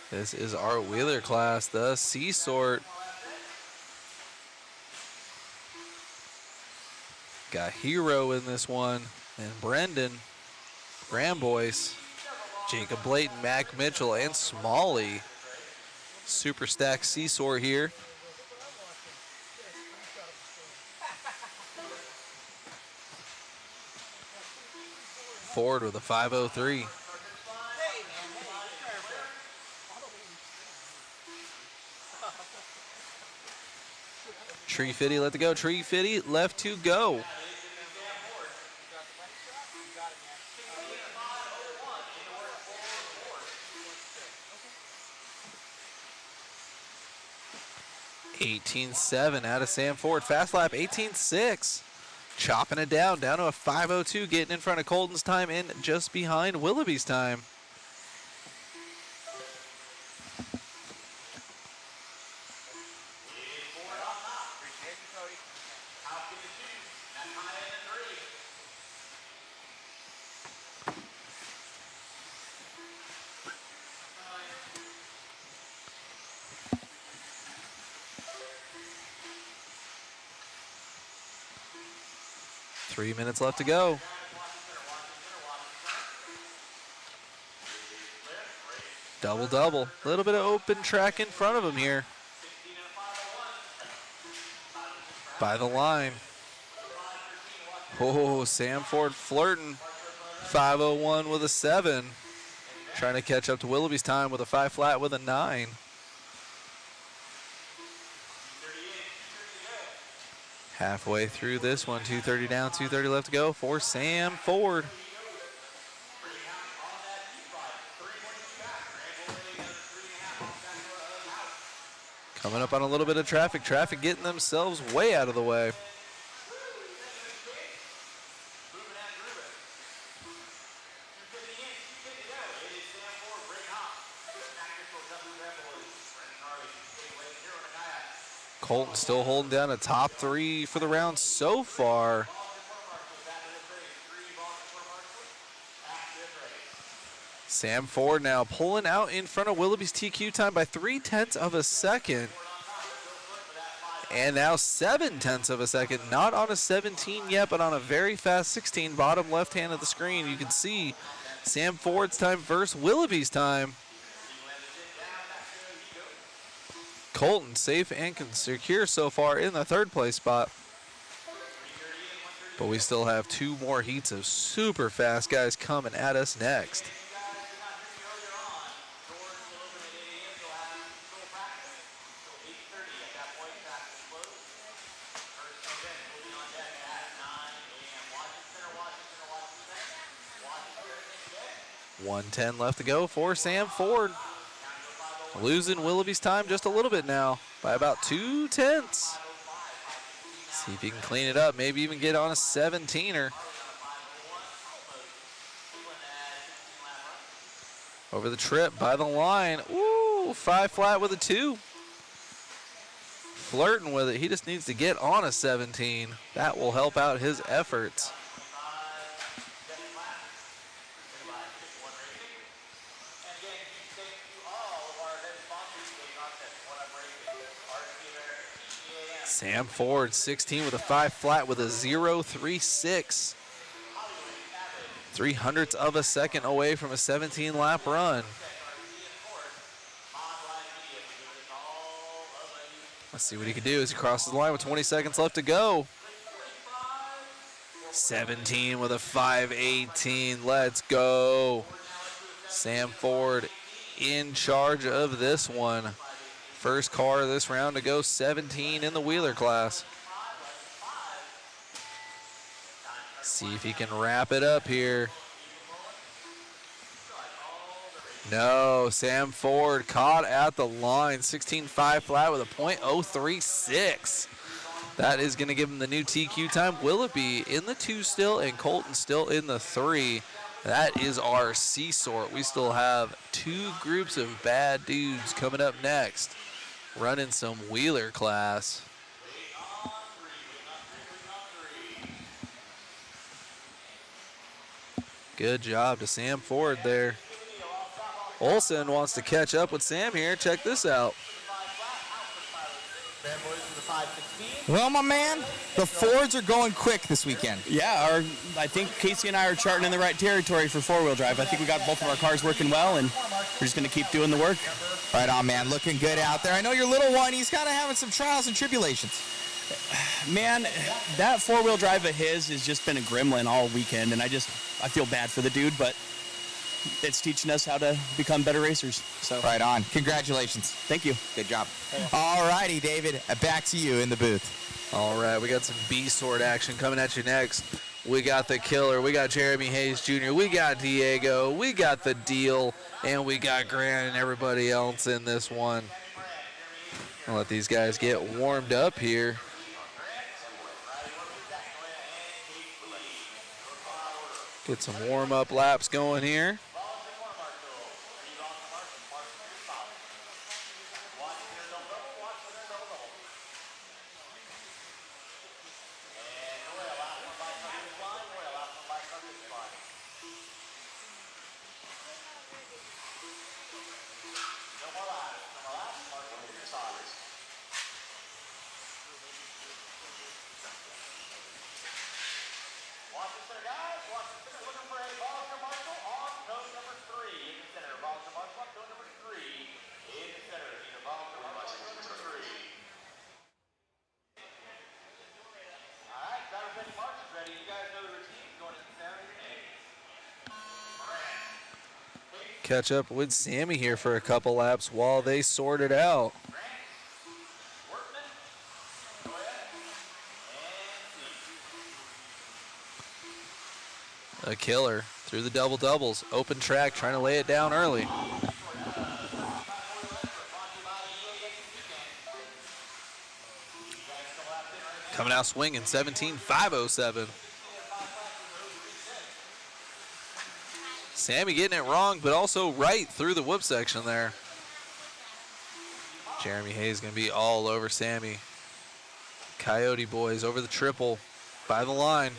This is our wheeler class, the C sort. Got Hero in this one, and Brendan, Gramboyce, Jacob Blayton, Mac Mitchell, and Smalley. Super stack C sort here. Ford with a 503. Tree Fitty, let it go. Tree Fitty, left to go. (18.7) out of Sam Ford. Fast lap 18.6. Chopping it down to a 502, getting in front of Colton's time and just behind Willoughby's time. Three minutes left to go. Double. A little bit of open track in front of him here. By the line. Oh, Sam Ford flirting. 5:01 with a 7. Trying to catch up to Willoughby's time with a 5 flat with a 9. Halfway through this one, 2:30 down, 2:30 left to go for Sam Ford. Coming up on a little bit of traffic. Traffic getting themselves way out of the way. Colton still holding down a top 3 for the round so far. Sam Ford now pulling out in front of Willoughby's TQ time by 0.3 of a second. And now 0.7 of a second. Not on a 17 yet, but on a very fast 16. Bottom left hand of the screen, you can see Sam Ford's time versus Willoughby's time. Colton safe and secure so far in the 3rd place spot. But we still have 2 more heats of super fast guys coming at us next. .110 left to go for Sam Ford. Losing Willoughby's time just a little bit now by about 0.2. See if he can clean it up, maybe even get on a 17er. Over the trip by the line. Ooh, 5 flat with a 2. Flirting with it. He just needs to get on a 17. That will help out his efforts. Sam Ford, 16 with a 5 flat with a 0.36. 0.03 of a second away from a 17 lap run. Let's see what he can do as he crosses the line with 20 seconds left to go. 17 with a 5.18. Let's go. Sam Ford in charge of this one. First car of this round to go 17 in the wheeler class. See if he can wrap it up here. No, Sam Ford caught at the line. 16.5 flat with a .036. That is going to give him the new TQ time. Willoughby in the 2 still, and Colton still in the 3. That is our C sort. We still have 2 groups of bad dudes coming up next, running some wheeler class. Good job to Sam Ford there. Olsen wants to catch up with Sam here. Check this out. Well, my man, the Fords are going quick this weekend. Yeah, I think Casey and I are charting in the right territory for four-wheel drive. I think we got both of our cars working well, and we're just going to keep doing the work. Right on, man. Looking good out there. I know your little one, he's kind of having some trials and tribulations. Man, that four-wheel drive of his has just been a gremlin all weekend, and I feel bad for the dude, but it's teaching us how to become better racers. So Right on. Congratulations. Thank you. Good job. All righty, David. Back to you in the booth. All right, we got some B-sort action coming at you next. We got the killer. We got Jeremy Hayes Jr. We got Diego. We got the deal. And we got Grant and everybody else in this one. I'll let these guys get warmed up here. Get some warm-up laps going here. Catch up with Sammy here for a couple laps while they sort it out. A killer through the double doubles. Open track, trying to lay it down early. Coming out swinging, 17.507. Sammy getting it wrong, but also right through the whoop section there. Jeremy Hayes going to be all over Sammy. Coyote boys over the triple by the line.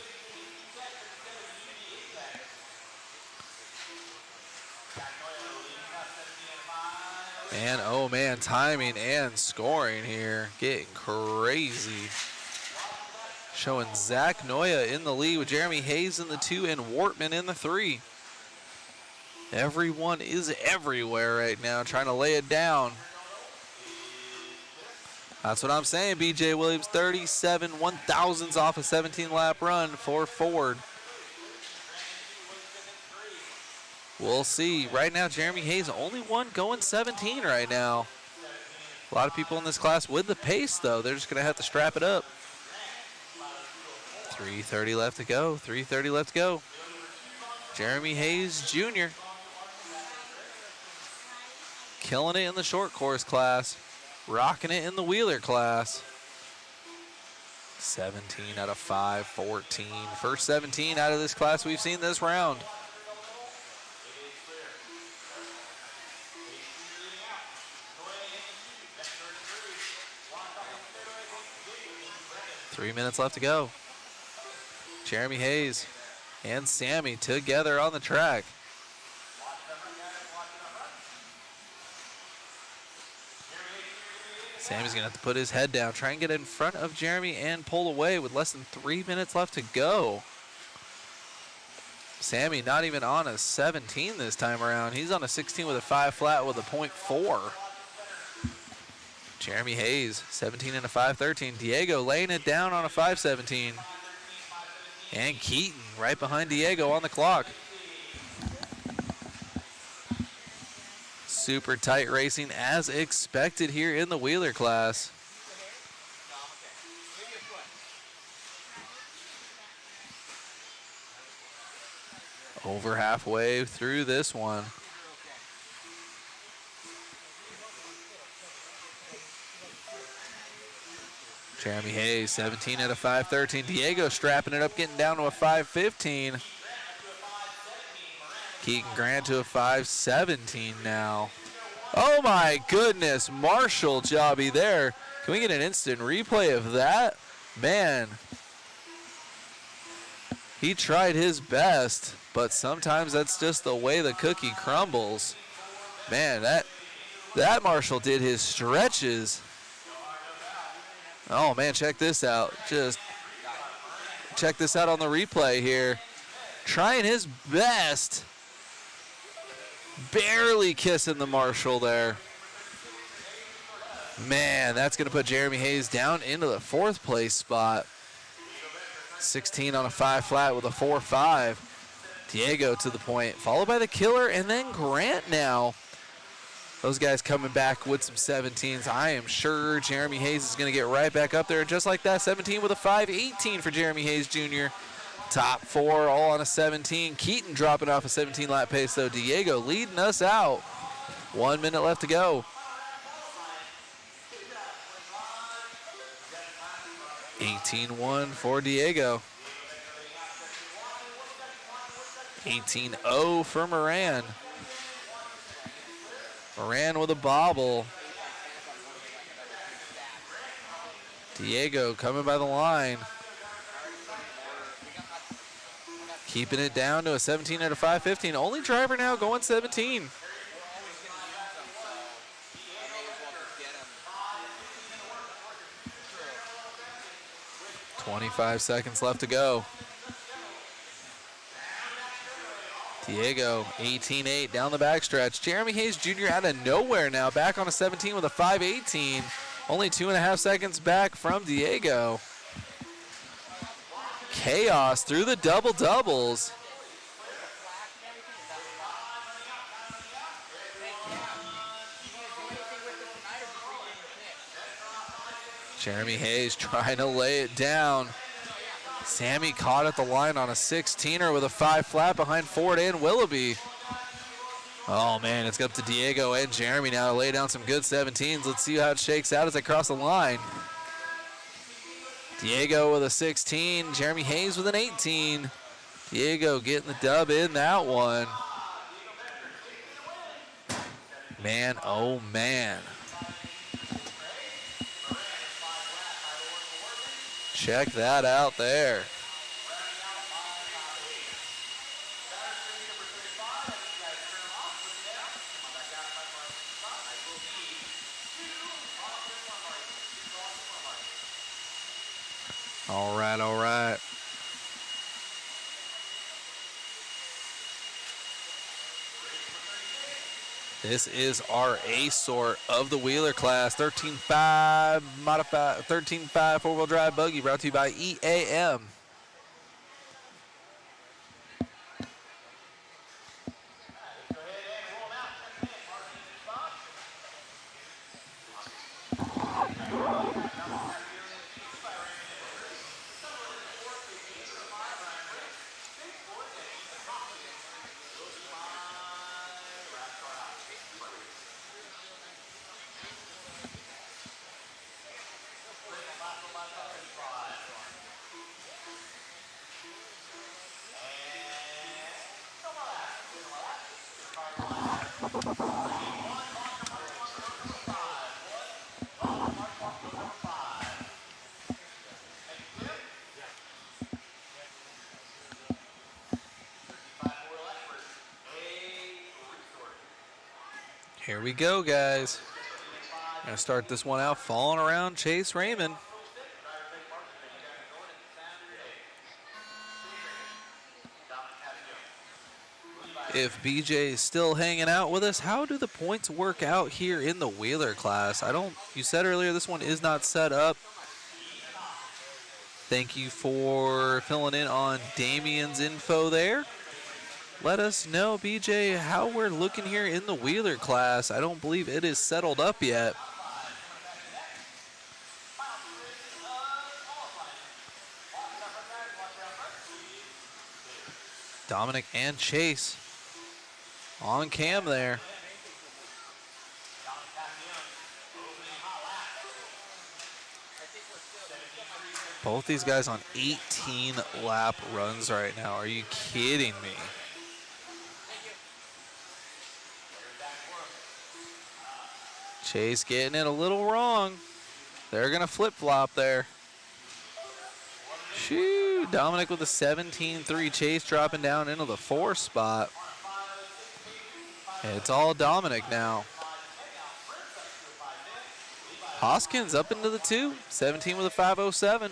And oh man, timing and scoring here. Getting crazy. Showing Zach Noya in the lead with Jeremy Hayes in the 2 and Wortman in the 3. Everyone is everywhere right now, trying to lay it down. That's what I'm saying, BJ Williams, 37 1/1000ths off a 17-lap run for Ford. We'll see. Right now, Jeremy Hayes, only one going 17 right now. A lot of people in this class with the pace, though. They're just going to have to strap it up. 3:30 left to go. 3:30 left to go. Jeremy Hayes Jr. killing it in the short course class. Rocking it in the wheeler class. 17 out of 5, 14. First 17 out of this class we've seen this round. Three minutes left to go. Jeremy Hayes and Sammy together on the track. Sammy's gonna have to put his head down, try and get in front of Jeremy and pull away with less than 3 minutes left to go. Sammy not even on a 17 this time around. He's on a 16 with a 5 flat with a .4. Jeremy Hayes, 17 and a 5.13. Diego laying it down on a 5.17. And Keaton right behind Diego on the clock. Super tight racing as expected here in the wheeler class. Over halfway through this one. Jeremy Hayes, 17 out of 5:13. Diego strapping it up, getting down to a 5:15. Keegan Grant to a 5:17 now. Oh my goodness, Marshall jobby there. Can we get an instant replay of that? Man, he tried his best, but sometimes that's just the way the cookie crumbles. Man, that Marshall did his stretches. Oh man, check this out. Just check this out on the replay here. Trying his best. Barely kissing the Marshall there. Man, that's going to put Jeremy Hayes down into the 4th place spot. 16 on a 5 flat with a 4.5. Diego to the point, followed by the killer, and then Grant now. Those guys coming back with some 17s. I am sure Jeremy Hayes is going to get right back up there. Just like that, 17 with a 5.18 for Jeremy Hayes Jr. Top 4 all on a 17. Keaton dropping off a 17-lap pace, though. Diego leading us out. 1 minute left to go. 18-1 for Diego. 18-0 for Moran. Moran with a bobble. Diego coming by the line. Keeping it down to a 17 out of 5.15. Only driver now going 17. .25 seconds left to go. Diego, 18-8 down the backstretch. Jeremy Hayes Jr. out of nowhere now, back on a 17 with a 5.18. Only 2.5 seconds back from Diego. Chaos through the double doubles. Jeremy Hayes trying to lay it down. Sammy caught at the line on a 16er with a 5 flat behind Ford and Willoughby. Oh man, it's up to Diego and Jeremy now to lay down some good 17s. Let's see how it shakes out as they cross the line. Diego with a 16, Jeremy Hayes with an 18. Diego getting the dub in that one. Man, oh man. Check that out there. All right, all right. This is our A sort of the Wheeler class. 13.5 modified, 13.5 four-wheel drive buggy brought to you by EAM. Here we go, guys. Gonna start this one out falling around Chase Raymond. If BJ is still hanging out with us, how do the points work out here in the Wheeler class? You said earlier this one is not set up. Thank you for filling in on Damien's info there. Let us know, BJ, how we're looking here in the Wheeler class. I don't believe it is settled up yet. Dominic and Chase on cam there. Both these guys on 18 lap runs right now. Are you kidding me? Chase getting it a little wrong. They're going to flip-flop there. Shoo, Dominic with a 17-3. Chase dropping down into the 4 spot. It's all Dominic now. Hoskins up into the 2, 17 with a 5:07.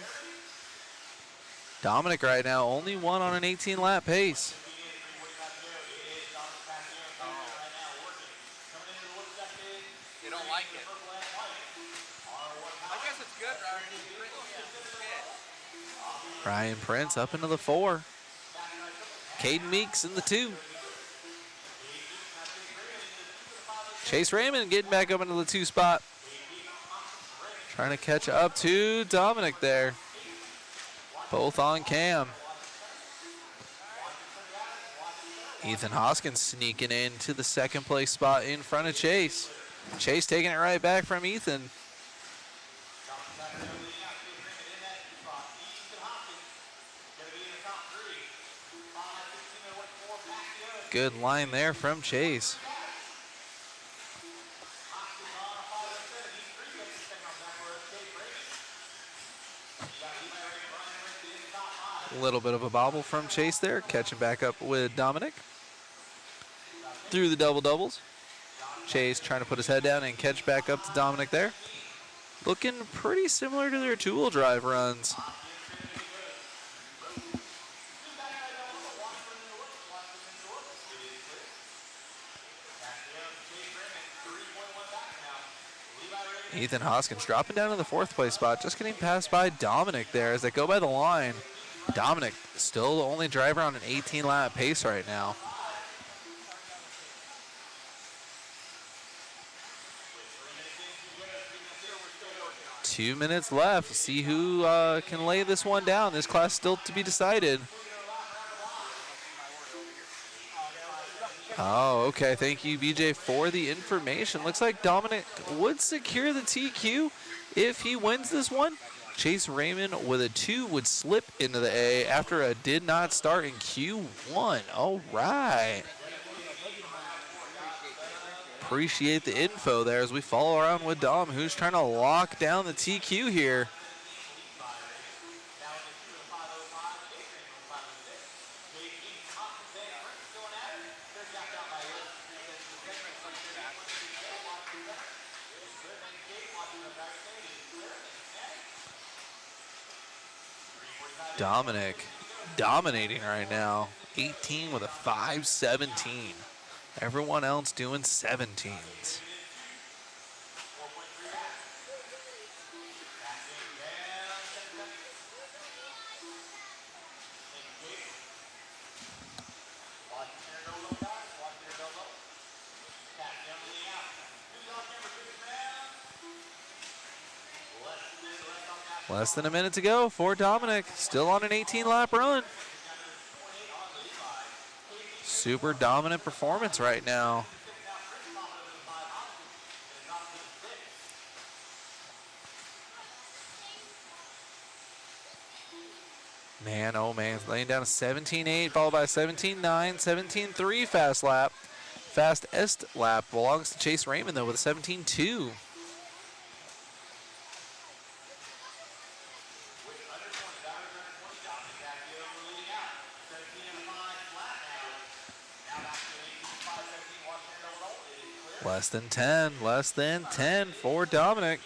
Dominic right now only one on an 18-lap pace. You don't like it. I guess it's good, Ryan Prince up into the 4. Caden Meeks in the 2. Chase Raymond getting back up into the 2 spot. Trying to catch up to Dominic there. Both on cam. Ethan Hoskins sneaking into the 2nd place spot in front of Chase. Chase taking it right back from Ethan. Good line there from Chase. A little bit of a bobble from Chase there, catching back up with Dominic. Through the double-doubles. Chase trying to put his head down and catch back up to Dominic there. Looking pretty similar to their two-wheel drive runs. Ethan Hoskins dropping down to the 4th place spot, just getting passed by Dominic there as they go by the line. Dominic still the only driver on an 18-lap pace right now. Two minutes left. See who can lay this one down. This class still to be decided. Oh, okay. Thank you, BJ, for the information. Looks like Dominic would secure the TQ if he wins this one. Chase Raymond with a 2 would slip into the A after a did not start in Q1. All right. Appreciate the info there as we follow around with Dom, who's trying to lock down the TQ here. Dominic dominating right now. 18 with a 5:17. Everyone else doing 17s. Less than a minute to go for Dominic. Still on an 18-lap run. Super dominant performance right now. Man, oh man, laying down a 17.8 followed by a 17.9, 17.3 fast lap. Fastest lap belongs to Chase Raymond though with a 17.2. Less than 10 for Dominic.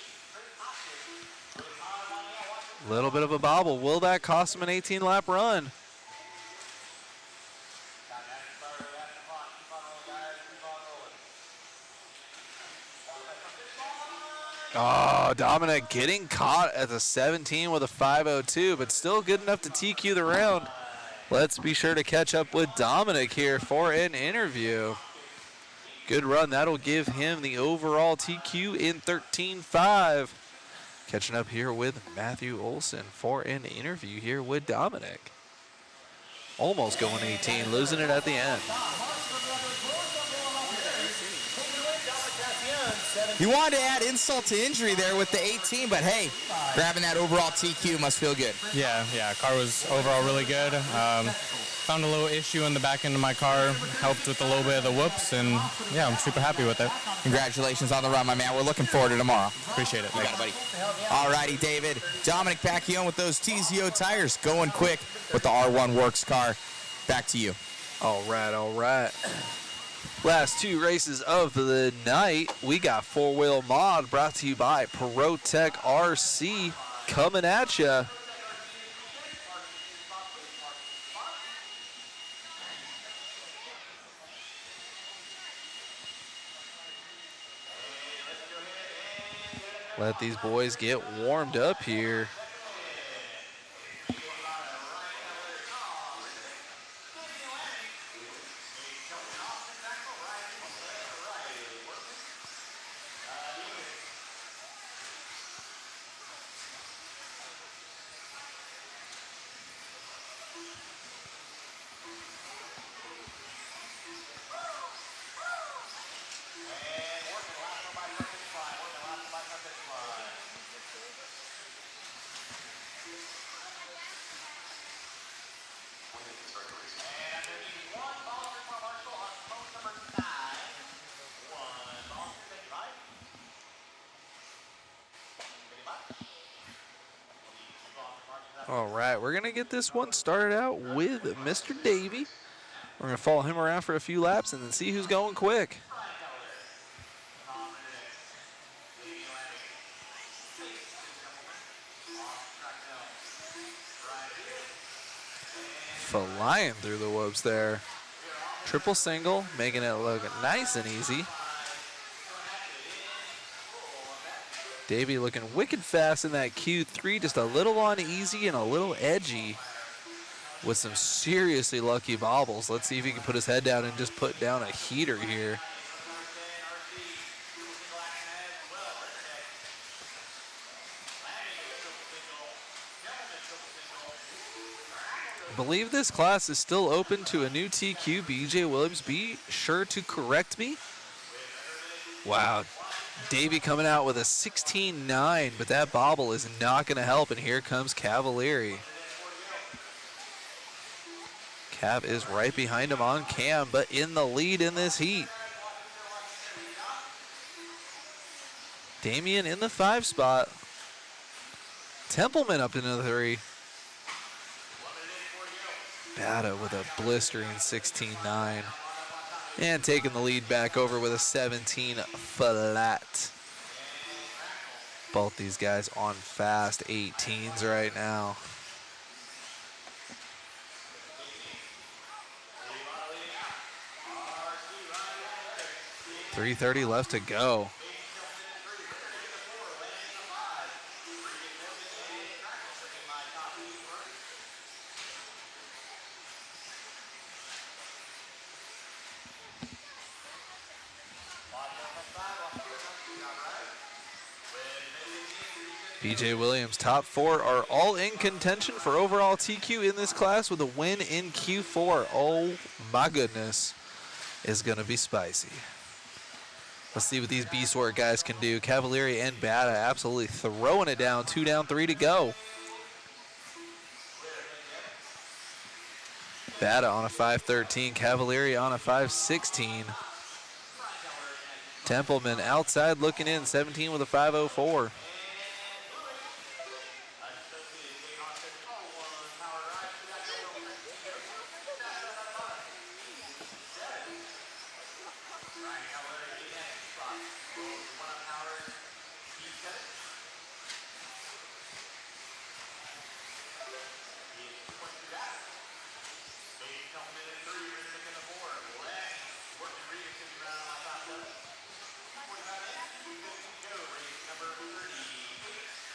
Little bit of a bobble. Will that cost him an 18-lap run? Oh, Dominic getting caught at the 17 with a 5:02, but still good enough to TQ the round. Let's be sure to catch up with Dominic here for an interview. Good run. That'll give him the overall TQ in 13.5. Catching up here with Matthew Olson for an interview here with Dominic. Almost going 18, losing it at the end. You wanted to add insult to injury there with the 18, but hey, grabbing that overall TQ must feel good. Yeah, car was overall really good. Found a little issue in the back end of my car, helped with a little bit of the whoops, and yeah, I'm super happy with it. Congratulations on the run, my man. We're looking forward to tomorrow. Appreciate it. You got it, buddy. All righty, David. Dominic Pacquiao with those TZO tires, going quick with the R1 Works car. Back to you. All right. Last two races of the night, we got four-wheel mod brought to you by ProTech RC coming at you. Let these boys get warmed up here. All right, we're going to get this one started out with Mr. Davey. We're going to follow him around for a few laps and then see who's going quick. Flying through the whoops there. Triple single, making it look nice and easy. Davey looking wicked fast in that Q3, just a little uneasy and a little edgy with some seriously lucky bobbles. Let's see if he can put his head down and just put down a heater here. I believe this class is still open to a new TQ. BJ Williams, be sure to correct me. Wow. Davey coming out with a 16.9, but that bobble is not going to help, and here comes Cavalieri. Cav is right behind him on cam, but in the lead in this heat. Damian in the 5 spot. Templeman up into the 3. Bada with a blistering 16.9. And taking the lead back over with a 17 flat. Both these guys on fast 18s right now. .330 left to go. BJ Williams, top 4 are all in contention for overall TQ in this class with a win in Q4. Oh my goodness, it's gonna be spicy. Let's see what these B-Sort guys can do. Cavalieri and Bada absolutely throwing it down. 2 down, 3 to go. Bada on a 5.13, Cavalieri on a 5.16. Templeman outside looking in, 17 with a 5.04.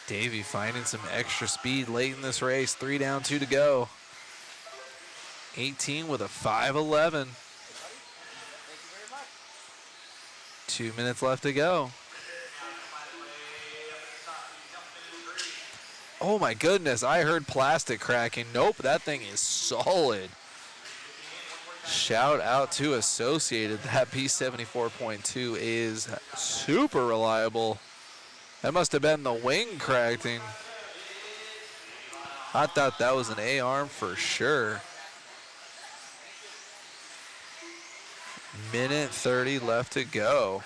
Davey finding some extra speed late in this race. 3 down, 2 to go. 18 with a 5.11. 2 minutes left to go. Oh my goodness, I heard plastic cracking. Nope, that thing is solid. Shout out to Associated. That P74.2 is super reliable. That must have been the wing correcting. I thought that was an A-arm for sure. Minute 30 left to go.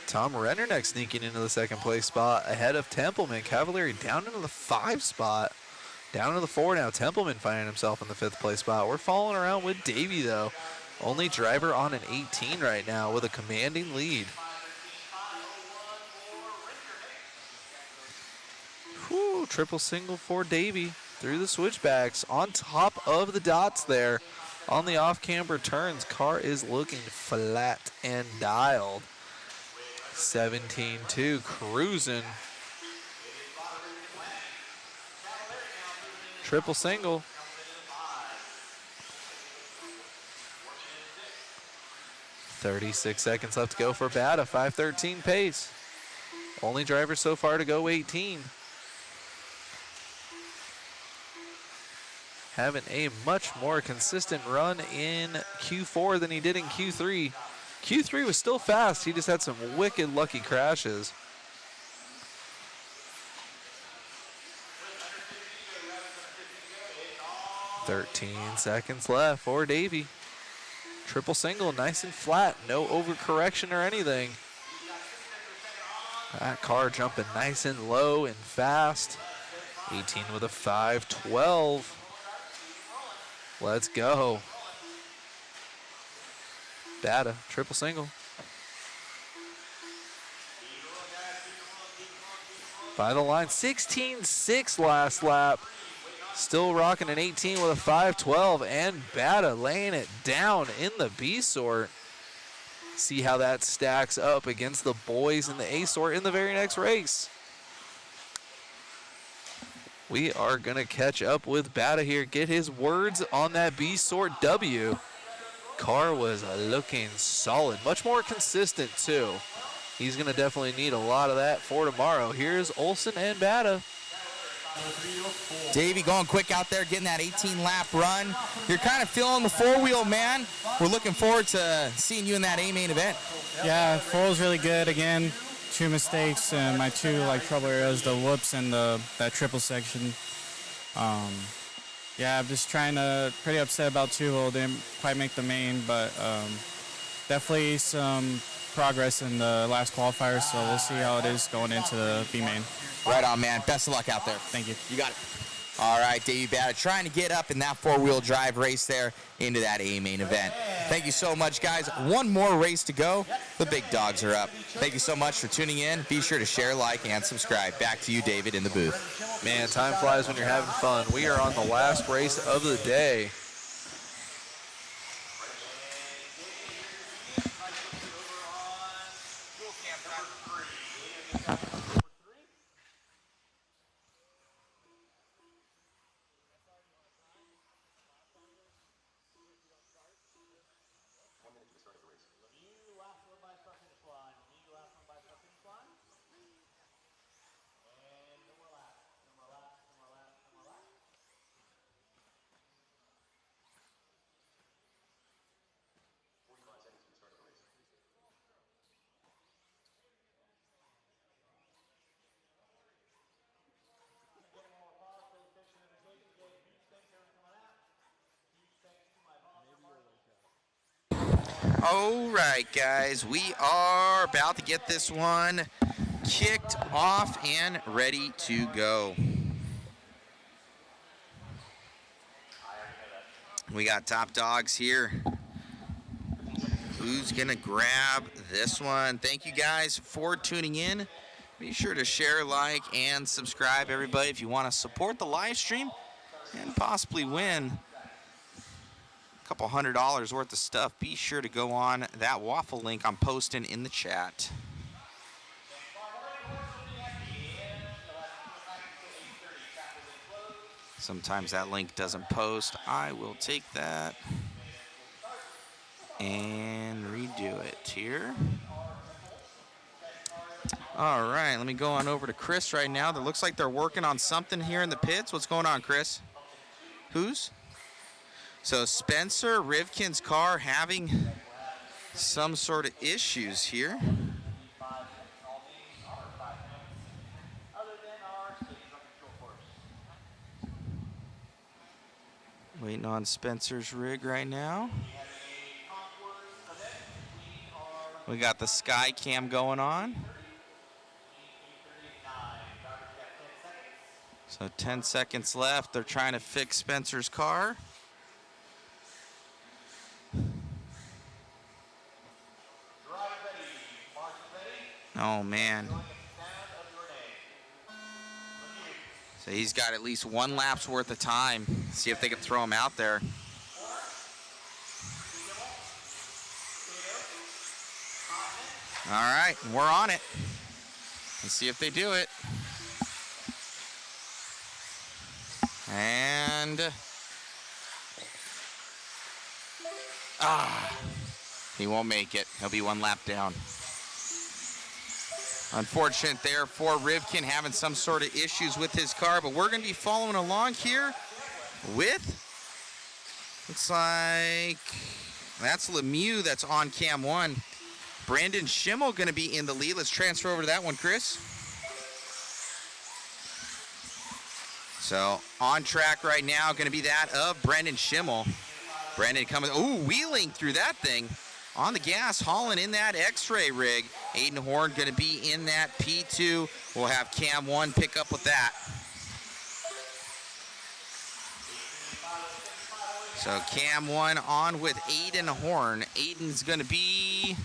Tom Rennerneck sneaking into the second place spot ahead of Templeman. Cavalieri down into the 5 spot. Down to the 4 now. Templeman finding himself in the 5th place spot. We're following around with Davey though. Only driver on an 18 right now with a commanding lead. Whew, triple single for Davey through the switchbacks on top of the dots there. On the off-camber turns, car is looking flat and dialed. 17-2, cruising. Triple single. .36 seconds left to go for Bata, 5:13 pace. Only driver so far to go 18. Having a much more consistent run in Q4 than he did in Q3. Q3 was still fast, he just had some wicked lucky crashes. .13 seconds left for Davey. Triple single, nice and flat, no overcorrection or anything. That car jumping nice and low and fast. 18 with a 5:12. Let's go. Bata, triple single. By the line, 16.6 last lap. Still rocking an 18 with a 5:12, and Bata laying it down in the B sort. See how that stacks up against the boys in the A sort in the very next race. We are gonna catch up with Bata here, get his words on that B sort W. Car was looking solid, much more consistent too. He's gonna definitely need a lot of that for tomorrow. Here's Olsen and Bata. Davey going quick out there, getting that 18-lap run. You're kind of feeling the four-wheel, man. We're looking forward to seeing you in that A-main event. Yeah, four's really good. Again, 2 mistakes and my 2 trouble areas, the whoops and that triple section. Yeah, I'm just pretty upset about 2-hole. Didn't quite make the main, but definitely some progress in the last qualifier, so we'll see how it is going into the B main. Right on, man. Best of luck out there. Thank you. You got it. All right, Davey Bata trying to get up in that four-wheel drive race there into that A-main event. Thank you so much, guys. One more race to go. The big dogs are up. Thank you so much for tuning in. Be sure to share, like, and subscribe. Back to you, David, in the booth. Man, time flies when you're having fun. We are on the last race of the day. All right, guys, we are about to get this one kicked off and ready to go. We got top dogs here. Who's gonna grab this one? Thank you guys for tuning in. Be sure to share, like, and subscribe, everybody, if you want to support the live stream and possibly win couple $100 worth of stuff. Be sure to go on that waffle link I'm posting in the chat. Sometimes that link doesn't post. I will take that and redo it here. All right, let me go on over to Chris right now. That looks like they're working on something here in the pits. What's going on, Chris? Who's? So Spencer Rivkin's car having some sort of issues here. Waiting on Spencer's rig right now. We got the sky cam going on. So 10 seconds left. They're trying to fix Spencer's car. Oh, man. So he's got at least one lap's worth of time. See if they can throw him out there. All right, we're on it. Let's see if they do it. And he won't make it. He'll be one lap down. Unfortunate there for Rivkin having some sort of issues with his car, but we're going to be following along here with, looks like that's Lemieux that's on cam 1. Brandon Schimmel going to be in the lead. Let's transfer over to that one, Chris. So on track right now, going to be that of Brendan Schimmel. Brendan coming, wheeling through that thing. On the gas, hauling in that X-ray rig. Aiden Horn going to be in that P2. We'll have Cam 1 pick up with that. So Cam 1 on with Aiden Horn. Aiden's going to be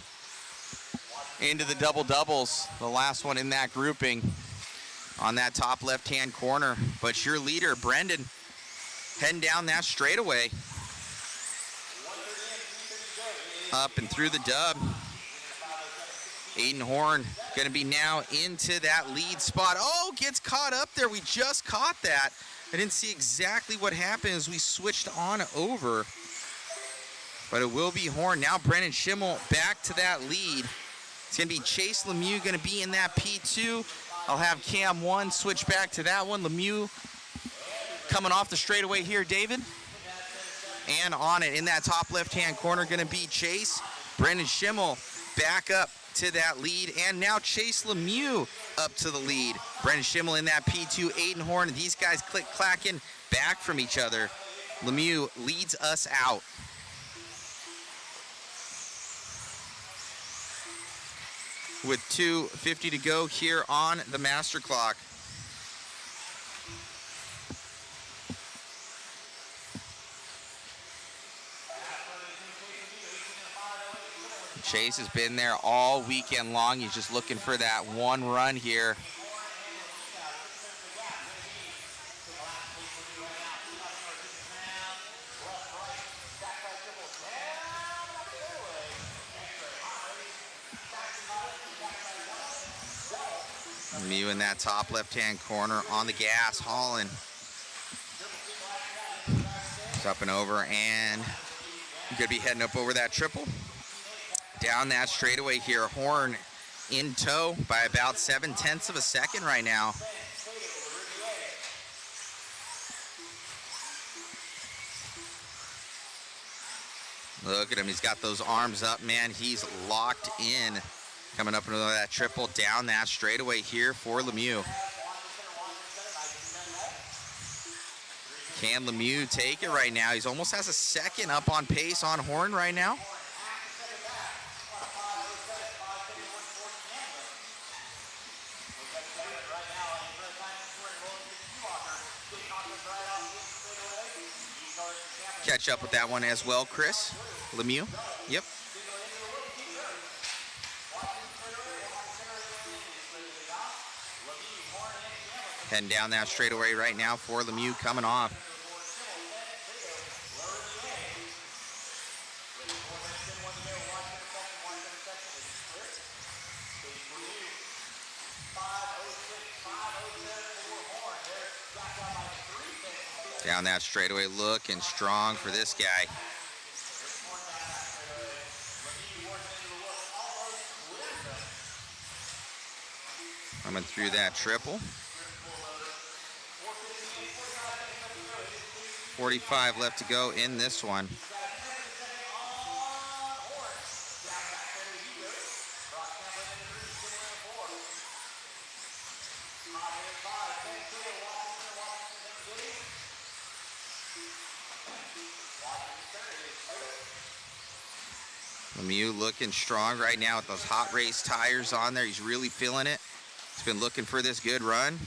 into the double doubles, the last one in that grouping on that top left-hand corner. But your leader, Brendan, heading down that straightaway. Up and through the dub. Aiden Horn going to be now into that lead spot. Oh, gets caught up there. We just caught that. I didn't see exactly what happened as we switched on over. But it will be Horn. Now Brendan Schimmel back to that lead. It's going to be Chase Lemieux going to be in that P2. I'll have Cam 1 switch back to that one. Lemieux coming off the straightaway here, David. And on it in that top left-hand corner going to be Chase. Brendan Schimmel back up to that lead. And now Chase Lemieux up to the lead. Brendan Schimmel in that P2. Aiden Horn. These guys click-clacking back from each other. Lemieux leads us out. With 2:50 to go here on the master clock. Chase has been there all weekend long. He's just looking for that one run here. Lemieux in that top left-hand corner on the gas, hauling. It's up and over, and going to be heading up over that triple. Down that straightaway here, Horn in tow by about 0.7 of a second right now. Look at him, he's got those arms up, man. He's locked in. Coming up into that triple down that straightaway here for Lemieux. Can Lemieux take it right now? He's almost has a second up on pace on Horn right now. Catch up with that one as well, Chris. Lemieux. Yep. Heading down that straightaway right now for Lemieux coming off. Down that straightaway, looking strong for this guy. Coming through that triple. 45 left to go in this one. Lemieux looking strong right now with those hot race tires on there. He's really feeling it. He's been looking for this good run.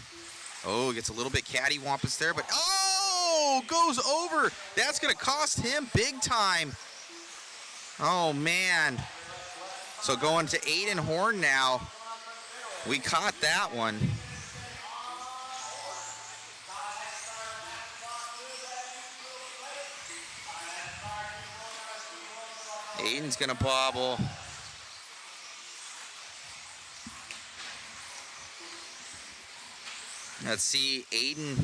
Oh, gets a little bit cattywampus there, but oh, goes over. That's going to cost him big time. Oh, man. So going to Aiden Horn now. We caught that one. Aiden's going to bobble. Let's see, Aiden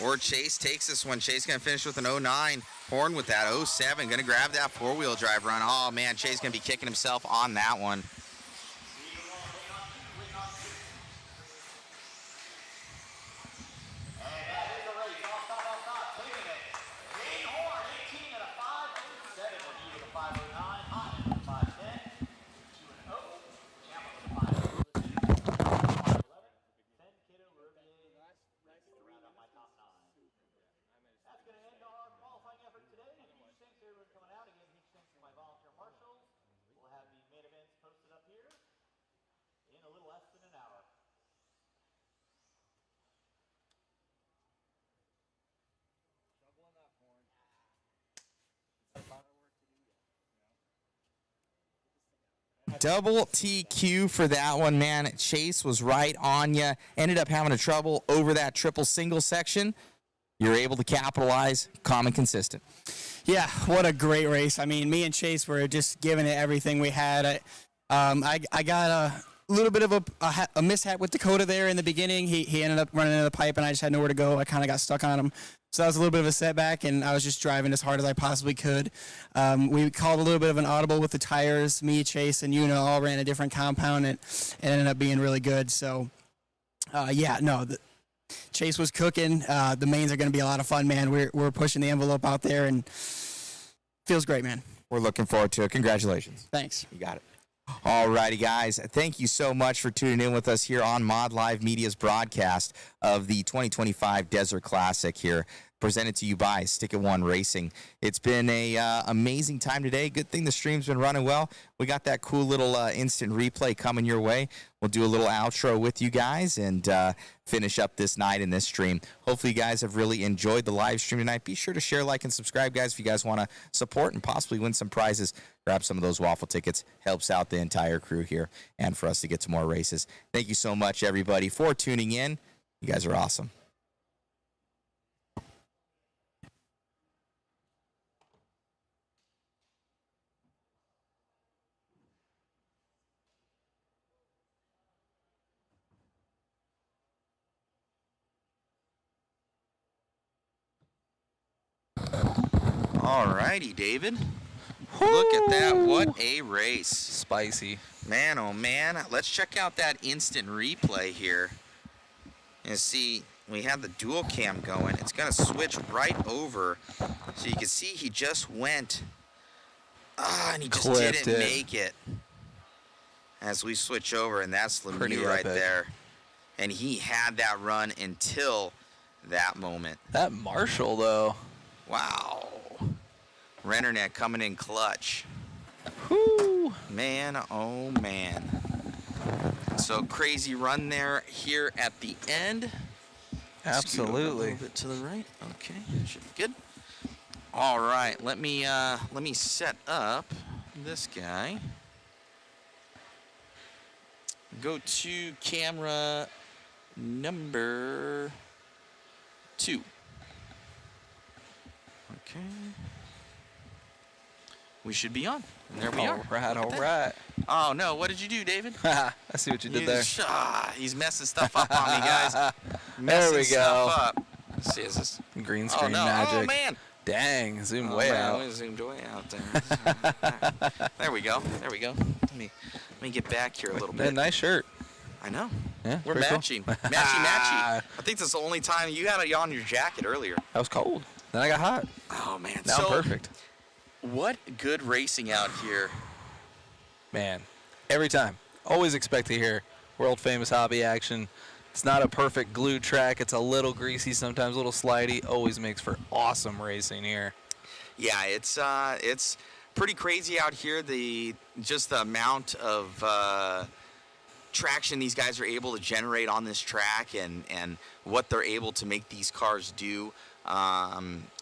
or Chase takes this one. Chase going to finish with an 09. Horn with that 07. Going to grab that four-wheel drive run. Oh, man, Chase going to be kicking himself on that one. Double TQ for that one, man. Chase was right on you. Ended up having a trouble over that triple single section. You're able to capitalize, calm and consistent. Yeah, what a great race. I mean, me and Chase were just giving it everything we had. I got a little bit of a mishap with Dakota there in the beginning. He ended up running into the pipe, and I just had nowhere to go. I kind of got stuck on him. So that was a little bit of a setback, and I was just driving as hard as I possibly could. We called a little bit of an audible with the tires. Me, Chase, and Una all ran a different compound, and it ended up being really good. So, Chase was cooking. The mains are going to be a lot of fun, man. We're pushing the envelope out there, and feels great, man. We're looking forward to it. Congratulations. Thanks. You got it. All righty, guys. Thank you so much for tuning in with us here on Mod Live Media's broadcast of the 2025 Desert Classic here, presented to you by Stick It One Racing. It's been a amazing time today. Good thing the stream's been running well. We got that cool little instant replay coming your way. We'll do a little outro with you guys and finish up this night in this stream. Hopefully you guys have really enjoyed the live stream tonight. Be sure to share, like, and subscribe, guys, if you guys want to support and possibly win some prizes. Grab some of those waffle tickets. Helps out the entire crew here and for us to get to more races. Thank you so much, everybody, for tuning in. You guys are awesome. All righty, David. Look at that. What a race. Spicy. Man, oh man. Let's check out that instant replay here. And see, we have the dual cam going. It's going to switch right over. So you can see he just went. And he just Clipped didn't it. make it. As we switch over, and that's Pretty Lemieux right epic. there. And he had that run until that moment. That Marshall, though. Wow. Rennernet coming in clutch. Whoo. Man, oh man. So crazy run there here at the end. Scoot over a Absolutely. little bit to the right. Okay, should be good. All right, let me set up this guy. Go to camera number 2. Okay. We should be on. And there we are. All right, Look all at right. that. Oh, no. What did you do, David? I see what you did there. He's messing stuff up on me, guys. There Messing we stuff go. up. Let's see, is this? Green Oh, screen no. magic. Oh, man. Dang, zoomed way man, out. We zoomed way out there. There we go. There we go. Let me get back here a little bit. Nice shirt. I know. Yeah, We're pretty cool. matching. Matchy. I think that's the only time you had it on your jacket earlier. That was cold. Then I got hot. Oh, man. Now so, I'm perfect. What good racing out here. Man, every time. Always expect to hear world famous hobby action. It's not a perfect glued track. It's a little greasy, sometimes a little slidey. Always makes for awesome racing here. Yeah, it's pretty crazy out here. Just the amount of traction these guys are able to generate on this track and what they're able to make these cars do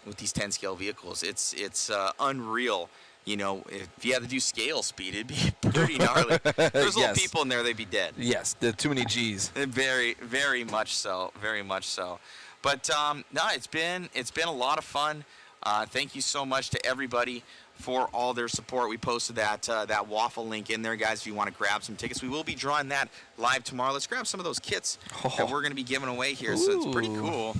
with these 10 scale vehicles. It's unreal. You know, if you had to do scale speed, it'd be pretty gnarly. There's little people in there, they'd be dead. Yes, too many G's. Very, very much so. Very much so. But no, it's been a lot of fun. Thank you so much to everybody for all their support. We posted that waffle link in there, guys, if you want to grab some tickets. We will be drawing that live tomorrow. Let's grab some of those kits that we're going to be giving away here. So it's pretty cool.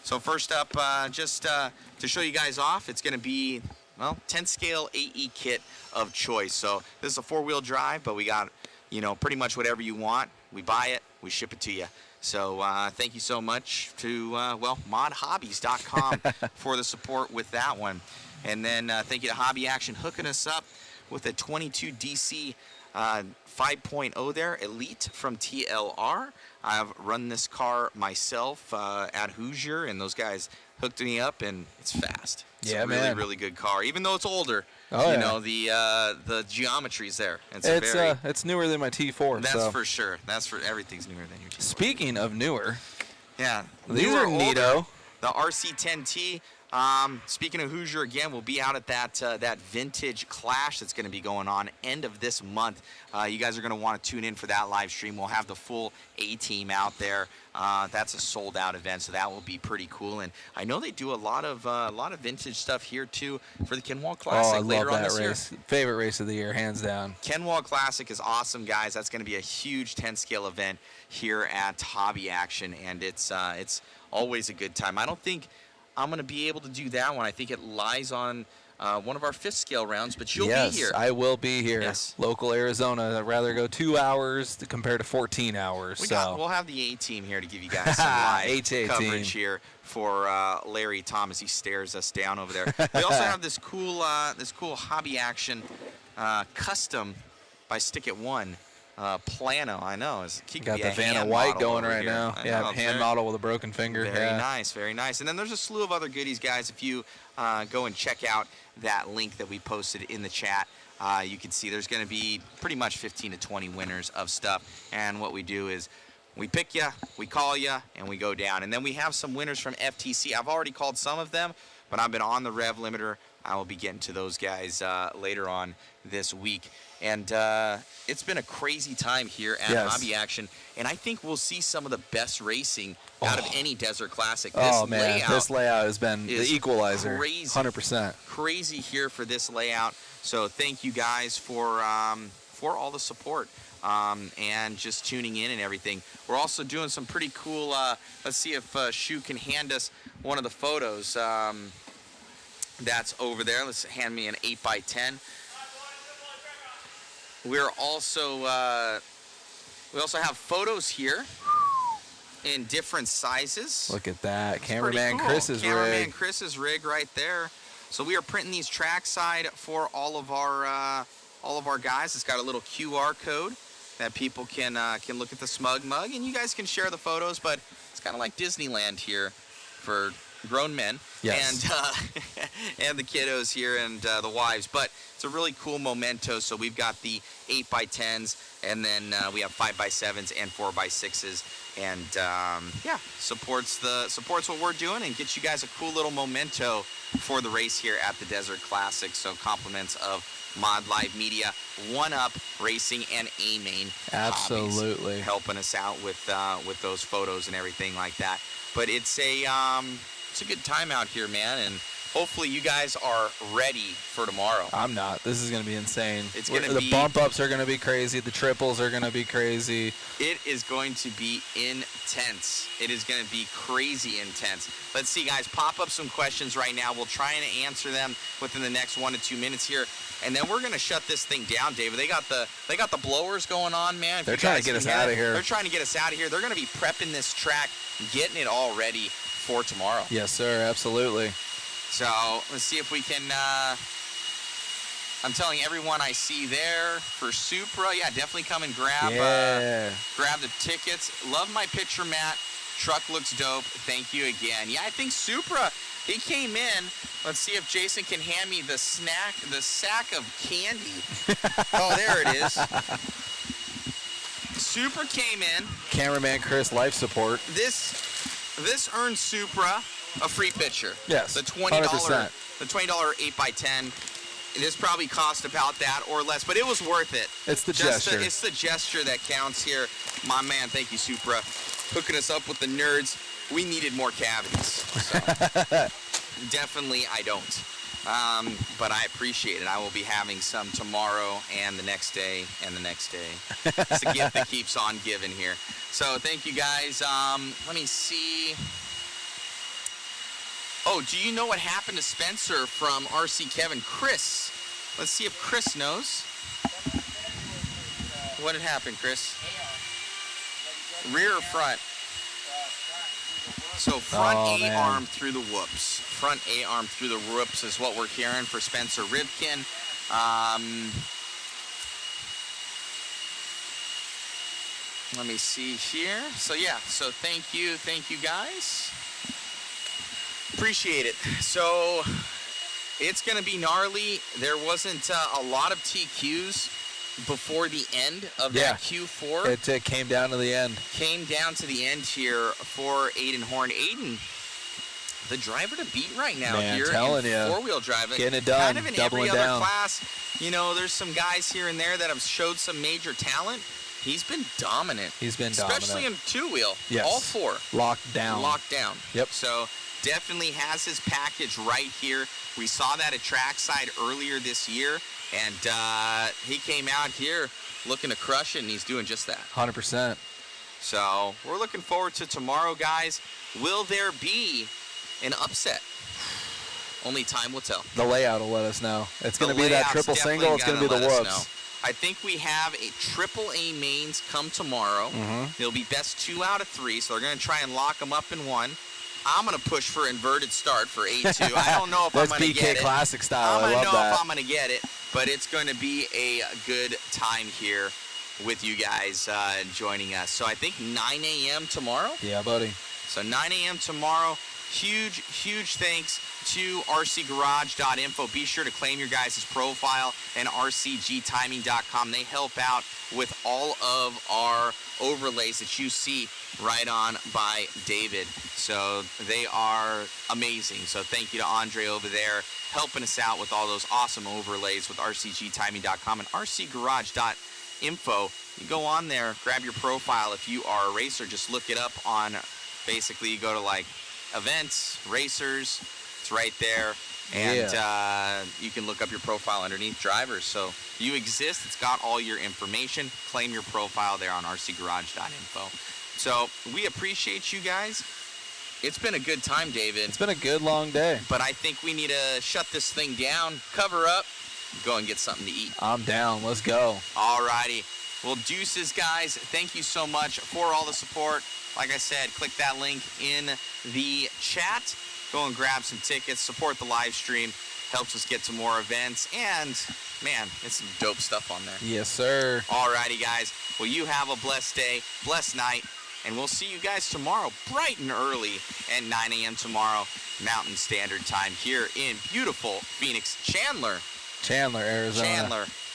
So first up, just to show you guys off, it's going to be, well, 10 scale AE kit of choice. So this is a 4-wheel drive, but we got, you know, pretty much whatever you want. We buy it, we ship it to you. So thank you so much to, modhobbies.com for the support with that one. And then thank you to Hobby Action hooking us up with a 22 DC 5.0 there, Elite from TLR. I've run this car myself at Hoosier, and those guys hooked me up, and it's fast. It's a really, really good car, even though it's older. Oh, you know, the geometry's there. It's newer than my T4. That's for sure. Everything's newer than your T4. Speaking of newer, yeah, these are neato. The RC10T. Speaking of Hoosier, again, we'll be out at that vintage clash that's going to be going on end of this month. You guys are going to want to tune in for that live stream. We'll have the full A-team out there. That's a sold-out event, so that will be pretty cool. And I know they do a lot of vintage stuff here too for the Kenwall Classic later on this race. year. Favorite race of the year, hands down. Kenwall Classic is awesome, guys. That's going to be a huge 10-scale event here at Hobby Action, and it's always a good time. I don't think I'm going to be able to do that one. I think it lies on one of our 5th scale rounds, but you'll be here. Yes, I will be here. Yes. Local Arizona. I'd rather go 2 hours compared to 14 hours. We'll have the A-team here to give you guys some live coverage here for Larry Thomas. He stares us down over there. We also have this cool Hobby Action custom by Stick It One. Plano, I know. Got the Vanna White going right now. Yeah, hand model with a broken finger. Very nice, very nice. And then there's a slew of other goodies, guys. If you go and check out that link that we posted in the chat, you can see there's going to be pretty much 15 to 20 winners of stuff. And what we do is we pick you, we call you, and we go down. And then we have some winners from FTC. I've already called some of them, but I've been on the Rev Limiter. I will be getting to those guys later on this week. And it's been a crazy time here at Hobby Action, and I think we'll see some of the best racing out of any Desert Classic. This layout has been the equalizer. Crazy, 100%. Crazy here for this layout. So thank you guys for all the support and just tuning in and everything. We're also doing some pretty cool. Let's see if Shu can hand us one of the photos that's over there. Let's hand me an 8x10. We're also we also have photos here in different sizes. Look at that. Cameraman Chris's rig right there. So we are printing these trackside for all of our guys. It's got a little QR code that people can look at the Smug Mug, and you guys can share the photos. But it's kind of like Disneyland here for grown men. Yes. And the kiddos here and the wives. But it's a really cool memento. So we've got the 8x10s, and then we have 5x7s and 4x6s, and supports what we're doing and gets you guys a cool little memento for the race here at the Desert Classic. So compliments of Mod Live Media, One Up Racing, and A-Main. Absolutely helping us out with those photos and everything like that. But it's a good time out here, man, and hopefully you guys are ready for tomorrow. I'm not. This is going to be insane. It's going to The be bump ups are going to be crazy. The triples are going to be crazy. It is going to be intense. It is going to be crazy intense. Let's see, guys. Pop up some questions right now. We'll try and answer them within the next 1 to 2 minutes here, and then we're going to shut this thing down, David. They got the blowers going on, man. If They're you trying guys to get can us hear out it, of here. They're trying to get us out of here. They're going to be prepping this track, getting it all ready for tomorrow. Yes, sir. Absolutely. So let's see if we can. I'm telling everyone I see there for Supra, yeah, definitely come and grab grab the tickets. Love my picture, Matt. Truck looks dope. Thank you again. Yeah, I think Supra, he came in. Let's see if Jason can hand me the sack of candy. Oh, there it is. Supra came in. Cameraman Chris, life support. This earned Supra a free pitcher. Yes, the $20 100%. the $20 8x10. This probably cost about that or less, but it was worth it. It's the gesture. It's the gesture that counts here. My man, thank you, Supra, hooking us up with the nerds. We needed more cavities. So. Definitely I don't. But I appreciate it. I will be having some tomorrow and the next day and the next day. It's the gift that keeps on giving here. So thank you guys. Let me see. Oh, do you know what happened to Spencer from RC Kevin? Chris. Let's see if Chris knows. What had happened, Chris? Rear or front? So front A-arm through the whoops. Front A-arm through the whoops is what we're hearing for Spencer Rivkin. Let me see here. So yeah, so thank you guys. Appreciate it. So it's going to be gnarly. There wasn't a lot of TQs before the end of that Q4. It came down to the end. Came down to the end here for Aiden Horn. Aiden, the driver to beat right now here in four-wheel driving. Getting it done, kind of in doubling every other down. class. You know, there's some guys here and there that have showed some major talent. He's been dominant. Especially in two-wheel. Yes. All four. Locked down. Locked down. Yep. So definitely has his package right here. We saw that at trackside earlier this year, and he came out here looking to crush it, and he's doing just that. 100%. So we're looking forward to tomorrow, guys. Will there be an upset? Only time will tell. The layout will let us know. It's going to The be that layout's triple definitely single. It's going to be gonna the let us whoops. know. I think we have a triple A mains come tomorrow. They'll be best 2 out of 3, so they're going to try and lock them up in one. I'm going to push for inverted start for A2. I don't know if I'm going to get it. That's BK Classic style. I love don't know that. if I'm going to get it, but it's going to be a good time here with you guys joining us. So I think 9 a.m. tomorrow. Yeah, buddy. So 9 a.m. tomorrow. Huge thanks to rcgarage.info. Be sure to claim your guys' profile and rcgtiming.com. They help out with all of our overlays that you see right on by David. So they are amazing. So thank you to Andre over there helping us out with all those awesome overlays with rcgtiming.com and rcgarage.info. You go on there, grab your profile. If you are a racer, just look it up on, basically you go to like events, racers, it's right there, and you can look up your profile underneath drivers. So you exist, it's got all your information. Claim your profile there on rcgarage.info. So we appreciate you guys. It's been a good time, David. It's been a good long day. But I think we need to shut this thing down, cover up, go and get something to eat. I'm down. Let's go. All righty. Well, deuces, guys. Thank you so much for all the support. Like I said, click that link in the chat. Go and grab some tickets. Support the live stream. Helps us get to more events. And, man, it's some dope stuff on there. Yes, sir. All righty, guys. Well, you have a blessed day, blessed night. And we'll see you guys tomorrow, bright and early, at 9 a.m. tomorrow, Mountain Standard Time, here in beautiful Phoenix, Chandler,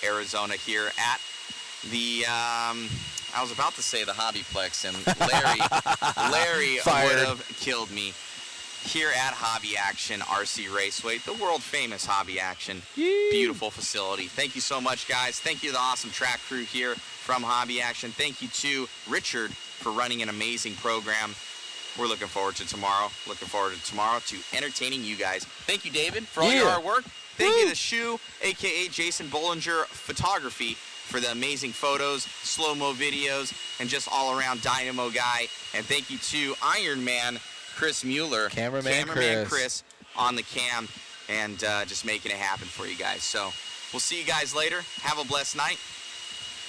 Arizona, here at the, I was about to say the Hobbyplex, and Larry would have killed me. Here at Hobby Action RC Raceway, the world famous Hobby Action. Beautiful facility. Thank you so much, guys. Thank you to the awesome track crew here from Hobby Action. Thank you to Richard for running an amazing program. we're looking forward to tomorrow. Looking forward to tomorrow to entertaining you guys. Thank you, David, for all your hard work. Thank you to Shu, a.k.a. Jason Bollinger Photography, for the amazing photos, slow-mo videos, and just all-around dynamo guy. And thank you to Iron Man Chris Mueller, Cameraman Chris, on the cam, and just making it happen for you guys. So we'll see you guys later. Have a blessed night.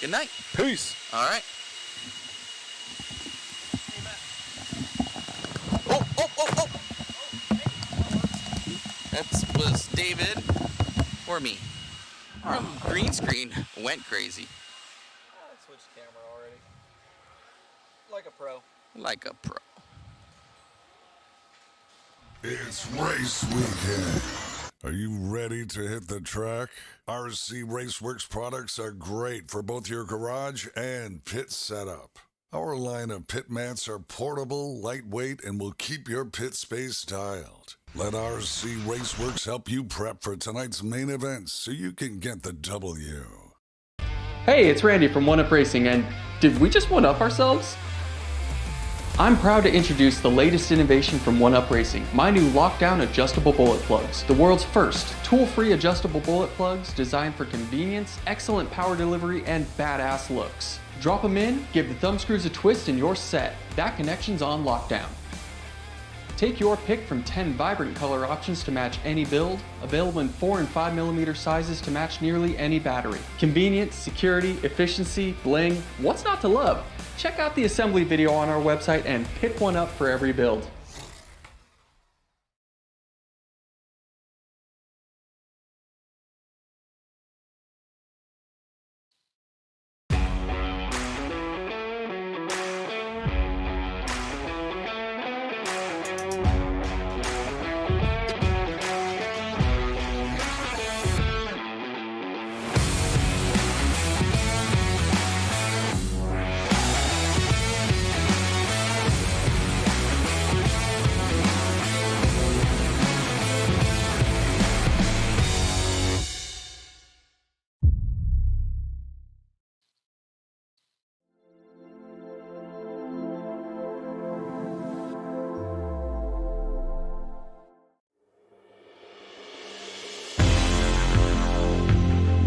Good night. Peace. All right. Oh. That was David or me. Our green screen went crazy. I switched camera already. Like a pro. Like a pro. It's race weekend. Are you ready to hit the track? RC Raceworks products are great for both your garage and pit setup. Our line of pit mats are portable, lightweight, and will keep your pit space styled. Let RC Raceworks help you prep for tonight's main event so you can get the W. Hey, it's Randy from One Up Racing, and did we just one up ourselves? I'm proud to introduce the latest innovation from One Up Racing, my new lockdown adjustable bullet plugs, the world's first tool-free adjustable bullet plugs designed for convenience, excellent power delivery, and badass looks. Drop them in, give the thumb screws a twist, and you're set. That connection's on lockdown. Take your pick from 10 vibrant color options to match any build, available in 4 and 5mm sizes to match nearly any battery. Convenience, security, efficiency, bling, what's not to love? Check out the assembly video on our website and pick one up for every build.